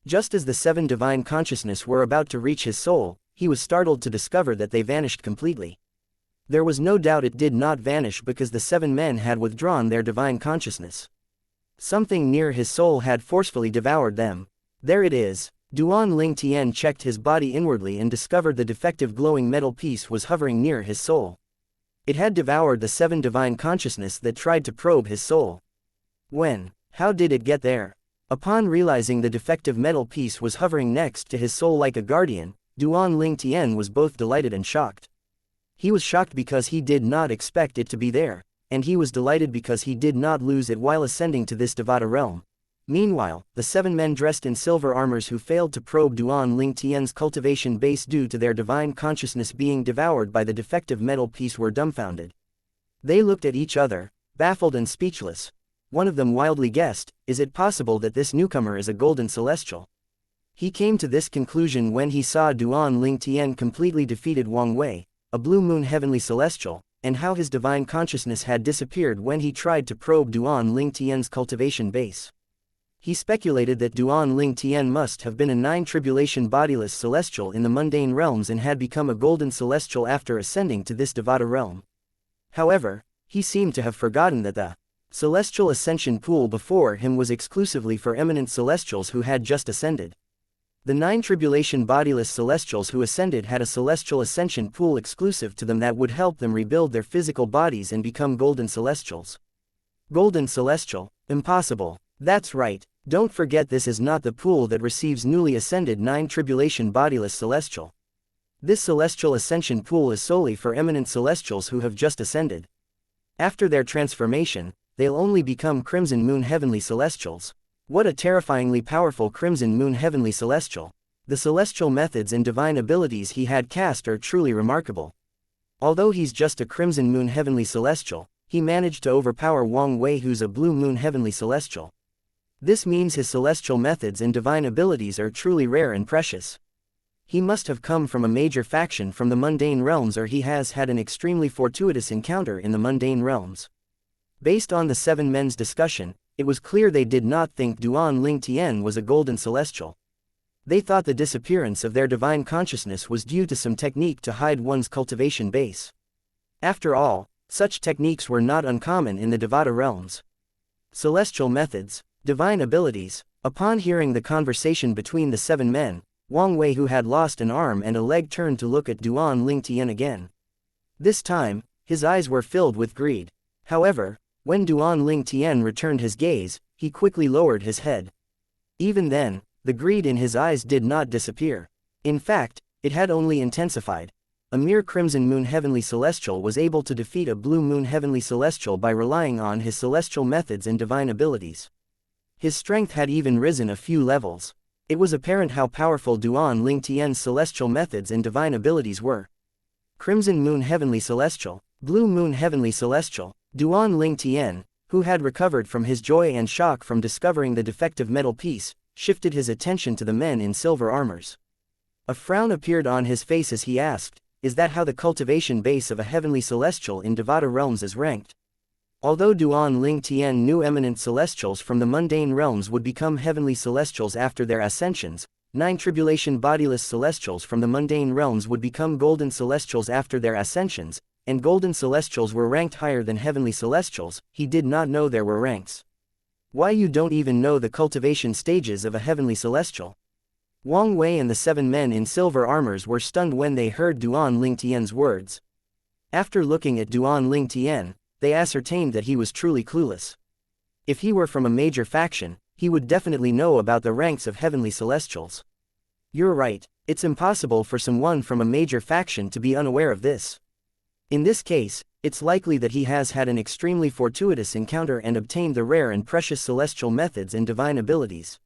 Just as the 7 divine consciousness were about to reach his soul, he was startled to discover that they vanished completely. There was no doubt it did not vanish because the 7 men had withdrawn their divine consciousness. Something near his soul had forcefully devoured them. There it is. Duan Ling Tian checked his body inwardly and discovered the defective glowing metal piece was hovering near his soul. It had devoured the 7 divine consciousness that tried to probe his soul. How did it get there? Upon realizing the defective metal piece was hovering next to his soul like a guardian, Duan Ling Tian was both delighted and shocked. He was shocked because he did not expect it to be there, and he was delighted because he did not lose it while ascending to this Devata realm. Meanwhile, the 7 men dressed in silver armors who failed to probe Duan Ling Tian's cultivation base due to their divine consciousness being devoured by the defective metal piece were dumbfounded. They looked at each other, baffled and speechless. One of them wildly guessed, "Is it possible that this newcomer is a golden celestial?" He came to this conclusion when he saw Duan Ling Tian completely defeated Wang Wei, a blue moon heavenly celestial, and how his divine consciousness had disappeared when he tried to probe Duan Ling Tian's cultivation base. He speculated that Duan Ling Tian must have been a 9 bodiless celestial in the mundane realms and had become a golden celestial after ascending to this Devata realm. However, he seemed to have forgotten that the celestial ascension pool before him was exclusively for eminent celestials who had just ascended. The 9 bodiless celestials who ascended had a celestial ascension pool exclusive to them that would help them rebuild their physical bodies and become golden celestials. Golden celestial? Impossible. That's right. Don't forget this is not the pool that receives newly ascended 9 bodiless celestial. This celestial ascension pool is solely for eminent celestials who have just ascended. After their transformation, they'll only become Crimson Moon Heavenly Celestials. What a terrifyingly powerful Crimson Moon Heavenly Celestial. The celestial methods and divine abilities he had cast are truly remarkable. Although he's just a Crimson Moon Heavenly Celestial, he managed to overpower Wang Wei who's a Blue Moon Heavenly Celestial. This means his celestial methods and divine abilities are truly rare and precious. He must have come from a major faction from the mundane realms, or he has had an extremely fortuitous encounter in the mundane realms. Based on the 7 men's discussion, it was clear they did not think Duan Ling Tian was a golden celestial. They thought the disappearance of their divine consciousness was due to some technique to hide one's cultivation base. After all, such techniques were not uncommon in the Devata realms. Celestial methods, divine abilities. Upon hearing the conversation between the 7 men, Wang Wei who had lost an arm and a leg turned to look at Duan Ling Tian again. This time, his eyes were filled with greed. However, when Duan Ling Tian returned his gaze, he quickly lowered his head. Even then, the greed in his eyes did not disappear. In fact, it had only intensified. A mere Crimson Moon Heavenly Celestial was able to defeat a Blue Moon Heavenly Celestial by relying on his celestial methods and divine abilities. His strength had even risen a few levels. It was apparent how powerful Duan Ling Tian's celestial methods and divine abilities were. Crimson Moon Heavenly Celestial, Blue Moon Heavenly Celestial. Duan Ling Tian, who had recovered from his joy and shock from discovering the defective metal piece, shifted his attention to the men in silver armors. A frown appeared on his face as he asked, "Is that how the cultivation base of a heavenly celestial in Devata realms is ranked?" Although Duan Ling Tian knew eminent celestials from the mundane realms would become heavenly celestials after their ascensions, 9 bodiless celestials from the mundane realms would become golden celestials after their ascensions, and golden celestials were ranked higher than heavenly celestials, he did not know there were ranks. Why, you don't even know the cultivation stages of a heavenly celestial? Wang Wei and the 7 men in silver armors were stunned when they heard Duan Ling Tian's words. After looking at Duan Ling Tian, they ascertained that he was truly clueless. If he were from a major faction, he would definitely know about the ranks of heavenly celestials. You're right, it's impossible for someone from a major faction to be unaware of this. In this case, it's likely that he has had an extremely fortuitous encounter and obtained the rare and precious celestial methods and divine abilities.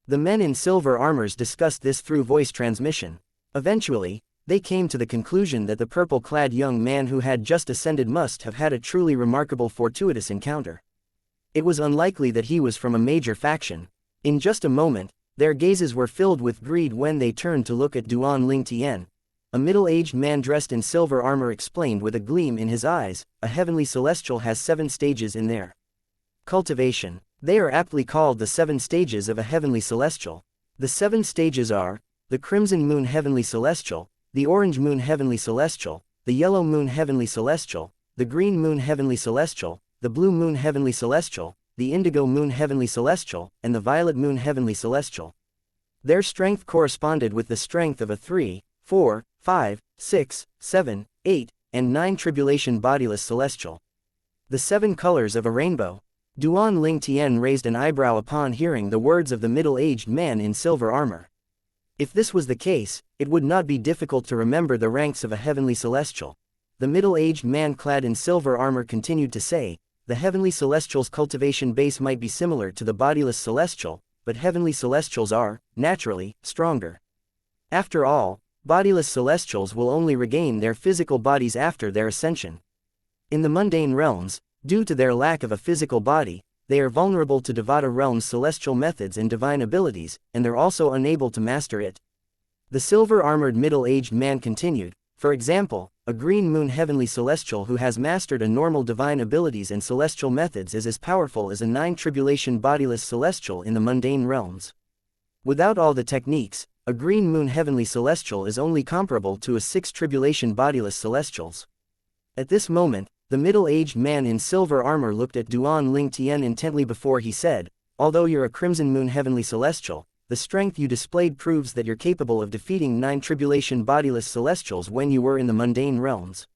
The men in silver armors discussed this through voice transmission. Eventually, they came to the conclusion that the purple-clad young man who had just ascended must have had a truly remarkable fortuitous encounter. It was unlikely that he was from a major faction. In just a moment, their gazes were filled with greed when they turned to look at Duan Lingtian. A middle-aged man dressed in silver armor explained with a gleam in his eyes, a heavenly celestial has 7 stages in their cultivation. They are aptly called the 7 stages of a heavenly celestial. The 7 stages are, the crimson moon heavenly celestial, the orange moon heavenly celestial, the yellow moon heavenly celestial, the green moon heavenly celestial, the blue moon heavenly celestial, the indigo moon heavenly celestial, and the violet moon heavenly celestial. Their strength corresponded with the strength of a 3, 4, 5, 6, 7, 8, and 9 tribulation bodiless celestial. The 7 colors of a rainbow. Duan Lingtian raised an eyebrow upon hearing the words of the middle-aged man in silver armor. If this was the case, it would not be difficult to remember the ranks of a heavenly celestial. The middle-aged man clad in silver armor continued to say, the heavenly celestial's cultivation base might be similar to the bodiless celestial, but heavenly celestials are, naturally, stronger. After all, bodiless celestials will only regain their physical bodies after their ascension. In the mundane realms, due to their lack of a physical body, they are vulnerable to Devata realm's celestial methods and divine abilities, and they're also unable to master it. The silver-armored middle-aged man continued, for example, a green moon heavenly celestial who has mastered a normal divine abilities and celestial methods is as powerful as a 9 tribulation bodiless celestial in the mundane realms. Without all the techniques, a green moon heavenly celestial is only comparable to a 6 tribulation bodiless celestials. At this moment, the middle-aged man in silver armor looked at Duan Lingtian intently before he said, although you're a crimson moon heavenly celestial, the strength you displayed proves that you're capable of defeating 9 tribulation bodiless celestials when you were in the mundane realms.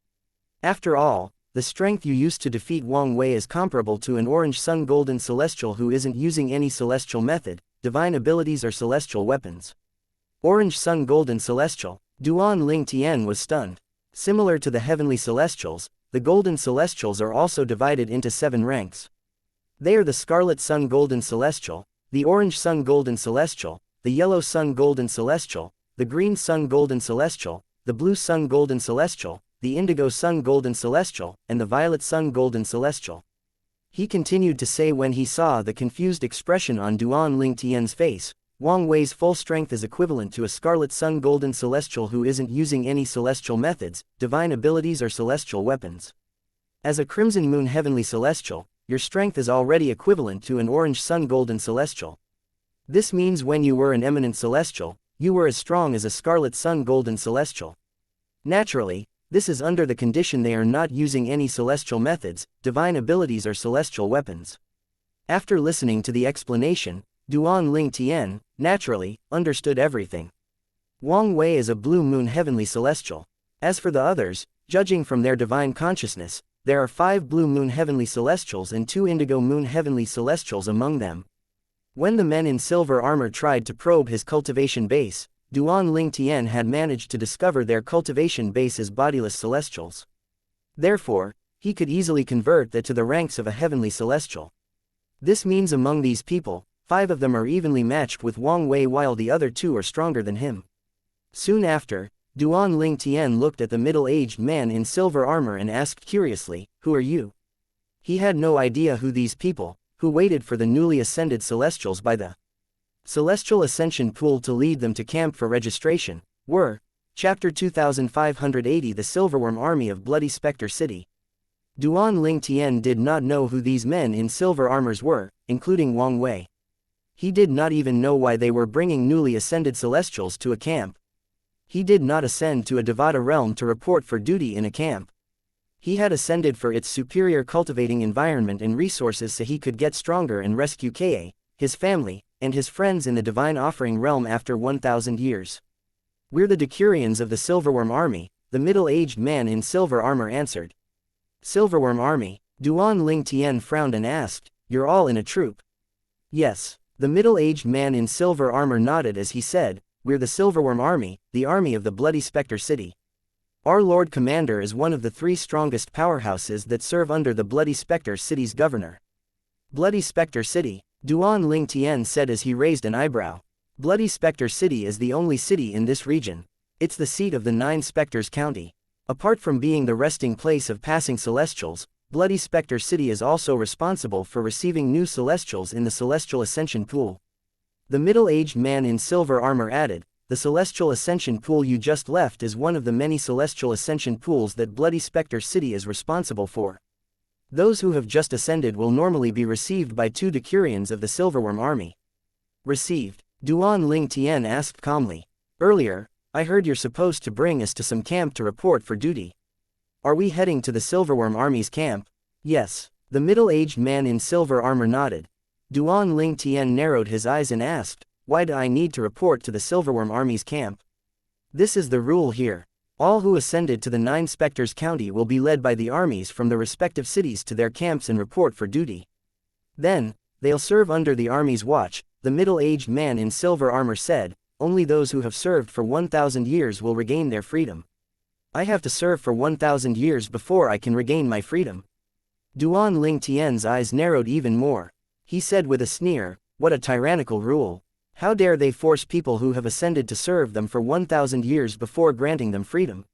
After all, the strength you used to defeat Wang Wei is comparable to an orange sun golden celestial who isn't using any celestial method, divine abilities or celestial weapons. Orange sun golden celestial. Duan Lingtian was stunned. Similar to the heavenly celestials, the golden celestials are also divided into 7 ranks. They are the scarlet sun golden celestial, the orange sun golden celestial, the yellow sun golden celestial, the green sun golden celestial, the blue sun golden celestial, the indigo sun golden celestial, and the violet sun golden celestial. He continued to say when he saw the confused expression on Duan Lingtian's face, Wang Wei's full strength is equivalent to a scarlet sun golden celestial who isn't using any celestial methods, divine abilities or celestial weapons. As a crimson moon heavenly celestial, your strength is already equivalent to an orange sun golden celestial. This means when you were an eminent celestial, you were as strong as a scarlet sun golden celestial. Naturally, this is under the condition they are not using any celestial methods, divine abilities or celestial weapons. After listening to the explanation, Duan Lingtian, naturally, understood everything. Wang Wei is a blue moon heavenly celestial. As for the others, judging from their divine consciousness, there are 5 blue moon heavenly celestials and 2 indigo moon heavenly celestials among them. When the men in silver armor tried to probe his cultivation base, Duan Lingtian had managed to discover their cultivation base as bodiless celestials. Therefore, he could easily convert that to the ranks of a heavenly celestial. This means among these people, 5 of them are evenly matched with Wang Wei while the other 2 are stronger than him. Soon after, Duan Lingtian looked at the middle-aged man in silver armor and asked curiously, "Who are you?" He had no idea who these people, who waited for the newly ascended celestials by the celestial ascension pool to lead them to camp for registration, were. Chapter 2580 The Silverworm Army of Bloody Spectre City. Duan Lingtian did not know who these men in silver armors were, including Wang Wei. He did not even know why they were bringing newly ascended celestials to a camp. He did not ascend to a Devata realm to report for duty in a camp. He had ascended for its superior cultivating environment and resources so he could get stronger and rescue Ka, his family, and his friends in the divine offering realm after 1,000 years. "We're the Decurions of the Silverworm Army," the middle-aged man in silver armor answered. "Silverworm Army?" Duan Lingtian frowned and asked, "You're all in a troop?" "Yes." The middle-aged man in silver armor nodded as he said, we're the Silverworm Army, the army of the Bloody Spectre City. Our Lord Commander is one of the 3 strongest powerhouses that serve under the Bloody Spectre City's governor. Bloody Spectre City, Duan Ling Tian said as he raised an eyebrow. Bloody Spectre City is the only city in this region. It's the seat of the 9 Spectres County. Apart from being the resting place of passing Celestials, Bloody Spectre City is also responsible for receiving new Celestials in the Celestial Ascension Pool. The middle-aged man in silver armor added, the Celestial Ascension Pool you just left is one of the many Celestial Ascension Pools that Bloody Spectre City is responsible for. Those who have just ascended will normally be received by 2 Decurions of the Silverworm Army. Received? Duan Ling Tian asked calmly. Earlier, I heard you're supposed to bring us to some camp to report for duty. Are we heading to the Silverworm Army's camp? Yes. The middle-aged man in silver armor nodded. Duan Ling Tian narrowed his eyes and asked, why do I need to report to the Silverworm Army's camp? This is the rule here. All who ascended to the 9 Spectres County will be led by the armies from the respective cities to their camps and report for duty. Then, they'll serve under the army's watch, the middle-aged man in silver armor said. Only those who have served for 1,000 years will regain their freedom. I have to serve for 1,000 years before I can regain my freedom. Duan Ling Tian's eyes narrowed even more. He said with a sneer, what a tyrannical rule. How dare they force people who have ascended to serve them for 1,000 years before granting them freedom?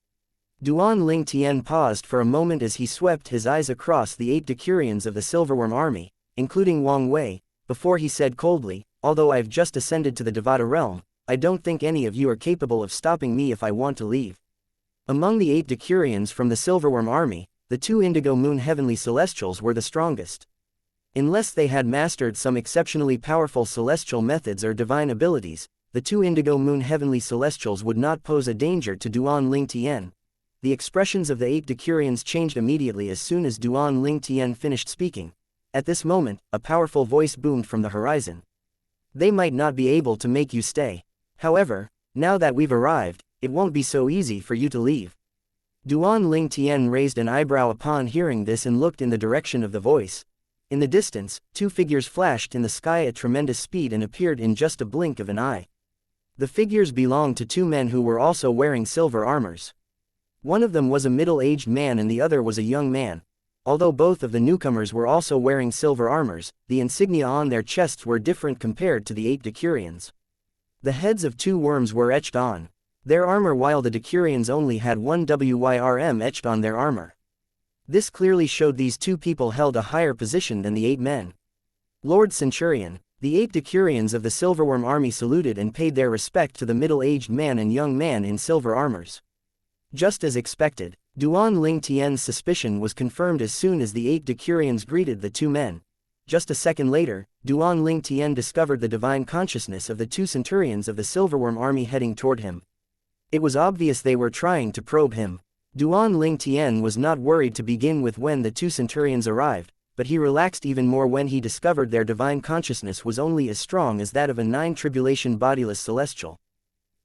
Duan Ling Tian paused for a moment as he swept his eyes across the 8 Decurions of the Silverworm Army, including Wang Wei, before he said coldly, although I've just ascended to the Devata realm, I don't think any of you are capable of stopping me if I want to leave. Among the 8 Decurions from the Silverworm Army, the 2 Indigo Moon Heavenly Celestials were the strongest. Unless they had mastered some exceptionally powerful celestial methods or divine abilities, the 2 Indigo Moon Heavenly Celestials would not pose a danger to Duan Ling Tian. The expressions of the 8 Decurions changed immediately as soon as Duan Ling Tian finished speaking. At this moment, a powerful voice boomed from the horizon. They might not be able to make you stay. However, now that we've arrived, it won't be so easy for you to leave. Duan Ling Tian raised an eyebrow upon hearing this and looked in the direction of the voice. In the distance, 2 figures flashed in the sky at tremendous speed and appeared in just a blink of an eye. The figures belonged to 2 men who were also wearing silver armors. One of them was a middle-aged man and the other was a young man. Although both of the newcomers were also wearing silver armors, the insignia on their chests were different compared to the 8 Decurions. The heads of 2 worms were etched on their armor while the Decurions only had 1 WYRM etched on their armor. This clearly showed these 2 people held a higher position than the 8 men. Lord Centurion, the 8 Decurions of the Silverworm Army saluted and paid their respect to the middle-aged man and young man in silver armors. Just as expected, Duan Ling Tian's suspicion was confirmed as soon as the 8 Decurions greeted the 2 men. Just a second later, Duan Ling Tian discovered the divine consciousness of the 2 Centurions of the Silverworm Army heading toward him. It was obvious they were trying to probe him. Duan Ling Tian was not worried to begin with when the 2 Centurions arrived, but he relaxed even more when he discovered their divine consciousness was only as strong as that of a 9 tribulation bodiless celestial.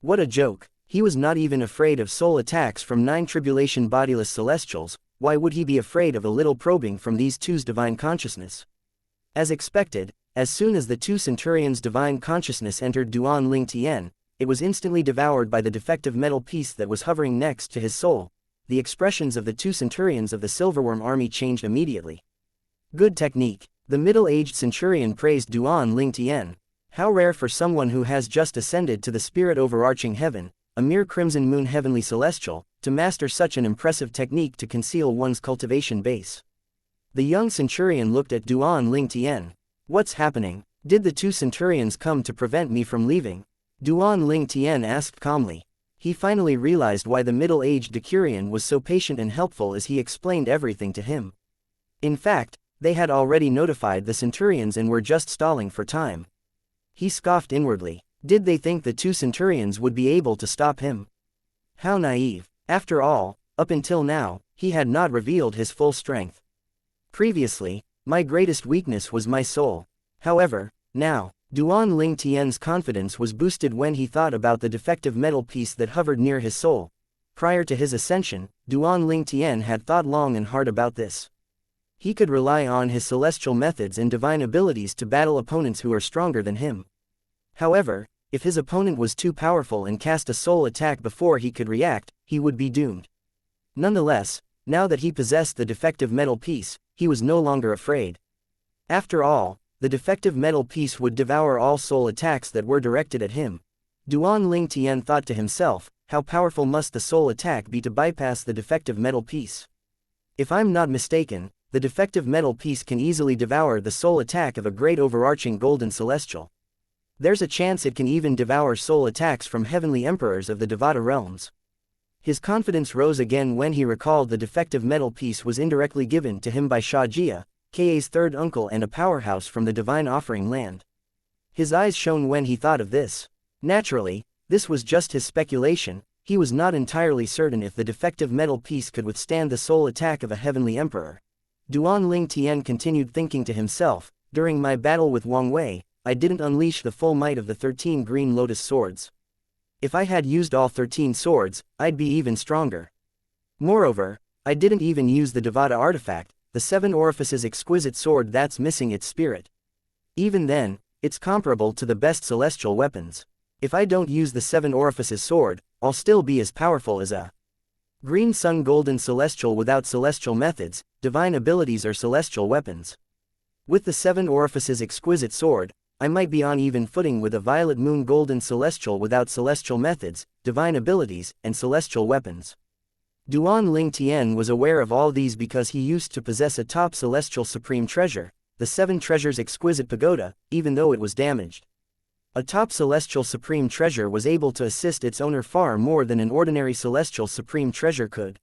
What a joke! He was not even afraid of soul attacks from 9 tribulation bodiless celestials. Why would he be afraid of a little probing from these 2's divine consciousness? As expected, as soon as the 2 Centurions' divine consciousness entered Duan Ling Tian, it was instantly devoured by the defective metal piece that was hovering next to his soul. The expressions of the 2 Centurions of the Silverworm Army changed immediately. Good technique. The middle-aged Centurion praised Duan Ling Tian. How rare for someone who has just ascended to the spirit overarching heaven, a mere Crimson Moon Heavenly Celestial, to master such an impressive technique to conceal one's cultivation base. The young Centurion looked at Duan Ling Tian. What's happening? Did the 2 Centurions come to prevent me from leaving? Duan Ling Tian asked calmly. He finally realized why the middle-aged Decurion was so patient and helpful as he explained everything to him. In fact, they had already notified the Centurions and were just stalling for time. He scoffed inwardly. Did they think the 2 Centurions would be able to stop him? How naive. After all, up until now, he had not revealed his full strength. Previously, my greatest weakness was my soul. However, now, Duan Ling Tian's confidence was boosted when he thought about the defective metal piece that hovered near his soul. Prior to his ascension, Duan Ling Tian had thought long and hard about this. He could rely on his celestial methods and divine abilities to battle opponents who are stronger than him. However, If his opponent was too powerful and cast a soul attack before he could react, he would be doomed. Nonetheless, now that he possessed the defective metal piece, he was no longer afraid. After all, the defective metal piece would devour all soul attacks that were directed at him. Duan Ling Tian thought to himself, how powerful must the soul attack be to bypass the defective metal piece? If I'm not mistaken, the defective metal piece can easily devour the soul attack of a great overarching golden celestial. There's a chance it can even devour soul attacks from heavenly emperors of the Devata realms. His confidence rose again when he recalled the defective metal piece was indirectly given to him by Xianxia, Ka's third uncle and a powerhouse from the divine offering land. His eyes shone when he thought of this. Naturally, this was just his speculation. He was not entirely certain if the defective metal piece could withstand the soul attack of a heavenly emperor. Duan Ling Tian continued thinking to himself, during my battle with Wang Wei, I didn't unleash the full might of the 13 green lotus swords. If I had used all 13 swords, I'd be even stronger. Moreover, I didn't even use the Devata artifact, the 7 orifices exquisite sword that's missing its spirit. Even then, it's comparable to the best celestial weapons. If I don't use the 7 orifices sword, I'll still be as powerful as a green sun golden celestial without celestial methods, divine abilities or celestial weapons. With the 7 orifices exquisite sword, I might be on even footing with a violet moon golden celestial without celestial methods, divine abilities, and celestial weapons. Duan Ling Tian was aware of all these because he used to possess a top celestial supreme treasure, the 7 treasures exquisite pagoda, even though it was damaged. A top celestial supreme treasure was able to assist its owner far more than an ordinary celestial supreme treasure could.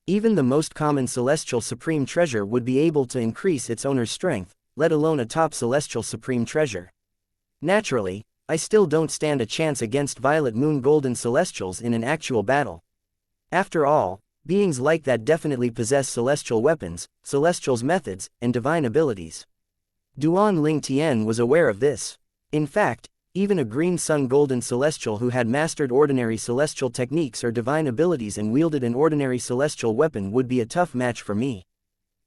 Even the most common celestial supreme treasure would be able to increase its owner's strength, let alone a top celestial supreme treasure. Naturally, I still don't stand a chance against violet moon golden celestials in an actual battle. After all, beings like that definitely possess celestial weapons, celestials' methods, and divine abilities. Duan Ling Tian was aware of this. In fact, even a green sun golden celestial who had mastered ordinary celestial techniques or divine abilities and wielded an ordinary celestial weapon would be a tough match for me.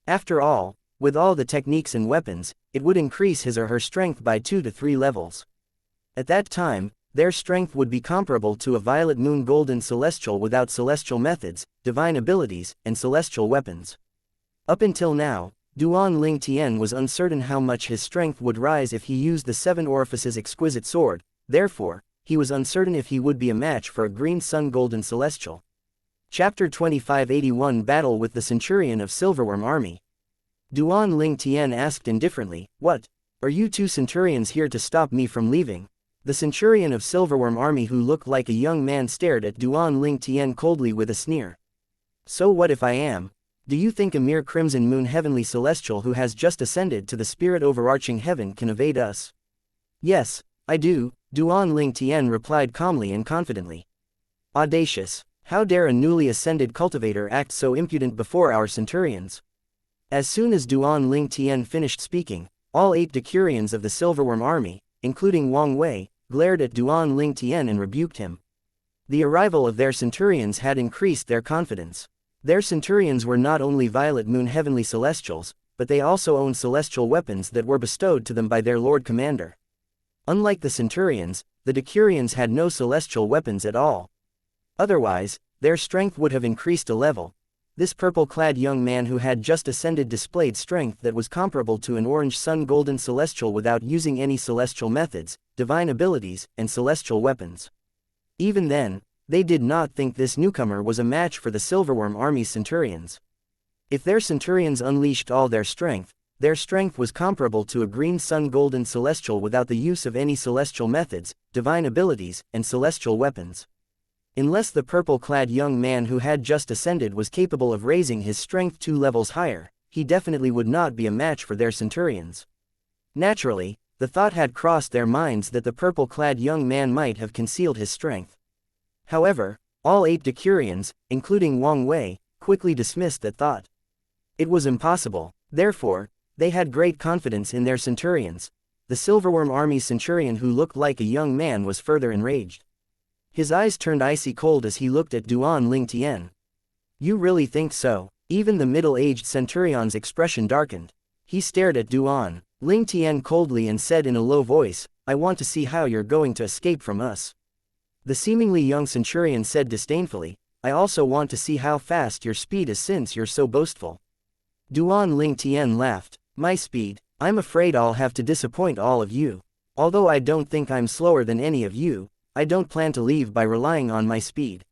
After all, with all the techniques and weapons, it would increase his or her strength by 2 to 3 levels. At that time, their strength would be comparable to a violet moon golden celestial without celestial methods, divine abilities, and celestial weapons. Up until now, Duan Ling Tian was uncertain how much his strength would rise if he used the 7 orifices exquisite sword, therefore, he was uncertain if he would be a match for a green sun golden celestial. Chapter 2581 Battle with the Centurion of Silverworm Army. Duan Ling Tian asked indifferently, "What? Are you 2 centurions here to stop me from leaving?" The centurion of Silverworm Army who looked like a young man stared at Duan Ling Tian coldly with a sneer. "So what if I am? Do you think a mere crimson moon heavenly celestial who has just ascended to the spirit overarching heaven can evade us?" "Yes, I do," Duan Ling Tian replied calmly and confidently. "Audacious! How dare a newly ascended cultivator act so impudent before our centurions?" As soon as Duan Ling Tian finished speaking, all 8 decurions of the Silverworm Army, including Wang Wei, glared at Duan Ling Tian and rebuked him. The arrival of their centurions had increased their confidence. Their centurions were not only violet moon heavenly celestials, but they also owned celestial weapons that were bestowed to them by their Lord Commander. Unlike the centurions, the decurions had no celestial weapons at all. Otherwise, their strength would have increased a level. This purple-clad young man who had just ascended displayed strength that was comparable to an orange sun golden celestial without using any celestial methods, divine abilities, and celestial weapons. Even then, they did not think this newcomer was a match for the Silverworm Army's centurions. If their centurions unleashed all their strength was comparable to a green sun golden celestial without the use of any celestial methods, divine abilities, and celestial weapons. Unless the purple-clad young man who had just ascended was capable of raising his strength 2 levels higher, he definitely would not be a match for their centurions. Naturally, the thought had crossed their minds that the purple-clad young man might have concealed his strength. However, all 8 decurions, including Wang Wei, quickly dismissed that thought. It was impossible. Therefore, they had great confidence in their centurions. The Silverworm Army's centurion who looked like a young man was further enraged. His eyes turned icy cold as he looked at Duan Ling Tian. "You really think so?" Even the middle-aged centurion's expression darkened. He stared at Duan Ling Tian coldly and said in a low voice, I want to see how you're going to escape from us. The seemingly young centurion said disdainfully, I also want to see how fast your speed is since you're so boastful. Duan Ling Tian laughed. My speed? I'm afraid I'll have to disappoint all of you. Although I don't think I'm slower than any of you, I don't plan to leave by relying on my speed.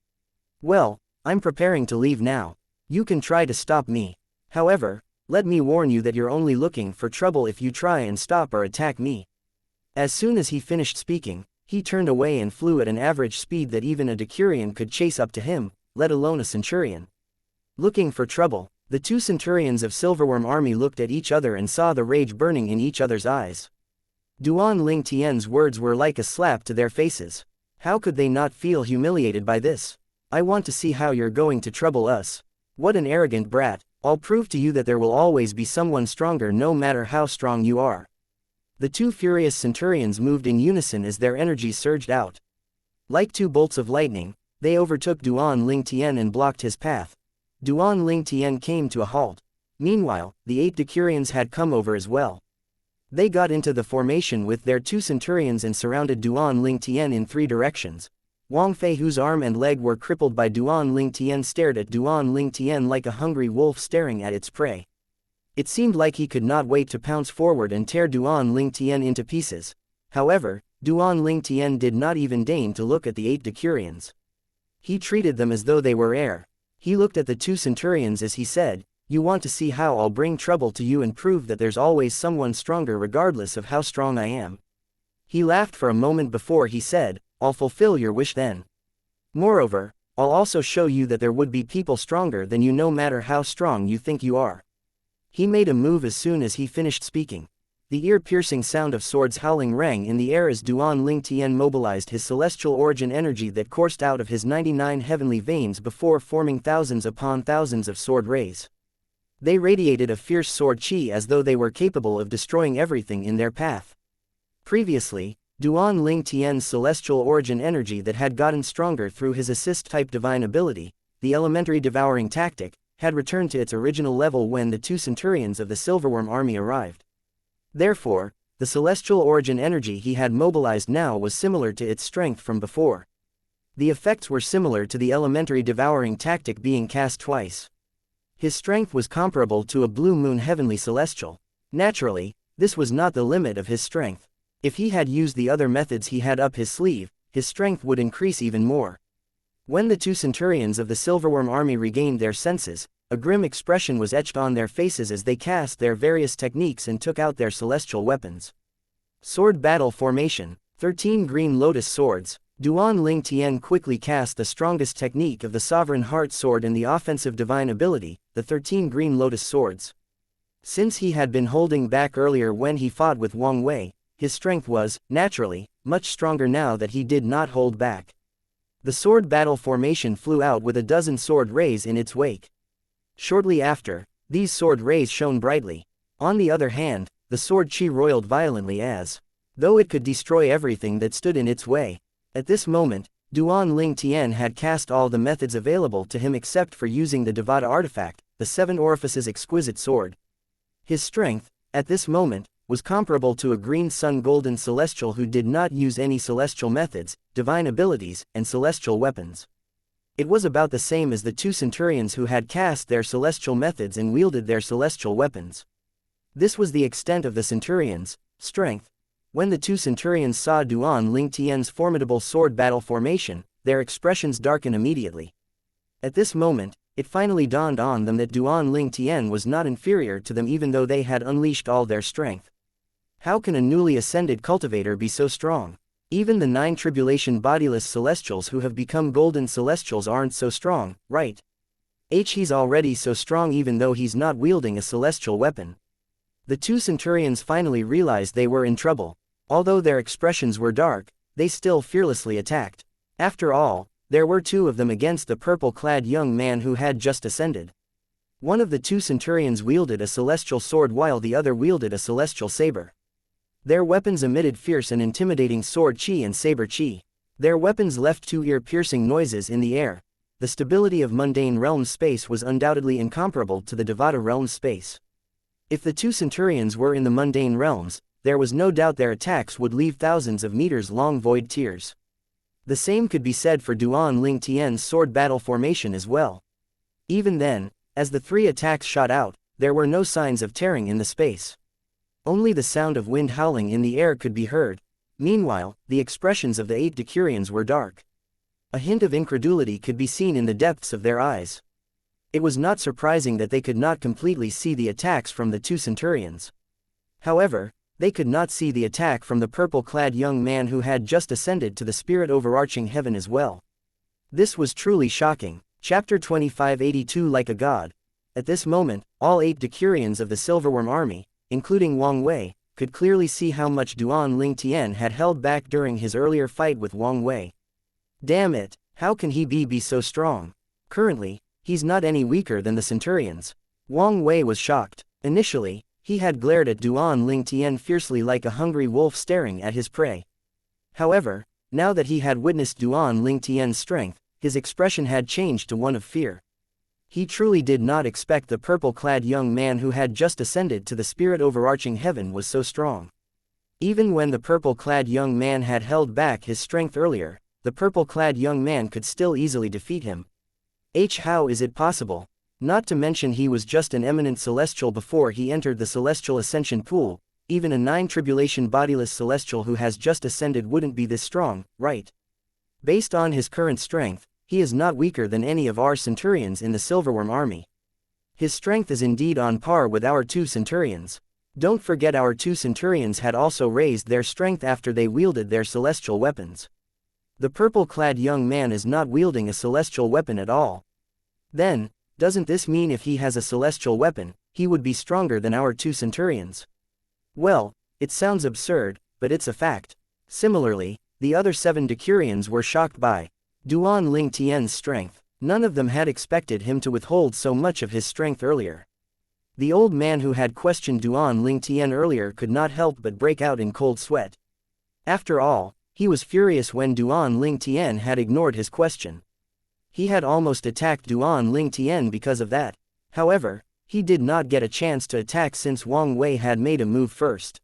Well, I'm preparing to leave now. You can try to stop me. However, let me warn you that you're only looking for trouble if you try and stop or attack me. As soon as he finished speaking, he turned away and flew at an average speed that even a decurion could chase up to him, let alone a centurion. Looking for trouble, the two centurions of Silverworm army looked at each other and saw the rage burning in each other's eyes. Duan Ling Tian's words were like a slap to their faces. How could they not feel humiliated by this? I want to see how you're going to trouble us. What an arrogant brat. I'll prove to you that there will always be someone stronger no matter how strong you are. The two furious centurions moved in unison as their energy surged out. Like two bolts of lightning, they overtook Duan Ling Tian and blocked his path. Duan Ling Tian came to a halt. Meanwhile, the 8 decurions had come over as well. They got into the formation with their 2 centurions and surrounded Duan Ling Tian in 3 directions. Wang Fei, whose arm and leg were crippled by Duan Ling Tian, stared at Duan Ling Tian like a hungry wolf staring at its prey. It seemed like he could not wait to pounce forward and tear Duan Ling Tian into pieces. However, Duan Ling Tian did not even deign to look at the 8 decurions. He treated them as though they were air. He looked at the 2 centurions as he said, You want to see how I'll bring trouble to you and prove that there's always someone stronger regardless of how strong I am. He laughed for a moment before he said, I'll fulfill your wish then. Moreover, I'll also show you that there would be people stronger than you no matter how strong you think you are. He made a move as soon as he finished speaking. The ear-piercing sound of swords howling rang in the air as Duan Ling Tian mobilized his celestial origin energy that coursed out of his 99 heavenly veins before forming thousands upon thousands of sword rays. They radiated a fierce sword chi as though they were capable of destroying everything in their path. Previously, Duan Ling Tian's celestial origin energy that had gotten stronger through his assist-type divine ability, the elementary devouring tactic, had returned to its original level when the 2 centurions of the Silverworm army arrived. Therefore, the celestial origin energy he had mobilized now was similar to its strength from before. The effects were similar to the elementary devouring tactic being cast twice. His strength was comparable to a blue moon heavenly celestial. Naturally, this was not the limit of his strength. If he had used the other methods he had up his sleeve, his strength would increase even more. When the 2 centurions of the Silverworm army regained their senses, a grim expression was etched on their faces as they cast their various techniques and took out their celestial weapons. Sword battle formation, 13 green lotus swords. Duan Ling Tian quickly cast the strongest technique of the Sovereign Heart Sword and the offensive divine ability, the 13 green lotus swords. Since he had been holding back earlier when he fought with Wang Wei, his strength was, naturally, much stronger now that he did not hold back. The sword battle formation flew out with a dozen sword rays in its wake. Shortly after, these sword rays shone brightly. On the other hand, the sword chi roiled violently as though it could destroy everything that stood in its way. At this moment, Duan Ling Tian had cast all the methods available to him except for using the Devata artifact, the 7 orifices exquisite sword. His strength, at this moment, was comparable to a green sun golden celestial who did not use any celestial methods, divine abilities, and celestial weapons. It was about the same as the 2 centurions who had cast their celestial methods and wielded their celestial weapons. This was the extent of the centurions' strength. When the 2 centurions saw Duan Ling Tian's formidable sword battle formation, their expressions darkened immediately. At this moment, it finally dawned on them that Duan Ling Tian was not inferior to them even though they had unleashed all their strength. How can a newly ascended cultivator be so strong? Even the 9 tribulation bodiless celestials who have become golden celestials aren't so strong, right? He's already so strong even though he's not wielding a celestial weapon. The 2 centurions finally realized they were in trouble. Although their expressions were dark, they still fearlessly attacked. After all, there were 2 of them against the purple-clad young man who had just ascended. One of the 2 centurions wielded a celestial sword while the other wielded a celestial saber. Their weapons emitted fierce and intimidating sword chi and saber chi. Their weapons left 2 ear-piercing noises in the air. The stability of mundane realm space was undoubtedly incomparable to the Devata realm space. If the 2 centurions were in the mundane realms, there was no doubt their attacks would leave thousands of meters long void tiers. The same could be said for Duan Ling Tian's sword battle formation as well. Even then, as the three attacks shot out, there were no signs of tearing in the space. Only the sound of wind howling in the air could be heard. Meanwhile, the expressions of the 8 Decurions were dark. A hint of incredulity could be seen in the depths of their eyes. It was not surprising that they could not completely see the attacks from the 2 Centurions. However, they could not see the attack from the purple-clad young man who had just ascended to the spirit overarching heaven as well. This was truly shocking. Chapter 2582 Like a God. At this moment, all 8 Decurions of the Silverworm army, including Wang Wei, could clearly see how much Duan Ling Tian had held back during his earlier fight with Wang Wei. Damn it, how can he be so strong? Currently, he's not any weaker than the Centurions. Wang Wei was shocked. Initially, he had glared at Duan Ling Tian fiercely like a hungry wolf staring at his prey. However, now that he had witnessed Duan Ling Tian's strength, his expression had changed to one of fear. He truly did not expect the purple-clad young man who had just ascended to the spirit overarching heaven was so strong. Even when the purple-clad young man had held back his strength earlier, the purple-clad young man could still easily defeat him. How is it possible? Not to mention he was just an eminent celestial before he entered the celestial ascension pool. Even a 9 tribulation bodiless celestial who has just ascended wouldn't be this strong, right? Based on his current strength, he is not weaker than any of our Centurions in the Silverworm army. His strength is indeed on par with our 2 Centurions. Don't forget our 2 Centurions had also raised their strength after they wielded their celestial weapons. The purple-clad young man is not wielding a celestial weapon at all. Then, doesn't this mean if he has a celestial weapon, he would be stronger than our 2 Centurions? Well, it sounds absurd, but it's a fact. Similarly, the other 7 Decurions were shocked by Duan Ling Tian's strength. None of them had expected him to withhold so much of his strength earlier. The old man who had questioned Duan Ling Tian earlier could not help but break out in cold sweat. After all, he was furious when Duan Ling Tian had ignored his question. He had almost attacked Duan Ling Tian because of that. However, he did not get a chance to attack since Wang Wei had made a move first.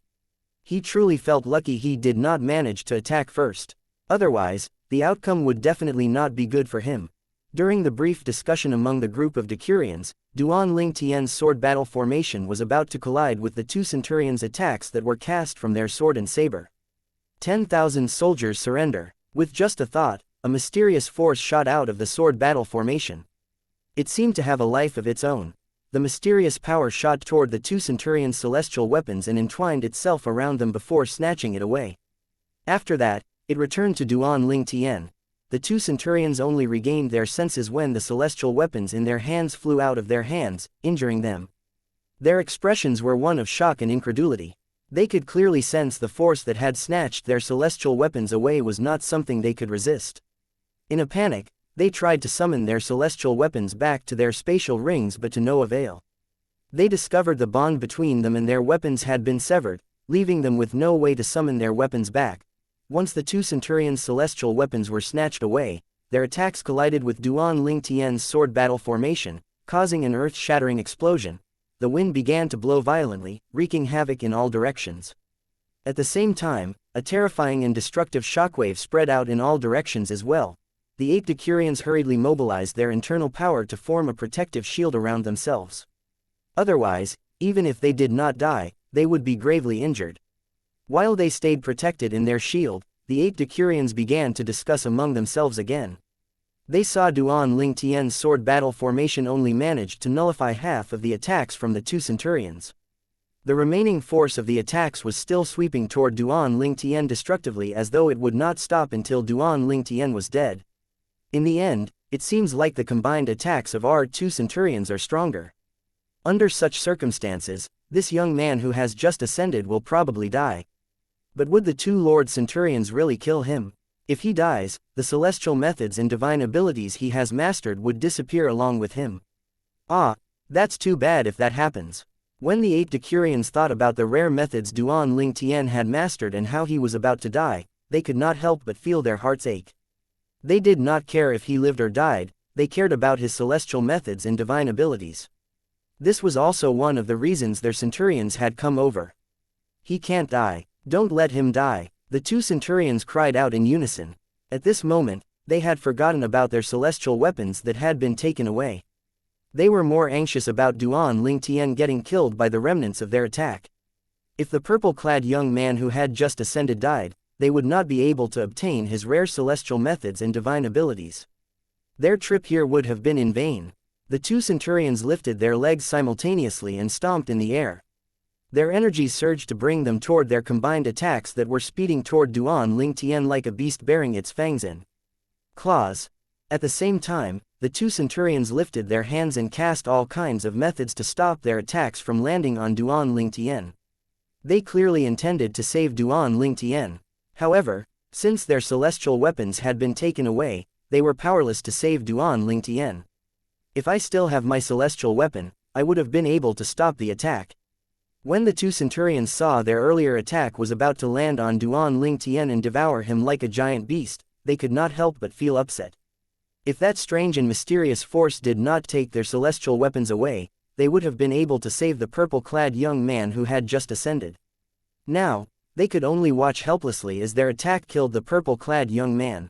He truly felt lucky he did not manage to attack first. Otherwise, the outcome would definitely not be good for him. During the brief discussion among the group of Decurions, Duan Ling Tian's sword battle formation was about to collide with the 2 Centurions' attacks that were cast from their sword and saber. 10,000 soldiers surrender. With just a thought, a mysterious force shot out of the sword battle formation. It seemed to have a life of its own. The mysterious power shot toward the 2 Centurions' celestial weapons and entwined itself around them before snatching it away. After that, it returned to Duan Ling Tian. The 2 Centurions only regained their senses when the celestial weapons in their hands flew out of their hands, injuring them. Their expressions were one of shock and incredulity. They could clearly sense the force that had snatched their celestial weapons away was not something they could resist. In a panic, they tried to summon their celestial weapons back to their spatial rings but to no avail. They discovered the bond between them and their weapons had been severed, leaving them with no way to summon their weapons back. Once the 2 Centurions' celestial weapons were snatched away, their attacks collided with Duan Ling Tian's sword battle formation, causing an earth-shattering explosion. The wind began to blow violently, wreaking havoc in all directions. At the same time, a terrifying and destructive shockwave spread out in all directions as well. The 8 Decurions hurriedly mobilized their internal power to form a protective shield around themselves. Otherwise, even if they did not die, they would be gravely injured. While they stayed protected in their shield, the 8 Decurions began to discuss among themselves again. They saw Duan Ling Tian's sword battle formation only managed to nullify half of the attacks from the 2 Centurions. The remaining force of the attacks was still sweeping toward Duan Ling Tian destructively as though it would not stop until Duan Ling Tian was dead. In the end, it seems like the combined attacks of our 2 Centurions are stronger. Under such circumstances, this young man who has just ascended will probably die. But would the 2 Lord Centurions really kill him? If he dies, the celestial methods and divine abilities he has mastered would disappear along with him. Ah, that's too bad if that happens. When the 8 Decurions thought about the rare methods Duan Ling Tian had mastered and how he was about to die, they could not help but feel their hearts ache. They did not care if he lived or died, they cared about his celestial methods and divine abilities. This was also one of the reasons their Centurions had come over. He can't die. Don't let him die. The two centurions cried out in unison. At this moment, they had forgotten about their celestial weapons that had been taken away. They were more anxious about Duan Lingtian getting killed by the remnants of their attack. If the purple-clad young man who had just ascended died, they would not be able to obtain his rare celestial methods and divine abilities. Their trip here would have been in vain. The two centurions lifted their legs simultaneously and stomped in the air. Their energies surged to bring them toward their combined attacks that were speeding toward Duan Lingtian like a beast bearing its fangs in claws. At the same time, the two centurions lifted their hands and cast all kinds of methods to stop their attacks from landing on Duan Lingtian. They clearly intended to save Duan Lingtian. However, since their celestial weapons had been taken away, they were powerless to save Duan Lingtian. If I still have my celestial weapon, I would have been able to stop the attack. When the two centurions saw their earlier attack was about to land on Duan Lingtian and devour him like a giant beast, they could not help but feel upset. If that strange and mysterious force did not take their celestial weapons away, they would have been able to save the purple-clad young man who had just ascended. Now, they could only watch helplessly as their attack killed the purple-clad young man.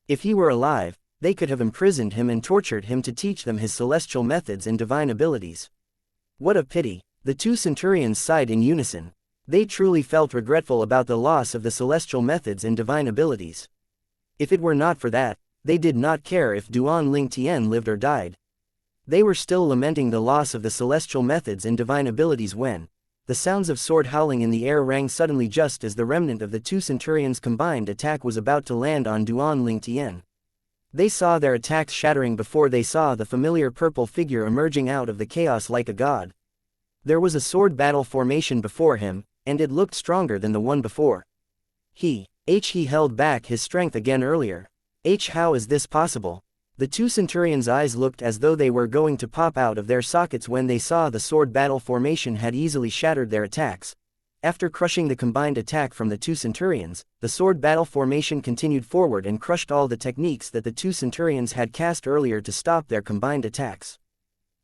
If he were alive, they could have imprisoned him and tortured him to teach them his celestial methods and divine abilities. What a pity! The two centurions sighed in unison. They truly felt regretful about the loss of the celestial methods and divine abilities. If it were not for that, they did not care if Duan Lingtian lived or died. They were still lamenting the loss of the celestial methods and divine abilities when the sounds of sword howling in the air rang suddenly just as the remnant of the two centurions' combined attack was about to land on Duan Lingtian. They saw their attacks shattering before they saw the familiar purple figure emerging out of the chaos like a god. There was a sword battle formation before him, and it looked stronger than the one before. He held back his strength again earlier. How is this possible? The two centurions' eyes looked as though they were going to pop out of their sockets when they saw the sword battle formation had easily shattered their attacks. After crushing the combined attack from the two centurions, the sword battle formation continued forward and crushed all the techniques that the two centurions had cast earlier to stop their combined attacks.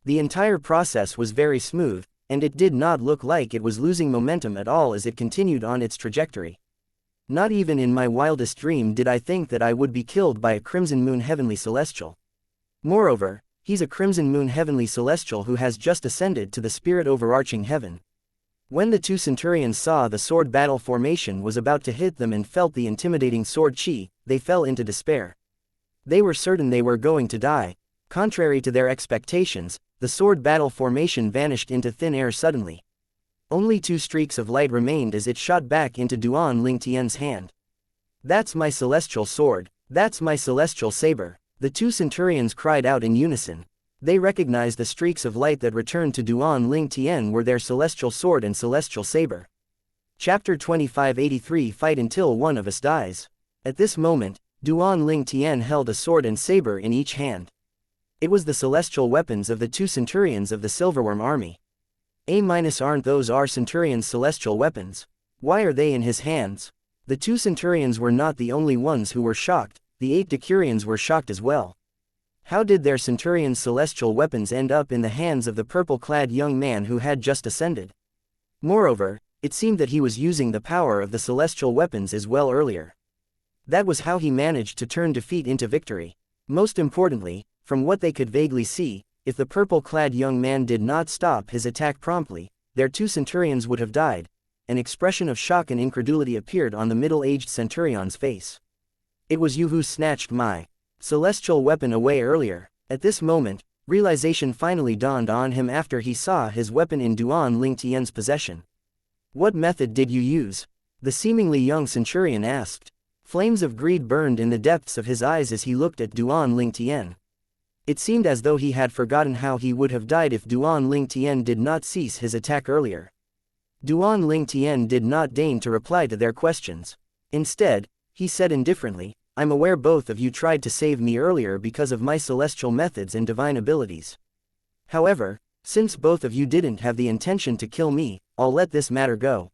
The entire process was very smooth, and it did not look like it was losing momentum at all as it continued on its trajectory. Not even in my wildest dream did I think that I would be killed by a Crimson Moon Heavenly Celestial. Moreover, he's a Crimson Moon Heavenly Celestial who has just ascended to the spirit overarching heaven. When the two centurions saw the sword battle formation was about to hit them and felt the intimidating sword chi, they fell into despair. They were certain they were going to die. Contrary to their expectations, the sword battle formation vanished into thin air suddenly. Only two streaks of light remained as it shot back into Duan Lingtian's hand. That's my celestial sword. That's my celestial saber. The two centurions cried out in unison. They recognized the streaks of light that returned to Duan Lingtian were their celestial sword and celestial saber. Chapter 2583 Fight until one of us dies. At this moment, Duan Lingtian held a sword and saber in each hand. It was the celestial weapons of the two centurions of the Silverworm army. Aren't those our centurions' celestial weapons? Why are they in his hands? The two centurions were not the only ones who were shocked, the 8 decurions were shocked as well. How did their centurions' celestial weapons end up in the hands of the purple-clad young man who had just ascended? Moreover, it seemed that he was using the power of the celestial weapons as well earlier. That was how he managed to turn defeat into victory. Most importantly, from what they could vaguely see, if the purple-clad young man did not stop his attack promptly, their two centurions would have died. An expression of shock and incredulity appeared on the middle-aged centurion's face. It was you who snatched my celestial weapon away earlier. At this moment, realization finally dawned on him after he saw his weapon in Duan Lingtian's possession. What method did you use? The seemingly young centurion asked. Flames of greed burned in the depths of his eyes as he looked at Duan Lingtian. It seemed as though he had forgotten how he would have died if Duan Lingtian did not cease his attack earlier. Duan Lingtian did not deign to reply to their questions. Instead, he said indifferently, I'm aware both of you tried to save me earlier because of my celestial methods and divine abilities. However, since both of you didn't have the intention to kill me, I'll let this matter go.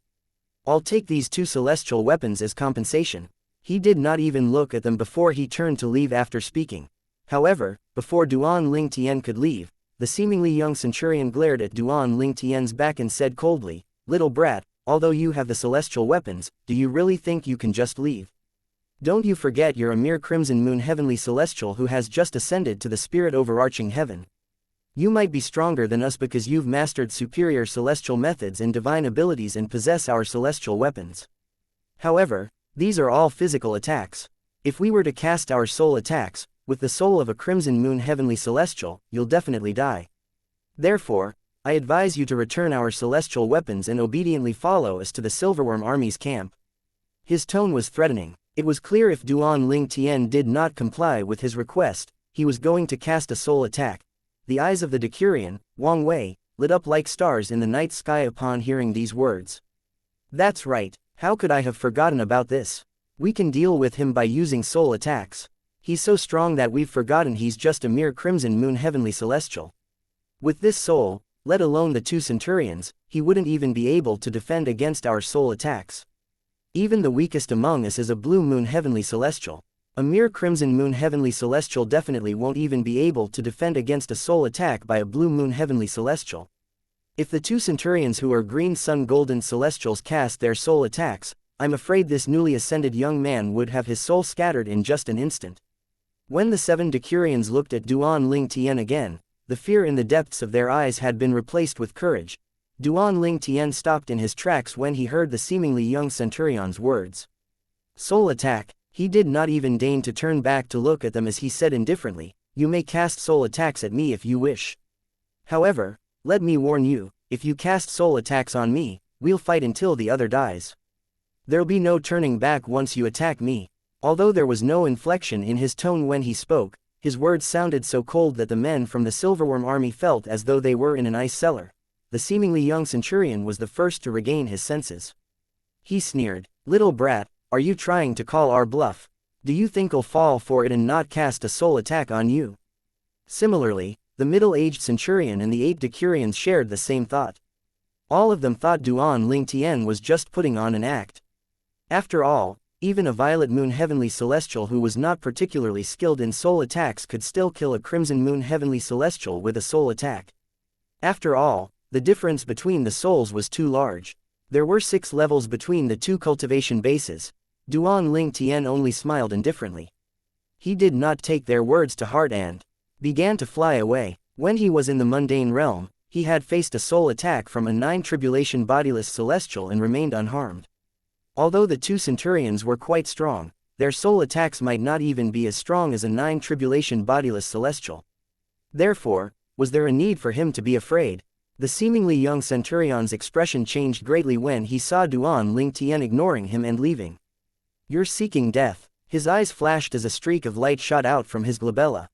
I'll take these 2 celestial weapons as compensation. He did not even look at them before he turned to leave after speaking. However, before Duan Lingtian could leave, the seemingly young centurion glared at Duan Lingtian's back and said coldly, Little brat, although you have the celestial weapons, do you really think you can just leave? Don't you forget you're a mere crimson moon heavenly celestial who has just ascended to the spirit overarching heaven. You might be stronger than us because you've mastered superior celestial methods and divine abilities and possess our celestial weapons. However, these are all physical attacks. If we were to cast our soul attacks, with the soul of a crimson moon heavenly celestial, you'll definitely die. Therefore, I advise you to return our celestial weapons and obediently follow us to the Silverworm army's camp. His tone was threatening. It was clear if Duan Ling Tian did not comply with his request, he was going to cast a soul attack. The eyes of the Decurion, Wang Wei, lit up like stars in the night sky upon hearing these words. That's right, how could I have forgotten about this? We can deal with him by using soul attacks. He's so strong that we've forgotten he's just a mere crimson moon heavenly celestial. With this soul, let alone the 2 centurions, he wouldn't even be able to defend against our soul attacks. Even the weakest among us is a blue moon heavenly celestial. A mere crimson moon heavenly celestial definitely won't even be able to defend against a soul attack by a blue moon heavenly celestial. If the 2 centurions who are green sun golden celestials cast their soul attacks, I'm afraid this newly ascended young man would have his soul scattered in just an instant. When the 7 Decurions looked at Duan Ling Tian again, the fear in the depths of their eyes had been replaced with courage. Duan Ling Tian stopped in his tracks when he heard the seemingly young centurion's words. Soul attack. He did not even deign to turn back to look at them as he said indifferently, "You may cast soul attacks at me if you wish. However, let me warn you, if you cast soul attacks on me, we'll fight until the other dies. There'll be no turning back once you attack me." Although there was no inflection in his tone when he spoke, his words sounded so cold that the men from the Silverworm army felt as though they were in an ice cellar. The seemingly young centurion was the first to regain his senses. He sneered, "Little brat, are you trying to call our bluff? Do you think I'll fall for it and not cast a soul attack on you?" Similarly, the middle-aged centurion and the 8 Decurions shared the same thought. All of them thought Duan Ling Tian was just putting on an act. After all, even a violet moon heavenly celestial who was not particularly skilled in soul attacks could still kill a crimson moon heavenly celestial with a soul attack. After all, the difference between the souls was too large. There were 6 levels between the 2 cultivation bases. Duan Ling Tian only smiled indifferently. He did not take their words to heart and began to fly away. When he was in the mundane realm, he had faced a soul attack from a 9 tribulation bodiless celestial and remained unharmed. Although the 2 centurions were quite strong, their soul attacks might not even be as strong as a 9 tribulation bodiless celestial. Therefore, was there a need for him to be afraid? The seemingly young centurion's expression changed greatly when he saw Duan Ling Tian ignoring him and leaving. "You're seeking death." His eyes flashed as a streak of light shot out from his glabella.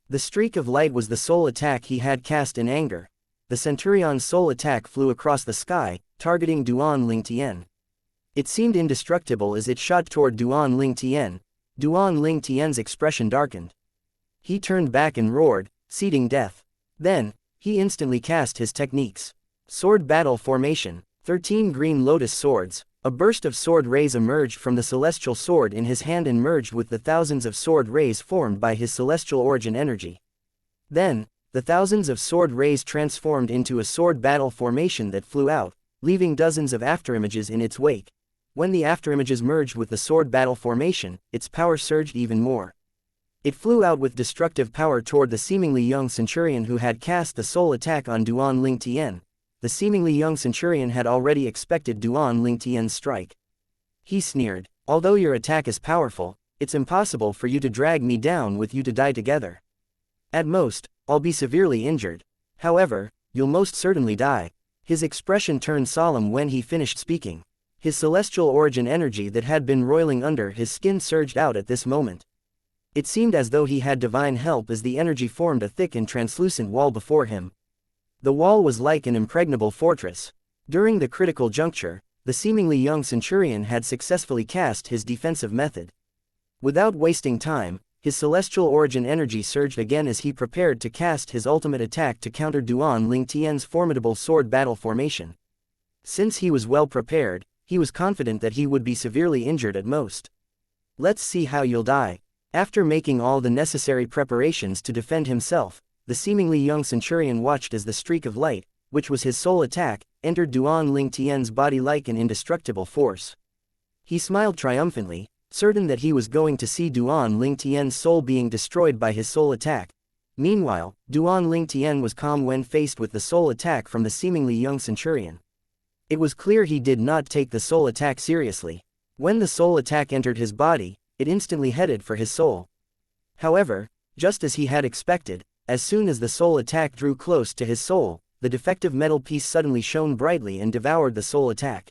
The streak of light was the soul attack he had cast in anger. The centurion's soul attack flew across the sky, targeting Duan Ling Tian. It seemed indestructible as it shot toward Duan Ling Tian. Duan Ling Tian's expression darkened. He turned back and roared, "Seeding death." Then, he instantly cast his techniques. Sword battle formation. 13 green lotus swords. A burst of sword rays emerged from the celestial sword in his hand and merged with the thousands of sword rays formed by his celestial origin energy. Then, the thousands of sword rays transformed into a sword battle formation that flew out, leaving dozens of afterimages in its wake. When the afterimages merged with the sword battle formation, its power surged even more. It flew out with destructive power toward the seemingly young centurion who had cast the soul attack on Duan Ling Tian. The seemingly young centurion had already expected Duan Ling Tian's strike. He sneered, "Although your attack is powerful, it's impossible for you to drag me down with you to die together. At most, I'll be severely injured. However, you'll most certainly die." His expression turned solemn when he finished speaking. His celestial origin energy that had been roiling under his skin surged out at this moment. It seemed as though he had divine help as the energy formed a thick and translucent wall before him. The wall was like an impregnable fortress. During the critical juncture, the seemingly young centurion had successfully cast his defensive method. Without wasting time, his celestial origin energy surged again as he prepared to cast his ultimate attack to counter Duan Ling Tian's formidable sword battle formation. Since he was well prepared, he was confident that he would be severely injured at most. "Let's see how you'll die." After making all the necessary preparations to defend himself, the seemingly young centurion watched as the streak of light, which was his soul attack, entered Duan Ling Tian's body like an indestructible force. He smiled triumphantly, certain that he was going to see Duan Ling Tian's soul being destroyed by his soul attack. Meanwhile, Duan Ling Tian was calm when faced with the soul attack from the seemingly young centurion. It was clear he did not take the soul attack seriously. When the soul attack entered his body, it instantly headed for his soul. However, just as he had expected, as soon as the soul attack drew close to his soul, the defective metal piece suddenly shone brightly and devoured the soul attack.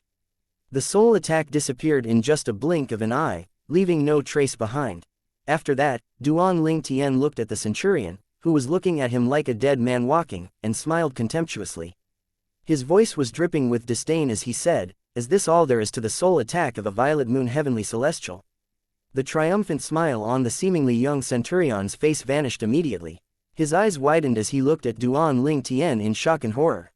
The soul attack disappeared in just a blink of an eye, leaving no trace behind. After that, Duan Ling Tian looked at the centurion, who was looking at him like a dead man walking, and smiled contemptuously. His voice was dripping with disdain as he said, "Is this all there is to the soul attack of a violet moon heavenly celestial?" The triumphant smile on the seemingly young centurion's face vanished immediately. His eyes widened as he looked at Duan Ling Tian in shock and horror.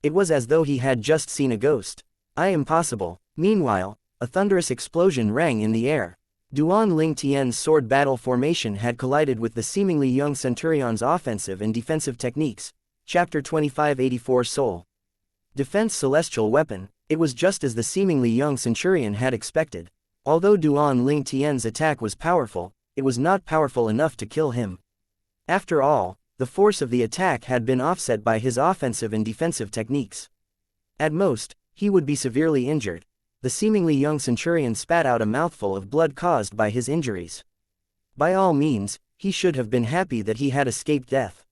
It was as though he had just seen a ghost. Impossible. Meanwhile, a thunderous explosion rang in the air. Duan Ling Tian's sword battle formation had collided with the seemingly young centurion's offensive and defensive techniques. Chapter 2584 Soul Defense Celestial Weapon. It was just as the seemingly young centurion had expected. Although Duan Ling Tian's attack was powerful, it was not powerful enough to kill him. After all, the force of the attack had been offset by his offensive and defensive techniques. At most, he would be severely injured. The seemingly young centurion spat out a mouthful of blood caused by his injuries. By all means, he should have been happy that he had escaped death.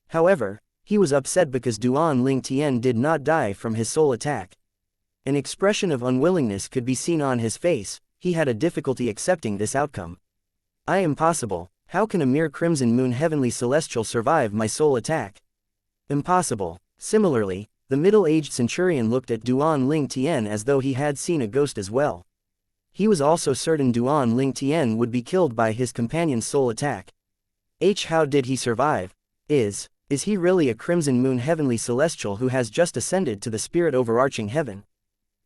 However, he was upset because Duan Ling Tian did not die from his soul attack. An expression of unwillingness could be seen on his face. He had a difficulty accepting this outcome. Impossible. How can a mere crimson moon heavenly celestial survive my soul attack? Impossible. Similarly, the middle-aged centurion looked at Duan Ling Tian as though he had seen a ghost as well. He was also certain Duan Ling Tian would be killed by his companion's soul attack. How did he survive? Is he really a crimson moon heavenly celestial who has just ascended to the spirit overarching heaven?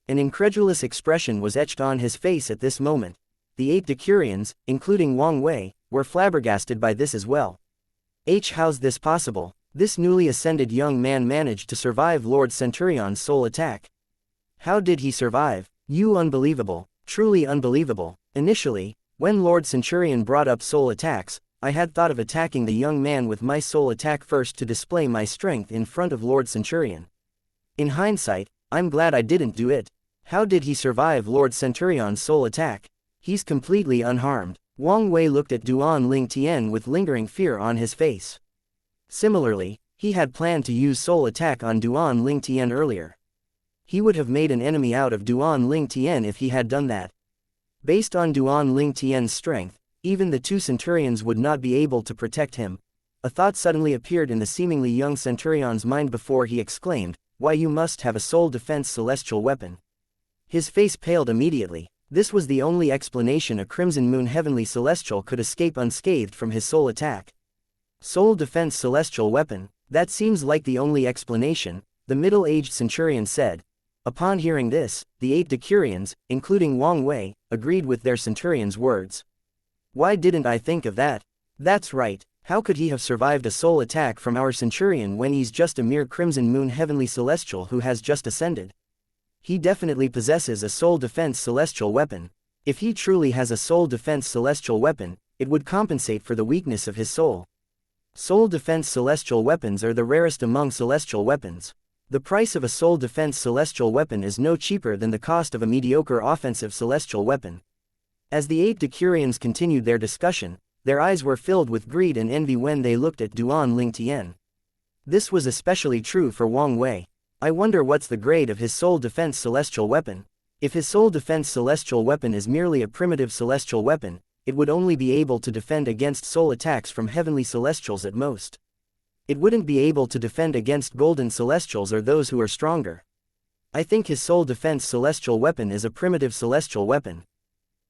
An incredulous expression was etched on his face at this moment. The 8 Decurions, including Wang Wei, were flabbergasted by this as well. How's this possible? This newly ascended young man managed to survive Lord Centurion's soul attack. How did he survive? Unbelievable. Truly unbelievable. Initially, when Lord Centurion brought up soul attacks, I had thought of attacking the young man with my soul attack first to display my strength in front of Lord Centurion. In hindsight, I'm glad I didn't do it. How did he survive Lord Centurion's soul attack? He's completely unharmed. Wang Wei looked at Duan Ling Tian with lingering fear on his face. Similarly, he had planned to use soul attack on Duan Ling Tian earlier. He would have made an enemy out of Duan Ling Tian if he had done that. Based on Duan Ling Tian's strength, even the 2 centurions would not be able to protect him. A thought suddenly appeared in the seemingly young centurion's mind before he exclaimed, "Why, you must have a soul defense celestial weapon." His face paled immediately. This was the only explanation a crimson moon heavenly celestial could escape unscathed from his soul attack. Soul defense celestial weapon, that seems like the only explanation, the middle-aged centurion said. Upon hearing this, the 8 Decurions, including Wang Wei, agreed with their centurion's words. Why didn't I think of that? That's right, how could he have survived a soul attack from our centurion when he's just a mere crimson moon heavenly celestial who has just ascended? He definitely possesses a soul defense celestial weapon. If he truly has a soul defense celestial weapon, it would compensate for the weakness of his soul. Soul defense celestial weapons are the rarest among celestial weapons. The price of a soul defense celestial weapon is no cheaper than the cost of a mediocre offensive celestial weapon. As the 8 Decurions continued their discussion, their eyes were filled with greed and envy when they looked at Duan Ling Tian. This was especially true for Wang Wei. I wonder what's the grade of his soul defense celestial weapon. If his soul defense celestial weapon is merely a primitive celestial weapon, it would only be able to defend against soul attacks from heavenly celestials at most. It wouldn't be able to defend against golden celestials or those who are stronger. I think his soul defense celestial weapon is a primitive celestial weapon.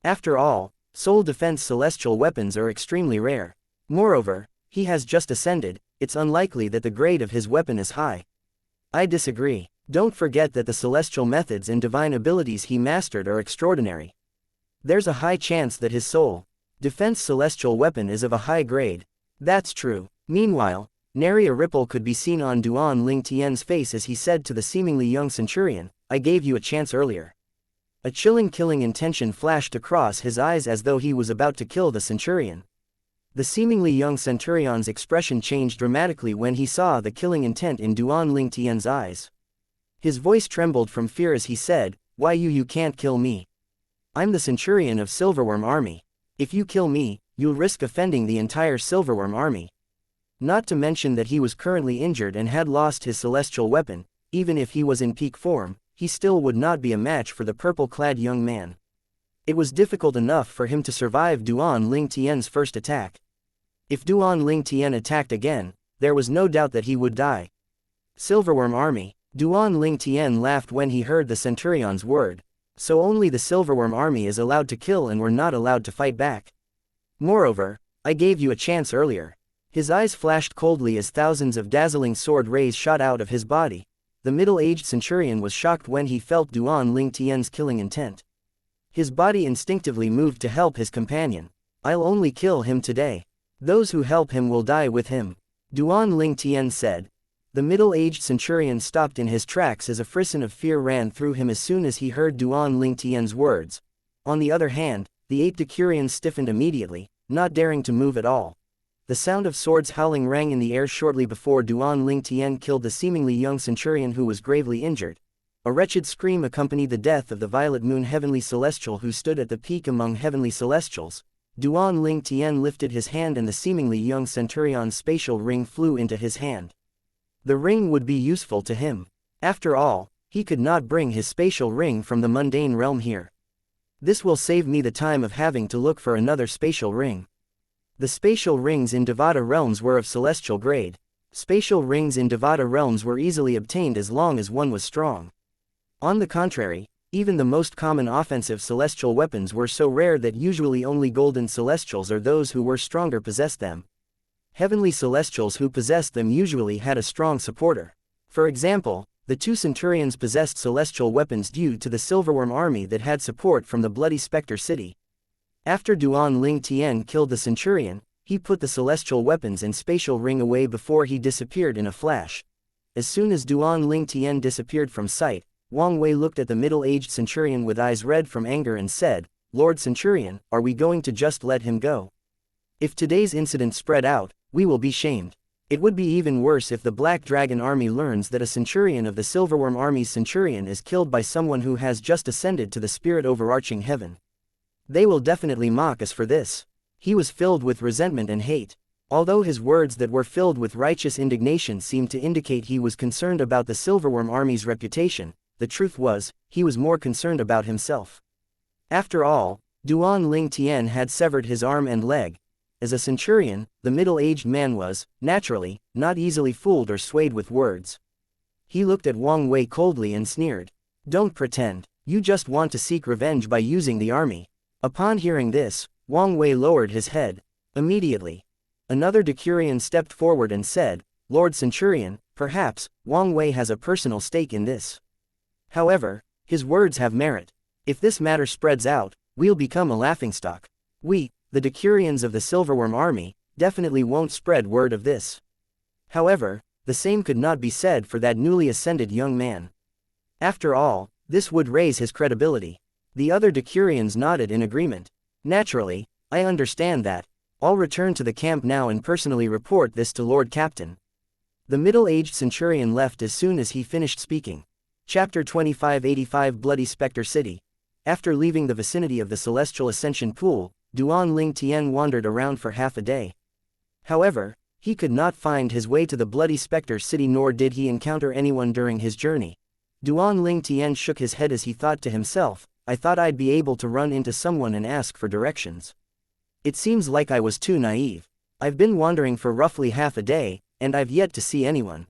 After all, soul defense celestial weapons are extremely rare. Moreover, he has just ascended, it's unlikely that the grade of his weapon is high. I disagree. Don't forget that the celestial methods and divine abilities he mastered are extraordinary. There's a high chance that his soul defense celestial weapon is of a high grade. That's true. Meanwhile, Nary a ripple could be seen on Duan Ling Tian's face as he said to the seemingly young centurion, "I gave you a chance earlier." A chilling killing intention flashed across his eyes as though he was about to kill the centurion. The seemingly young centurion's expression changed dramatically when he saw the killing intent in Duan Ling Tian's eyes. His voice trembled from fear as he said, "Why you can't kill me? I'm the centurion of Silverworm Army. If you kill me, you'll risk offending the entire Silverworm Army." Not to mention that he was currently injured and had lost his celestial weapon. Even if he was in peak form, he still would not be a match for the purple-clad young man. It was difficult enough for him to survive Duan Ling Tian's first attack. If Duan Ling Tian attacked again, there was no doubt that he would die. Silverworm Army. Duan Ling Tian laughed when he heard the centurion's word. So only the Silverworm Army is allowed to kill and we're not allowed to fight back. Moreover, I gave you a chance earlier. His eyes flashed coldly as thousands of dazzling sword rays shot out of his body. The middle-aged centurion was shocked when he felt Duan Ling Tian's killing intent. His body instinctively moved to help his companion. "I'll only kill him today. Those who help him will die with him," Duan Ling Tian said. The middle-aged centurion stopped in his tracks as a frisson of fear ran through him as soon as he heard Duan Ling Tian's words. On the other hand, the 8 decurions stiffened immediately, not daring to move at all. The sound of swords howling rang in the air shortly before Duan Ling Tian killed the seemingly young centurion who was gravely injured. A wretched scream accompanied the death of the violet moon heavenly celestial who stood at the peak among heavenly celestials. Duan Ling Tian lifted his hand and the seemingly young centurion's spatial ring flew into his hand. The ring would be useful to him. After all, he could not bring his spatial ring from the mundane realm here. This will save me the time of having to look for another spatial ring. The spatial rings in Devata realms were of celestial grade. Spatial rings in Devata realms were easily obtained as long as one was strong. On the contrary, even the most common offensive celestial weapons were so rare that usually only golden celestials or those who were stronger possessed them. Heavenly celestials who possessed them usually had a strong supporter. For example, the 2 centurions possessed celestial weapons due to the Silverworm Army that had support from the Bloody Spectre City. After Duan Ling Tian killed the centurion, he put the celestial weapons and spatial ring away before he disappeared in a flash. As soon as Duan Ling Tian disappeared from sight, Wang Wei looked at the middle-aged centurion with eyes red from anger and said, "Lord Centurion, are we going to just let him go? If today's incident spread out, we will be shamed. It would be even worse if the Black Dragon Army learns that a centurion of the Silverworm Army's centurion is killed by someone who has just ascended to the spirit overarching heaven. They will definitely mock us for this." He was filled with resentment and hate. Although his words that were filled with righteous indignation seemed to indicate he was concerned about the Silverworm Army's reputation, the truth was, he was more concerned about himself. After all, Duan Ling Tian had severed his arm and leg. As a centurion, the middle-aged man was, naturally, not easily fooled or swayed with words. He looked at Wang Wei coldly and sneered. "Don't pretend. You just want to seek revenge by using the army." Upon hearing this, Wang Wei lowered his head. Immediately, another decurion stepped forward and said, "Lord Centurion, perhaps, Wang Wei has a personal stake in this. However, his words have merit. If this matter spreads out, we'll become a laughingstock. We, the decurions of the Silverworm Army, definitely won't spread word of this." However, the same could not be said for that newly ascended young man. After all, this would raise his credibility. The other decurions nodded in agreement. "Naturally, I understand that. I'll return to the camp now and personally report this to Lord Captain." The middle-aged centurion left as soon as he finished speaking. Chapter 2585 Bloody Spectre City. After leaving the vicinity of the Celestial Ascension Pool, Duan Ling Tian wandered around for half a day. However, he could not find his way to the Bloody Spectre City nor did he encounter anyone during his journey. Duan Ling Tian shook his head as he thought to himself, "I thought I'd be able to run into someone and ask for directions. It seems like I was too naive. I've been wandering for roughly half a day, and I've yet to see anyone."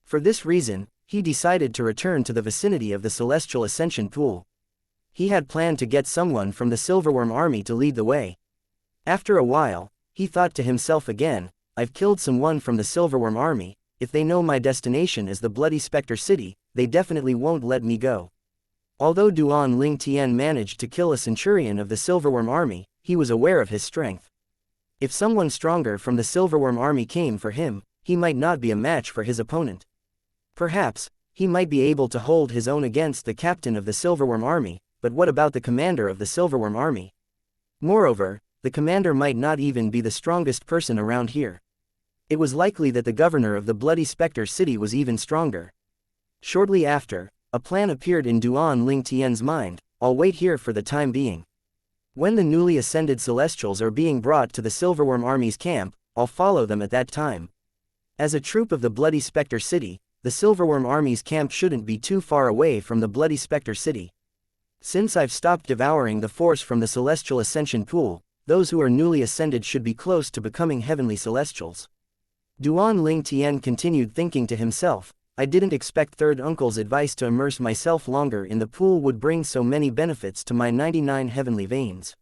For this reason, he decided to return to the vicinity of the Celestial Ascension Pool. He had planned to get someone from the Silverworm Army to lead the way. After a while, he thought to himself again, "I've killed someone from the Silverworm Army. If they know my destination is the Bloody Spectre City, they definitely won't let me go." Although Duan Ling Tian managed to kill a centurion of the Silverworm Army, he was aware of his strength. If someone stronger from the Silverworm Army came for him, he might not be a match for his opponent. Perhaps, he might be able to hold his own against the captain of the Silverworm army, but what about the commander of the Silverworm army? Moreover, the commander might not even be the strongest person around here. It was likely that the governor of the Bloody Spectre city was even stronger. Shortly after, a plan appeared in Duan Ling Tian's mind: I'll wait here for the time being. When the newly ascended Celestials are being brought to the Silverworm army's camp, I'll follow them at that time. As a troop of the Bloody Spectre city, the Silverworm army's camp shouldn't be too far away from the Bloody Spectre city. Since I've stopped devouring the force from the Celestial Ascension pool, those who are newly ascended should be close to becoming heavenly Celestials. Duan Ling Tian continued thinking to himself, I didn't expect Third Uncle's advice to immerse myself longer in the pool would bring so many benefits to my 99 heavenly veins.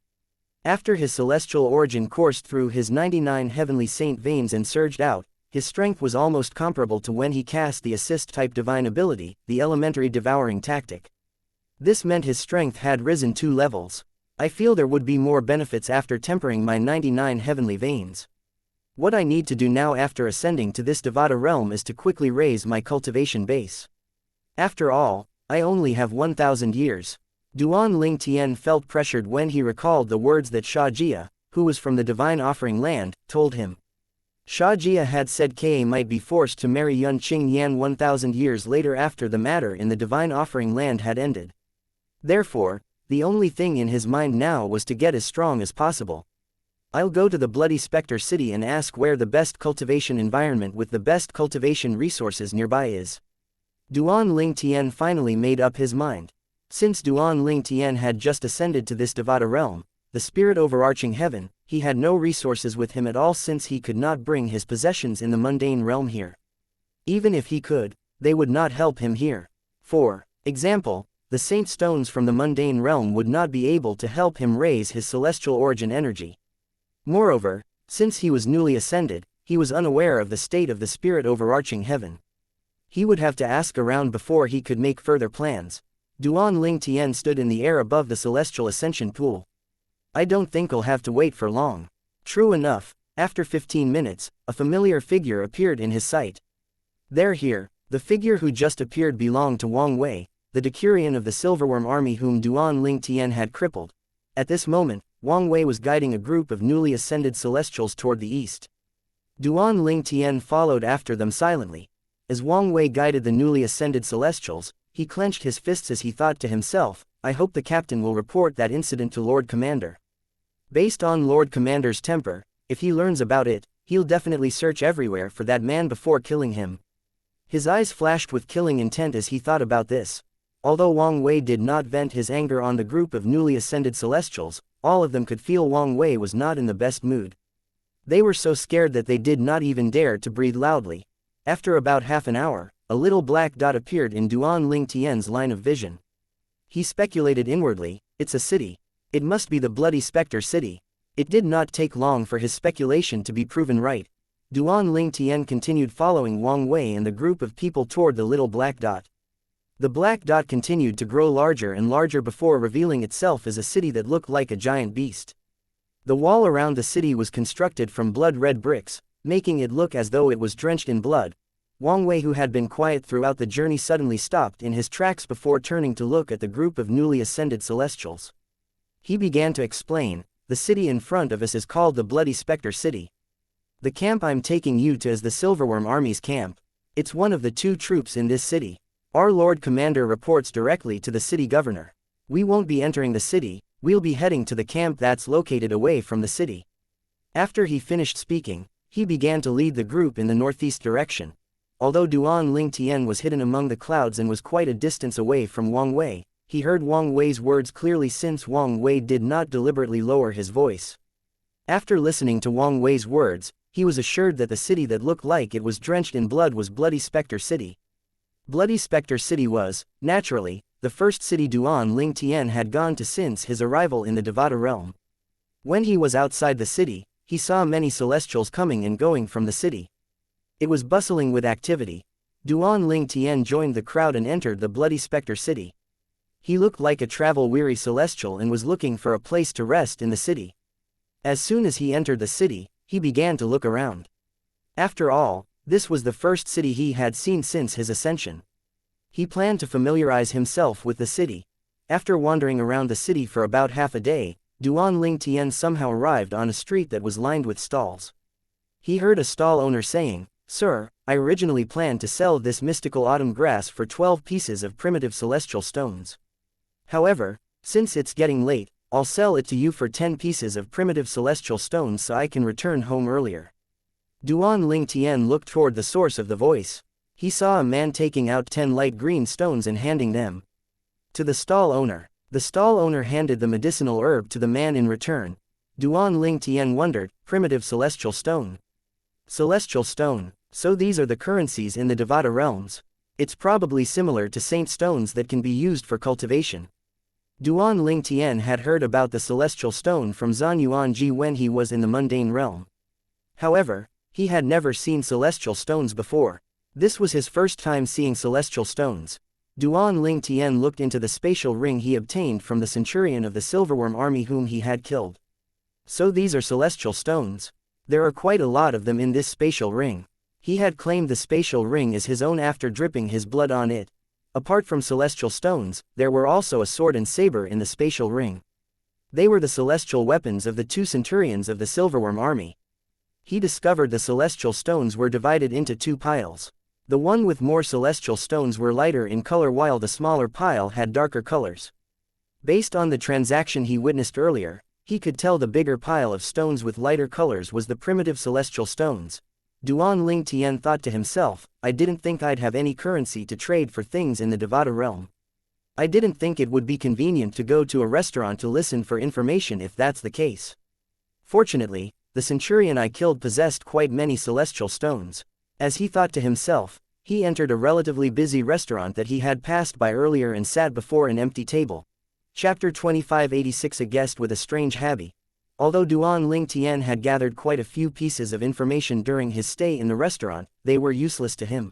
After his celestial origin coursed through his 99 heavenly saint veins and surged out, his strength was almost comparable to when he cast the assist-type divine ability, the elementary devouring tactic. This meant his strength had risen 2 levels. I feel there would be more benefits after tempering my 99 heavenly veins. What I need to do now after ascending to this Devata realm is to quickly raise my cultivation base. After all, I only have 1,000 years. Duan Ling Tian felt pressured when he recalled the words that Xianxia, who was from the Divine Offering Land, told him. Xianxia had said Ka might be forced to marry Yun Qing Yan 1,000 years later after the matter in the Divine Offering Land had ended. Therefore, the only thing in his mind now was to get as strong as possible. I'll go to the Bloody Spectre city and ask where the best cultivation environment with the best cultivation resources nearby is. Duan Ling Tian finally made up his mind. Since Duan Ling Tian had just ascended to this Devata realm, the spirit overarching heaven, he had no resources with him at all since he could not bring his possessions in the mundane realm here. Even if he could, they would not help him here. For example, the saint stones from the mundane realm would not be able to help him raise his celestial origin energy. Moreover, since he was newly ascended, he was unaware of the state of the spirit overarching heaven. He would have to ask around before he could make further plans. Duan Ling Tian stood in the air above the celestial ascension pool. I don't think I'll have to wait for long. True enough, after 15 minutes, a familiar figure appeared in his sight. Here, the figure who just appeared belonged to Wang Wei, the Decurion of the Silverworm army whom Duan Ling Tian had crippled. At this moment, Wang Wei was guiding a group of newly ascended Celestials toward the east. Duan Ling Tian followed after them silently. As Wang Wei guided the newly ascended Celestials, he clenched his fists as he thought to himself, I hope the captain will report that incident to Lord Commander. Based on Lord Commander's temper, if he learns about it, he'll definitely search everywhere for that man before killing him. His eyes flashed with killing intent as he thought about this. Although Wang Wei did not vent his anger on the group of newly ascended Celestials, all of them could feel Wang Wei was not in the best mood. They were so scared that they did not even dare to breathe loudly. After about half an hour, a little black dot appeared in Duan Ling Tian's line of vision. He speculated inwardly, it's a city. It must be the Bloody Spectre city. It did not take long for his speculation to be proven right. Duan Ling Tian continued following Wang Wei and the group of people toward the little black dot. The black dot continued to grow larger and larger before revealing itself as a city that looked like a giant beast. The wall around the city was constructed from blood-red bricks, making it look as though it was drenched in blood. Wang Wei, who had been quiet throughout the journey, suddenly stopped in his tracks before turning to look at the group of newly ascended Celestials. He began to explain, the city in front of us is called the Bloody Spectre city. The camp I'm taking you to is the Silverworm army's camp. It's one of the 2 troops in this city. Our Lord Commander reports directly to the city governor. We won't be entering the city, we'll be heading to the camp that's located away from the city. After he finished speaking, he began to lead the group in the northeast direction. Although Duan Ling Tian was hidden among the clouds and was quite a distance away from Wang Wei, he heard Wang Wei's words clearly since Wang Wei did not deliberately lower his voice. After listening to Wang Wei's words, he was assured that the city that looked like it was drenched in blood was Bloody Spectre city. Bloody Spectre city was, naturally, the first city Duan Ling Tian had gone to since his arrival in the Devata realm. When he was outside the city, he saw many Celestials coming and going from the city. It was bustling with activity. Duan Ling Tian joined the crowd and entered the Bloody Spectre city. He looked like a travel-weary Celestial and was looking for a place to rest in the city. As soon as he entered the city, he began to look around. After all, This was the first city he had seen since his ascension. He planned to familiarize himself with the city. After wandering around the city for about half a day, Duan Tian somehow arrived on a street that was lined with stalls. He heard a stall owner saying, "Sir, I originally planned to sell this mystical autumn grass for 12 pieces of primitive celestial stones. However, since it's getting late, I'll sell it to you for 10 pieces of primitive celestial stones so I can return home earlier." Duan Tian looked toward the source of the voice. He saw a man taking out 10 light green stones and handing them to the stall owner. The stall owner handed the medicinal herb to the man in return. Duan Tian wondered, primitive celestial stone. Celestial stone. So these are the currencies in the Devata realms. It's probably similar to saint stones that can be used for cultivation. Duan Tian had heard about the celestial stone from Zhan Yuanji when he was in the mundane realm. However, he had never seen celestial stones before. This was his first time seeing celestial stones. Duan Tian looked into the spatial ring he obtained from the centurion of the silverworm army whom he had killed. So these are celestial stones. There are quite a lot of them in this spatial ring. He had claimed the spatial ring as his own after dripping his blood on it. Apart from celestial stones, there were also a sword and saber in the spatial ring. They were the celestial weapons of the 2 centurions of the silverworm army. He discovered the celestial stones were divided into 2 piles. The one with more celestial stones were lighter in color while the smaller pile had darker colors. Based on the transaction he witnessed earlier, he could tell the bigger pile of stones with lighter colors was the primitive celestial stones. Duan Tian thought to himself, I didn't think I'd have any currency to trade for things in the Devata realm. I didn't think it would be convenient to go to a restaurant to listen for information if that's the case. Fortunately, the centurion I killed possessed quite many celestial stones. As he thought to himself, he entered a relatively busy restaurant that he had passed by earlier and sat before an empty table. Chapter 2586. A guest with a strange hobby. Although Duan Tian had gathered quite a few pieces of information during his stay in the restaurant, they were useless to him.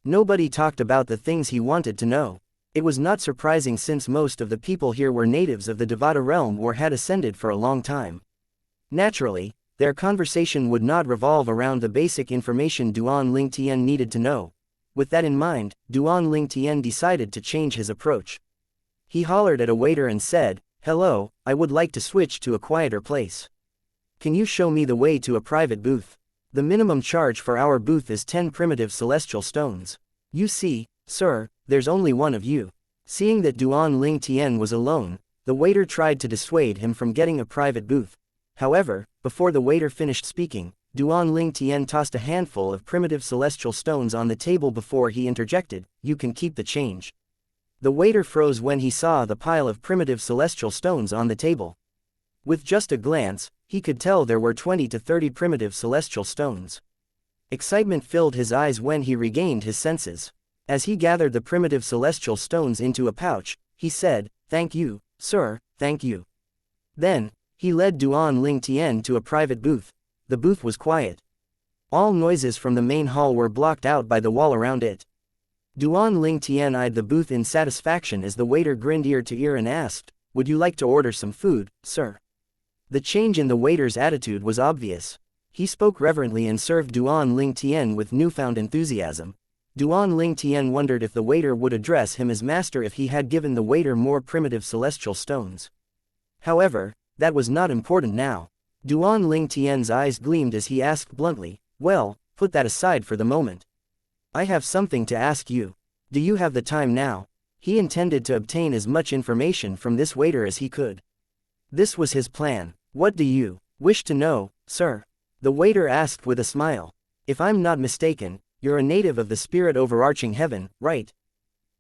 Nobody talked about the things he wanted to know. It was not surprising since most of the people here were natives of the Devata realm or had ascended for a long time. Naturally, their conversation would not revolve around the basic information Duan Tian needed to know. With that in mind, Duan Tian decided to change his approach. He hollered at a waiter and said, "Hello, I would like to switch to a quieter place. Can you show me the way to a private booth? The minimum charge for our booth is 10 primitive celestial stones. You see, sir, there's only one of you." Seeing that Duan Tian was alone, the waiter tried to dissuade him from getting a private booth. However, before the waiter finished speaking, Duan Tian tossed a handful of primitive celestial stones on the table before he interjected, "You can keep the change." The waiter froze when he saw the pile of primitive celestial stones on the table. With just a glance, he could tell there were 20 to 30 primitive celestial stones. Excitement filled his eyes when he regained his senses. As he gathered the primitive celestial stones into a pouch, he said, "Thank you, sir, thank you." Then, he led Duan Tian to a private booth. The booth was quiet. All noises from the main hall were blocked out by the wall around it. Duan Tian eyed the booth in satisfaction as the waiter grinned ear to ear and asked, "Would you like to order some food, sir?" The change in the waiter's attitude was obvious. He spoke reverently and served Duan Tian with newfound enthusiasm. Duan Tian wondered if the waiter would address him as master if he had given the waiter more primitive celestial stones. However, that was not important now. Duan Tian's eyes gleamed as he asked bluntly, "Well, put that aside for the moment. I have something to ask you. Do you have the time now?" He intended to obtain as much information from this waiter as he could. This was his plan. "What do you wish to know, sir?" The waiter asked with a smile. "If I'm not mistaken, you're a native of the spirit overarching heaven, right?"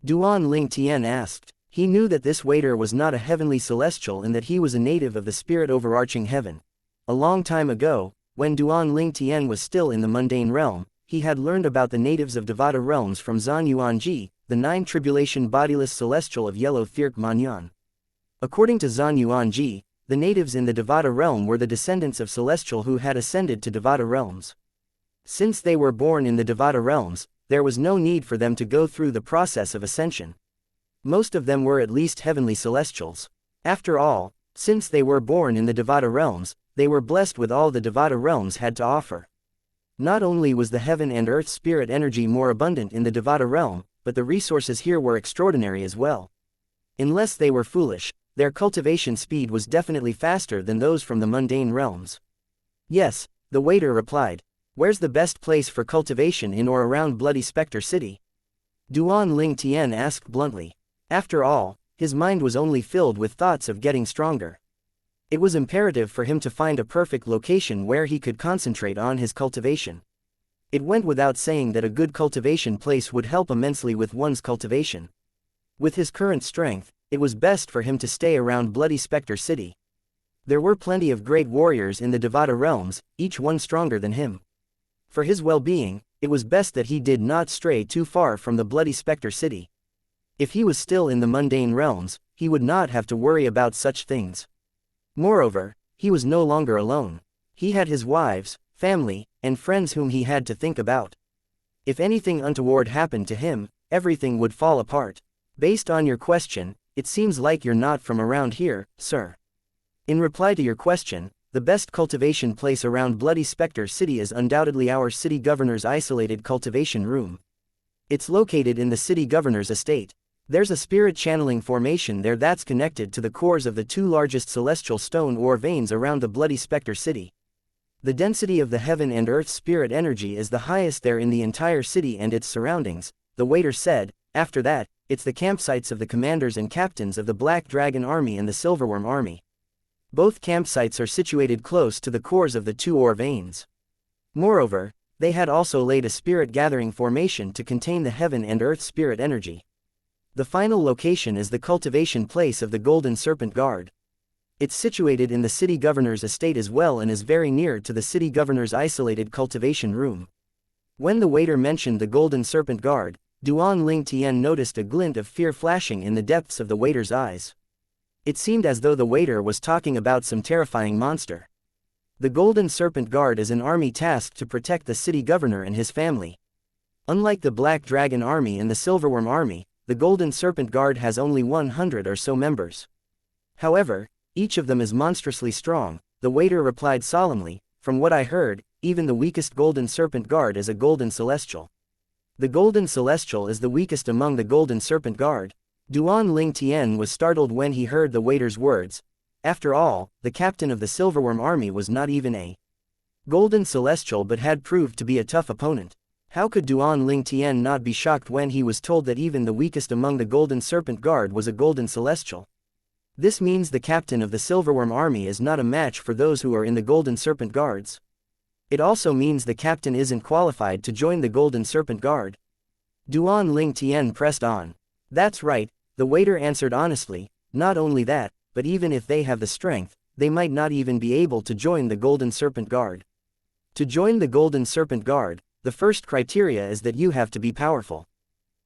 Duan Tian asked. He knew that this waiter was not a heavenly celestial and that he was a native of the spirit overarching heaven. A long time ago, when Duan Tian was still in the mundane realm, he had learned about the natives of Devata realms from Zhan Yuanji, the 9 tribulation bodiless celestial of yellow Thirk Manyan. According to Zhan Yuanji, the natives in the Devata realm were the descendants of celestial who had ascended to Devata realms. Since they were born in the Devata realms, there was no need for them to go through the process of ascension. Most of them were at least heavenly celestials. After all, since they were born in the Devata realms, they were blessed with all the Devata realms had to offer. Not only was the heaven and earth spirit energy more abundant in the Devata realm, but the resources here were extraordinary as well. Unless they were foolish, their cultivation speed was definitely faster than those from the mundane realms. Yes, the waiter replied. Where's the best place for cultivation in or around Bloody Spectre City? Duan Ling Tian asked bluntly. After all, his mind was only filled with thoughts of getting stronger. It was imperative for him to find a perfect location where he could concentrate on his cultivation. It went without saying that a good cultivation place would help immensely with one's cultivation. With his current strength, it was best for him to stay around Bloody Spectre City. There were plenty of great warriors in the Devata realms, each one stronger than him. For his well-being, it was best that he did not stray too far from the Bloody Spectre City. If he was still in the mundane realms, he would not have to worry about such things. Moreover, he was no longer alone. He had his wives, family, and friends whom he had to think about. If anything untoward happened to him, everything would fall apart. Based on your question, it seems like you're not from around here, sir. In reply to your question, the best cultivation place around Bloody Spectre City is undoubtedly our city governor's isolated cultivation room. It's located in the city governor's estate. There's a spirit channeling formation there that's connected to the cores of the two largest celestial stone ore veins around the Bloody Spectre City. The density of the heaven and earth spirit energy is the highest there in the entire city and its surroundings, the waiter said. After that, it's the campsites of the commanders and captains of the Black Dragon Army and the Silverworm Army. Both campsites are situated close to the cores of the two ore veins. Moreover, they had also laid a spirit gathering formation to contain the heaven and earth spirit energy. The final location is the cultivation place of the Golden Serpent Guard. It's situated in the city governor's estate as well and is very near to the city governor's isolated cultivation room. When the waiter mentioned the Golden Serpent Guard, Duan Ling Tian noticed a glint of fear flashing in the depths of the waiter's eyes. It seemed as though the waiter was talking about some terrifying monster. The Golden Serpent Guard is an army tasked to protect the city governor and his family. Unlike the Black Dragon Army and the Silverworm Army, the Golden Serpent Guard has only 100 or so members. However, each of them is monstrously strong, the waiter replied solemnly. From what I heard, even the weakest Golden Serpent Guard is a Golden Celestial. The Golden Celestial is the weakest among the Golden Serpent Guard. Duan Ling Tian was startled when he heard the waiter's words. After all, the captain of the Silverworm Army was not even a Golden Celestial but had proved to be a tough opponent. How could Duan Ling Tian not be shocked when he was told that even the weakest among the Golden Serpent Guard was a Golden Celestial? This means the captain of the Silverworm Army is not a match for those who are in the Golden Serpent Guards. It also means the captain isn't qualified to join the Golden Serpent Guard. Duan Ling Tian pressed on. That's right, the waiter answered honestly. Not only that, but even if they have the strength, they might not even be able to join the Golden Serpent Guard. To join the Golden Serpent Guard, the first criteria is that you have to be powerful.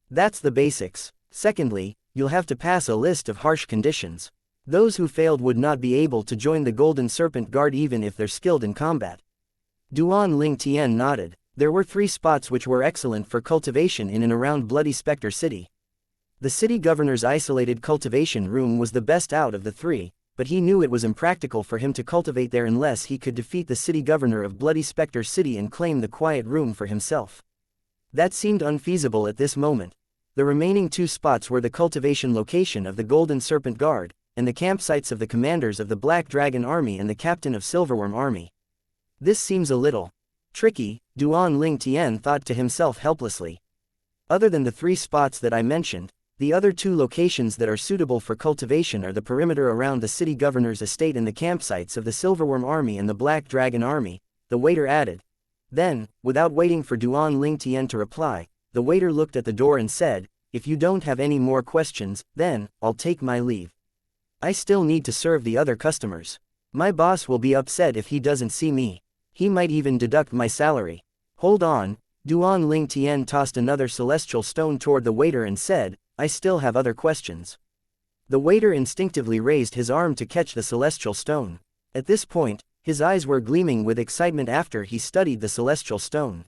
That's the basics. Secondly, you'll have to pass a list of harsh conditions. Those who failed would not be able to join the Golden Serpent Guard even if they're skilled in combat. Duan Ling Tian nodded. There were 3 spots which were excellent for cultivation in and around Bloody Spectre City. The city governor's isolated cultivation room was the best out of the 3, but he knew it was impractical for him to cultivate there unless he could defeat the city governor of Bloody Spectre City and claim the quiet room for himself. That seemed unfeasible at this moment. The remaining 2 spots were the cultivation location of the Golden Serpent Guard, and the campsites of the commanders of the Black Dragon Army and the captain of Silverworm Army. This seems a little tricky, Duan Ling Tian thought to himself helplessly. Other than the 3 spots that I mentioned, the other 2 locations that are suitable for cultivation are the perimeter around the city governor's estate and the campsites of the Silverworm Army and the Black Dragon Army, the waiter added. Then, without waiting for Duan Ling Tian to reply, the waiter looked at the door and said, "If you don't have any more questions, then, I'll take my leave. I still need to serve the other customers. My boss will be upset if he doesn't see me. He might even deduct my salary." Hold on, Duan Ling Tian tossed another celestial stone toward the waiter and said, "I still have other questions." The waiter instinctively raised his arm to catch the celestial stone. At this point, his eyes were gleaming with excitement after he studied the celestial stone.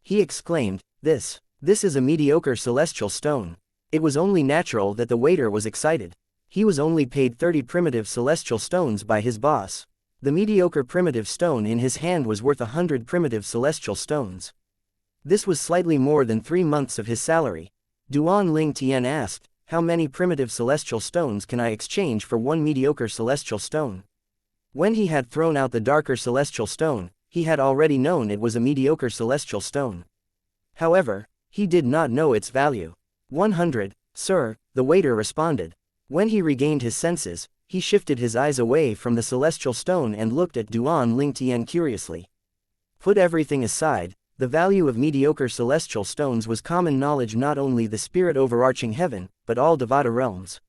He exclaimed, This is a mediocre celestial stone." It was only natural that the waiter was excited. He was only paid 30 primitive celestial stones by his boss. The mediocre primitive stone in his hand was worth 100 primitive celestial stones. This was slightly more than 3 months of his salary. Duan Ling Tian asked, "How many primitive celestial stones can I exchange for one mediocre celestial stone?" When he had thrown out the darker celestial stone, he had already known it was a mediocre celestial stone. However, he did not know its value. 100, sir, the waiter responded. When he regained his senses, he shifted his eyes away from the celestial stone and looked at Duan Ling Tian curiously. Put everything aside, the value of mediocre celestial stones was common knowledge not only the spirit overarching heaven, but all Devata realms.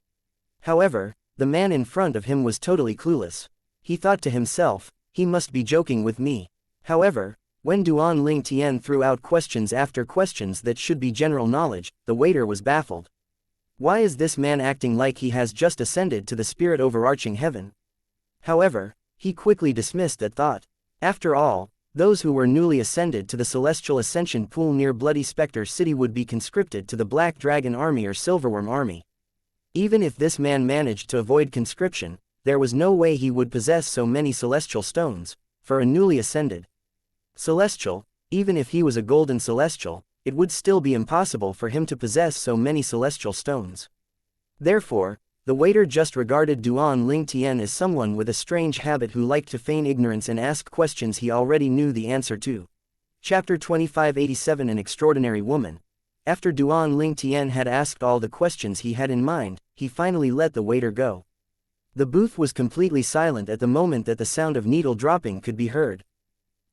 However, the man in front of him was totally clueless. He thought to himself, he must be joking with me. However, when Duan Ling Tian threw out questions after questions that should be general knowledge, the waiter was baffled. Why is this man acting like he has just ascended to the spirit overarching heaven? However, he quickly dismissed that thought. After all, those who were newly ascended to the celestial ascension pool near Bloody Spectre City would be conscripted to the Black Dragon Army or Silverworm Army. Even if this man managed to avoid conscription, there was no way he would possess so many celestial stones. For a newly ascended celestial, even if he was a golden celestial, it would still be impossible for him to possess so many celestial stones. Therefore, the waiter just regarded Duan Ling Tian as someone with a strange habit who liked to feign ignorance and ask questions he already knew the answer to. Chapter 2587 An Extraordinary Woman. After Duan Ling Tian had asked all the questions he had in mind, he finally let the waiter go. The booth was completely silent at the moment that the sound of needle dropping could be heard.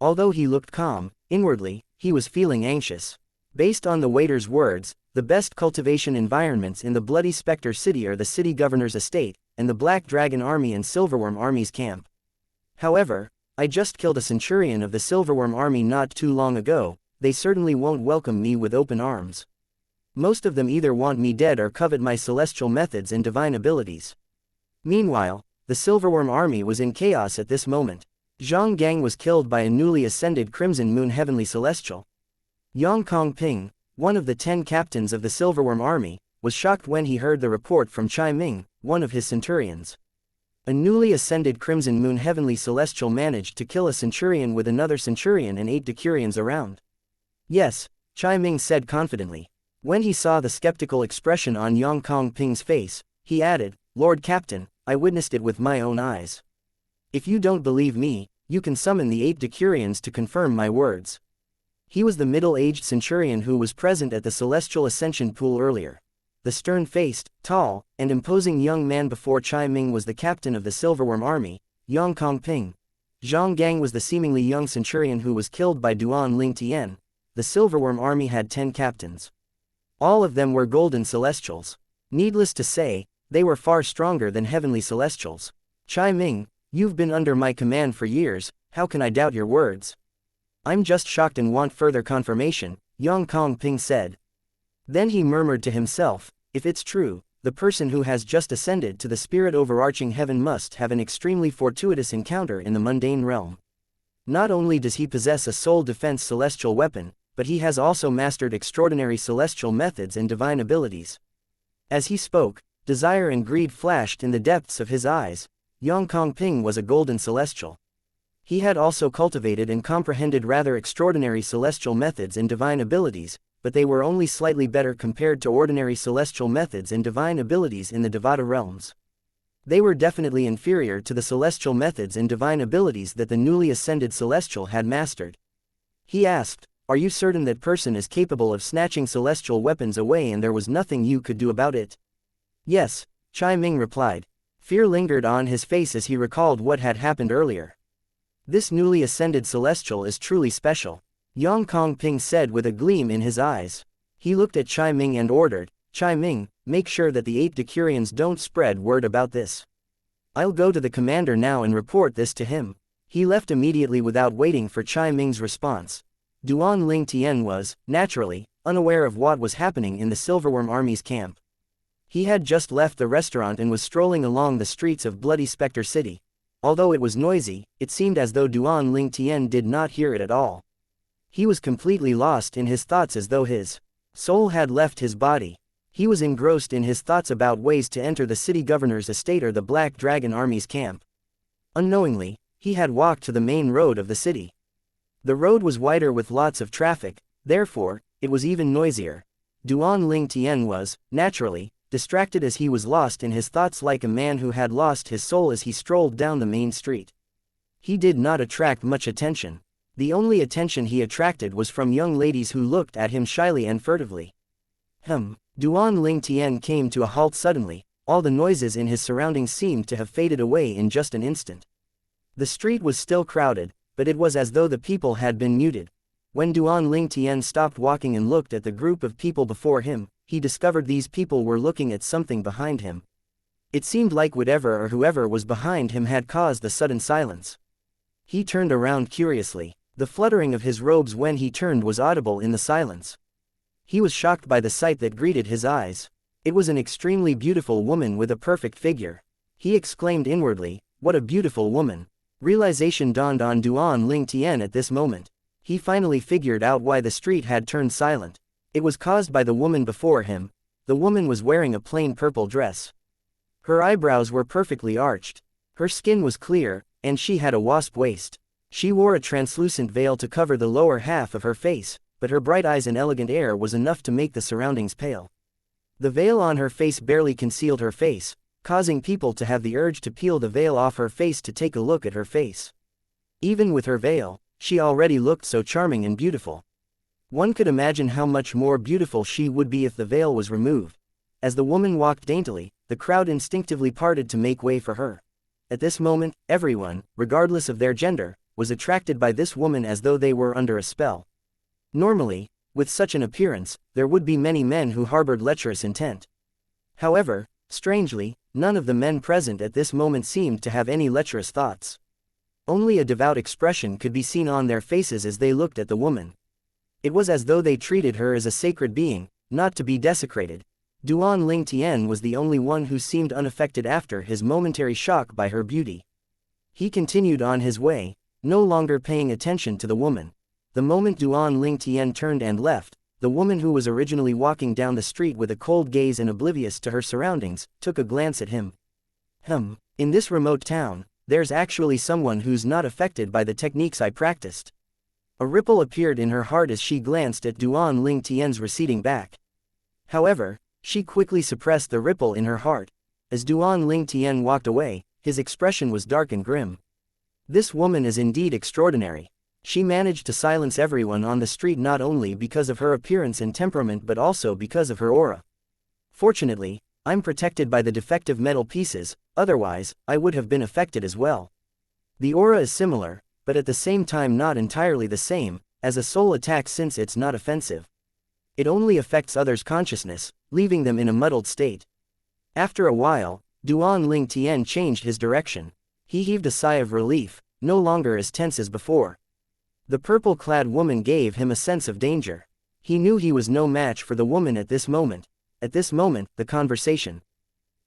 Although he looked calm, inwardly, he was feeling anxious. Based on the waiter's words, the best cultivation environments in the Bloody Spectre City are the city governor's estate, and the Black Dragon Army and Silverworm Army's camp. However, I just killed a centurion of the Silverworm Army not too long ago. They certainly won't welcome me with open arms. Most of them either want me dead or covet my celestial methods and divine abilities. Meanwhile, the Silverworm Army was in chaos at this moment. Zhang Gang was killed by a newly ascended Crimson Moon Heavenly Celestial. Yang Kongping, one of the 10 captains of the Silverworm Army, was shocked when he heard the report from Chai Ming, one of his centurions. A newly ascended Crimson Moon Heavenly Celestial managed to kill a centurion with another centurion and 8 decurions around. Yes, Chai Ming said confidently. When he saw the skeptical expression on Yang Kongping's face, he added, "Lord Captain, I witnessed it with my own eyes. If you don't believe me, you can summon the 8 decurions to confirm my words." He was the middle-aged centurion who was present at the Celestial Ascension pool earlier. The stern-faced, tall, and imposing young man before Chai Ming was the captain of the Silverworm Army, Yang Kongping. Zhang Gang was the seemingly young centurion who was killed by Duan Ling Tian. The Silverworm Army had 10 captains. All of them were golden celestials. Needless to say, they were far stronger than heavenly celestials. Chai Ming, you've been under my command for years, how can I doubt your words? I'm just shocked and want further confirmation, Yang Kongping said. Then he murmured to himself, if it's true, the person who has just ascended to the spirit overarching heaven must have an extremely fortuitous encounter in the mundane realm. Not only does he possess a soul defense celestial weapon, but he has also mastered extraordinary celestial methods and divine abilities. As he spoke, desire and greed flashed in the depths of his eyes. Yang Kongping was a golden celestial. He had also cultivated and comprehended rather extraordinary celestial methods and divine abilities, but they were only slightly better compared to ordinary celestial methods and divine abilities in the Devata realms. They were definitely inferior to the celestial methods and divine abilities that the newly ascended celestial had mastered. He asked, "Are you certain that person is capable of snatching celestial weapons away and there was nothing you could do about it?" "Yes," Chai Ming replied. Fear lingered on his face as he recalled what had happened earlier. "This newly ascended celestial is truly special," Yang Kongping said with a gleam in his eyes. He looked at Chai Ming and ordered, "Chai Ming, make sure that the 8 decurions don't spread word about this. I'll go to the commander now and report this to him." He left immediately without waiting for Chai Ming's response. Duan Ling Tian was, naturally, unaware of what was happening in the Silverworm Army's camp. He had just left the restaurant and was strolling along the streets of Bloody Spectre City. Although it was noisy, it seemed as though Duan Ling Tian did not hear it at all. He was completely lost in his thoughts as though his soul had left his body. He was engrossed in his thoughts about ways to enter the city governor's estate or the Black Dragon Army's camp. Unknowingly, He had walked to the main road of the city. The road was wider with lots of traffic, therefore, it was even noisier. Duan Ling Tian was, naturally, distracted as he was lost in his thoughts like a man who had lost his soul as he strolled down the main street. He did not attract much attention. The only attention he attracted was from young ladies who looked at him shyly and furtively. Duan Ling Tian came to a halt suddenly. All the noises in his surroundings seemed to have faded away in just an instant. The street was still crowded, but it was as though the people had been muted. When Duan Ling Tian stopped walking and looked at the group of people before him, he discovered these people were looking at something behind him. It seemed like whatever or whoever was behind him had caused the sudden silence. He turned around curiously. The fluttering of his robes when he turned was audible in the silence. He was shocked by the sight that greeted his eyes. It was an extremely beautiful woman with a perfect figure. He exclaimed inwardly, "What a beautiful woman!" Realization dawned on Duan Ling Tian at this moment. He finally figured out why the street had turned silent. It was caused by the woman before him. The woman was wearing a plain purple dress. Her eyebrows were perfectly arched. Her skin was clear, and she had a wasp waist. She wore a translucent veil to cover the lower half of her face, but her bright eyes and elegant air was enough to make the surroundings pale. The veil on her face barely concealed her face, causing people to have the urge to peel the veil off her face to take a look at her face. Even with her veil, she already looked so charming and beautiful. One could imagine how much more beautiful she would be if the veil was removed. As the woman walked daintily, the crowd instinctively parted to make way for her. At this moment, everyone, regardless of their gender, was attracted by this woman as though they were under a spell. Normally, with such an appearance, there would be many men who harbored lecherous intent. However, strangely, none of the men present at this moment seemed to have any lecherous thoughts. Only a devout expression could be seen on their faces as they looked at the woman. It was as though they treated her as a sacred being, not to be desecrated. Duan Ling Tian was the only one who seemed unaffected after his momentary shock by her beauty. He continued on his way, no longer paying attention to the woman. The moment Duan Ling Tian turned and left, the woman who was originally walking down the street with a cold gaze and oblivious to her surroundings, took a glance at him. In this remote town, there's actually someone who's not affected by the techniques I practiced. A ripple appeared in her heart as she glanced at Duan Ling Tian's receding back. However, she quickly suppressed the ripple in her heart. As Duan Ling Tian walked away, his expression was dark and grim. This woman is indeed extraordinary. She managed to silence everyone on the street not only because of her appearance and temperament but also because of her aura. Fortunately, I'm protected by the defective metal pieces, otherwise, I would have been affected as well. The aura is similar, but at the same time not entirely the same, as a soul attack since it's not offensive. It only affects others' consciousness, leaving them in a muddled state. After a while, Duan Ling Tian changed his direction. He heaved a sigh of relief, no longer as tense as before. The purple-clad woman gave him a sense of danger. He knew he was no match for the woman at this moment. At this moment, the conversation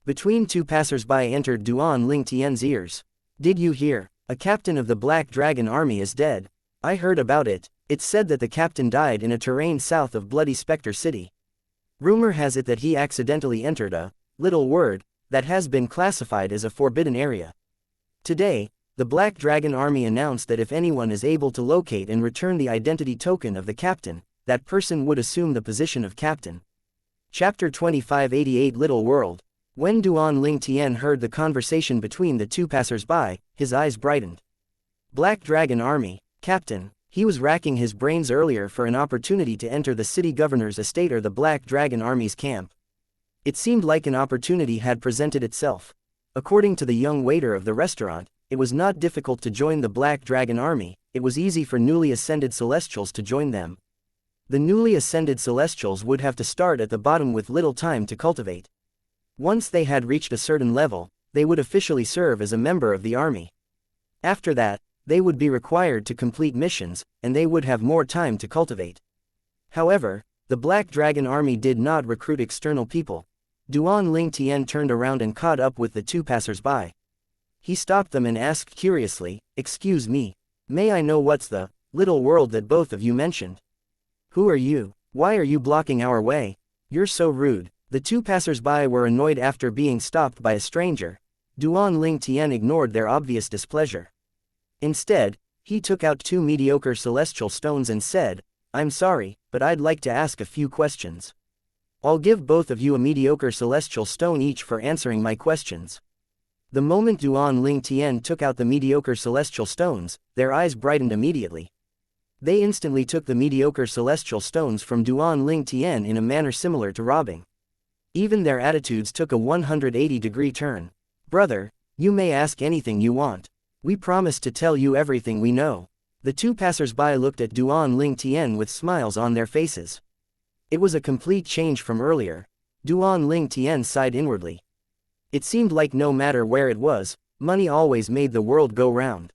between two passers-by entered Duan Ling Tian's ears. "Did you hear? A captain of the Black Dragon Army is dead." "I heard about it. It's said that the captain died in a terrain south of Bloody Spectre City. Rumor has it that he accidentally entered a little word that has been classified as a forbidden area. Today, the Black Dragon Army announced that if anyone is able to locate and return the identity token of the captain, that person would assume the position of captain." Chapter 2588 Little World. When Duan Ling Tian heard the conversation between the two passers-by, his eyes brightened. Black Dragon Army, captain. He was racking his brains earlier for an opportunity to enter the city governor's estate or the Black Dragon Army's camp. It seemed like an opportunity had presented itself. According to the young waiter of the restaurant, it was not difficult to join the Black Dragon Army. It was easy for newly ascended Celestials to join them. The newly ascended Celestials would have to start at the bottom with little time to cultivate. Once they had reached a certain level, they would officially serve as a member of the army. After that, they would be required to complete missions, and they would have more time to cultivate. However, the Black Dragon Army did not recruit external people. Duan Ling Tian turned around and caught up with the two passers-by. He stopped them and asked curiously, "Excuse me, may I know what's the little world that both of you mentioned? Who are you? Why are you blocking our way? You're so rude." The two passers-by were annoyed after being stopped by a stranger. Duan Ling Tian ignored their obvious displeasure. Instead, he took out 2 mediocre celestial stones and said, "I'm sorry, but I'd like to ask a few questions. I'll give both of you a mediocre celestial stone each for answering my questions." The moment Duan Ling Tian took out the mediocre celestial stones, their eyes brightened immediately. They instantly took the mediocre celestial stones from Duan Ling Tian in a manner similar to robbing. Even their attitudes took a 180-degree turn. "Brother, you may ask anything you want. We promise to tell you everything we know." The 2 passers-by looked at Duan Ling Tian with smiles on their faces. It was a complete change from earlier. Duan Ling Tian sighed inwardly. It seemed like no matter where it was, money always made the world go round.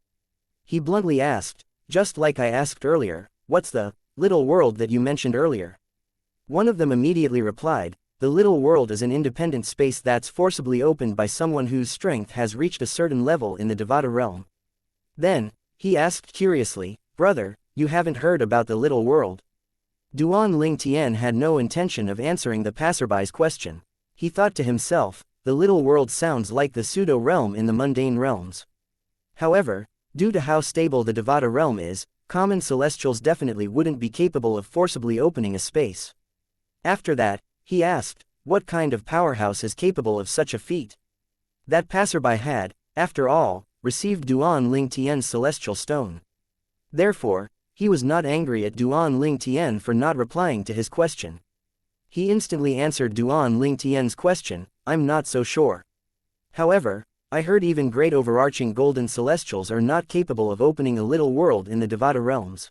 He bluntly asked, "Just like I asked earlier, what's the little world that you mentioned earlier?" One of them immediately replied, "The little world is an independent space that's forcibly opened by someone whose strength has reached a certain level in the Devata realm." Then, he asked curiously, "Brother, you haven't heard about the little world?" Duan Ling Tian had no intention of answering the passerby's question. He thought to himself, the little world sounds like the pseudo-realm in the mundane realms. However, due to how stable the Devata realm is, common celestials definitely wouldn't be capable of forcibly opening a space. After that, he asked, what kind of powerhouse is capable of such a feat? That passerby had, after all, received Duan Ling Tian's celestial stone. Therefore, he was not angry at Duan Ling Tian for not replying to his question. He instantly answered Duan Ling Tian's question, "I'm not so sure. However, I heard even great overarching golden celestials are not capable of opening a little world in the Devata realms.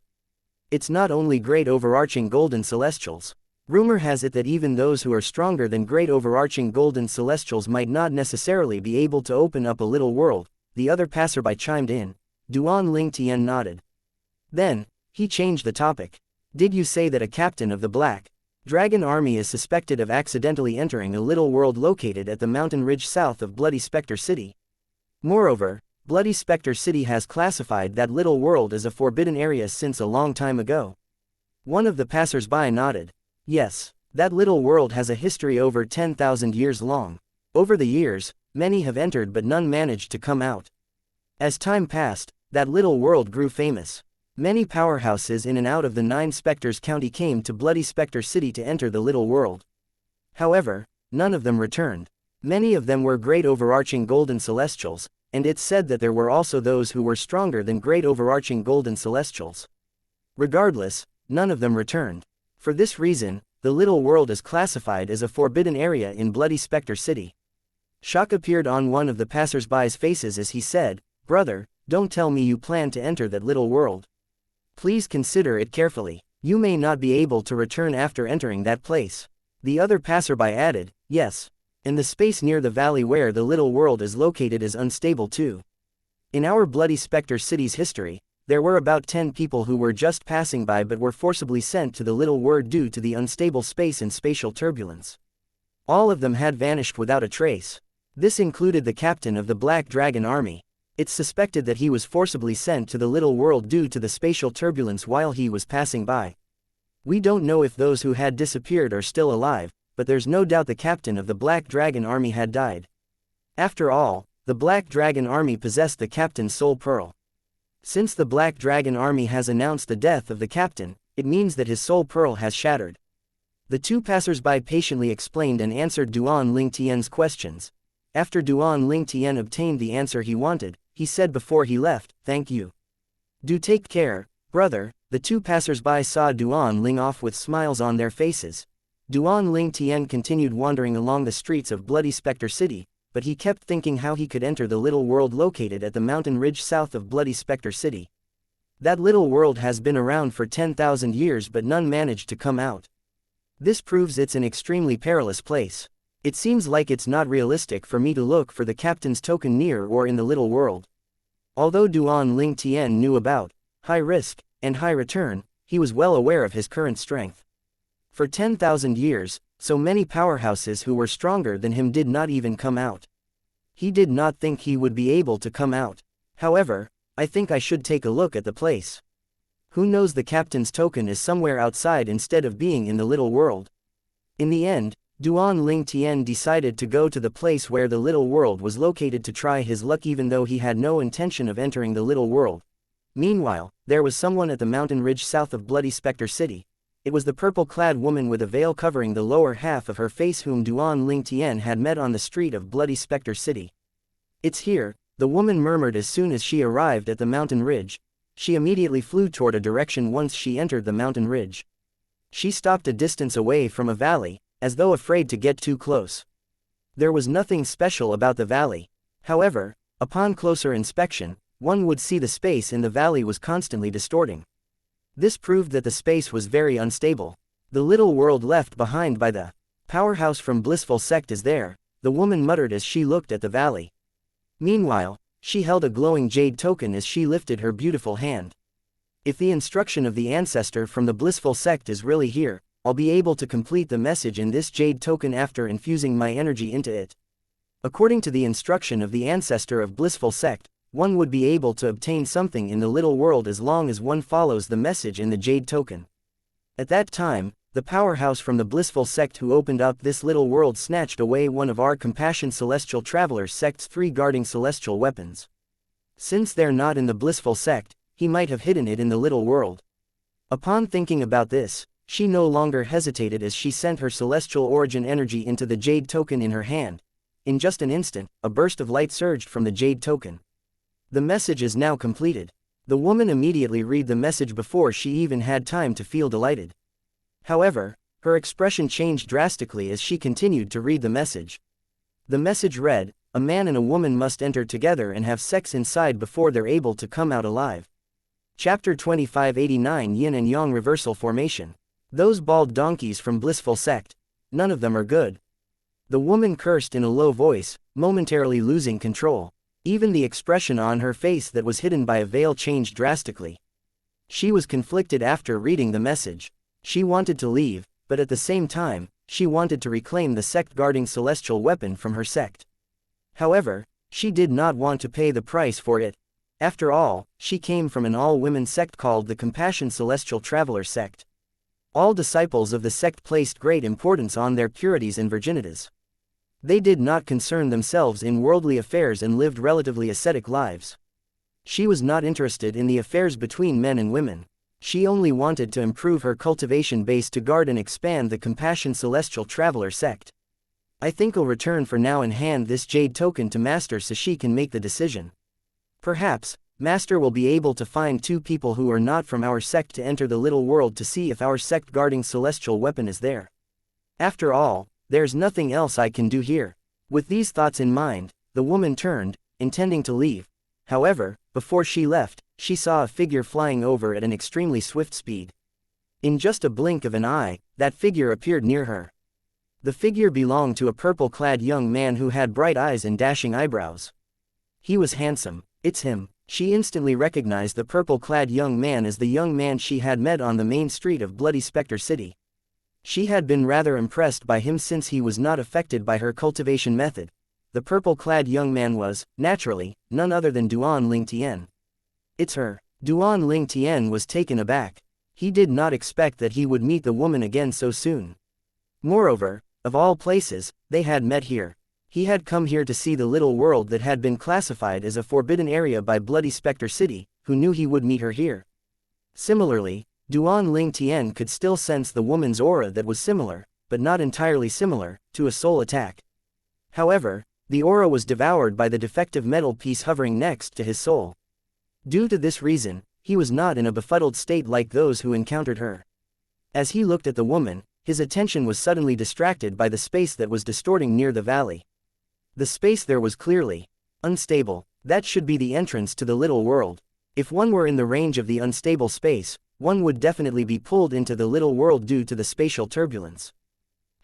It's not only great overarching golden celestials. Rumor has it that even those who are stronger than great overarching golden celestials might not necessarily be able to open up a little world." The other passerby chimed in. Duan Ling Tian nodded. Then, he changed the topic. "Did you say that a captain of the Black Dragon Army is suspected of accidentally entering a little world located at the mountain ridge south of Bloody Spectre City? Moreover, Bloody Spectre City has classified that little world as a forbidden area since a long time ago." One of the passers-by nodded. "Yes, that little world has a history over 10,000 years long. Over the years, many have entered but none managed to come out. As time passed, that little world grew famous. Many powerhouses in and out of the 9 Spectres County came to Bloody Spectre City to enter the little world. However, none of them returned. Many of them were great overarching golden celestials, and it's said that there were also those who were stronger than great overarching golden celestials. Regardless, none of them returned. For this reason, the little world is classified as a forbidden area in Bloody Spectre City." Shock appeared on one of the passers-by's faces as he said, "Brother, don't tell me you plan to enter that little world. Please consider it carefully. You may not be able to return after entering that place." The other passerby added, "Yes. And the space near the valley where the little world is located is unstable too. In our Bloody Spectre City's history, there were about 10 people who were just passing by but were forcibly sent to the little world due to the unstable space and spatial turbulence. All of them had vanished without a trace. This included the captain of the Black Dragon Army. It's suspected that he was forcibly sent to the little world due to the spatial turbulence while he was passing by. We don't know if those who had disappeared are still alive, but there's no doubt the captain of the Black Dragon Army had died. After all, the Black Dragon Army possessed the captain's soul pearl. Since the Black Dragon Army has announced the death of the captain, it means that his soul pearl has shattered." The 2 passers-by patiently explained and answered Duan Ling Tian's questions. After Duan Ling Tian obtained the answer he wanted, he said before he left, "Thank you. Do take care, brother." The 2 passers-by saw Duan Ling off with smiles on their faces. Duan Ling Tian continued wandering along the streets of Bloody Spectre City, but he kept thinking how he could enter the little world located at the mountain ridge south of Bloody Spectre City. That little world has been around for 10,000 years but none managed to come out. This proves it's an extremely perilous place. It seems like it's not realistic for me to look for the captain's token near or in the little world. Although Duan Ling Tian knew about high risk and high return, he was well aware of his current strength. For 10,000 years, so many powerhouses who were stronger than him did not even come out. He did not think he would be able to come out. However, I think I should take a look at the place. Who knows, the captain's token is somewhere outside instead of being in the little world. In the end, Duan Ling Tian decided to go to the place where the little world was located to try his luck even though he had no intention of entering the little world. Meanwhile, there was someone at the mountain ridge south of Bloody Spectre City. It was the purple-clad woman with a veil covering the lower half of her face whom Duan Ling Tian had met on the street of Bloody Spectre City. "It's here," the woman murmured as soon as she arrived at the mountain ridge. She immediately flew toward a direction once she entered the mountain ridge. She stopped a distance away from a valley, as though afraid to get too close. There was nothing special about the valley. However, upon closer inspection, one would see the space in the valley was constantly distorting. This proved that the space was very unstable. The little world left behind by the powerhouse from Blissful Sect is there, the woman muttered as she looked at the valley. Meanwhile, she held a glowing jade token as she lifted her beautiful hand. If the instruction of the ancestor from the Blissful Sect is really here, I'll be able to complete the message in this jade token after infusing my energy into it. According to the instruction of the ancestor of Blissful Sect, one would be able to obtain something in the little world as long as one follows the message in the jade token. At that time, the powerhouse from the Blissful Sect who opened up this little world snatched away one of our Compassion Celestial Traveler's sect's 3 guarding celestial weapons. Since they're not in the Blissful Sect, he might have hidden it in the little world. Upon thinking about this, she no longer hesitated as she sent her celestial origin energy into the jade token in her hand. In just an instant, a burst of light surged from the jade token. The message is now completed. The woman immediately read the message before she even had time to feel delighted. However, her expression changed drastically as she continued to read the message. The message read, "A man and a woman must enter together and have sex inside before they're able to come out alive." Chapter 2589 Yin and Yang Reversal Formation. Those bald donkeys from Blissful Sect. None of them are good. The woman cursed in a low voice, momentarily losing control. Even the expression on her face that was hidden by a veil changed drastically. She was conflicted after reading the message. She wanted to leave, but at the same time, she wanted to reclaim the sect-guarding celestial weapon from her sect. However, she did not want to pay the price for it. After all, she came from an all-women sect called the Compassion Celestial Traveler sect. All disciples of the sect placed great importance on their purities and virginities. They did not concern themselves in worldly affairs and lived relatively ascetic lives. She was not interested in the affairs between men and women. She only wanted to improve her cultivation base to guard and expand the Compassion Celestial Traveler sect. "I think I'll return for now and hand this jade token to Master so she can make the decision. Perhaps, Master will be able to find 2 people who are not from our sect to enter the little world to see if our sect-guarding celestial weapon is there. After all, there's nothing else I can do here." With these thoughts in mind, the woman turned, intending to leave. However, before she left, she saw a figure flying over at an extremely swift speed. In just a blink of an eye, that figure appeared near her. The figure belonged to a purple-clad young man who had bright eyes and dashing eyebrows. He was handsome. "It's him." She instantly recognized the purple-clad young man as the young man she had met on the main street of Bloody Spectre City. She had been rather impressed by him since he was not affected by her cultivation method. The purple-clad young man was, naturally, none other than Duan Ling Tian. "It's her." Duan Ling Tian was taken aback. He did not expect that he would meet the woman again so soon. Moreover, of all places, they had met here. He had come here to see the little world that had been classified as a forbidden area by Bloody Spectre City, who knew he would meet her here. Similarly, Duan Ling Tian could still sense the woman's aura that was similar, but not entirely similar, to a soul attack. However, the aura was devoured by the defective metal piece hovering next to his soul. Due to this reason, he was not in a befuddled state like those who encountered her. As he looked at the woman, his attention was suddenly distracted by the space that was distorting near the valley. The space there was clearly unstable. That should be the entrance to the little world. If one were in the range of the unstable space, one would definitely be pulled into the little world due to the spatial turbulence.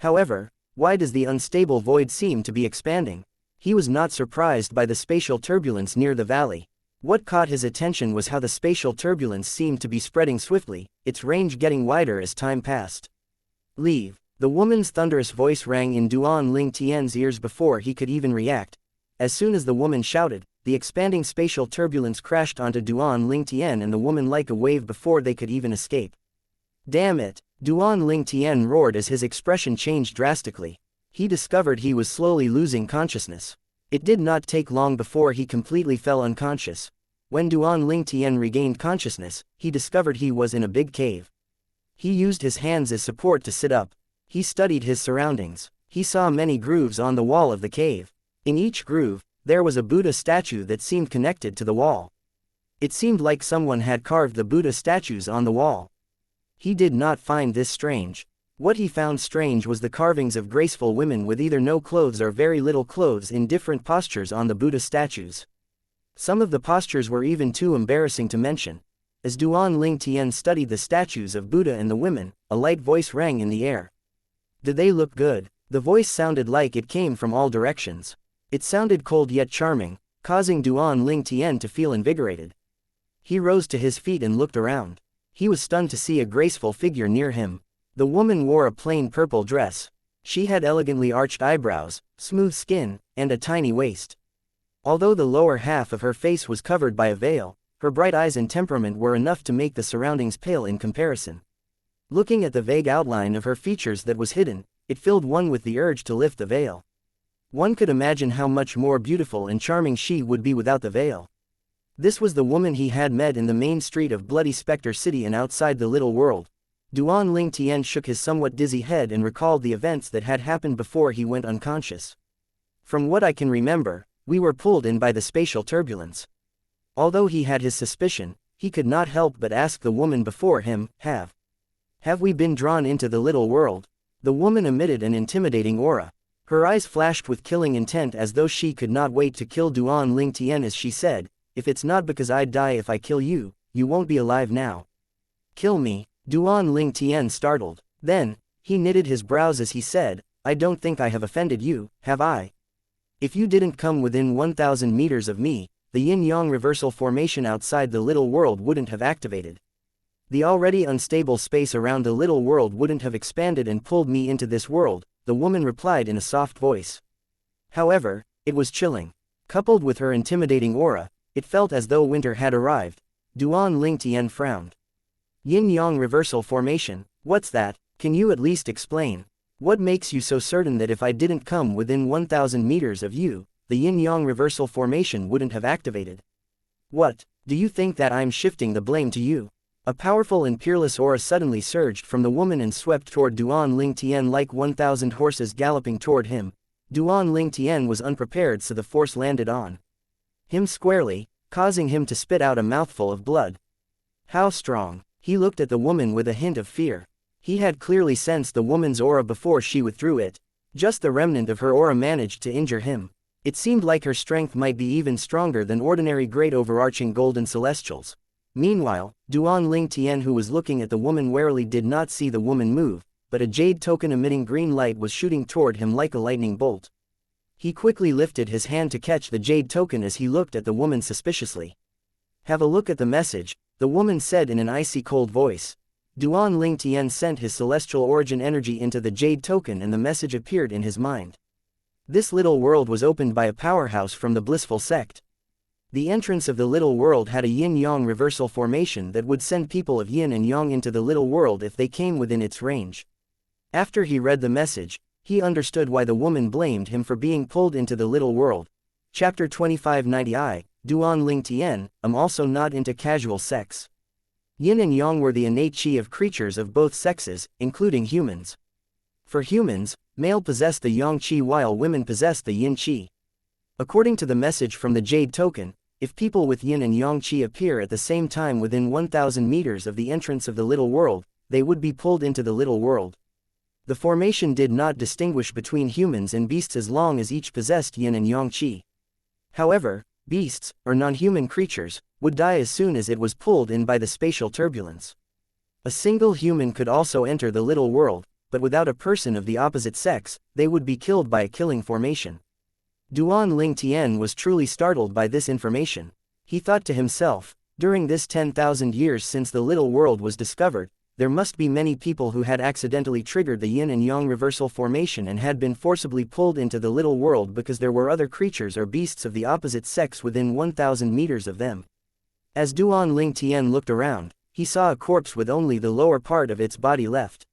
However, why does the unstable void seem to be expanding? He was not surprised by the spatial turbulence near the valley. What caught his attention was how the spatial turbulence seemed to be spreading swiftly, its range getting wider as time passed. "Leave." The woman's thunderous voice rang in Duan Ling Tian's ears before he could even react. As soon as the woman shouted, the expanding spatial turbulence crashed onto Duan Ling Tian and the woman like a wave before they could even escape. "Damn it!" Duan Ling Tian roared as his expression changed drastically. He discovered he was slowly losing consciousness. It did not take long before he completely fell unconscious. When Duan Lingtian regained consciousness, he discovered he was in a big cave. He used his hands as support to sit up. He studied his surroundings. He saw many grooves on the wall of the cave. In each groove, there was a Buddha statue that seemed connected to the wall. It seemed like someone had carved the Buddha statues on the wall. He did not find this strange. What he found strange was the carvings of graceful women with either no clothes or very little clothes in different postures on the Buddha statues. Some of the postures were even too embarrassing to mention. As Duan Lingtian studied the statues of Buddha and the women, a light voice rang in the air. Did they look good? The voice sounded like it came from all directions. It sounded cold yet charming, causing Duan Lingtian to feel invigorated. He rose to his feet and looked around. He was stunned to see a graceful figure near him. The woman wore a plain purple dress. She had elegantly arched eyebrows, smooth skin, and a tiny waist. Although the lower half of her face was covered by a veil, her bright eyes and temperament were enough to make the surroundings pale in comparison. Looking at the vague outline of her features that was hidden, it filled one with the urge to lift the veil. One could imagine how much more beautiful and charming she would be without the veil. This was the woman he had met in the main street of Bloody Spectre City and outside the little world. Duan Lingtian shook his somewhat dizzy head and recalled the events that had happened before he went unconscious. From what I can remember, we were pulled in by the spatial turbulence. Although he had his suspicion, he could not help but ask the woman before him, Have we been drawn into the little world? The woman emitted an intimidating aura. Her eyes flashed with killing intent as though she could not wait to kill Duan Lingtian as she said, If it's not because I'd die if I kill you, you won't be alive now. Kill me? Duan Lingtian startled. Then, he knitted his brows as he said, I don't think I have offended you, have I? If you didn't come within 1,000 meters of me, the yin-yang reversal formation outside the little world wouldn't have activated. The already unstable space around the little world wouldn't have expanded and pulled me into this world, the woman replied in a soft voice. However, it was chilling. Coupled with her intimidating aura, it felt as though winter had arrived. Duan Lingtian frowned. Yin-yang reversal formation, what's that? Can you at least explain? What makes you so certain that if I didn't come within 1,000 meters of you, the yin-yang reversal formation wouldn't have activated? What, do you think that I'm shifting the blame to you? A powerful and peerless aura suddenly surged from the woman and swept toward Duan Lingtian like 1,000 horses galloping toward him. Duan Lingtian was unprepared, so the force landed on him squarely, causing him to spit out a mouthful of blood. How strong? He looked at the woman with a hint of fear. He had clearly sensed the woman's aura before she withdrew it. Just the remnant of her aura managed to injure him. It seemed like her strength might be even stronger than ordinary great overarching golden celestials. Meanwhile, Duan Lingtian, who was looking at the woman warily, did not see the woman move, but a jade token emitting green light was shooting toward him like a lightning bolt. He quickly lifted his hand to catch the jade token as he looked at the woman suspiciously. Have a look at the message, the woman said in an icy cold voice. Duan Lingtian sent his celestial origin energy into the jade token and the message appeared in his mind. This little world was opened by a powerhouse from the blissful sect. The entrance of the little world had a yin-yang reversal formation that would send people of yin and yang into the little world if they came within its range. After he read the message, he understood why the woman blamed him for being pulled into the little world. Chapter 2590I, Duan Lingtian, I'm also not into casual sex. Yin and yang were the innate qi of creatures of both sexes, including humans. For humans, male possessed the yang qi while women possessed the yin qi. According to the message from the jade token, if people with yin and yang qi appear at the same time within 1,000 meters of the entrance of the little world, they would be pulled into the little world. The formation did not distinguish between humans and beasts as long as each possessed yin and yang qi. However, beasts, or non-human creatures, would die as soon as it was pulled in by the spatial turbulence. A single human could also enter the little world, but without a person of the opposite sex, they would be killed by a killing formation. Duan Lingtian was truly startled by this information. He thought to himself, during this 10,000 years since the little world was discovered, there must be many people who had accidentally triggered the yin and yang reversal formation and had been forcibly pulled into the little world because there were other creatures or beasts of the opposite sex within 1,000 meters of them. As Duan Lingtian looked around, he saw a corpse with only the lower part of its body left.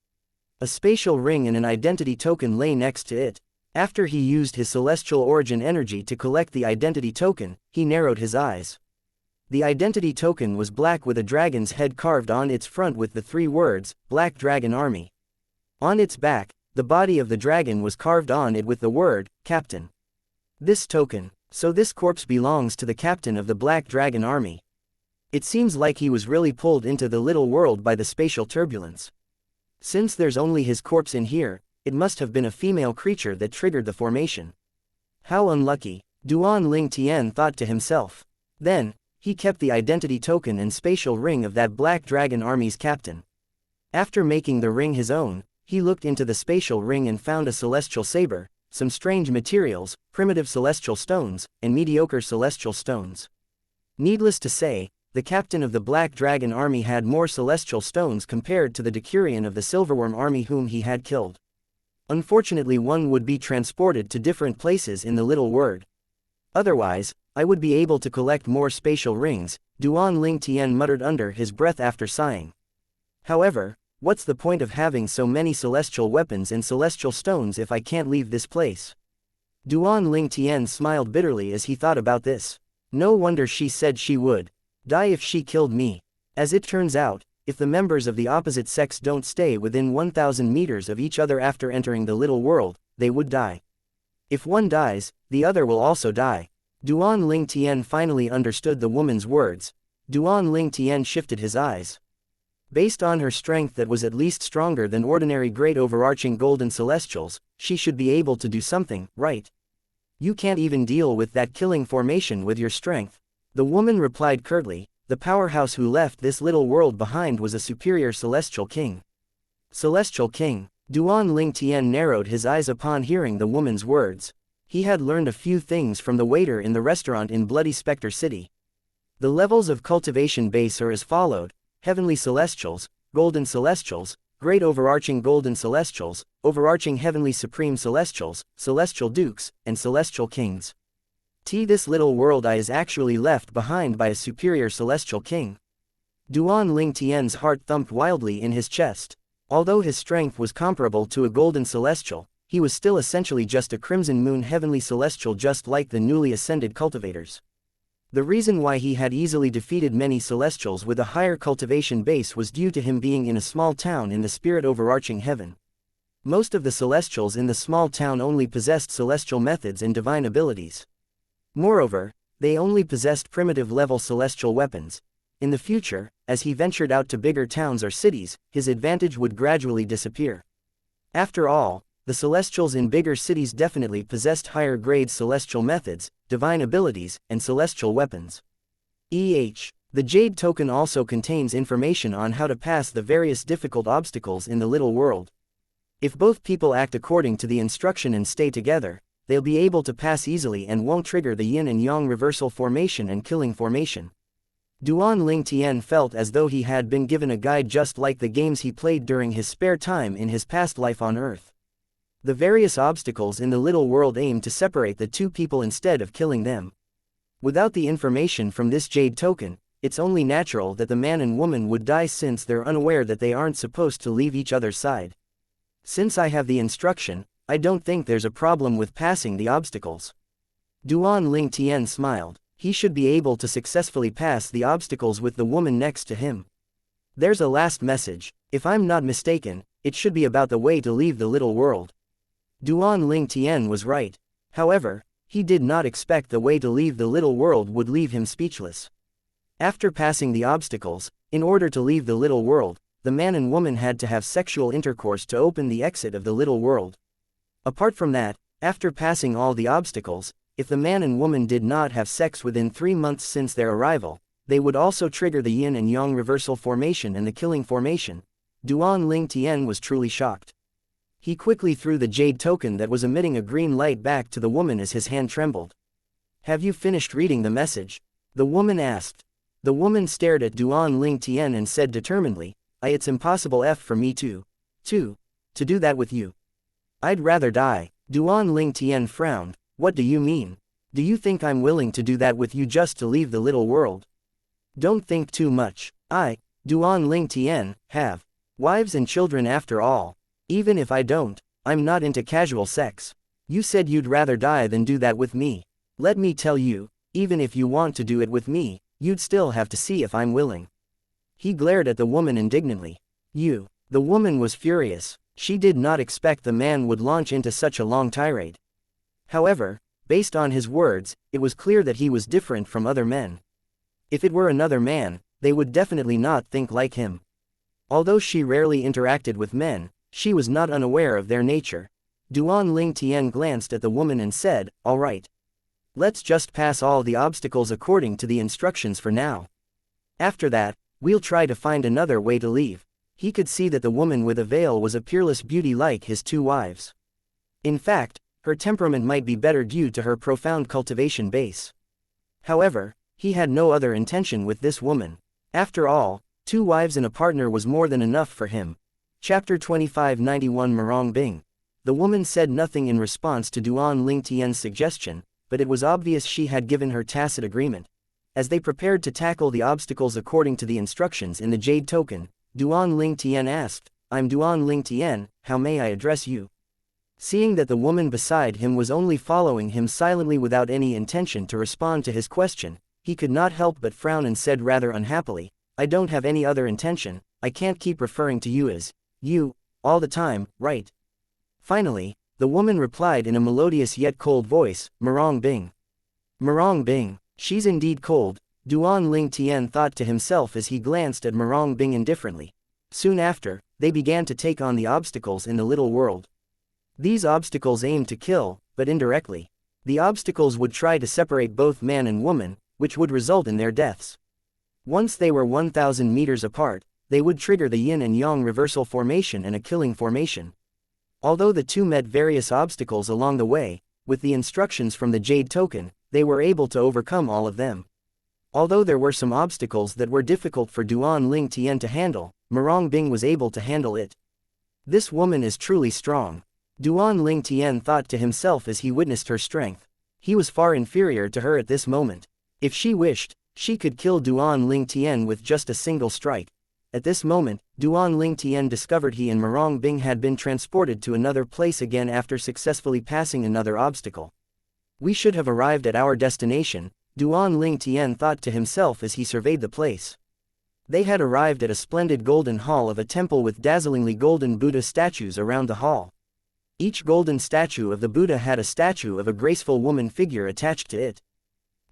A spatial ring and an identity token lay next to it. After he used his celestial origin energy to collect the identity token, he narrowed his eyes. The identity token was black with a dragon's head carved on its front with the 3 words, Black Dragon Army. On its back, the body of the dragon was carved on it with the word, Captain. This token. So this corpse belongs to the captain of the Black Dragon Army. It seems like he was really pulled into the little world by the spatial turbulence. Since there's only his corpse in here, it must have been a female creature that triggered the formation. How unlucky, Duan Ling Tian thought to himself. Then, he kept the identity token and spatial ring of that Black Dragon Army's captain. After making the ring his own, he looked into the spatial ring and found a celestial saber, some strange materials, primitive celestial stones, and mediocre celestial stones. Needless to say, the captain of the Black Dragon Army had more celestial stones compared to the Decurion of the Silverworm Army whom he had killed. Unfortunately, one would be transported to different places in the little world. Otherwise, I would be able to collect more spatial rings, Duan Ling Tian muttered under his breath after sighing. However, what's the point of having so many celestial weapons and celestial stones if I can't leave this place? Duan Ling Tian smiled bitterly as he thought about this. No wonder she said she would die if she killed me. As it turns out, if the members of the opposite sex don't stay within 1,000 meters of each other after entering the little world, they would die. If one dies, the other will also die. Duan Ling Tian finally understood the woman's words. Duan Ling Tian shifted his eyes. Based on her strength that was at least stronger than ordinary great overarching golden celestials, she should be able to do something, right? You can't even deal with that killing formation with your strength. The woman replied curtly. The powerhouse who left this little world behind was a superior celestial king. Celestial king. Duan Ling Tian narrowed his eyes upon hearing the woman's words. He had learned a few things from the waiter in the restaurant in Bloody Spectre City. The levels of cultivation base are as followed: heavenly celestials, golden celestials, great overarching golden celestials, overarching heavenly supreme celestials, celestial dukes, and celestial kings. This little world is actually left behind by a superior celestial king. Duan Ling Tian's heart thumped wildly in his chest. Although his strength was comparable to a golden celestial, he was still essentially just a crimson moon heavenly celestial, just like the newly ascended cultivators. The reason why he had easily defeated many celestials with a higher cultivation base was due to him being in a small town in the spirit overarching heaven. Most of the celestials in the small town only possessed celestial methods and divine abilities. Moreover, they only possessed primitive-level celestial weapons. In the future, as he ventured out to bigger towns or cities, his advantage would gradually disappear. After all, the celestials in bigger cities definitely possessed higher-grade celestial methods, divine abilities, and celestial weapons. The Jade token also contains information on how to pass the various difficult obstacles in the little world. If both people act according to the instruction and stay together, they'll be able to pass easily and won't trigger the yin and yang reversal formation and killing formation. Duan Ling Tian felt as though he had been given a guide, just like the games he played during his spare time in his past life on Earth. The various obstacles in the little world aim to separate the two people instead of killing them. Without the information from this Jade token, it's only natural that the man and woman would die, since they're unaware that they aren't supposed to leave each other's side. Since I have the instruction, I don't think there's a problem with passing the obstacles. Duan Ling Tian smiled. He should be able to successfully pass the obstacles with the woman next to him. There's a last message. If I'm not mistaken, it should be about the way to leave the little world. Duan Ling Tian was right. However, he did not expect the way to leave the little world would leave him speechless. After passing the obstacles, in order to leave the little world, the man and woman had to have sexual intercourse to open the exit of the little world. Apart from that, after passing all the obstacles, if the man and woman did not have sex within 3 months since their arrival, they would also trigger the yin and yang reversal formation and the killing formation. Duan Ling Tian was truly shocked. He quickly threw the Jade token that was emitting a green light back to the woman as his hand trembled. Have you finished reading the message? The woman asked. The woman stared at Duan Ling Tian and said determinedly, It's impossible for me to do that with you. I'd rather die. Duan Ling Tian frowned. What do you mean? Do you think I'm willing to do that with you just to leave the little world? Don't think too much. Duan Ling Tian, have wives and children after all. Even if I don't, I'm not into casual sex. You said you'd rather die than do that with me. Let me tell you, even if you want to do it with me, you'd still have to see if I'm willing. He glared at the woman indignantly. You. The woman was furious. She did not expect the man would launch into such a long tirade. However, based on his words, it was clear that he was different from other men. If it were another man, they would definitely not think like him. Although she rarely interacted with men, she was not unaware of their nature. Duan Lingtian glanced at the woman and said, "All right. Let's just pass all the obstacles according to the instructions for now. After that, we'll try to find another way to leave." He could see that the woman with a veil was a peerless beauty like his two wives. In fact, her temperament might be better due to her profound cultivation base. However, he had no other intention with this woman. After all, 2 wives and a partner was more than enough for him. Chapter 2591 Marong Bing. The woman said nothing in response to Duan Lingtian's suggestion, but it was obvious she had given her tacit agreement. As they prepared to tackle the obstacles according to the instructions in the Jade Token, Duan Lingtian asked, "I'm Duan Lingtian, how may I address you?" Seeing that the woman beside him was only following him silently without any intention to respond to his question, he could not help but frown and said rather unhappily, "I don't have any other intention. I can't keep referring to you as you all the time, right?" Finally, the woman replied in a melodious yet cold voice, "Marong Bing." "Marong Bing, she's indeed cold," Duan Lingtian thought to himself as he glanced at Marong Bing indifferently. Soon after, they began to take on the obstacles in the little world. These obstacles aimed to kill, but indirectly. The obstacles would try to separate both man and woman, which would result in their deaths. Once they were 1,000 meters apart, they would trigger the yin and yang reversal formation and a killing formation. Although the two met various obstacles along the way, with the instructions from the Jade Token, they were able to overcome all of them. Although there were some obstacles that were difficult for Duan Lingtian to handle, Marong Bing was able to handle it. This woman is truly strong. Duan Lingtian thought to himself as he witnessed her strength. He was far inferior to her at this moment. If she wished, she could kill Duan Lingtian with just a single strike. At this moment, Duan Lingtian discovered he and Marong Bing had been transported to another place again after successfully passing another obstacle. "We should have arrived at our destination," Duan Lingtian thought to himself as he surveyed the place. They had arrived at a splendid golden hall of a temple with dazzlingly golden Buddha statues around the hall. Each golden statue of the Buddha had a statue of a graceful woman figure attached to it.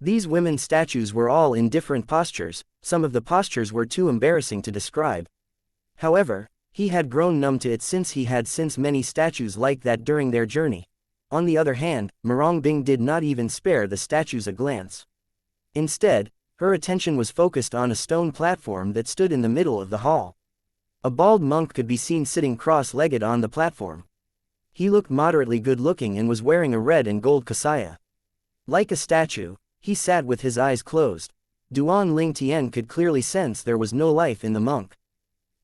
These women statues were all in different postures, some of the postures were too embarrassing to describe. However, he had grown numb to it since he had seen many statues like that during their journey. On the other hand, Marong Bing did not even spare the statues a glance. Instead, her attention was focused on a stone platform that stood in the middle of the hall. A bald monk could be seen sitting cross-legged on the platform. He looked moderately good-looking and was wearing a red and gold kasaya. Like a statue, he sat with his eyes closed. Duan Lingtian could clearly sense there was no life in the monk.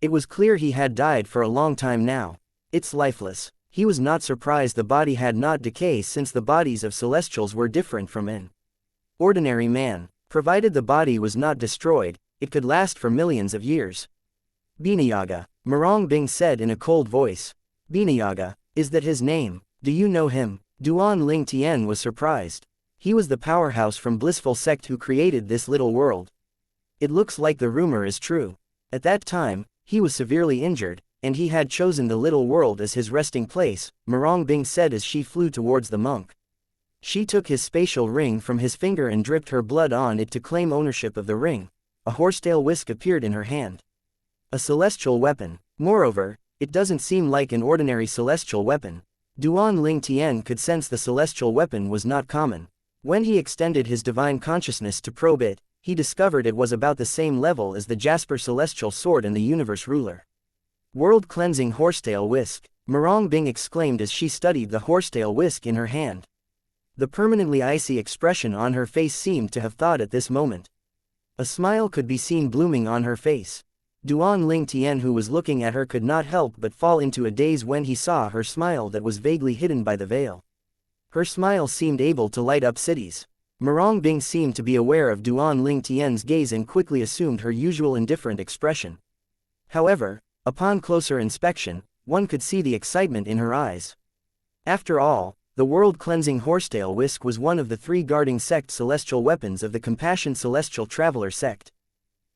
It was clear he had died for a long time now. It's lifeless. He was not surprised the body had not decayed since the bodies of celestials were different from an ordinary man. Provided the body was not destroyed, it could last for millions of years. "Binayaga," Marong Bing said in a cold voice. "Binayaga, is that his name? Do you know him?" Duan Lingtian was surprised. He was the powerhouse from Blissful Sect who created this little world. It looks like the rumor is true. At that time, he was severely injured, and he had chosen the little world as his resting place, Marong Bing said as she flew towards the monk. She took his spatial ring from his finger and dripped her blood on it to claim ownership of the ring. A horsetail whisk appeared in her hand. A celestial weapon. Moreover, it doesn't seem like an ordinary celestial weapon. Duan Lingtian could sense the celestial weapon was not common. When he extended his divine consciousness to probe it, he discovered it was about the same level as the Jasper celestial sword and the universe ruler. World-cleansing horsetail whisk, Marong Bing exclaimed as she studied the horsetail whisk in her hand. The permanently icy expression on her face seemed to have thawed at this moment. A smile could be seen blooming on her face. Duan Lingtian, who was looking at her, could not help but fall into a daze when he saw her smile that was vaguely hidden by the veil. Her smile seemed able to light up cities. Marong Bing seemed to be aware of Duan Lingtian's gaze and quickly assumed her usual indifferent expression. However, upon closer inspection, one could see the excitement in her eyes. After all, The world-cleansing horsetail whisk was one of the 3 guarding sect celestial weapons of the Compassion Celestial Traveler sect.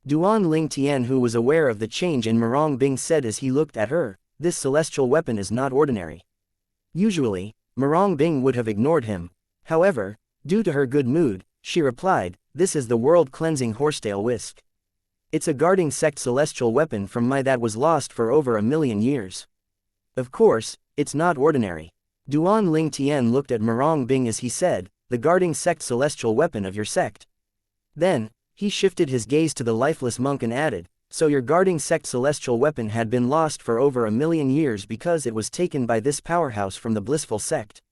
Duan Ling Tian, who was aware of the change in Marong Bing, said as he looked at her, "This celestial weapon is not ordinary." Usually, Marong Bing would have ignored him. However, due to her good mood, she replied, "This is the world-cleansing horsetail whisk. It's a guarding sect celestial weapon from my that was lost for over 1,000,000 years. Of course, it's not ordinary." Duan Ling Tian looked at Marong Bing as he said, "The guarding sect celestial weapon of your sect." Then, he shifted his gaze to the lifeless monk and added, "So your guarding sect celestial weapon had been lost for over 1,000,000 years because it was taken by this powerhouse from the blissful sect."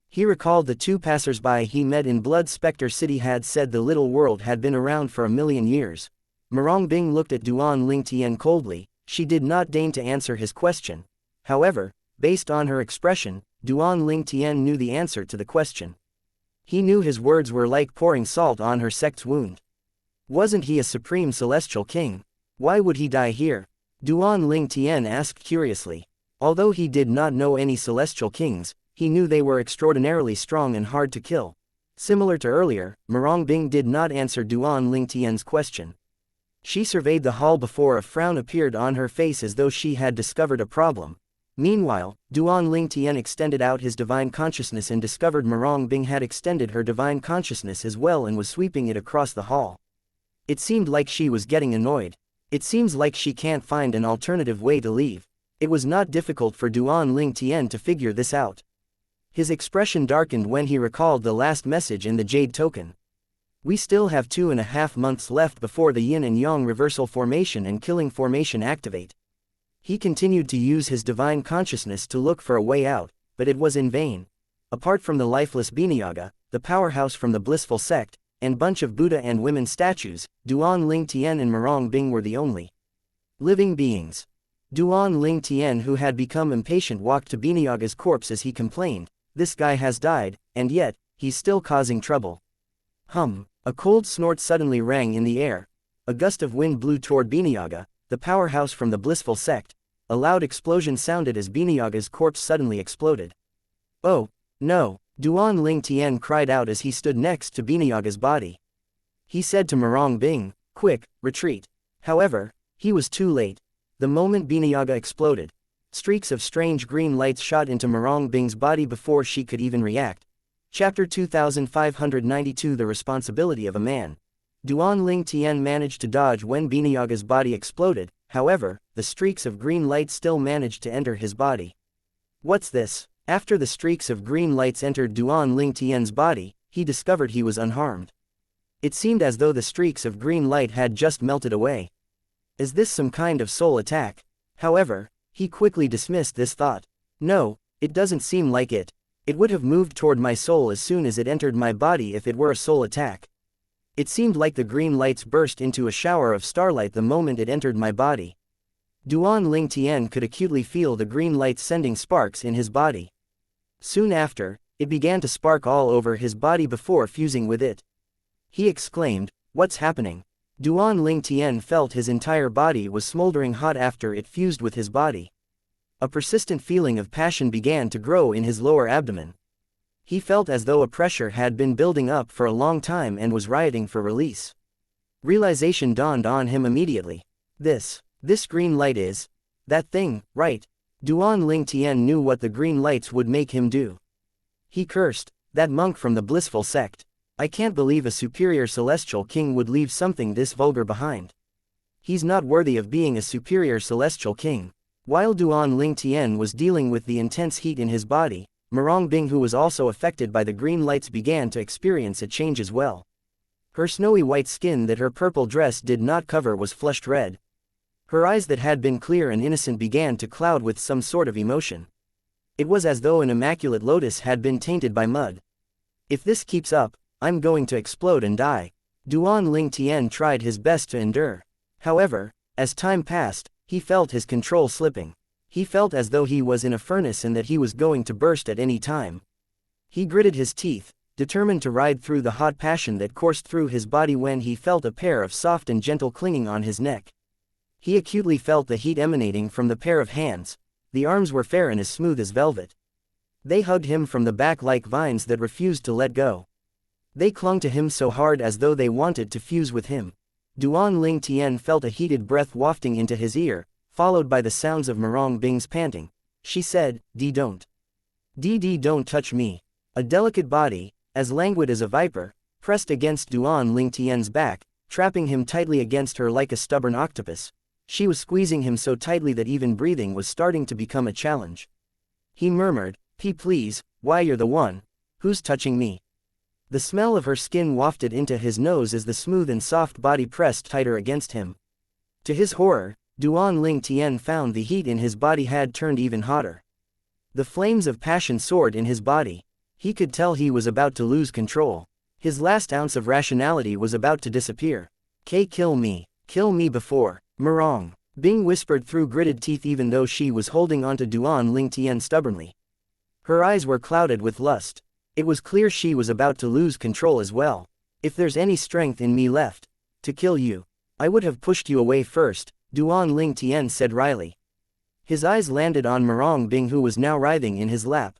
He recalled the 2 passers-by he met in Blood Spectre City had said the little world had been around for 1,000,000 years. Marong Bing looked at Duan Ling Tian coldly. She did not deign to answer his question. However, based on her expression, Duan Ling Tian knew the answer to the question. He knew his words were like pouring salt on her sect's wound. Wasn't he a supreme celestial king? Why would he die here? Duan Ling Tian asked curiously. Although he did not know any celestial kings, he knew they were extraordinarily strong and hard to kill. Similar to earlier, Marong Bing did not answer Duan Ling Tian's question. She surveyed the hall before a frown appeared on her face as though she had discovered a problem. Meanwhile, Duan Ling Tian extended out his divine consciousness and discovered Marong Bing had extended her divine consciousness as well and was sweeping it across the hall. It seemed like she was getting annoyed. It seems like she can't find an alternative way to leave. It was not difficult for Duan Ling Tian to figure this out. His expression darkened when he recalled the last message in the Jade token. "We still have 2.5 months left before the yin and yang reversal formation and killing formation activate." He continued to use his divine consciousness to look for a way out, but it was in vain. Apart from the lifeless Binayaga, the powerhouse from the blissful sect, and bunch of Buddha and women statues, Duan Ling Tian and Marong Bing were the only living beings. Duan Ling Tian, who had become impatient, walked to Binayaga's corpse as he complained, "This guy has died, and yet, he's still causing trouble." A cold snort suddenly rang in the air. A gust of wind blew toward Binayaga, the powerhouse from the blissful sect. A loud explosion sounded as Binayaga's corpse suddenly exploded. "Oh, no!" Duan Ling Tian cried out as he stood next to Binayaga's body. He said to Marong Bing, "Quick, retreat." However, he was too late. The moment Binayaga exploded, streaks of strange green lights shot into Marong Bing's body before she could even react. Chapter 2592, The Responsibility of a Man. Duan Ling Tian managed to dodge when Binayaga's body exploded. However, the streaks of green light still managed to enter his body. "What's this?" After the streaks of green lights entered Duan Ling Tian's body, he discovered he was unharmed. It seemed as though the streaks of green light had just melted away. Is this some kind of soul attack? However, he quickly dismissed this thought. "No, it doesn't seem like it. It would have moved toward my soul as soon as it entered my body if it were a soul attack. It seemed like the green lights burst into a shower of starlight the moment it entered my body." Duan Ling Tian could acutely feel the green lights sending sparks in his body. Soon after, it began to spark all over his body before fusing with it. He exclaimed, "What's happening?" Duan Ling Tian felt his entire body was smoldering hot after it fused with his body. A persistent feeling of passion began to grow in his lower abdomen. He felt as though a pressure had been building up for a long time and was rioting for release. Realization dawned on him immediately. This green light is that thing, right? Duan Ling Tian knew what the green lights would make him do. He cursed, "That monk from the blissful sect. I can't believe a superior celestial king would leave something this vulgar behind. He's not worthy of being a superior celestial king." While Duan Ling Tian was dealing with the intense heat in his body, Marong Bing, who was also affected by the green lights, began to experience a change as well. Her snowy white skin that her purple dress did not cover was flushed red. Her eyes that had been clear and innocent began to cloud with some sort of emotion. It was as though an immaculate lotus had been tainted by mud. "If this keeps up, I'm going to explode and die." Duan Ling Tian tried his best to endure. However, as time passed, he felt his control slipping. He felt as though he was in a furnace and that he was going to burst at any time. He gritted his teeth, determined to ride through the hot passion that coursed through his body when he felt a pair of soft and gentle clinging on his neck. He acutely felt the heat emanating from the pair of hands. The arms were fair and as smooth as velvet. They hugged him from the back like vines that refused to let go. They clung to him so hard as though they wanted to fuse with him. Duan Ling Tian felt a heated breath wafting into his ear, followed by the sounds of Murong Bing's panting. She said, don't. Don't touch me. A delicate body, as languid as a viper, pressed against Duan Ling Tian's back, trapping him tightly against her like a stubborn octopus. She was squeezing him so tightly that even breathing was starting to become a challenge. He murmured, please, why you're the one who's touching me. The smell of her skin wafted into his nose as the smooth and soft body pressed tighter against him. To his horror, Duan Ling Tian found the heat in his body had turned even hotter. The flames of passion soared in his body. He could tell he was about to lose control. His last ounce of rationality was about to disappear. Kill me before. Murong Bing whispered through gritted teeth even though she was holding onto Duan Ling Tian stubbornly. Her eyes were clouded with lust. It was clear she was about to lose control as well. If there's any strength in me left to kill you, I would have pushed you away first, Duan Ling Tian said wryly. His eyes landed on Murong Bing who was now writhing in his lap.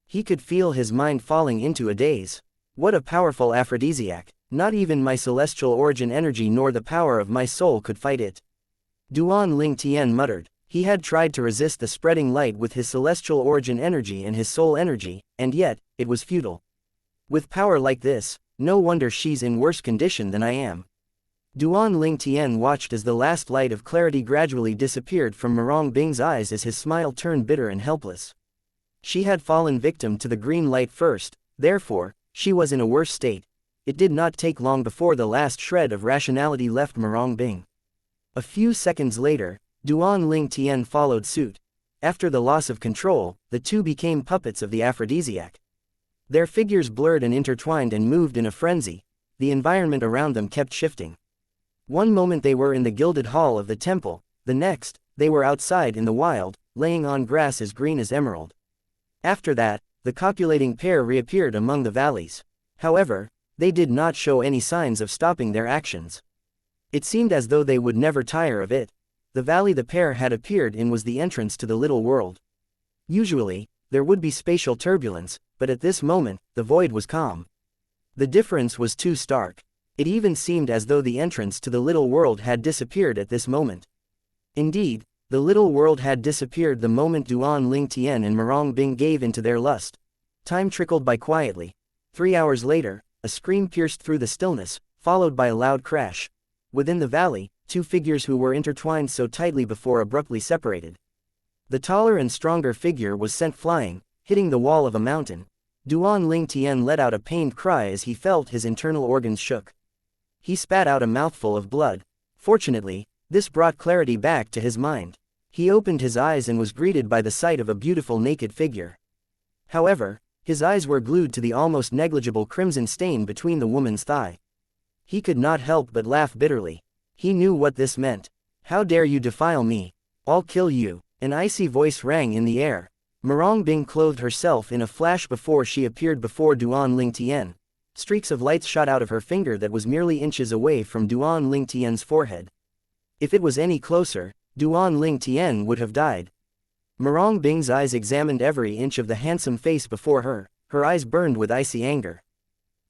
He could feel his mind falling into a daze. What a powerful aphrodisiac. Not even my celestial origin energy nor the power of my soul could fight it. Duan Ling Tian muttered. He had tried to resist the spreading light with his celestial origin energy and his soul energy, and yet, it was futile. With power like this, no wonder she's in worse condition than I am. Duan Ling Tian watched as the last light of clarity gradually disappeared from Murong Bing's eyes as his smile turned bitter and helpless. She had fallen victim to the green light first, therefore, she was in a worse state. It did not take long before the last shred of rationality left Murong Bing. A few seconds later, Duan Ling Tian followed suit. After the loss of control, the two became puppets of the aphrodisiac. Their figures blurred and intertwined and moved in a frenzy. The environment around them kept shifting. One moment they were in the gilded hall of the temple, the next, they were outside in the wild, laying on grass as green as emerald. After that, the copulating pair reappeared among the valleys. However, they did not show any signs of stopping their actions. It seemed as though they would never tire of it. The valley the pair had appeared in was the entrance to the little world. Usually, there would be spatial turbulence, but at this moment, the void was calm. The difference was too stark. It even seemed as though the entrance to the little world had disappeared at this moment. Indeed, the little world had disappeared the moment Duan Ling Tian and Murong Bing gave into their lust. Time trickled by quietly. 3 hours later, a scream pierced through the stillness, followed by a loud crash. Within the valley, two figures who were intertwined so tightly before abruptly separated. The taller and stronger figure was sent flying, hitting the wall of a mountain. Duan Ling Tian let out a pained cry as he felt his internal organs shook. He spat out a mouthful of blood. Fortunately, this brought clarity back to his mind. He opened his eyes and was greeted by the sight of a beautiful naked figure. However, his eyes were glued to the almost negligible crimson stain between the woman's thigh. He could not help but laugh bitterly. He knew what this meant. How dare you defile me? I'll kill you. An icy voice rang in the air. Murong Bing clothed herself in a flash before she appeared before Duan Ling Tian. Streaks of light shot out of her finger that was merely inches away from Duan Ling Tian's forehead. If it was any closer, Duan Ling Tian would have died. Murong Bing's eyes examined every inch of the handsome face before her. Her eyes burned with icy anger.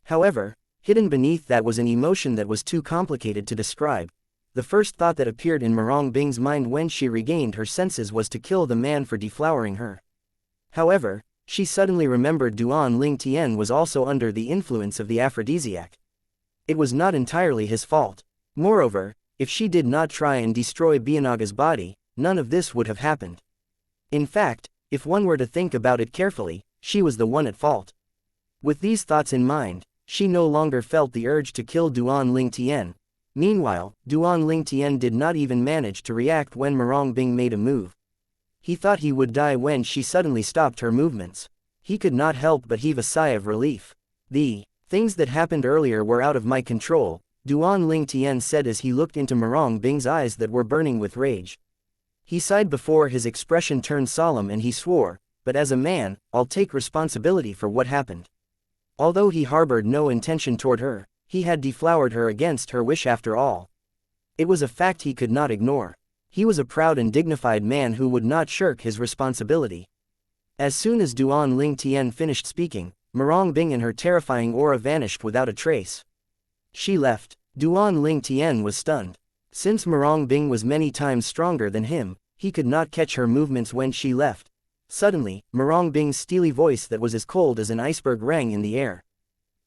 However, hidden beneath that was an emotion that was too complicated to describe. The first thought that appeared in Murong Bing's mind when she regained her senses was to kill the man for deflowering her. However, she suddenly remembered Duan Ling Tian was also under the influence of the aphrodisiac. It was not entirely his fault. Moreover, if she did not try and destroy Bianaga's body, none of this would have happened. In fact, if one were to think about it carefully, she was the one at fault. With these thoughts in mind, she no longer felt the urge to kill Duan Ling Tian. Meanwhile, Duan Ling Tian did not even manage to react when Murong Bing made a move. He thought he would die when she suddenly stopped her movements. He could not help but heave a sigh of relief. The things that happened earlier were out of my control, Duan Ling Tian said as he looked into Murong Bing's eyes that were burning with rage. He sighed before his expression turned solemn and he swore, but as a man, I'll take responsibility for what happened. Although he harbored no intention toward her, he had deflowered her against her wish after all. It was a fact he could not ignore. He was a proud and dignified man who would not shirk his responsibility. As soon as Duan Ling Tian finished speaking, Murong Bing and her terrifying aura vanished without a trace. She left. Duan Ling Tian was stunned. Since Murong Bing was many times stronger than him, he could not catch her movements when she left. Suddenly, Murong Bing's steely voice that was as cold as an iceberg rang in the air.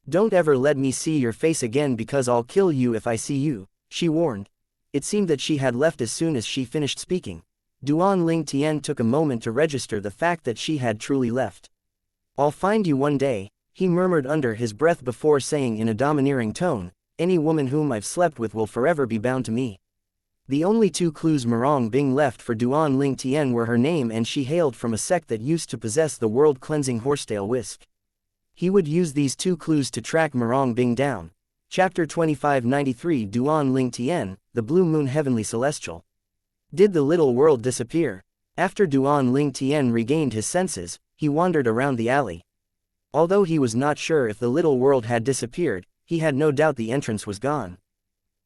"Don't ever let me see your face again because I'll kill you if I see you," she warned. It seemed that she had left as soon as she finished speaking. Duan Ling Tian took a moment to register the fact that she had truly left. "I'll find you one day," he murmured under his breath before saying in a domineering tone, "any woman whom I've slept with will forever be bound to me." The only two clues Murong Bing left for Duan Ling Tian were her name and she hailed from a sect that used to possess the world-cleansing horsetail whisk. He would use these two clues to track Murong Bing down. Chapter 2593 Duan Ling Tian, the Blue Moon Heavenly Celestial. Did the little world disappear? After Duan Ling Tian regained his senses, he wandered around the alley. Although he was not sure if the little world had disappeared, he had no doubt the entrance was gone.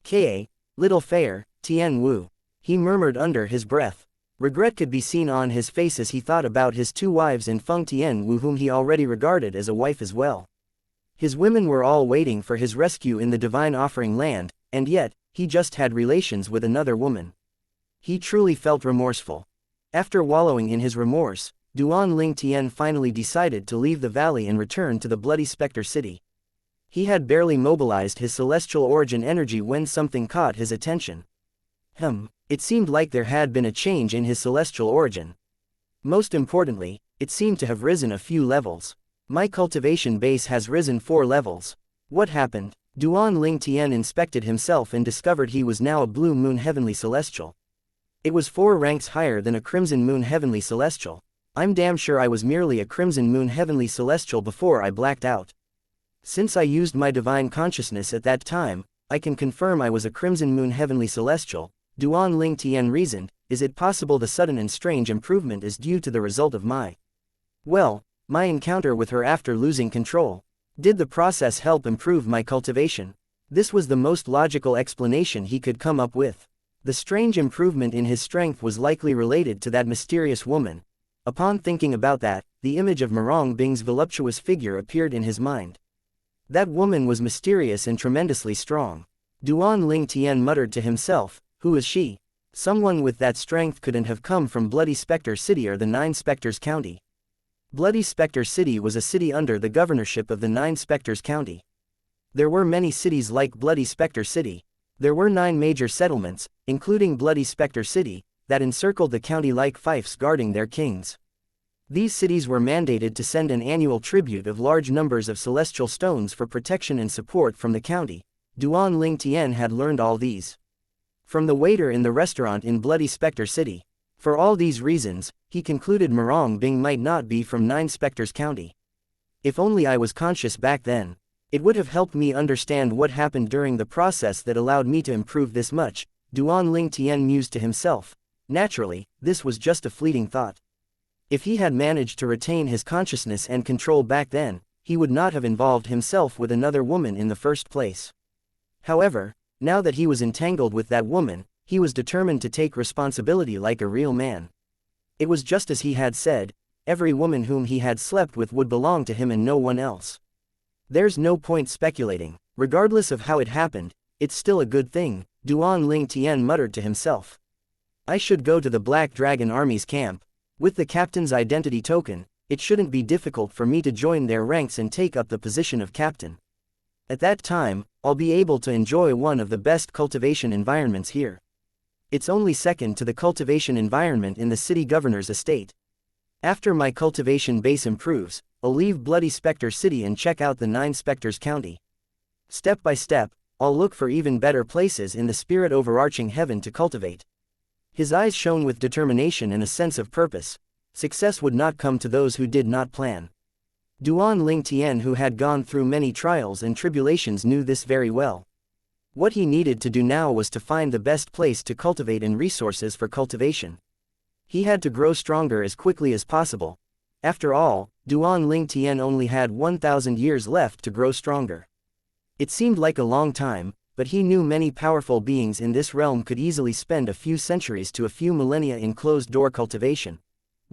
"Ka, little fair, Tian Wu," he murmured under his breath. Regret could be seen on his face as he thought about his two wives and Feng Tian Wu whom he already regarded as a wife as well. His women were all waiting for his rescue in the divine offering land, and yet, he just had relations with another woman. He truly felt remorseful. After wallowing in his remorse, Duan Ling Tian finally decided to leave the valley and return to the bloody specter city. He had barely mobilized his celestial origin energy when something caught his attention. It seemed like there had been a change in his celestial origin. Most importantly, it seemed to have risen a few levels. "My cultivation base has risen 4 levels. What happened?" Duan Ling Tian inspected himself and discovered he was now a Blue Moon Heavenly Celestial. It was 4 ranks higher than a Crimson Moon Heavenly Celestial. "I'm damn sure I was merely a Crimson Moon Heavenly Celestial before I blacked out. Since I used my divine consciousness at that time, I can confirm I was a Crimson Moon Heavenly Celestial," Duan Ling Tian reasoned. "Is it possible the sudden and strange improvement is due to the result of my encounter with her after losing control? Did the process help improve my cultivation?" This was the most logical explanation he could come up with. The strange improvement in his strength was likely related to that mysterious woman. Upon thinking about that, the image of Murong Bing's voluptuous figure appeared in his mind. That woman was mysterious and tremendously strong. Duan Ling Tian muttered to himself, "Who is she? Someone with that strength couldn't have come from Bloody Spectre City or the Nine Spectres County." Bloody Spectre City was a city under the governorship of the Nine Spectres County. There were many cities like Bloody Spectre City. There were 9 major settlements, including Bloody Spectre City, that encircled the county like fiefs guarding their kings. These cities were mandated to send an annual tribute of large numbers of celestial stones for protection and support from the county. Duan Ling Tian had learned all these from the waiter in the restaurant in Bloody Spectre City. For all these reasons, he concluded Murong Bing might not be from Nine Spectres County. "If only I was conscious back then. It would have helped me understand what happened during the process that allowed me to improve this much," Duan Ling Tian mused to himself. Naturally, this was just a fleeting thought. If he had managed to retain his consciousness and control back then, he would not have involved himself with another woman in the first place. However, now that he was entangled with that woman, he was determined to take responsibility like a real man. It was just as he had said, every woman whom he had slept with would belong to him and no one else. There's no point speculating. Regardless of how it happened, it's still a good thing, Duan Ling Tian muttered to himself. "I should go to the Black Dragon Army's camp. With the captain's identity token, it shouldn't be difficult for me to join their ranks and take up the position of captain. At that time, I'll be able to enjoy one of the best cultivation environments here. It's only second to the cultivation environment in the city governor's estate. After my cultivation base improves, I'll leave Bloody Spectre City and check out the Nine Spectres County. Step by step, I'll look for even better places in the spirit overarching heaven to cultivate." His eyes shone with determination and a sense of purpose. Success would not come to those who did not plan. Duan Ling Tian, who had gone through many trials and tribulations, knew this very well. What he needed to do now was to find the best place to cultivate and resources for cultivation. He had to grow stronger as quickly as possible. After all, Duan Ling Tian only had 1,000 years left to grow stronger. It seemed like a long time, but he knew many powerful beings in this realm could easily spend a few centuries to a few millennia in closed-door cultivation.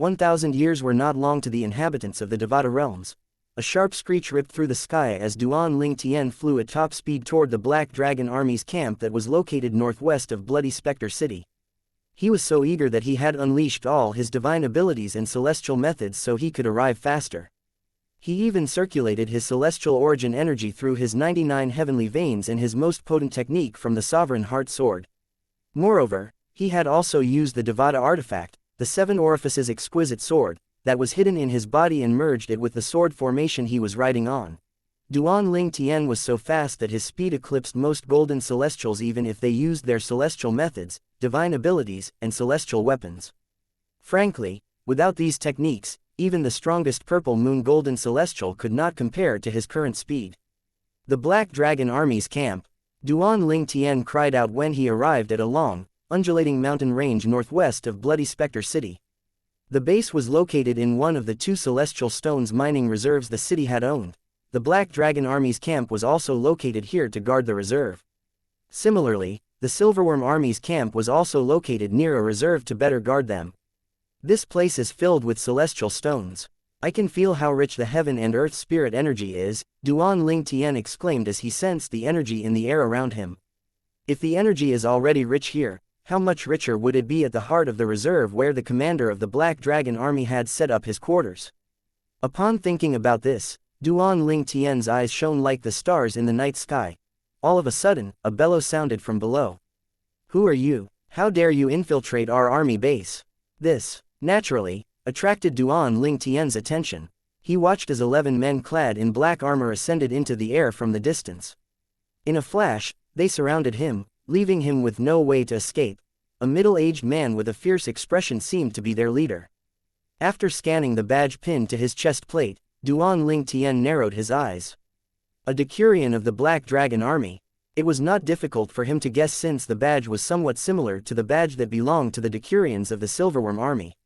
1,000 years were not long to the inhabitants of the Devata realms. A sharp screech ripped through the sky as Duan Ling Tian flew at top speed toward the Black Dragon Army's camp that was located northwest of Bloody Spectre City. He was so eager that he had unleashed all his divine abilities and celestial methods so he could arrive faster. He even circulated his celestial origin energy through his 99 heavenly veins and his most potent technique from the Sovereign Heart Sword. Moreover, he had also used the Devata artifact, the Seven Orifices exquisite sword, that was hidden in his body and merged it with the sword formation he was riding on. Duan Ling Tian was so fast that his speed eclipsed most golden celestials even if they used their celestial methods, divine abilities, and celestial weapons. Frankly, without these techniques, even the strongest purple moon golden celestial could not compare to his current speed. The Black Dragon Army's camp, Duan Ling Tian cried out when he arrived at a long, undulating mountain range northwest of Bloody Spectre City. The base was located in one of the two celestial stones mining reserves the city had owned. The Black Dragon Army's camp was also located here to guard the reserve. Similarly, the Silverworm Army's camp was also located near a reserve to better guard them. This place is filled with celestial stones. I can feel how rich the heaven and earth spirit energy is, Duan Ling Tian exclaimed as he sensed the energy in the air around him. If the energy is already rich here, how much richer would it be at the heart of the reserve where the commander of the Black Dragon Army had set up his quarters? Upon thinking about this, Duan Ling Tian's eyes shone like the stars in the night sky. All of a sudden, a bellow sounded from below. "Who are you? How dare you infiltrate our army base?" This, naturally, attracted Duan Ling Tian's attention. He watched as 11 men clad in black armor ascended into the air from the distance. In a flash, they surrounded him, leaving him with no way to escape. A middle-aged man with a fierce expression seemed to be their leader. After scanning the badge pinned to his chest plate, Duan Ling Tian narrowed his eyes. A decurion of the Black Dragon Army. It was not difficult for him to guess since the badge was somewhat similar to the badge that belonged to the decurions of the Silverworm Army.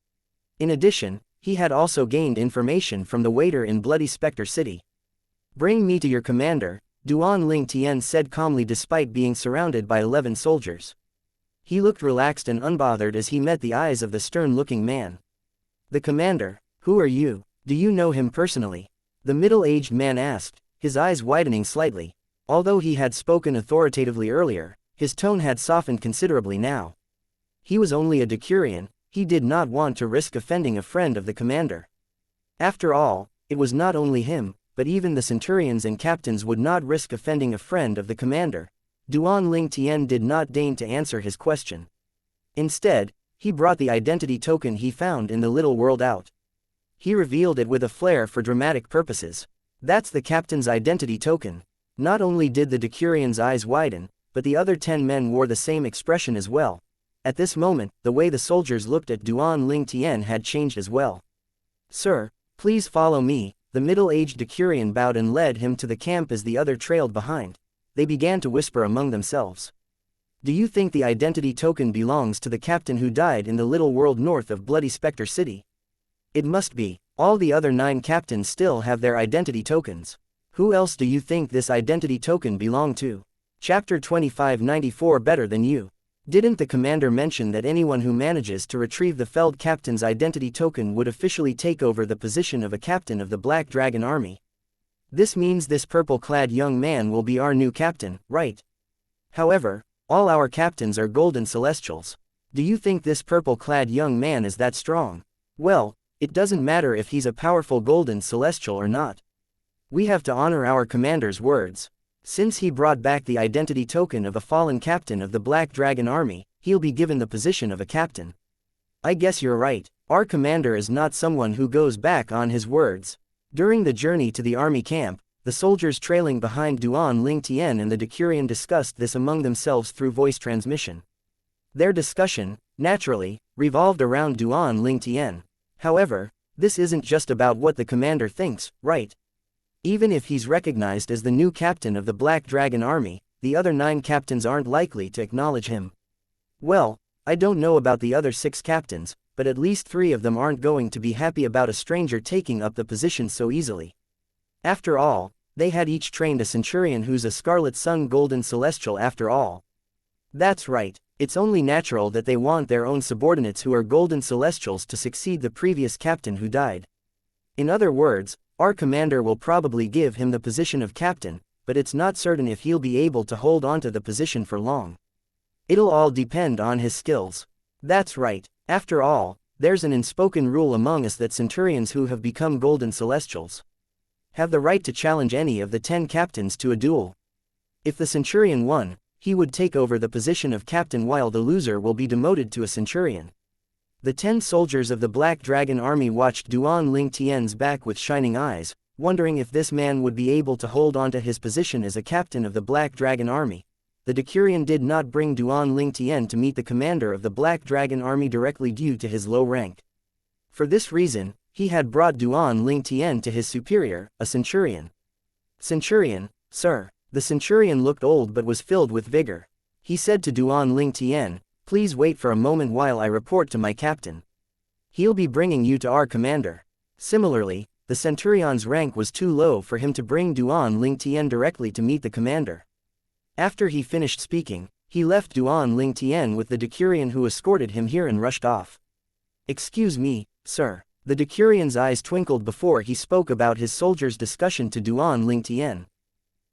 In addition, he had also gained information from the waiter in Bloody Spectre City. "Bring me to your commander," Duan Ling Tian said calmly despite being surrounded by 11 soldiers. He looked relaxed and unbothered as he met the eyes of the stern-looking man. "The commander, who are you? Do you know him personally?" the middle-aged man asked, his eyes widening slightly. Although he had spoken authoritatively earlier, his tone had softened considerably now. He was only a decurion, he did not want to risk offending a friend of the commander. After all, it was not only him, but even the centurions and captains would not risk offending a friend of the commander. Duan Ling Tian did not deign to answer his question. Instead, he brought the identity token he found in the little world out. He revealed it with a flair for dramatic purposes. "That's the captain's identity token." Not only did the decurion's eyes widen, but the other 10 men wore the same expression as well. At this moment, the way the soldiers looked at Duan Ling Tian had changed as well. "Sir, please follow me." The middle-aged decurion bowed and led him to the camp as the other trailed behind. They began to whisper among themselves. "Do you think the identity token belongs to the captain who died in the little world north of Bloody Spectre City?" "It must be. All the other 9 captains still have their identity tokens. Who else do you think this identity token belonged to?" Chapter 2594 Better Than You. Didn't the commander mention that anyone who manages to retrieve the felled captain's identity token would officially take over the position of a captain of the Black Dragon Army? This means this purple-clad young man will be our new captain, right? However, all our captains are golden celestials. Do you think this purple-clad young man is that strong? Well, it doesn't matter if he's a powerful golden celestial or not. We have to honor our commander's words. Since he brought back the identity token of a fallen captain of the Black Dragon Army, he'll be given the position of a captain. I guess you're right. Our commander is not someone who goes back on his words. During the journey to the army camp, the soldiers trailing behind Duan Ling Tian and the decurion discussed this among themselves through voice transmission. Their discussion, naturally, revolved around Duan Ling Tian. However, this isn't just about what the commander thinks, right? Even if he's recognized as the new captain of the Black Dragon Army, the other 9 captains aren't likely to acknowledge him. Well, I don't know about the other 6 captains, but at least 3 of them aren't going to be happy about a stranger taking up the position so easily. After all, they had each trained a centurion who's a Scarlet Sun Golden Celestial after all. That's right, It's only natural that they want their own subordinates who are golden celestials to succeed the previous captain who died. In other words, our commander will probably give him the position of captain, but it's not certain if he'll be able to hold onto the position for long. It'll all depend on his skills. That's right. After all, there's an unspoken rule among us that centurions who have become golden celestials have the right to challenge any of the 10 captains to a duel. If the centurion won, he would take over the position of captain while the loser will be demoted to a centurion. The 10 soldiers of the Black Dragon army watched Duan Ling Tian's back with shining eyes, wondering if this man would be able to hold on to his position as a captain of the Black Dragon army. The decurion did not bring Duan Ling Tian to meet the commander of the Black Dragon army directly due to his low rank. For this reason, he had brought Duan Ling Tian to his superior, a centurion. Centurion, sir. The centurion looked old but was filled with vigor. He said to Duan Ling Tian, "Please wait for a moment while I report to my captain. He'll be bringing you to our commander." Similarly, the centurion's rank was too low for him to bring Duan Ling Tian directly to meet the commander. After he finished speaking, he left Duan Ling Tian with the decurion who escorted him here and rushed off. "Excuse me, sir." The decurion's eyes twinkled before he spoke about his soldiers' discussion to Duan Ling Tian.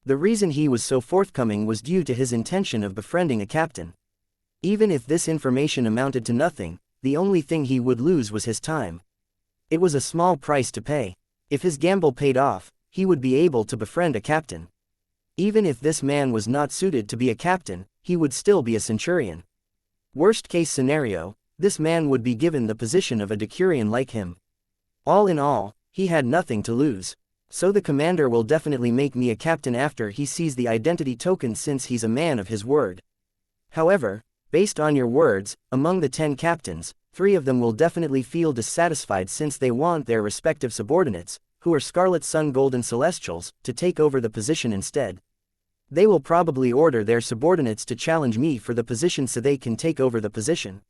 The reason he was so forthcoming was due to his intention of befriending a captain. Even if this information amounted to nothing, the only thing he would lose was his time. It was a small price to pay. If his gamble paid off, he would be able to befriend a captain. Even if this man was not suited to be a captain, he would still be a centurion. Worst-case scenario, this man would be given the position of a decurion like him. All in all, he had nothing to lose. So the commander will definitely make me a captain after he sees the identity token since he's a man of his word. However, based on your words, among the 10 captains, 3 of them will definitely feel dissatisfied since they want their respective subordinates, who are Scarlet Sun Golden Celestials, to take over the position instead. They will probably order their subordinates to challenge me for the position so they can take over the position.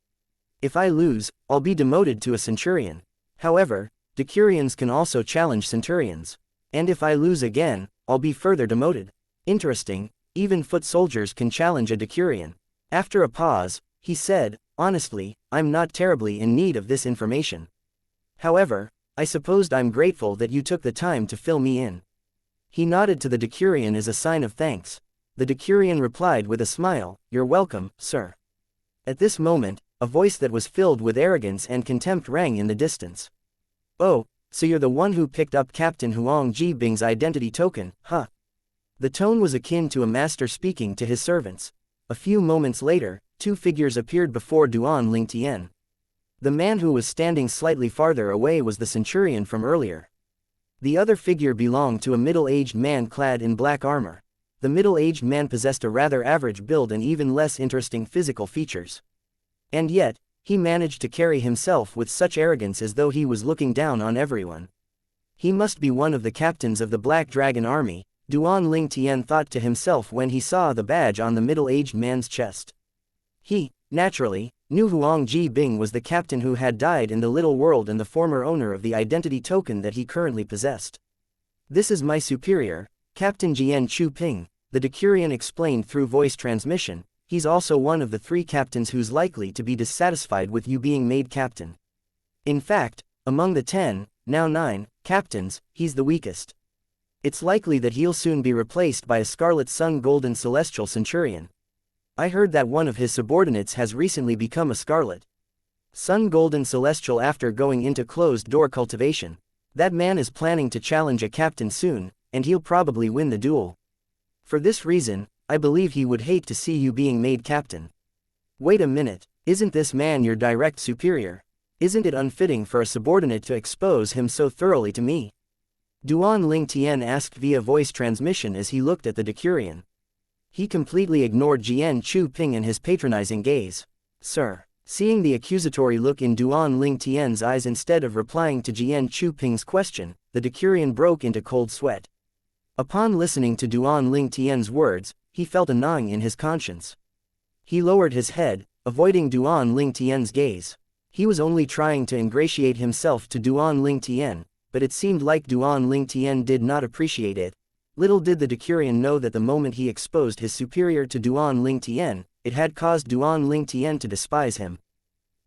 If I lose, I'll be demoted to a centurion. However, decurions can also challenge centurions. And if I lose again, I'll be further demoted. Interesting, even foot soldiers can challenge a decurion. After a pause, he said, "Honestly, I'm not terribly in need of this information. However, I supposed I'm grateful that you took the time to fill me in." He nodded to the decurion as a sign of thanks. The decurion replied with a smile, "You're welcome, sir." At this moment, a voice that was filled with arrogance and contempt rang in the distance. "Oh, so you're the one who picked up Captain Huang Jibing's identity token, huh?" The tone was akin to a master speaking to his servants. A few moments later, 2 figures appeared before Duan Ling Tian. The man who was standing slightly farther away was the centurion from earlier. The other figure belonged to a middle-aged man clad in black armor. The middle-aged man possessed a rather average build and even less interesting physical features. And yet, he managed to carry himself with such arrogance as though he was looking down on everyone. He must be one of the captains of the Black Dragon army, Duan Ling Tian thought to himself when he saw the badge on the middle-aged man's chest. He, naturally, knew Huang Jibing was the captain who had died in the little world and the former owner of the identity token that he currently possessed. "This is my superior, Captain Jian Chu Ping," the decurion explained through voice transmission. "He's also one of the 3 captains who's likely to be dissatisfied with you being made captain. In fact, among the 10, now 9, captains, he's the weakest. It's likely that he'll soon be replaced by a Scarlet Sun Golden Celestial Centurion. I heard that one of his subordinates has recently become a Scarlet Sun Golden Celestial after going into closed-door cultivation. That man is planning to challenge a captain soon, and he'll probably win the duel. For this reason, I believe he would hate to see you being made captain." "Wait a minute, isn't this man your direct superior? Isn't it unfitting for a subordinate to expose him so thoroughly to me?" Duan Ling Tian asked via voice transmission as he looked at the decurion. He completely ignored Jian Chu Ping and his patronizing gaze. "Sir." Seeing the accusatory look in Duan Ling Tian's eyes instead of replying to Jian Chu Ping's question, the decurion broke into cold sweat. Upon listening to Duan Ling Tian's words, he felt a gnawing in his conscience. He lowered his head, avoiding Duan Ling Tian's gaze. He was only trying to ingratiate himself to Duan Ling Tian, but it seemed like Duan Ling Tian did not appreciate it. Little did the decurion know that the moment he exposed his superior to Duan Ling Tian, it had caused Duan Lingtian to despise him.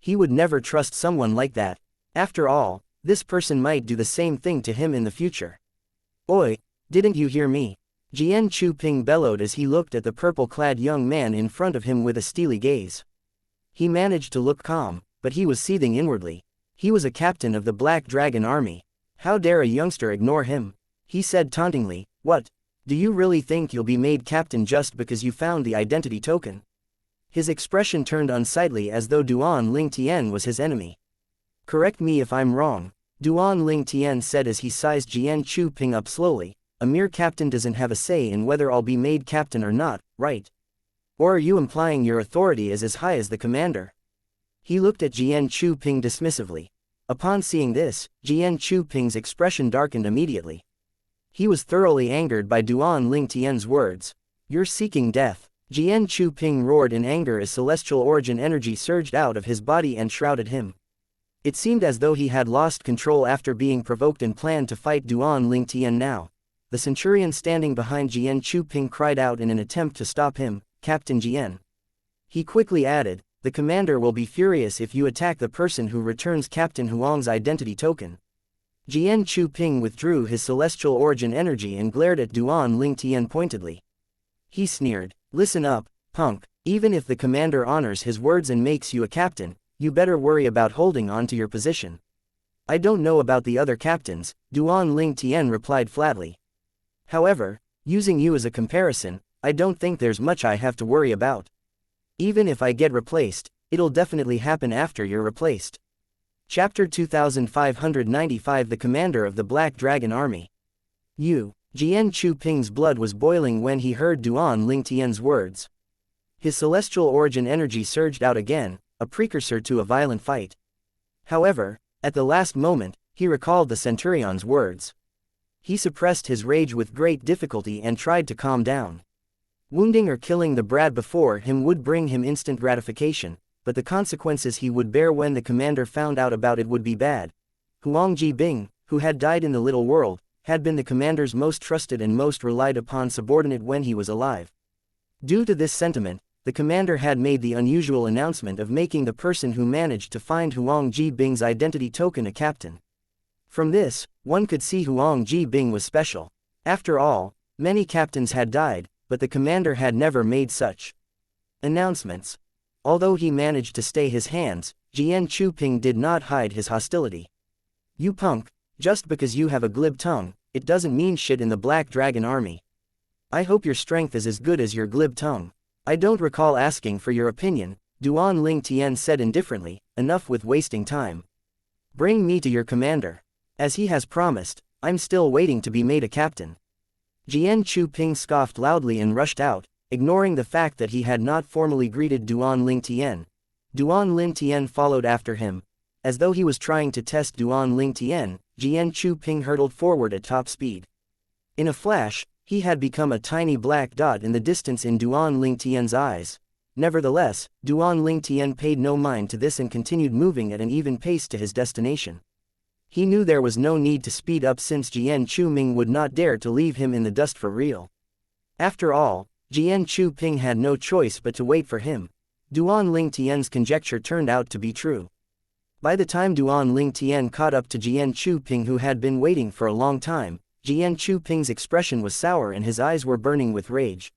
He would never trust someone like that. After all, this person might do the same thing to him in the future. Oi, didn't you hear me? Jian Chu-ping bellowed as he looked at the purple-clad young man in front of him with a steely gaze. He managed to look calm, but he was seething inwardly. He was a captain of the Black Dragon Army. How dare a youngster ignore him? He said tauntingly, "What? Do you really think you'll be made captain just because you found the identity token?" His expression turned unsightly as though Duan Lingtian was his enemy. "Correct me if I'm wrong," Duan Lingtian said as he sized Jian Chu-ping up slowly. "A mere captain doesn't have a say in whether I'll be made captain or not, right? Or are you implying your authority is as high as the commander?" He looked at Jian Chu-ping dismissively. Upon seeing this, Jian Chu-ping's expression darkened immediately. He was thoroughly angered by Duan Lingtian's words. "You're seeking death." Jian Chu-ping roared in anger as celestial origin energy surged out of his body and shrouded him. It seemed as though he had lost control after being provoked and planned to fight Duan Lingtian now. The centurion standing behind Jian Chu-ping cried out in an attempt to stop him, "Captain Jian." He quickly added, "The commander will be furious if you attack the person who returns Captain Huang's identity token." Jian Chu-ping withdrew his celestial origin energy and glared at Duan Lingtian pointedly. He sneered, "Listen up, punk, even if the commander honors his words and makes you a captain, you better worry about holding on to your position." "I don't know about the other captains," Duan Lingtian replied flatly. "However, using you as a comparison, I don't think there's much I have to worry about. Even if I get replaced, it'll definitely happen after you're replaced." Chapter 2595 The Commander of the Black Dragon Army. Jian Chu-ping's blood was boiling when he heard Duan Lingtian's words. His celestial origin energy surged out again, a precursor to a violent fight. However, at the last moment, he recalled the centurion's words. He suppressed his rage with great difficulty and tried to calm down. Wounding or killing the brat before him would bring him instant gratification, but the consequences he would bear when the commander found out about it would be bad. Huang Jibing, who had died in the little world, had been the commander's most trusted and most relied upon subordinate when he was alive. Due to this sentiment, the commander had made the unusual announcement of making the person who managed to find Huang Jibing's identity token a captain. From this, one could see Huang Jibing was special. After all, many captains had died, but the commander had never made such announcements. Although he managed to stay his hands, Jian Chu-ping did not hide his hostility. "You punk, just because you have a glib tongue, it doesn't mean shit in the Black Dragon Army. I hope your strength is as good as your glib tongue." "I don't recall asking for your opinion," Duan Lingtian said indifferently. "Enough with wasting time. Bring me to your commander. As he has promised, I'm still waiting to be made a captain." Jian Chu-ping scoffed loudly and rushed out, ignoring the fact that he had not formally greeted Duan Lingtian. Duan Lingtian followed after him. As though he was trying to test Duan Lingtian, Jian Chu-ping hurtled forward at top speed. In a flash, he had become a tiny black dot in the distance in Duan Lingtian's eyes. Nevertheless, Duan Lingtian paid no mind to this and continued moving at an even pace to his destination. He knew there was no need to speed up since Jian Chu-ming would not dare to leave him in the dust for real. After all, Jian Chu-ping had no choice but to wait for him. Duan Lingtian's conjecture turned out to be true. By the time Duan Lingtian caught up to Jian Chu-ping, who had been waiting for a long time, Jian Chu-ping's expression was sour and his eyes were burning with rage.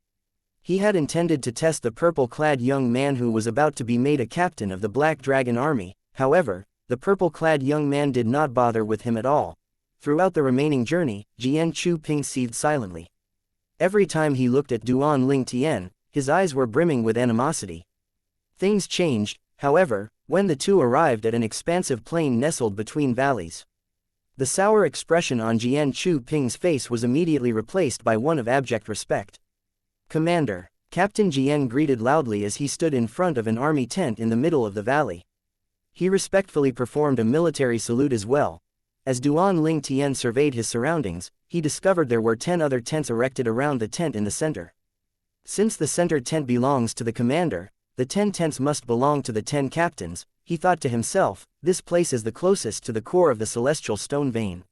He had intended to test the purple-clad young man who was about to be made a captain of the Black Dragon Army. However, the purple-clad young man did not bother with him at all. Throughout the remaining journey, Jian Chu-ping seethed silently. Every time he looked at Duan Lingtian, his eyes were brimming with animosity. Things changed, however, when the two arrived at an expansive plain nestled between valleys. The sour expression on Jian Chu-ping's face was immediately replaced by one of abject respect. "Commander," Captain Jian greeted loudly as he stood in front of an army tent in the middle of the valley. He respectfully performed a military salute as well. As Duan Lingtian surveyed his surroundings, he discovered there were 10 other tents erected around the tent in the center. Since the center tent belongs to the commander, the 10 tents must belong to the 10 captains, he thought to himself. This place is the closest to the core of the celestial stone vein.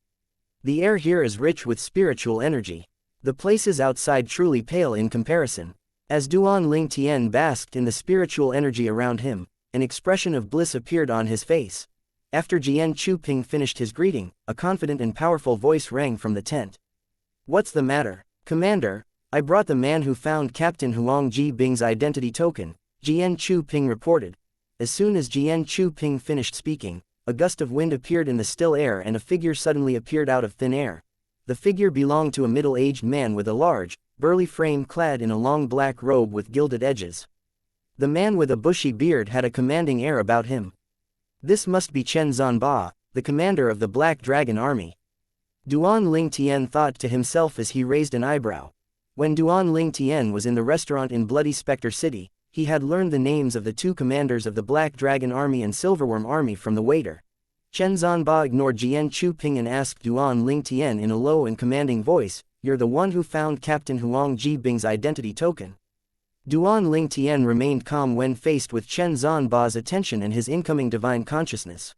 The air here is rich with spiritual energy. The places outside truly pale in comparison. As Duan Ling Tian basked in the spiritual energy around him, an expression of bliss appeared on his face. After Jian Chu-ping finished his greeting, a confident and powerful voice rang from the tent. "What's the matter, Commander? I brought the man who found Captain Huang Ji Bing's identity token," Jian Chu-ping reported. As soon as Jian Chu-ping finished speaking, a gust of wind appeared in the still air and a figure suddenly appeared out of thin air. The figure belonged to a middle-aged man with a large, burly frame clad in a long black robe with gilded edges. The man with a bushy beard had a commanding air about him. This must be Chen Zhanba, the commander of the Black Dragon Army. Duan Ling Tian thought to himself as he raised an eyebrow. When Duan Ling Tian was in the restaurant in Bloody Spectre City, he had learned the names of the two commanders of the Black Dragon Army and Silverworm Army from the waiter. Chen Zhanba ignored Jian Chu-ping and asked Duan Ling Tian in a low and commanding voice, "You're the one who found Captain Huang Ji Bing's identity token?" Duan Ling Tian remained calm when faced with Chen Zhanba's attention and his incoming divine consciousness.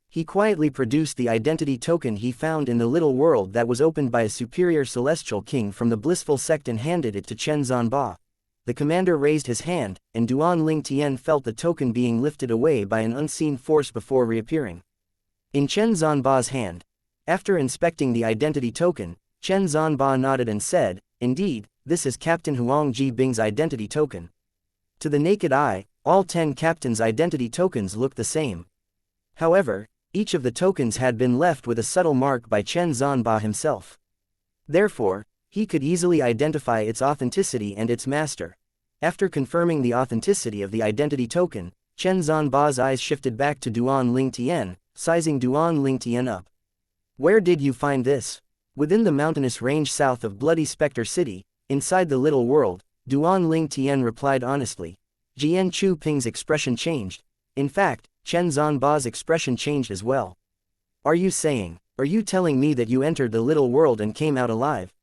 He quietly produced the identity token he found in the little world that was opened by a superior celestial king from the blissful sect and handed it to Chen Zhanba. The commander raised his hand, and Duan Ling Tian felt the token being lifted away by an unseen force before reappearing in Chen Zhanba's hand. After inspecting the identity token, Chen Zhanba nodded and said, "Indeed, this is Captain Huang Ji Bing's identity token." To the naked eye, all 10 captains' identity tokens looked the same. However, each of the tokens had been left with a subtle mark by Chen Zhanba himself. Therefore, he could easily identify its authenticity and its master. After confirming the authenticity of the identity token, Chen Zhanba's eyes shifted back to Duan Ling Tian, sizing Duan Ling Tian up. "Where did you find this?" "Within the mountainous range south of Bloody Spectre City, inside the little world," Duan Ling Tian replied honestly. Jian Chu-ping's expression changed. In fact, Chen Zhanba's expression changed as well. Are you telling me that you entered the little world and came out alive?"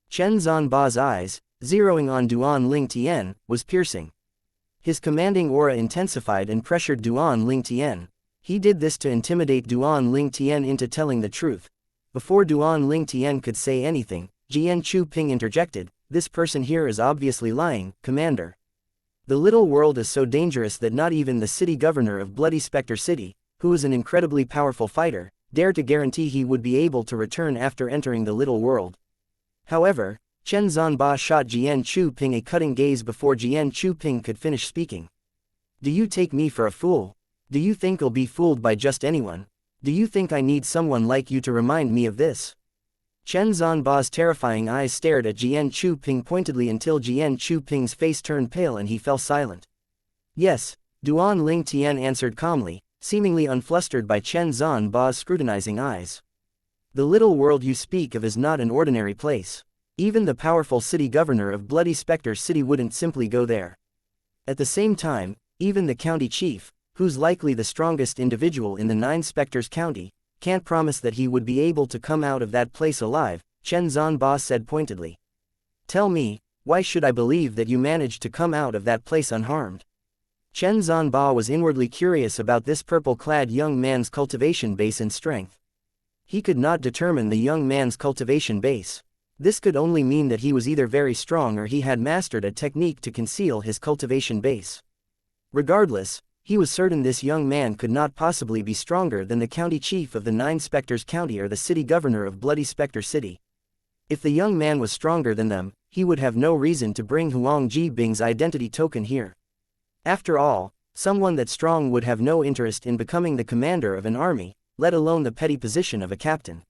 Chen Zhanba's eyes, zeroing on Duan Ling Tian, was piercing. His commanding aura intensified and pressured Duan Ling Tian. He did this to intimidate Duan Ling Tian into telling the truth. Before Duan Ling Tian could say anything, Jian Chu-ping interjected, "This person here is obviously lying, Commander. The little world is so dangerous that not even the city governor of Bloody Spectre City, who is an incredibly powerful fighter, dare to guarantee he would be able to return after entering the little world." However, Chen Zhanba shot Jian Chu-ping a cutting gaze before Jian Chu-ping could finish speaking. "Do you take me for a fool? Do you think I'll be fooled by just anyone? Do you think I need someone like you to remind me of this?" Chen Zhanba's terrifying eyes stared at Jian Chu-ping pointedly until Jian Chu-ping's face turned pale and he fell silent. "Yes," Duan Ling Tian answered calmly, seemingly unflustered by Chen Zhanba's scrutinizing eyes. "The little world you speak of is not an ordinary place. Even the powerful city governor of Bloody Spectre City wouldn't simply go there. At the same time, even the county chief, who's likely the strongest individual in the 9 Spectres County, can't promise that he would be able to come out of that place alive," Chen Zhanba said pointedly. "Tell me, why should I believe that you managed to come out of that place unharmed?" Chen Zhanba was inwardly curious about this purple-clad young man's cultivation base and strength. He could not determine the young man's cultivation base. This could only mean that he was either very strong or he had mastered a technique to conceal his cultivation base. Regardless, he was certain this young man could not possibly be stronger than the county chief of the 9 Spectres County or the city governor of Bloody Spectre City. If the young man was stronger than them, he would have no reason to bring Huang Ji Bing's identity token here. After all, someone that strong would have no interest in becoming the commander of an army, let alone the petty position of a captain.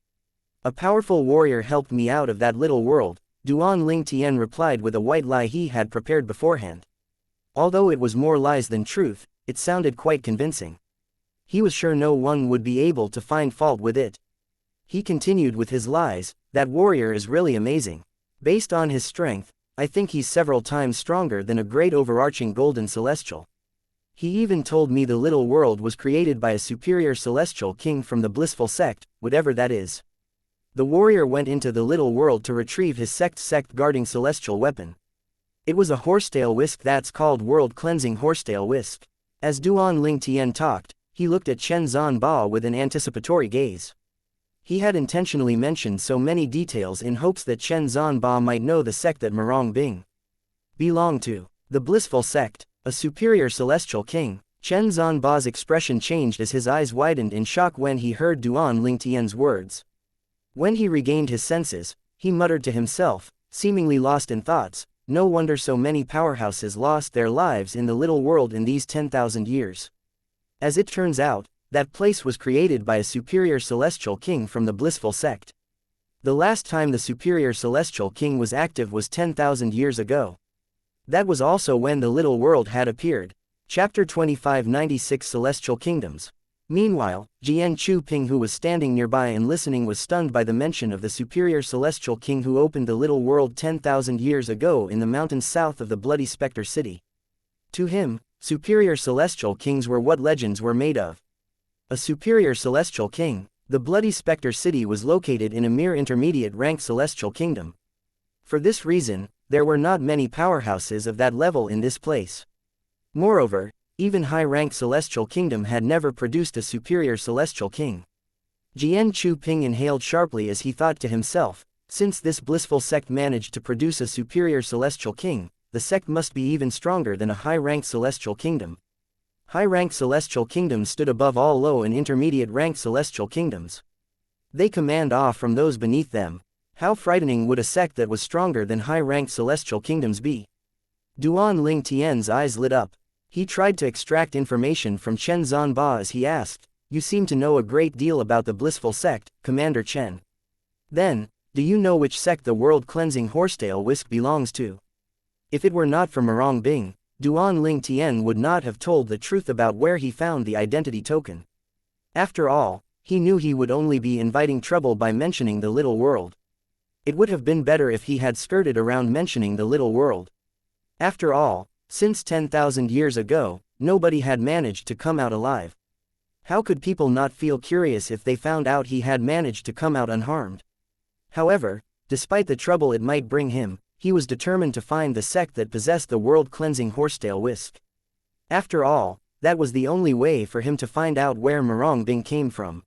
"A powerful warrior helped me out of that little world," Duan Ling Tian replied with a white lie he had prepared beforehand. Although it was more lies than truth, it sounded quite convincing. He was sure no one would be able to find fault with it. He continued with his lies, "That warrior is really amazing. Based on his strength, I think he's several times stronger than a great overarching golden celestial. He even told me the little world was created by a superior celestial king from the blissful sect, whatever that is." The warrior went into the little world to retrieve his sect guarding celestial weapon. It was a horsetail whisk that's called world-cleansing horsetail whisk. As Duan Ling Tian talked, he looked at Chen Zhanba with an anticipatory gaze. He had intentionally mentioned so many details in hopes that Chen Zhanba might know the sect that Murong Bing belong to the blissful sect, a superior celestial king. Chen Zhanba's expression changed as his eyes widened in shock when he heard Duan Lingtian's words. When he regained his senses, he muttered to himself, seemingly lost in thoughts, no wonder so many powerhouses lost their lives in the little world in these 10,000 years. As it turns out, that place was created by a superior celestial king from the blissful sect. The last time the superior celestial king was active was 10,000 years ago. That was also when the little world had appeared. Chapter 25 96 Celestial Kingdoms. Meanwhile, Jian Chu-ping, who was standing nearby and listening, was stunned by the mention of the superior celestial king who opened the little world 10,000 years ago in the mountains south of the bloody specter city. To him, superior celestial kings were what legends were made of. A superior celestial king, the bloody specter city was located in a mere intermediate rank celestial kingdom. For this reason, there were not many powerhouses of that level in this place. Moreover, even high-rank celestial kingdom had never produced a superior celestial king. Jian Chu-ping inhaled sharply as he thought to himself, since this blissful sect managed to produce a superior celestial king, the sect must be even stronger than a high-rank celestial kingdom. High-rank celestial kingdoms stood above all low and intermediate-rank celestial kingdoms. They command awe from those beneath them. How frightening would a sect that was stronger than high-rank celestial kingdoms be? Duan Lingtian's eyes lit up. He tried to extract information from Chen Zhanba as he asked, "You seem to know a great deal about the blissful sect, Commander Chen. Then, do you know which sect the world-cleansing horsetail whisk belongs to?" If it were not for Mirong Bing, Duan Lingtian would not have told the truth about where he found the identity token. After all, he knew he would only be inviting trouble by mentioning the little world. It would have been better if he had skirted around mentioning the little world. After all, since 10,000 years ago, nobody had managed to come out alive. How could people not feel curious if they found out he had managed to come out unharmed? However, despite the trouble it might bring him, he was determined to find the sect that possessed the world-cleansing horsetail whisk. After all, that was the only way for him to find out where Mirong Bing came from.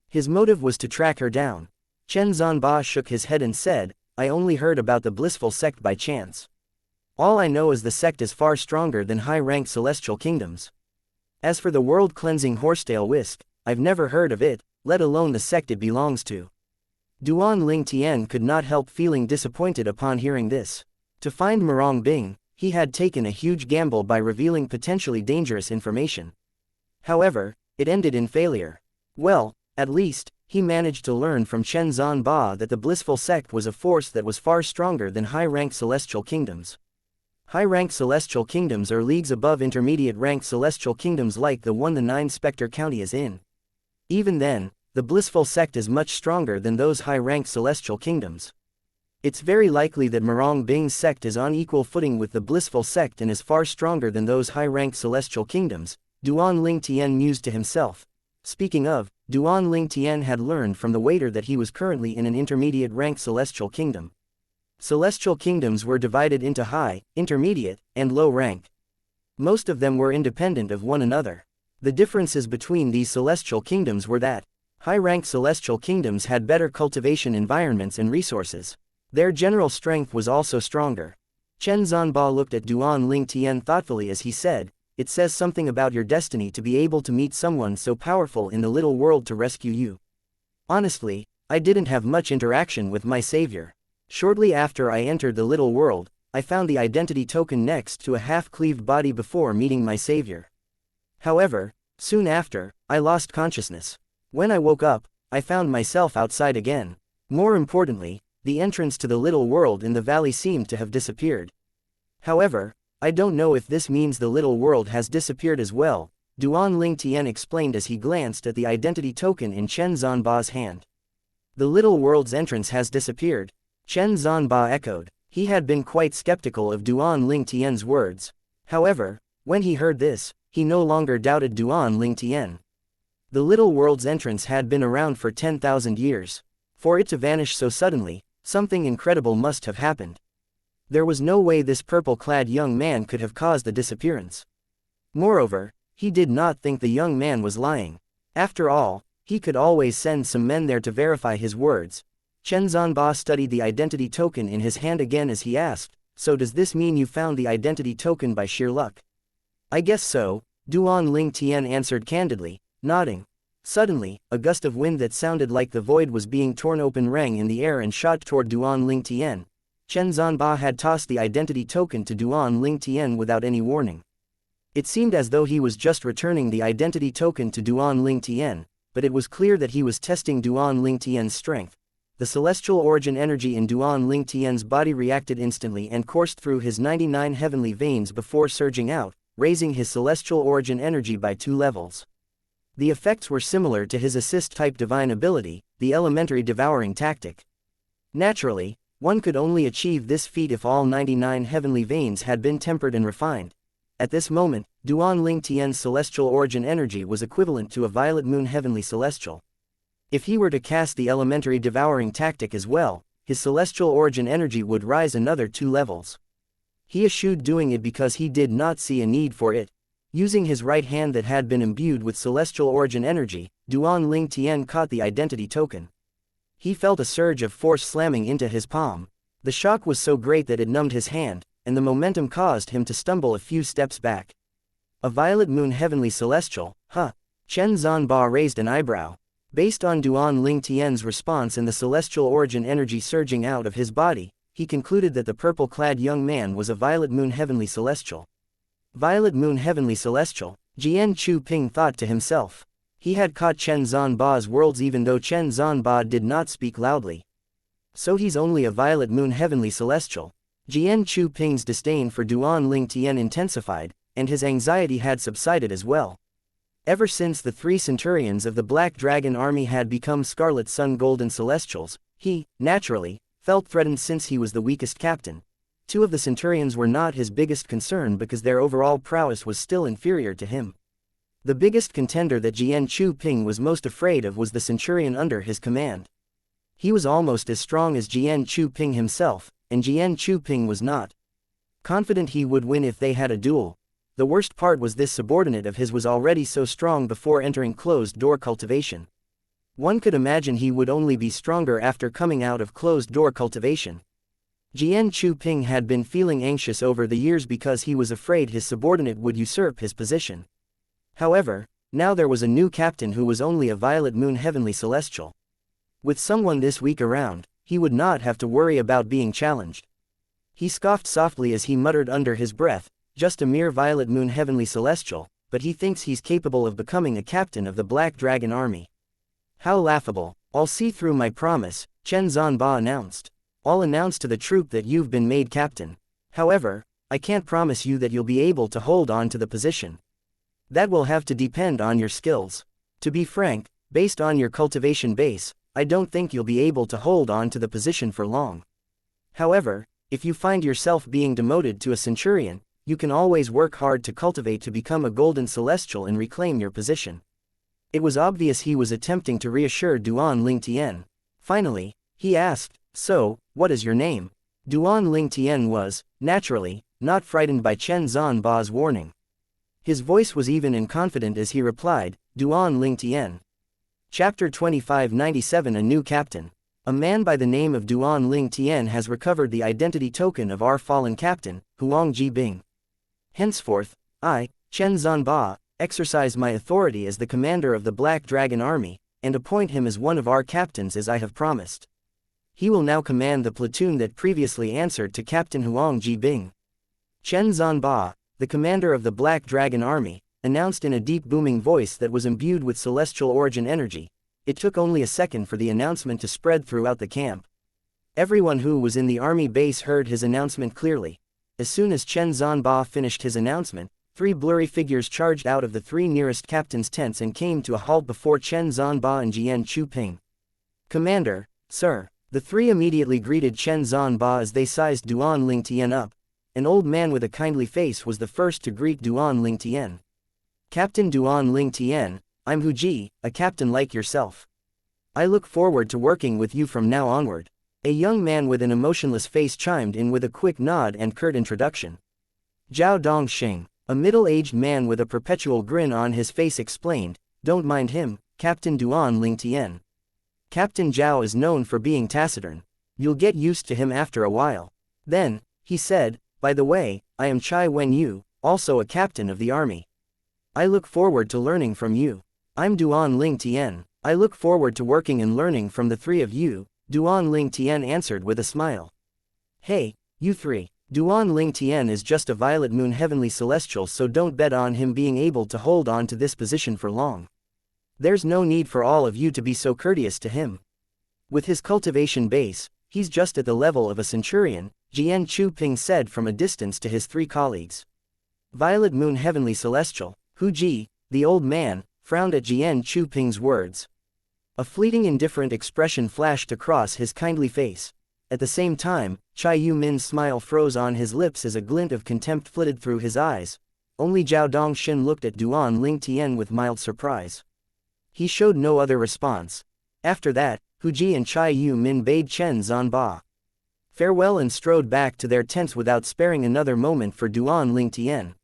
His motive was to track her down. Chen Zhanba shook his head and said, "I only heard about the blissful sect by chance. All I know is the sect is far stronger than high-rank celestial kingdoms. As for the world-cleansing horsetail whisk, I've never heard of it, let alone the sect it belongs to." Duan Lingtian could not help feeling disappointed upon hearing this. To find Mirong Bing, he had taken a huge gamble by revealing potentially dangerous information. However, it ended in failure. Well, at least, he managed to learn from Chen Zhanba that the blissful sect was a force that was far stronger than high-rank celestial kingdoms. High-rank celestial kingdoms are leagues above intermediate-rank celestial kingdoms like the one the Nine Spectre County is in. Even then, the blissful sect is much stronger than those high-rank celestial kingdoms. It's very likely that Mirong Bing's sect is on equal footing with the blissful sect and is far stronger than those high-rank celestial kingdoms, Duan Lingtian mused to himself. Speaking of, Duan Lingtian had learned from the waiter that he was currently in an intermediate-rank celestial kingdom. Celestial kingdoms were divided into high, intermediate, and low rank. Most of them were independent of one another. The differences between these celestial kingdoms were that high-rank celestial kingdoms had better cultivation environments and resources. Their general strength was also stronger. Chen Zhanba looked at Duan Lingtian thoughtfully as he said, "It says something about your destiny to be able to meet someone so powerful in the little world to rescue you. Honestly, I didn't have much interaction with my savior. Shortly after I entered the little world, I found the identity token next to a half-cleaved body before meeting my savior. However, soon after, I lost consciousness. When I woke up, I found myself outside again. More importantly, the entrance to the little world in the valley seemed to have disappeared. However, I don't know if this means the little world has disappeared as well," Duan Lingtian explained as he glanced at the identity token in Chen Zhanba's hand. "The little world's entrance has disappeared," Chen Zhanba echoed. He had been quite skeptical of Duan Lingtian's words. However, when he heard this, he no longer doubted Duan Lingtian. The little world's entrance had been around for 10,000 years. For it to vanish so suddenly, something incredible must have happened. There was no way this purple-clad young man could have caused the disappearance. Moreover, he did not think the young man was lying. After all, he could always send some men there to verify his words. Chen Zhanba studied the identity token in his hand again as he asked, so does this mean you found the identity token by sheer luck? I guess so, Duan Ling Tian answered candidly, nodding. Suddenly, a gust of wind that sounded like the void was being torn open rang in the air and shot toward Duan Ling Tian. Chen Zanba had tossed the identity token to Duan Ling Tian without any warning. It seemed as though he was just returning the identity token to Duan Ling Tian, but it was clear that he was testing Duan Ling Tian's strength. The celestial origin energy in Duan Ling Tian's body reacted instantly and coursed through his 99 heavenly veins before surging out, raising his celestial origin energy by 2 levels. The effects were similar to his assist-type divine ability, the elementary devouring tactic. Naturally, one could only achieve this feat if all 99 heavenly veins had been tempered and refined. At this moment, Duan Ling Tian's celestial origin energy was equivalent to a violet moon heavenly celestial. If he were to cast the elementary devouring tactic as well, his celestial origin energy would rise another 2 levels. He eschewed doing it because he did not see a need for it. Using his right hand that had been imbued with celestial origin energy, Duan Ling Tian caught the identity token. He felt a surge of force slamming into his palm. The shock was so great that it numbed his hand, and the momentum caused him to stumble a few steps back. A violet moon heavenly celestial, huh? Chen Zanba raised an eyebrow. Based on Duan Ling Tian's response and the celestial origin energy surging out of his body, he concluded that the purple-clad young man was a violet moon heavenly celestial. Violet moon heavenly celestial, Jian Chu Ping thought to himself. He had caught Chen Zanba's worlds even though Chen Zanba did not speak loudly. So he's only a violet moon heavenly celestial. Jian Chu Ping's disdain for Duan Ling Tian intensified, and his anxiety had subsided as well. Ever since the 3 centurions of the Black Dragon army had become Scarlet Sun Golden Celestials, he, naturally, felt threatened since he was the weakest captain. 2 of the centurions were not his biggest concern because their overall prowess was still inferior to him. The biggest contender that Jian Chu Ping was most afraid of was the centurion under his command. He was almost as strong as Jian Chu Ping himself, and Jian Chu Ping was not. Confident he would win if they had a duel. The worst part was this subordinate of his was already so strong before entering closed-door cultivation. One could imagine he would only be stronger after coming out of closed-door cultivation. Jian Chu Ping had been feeling anxious over the years because he was afraid his subordinate would usurp his position. However, now there was a new captain who was only a violet moon heavenly celestial. With someone this weak around, he would not have to worry about being challenged. He scoffed softly as he muttered under his breath, just a mere violet moon heavenly celestial, but he thinks he's capable of becoming a captain of the Black Dragon army. How laughable. I'll see through my promise, Chen Zanba announced. I'll announce to the troop that you've been made captain. However, I can't promise you that you'll be able to hold on to the position. That will have to depend on your skills. To be frank, based on your cultivation base, I don't think you'll be able to hold on to the position for long. However, if you find yourself being demoted to a centurion, you can always work hard to cultivate to become a golden celestial and reclaim your position. It was obvious he was attempting to reassure Duan Ling Tian. Finally, he asked, "So, what is your name?" Duan Ling Tian was, naturally, not frightened by Chen Zanba's warning. His voice was even and confident as he replied, "Duan Ling Tian." Chapter 2597 A New Captain. A man by the name of Duan Ling Tian has recovered the identity token of our fallen captain, Huang Jibing. Henceforth, I, Chen Zanba, exercise my authority as the commander of the Black Dragon army, and appoint him as one of our captains as I have promised. He will now command the platoon that previously answered to Captain Huang Jibing. Chen Zanba, the commander of the Black Dragon army, announced in a deep booming voice that was imbued with celestial origin energy. It took only a second for the announcement to spread throughout the camp. Everyone who was in the army base heard his announcement clearly. As soon as Chen Zanba finished his announcement, 3 blurry figures charged out of the 3 nearest captains' tents and came to a halt before Chen Zanba and Jian Chu Ping. "Commander, sir." The 3 immediately greeted Chen Zanba as they sized Duan Ling Tian up. An old man with a kindly face was the first to greet Duan Ling Tian. "Captain Duan Ling Tian, I'm Hu Ji, a captain like yourself. I look forward to working with you from now onward." A young man with an emotionless face chimed in with a quick nod and curt introduction. Zhao Dongxing, a middle-aged man with a perpetual grin on his face explained, "Don't mind him, Captain Duan Ling Tian. Captain Zhao is known for being taciturn. You'll get used to him after a while." Then, He said, "By the way, I am Chai Wen-yu, also a captain of the army. I look forward to learning from you. I'm Duan Ling Tian. I look forward to working and learning from the three of you," Duan Ling Tian answered with a smile. "Hey, you three. Duan Ling Tian is just a violet moon heavenly celestial, so don't bet on him being able to hold on to this position for long. There's no need for all of you to be so courteous to him. With his cultivation base, he's just at the level of a centurion," Jian Chu Ping said from a distance to his three colleagues. Violet moon heavenly celestial, Hu Ji, the old man, frowned at Jian Chu Ping's words. A fleeting indifferent expression flashed across his kindly face. At the same time, Chai Yu Min's smile froze on his lips as a glint of contempt flitted through his eyes. Only Zhao Dongxin looked at Duan Ling Tian with mild surprise. He showed no other response. After that, Hu Ji and Chai Yu Min bade Chen Zhanba farewell and strode back to their tents without sparing another moment for Duan Ling Tian.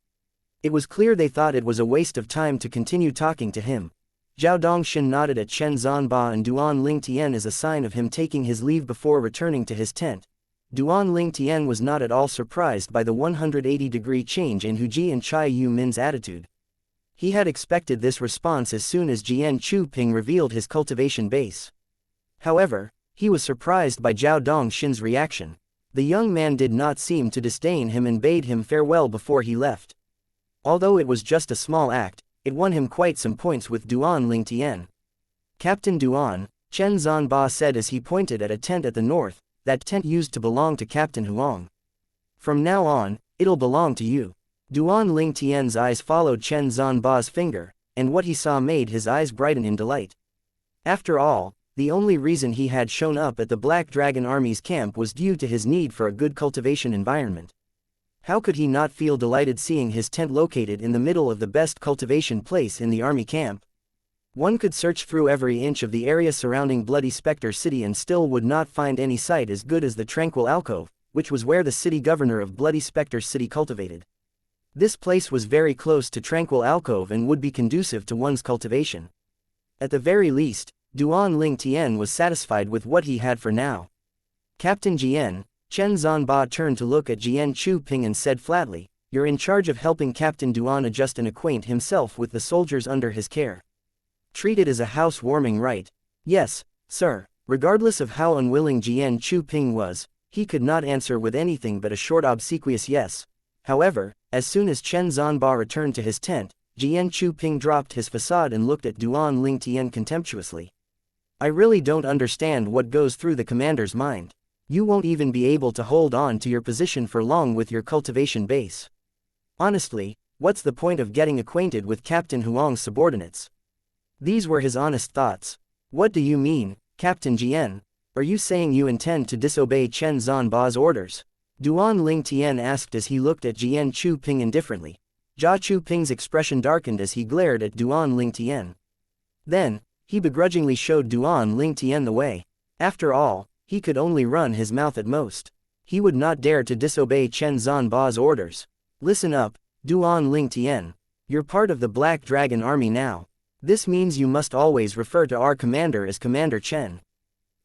It was clear they thought it was a waste of time to continue talking to him. Zhao Dongxin nodded at Chen Zhanba and Duan Ling Tian as a sign of him taking his leave before returning to his tent. Duan Ling Tian was not at all surprised by the 180-degree change in Hu Ji and Chai Yu Min's attitude. He had expected this response as soon as Jian Chu Ping revealed his cultivation base. However, he was surprised by Zhao Dongxin's reaction. The young man did not seem to disdain him and bade him farewell before he left. Although it was just a small act, it won him quite some points with Duan Ling Tian. "Captain Duan," Chen Zhanba said as he pointed at a tent at the north, "that tent used to belong to Captain Huang. From now on, it'll belong to you." Duan Ling Tian's eyes followed Chen Zhanba's finger, and what he saw made his eyes brighten in delight. After all, the only reason he had shown up at the Black Dragon Army's camp was due to his need for a good cultivation environment. How could he not feel delighted seeing his tent located in the middle of the best cultivation place in the army camp? One could search through every inch of the area surrounding Bloody Spectre City and still would not find any site as good as the Tranquil Alcove, which was where the city governor of Bloody Spectre City cultivated. This place was very close to Tranquil Alcove and would be conducive to one's cultivation. At the very least, Duan Ling Tian was satisfied with what he had for now. "Captain Jian," Chen Zhanba turned to look at Jian Chu Ping and said flatly, "You're in charge of helping Captain Duan adjust and acquaint himself with the soldiers under his care. Treat it as a housewarming rite." "Yes, sir." Regardless of how unwilling Jian Chu Ping was, he could not answer with anything but a short obsequious yes. However, as soon as Chen Zhanba returned to his tent, Jian Chu Ping dropped his facade and looked at Duan Ling Tian contemptuously. "I really don't understand what goes through the commander's mind. You won't even be able to hold on to your position for long with your cultivation base. Honestly, what's the point of getting acquainted with Captain Huang's subordinates?" These were his honest thoughts. "What do you mean, Captain Jian? Are you saying you intend to disobey Chen Zhanba's orders?" Duan Ling Tian asked as he looked at Jian Chu Ping indifferently. Jia Chu Ping's expression darkened as he glared at Duan Ling Tian. Then, he begrudgingly showed Duan Ling Tian the way. After all, he could only run his mouth at most. He would not dare to disobey Chen Zhanba's orders. "Listen up, Duan Ling Tian. You're part of the Black Dragon Army now. This means you must always refer to our commander as Commander Chen."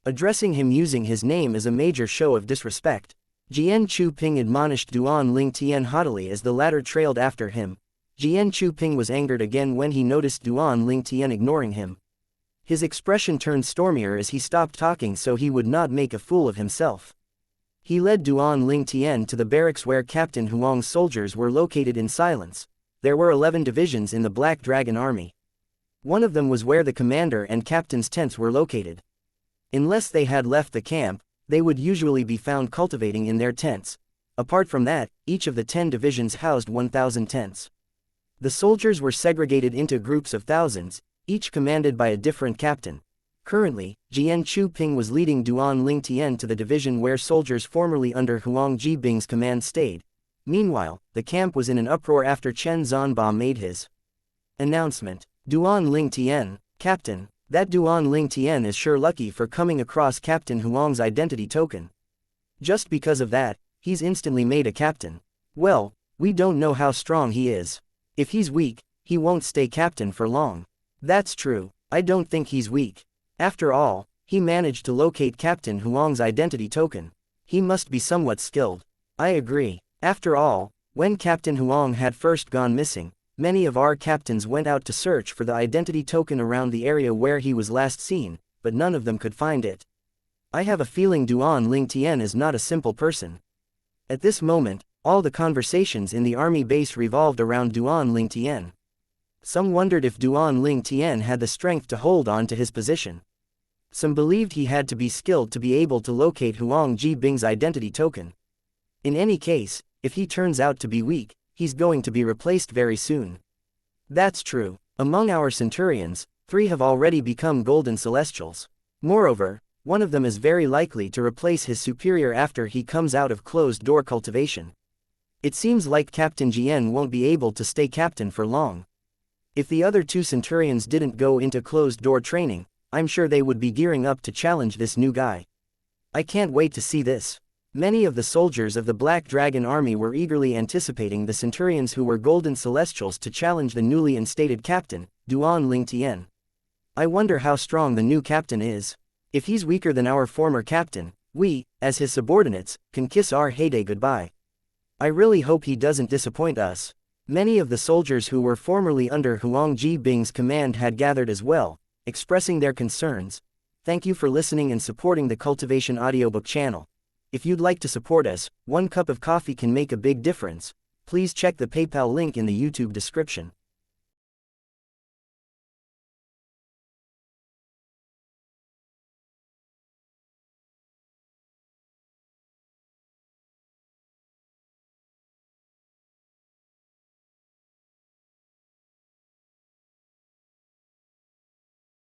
Addressing him using his name is a major show of disrespect. Jian Chu Ping admonished Duan Ling Tian haughtily as the latter trailed after him. Jian Chu Ping was angered again when he noticed Duan Ling Tian ignoring him. His expression turned stormier as he stopped talking so he would not make a fool of himself. He led Duan Ling Tian to the barracks where Captain Huang's soldiers were located in silence. There were 11 divisions in the Black Dragon Army. One of them was where the commander and captain's tents were located. Unless they had left the camp, they would usually be found cultivating in their tents. Apart from that, each of the 10 divisions housed 1,000 tents. The soldiers were segregated into groups of thousands, each commanded by a different captain. Currently, Jian Chu Ping was leading Duan Ling Tian to the division where soldiers formerly under Huang Jibing's command stayed. Meanwhile, the camp was in an uproar after Chen Zhanba made his announcement. "Duan Ling Tian, Captain, that Duan Ling Tian is sure lucky for coming across Captain Huang's identity token. Just because of that, he's instantly made a captain. Well, we don't know how strong he is. If he's weak, he won't stay captain for long." "That's true, I don't think he's weak. After all, he managed to locate Captain Huang's identity token. He must be somewhat skilled." I agree. After all, when Captain Huang had first gone missing, many of our captains went out to search for the identity token around the area where he was last seen, but none of them could find it. I have a feeling Duan Ling Tian is not a simple person. At this moment, all the conversations in the army base revolved around Duan Ling Tian. Some wondered if Duan Ling Tian had the strength to hold on to his position. Some believed he had to be skilled to be able to locate Huang Jibing's identity token. In any case, if he turns out to be weak, he's going to be replaced very soon. That's true. Among our centurions, 3 have already become golden celestials. Moreover, one of them is very likely to replace his superior after he comes out of closed-door cultivation. It seems like Captain Jian won't be able to stay captain for long. If the other 2 centurions didn't go into closed-door training, I'm sure they would be gearing up to challenge this new guy. I can't wait to see this. Many of the soldiers of the Black Dragon army were eagerly anticipating the centurions who were golden celestials to challenge the newly instated captain, Duan Ling Tian. I wonder how strong the new captain is. If he's weaker than our former captain, we, as his subordinates, can kiss our heyday goodbye. I really hope he doesn't disappoint us. Many of the soldiers who were formerly under Huang Jibing's command had gathered as well, expressing their concerns. Thank you for listening and supporting the Cultivation Audiobook channel. If you'd like to support us, 1 cup of coffee can make a big difference. Please check the PayPal link in the YouTube description.